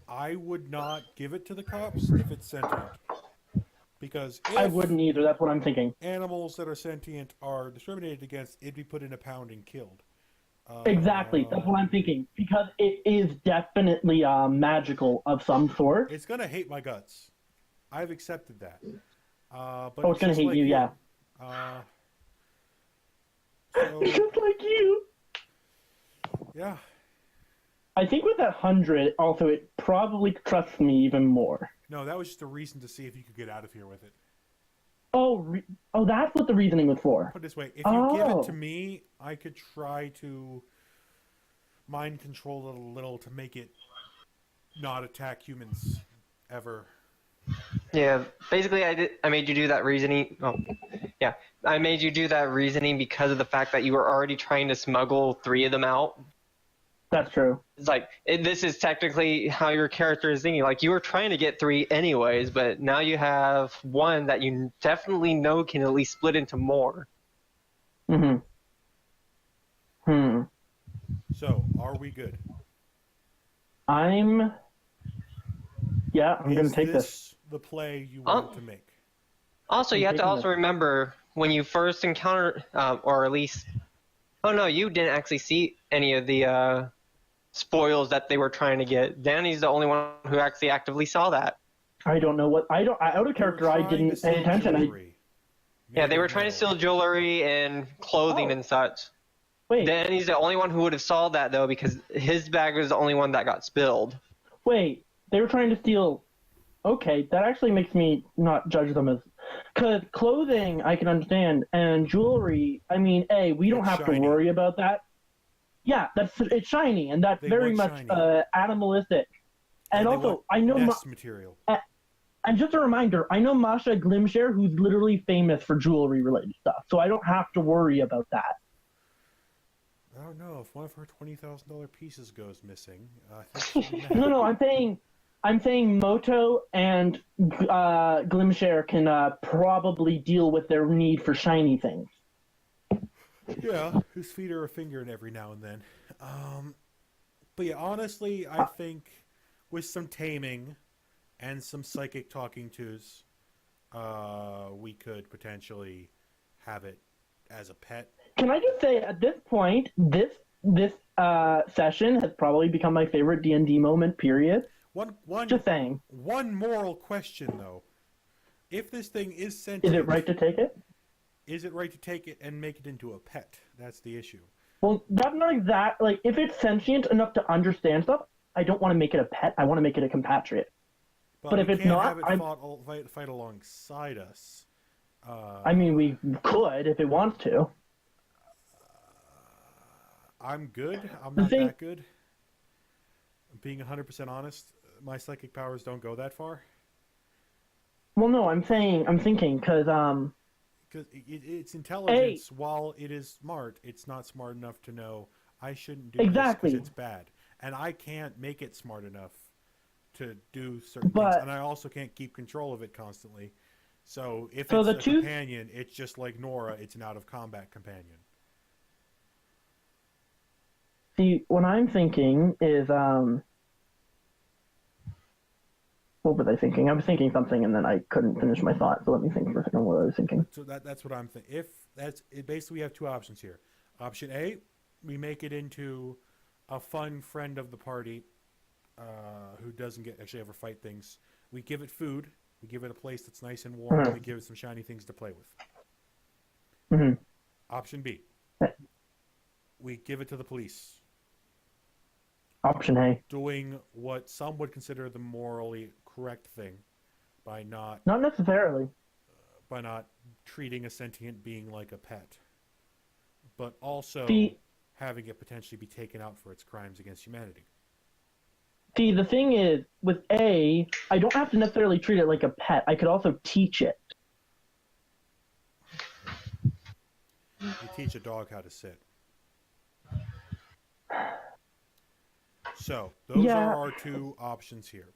I would not give it to the cops if it's sentient. Because if I wouldn't either. That's what I'm thinking. animals that are sentient are discriminated against, it'd be put in a pound and killed. Exactly. That's what I'm thinking. Because it is definitely magical of some sort. It's gonna hate my guts. I've accepted that. But Oh, it's gonna just hate like you, yeah. So Just like you. yeah, I think with that 100, also, it probably trusts me even more. no, that was just a reason to see if you could get out of here with it. Oh, that's what the reasoning was for. Put it this way: if you give it to Oh. me, I could try to mind control it a little to make it not attack humans ever. Yeah, basically, I made you do that reasoning. Oh, yeah, I made you do that reasoning because of the fact that you were already trying to smuggle 3 of them out. That's true. It's like this is technically how your character is thinking. Like you were trying to get 3 anyways, but now you have 1 that you definitely know can at least split into more. Mm-hmm. So, are we good? Yeah, I'm going Is to take this. this the play you want to make? Also, you have to taking also this. remember when you first encounter, or at least, oh no, you didn't actually see any of the spoils that they were trying to get. Danny's the only one who actually actively saw that. I don't know what out of They were character. I trying to didn't steal pay attention. jewelry. Yeah, Made they of were trying to metal. steal jewelry and clothing Oh. and such. Wait, Danny's the only one who would have saw that though, because his bag was the only one that got spilled. wait. They were trying to steal. Okay, that actually makes me not judge them as. Because clothing, I can understand, and jewelry, I mean, we don't It's have shiny. to worry about that. Yeah, it's shiny, and that's They very want much shiny. animalistic. And they also, want I know, nest material. and just a reminder, I know Masha Glimshare, who's literally famous for jewelry-related stuff, so I don't have to worry about that. I don't know if one of her $20,000 pieces goes missing. I think she'll be mad. No, I'm saying Moto and Glimshare can probably deal with their need for shiny things. Yeah, whose feet are a finger in every now and then. But yeah, honestly, I think with some taming and some psychic talking tos, we could potentially have it as a pet. Can I just say, at this point, this session has probably become my favorite D&D moment, period. Just saying. One moral question, though. If this thing is Is sentient... it right to take it? Is it right to take it and make it into a pet? That's the issue. Well, that's not exact. Like, if it's sentient enough to understand stuff, I don't want to make it a pet. I want to make it a compatriot. But if we it's can't not, have it fight alongside us. I mean, we could if it wants to. I'm good. I'm not that good. Being 100% honest, my psychic powers don't go that far. Well, no, I'm thinking, because its intelligence, while it is smart, it's not smart enough to know I shouldn't do this because it's bad. And I can't make it smart enough to do certain things. And I also can't keep control of it constantly. So if it's a companion, it's just like Nora, it's an out-of-combat companion. See, what I'm thinking is, what was I thinking? I was thinking something and then I couldn't finish my thought, so let me think for a second what I was thinking. So that's what I'm thinking. If that's it, basically we have 2 options here. Option A, we make it into a fun friend of the party who doesn't actually ever fight things. We give it food. We give it a place that's nice and warm. And we give it some shiny things to play with. Mm-hmm. Option B, we give it to the police. Option A. Doing what some would consider the morally correct thing by not necessarily. By not treating a sentient being like a pet. But also having it potentially be taken out for its crimes against humanity. See, the thing is, with A, I don't have to necessarily treat it like a pet. I could also teach it. You teach a dog how to sit. So, those are our 2 options here.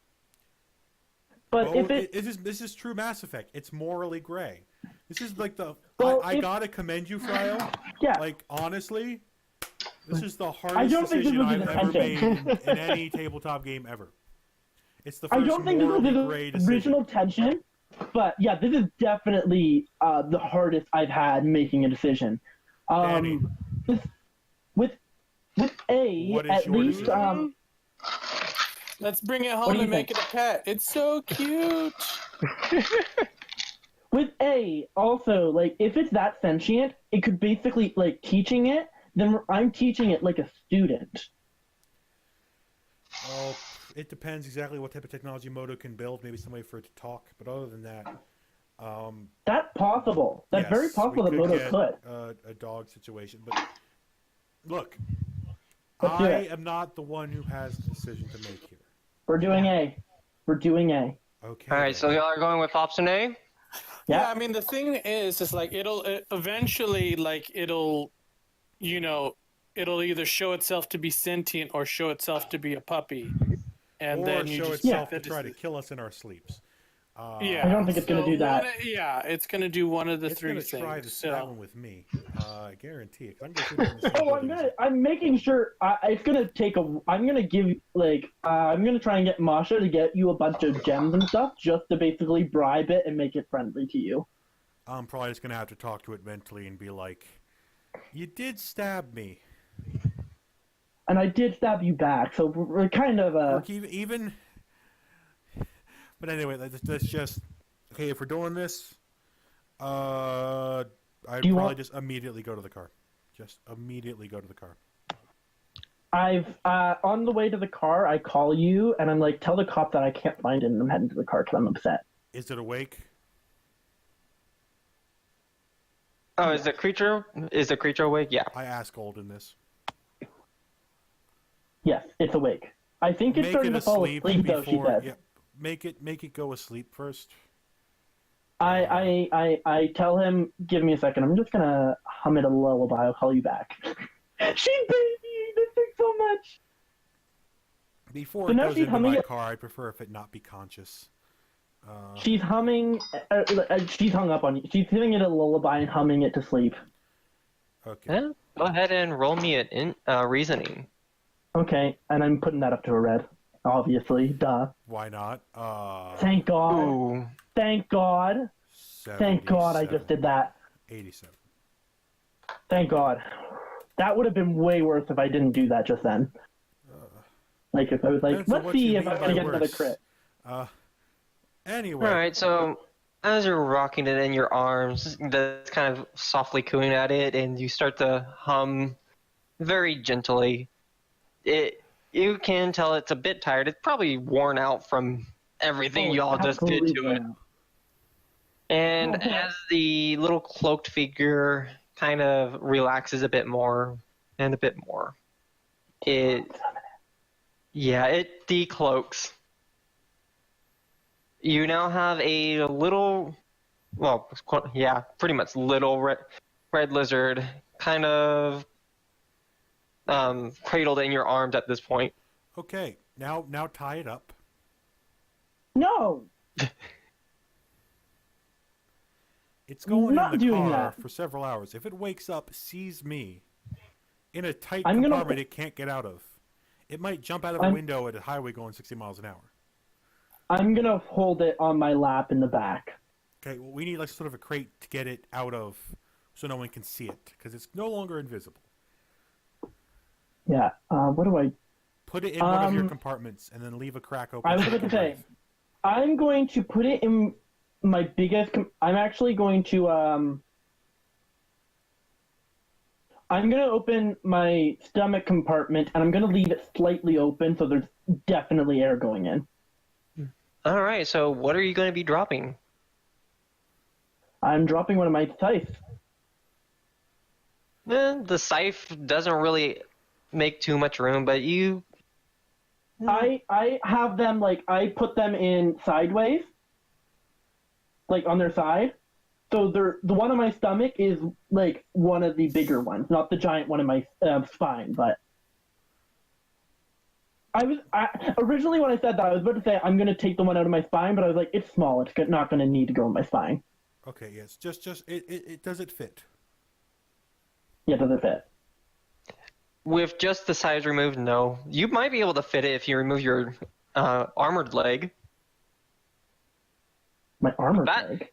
But if this is true Mass Effect. It's morally gray. This is like I gotta commend you, Fryo. Yeah. Like, honestly, this is the hardest decision I've ever made in any tabletop game ever. It's the first I don't think this was the original tension, but yeah, this is definitely the hardest I've had making a decision. Danny, with A, what is at your least decision? Let's bring it home and make it a pet. It's so cute. With A, also, like, if it's that sentient, it could basically, like, teaching it, then I'm teaching it like a student. Oh, it depends exactly what type of technology Moto can build. Maybe some way for it to talk. But other than that, That's possible. That's very yes, possible we that Moto get could. a dog situation. But look, Let's do I it. am not the one who has the decision to make here. We're doing A. We're doing A. Okay. All right, then. so y'all are going with option A. Yeah, Yeah. I mean the thing is like eventually like it'll, you know, it'll either show itself to be sentient or show itself to be a puppy, and or then you show just itself make to the try to decision. kill us in our sleeps. Yeah, I don't think it's gonna do that. Yeah, it's gonna do one of the It's three gonna things. try so. that one with me. I guarantee it. 'Cause I'm gonna shoot it in the same Oh, building. I'm making sure. It's gonna take a. I'm gonna give like. I'm gonna try and get Masha to get you a bunch of gems and stuff, just to basically bribe it and make it friendly to you. I'm probably just gonna have to talk to it mentally and be like, "You did stab me." And I did stab you back, so we're kind of Or even. But anyway, that's just okay. If we're doing this, I'd Do you probably want- just immediately go to the car. Just immediately go to the car. I've on the way to the car, I call you and I'm like, tell the cop that I can't find it, and I'm heading to the car because I'm upset. Is it awake? Oh, is the creature awake? Yeah. I ask Golden this. Yes, it's awake. I think it's Make starting it to fall asleep asleep, though. She before. says. Yeah, make it go asleep first. I tell him, give me a second. I'm just gonna hum it a lullaby. I'll call you back. She's babying. This thing so much. Before So it now goes she's into humming my it- car, I prefer if it not be conscious. She's humming. She's hung up on you. She's singing it a lullaby and humming it to sleep. Okay. Yeah. Go ahead and roll me an reasoning. Okay, and I'm putting that up to a red. Obviously, duh. Why not? Thank God. Ooh. Thank God. Thank God I just did that. 87. Thank God. That would have been way worse if I didn't do that just then. Like if I was like, Depends on let's what see you if mean I'm by gonna get another worse. crit. Anyway. All right, so as you're rocking it in your arms, that's kind of softly cooing at it, and you start to hum very gently. You can tell it's a bit tired. It's probably worn out from everything y'all just did Absolutely to it. not. And as the little cloaked figure kind of relaxes a bit more and a bit more, it decloaks. You now have a little, well, yeah, pretty much little red lizard kind of cradled in your arms at this point. Okay. Now tie it up. No. It's going Not in the doing car that. for several hours. If it wakes up, sees me in a tight I'm gonna- compartment it can't get out of, it might jump out of a window at a highway going 60 miles an hour. I'm gonna hold it on my lap in the back. Okay, well, we need like sort of a crate to get it out of so no one can see it because it's no longer invisible. Yeah. What do I? Put it in one of your compartments and then leave a crack open. I was so it about to can say, breathe. I'm going to put it in my biggest. I'm actually going to. I'm gonna open my stomach compartment and I'm gonna leave it slightly open so there's definitely air going in. All right, so what are you going to be dropping? I'm dropping one of my scythes. The scythe doesn't really make too much room, but you. I have them like I put them in sideways, like on their side. So the one on my stomach is like one of the bigger ones, not the giant one in my spine. But originally when I said that, I was about to say I'm gonna take the one out of my spine, but I was like, it's small. It's not gonna need to go in my spine. Okay, yes, just it does it fit? Yeah, does it fit? With just the sides removed, no. You might be able to fit it if you remove your armored leg. My armor That- leg.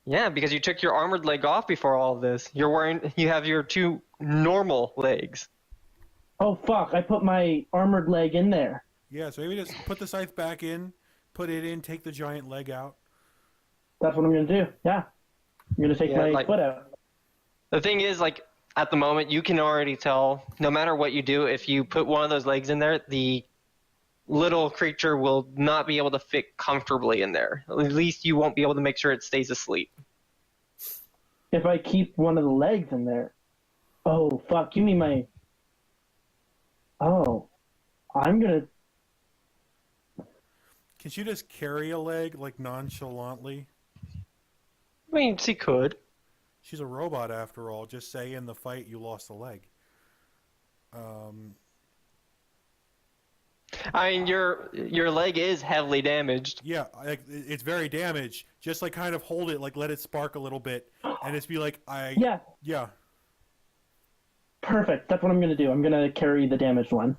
Yeah, because you took your armored leg off before all of this. You have your two normal legs. Oh fuck! I put my armored leg in there. Yeah, so maybe just put the scythe back in, put it in, take the giant leg out. That's what I'm gonna do. Yeah, I'm gonna take Yeah, my like- foot out. The thing is, like, at the moment, you can already tell, no matter what you do, if you put one of those legs in there, the little creature will not be able to fit comfortably in there. At least you won't be able to make sure it stays asleep. If I keep one of the legs in there. Oh, fuck. Give me my... Oh. I'm gonna... Can she just carry a leg, like, nonchalantly? I mean, she could. She's a robot, after all. Just say in the fight you lost a leg. I mean, your leg is heavily damaged. Yeah, it's very damaged. Just, like, kind of hold it, like, let it spark a little bit. And it's be like, Yeah, Yeah. perfect. That's what I'm gonna do. I'm gonna carry the damaged one.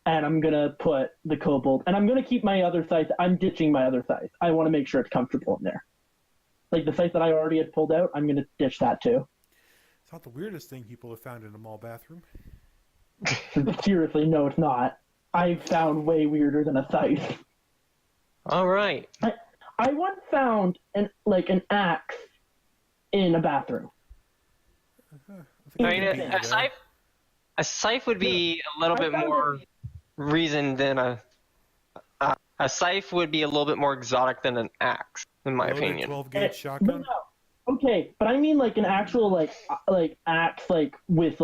And I'm gonna put the kobold... And I'm gonna keep my other scythe. I'm ditching my other scythe. I want to make sure it's comfortable in there. Like, the scythe that I already had pulled out, I'm gonna ditch that, too. It's not the weirdest thing people have found in a mall bathroom. Seriously, no, it's not. I've found way weirder than a scythe. All right. I once found an axe in a bathroom. I I mean, could beat you there. a scythe would be a little bit more reason than a scythe would be a little bit more exotic than an axe, in my Loaded opinion. 12-gauge No, shotgun? no. Okay, but I mean like an actual axe with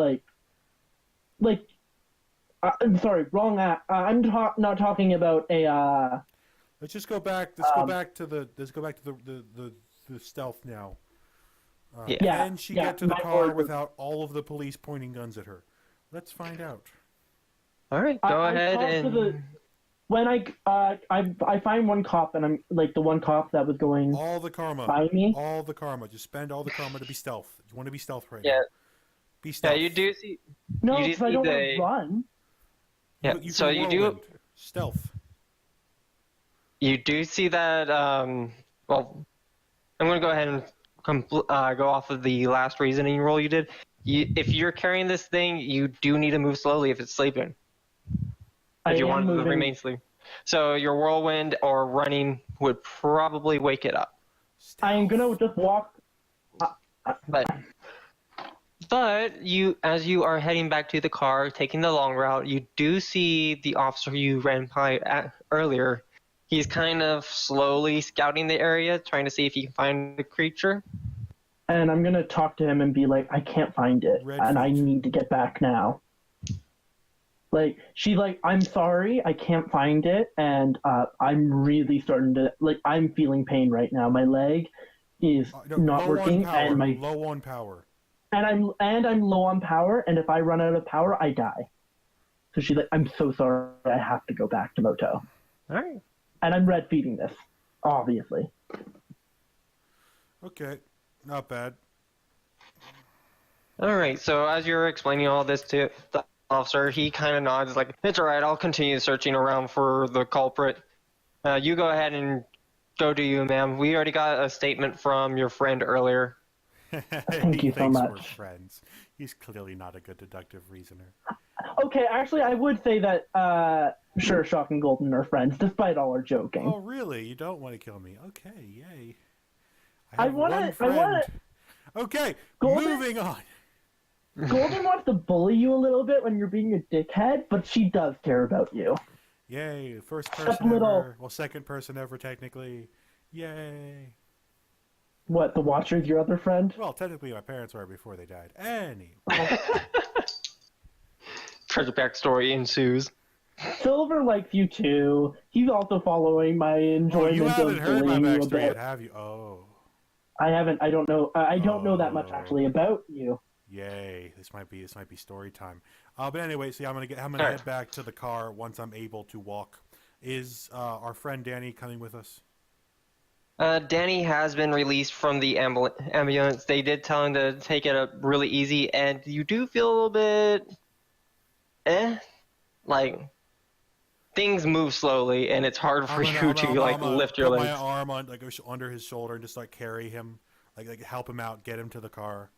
I'm sorry, wrong axe. I'm not talking about a Let's just go back. Let's go back to the stealth now. Yeah. Can she get to the my car order. without all of the police pointing guns at her? Let's find out. All right, go ahead and. When I find one cop and I'm like the one cop that was going All the karma. by me. All the karma. Just spend all the karma to be stealth. You want to be stealth right Yeah. now. Be stealth. Yeah, you do see. No, you because just I don't need want a- to run. Yeah, You so can you do. whirlwind. Stealth. You do see that. Well, I'm going to go ahead and go off of the last reasoning roll you did. If you're carrying this thing, you do need to move slowly if it's sleeping. If you want it to remain asleep. So your whirlwind or running would probably wake it up. I am gonna just walk. But you, as you are heading back to the car, taking the long route, you do see the officer you ran by earlier. He's kind of slowly scouting the area, trying to see if he can find the creature. And I'm gonna talk to him and be like, I can't find it, Red and I feet. need to get back now. Like, she's like, I'm sorry, I can't find it, and I'm really starting to, like, I'm feeling pain right now. My leg is not low working, on power. and my Low on power. and I'm low on power, and if I run out of power, I die. So she's like, I'm so sorry, I have to go back to Moto. All right. And I'm red feeding this, obviously. Okay. Not bad. All right. So as you're explaining all this to the officer, he kind of nods, like, "It's all right. I'll continue searching around for the culprit. You go ahead and go do you, ma'am. We already got a statement from your friend earlier." Thank you so Thanks, we're much. friends. He's clearly not a good deductive reasoner. Okay, actually, I would say that, sure, Shock and Golden are friends, despite all our joking. Oh, really? You don't want to kill me? Okay, yay. I have wanna- one I friend. wanna- Okay, Golden- moving on. Golden wants to bully you a little bit when you're being a dickhead, but she does care about you. Yay, first person little- ever. Well, second person ever, technically. Yay. What, the Watcher's your other friend? Well, technically my parents were before they died. Anyway. Treasure pack story ensues. Silver likes you too. He's also following my Oh, enjoyment you haven't of heard my bullying you backstory yet, about. have you? Oh. I haven't. I don't know. I don't know that much Oh. actually about you. Yay! This might be story time. But anyway, see, I'm gonna Alright. head back to the car once I'm able to walk. Is our friend Danny coming with us? Danny has been released from the ambulance. They did tell him to take it up really easy, and you do feel a little bit, like things move slowly, and it's hard for you to lift your put legs. my arm on under his shoulder and just like carry him, like help him out, get him to the car.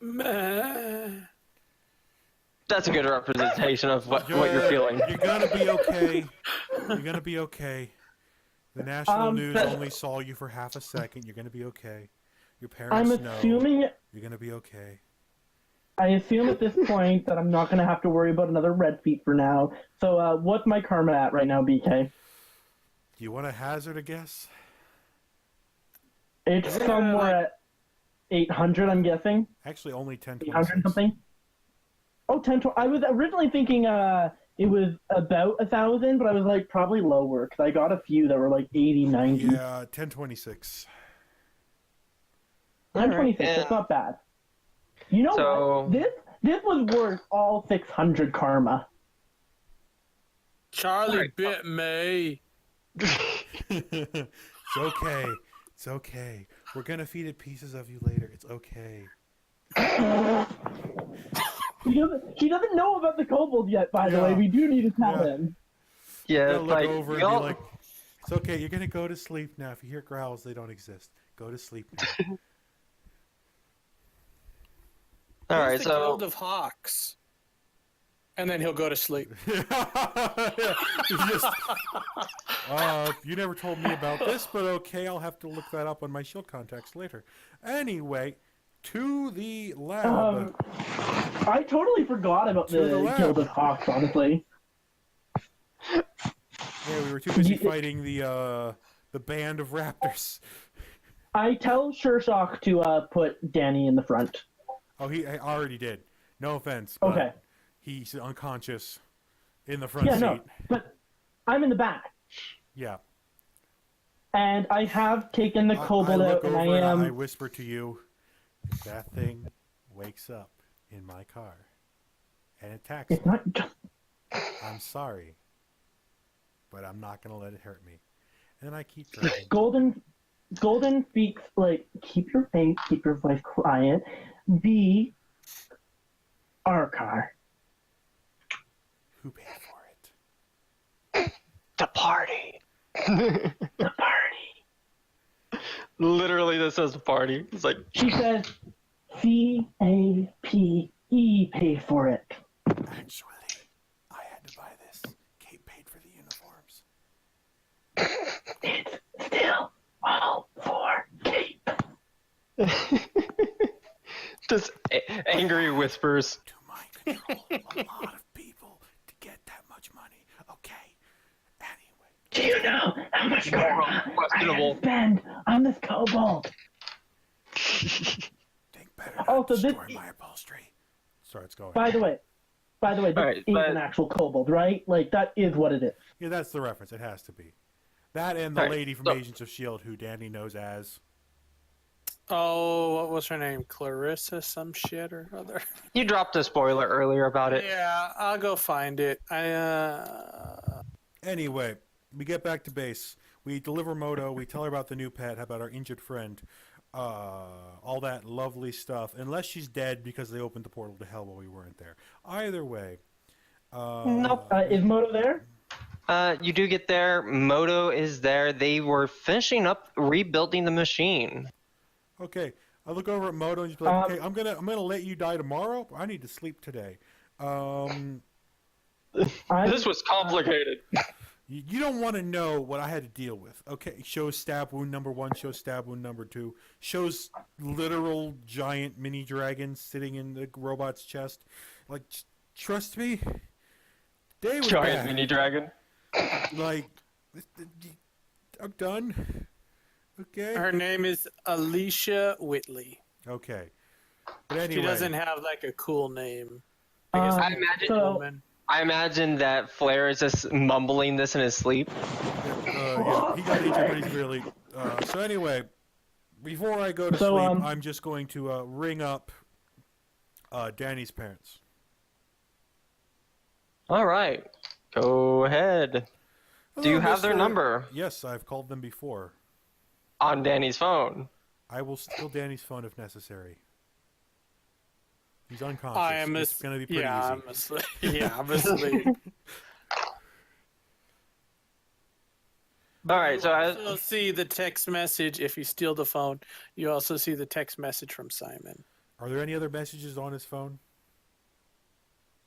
Meh. That's a good representation of what you're Good. feeling. You're gonna be okay. You're gonna be okay. The national news only saw you for half a second. You're gonna be okay. Your parents I'm know. assuming. You're gonna be okay. I assume at this point that I'm not going to have to worry about another red feet for now. So, what's my karma at right now, BK? Do you want to hazard a guess? It's somewhere at 800, I'm guessing. Actually, only 1026. 800 something. Oh, 10. I was originally thinking it was about 1,000, but I was like probably lower because I got a few that were like 80, 90. Yeah, 1026. 926. Alright, That's not bad. You know what? This was worth all 600 karma. Charlie bit me. It's okay. It's okay. We're gonna feed it pieces of you later. It's okay. He doesn't know about the kobold yet, by the way. We do need to tell him. Yeah, Look like, over and be like, "It's okay. You're gonna go to sleep now. If you hear growls, they don't exist. Go to sleep now." all right, the so Guild of Hawks. And then he'll go to sleep. Just, you never told me about this, but okay, I'll have to look that up on my shield contacts later. Anyway, to the lab. I totally forgot about the Guild of Hawks, honestly. Yeah, we were too busy fighting the band of raptors. I tell Shershock to put Danny in the front. Oh, he already did. No offense, but Okay. he's unconscious in the front Yeah, seat. no, but I'm in the back. Yeah. And I have taken the kobold I out, look and over I and am. I whisper to you, if that thing wakes up in my car and attacks It's me, not just. I'm sorry, but I'm not going to let it hurt me. And I keep driving. Golden speaks like, keep your face, keep your voice quiet. Be our car. Who paid for it? the party. The party. Literally, this says the party. It's like, She says, CAPE pay for it. Actually, I had to buy this. Kate paid for the uniforms. It's still all for Cape. just angry whispers. To mind control a lot of people to get that much money. Okay. Anyway. Do you know how much karma I Questionable. have spent on this kobold? Think better not Also, this- destroy my upholstery. Sorry, it's going. By the way, this Alright, is but- an actual kobold, right? Like, that is what it is. Yeah, that's the reference. It has to be. That and the Alright, lady from so- Agents of S.H.I.E.L.D. who Danny knows as. Oh, what was her name? Clarissa some shit or other? You dropped a spoiler earlier about it. Yeah, I'll go find it. Anyway, we get back to base. We deliver Moto. We tell her about the new pet, about our injured friend. All that lovely stuff. Unless she's dead because they opened the portal to hell while we weren't there. Either way. Nope. Is Moto there? You do get there. Moto is there. They were finishing up rebuilding the machine. Okay, I look over at Moto and just be like, okay, I'm gonna let you die tomorrow. I need to sleep today. This was complicated. You don't want to know what I had to deal with. Okay, shows stab wound number 1, shows stab wound number 2, shows literal giant mini dragons sitting in the robot's chest. Like, trust me, they were Giant bad. mini dragon. Like, I'm done. Okay. Her name is Alicia Whitley. Okay. But anyway, She doesn't have like a cool name. I imagine. I imagine that Flair is just mumbling this in his sleep. yeah, he got injured pretty severely. So anyway, before I go to sleep, I'm just going to ring up Danny's parents. All right, go ahead. Do you have their number Yes, I've called them before. on Danny's phone? I will steal Danny's phone if necessary. He's unconscious. It's going to be pretty easy. I'm asleep. Yeah, I'm asleep. All right, so You also see the text message. If you steal the phone, you also see the text message from Simon. Are there any other messages on his phone?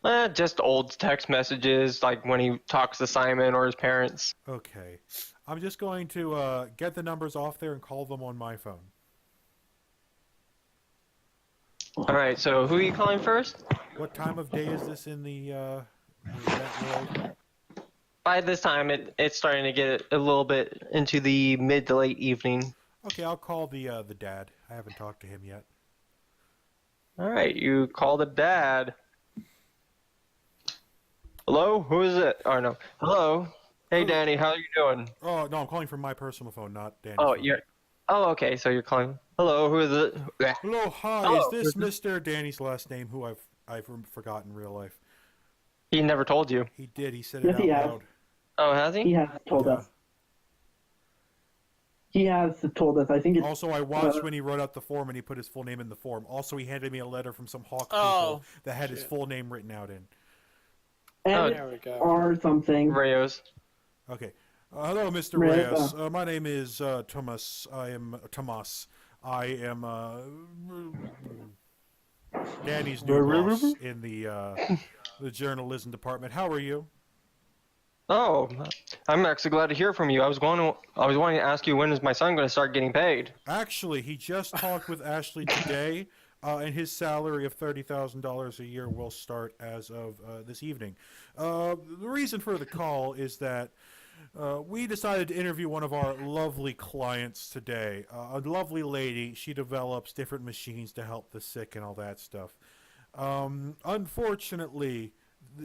Just old text messages, like when he talks to Simon or his parents. Okay. I'm just going to get the numbers off there and call them on my phone. All right, so who are you calling first? What time of day is this in the that world? By this time, it's starting to get a little bit into the mid to late evening. Okay, I'll call the dad. I haven't talked to him yet. All right, you call the dad. Hello, who is it? Oh no, hello. Hey, Danny, how are you doing? Oh no, I'm calling from my personal phone, not Danny's Oh, phone. you're. Oh, okay. So you're calling. Hello, who is it? Bleh. Hello, hi. Hello, Is this Mr. Danny's last name, who I've forgotten in real life? He never told you. He did. He said Yes, it out he has. loud. Oh, has He he? has told us. He has told us. I think it's. Also, I watched when he wrote out the form and he put his full name in the form. Also, he handed me a letter from some Hawk Oh, people that had his shit. full name written out in. And There we go. or something. Rayos. Okay. Hello, Mr. Reyes, Reyes. My name is Thomas. I am Tomas. I am Danny's new boss in the journalism department. How are you? Oh, I'm actually glad to hear from you. I was wanting to ask you, when is my son going to start getting paid? Actually, he just talked with Ashley today, and his salary of $30,000 a year will start as of this evening. The reason for the call is that we decided to interview one of our lovely clients today. A lovely lady. She develops different machines to help the sick and all that stuff. Unfortunately,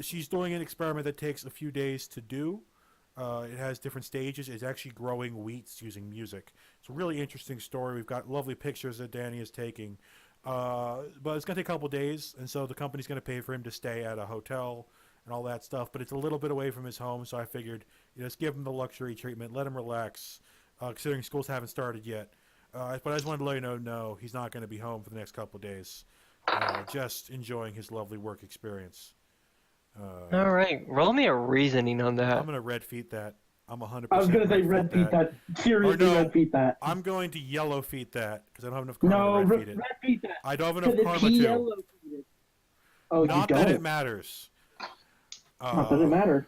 she's doing an experiment that takes a few days to do. It has different stages. It's actually growing wheats using music. It's a really interesting story. We've got lovely pictures that Danny is taking. But it's going to take a couple days, and so the company's going to pay for him to stay at a hotel and all that stuff. But it's a little bit away from his home, so I figured, just give him the luxury treatment, let him relax, considering schools haven't started yet. But I just wanted to let you know, no, he's not going to be home for the next couple days. Just enjoying his lovely work experience. All right, roll me a reasoning on that. I'm going to red feet that. I'm 100% I was gonna say red feet that. Seriously, Or no, red feet that. I'm going to yellow feet that because I don't have enough karma No, to red red feet it. feet that. I don't have enough Because karma it's to. yellow feet. Oh, you Not don't. that it matters. Not that it matter.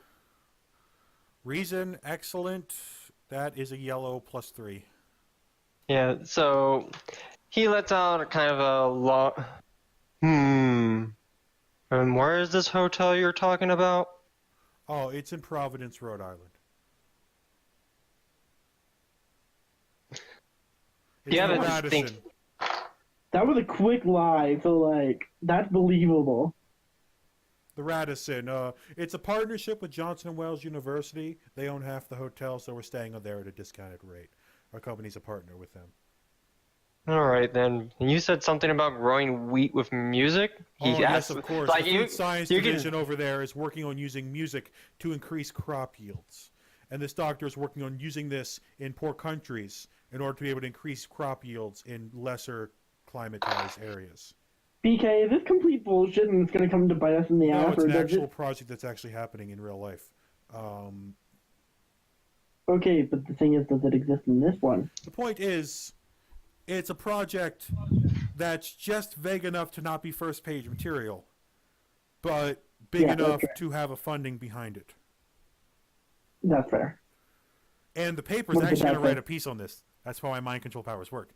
Reason, excellent. That is a yellow +3. Yeah, so he lets out a kind of a long. And where is this hotel you're talking about? Oh, it's in Providence, Rhode Island. It's You in have a Radisson. distinct- That was a quick lie, so like that's believable. The Radisson. It's a partnership with Johnson & Wales University. They own half the hotel, so we're staying there at a discounted rate. Our company's a partner with them. All right then. And you said something about growing wheat with music. Yes, of course. Like the you, food science you division over there is working on using music to increase crop yields. And this doctor is working on using this in poor countries in order to be able to increase crop yields in lesser climatized areas. BK, is this complete bullshit and it's gonna come to bite us in the No, ass, it's or an does actual it? project that's actually happening in real life. Okay, but the thing is, does it exist in this one? The point is, it's a project that's just vague enough to not be first page material, but big Yeah, that's enough fair. to have a funding behind it. That's fair. And the paper's What did actually going that to write say? a piece on this. That's how my mind control powers work.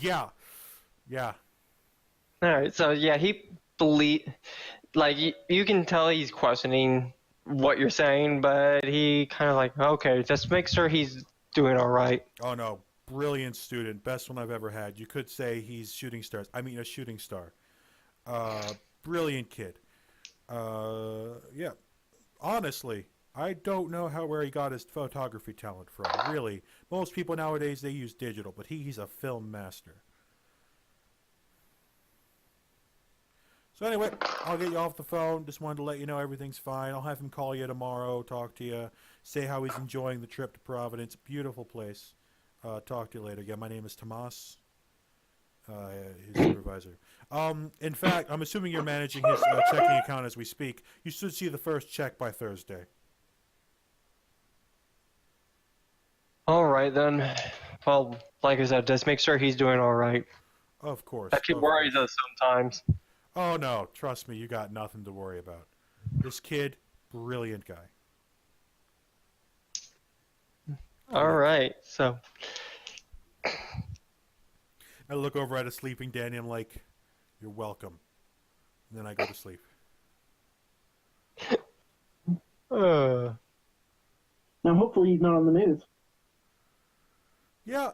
Yeah. Yeah. All right, so yeah, you can tell he's questioning what you're saying, but he kind of like, okay, just make sure he's doing all right. Oh, no. Brilliant student. Best one I've ever had. You could say he's shooting stars. I mean, a shooting star. Brilliant kid. Yeah. Honestly, I don't know where he got his photography talent from. Really. Most people nowadays, they use digital, but he's a film master. So anyway, I'll get you off the phone. Just wanted to let you know everything's fine. I'll have him call you tomorrow, talk to you, say how he's enjoying the trip to Providence. Beautiful place. Talk to you later. Yeah, my name is Tomas, his supervisor. In fact, I'm assuming you're managing his checking account as we speak. You should see the first check by Thursday. All right then. Well, like I said, just make sure he's doing all right. Of course. That kid of worries course. us sometimes. Oh no, trust me, you got nothing to worry about. This kid, brilliant guy. All right, so I look over at a sleeping Danny. I'm like, "You're welcome." And then I go to sleep. Now, hopefully, he's not on the news. Yeah,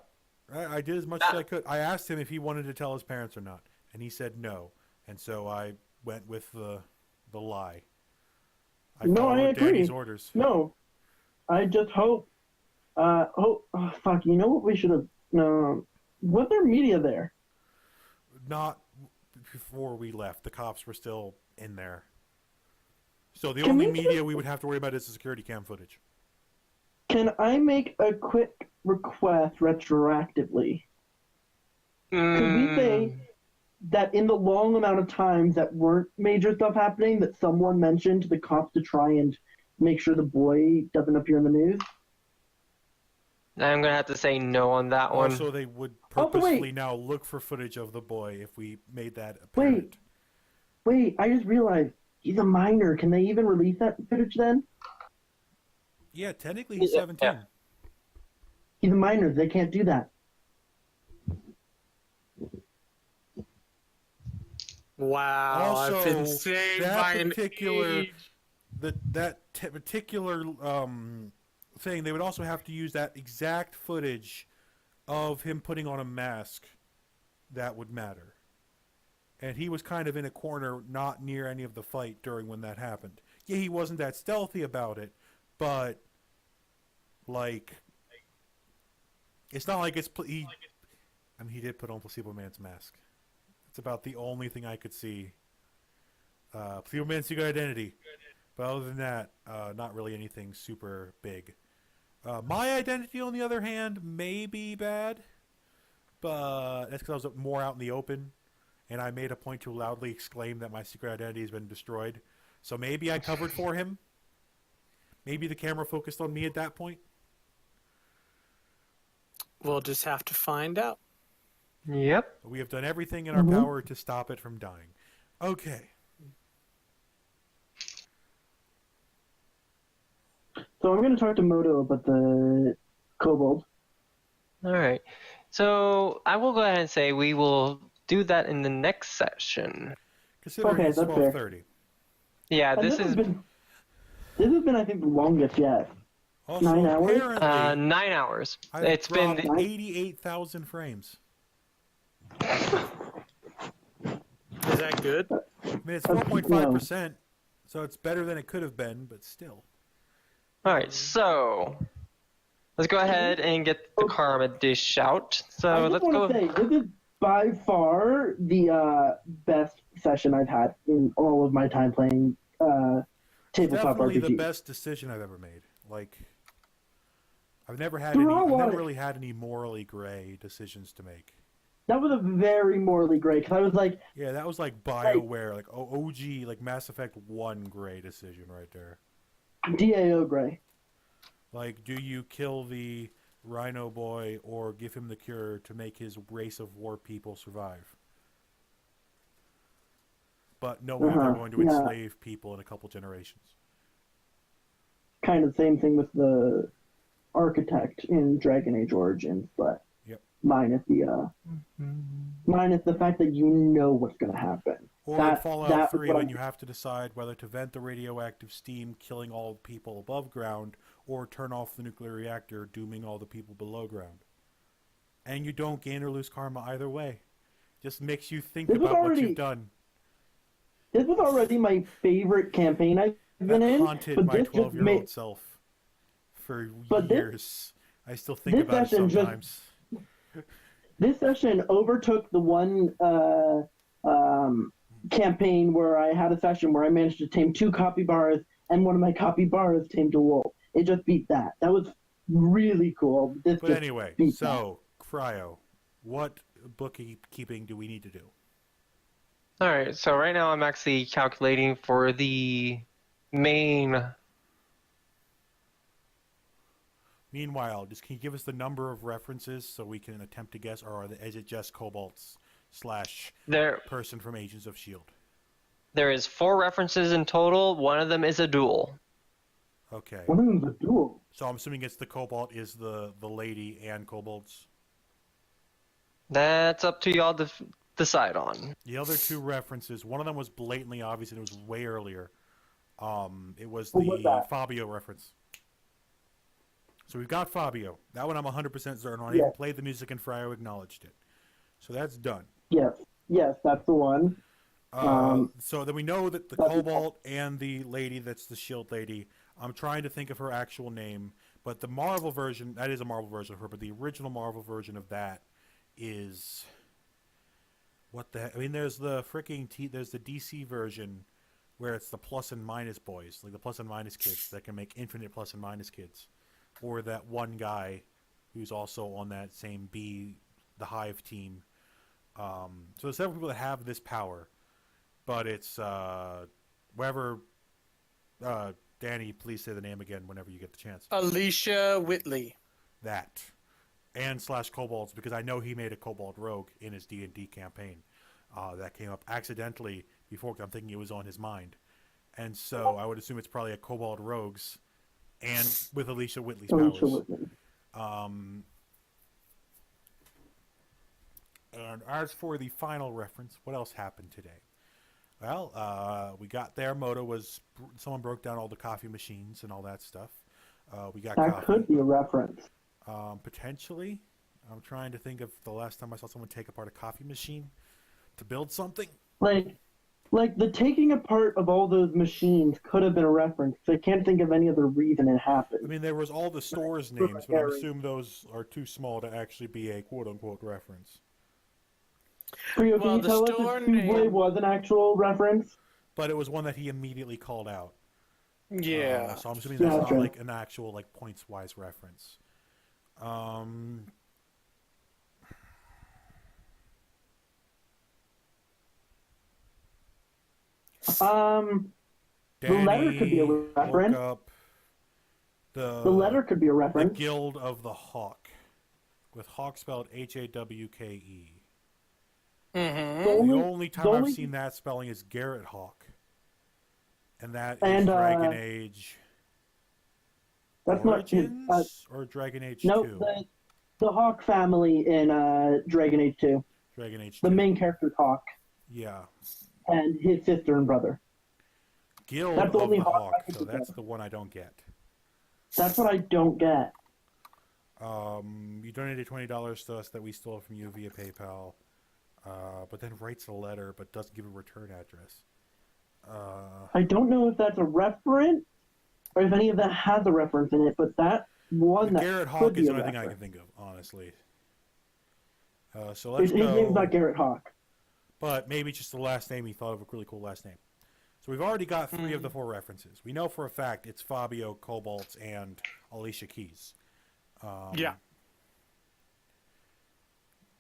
I did as much as I could. I asked him if he wanted to tell his parents or not, and he said no. And so I went with the lie. I No, I followed agree. Danny's orders. No, I just hope. Oh, fuck! You know what we should have? No, was there media there? Not before we left. The cops were still in there. So the Can only we media we would have to worry about is the security cam footage. Can I make a quick request retroactively? Could we say that in the long amount of times that weren't major stuff happening, that someone mentioned to the cops to try and make sure the boy doesn't appear in the news? I'm gonna have to say no on that one. Also, they would Also, wait. purposefully now look for footage of the boy if we made that apparent. Wait, I just realized he's a minor. Can they even release that footage then? Yeah, technically he's 17. Yeah. He's a minor. They can't do that. Wow, Also, I've been saved by an age. particular thing, they would also have to use that exact footage of him putting on a mask. That would matter. And he was kind of in a corner, not near any of the fight during when that happened. Yeah, he wasn't that stealthy about it, but like, it's not like he did put on Placebo Man's mask. It's about the only thing I could see. Placebo Man's secret identity. But other than that, not really anything super big. My identity, on the other hand, may be bad. But that's because I was more out in the open. And I made a point to loudly exclaim that my secret identity has been destroyed. So maybe I covered for him. Maybe the camera focused on me at that point. We'll just have to find out. Yep. We have done everything in our power to stop it from dying. Okay. So I'm going to talk to Moto about the kobold. All right. So I will go ahead and say we will do that in the next session. Considering Okay, it's that's fair. 12:30. Yeah, And this is this has been, I think, the longest yet. Also, 9 hours? apparently, 9 hours. I've It's been dropped 88,000 frames. Is that good? I mean, it's 4.5%, so it's better than it could have been, but still. all right. So let's go ahead and get the karma dish out. I So just let's want go. to say, this is by far the best session I've had in all of my time playing tabletop Definitely RPG. the best decision I've ever made. Like, I've never There are a lot of- really had any morally gray decisions to make. That was a very morally great, because I was like, Yeah, that was like BioWare, like OG, like Mass Effect 1 gray decision right there. DAO Gray. Like, do you kill the Rhino Boy or give him the cure to make his race of war people survive? But no, they're going to enslave people in a couple generations. Kind of same thing with the architect in Dragon Age Origins, but Yep. minus the fact that you know what's going to happen. Or That- in Fallout that 3 was- when you have to decide whether to vent the radioactive steam, killing all the people above ground, or turn off the nuclear reactor, dooming all the people below ground. And you don't gain or lose karma either way. Just makes you think This was about what already- you've done. This was already my favorite campaign I've been That in, haunted but my this just 12-year-old made self for But this- years. I still think this about it session just- sometimes. this session overtook the one campaign where I had a session where I managed to tame 2 capybaras, and one of my capybaras tamed a wolf. It just beat that. That was really cool. This But just anyway, beat so, Cryo, what bookkeeping do we need to do? All right. So right now I'm actually calculating for the main. Meanwhile, can you give us the number of references so we can attempt to guess, or is it just Cobalt's / There. person from Agents of S.H.I.E.L.D.? There is 4 references in total. One of them is a duel. Okay. One of them's a duel. So I'm assuming it's the Cobalt is the lady and Kobolds. That's up to y'all to decide on. The other 2 references, one of them was blatantly obvious and it was way earlier. It was What was the that? Fabio reference. So we've got Fabio. That one I'm 100% certain on. I Yeah. even played the music and Fryo acknowledged it. So that's done. Yes, that's the one. So then we know that the that's- Cobalt and the lady that's the shield lady, I'm trying to think of her actual name, but the Marvel version, that is a Marvel version of her, but the original Marvel version of that is... What the heck? I mean, there's the freaking there's the DC version where it's the plus and minus boys, like the plus and minus kids that can make infinite plus and minus kids, or that one guy who's also on that same the Hive team. So there's several people that have this power, but it's wherever. Danny, please say the name again whenever you get the chance. Alicia Whitley. That. And / kobolds, because I know he made a kobold rogue in his D&D campaign. That came up accidentally before, I'm thinking it was on his mind. And so I would assume it's probably a kobold rogues and with Alicia Whitley's powers. And as for the final reference, what else happened today? Well, we got there. Moto was... Someone broke down all the coffee machines and all that stuff. We got That coffee. could be a reference. Potentially. I'm trying to think of the last time I saw someone take apart a coffee machine to build something. Like the taking apart of all those machines could have been a reference. I can't think of any other reason it happened. I mean, there was all the stores' names, but I assume those are too small to actually be a quote-unquote reference. Frio, Well, can you the tell us store if Subway name- was an actual reference? But it was one that he immediately called out. Yeah. So I'm assuming that's Gotcha. not like an actual like points-wise reference. The letter could be a Danny reference. woke up The letter could be a the reference. Guild of the Hawk, with Hawk spelled Hawke. Mm-hmm. The only time I've seen that spelling is Garrett Hawk, and that is Dragon Age That's Origins not or Dragon Age no 2. the Hawk family in Dragon Age 2. Dragon Age 2. The main character's Hawk Yeah. and his sister and brother. Guild That's the of only the Hawk Hawk, I can so think that's of. the one I don't get. That's what I don't get. You donated $20 to us that we stole from you via PayPal, but then writes a letter but doesn't give a return address. I don't know if that's a reference or if any of that has a reference in it, but that one that Garrett could Hawk be is a the only thing I can reference. think of, honestly. So let's His name's go. not Garrett Hawk. But maybe just the last name, he thought of a really cool last name. So we've already got 3 of the 4 references. We know for a fact it's Fabio, Cobalt, and Alicia Keys. Yeah.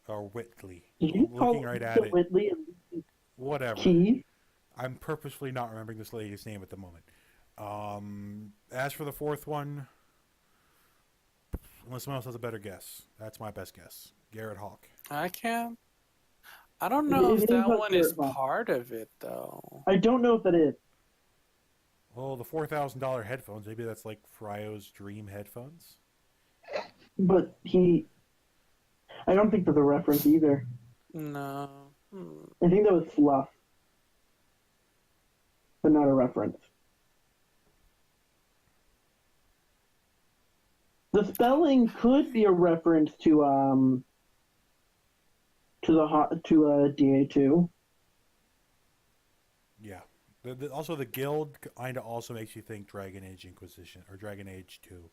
Or Whitley. Did you call Looking right at it. Whitley and Whatever. Keys? I'm purposefully not remembering this lady's name at the moment. As for the 4th one, unless someone else has a better guess, that's my best guess. Garrett Hawk. I don't know if It that is one is Garrett Hawk. part of it, though. I don't know if that is. Well, the $4,000 headphones, maybe that's like Fryo's dream headphones? But I don't think that's a reference either. No. I think that was fluff. But not a reference. The spelling could be a reference to DA2. Yeah. Also, the guild kind of also makes you think Dragon Age Inquisition or Dragon Age 2.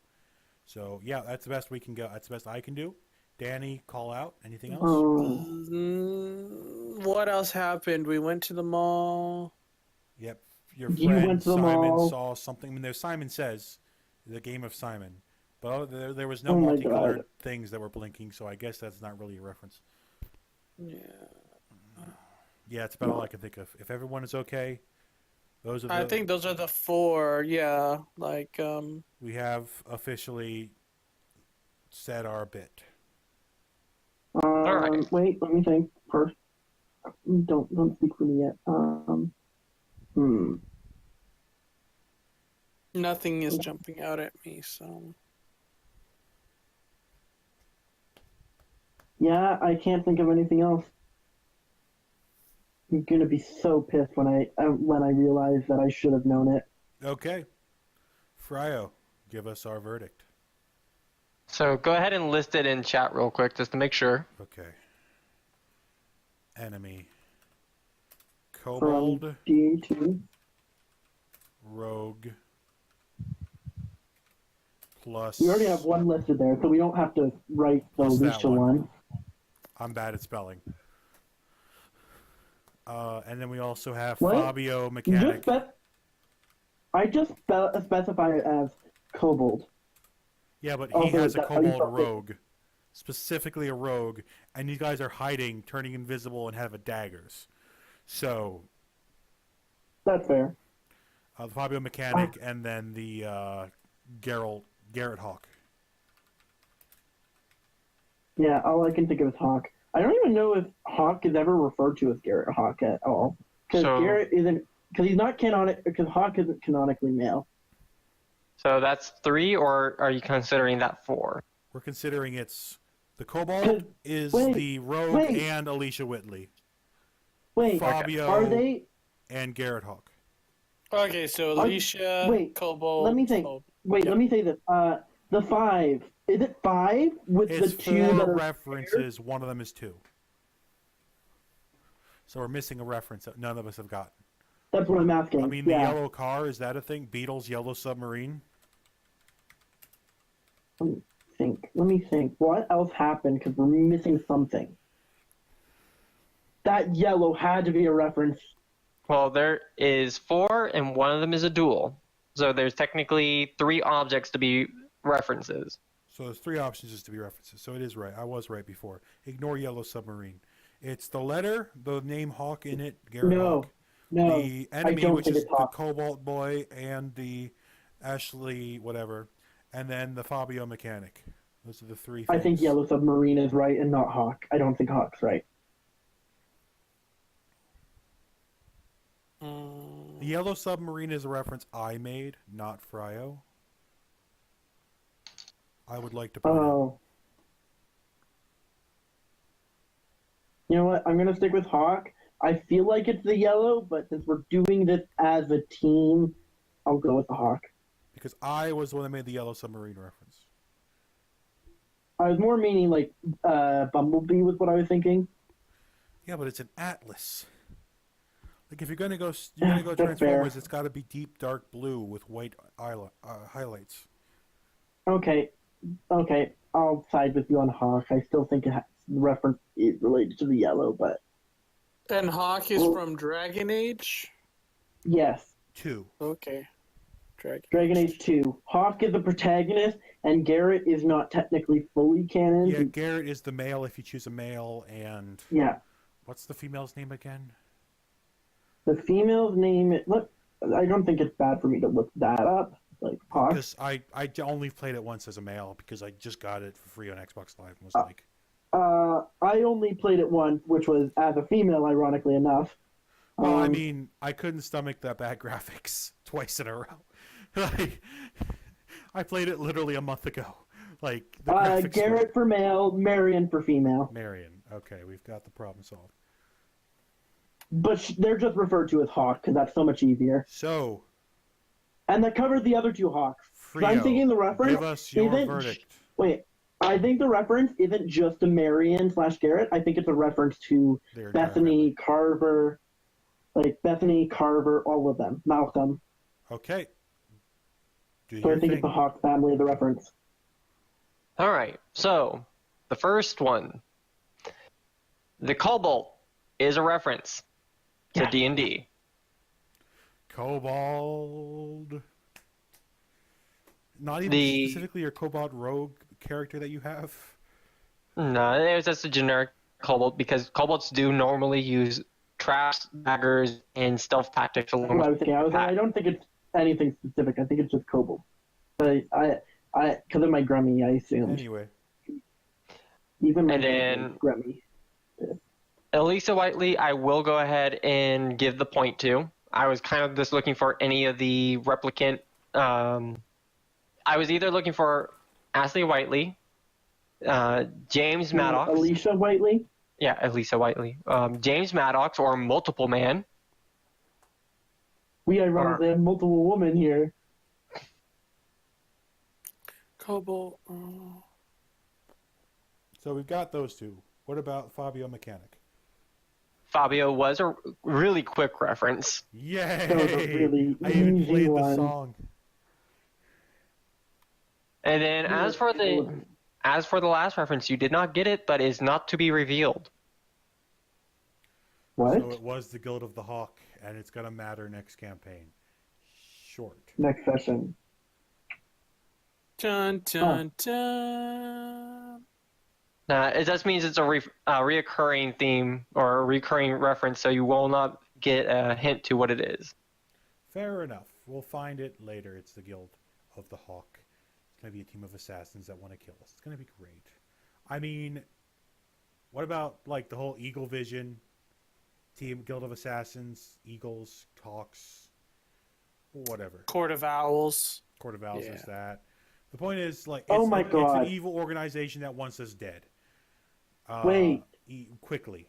So, yeah, that's the best we can go. That's the best I can do. Danny, call out. Anything else? What else happened? We went to the mall. Yep. Your You friend went to the Simon mall. saw something. I mean, there's Simon Says, the game of Simon. But there was no Oh my multicolored God. things that were blinking, so I guess that's not really a reference. Yeah. Yeah, it's about all I can think of. If everyone is okay, those are the... I think those are the 4. Yeah. We have officially said our bit. right. Wait, let me think first. Don't speak for me yet. Hmm. Nothing is jumping out at me, so. Yeah, I can't think of anything else. I'm gonna be so pissed when I realize that I should have known it. Okay. Fryo, give us our verdict. So go ahead and list it in chat real quick just to make sure. Okay. Enemy. From Kobold, D2. Rogue, plus... We already have one listed there, so we don't have to write the Plus that Alicia one. one. I'm bad at spelling. And then we also have What? Fabio You Mechanic. I just specify it as Kobold. Yeah, but he Also, has a that's how you Kobold spell it. Rogue. Specifically a Rogue. And these guys are hiding, turning invisible, and have daggers. So, That's fair. the Fabio Mechanic and then the Garrett Hawk. Yeah, all I can think of is Hawk. I don't even know if Hawk is ever referred to as Garrett Hawk at all. Because So- Garrett isn't... Because he's not canonic... Because Hawk isn't canonically male. So that's 3, or are you considering that 4? We're considering it's... The Kobold is wait, the Rogue wait. and Alicia Whitley. Wait, Fabio are they... and Garrett Hawk. Okay, so Alicia, wait, Kobold. let me think. Wait, Yep. let me say this. The 5. Is it 5 with It's the 2 that 4 are... references. One of them is 2. So we're missing a reference that none of us have gotten. That's what I'm asking. I mean, the yeah. yellow car, is that a thing? Beatles Yellow Submarine? Let me think. What else happened? Because we're missing something. That yellow had to be a reference. Well, there is 4, and one of them is a duel. So there's technically 3 objects to be references. So there's 3 options just to be references. So it is right. I was right before. Ignore Yellow Submarine. It's the letter, the name Hawk in it, Garrett No. Hawk. No. The I enemy, don't which think is it's the Hawk. Cobalt Boy and the Ashley whatever. And then the Fabio Mechanic. Those are the 3 things. I think Yellow Submarine is right and not Hawk. I don't think Hawk's right. The Yellow Submarine is a reference I made, not Fryo. I would like to point out. Oh. You know what? I'm going to stick with Hawk. I feel like it's the yellow, but since we're doing this as a team, I'll go with the Hawk. Because I was the one that made the Yellow Submarine reference. I was more meaning like Bumblebee was what I was thinking. Yeah, but it's an atlas. Like if you're gonna go That's Transformers, fair. it's got to be deep dark blue with white highlights. Okay, I'll side with you on Hawk. I still think the reference is related to the yellow, but And Hawk is Well- from Dragon Age? yes, 2. Okay. Dragon Age 2. Hawk is the protagonist, and Garrett is not technically fully canon. Yeah, Garrett is the male if you choose a male, and Yeah. what's the female's name again? The female's name. Look, I don't think it's bad for me to look that up. Like Hawk. Because I only played it once as a male because I just got it for free on Xbox Live and was like, I only played it once, which was as a female, ironically enough. well, I mean, I couldn't stomach that bad graphics twice in a row. Like, I played it literally a month ago. Like the graphics. Garrett for male, Marion for female. Marion. Okay, we've got the problem solved. But they're just referred to as Hawk because that's so much easier. So, And that covers the other 2 Hawks. So I'm Frio, thinking the reference give us your isn't. verdict. Wait, I think the reference isn't just to Marion / Garrett. I think it's a reference to Their Bethany, Carver, all of them. Malcolm. Okay. Do So your I think thing. it's the Hawk family of the reference. All right. So the first one, the Cobalt, is a reference to Yeah. D&D. Kobold. Not even The- specifically your Kobold Rogue character that you have. No, it's just a generic Cobalt because Cobalts do normally use traps, daggers, and stealth tactics along That's what I with was thinking. I don't think it's anything specific. I think it's just Kobold. But because of my grummy, I assumed. Anyway, Even my And then- grummy. Elisa Whiteley, I will go ahead and give the point to. I was kind of just looking for any of the replicant. I was either looking for Ashley Whiteley, James Maddox. Alicia Whiteley. Yeah, Elisa Whiteley. James Maddox or Multiple Man. We ironically have multiple women here. Cobalt. So we've got those two. What about Fabio Mechanic? Fabio was a really quick reference. Yay! That was a really I even easy played the one. song. And then as for the last reference, you did not get it, but is not to be revealed. What? So it was the Guild of the Hawk, and it's gonna matter next campaign. Short. Next session. Dun dun dun. It just means it's a reoccurring theme or a recurring reference, so you will not get a hint to what it is. Fair enough. We'll find it later. It's the Guild of the Hawk. It's going to be a team of assassins that want to kill us. It's going to be great. I mean, what about, like, the whole Eagle Vision team, Guild of Assassins, Eagles, Hawks, whatever. Court of Owls. Court of Owls is that. The point is, like, Oh my it's God. an evil organization that wants us dead. Wait. Quickly.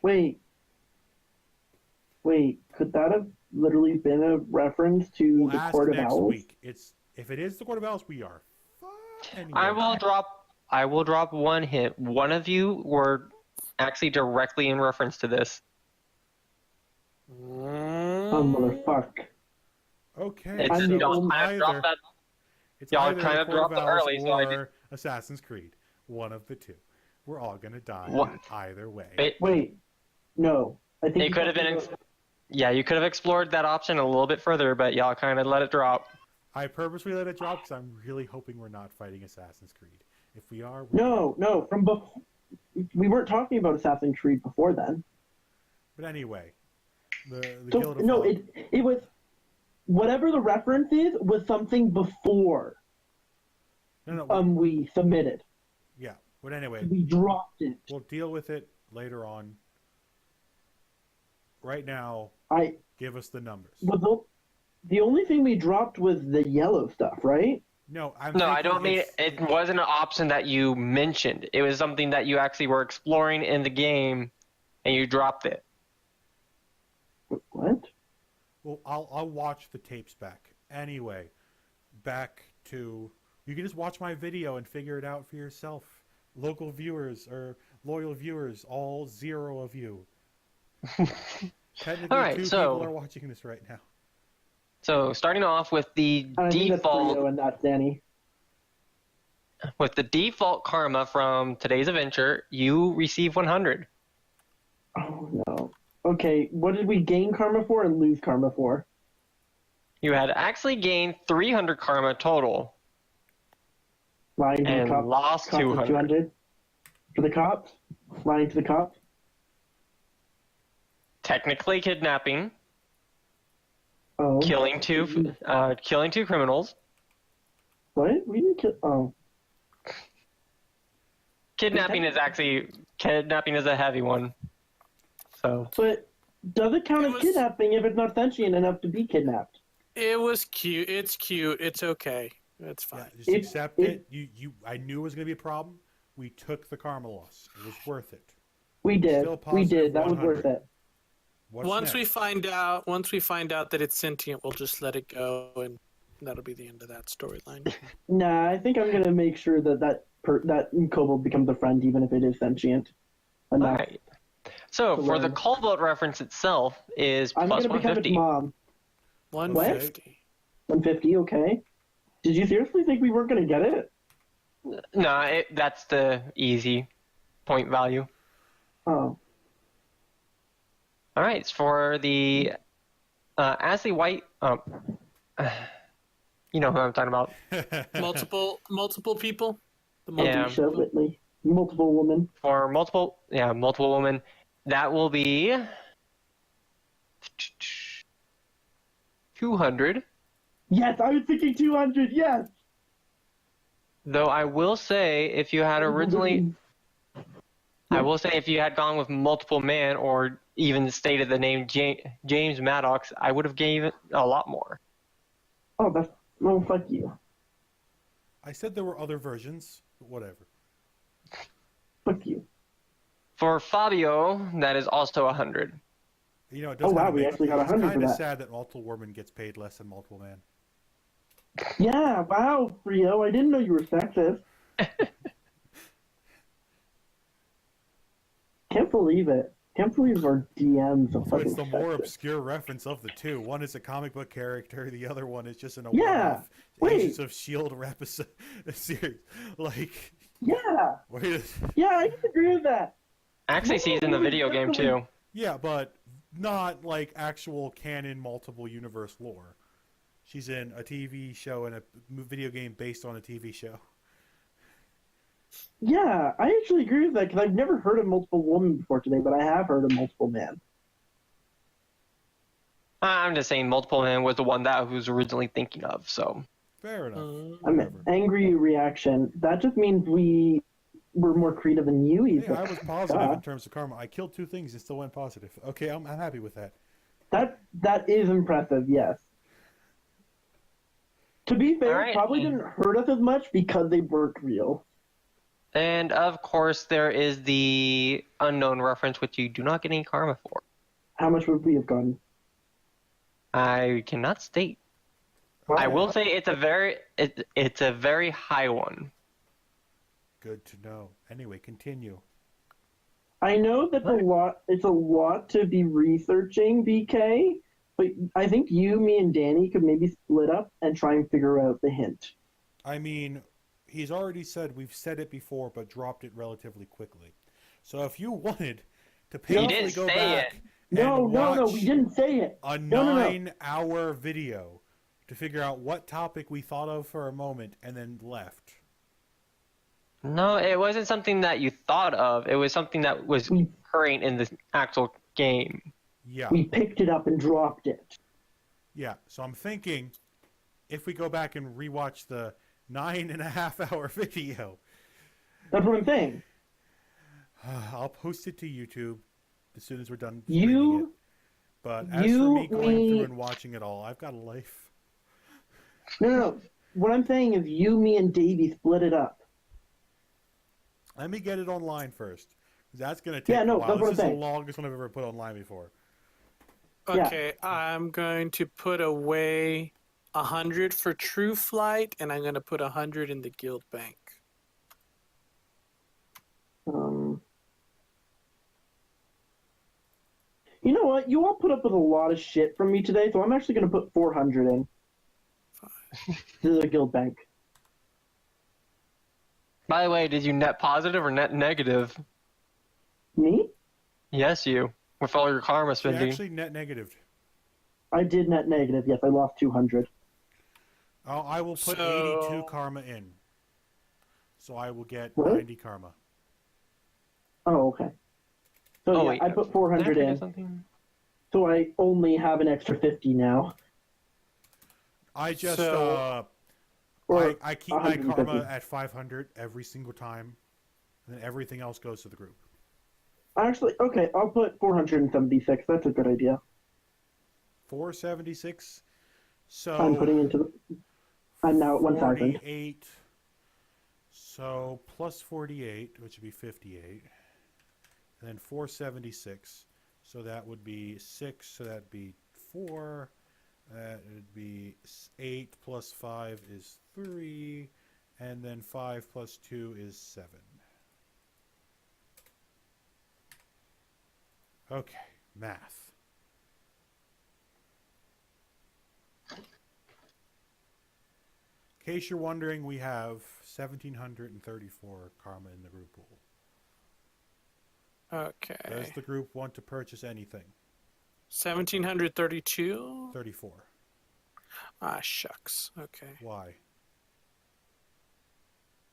Wait, could that have literally been a reference to We'll the ask Court of next Owls? week. If it is the Court of Owls, we are fucked anyway. I will drop one hint. One of you were actually directly in reference to this. Oh, motherfuck. Okay. It's I'm just, the y'all only- kind of dropped that. It's y'all either kind the of Court dropped of it Owls early, so I or Assassin's Creed. One of the two. We're all gonna die What? either way. Wait, no. I think It you could have been. talked about- Yeah, you could have explored that option a little bit further, but y'all kind of let it drop. I purposely let it drop because I'm really hoping we're not fighting Assassin's Creed. If we are, No, from before. We weren't talking about Assassin's Creed before then. But anyway, the So, Guild of no, Hawk. it was whatever the reference is was something before No, we submitted. yeah. But anyway, We dropped it. we'll deal with it later on. Right now, I give us the numbers. was the only thing we dropped was the yellow stuff, right? No, I don't mean it wasn't an option that you mentioned. It was something that you actually were exploring in the game, and you dropped it. What? Well, I'll watch the tapes back. Anyway, back to... You can just watch my video and figure it out for yourself. Local viewers or loyal viewers, all 0 of you. Technically, All right, 2 so- people are watching this right now. So starting off with the I think that's default, Frio and that's Danny. karma from today's adventure, you receive 100. Oh no. Okay, what did we gain karma for and lose karma for? You had actually gained 300 karma total Lying to and the cops. lost Cops at 200. 200 for the cops. Lying to the cops. Technically kidnapping, Oh. killing two criminals. What? We didn't kill. Oh. Kidnapping is a heavy one. So But does it count It as was- kidnapping if it's not sentient enough to be kidnapped? It was cute. It's cute. It's okay. It's Yeah, fine. just accept it. I knew it was going to be a problem. We took the karma loss. It was worth it. We did. Still We positive did. That was 100. worth it. What's Once next? we find out that it's sentient, we'll just let it go, and that'll be the end of that storyline. Nah, I think I'm gonna make sure that kobold becomes a friend, even if it is sentient. Enough. alright. So To for the learn. cobalt reference itself is I'm plus gonna become its 150. mom. 150. 150. Okay. Did you seriously think we weren't gonna get it? No, that's the easy point value. Oh. All right, for the Ashley White, you know who I'm talking about. Multiple people. The Yeah. Alicia Whitley. Multiple women. For multiple women, that will be 200. Yes, I was thinking 200. Yes. Though I will say, if you had originally, I will say if you had gone with multiple man or even stated the name James Maddox, I would have gave it a lot more. Oh, that's no, fuck you. I said there were other versions, but whatever. Fuck you. For Fabio, that is also 100. You know, it does Oh, wow, kinda we make, actually got it's 100 for kind of that. sad that Multiple Woman gets paid less than Multiple Man. Yeah, wow, Frio, I didn't know you were sexist. Can't believe it. Can't believe our DMs are So fucking it's the more sexist. obscure reference of the two. One is a comic book character, the other one is just in a Yeah, one-off wait. Agents of S.H.I.E.L.D. episode series. Like, Yeah, wait a... yeah, I can agree with that. Actually, she's in the video game too. Yeah, but not like actual canon multiple universe lore. She's in a TV show and a video game based on a TV show. Yeah, I actually agree with that because I've never heard of Multiple Woman before today, but I have heard of Multiple Man. I'm just saying Multiple Man was the one that I was originally thinking of, so. Fair enough. I mean, Whatever. angry reaction. That just means we were more creative than you, Hey, Ethan. I was positive in terms of karma. I killed 2 things and still went positive. Okay, I'm happy with that. That is impressive, yes. To be fair, Alright. probably didn't hurt us as much because they weren't real. And of course, there is the unknown reference, which you do not get any karma for. How much would we have gotten? I cannot state. I will say it's a very high one. Good to know. Anyway, continue. I know that's a lot. It's a lot to be researching, BK. But I think you, me, and Danny could maybe split up and try and figure out the hint. I mean, he's already said we've said it before, but dropped it relatively quickly. So if you wanted to painfully didn't go say back it. No, and no, watch we didn't say it. a No, no, no. 9-hour video to figure out what topic we thought of for a moment and then left. No, it wasn't something that you thought of. It was something that was occurring in the actual game. Yeah. We picked it up and dropped it. Yeah. So I'm thinking if we go back and rewatch the 9.5-hour video, That's what I'm saying. I'll post it to YouTube as soon as we're done You- streaming it. But as for you, me going me- through and watching it all, I've got a life. No. What I'm saying is you, me, and Davey split it up. Let me get it online first. That's going to take Yeah, no, a while. that's what This I'm is saying. the longest one I've ever put online before. Yeah. Okay, I'm going to put away 100 for True Flight, and I'm going to put 100 in the guild bank. You know what? You all put up with a lot of shit from me today, so I'm actually going to put 400 in. To the guild bank. By the way, did you net positive or net negative? Me? Yes, you. With all your karma She spending. actually net negative. I did net negative. Yes, I lost 200. I will put So- 82 karma in. So I will get What? 90 karma. Oh, okay. So Oh, yeah, wait. I put Did I 400 forget in. something? So I only have an extra 50 now. I just Or I keep my 150. karma at 500 every single time, and then everything else goes to the group. Actually, okay, I'll put 476. That's a good idea. 476. So I'm putting into the. I'm now at 1,000. 48. So plus 48, which would be 58, and then 476. So that would be 6. So that'd be 4. That would be 8 plus 5 is 3, and then 5 plus 2 is 7. Okay, math. In case you're wondering, we have 1,734 karma in the group pool. Okay. Does the group want to purchase anything? 1732? 34. Ah, shucks. Okay. Why?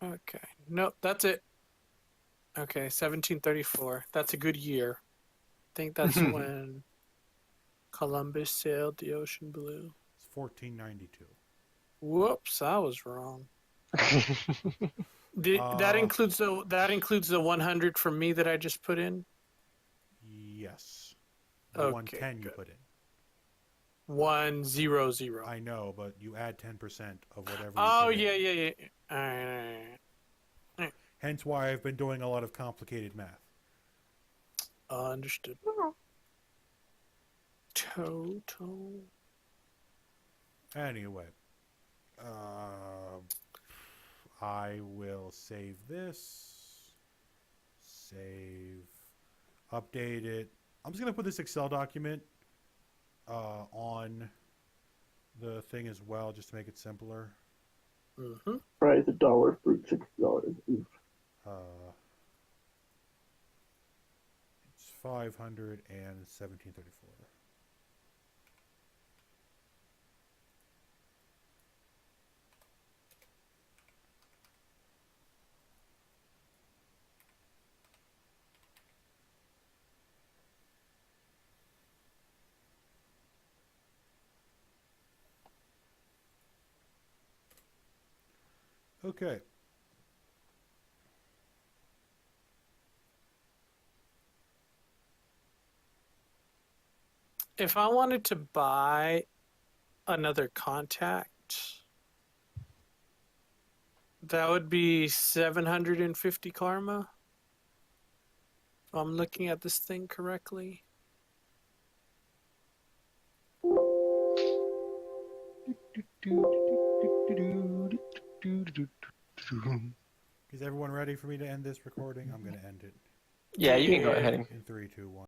Okay. Nope, that's it. Okay, 1734. That's a good year. I think that's when Columbus sailed the ocean blue. It's 1492. Whoops, I was wrong. That includes the 100 from me that I just put in. Yes. The Okay, 110 you good. put in. 100. I know, but you add 10% of whatever you Oh put in. yeah. Alright. Hence why I've been doing a lot of complicated math. Understood. Total. Anyway, I will save this. Save. Update it. I'm just going to put this Excel document on the thing as well, just to make it simpler. Mm-hmm. Price $1 for $6. Oof. It's 517.34. Okay. If I wanted to buy another contact, that would be 750 karma. If I'm looking at this thing correctly. Is everyone ready for me to end this recording? I'm going to end it Yeah, you can go ahead. in 3, 2, 1.